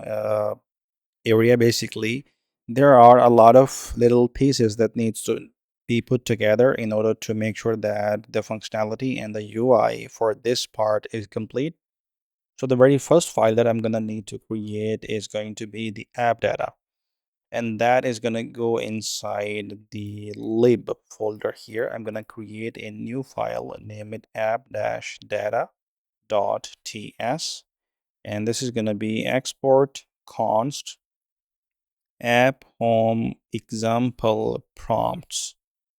area, basically, there are a lot of little pieces that needs to be put together in order to make sure that the functionality and the UI for this part is complete. So the very first file that I'm going to need to create is going to be the app data. And that is going to go inside the lib folder here. I'm going to create a new file, name it app-data.ts. And this is going to be export const app home example prompts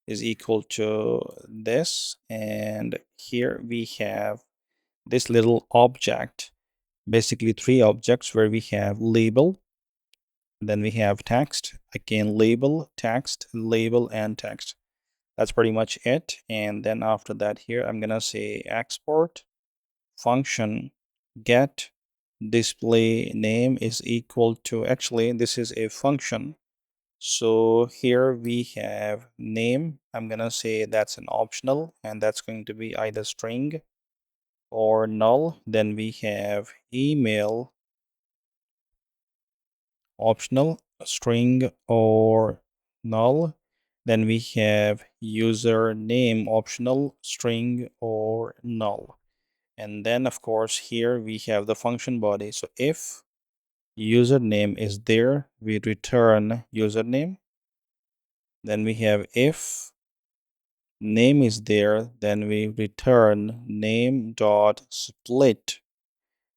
is equal to this. And here we have this little object, basically three objects, where we have label, then we have text, again label, text, label, and text. That's pretty much it. And then after that here, I'm gonna say export function get display name is equal to, actually this is a function, So here we have name. I'm gonna say that's an optional, and that's going to be either string or null. Then we have email, optional, string or null. Then we have username, optional, string or null. And then of course here we have the function body. So if username is there, we return username. Then we have if name is there, then we return name dot split,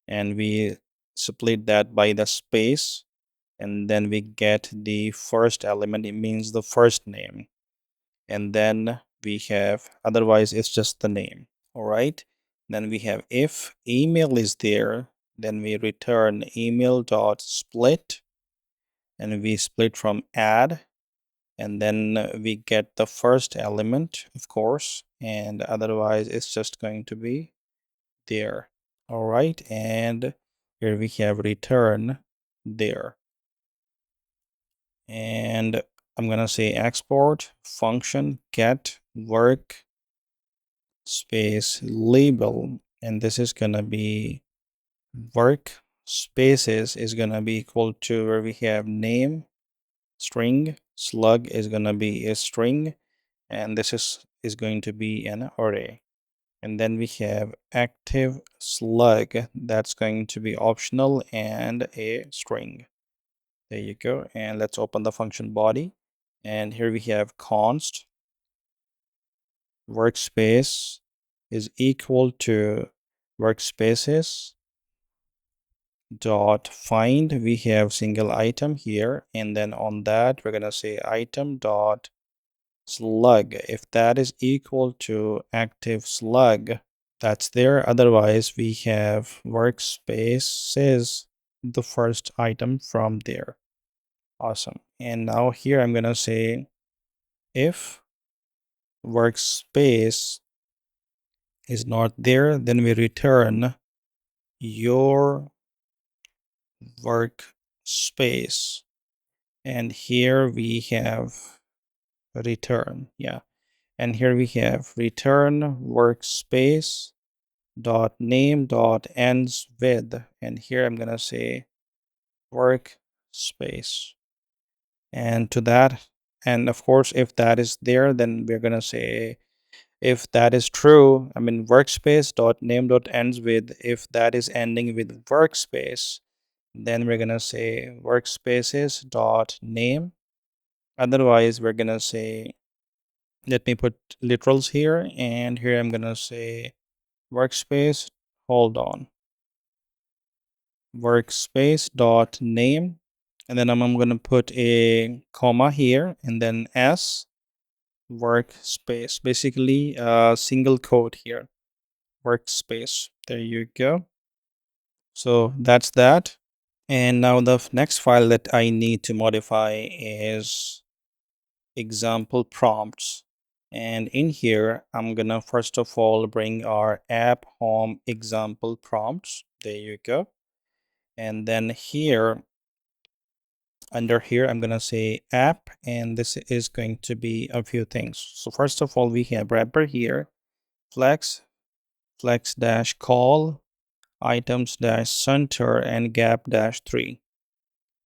and we split that by the space, and then we get the first element. It means the first name, and then we have, otherwise it's just the name. All right, then we have if email is there, then we return email dot split, and we split from add, and then we get the first element, of course, and otherwise it's just going to be there. All right, and here we have return there. And I'm gonna say export function get work space label, and this is gonna be work spaces is gonna be equal to where we have name string, slug is gonna be a string, and this is going to be an array. And then we have active slug, that's going to be optional and a string. There you go. And let's open the function body, and here we have const workspace is equal to workspaces dot find. We have single item here, and then on that we're gonna say item dot slug. If that is equal to active slug, that's there. Otherwise we have workspaces, the first item from there. Awesome. And now here I'm gonna say if workspace is not there, then we return your workspace, and here we have return. Yeah, and here we have return workspace dot name dot ends with, and here I'm gonna say workspace. And to that, and of course if that is there, then we're gonna say if that is true, I mean workspace dot name dot ends with, if that is ending with workspace, then we're gonna say workspaces dot name. Otherwise we're gonna say, let me put literals here, and here I'm gonna say workspace, hold on, workspace dot name, and then I'm gonna put a comma here, and then s workspace, basically a single quote here, workspace. There you go. So that's that. And now the next file that I need to modify is example prompts. And in here, I'm gonna first of all bring our app home example prompts. There you go. And then here, under here, I'm gonna say app, and this is going to be a few things. So first of all, we have wrapper here, flex dash call, items dash center, and gap dash 3.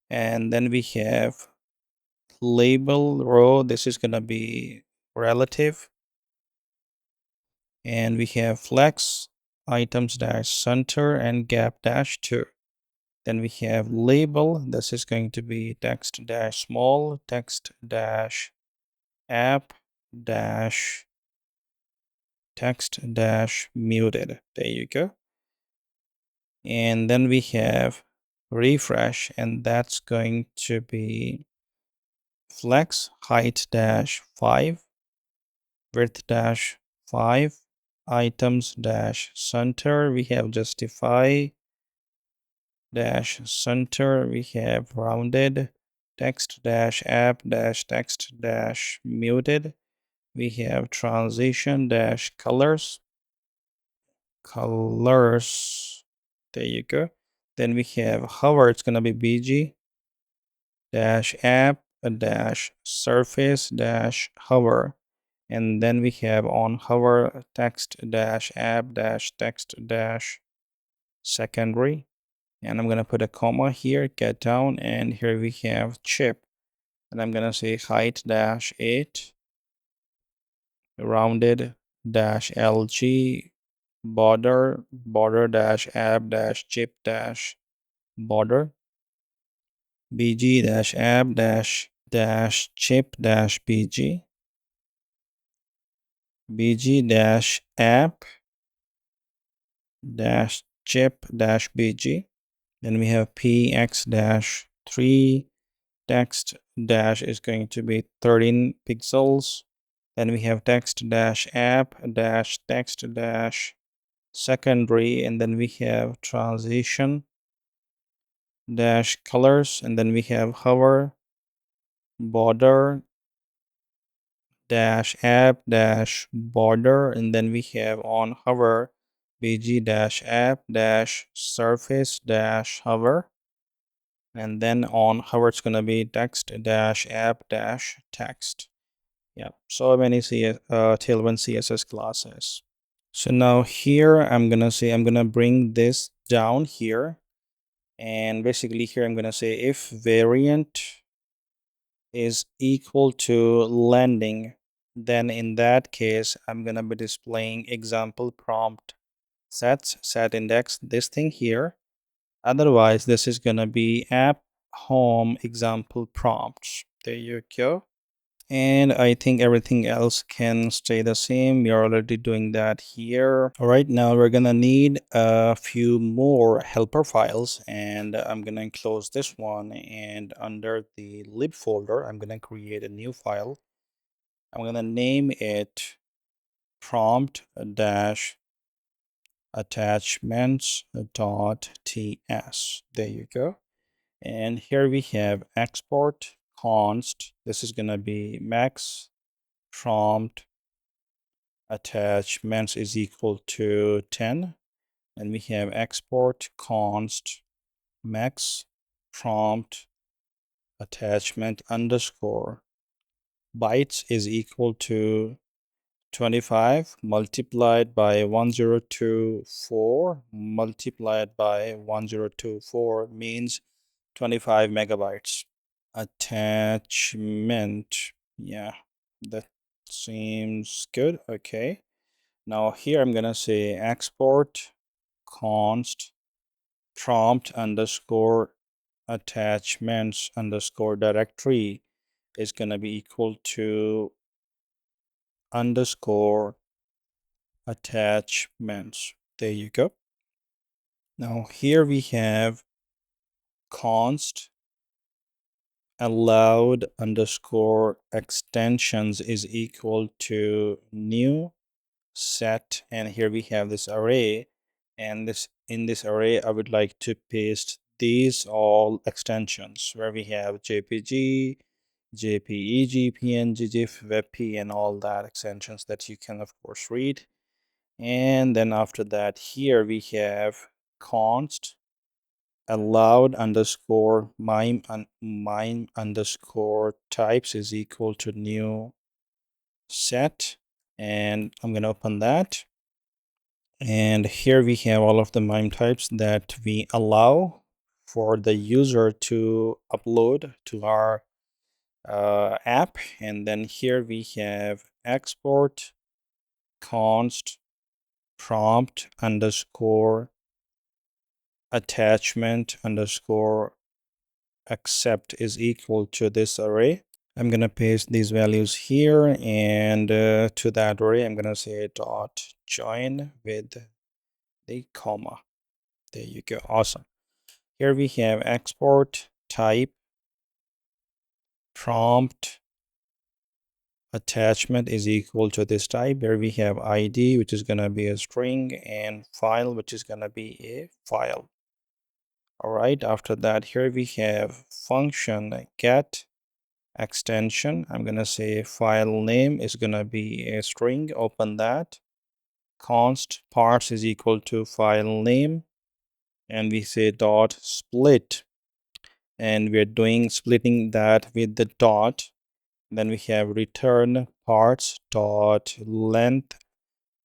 And then we have label row, this is gonna be relative, and we have flex items dash center and gap dash 2. Then we have label, this is going to be text dash small, text dash app dash text dash muted. There you go. And then we have refresh, and that's going to be flex height dash 5, width dash 5, items dash center, we have justify dash center, we have rounded, text dash app dash text dash muted, we have transition dash colors, there you go. Then we have hover, it's gonna be bg dash app dash surface dash hover, and then we have on hover text dash app dash text dash secondary, and I'm gonna put a comma here, get down, and here we have chip, and I'm gonna say height dash 8, rounded dash lg, border dash app dash chip dash border, bg dash app dash chip dash bg dash app dash chip dash bg. Then we have px dash 3, text dash is going to be 13 pixels. Then we have text dash app dash text dash secondary, and then we have transition dash colors, and then we have hover border dash app dash border, and then we have on hover bg dash app dash surface dash hover, and then on hover it's going to be text dash app dash text. Yeah, so many Tailwind CSS classes. So now here I'm gonna bring this down here, and basically here I'm gonna say if variant is equal to landing, then in that case I'm gonna be displaying example prompt sets set index, this thing here. Otherwise this is gonna be app home example prompts. There you go. And I think everything else can stay the same. We are already doing that here. All right, now we're gonna need a few more helper files, and I'm gonna enclose this one, and under the lib folder I'm gonna create a new file. I'm gonna name it prompt dash attachments.ts. There you go. And here we have export const. This is gonna be max prompt attachments is equal to 10, and we have export const max prompt attachment underscore bytes is equal to 25 multiplied by 1024 multiplied by 1024 means 25 megabytes. Attachment, yeah, that seems good. Okay, now here I'm gonna say export const prompt underscore attachments underscore directory is gonna be equal to underscore attachments. There you go. Now here we have const allowed underscore extensions is equal to new set, and here we have this array, and this in this array I would like to paste these all extensions where we have jpg, jpeg, png, gif, webp, and all that extensions that you can of course read. And then after that here we have const allowed underscore mime underscore types is equal to new set, and I'm going to open that, and here we have all of the mime types that we allow for the user to upload to our app. And then here we have export const prompt underscore attachment underscore accept is equal to this array. I'm going to paste these values here, and to that array I'm going to say dot join with the comma. There you go. Awesome. Here we have export type prompt attachment is equal to this type, where we have id, which is going to be a string, and file, which is going to be a file. All right, after that here we have function get extension. I'm going to say file name is going to be a string, open that, const parts is equal to file name, and we say dot split and we're doing splitting that with the dot. Then we have return parts dot length.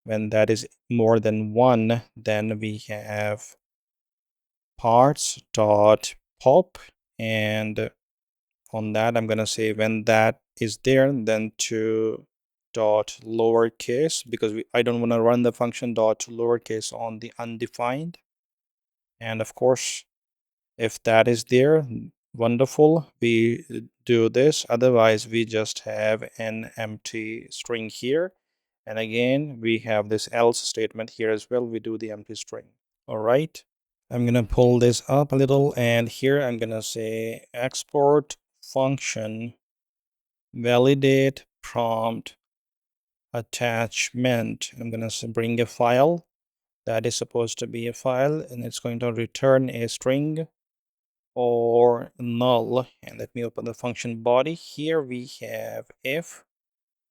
When that is more than 1, then we have parts dot pop, and on that I'm gonna say when that is there, then to dot lowercase, because I don't want to run the function dot lowercase on the undefined. And of course, if that is there, wonderful, we do this. Otherwise, we just have an empty string here. And again, we have this else statement here as well. We do the empty string. All right. I'm going to pull this up a little, and here I'm going to say export function validate prompt attachment. I'm going to bring a file that is supposed to be a file, and it's going to return a string or null. And let me open the function body. Here we have if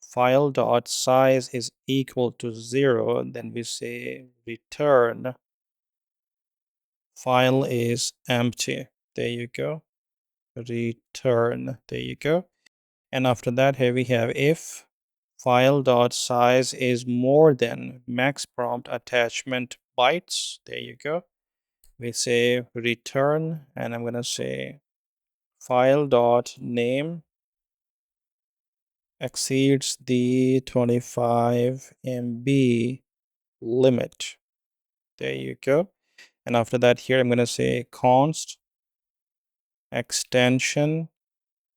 file dot size is equal to 0, then we say return file is empty. There you go. Return. There you go. And after that, here we have if file dot size is more than max prompt attachment bytes. There you go. We say return, and I'm gonna say file dot name exceeds the 25 MB limit. There you go. And after that, here I'm gonna say const extension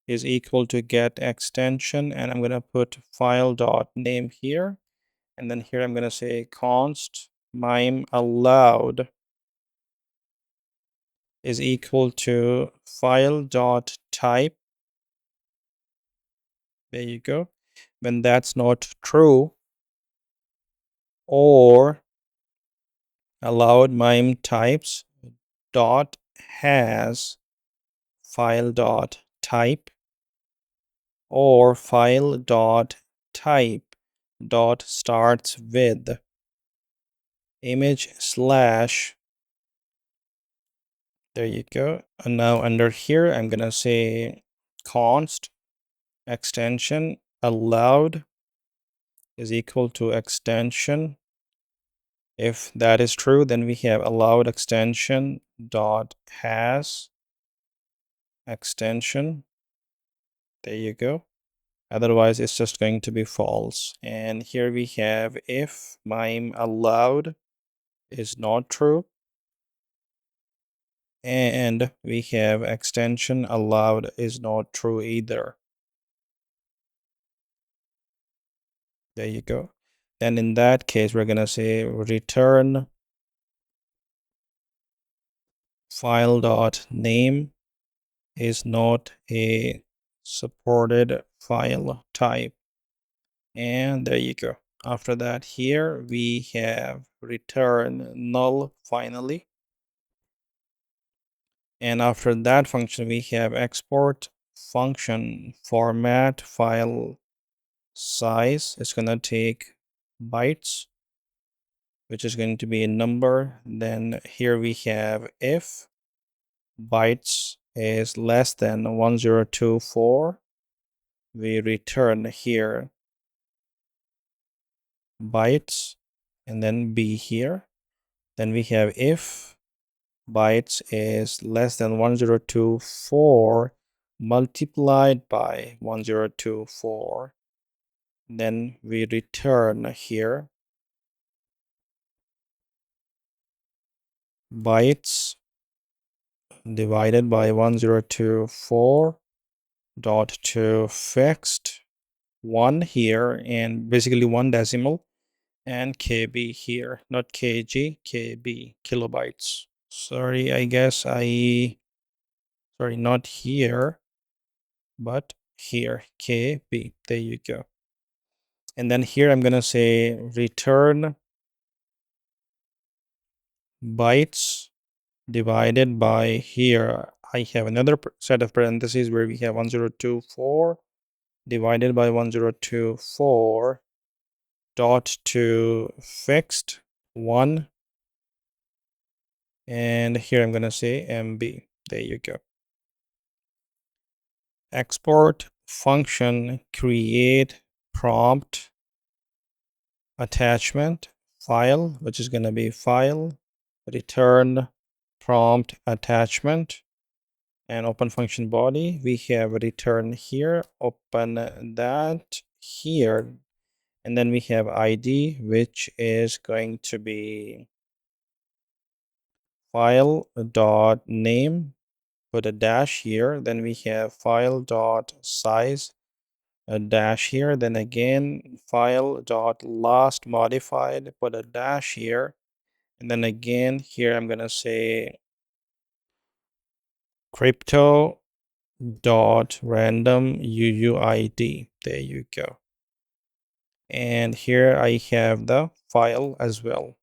is equal to get extension, and I'm going to put file dot name here, and then here I'm going to say const mime allowed is equal to file dot type. There you go. When that's not true, or allowed mime types dot has file dot type, or file dot type dot starts with image slash. There you go. And now under here I'm gonna say const extension allowed is equal to extension. If that is true, then we have allowed extension dot has extension. There you go. Otherwise, it's just going to be false. And here we have if mime allowed is not true, and we have extension allowed is not true either. There you go. Then in that case, we're gonna say return file dot name is not a supported file type. And there you go. After that, here we have return null finally. And after that function, we have export function format file size. It's gonna take bytes, which is going to be a number. Then here we have if bytes is less than 1024, we return here bytes and then b here. Then we have if bytes is less than 1024 multiplied by 1024, then we return here bytes divided by 1024 dot to fixed 1 here, and basically 1 decimal, and kb here, not kg, kb, kilobytes. Sorry, I guess sorry, not here, but here, kb. There you go. And then here I'm gonna say return bytes divided by, here I have another set of parentheses where we have 1024 divided by 1024 dot to fixed 1, and here I'm gonna say MB. There you go. export function create prompt attachment file, which is going to be file return prompt attachment, and open function body. We have return here, open that here, and then we have ID, which is going to be file dot name, put a dash here. Then we have file dot size, a dash here. Then again file dot last modified, put a dash here. And then again here I'm gonna say crypto dot random UUID. There you go. And here I have the file as well.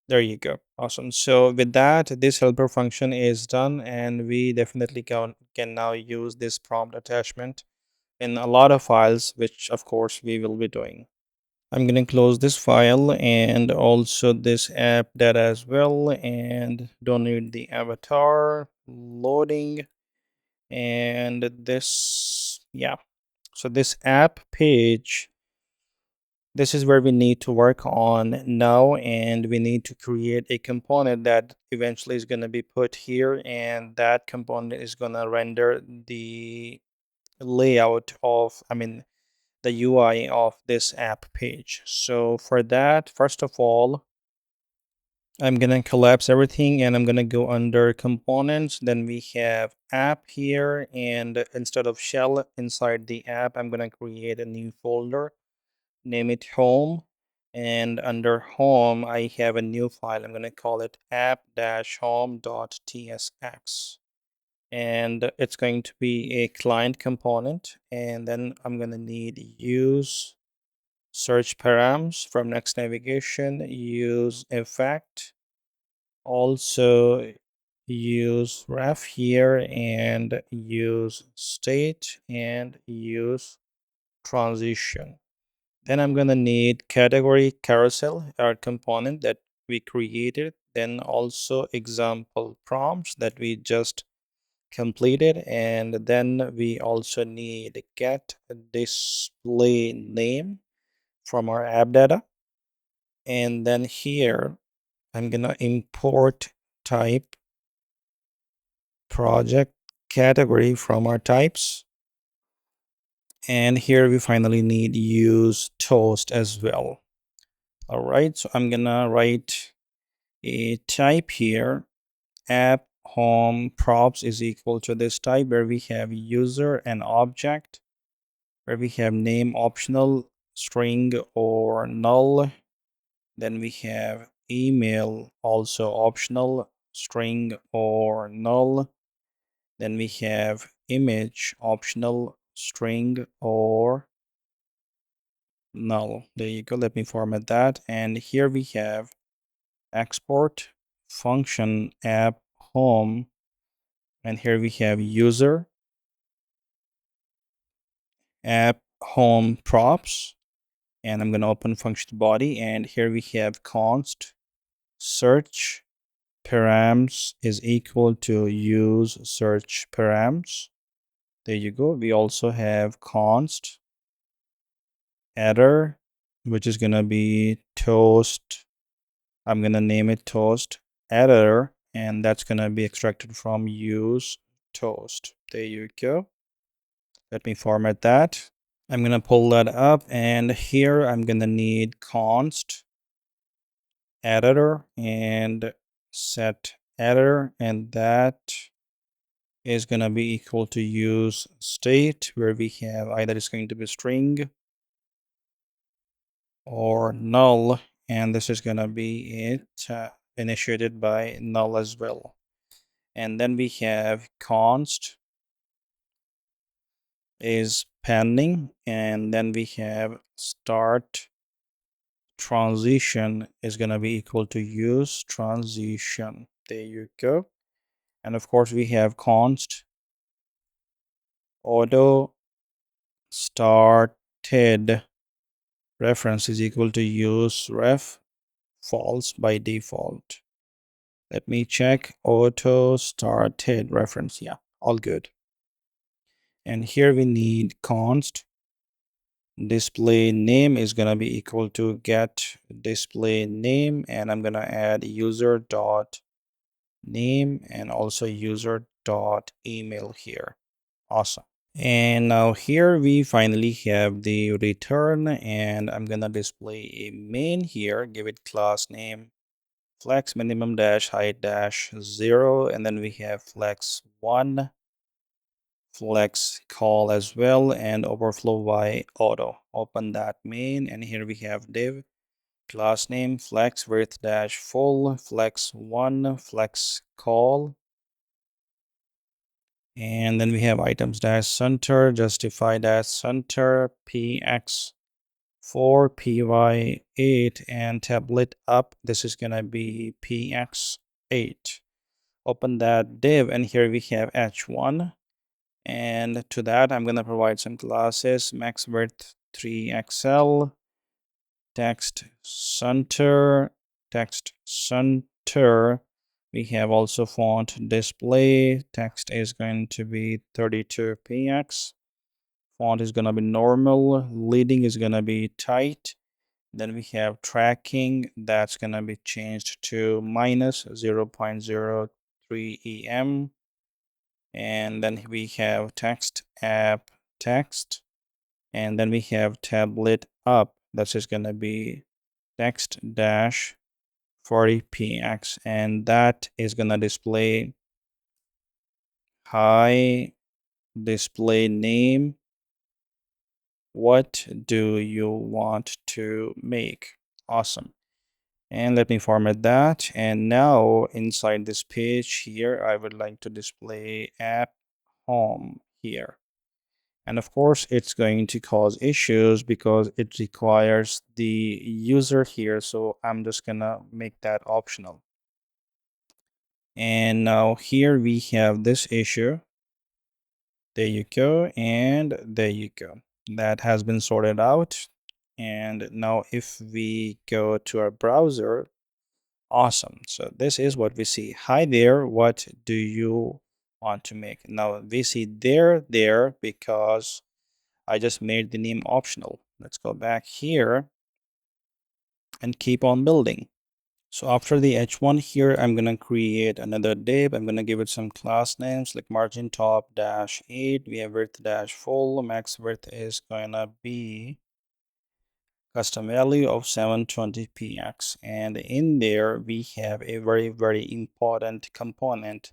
There you go. Awesome. So with that, this helper function is done, and we definitely can now use this prompt attachment in a lot of files, which of course we will be doing. I'm going to close this file and also this app data as well, and don't need the avatar loading. And this, yeah. So this app page, this is where we need to work on now, and we need to create a component that eventually is going to be put here, and that component is going to render the layout of, the UI of this app page. So for that, first of all, I'm going to collapse everything and I'm going to go under components. Then we have app here, and instead of shell inside the app, I'm going to create a new folder, name it home. And under home, I have a new file. I'm going to call it app-home.tsx. And it's going to be a client component. And then I'm going to need use search params from Next Navigation, use effect, also use ref here, and use state, and use transition. Then I'm gonna need category carousel, our component that we created, then also example prompts that we just completed, and then we also need get display name from our app data. And then here I'm gonna import type project category from our types. And here we finally need use toast as well. All right, so I'm gonna write a type here, app home props is equal to this type, where we have user and object, where we have name optional, string or null. Then we have email also optional, string or null. Then we have image optional, string or null. There you go. Let me format that. And here we have export function app home. And here we have user app home props. And I'm going to open function body. And here we have const search params is equal to use search params. There you go. We also have const error, which is going to be toast. I'm going to name it toast error, and that's going to be extracted from use toast. There you go. Let me format that. I'm going to pull that up, and here I'm going to need const editor and set error, and that is going to be equal to use state, where we have either it's going to be string or null, and this is going to be it initiated by null as well. And then we have const is pending, and then we have start transition is going to be equal to use transition. There you go. And of course we have const auto started reference is equal to use ref false by default. Let me check auto started reference. Yeah, all good. And here we need const display name is going to be equal to get display name, and I'm going to add user dot name and also user dot email here. Awesome. And now here we finally have the return, and I'm gonna display a main here, give it class name flex minimum dash height dash 0, and then we have flex 1 flex call as well, and overflow by auto. Open that main, and here we have div class name flex width dash full flex 1 flex call, and then we have items dash center justify dash center px 4 py8 and tablet up. This is gonna be px8. Open that div, and here we have h1, and to that I'm gonna provide some classes max width 3xl text center we have also font display text is going to be 32px, font is going to be normal, leading is going to be tight, then we have tracking that's going to be changed to minus 0.03 em, and then we have text app text, and then we have tablet up that's just going to be text dash 40px, and that is going to display hi display name, what do you want to make? Awesome. And let me format that, and now inside this page here I would like to display app home here. And of course, it's going to cause issues because it requires the user here. So I'm just gonna make that optional. And now here we have this issue. There you go. And there you go. That has been sorted out. And now if we go to our browser, awesome. So this is what we see. Hi there. What do you want to make? Now we see there because I just made the name optional. Let's go back here and keep on building. So after the h1 here, I'm going to create another div. I'm going to give it some class names like margin top dash 8. We have width dash full. Max width is going to be custom value of 720px. And in there, we have a very important component.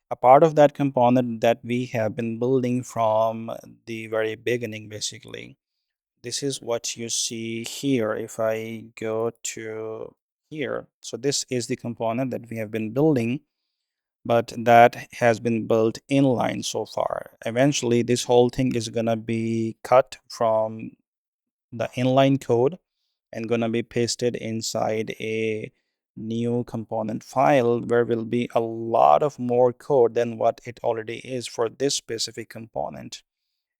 A part of that component that we have been building from the very beginning, basically. This is what you see here. If I go to here, so this is the component that we have been building, but that has been built inline so far. Eventually this whole thing is gonna be cut from the inline code and gonna be pasted inside a new component file where will be a lot of more code than what it already is for this specific component.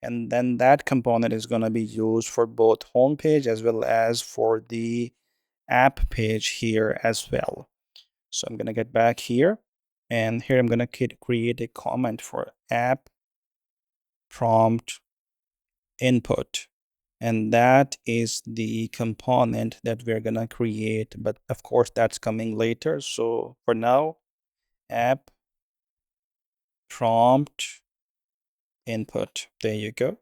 And then that component is going to be used for both home page as well as for the app page here as well. So I'm going to get back here, and here I'm going to create a comment for app prompt input, and that is the component that we're going to create, but of course that's coming later. So for now, app prompt input, there you go.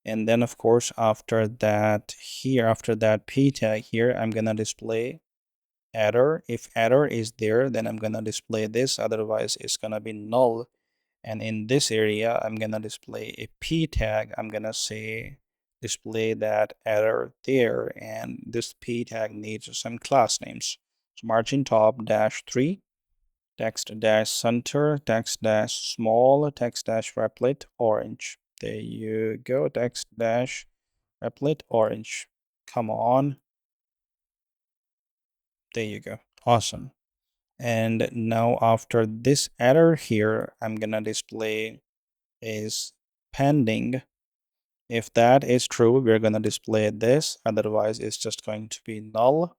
And then of course after that here, after that p tag here, I'm gonna display error. If error is there, then I'm gonna display this, otherwise it's gonna be null. And in this area, I'm gonna display a p tag. I'm gonna say display that error there, and this p tag needs some class names. So margin top dash 3 text dash center text dash small text dash replit orange. There you go. Text dash replit orange. Come on. There you go. Awesome. And now after this error here, I'm gonna display is pending. If that is true, we're gonna display this. Otherwise, it's just going to be null.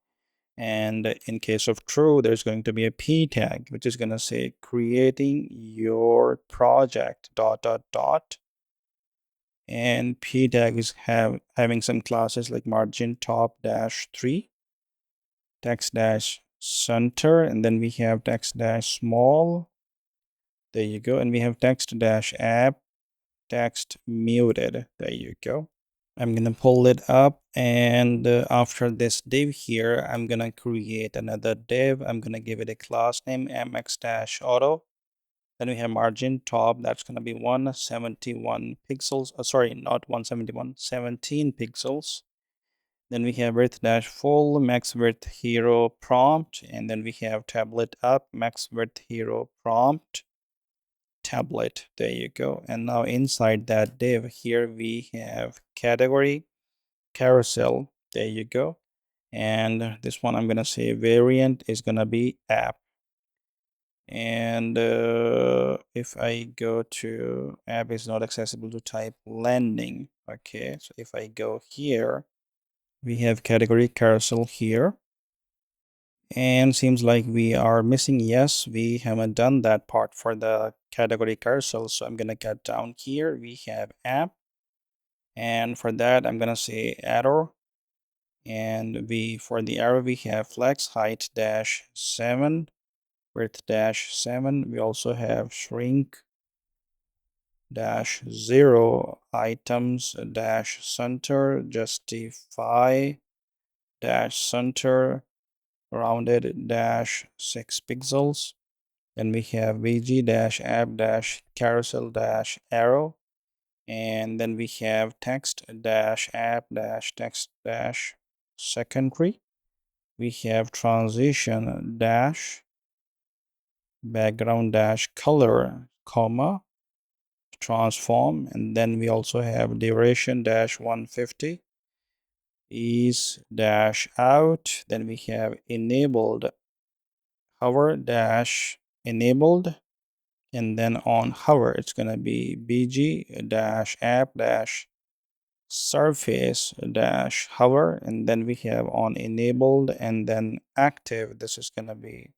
And in case of true, there's going to be a p tag, which is going to say creating your project ... And p tag is having some classes like margin top dash 3, text dash center, and then we have text dash small. There you go. And we have text dash app, text muted. There you go. I'm gonna pull it up, and after this div here, I'm gonna create another div. I'm gonna give it a class name mx-auto. Then we have margin top, that's gonna be 171 pixels. Sorry, not 171, 17 pixels. Then we have width dash full, max width hero prompt, and then we have tablet up, max width hero prompt, tablet. There you go. And now inside that div here we have category carousel. There you go. And this one I'm gonna say variant is gonna be app. And if I go to app is not accessible to type landing. Okay, so if I go here, we have category carousel here. And seems like we are missing, yes, we haven't done that part for the category carousel. So I'm gonna get down here, we have app. And for that, I'm gonna say arrow. And for the arrow, we have flex height dash 7, width dash 7. We also have shrink dash 0, items dash center, justify dash center, rounded dash 6 pixels. Then we have vg dash app dash carousel dash arrow. And then we have text dash app dash text dash secondary. We have transition dash background dash color comma transform. And then we also have duration dash 150 ease dash out. Then we have enabled hover dash enabled, and then on hover it's gonna be bg dash app dash surface dash hover. And then we have on enabled, and then active, this is gonna be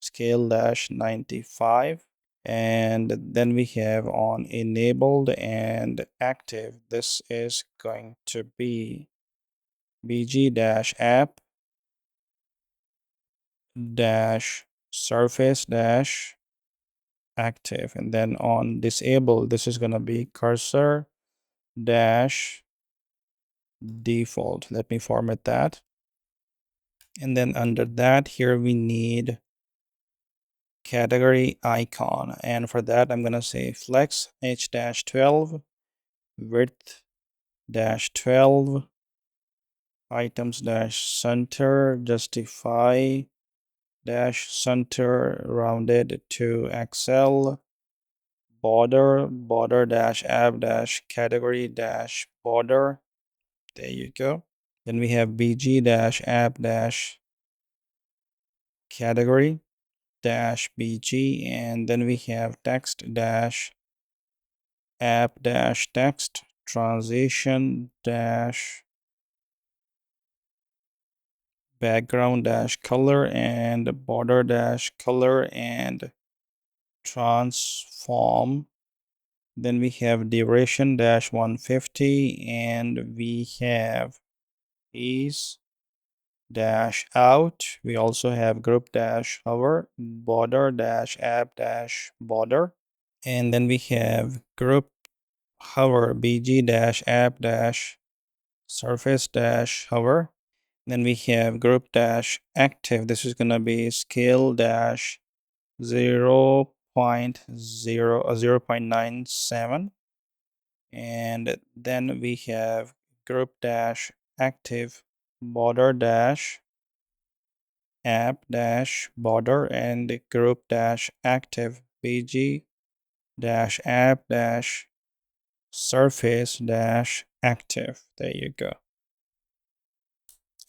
scale dash 95. And then we have on enabled and active, this is going to be bg dash app dash surface dash active. And then on disabled, this is going to be cursor dash default. Let me format that. And then under that, here we need category icon, and for that I'm going to say flex h dash 12, width dash 12, items dash center, justify dash center, rounded to XL, border dash app dash category dash border. There you go. Then we have bg dash app dash category dash bg, and then we have text dash app dash text transition dash background dash color and border dash color and transform. Then we have duration dash 150, and we have ease dash out. We also have group dash hover, border dash app dash border. And then we have group hover bg dash app dash surface dash hover. Then we have group dash active. This is gonna be scale dash 0.97. And then we have group dash active border dash app dash border, and group dash active bg dash app dash surface dash active. There you go.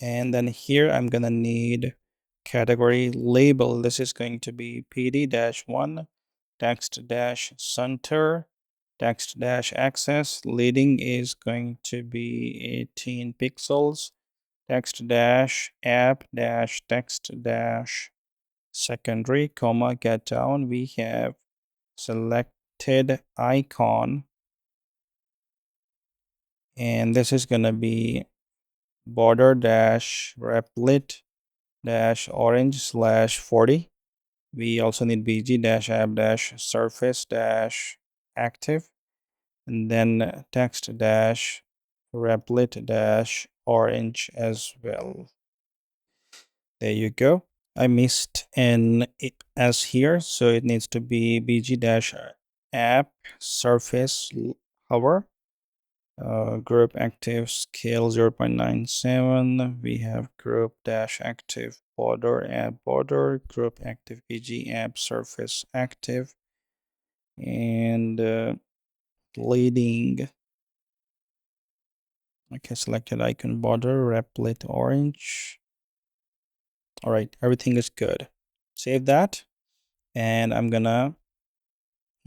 And then here I'm gonna need category label. This is going to be pd-1 text-center text-access. Leading is going to be 18 pixels. Text-app-text-secondary, comma, get down. We have selected icon and this is gonna be border dash replit dash orange slash 40. We also need bg dash app dash surface dash active, and then text dash replit dash orange as well. There you go. I missed an s here, so it needs to be bg dash app surface hover, group active scale 0.97. We have group dash active border app border, group active bg app surface active, and leading. Okay, selected icon border replit orange. All right, everything is good. Save that, and I'm gonna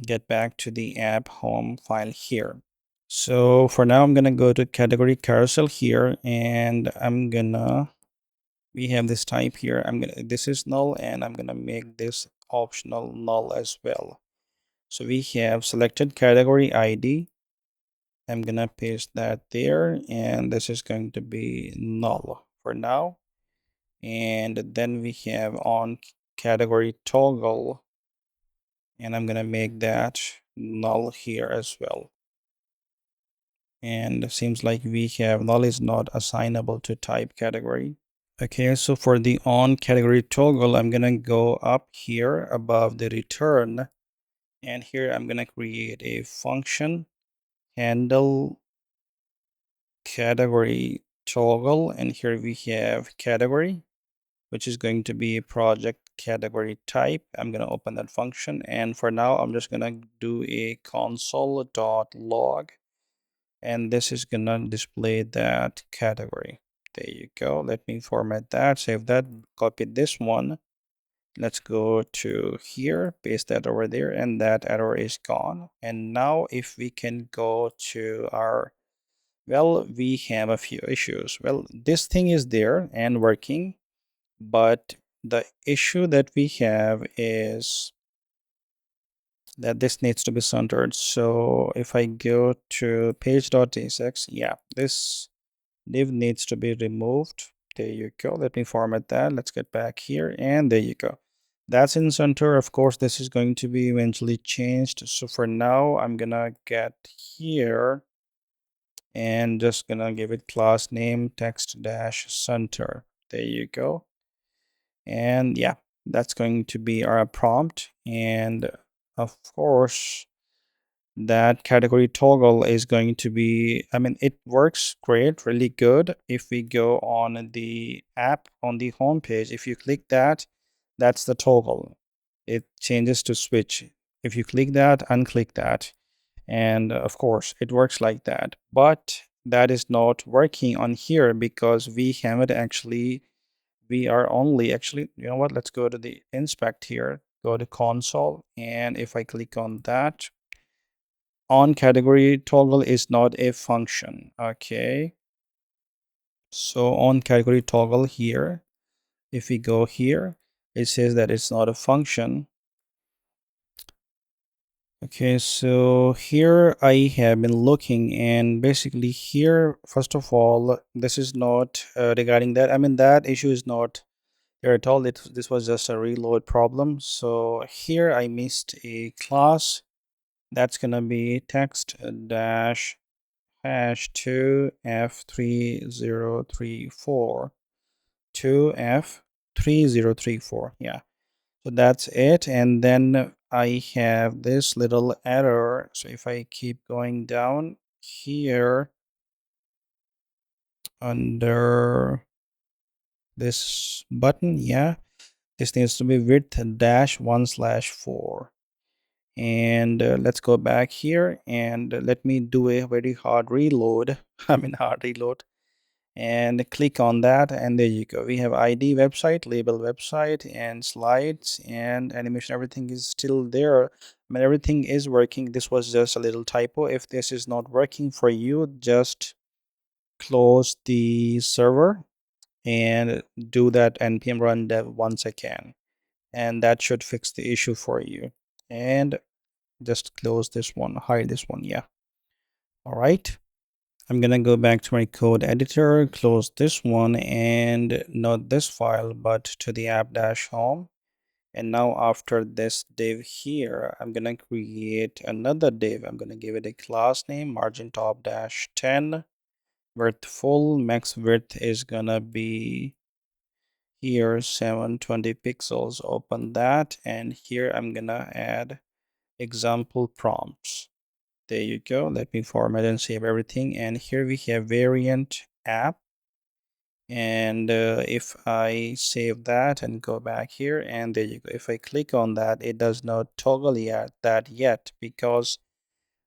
get back to the app home file here. So for now, I'm gonna go to category carousel here, and we have this type here. This is null, and I'm gonna make this optional null as well. So we have selected category ID. I'm gonna paste that there, and this is going to be null for now. And then we have on category toggle, and I'm gonna make that null here as well. And it seems like we have null is not assignable to type category. Okay, so for the on category toggle, I'm gonna go up here above the return, and here I'm gonna create a function handle category toggle, and here we have category, which is going to be a project category type. I'm gonna open that function, and for now I'm just gonna do a console.log, and this is gonna display that category. There you go. Let me format that, save that, copy this one. Let's go to here, paste that over there, and that error is gone. And now if we can go to our, well, we have a few issues. Well, this thing is there and working, but the issue that we have is that this needs to be centered. So if I go to page.tsx, yeah, this div needs to be removed. There you go. Let me format that. Let's get back here, and there you go. That's in center. Of course, this is going to be eventually changed. So for now, I'm gonna get here and just gonna give it class name text dash center. There you go. And yeah, that's going to be our prompt. And of course, that category toggle is going to be, I mean, it works great, really good. If we go on the app on the home page, if you click that, that's the toggle. It changes to switch. If you click that, unclick that, and of course it works like that. But that is not working on here because we haven't actually, we are only actually, you know what, let's go to the inspect here, go to console, and if I click on that, on category toggle is not a function. Okay, so on category toggle here, if we go here, it says that it's not a function. Okay, so here I have been looking, and basically here, first of all, this is not regarding that. I mean, that issue is not there at all. This was just a reload problem. So here I missed a class that's gonna be text dash hash 2f3034 2f3034. Yeah, so that's it. And then I have this little error. So if I keep going down here under this button, yeah, this needs to be width dash 1/4. And let's go back here, and let me do a very hard reload. I mean hard reload, and click on that, and there you go. We have ID website, label website, and slides and animation. Everything is still there. I mean, everything is working. This was just a little typo. If this is not working for you, just close the server and do that npm run dev once again, and that should fix the issue for you. And just close this one, hide this one. Yeah, all right. I'm gonna go back to my code editor, close this one, and not this file, but to the app-home. And now after this div here, I'm gonna create another div. I'm gonna give it a class name, margin top dash 10, width full, max width is gonna be here 720 pixels. Open that, and here I'm gonna add example prompts. There you go. Let me format and save everything. And here we have variant app. And if I save that and go back here, and there you go. If I click on that, it does not toggle that yet, because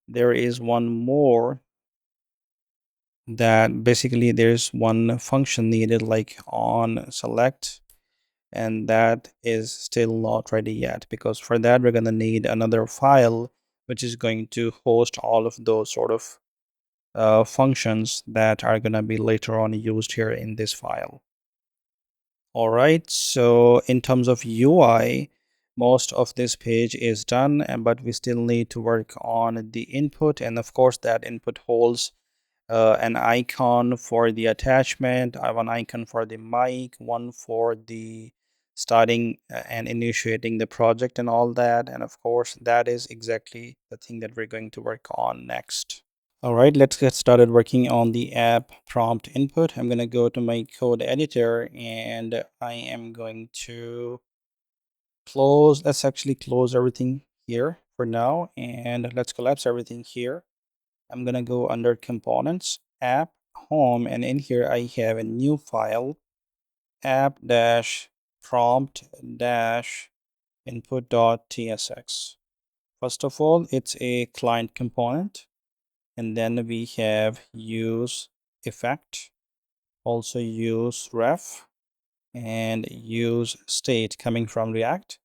there is one more, that basically there's one function needed, like on select, and that is still not ready yet, because for that we're going to need another file which is going to host all of those sort of functions that are going to be later on used here in this file. All right, so in terms of UI, most of this page is done, but we still need to work on the input, and of course that input holds an icon for the attachment. I have an icon for the mic, one for the starting and initiating the project and all that, and of course that is exactly the thing that we're going to work on next. All right, let's get started working on the app prompt input. I'm going to go to my code editor, and I am going to let's actually close everything here for now, and let's collapse everything here. I'm going to go under components, app, home, and in here I have a new file, app-prompt-input.tsx. First of all, it's a client component. And then we have use effect, also use ref, and use state coming from React.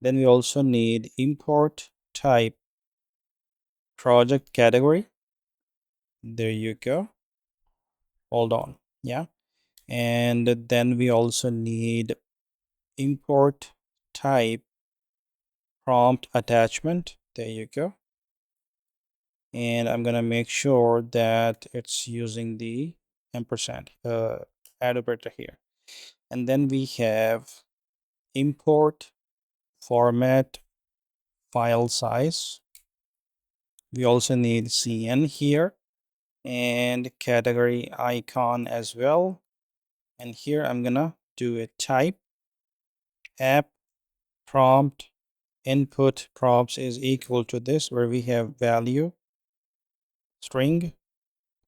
Then we also need import type project category. There you go. Hold on. Yeah. And then we also need import type prompt attachment. There you go. And I'm gonna make sure that it's using the ampersand add operator here. And then we have import format file size. We also need cn here, and category icon as well. And here I'm gonna do a type app prompt input prompts is equal to this, where we have value string.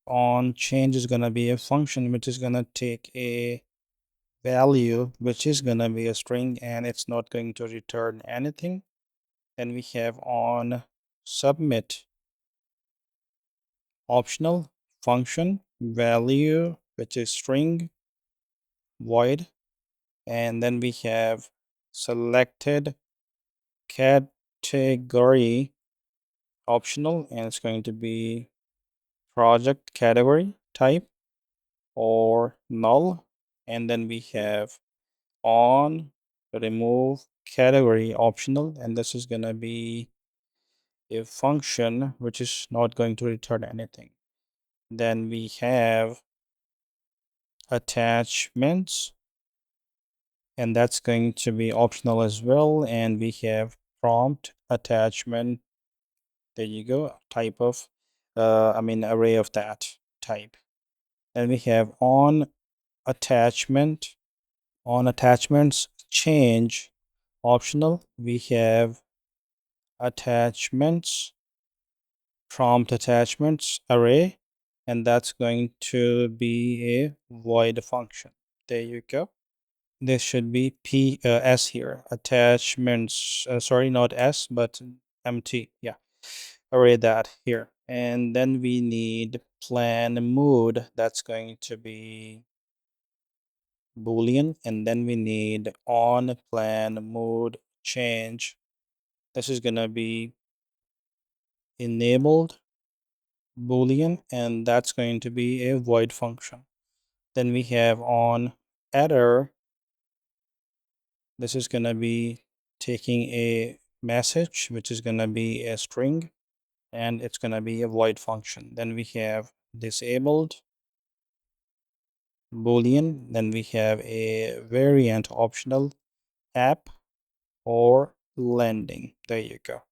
On change is gonna be a function which is gonna take a value which is gonna be a string, and it's not going to return anything. Then we have on submit optional function value which is string void, and then we have selected category optional, and it's going to be project category type or null. And then we have on remove category optional, and this is going to be a function which is not going to return anything. Then we have attachments, and that's going to be optional as well. And we have prompt attachment. There you go, type of array of that type. Then we have on attachment, on attachments change optional. We have attachments prompt attachments array, and that's going to be a void function. There you go. This should be s here, attachments, sorry, not s but mt, yeah, array that here. And then we need plan mode, that's going to be boolean. And then we need on plan mode change, this is gonna be enabled boolean, and that's going to be a void function. Then we have on error, this is going to be taking a message which is going to be a string, and it's going to be a void function. Then we have disabled, boolean. Then we have a variant optional, app or landing. There you go.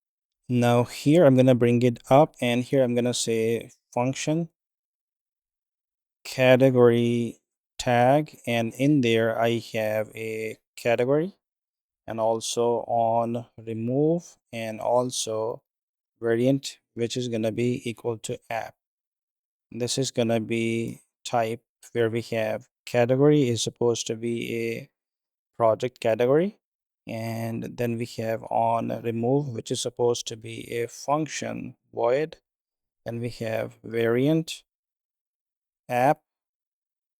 Now here I'm gonna bring it up, and here I'm gonna say function category tag, and in there I have a category, and also on remove, and also variant, which is gonna be equal to app. This is gonna be type, where we have category is supposed to be a project category, and then we have on remove, which is supposed to be a function void, and we have variant, app,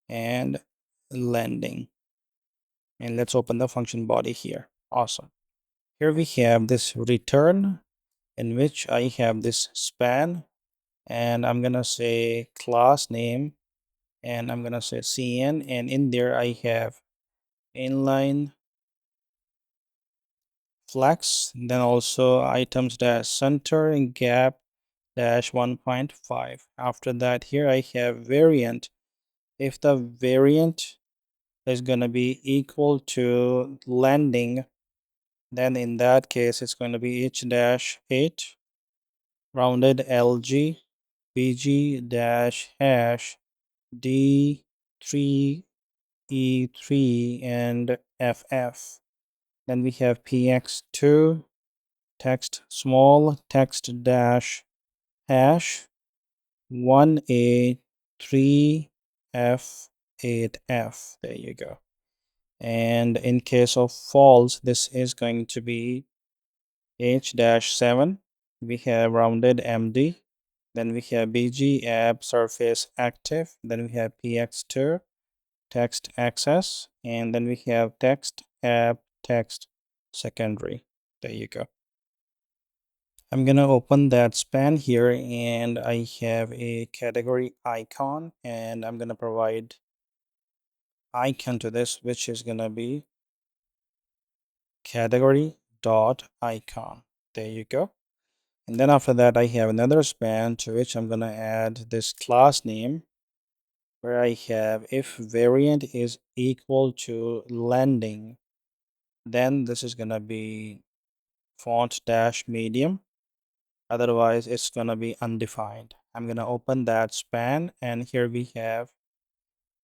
and landing. And let's open the function body here. Awesome. Here we have this return, in which I have this span, and I'm gonna say class name, and I'm gonna say cn, and in there I have inline flex, then also items dash center and gap dash 1.5. After that, here I have variant. If the variant is going to be equal to landing, then in that case it's going to be h dash 8 rounded lg bg dash hash d3 e3 and ff. Then we have px2 text small text dash hash 1a3f8f. There you go. And in case of false, this is going to be h-7. We have rounded md. Then we have bg app surface active. Then we have px2 text access. And then we have text app text secondary. There you go. I'm gonna open that span here, and I have a category icon, and I'm gonna provide icon to this, which is gonna be category dot icon. There you go. And then after that, I have another span to which I'm gonna add this class name, where I have if variant is equal to landing, then this is gonna be font dash medium. Otherwise it's gonna be undefined. I'm gonna open that span, and here we have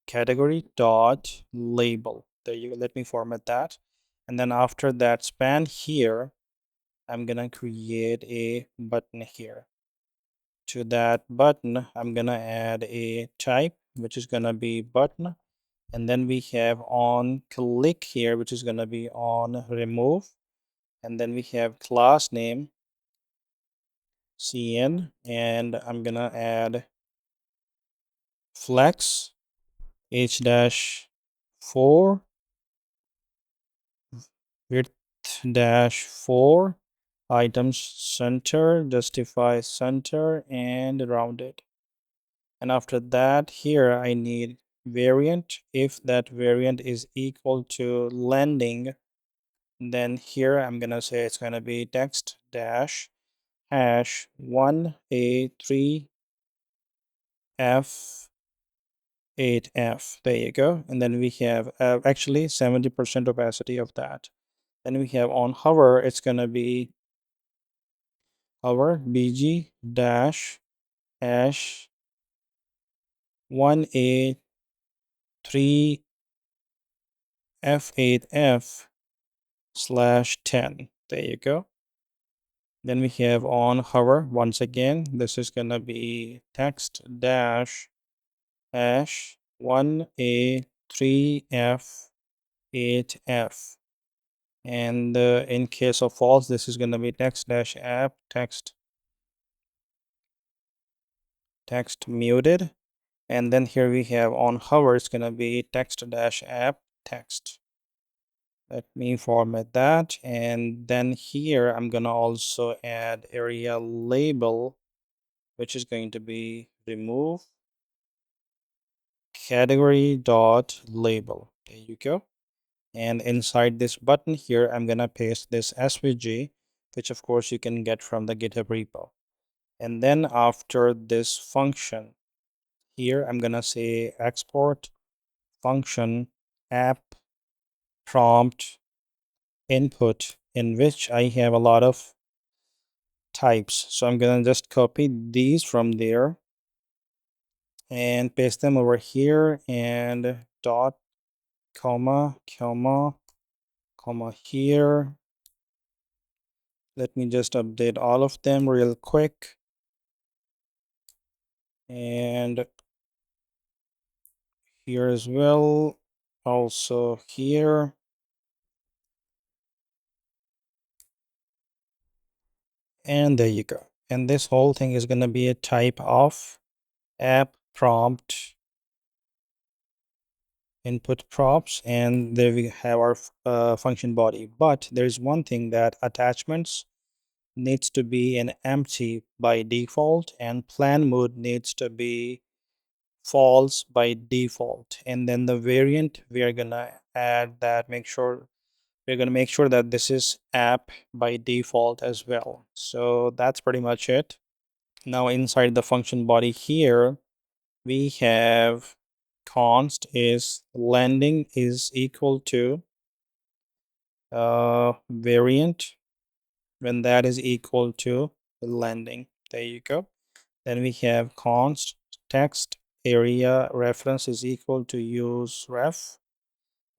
category dot label. There you go. Let me format that. And then after that span here, I'm gonna create a button here. To that button, I'm gonna add a type, which is gonna be button. And then we have on click here, which is gonna be on remove. And then we have class name cn, and I'm gonna add flex h-4 width dash 4 items center, justify center, and rounded. And after that, here I need variant. If that variant is equal to landing, then here I'm gonna say it's gonna be text dash hash 1a3f8f. There you go. And then we have actually 70% opacity of that. Then we have on hover, it's gonna be hover bg dash hash 1a3f8f slash 10. There you go. Then we have on hover once again. This is gonna be text dash hash 1a3f8f. And in case of false, this is gonna be text dash app text muted. And then here we have on hover, it's gonna be text dash app text. Let me format that. And then here I'm gonna also add area label, which is going to be remove category dot label. There you go. And inside this button here, I'm gonna paste this svg, which of course you can get from the GitHub repo. And then after this function, Here I'm gonna say export function app prompt input, in which I have a lot of types. So I'm gonna just copy these from there and paste them over here, and dot comma here. Let me just update all of them real quick, and here as well, also here. And there you go. And this whole thing is going to be a type of app prompt input props, and there we have our function body. But there's one thing, that attachments needs to be an empty by default, and plan mode needs to be false by default. And then the variant, we are gonna add that, we're gonna make sure that this is app by default as well. So that's pretty much it. Now inside the function body here, we have const is landing is equal to variant when that is equal to the landing. There you go. Then we have const text area reference is equal to use ref,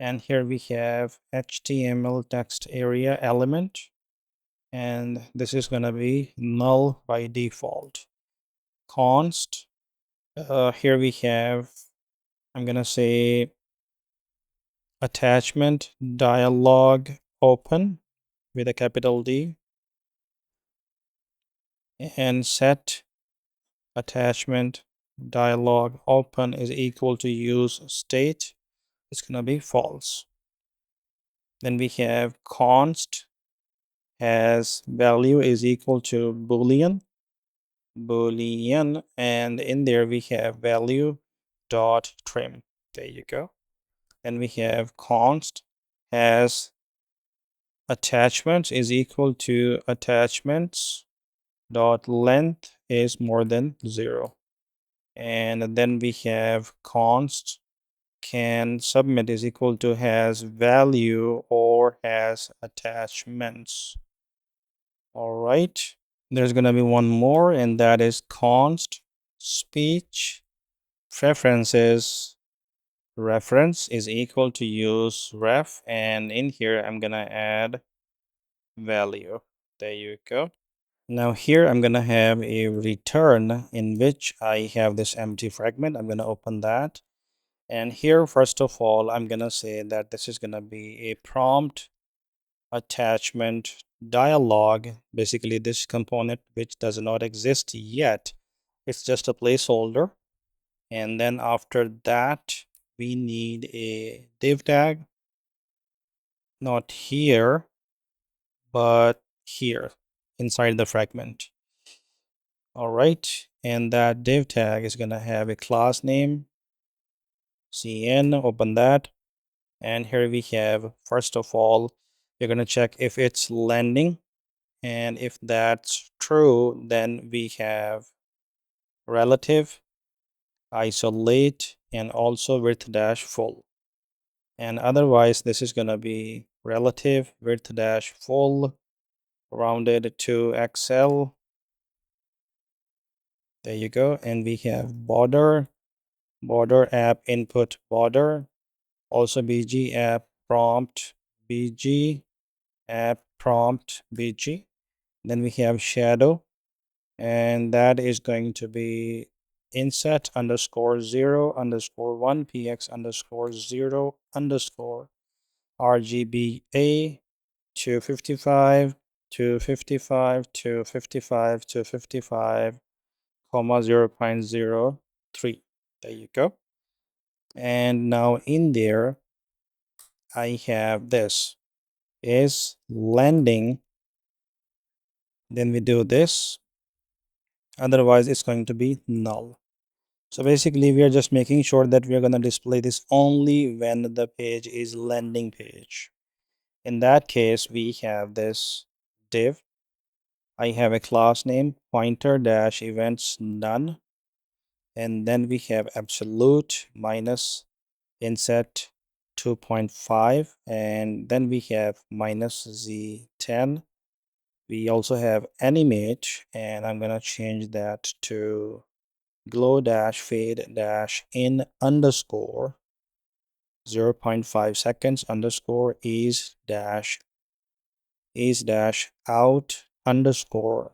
and here we have HTML text area element, and this is going to be null by default. Const here we have, I'm gonna say attachment dialog open with a capital D, and set attachment dialog open is equal to use state. It's gonna be false. Then we have const has value is equal to boolean, and in there we have value dot trim. There you go. And we have const has attachments is equal to attachments dot length is more than 0. And then we have const can submit is equal to has value or has attachments. All right, there's going to be one more, and that is const speech preferences reference is equal to use ref, and in here I'm gonna add value. There you go. Now here I'm gonna have a return in which I have this empty fragment. I'm gonna open that, and here first of all I'm gonna say that this is gonna be a prompt attachment dialog. Basically this component which does not exist yet, it's just a placeholder. And then after that we need a div tag, not here but here inside the fragment. All right, and that div tag is going to have a class name cn. Open that, and here we have, first of all, we're going to check if it's landing, and if that's true then we have relative isolate and also width dash full, and otherwise this is going to be relative width dash full rounded to XL. There you go. And we have border app input border, also bg app prompt bg app prompt bg. Then we have shadow, and that is going to be inset underscore 0 underscore 1 px underscore 0 underscore rgba 255 255 255 255 comma 0.03. There you go. And now in there I have this is landing, then we do this, otherwise it's going to be null. So basically we are just making sure that we are going to display this only when the page is landing page. In that case we have this div, I have a class name pointer dash events none, and then we have absolute minus inset 2.5, and then we have minus z10. We also have animate, and I'm gonna change that to glow dash fade dash in underscore 0.5 seconds underscore is dash out underscore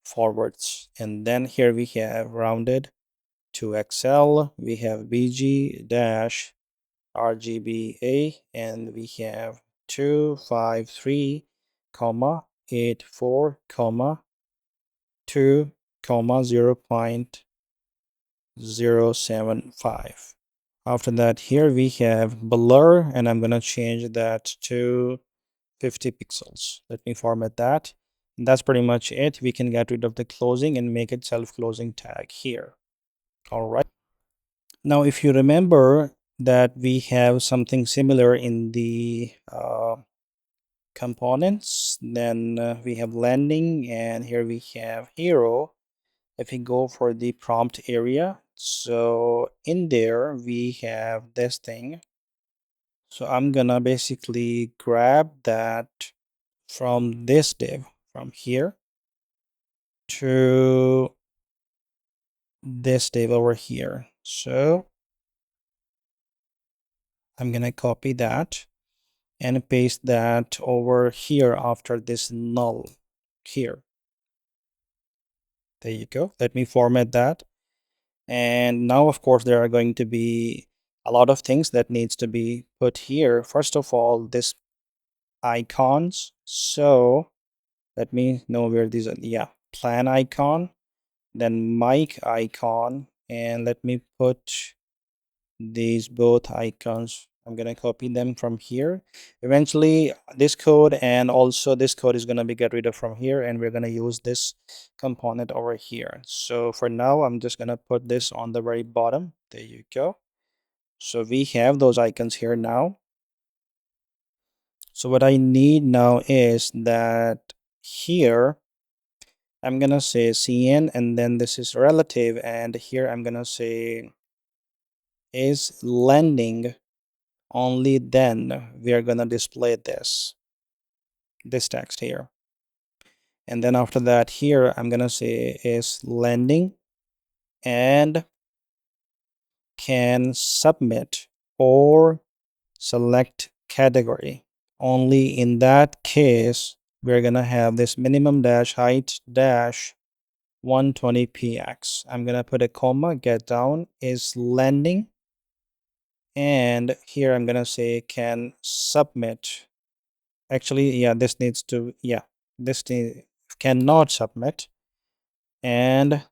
forwards. And then here we have rounded to XL, we have BG dash RGBA, and we have 253 comma 84 comma 2 comma 0.075. After that, here we have blur, and I'm gonna change that to 50 pixels. Let me format that. And that's pretty much it. We can get rid of the closing and make it self-closing tag here. All right. Now, if you remember that we have something similar in the components, then we have landing, and here we have hero. If we go for the prompt area, so in there we have this thing. So I'm gonna basically grab that from this div, from here to this div over here. So I'm gonna copy that and paste that over here after this null here. There you go. Let me format that. And now, of course, there are going to be a lot of things that needs to be put here. First of all, this icons. So let me know where these are. Yeah, plan icon, then mic icon, and let me put these both icons. I'm gonna copy them from here. Eventually this code and also this code is gonna be get rid of from here, and we're gonna use this component over here. So for now, I'm just gonna put this on the very bottom. There you go. So we have those icons here now. So what I need now is that here I'm gonna say cn, and then this is relative, and here I'm gonna say is landing, only then we are gonna display this text here. And then after that, here I'm gonna say is landing and can submit or select category. Only in that case we're gonna have this minimum dash height dash 120px. I'm gonna put a comma, get down is landing, and here I'm gonna say can submit. Actually, yeah, this needs to, yeah, this cannot submit, and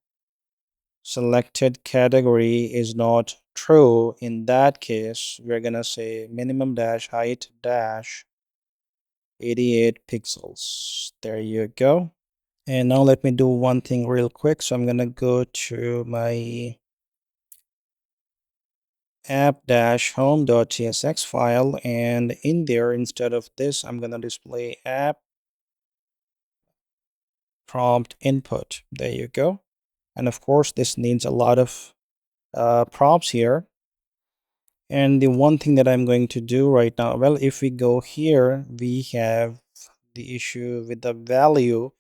selected category is not true. In that case, we're gonna say minimum dash height dash 88 pixels. There you go. And now let me do one thing real quick. So I'm gonna go to my app-home.csx file, and in there, instead of this, I'm gonna display app prompt input. There you go. And of course, this needs a lot of prompts here. And the one thing that I'm going to do right now, well, if we go here, we have the issue with the value,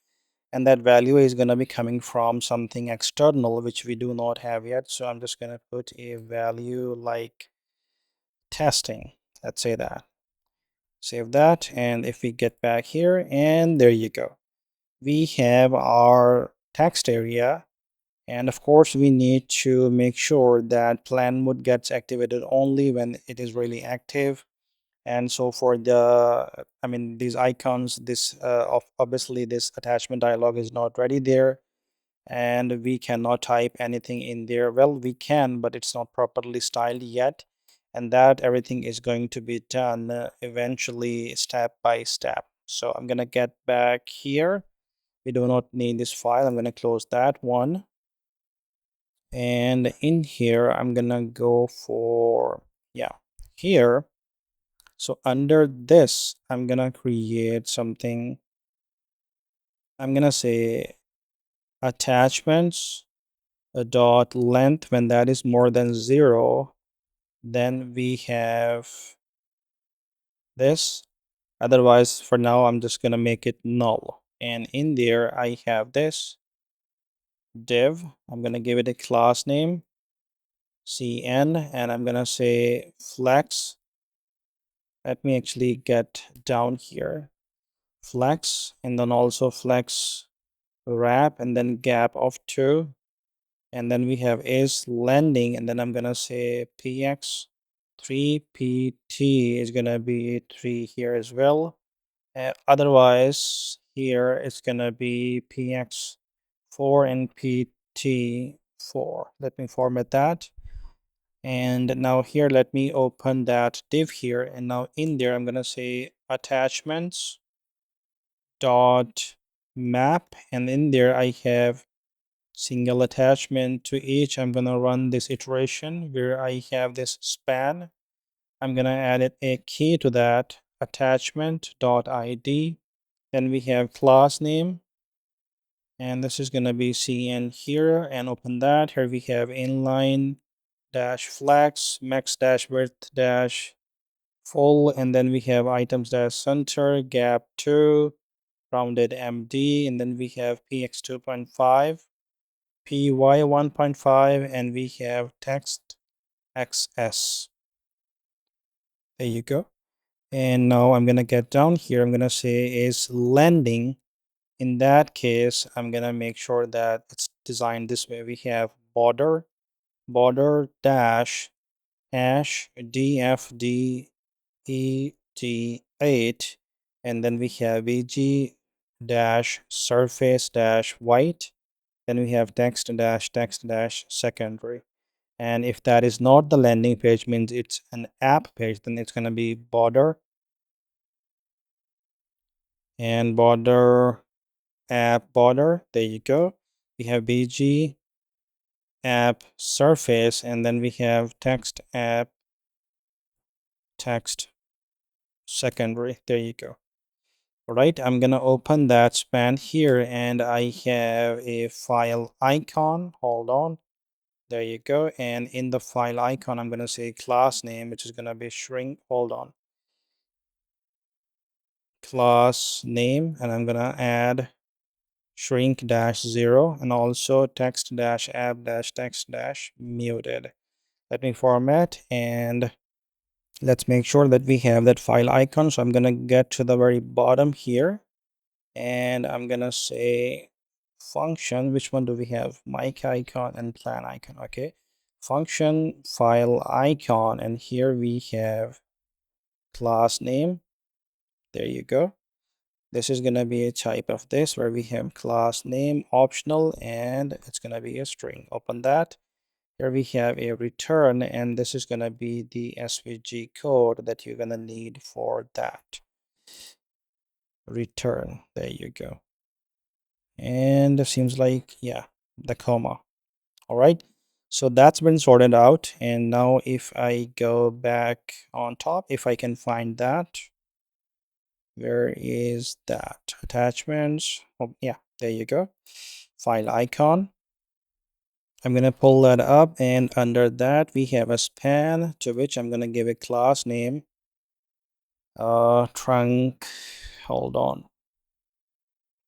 and that value is going to be coming from something external, which we do not have yet. So I'm just going to put a value like testing. Let's say that. Save that. And if we get back here, and there you go. We have our text area. And of course, we need to make sure that plan mode gets activated only when it is really active. And so for the, I mean, these icons, this obviously this attachment dialog is not ready there, and we cannot type anything in there. Well, we can, but it's not properly styled yet, and that everything is going to be done eventually step by step. So I'm gonna get back here. We do not need this file. I'm gonna close that one. And in here, I'm gonna go for, yeah, here. So under this, I'm gonna create something. I'm gonna say attachments a dot length. When that is more than 0, then we have this. Otherwise, for now, I'm just going to make it null. And in there, I have this div. I'm going to give it a class name, cn, and I'm going to say flex. Let me actually get down here. Flex, and then also flex wrap, and then gap of 2. And then we have is landing, and then I'm going to say px 3, pt is going to be 3 here as well. Otherwise, here it's going to be px4 and pt4. Let me format that. And now here, let me open that div here. And now in there, I'm going to say attachments dot map. And in there, I have single attachment to each. I'm going to run this iteration where I have this span. I'm going to add a key to that attachment dot id. Then we have class name, and this is going to be cn here, and open that. Here we have inline dash flex max dash width dash full, and then we have items dash center gap 2 rounded md, and then we have px 2.5 py 1.5, and we have text xs. There you go. And now I'm going to get down here. I'm going to say is landing. In that case, I'm going to make sure that it's designed this way. We have border dash hash dfdet, and then we have vg dash surface dash white. Then we have text dash secondary. And if that is not the landing page, means it's an app page, then it's going to be border and border app border. There you go. We have bg app surface, and then we have text app text secondary. There you go. All right, I'm gonna open that span here, and I have a file icon. Hold on. There you go. And in the file icon, I'm gonna say class name, which is gonna be shrink. Hold on. Class name, and I'm gonna add shrink dash 0, and also text dash app dash text dash muted. Let me format, and let's make sure that we have that file icon. So I'm gonna get to the very bottom here, and I'm gonna say function. Which one do we have? Mic icon and plan icon. Okay, function file icon, and here we have class name. There you go. This is gonna be a type of this where we have class name optional, and it's gonna be a string. Open that. Here we have a return, and this is gonna be the SVG code that you're gonna need for that return. There you go. And it seems like, yeah, the comma. All right, so that's been sorted out. And now if I go back on top, if I can find that, where is that? Attachments. Oh, yeah, there you go. File icon. I'm going to pull that up, and under that we have a span to which I'm going to give a class name trunk. Hold on.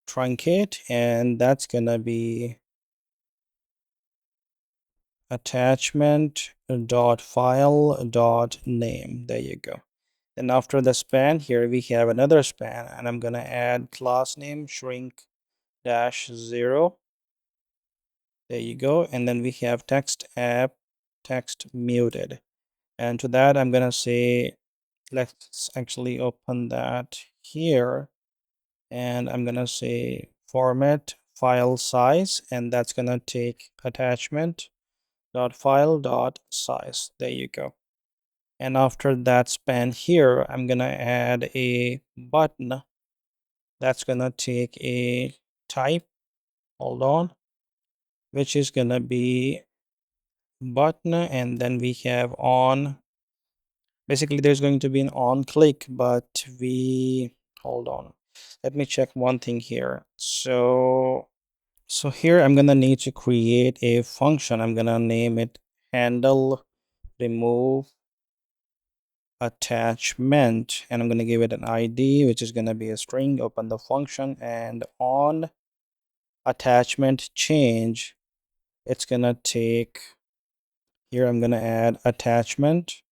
Truncate, and that's going to be attachment dot file dot name. There you go. And after the span here we have another span, and I'm going to add class name shrink dash 0. There you go. And then we have text app text muted, and to that I'm going to say, let's actually open that here, and I'm going to say format file size, and that's going to take attachment dot file dot size. There you go. And after that span here, I'm gonna add a button that's gonna take a type, hold on, which is gonna be button, and then we have on. Basically there's going to be an on click, but we, hold on, let me check one thing here. So So here I'm gonna need to create a function. I'm gonna name it handle remove attachment, and I'm gonna give it an ID, which is gonna be a string. Open the function, and on attachment change, it's gonna take here. I'm gonna add attachments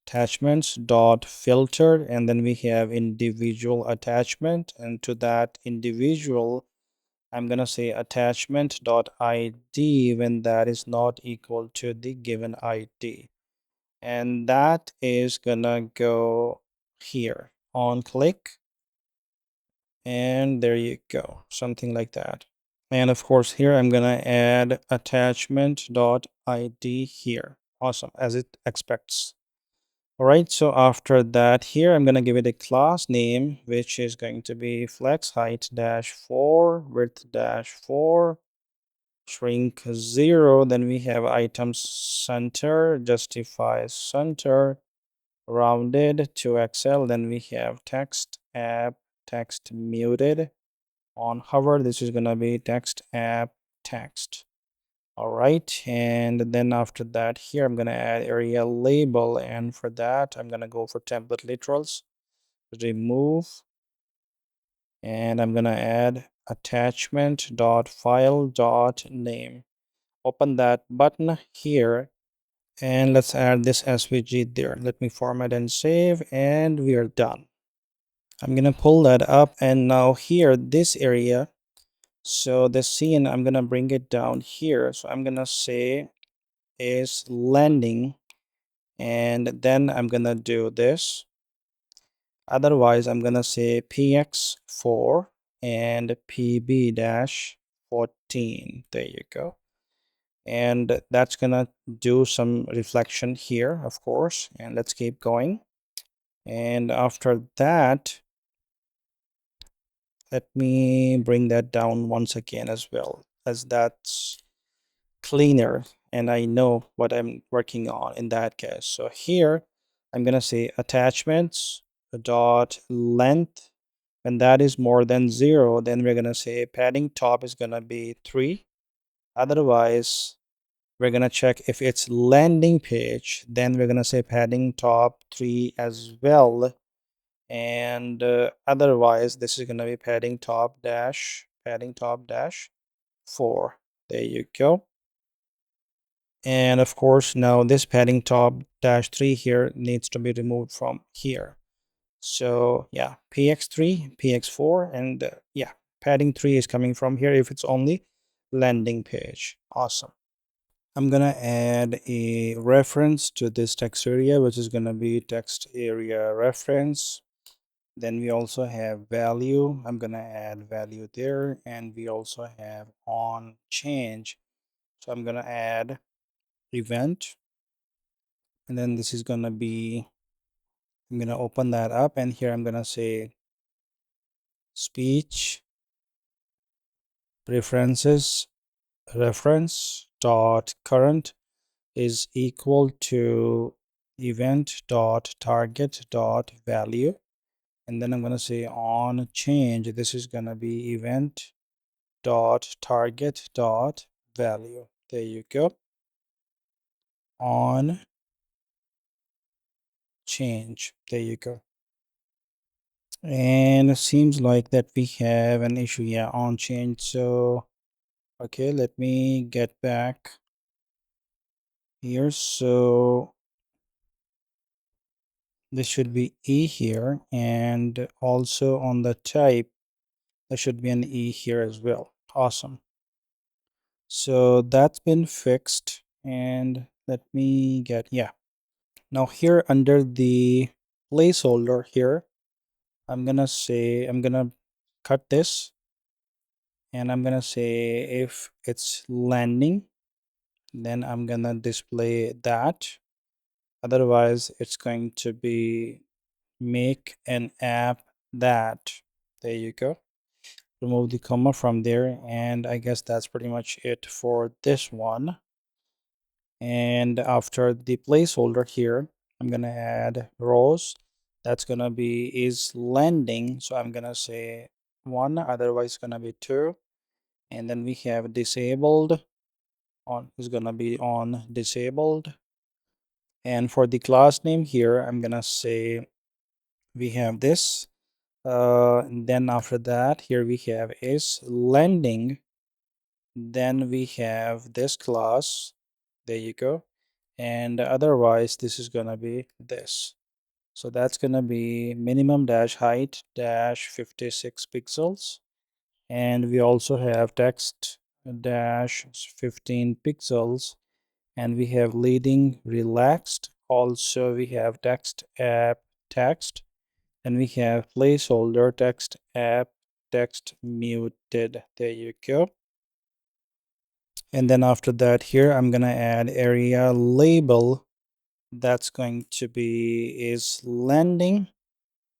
dot filter, and then we have individual attachment, and to that individual I'm gonna say attachment dot ID when that is not equal to the given ID, and that is gonna go here on click, and there you go, something like that. And of course here I'm gonna add attachment dot ID here. Awesome, as it expects. All right, so after that here I'm gonna give it a class name, which is going to be flex height dash 4 width dash 4 shrink 0. Then we have items center, justify center, rounded to XL. Then we have text app, text muted. On hover, this is gonna be text app text. All right, and then after that here I'm gonna add area label, and for that I'm gonna go for template literals, remove, and I'm gonna add attachment dot file dot name. Open that button here, and let's add this SVG there. Let me format and save, and we are done. I'm gonna pull that up, and now here this area, so the scene I'm gonna bring it down here. So I'm gonna say is landing, and then I'm gonna do this. Otherwise I'm gonna say px4 and pb-14. There you go. And that's gonna do some reflection here, of course, and let's keep going. And after that, let me bring that down once again as well, as that's cleaner and I know what I'm working on in that case. So here I'm gonna say attachments dot length. When that is more than 0, then we're gonna say padding top is gonna be 3. Otherwise we're gonna check if it's landing page, then we're gonna say padding top 3 as well. And otherwise this is gonna be padding top dash 4. There you go. And of course now this padding top dash 3 here needs to be removed from here. So yeah, px3 px4, and yeah, padding 3 is coming from here if it's only landing page. Awesome. I'm gonna add a reference to this text area, which is gonna be text area reference. Then we also have value. I'm gonna add value there, and we also have on change. So I'm gonna add event, and then this is gonna be, I'm gonna open that up, and here I'm gonna say speech preferences reference dot current is equal to event dot target dot value, and then I'm going to say on change, this is going to be event dot target dot value. There you go. On change. There you go. And it seems like that we have an issue. Yeah, on change. So okay, let me get back here. So this should be E here, and also on the type there should be an E here as well. Awesome. So that's been fixed, and let me get, yeah, now here under the placeholder here I'm gonna say, I'm gonna cut this, and I'm gonna say if it's landing, then I'm gonna display that. Otherwise it's going to be make an app that. There you go. Remove the comma from there, and I guess that's pretty much it for this one. And after the placeholder here I'm gonna add rows. That's gonna be is landing, so I'm gonna say 1, otherwise it's gonna be 2. And then we have disabled on is gonna be on disabled. And for the class name here, I'm gonna say we have this. And then after that, here we have is lending. Then we have this class. There you go. And otherwise, this is gonna be this. So that's gonna be minimum dash height dash 56 pixels. And we also have text dash 15 pixels, and we have leading relaxed. Also we have text app text, and we have placeholder text app text muted. There you go. And then after that, here I'm gonna add area label. That's going to be is landing.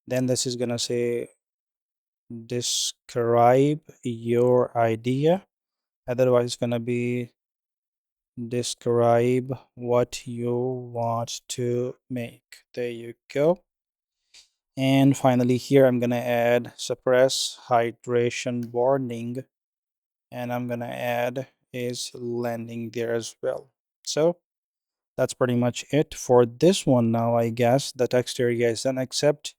Then this is gonna say describe your idea. Otherwise it's gonna be describe what you want to make. There you go. And finally here I'm gonna add suppress hydration warning, and I'm gonna add is landing there as well. So that's pretty much it for this one. Now I guess the Textarea is done, except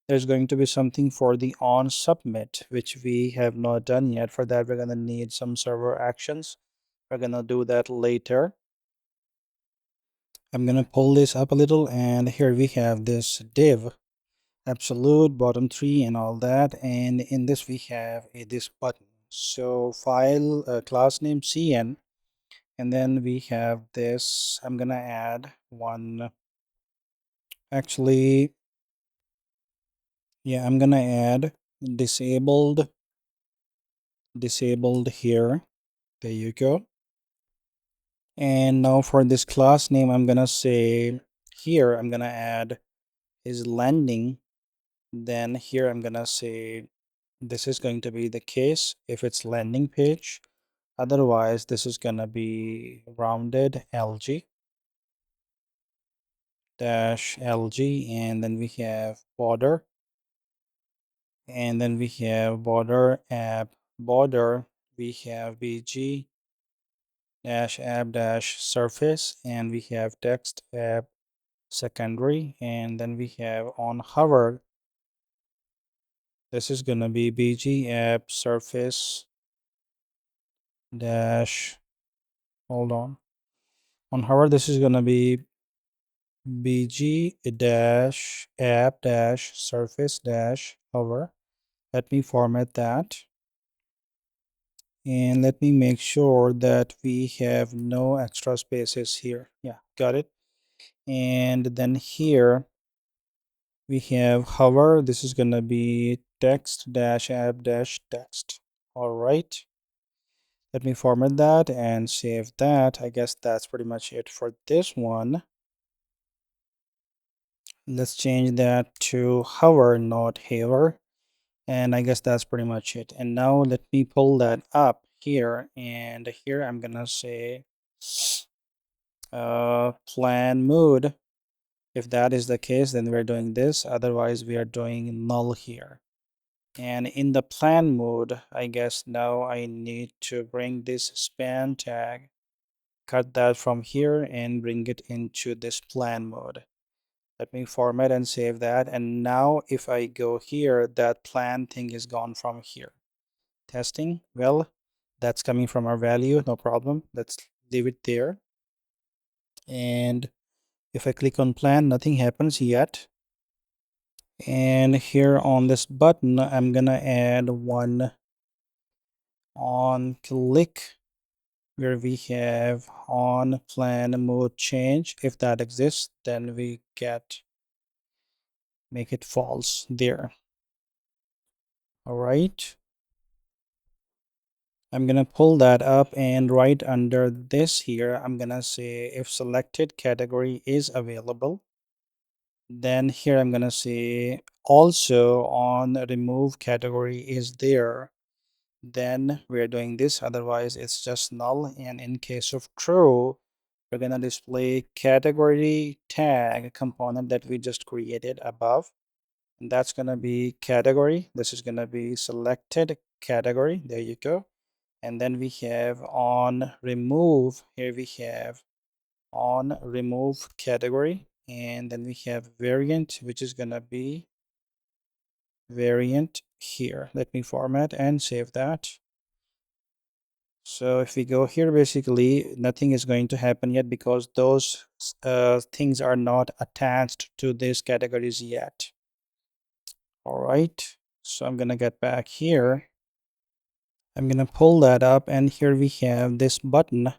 there's going to be something for the on submit, which we have not done yet. For that, we're gonna need some server actions. We're gonna do that later. I'm gonna pull this up a little, and here we have this div absolute bottom 3 and all that, and in this we have this button. So file class name cn, and then we have this. I'm gonna add one. Actually, yeah, I'm gonna add disabled here. There you go. And now for this class name, I'm gonna say here I'm gonna add is landing. Then here I'm gonna say this is going to be the case if it's landing page. Otherwise, this is gonna be rounded lg dash lg, and then we have border, and then we have border app border. We have bg dash app dash surface, and we have text app secondary, and then we have on hover. This is gonna be bg app surface dash, hold on hover. This is gonna be bg dash app dash surface dash hover. Let me format that, and let me make sure that we have no extra spaces here. Yeah, got it. And then here we have hover. This is gonna be text dash app dash text. All right, let me format that and save that. I guess that's pretty much it for this one. Let's change that to hover, not hover. And I guess that's pretty much it. And now let me pull that up here, and here I'm gonna say plan mode. If that is the case, then we're doing this. Otherwise we are doing null here. And in the plan mode, I guess now I need to bring this span tag, cut that from here and bring it into this plan mode. Let me format and save that. And now if I go here, that plan thing is gone from here. Testing, well, that's coming from our value, no problem. Let's leave it there. And if I click on plan, nothing happens yet. And here on this button, I'm gonna add one on click, where we have on plan mode change. If that exists, then we make it false there. All right, I'm gonna pull that up, and right under this here, I'm gonna say if selected category is available. Then here I'm gonna say also on remove category is there. Then we're doing this, otherwise it's just null. And in case of true, we're gonna display category tag component that we just created above, and that's gonna be category. This is gonna be selected category. There you go. and then we have on remove. Here we have on remove category, and then we have variant, which is gonna be variant here. Let me format and save that. So if we go here, basically nothing is going to happen yet because those things are not attached to these categories yet. All right, so I'm gonna get back here. I'm gonna pull that up, and here we have this button,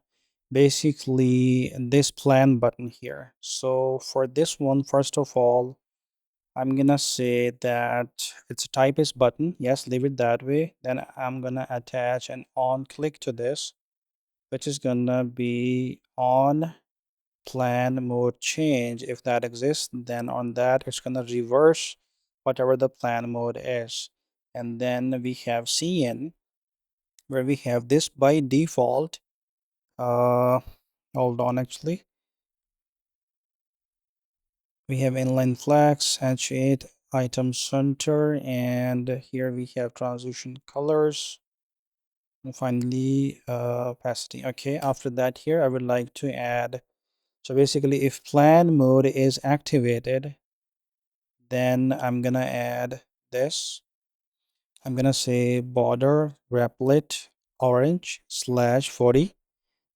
basically this plan button here. So for this one, first of all, I'm gonna say that it's a type is button. Yes, leave it that way. Then I'm gonna attach an on click to this, which is gonna be on plan mode change. If that exists, then on that it's gonna reverse whatever the plan mode is. And then we have cn, where we have this by default. Hold on, actually we have inline flags, h8 item center, and here we have transition colors, and finally opacity. Okay, after that here I would like to add, so basically if plan mode is activated, then I'm gonna add this. I'm gonna say border replit orange /40,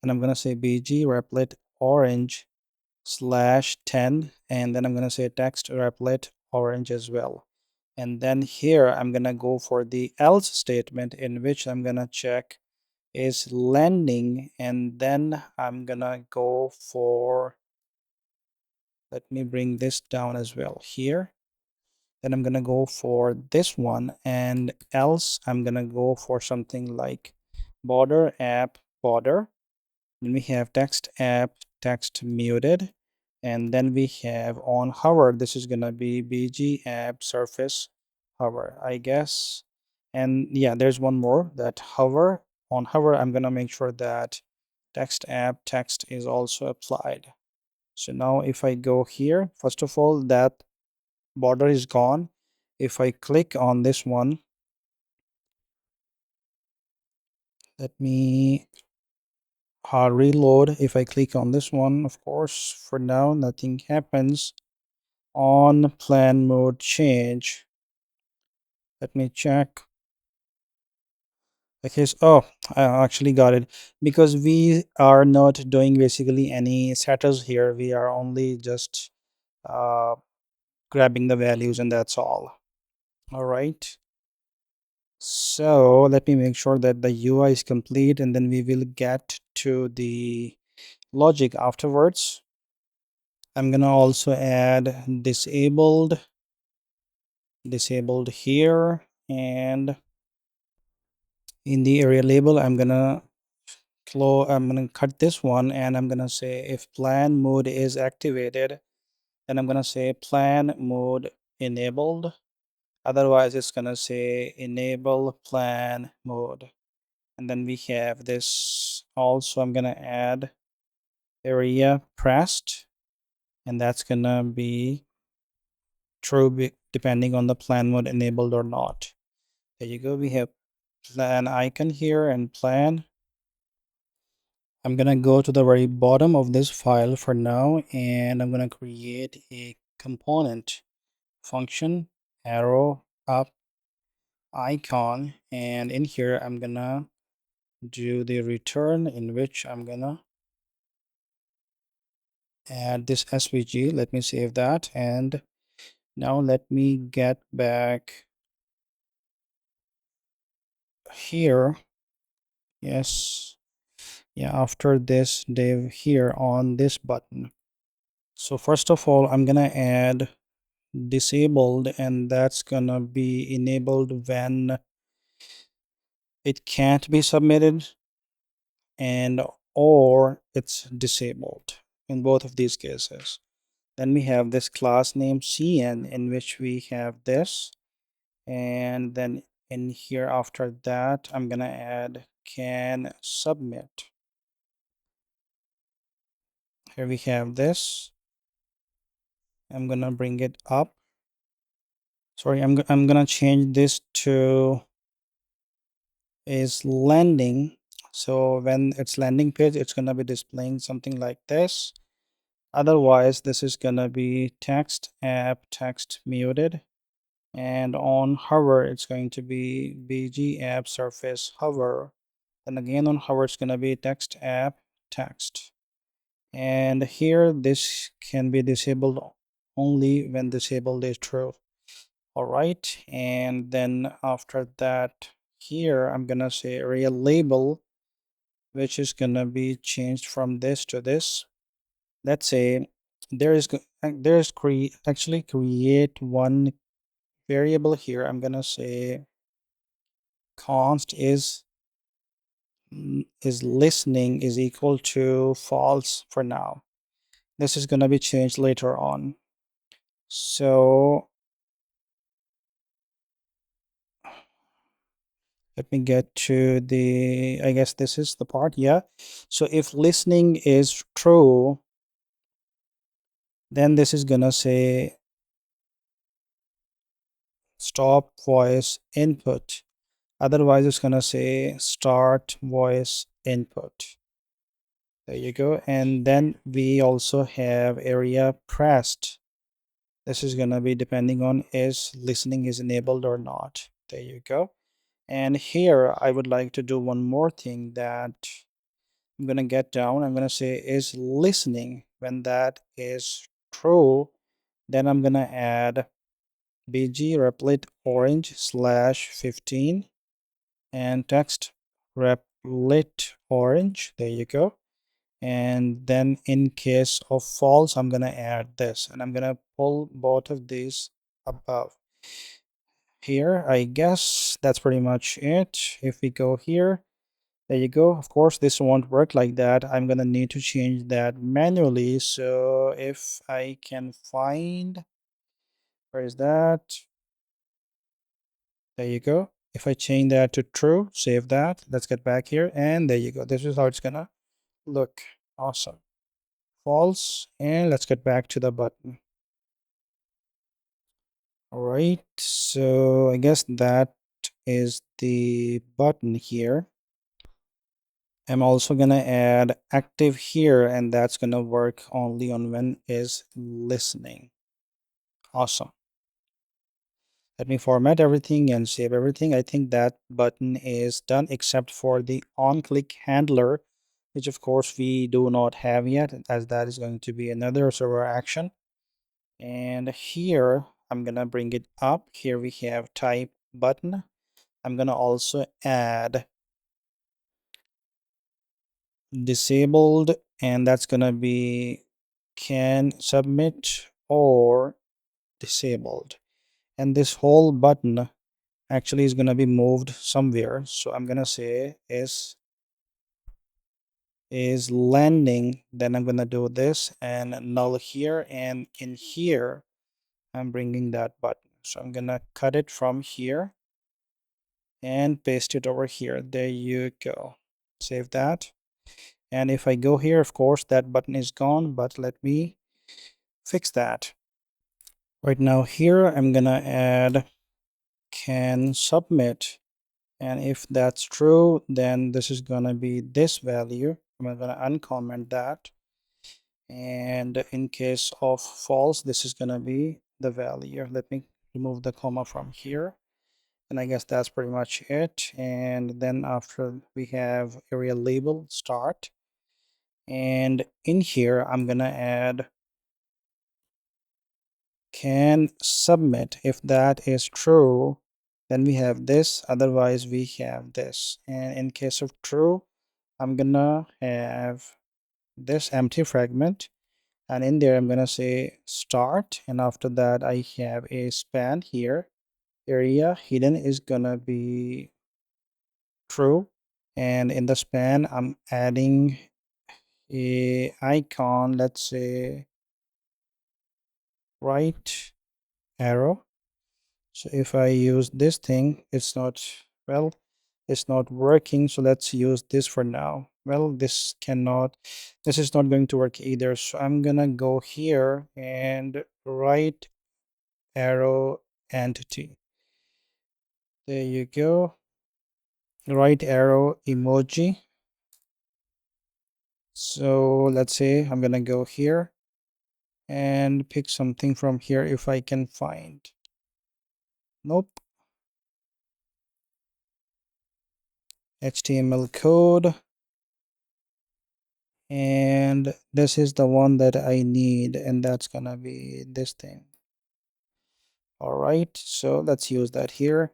and I'm gonna say bg replit orange /10, and then I'm gonna say text replit orange as well. And then here I'm gonna go for the else statement, in which I'm gonna check is landing, and then I'm gonna go for, let me bring this down as well here. Then I'm gonna go for this one, and else I'm gonna go for something like border app border. Then we have text app text muted, and then we have on hover, this is gonna be bg app surface hover, I guess. And yeah, there's one more, that hover. On hover, I'm gonna make sure that text app text is also applied. So now if I go here, first of all, that border is gone. If I click on this one, let me reload. If I click on this one, of course, for now nothing happens. On plan mode change, let me check. Okay, so I actually got it, because we are not doing basically any setters here. We are only just uh, grabbing the values, and that's all right. So let me make sure that the UI is complete, and then we will get to the logic afterwards. I'm gonna also add disabled here, and in the area label I'm gonna cut this one, and I'm gonna say if plan mode is activated, then I'm gonna say plan mode enabled. Otherwise it's gonna say enable plan mode. And then we have this also. I'm gonna add area pressed, and that's gonna be true depending on the plan mode enabled or not. There you go. We have plan icon here and plan. I'm gonna go to the very bottom of this file for now, and I'm gonna create a component function arrow up icon, and in here I'm gonna do the return, in which I'm gonna add this svg. Let me save that, and now let me get back here. Yes, yeah, after this div here on this button. So first of all, I'm gonna add disabled, and that's gonna be enabled when it can't be submitted, and or it's disabled in both of these cases. Then we have this class name cn, in which we have this, and then in here after that I'm gonna add can submit. Here we have this. I'm gonna bring it up. Sorry, I'm gonna change this to is landing. So when it's landing page, it's gonna be displaying something like this. Otherwise, this is gonna be text app text muted, and on hover it's going to be bg app surface hover. And again on hover it's gonna be text app text. And here this can be disabled only when disabled is true. All right, and then after that, here I'm gonna say area label, which is gonna be changed from this to this. Let's say actually create one variable here. I'm gonna say const is listening is equal to false for now. This is gonna be changed later on. So let me get to the, I guess this is the part, yeah. So if listening is true, then this is gonna say stop voice input. Otherwise it's gonna say start voice input. There you go. And then we also have area pressed. This is gonna be depending on is listening is enabled or not. There you go. And here I would like to do one more thing, that I'm gonna get down. I'm gonna say is listening. When that is true, then I'm gonna add bg replit orange /15 and text replit orange. There you go. And then in case of false, I'm gonna add this, and I'm gonna pull both of these above. Here, I guess that's pretty much it. If we go here, there you go. Of course, this won't work like that. I'm gonna need to change that manually. So if I can find, where is that? There you go. If I change that to true, save that. Let's get back here, and there you go. This is how it's gonna look. Awesome. False, and let's get back to the button. All right, so I guess that is the button here. I'm also gonna add active here, and that's gonna work only on when is listening. Awesome. Let me format everything and save everything. I think that button is done except for the on-click handler, which of course we do not have yet, as that is going to be another server action. And here I'm gonna bring it up. Here we have type button. I'm gonna also add disabled, and that's gonna be can submit or disabled. And this whole button actually is gonna be moved somewhere. So I'm gonna say is landing. Then I'm gonna do this and null here, and in here I'm bringing that button. So I'm gonna cut it from here and paste it over here. There you go. Save that. And if I go here, of course, that button is gone, but let me fix that. Right now here, I'm gonna add can submit. And if that's true, then this is gonna be this value. I'm gonna uncomment that. And in case of false, this is gonna be the value. Let me remove the comma from here. And I guess that's pretty much it. And then after we have area label start. And in here, I'm gonna add can submit. If that is true, then we have this, otherwise we have this. And in case of true, I'm gonna have this empty fragment, and in there I'm gonna say start, and after that I have a span here. Area hidden is gonna be true, and in the span I'm adding a icon, let's say right arrow. So if I use this thing, it's not, well, it's not working. So let's use this for now. Well, this is not going to work either. So I'm gonna go here and right arrow entity. There you go. right arrow emoji. So let's say I'm gonna go here and pick something from here if I can find. Nope. HTML code, and this is the one that I need, and that's gonna be this thing. All right, so let's use that here.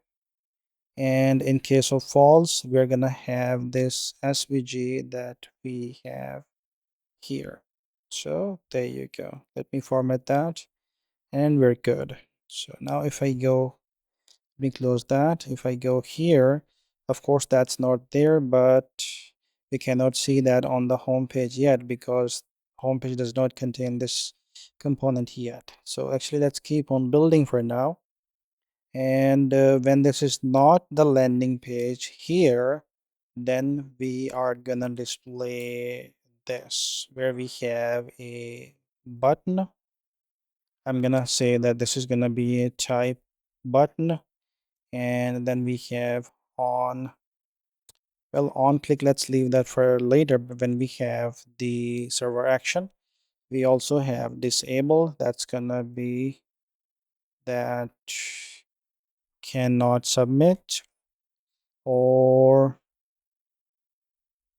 And in case of false, we're gonna have this SVG that we have here. So there you go. Let me format that, and we're good. So now if I go, let me close that. If I go here, of course that's not there, but we cannot see that on the home page yet because home page does not contain this component yet. So actually let's keep on building for now. And when this is not the landing page here, then we are gonna display this where we have a button. I'm gonna say that this is gonna be a type button, and then we have on, well, on click, let's leave that for later. But when we have the server action, we also have disable, that's gonna be that cannot submit, or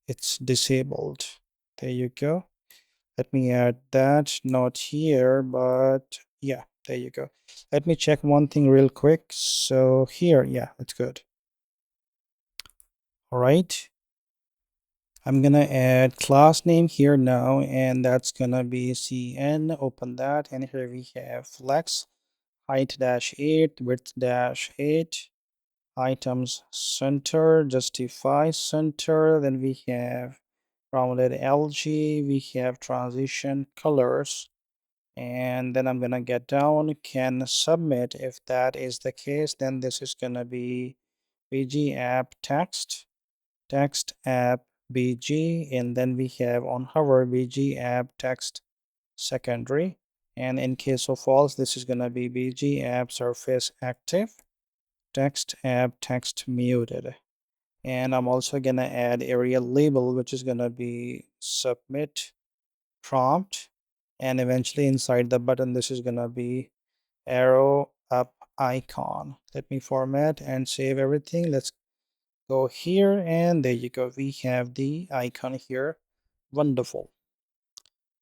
it's disabled. There you go. Let me add that, not here, but yeah, there you go. Let me check one thing real quick. So here, yeah, it's good. All right, I'm gonna add class name here now, and that's gonna be cn. Open that, and here we have flex height -8, width -8, items center, justify center. Then we have rounded LG, we have transition colors, and then I'm gonna get down can submit. If that is the case, then this is gonna be bg app text app bg, and then we have on hover bg app text secondary. And in case of false, this is gonna be bg app surface active text app text muted. And I'm also gonna add area label, which is gonna be submit prompt, and eventually inside the button this is gonna be arrow up icon. Let me format and save everything. Let's go here, and there you go, we have the icon here. Wonderful.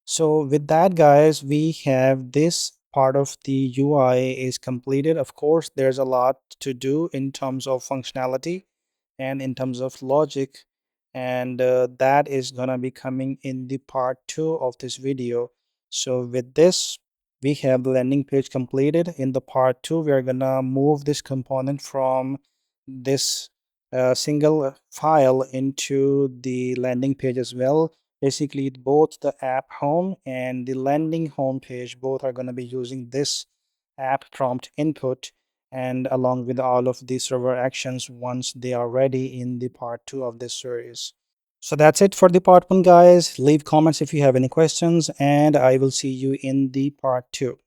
So with that, guys, we have this part of the UI is completed. Of course, there's a lot to do in terms of functionality and in terms of logic, and that is gonna be coming in the part 2 of this video. So with this, we have the landing page completed. In the part 2, we are gonna move this component from this single file into the landing page as well. Basically, both the app home and the landing home page both are going to be using this app prompt input, and along with all of the server actions once they are ready in the part 2 of this series. So that's it for the part 1, guys. Leave comments if you have any questions, and I will see you in the part 2.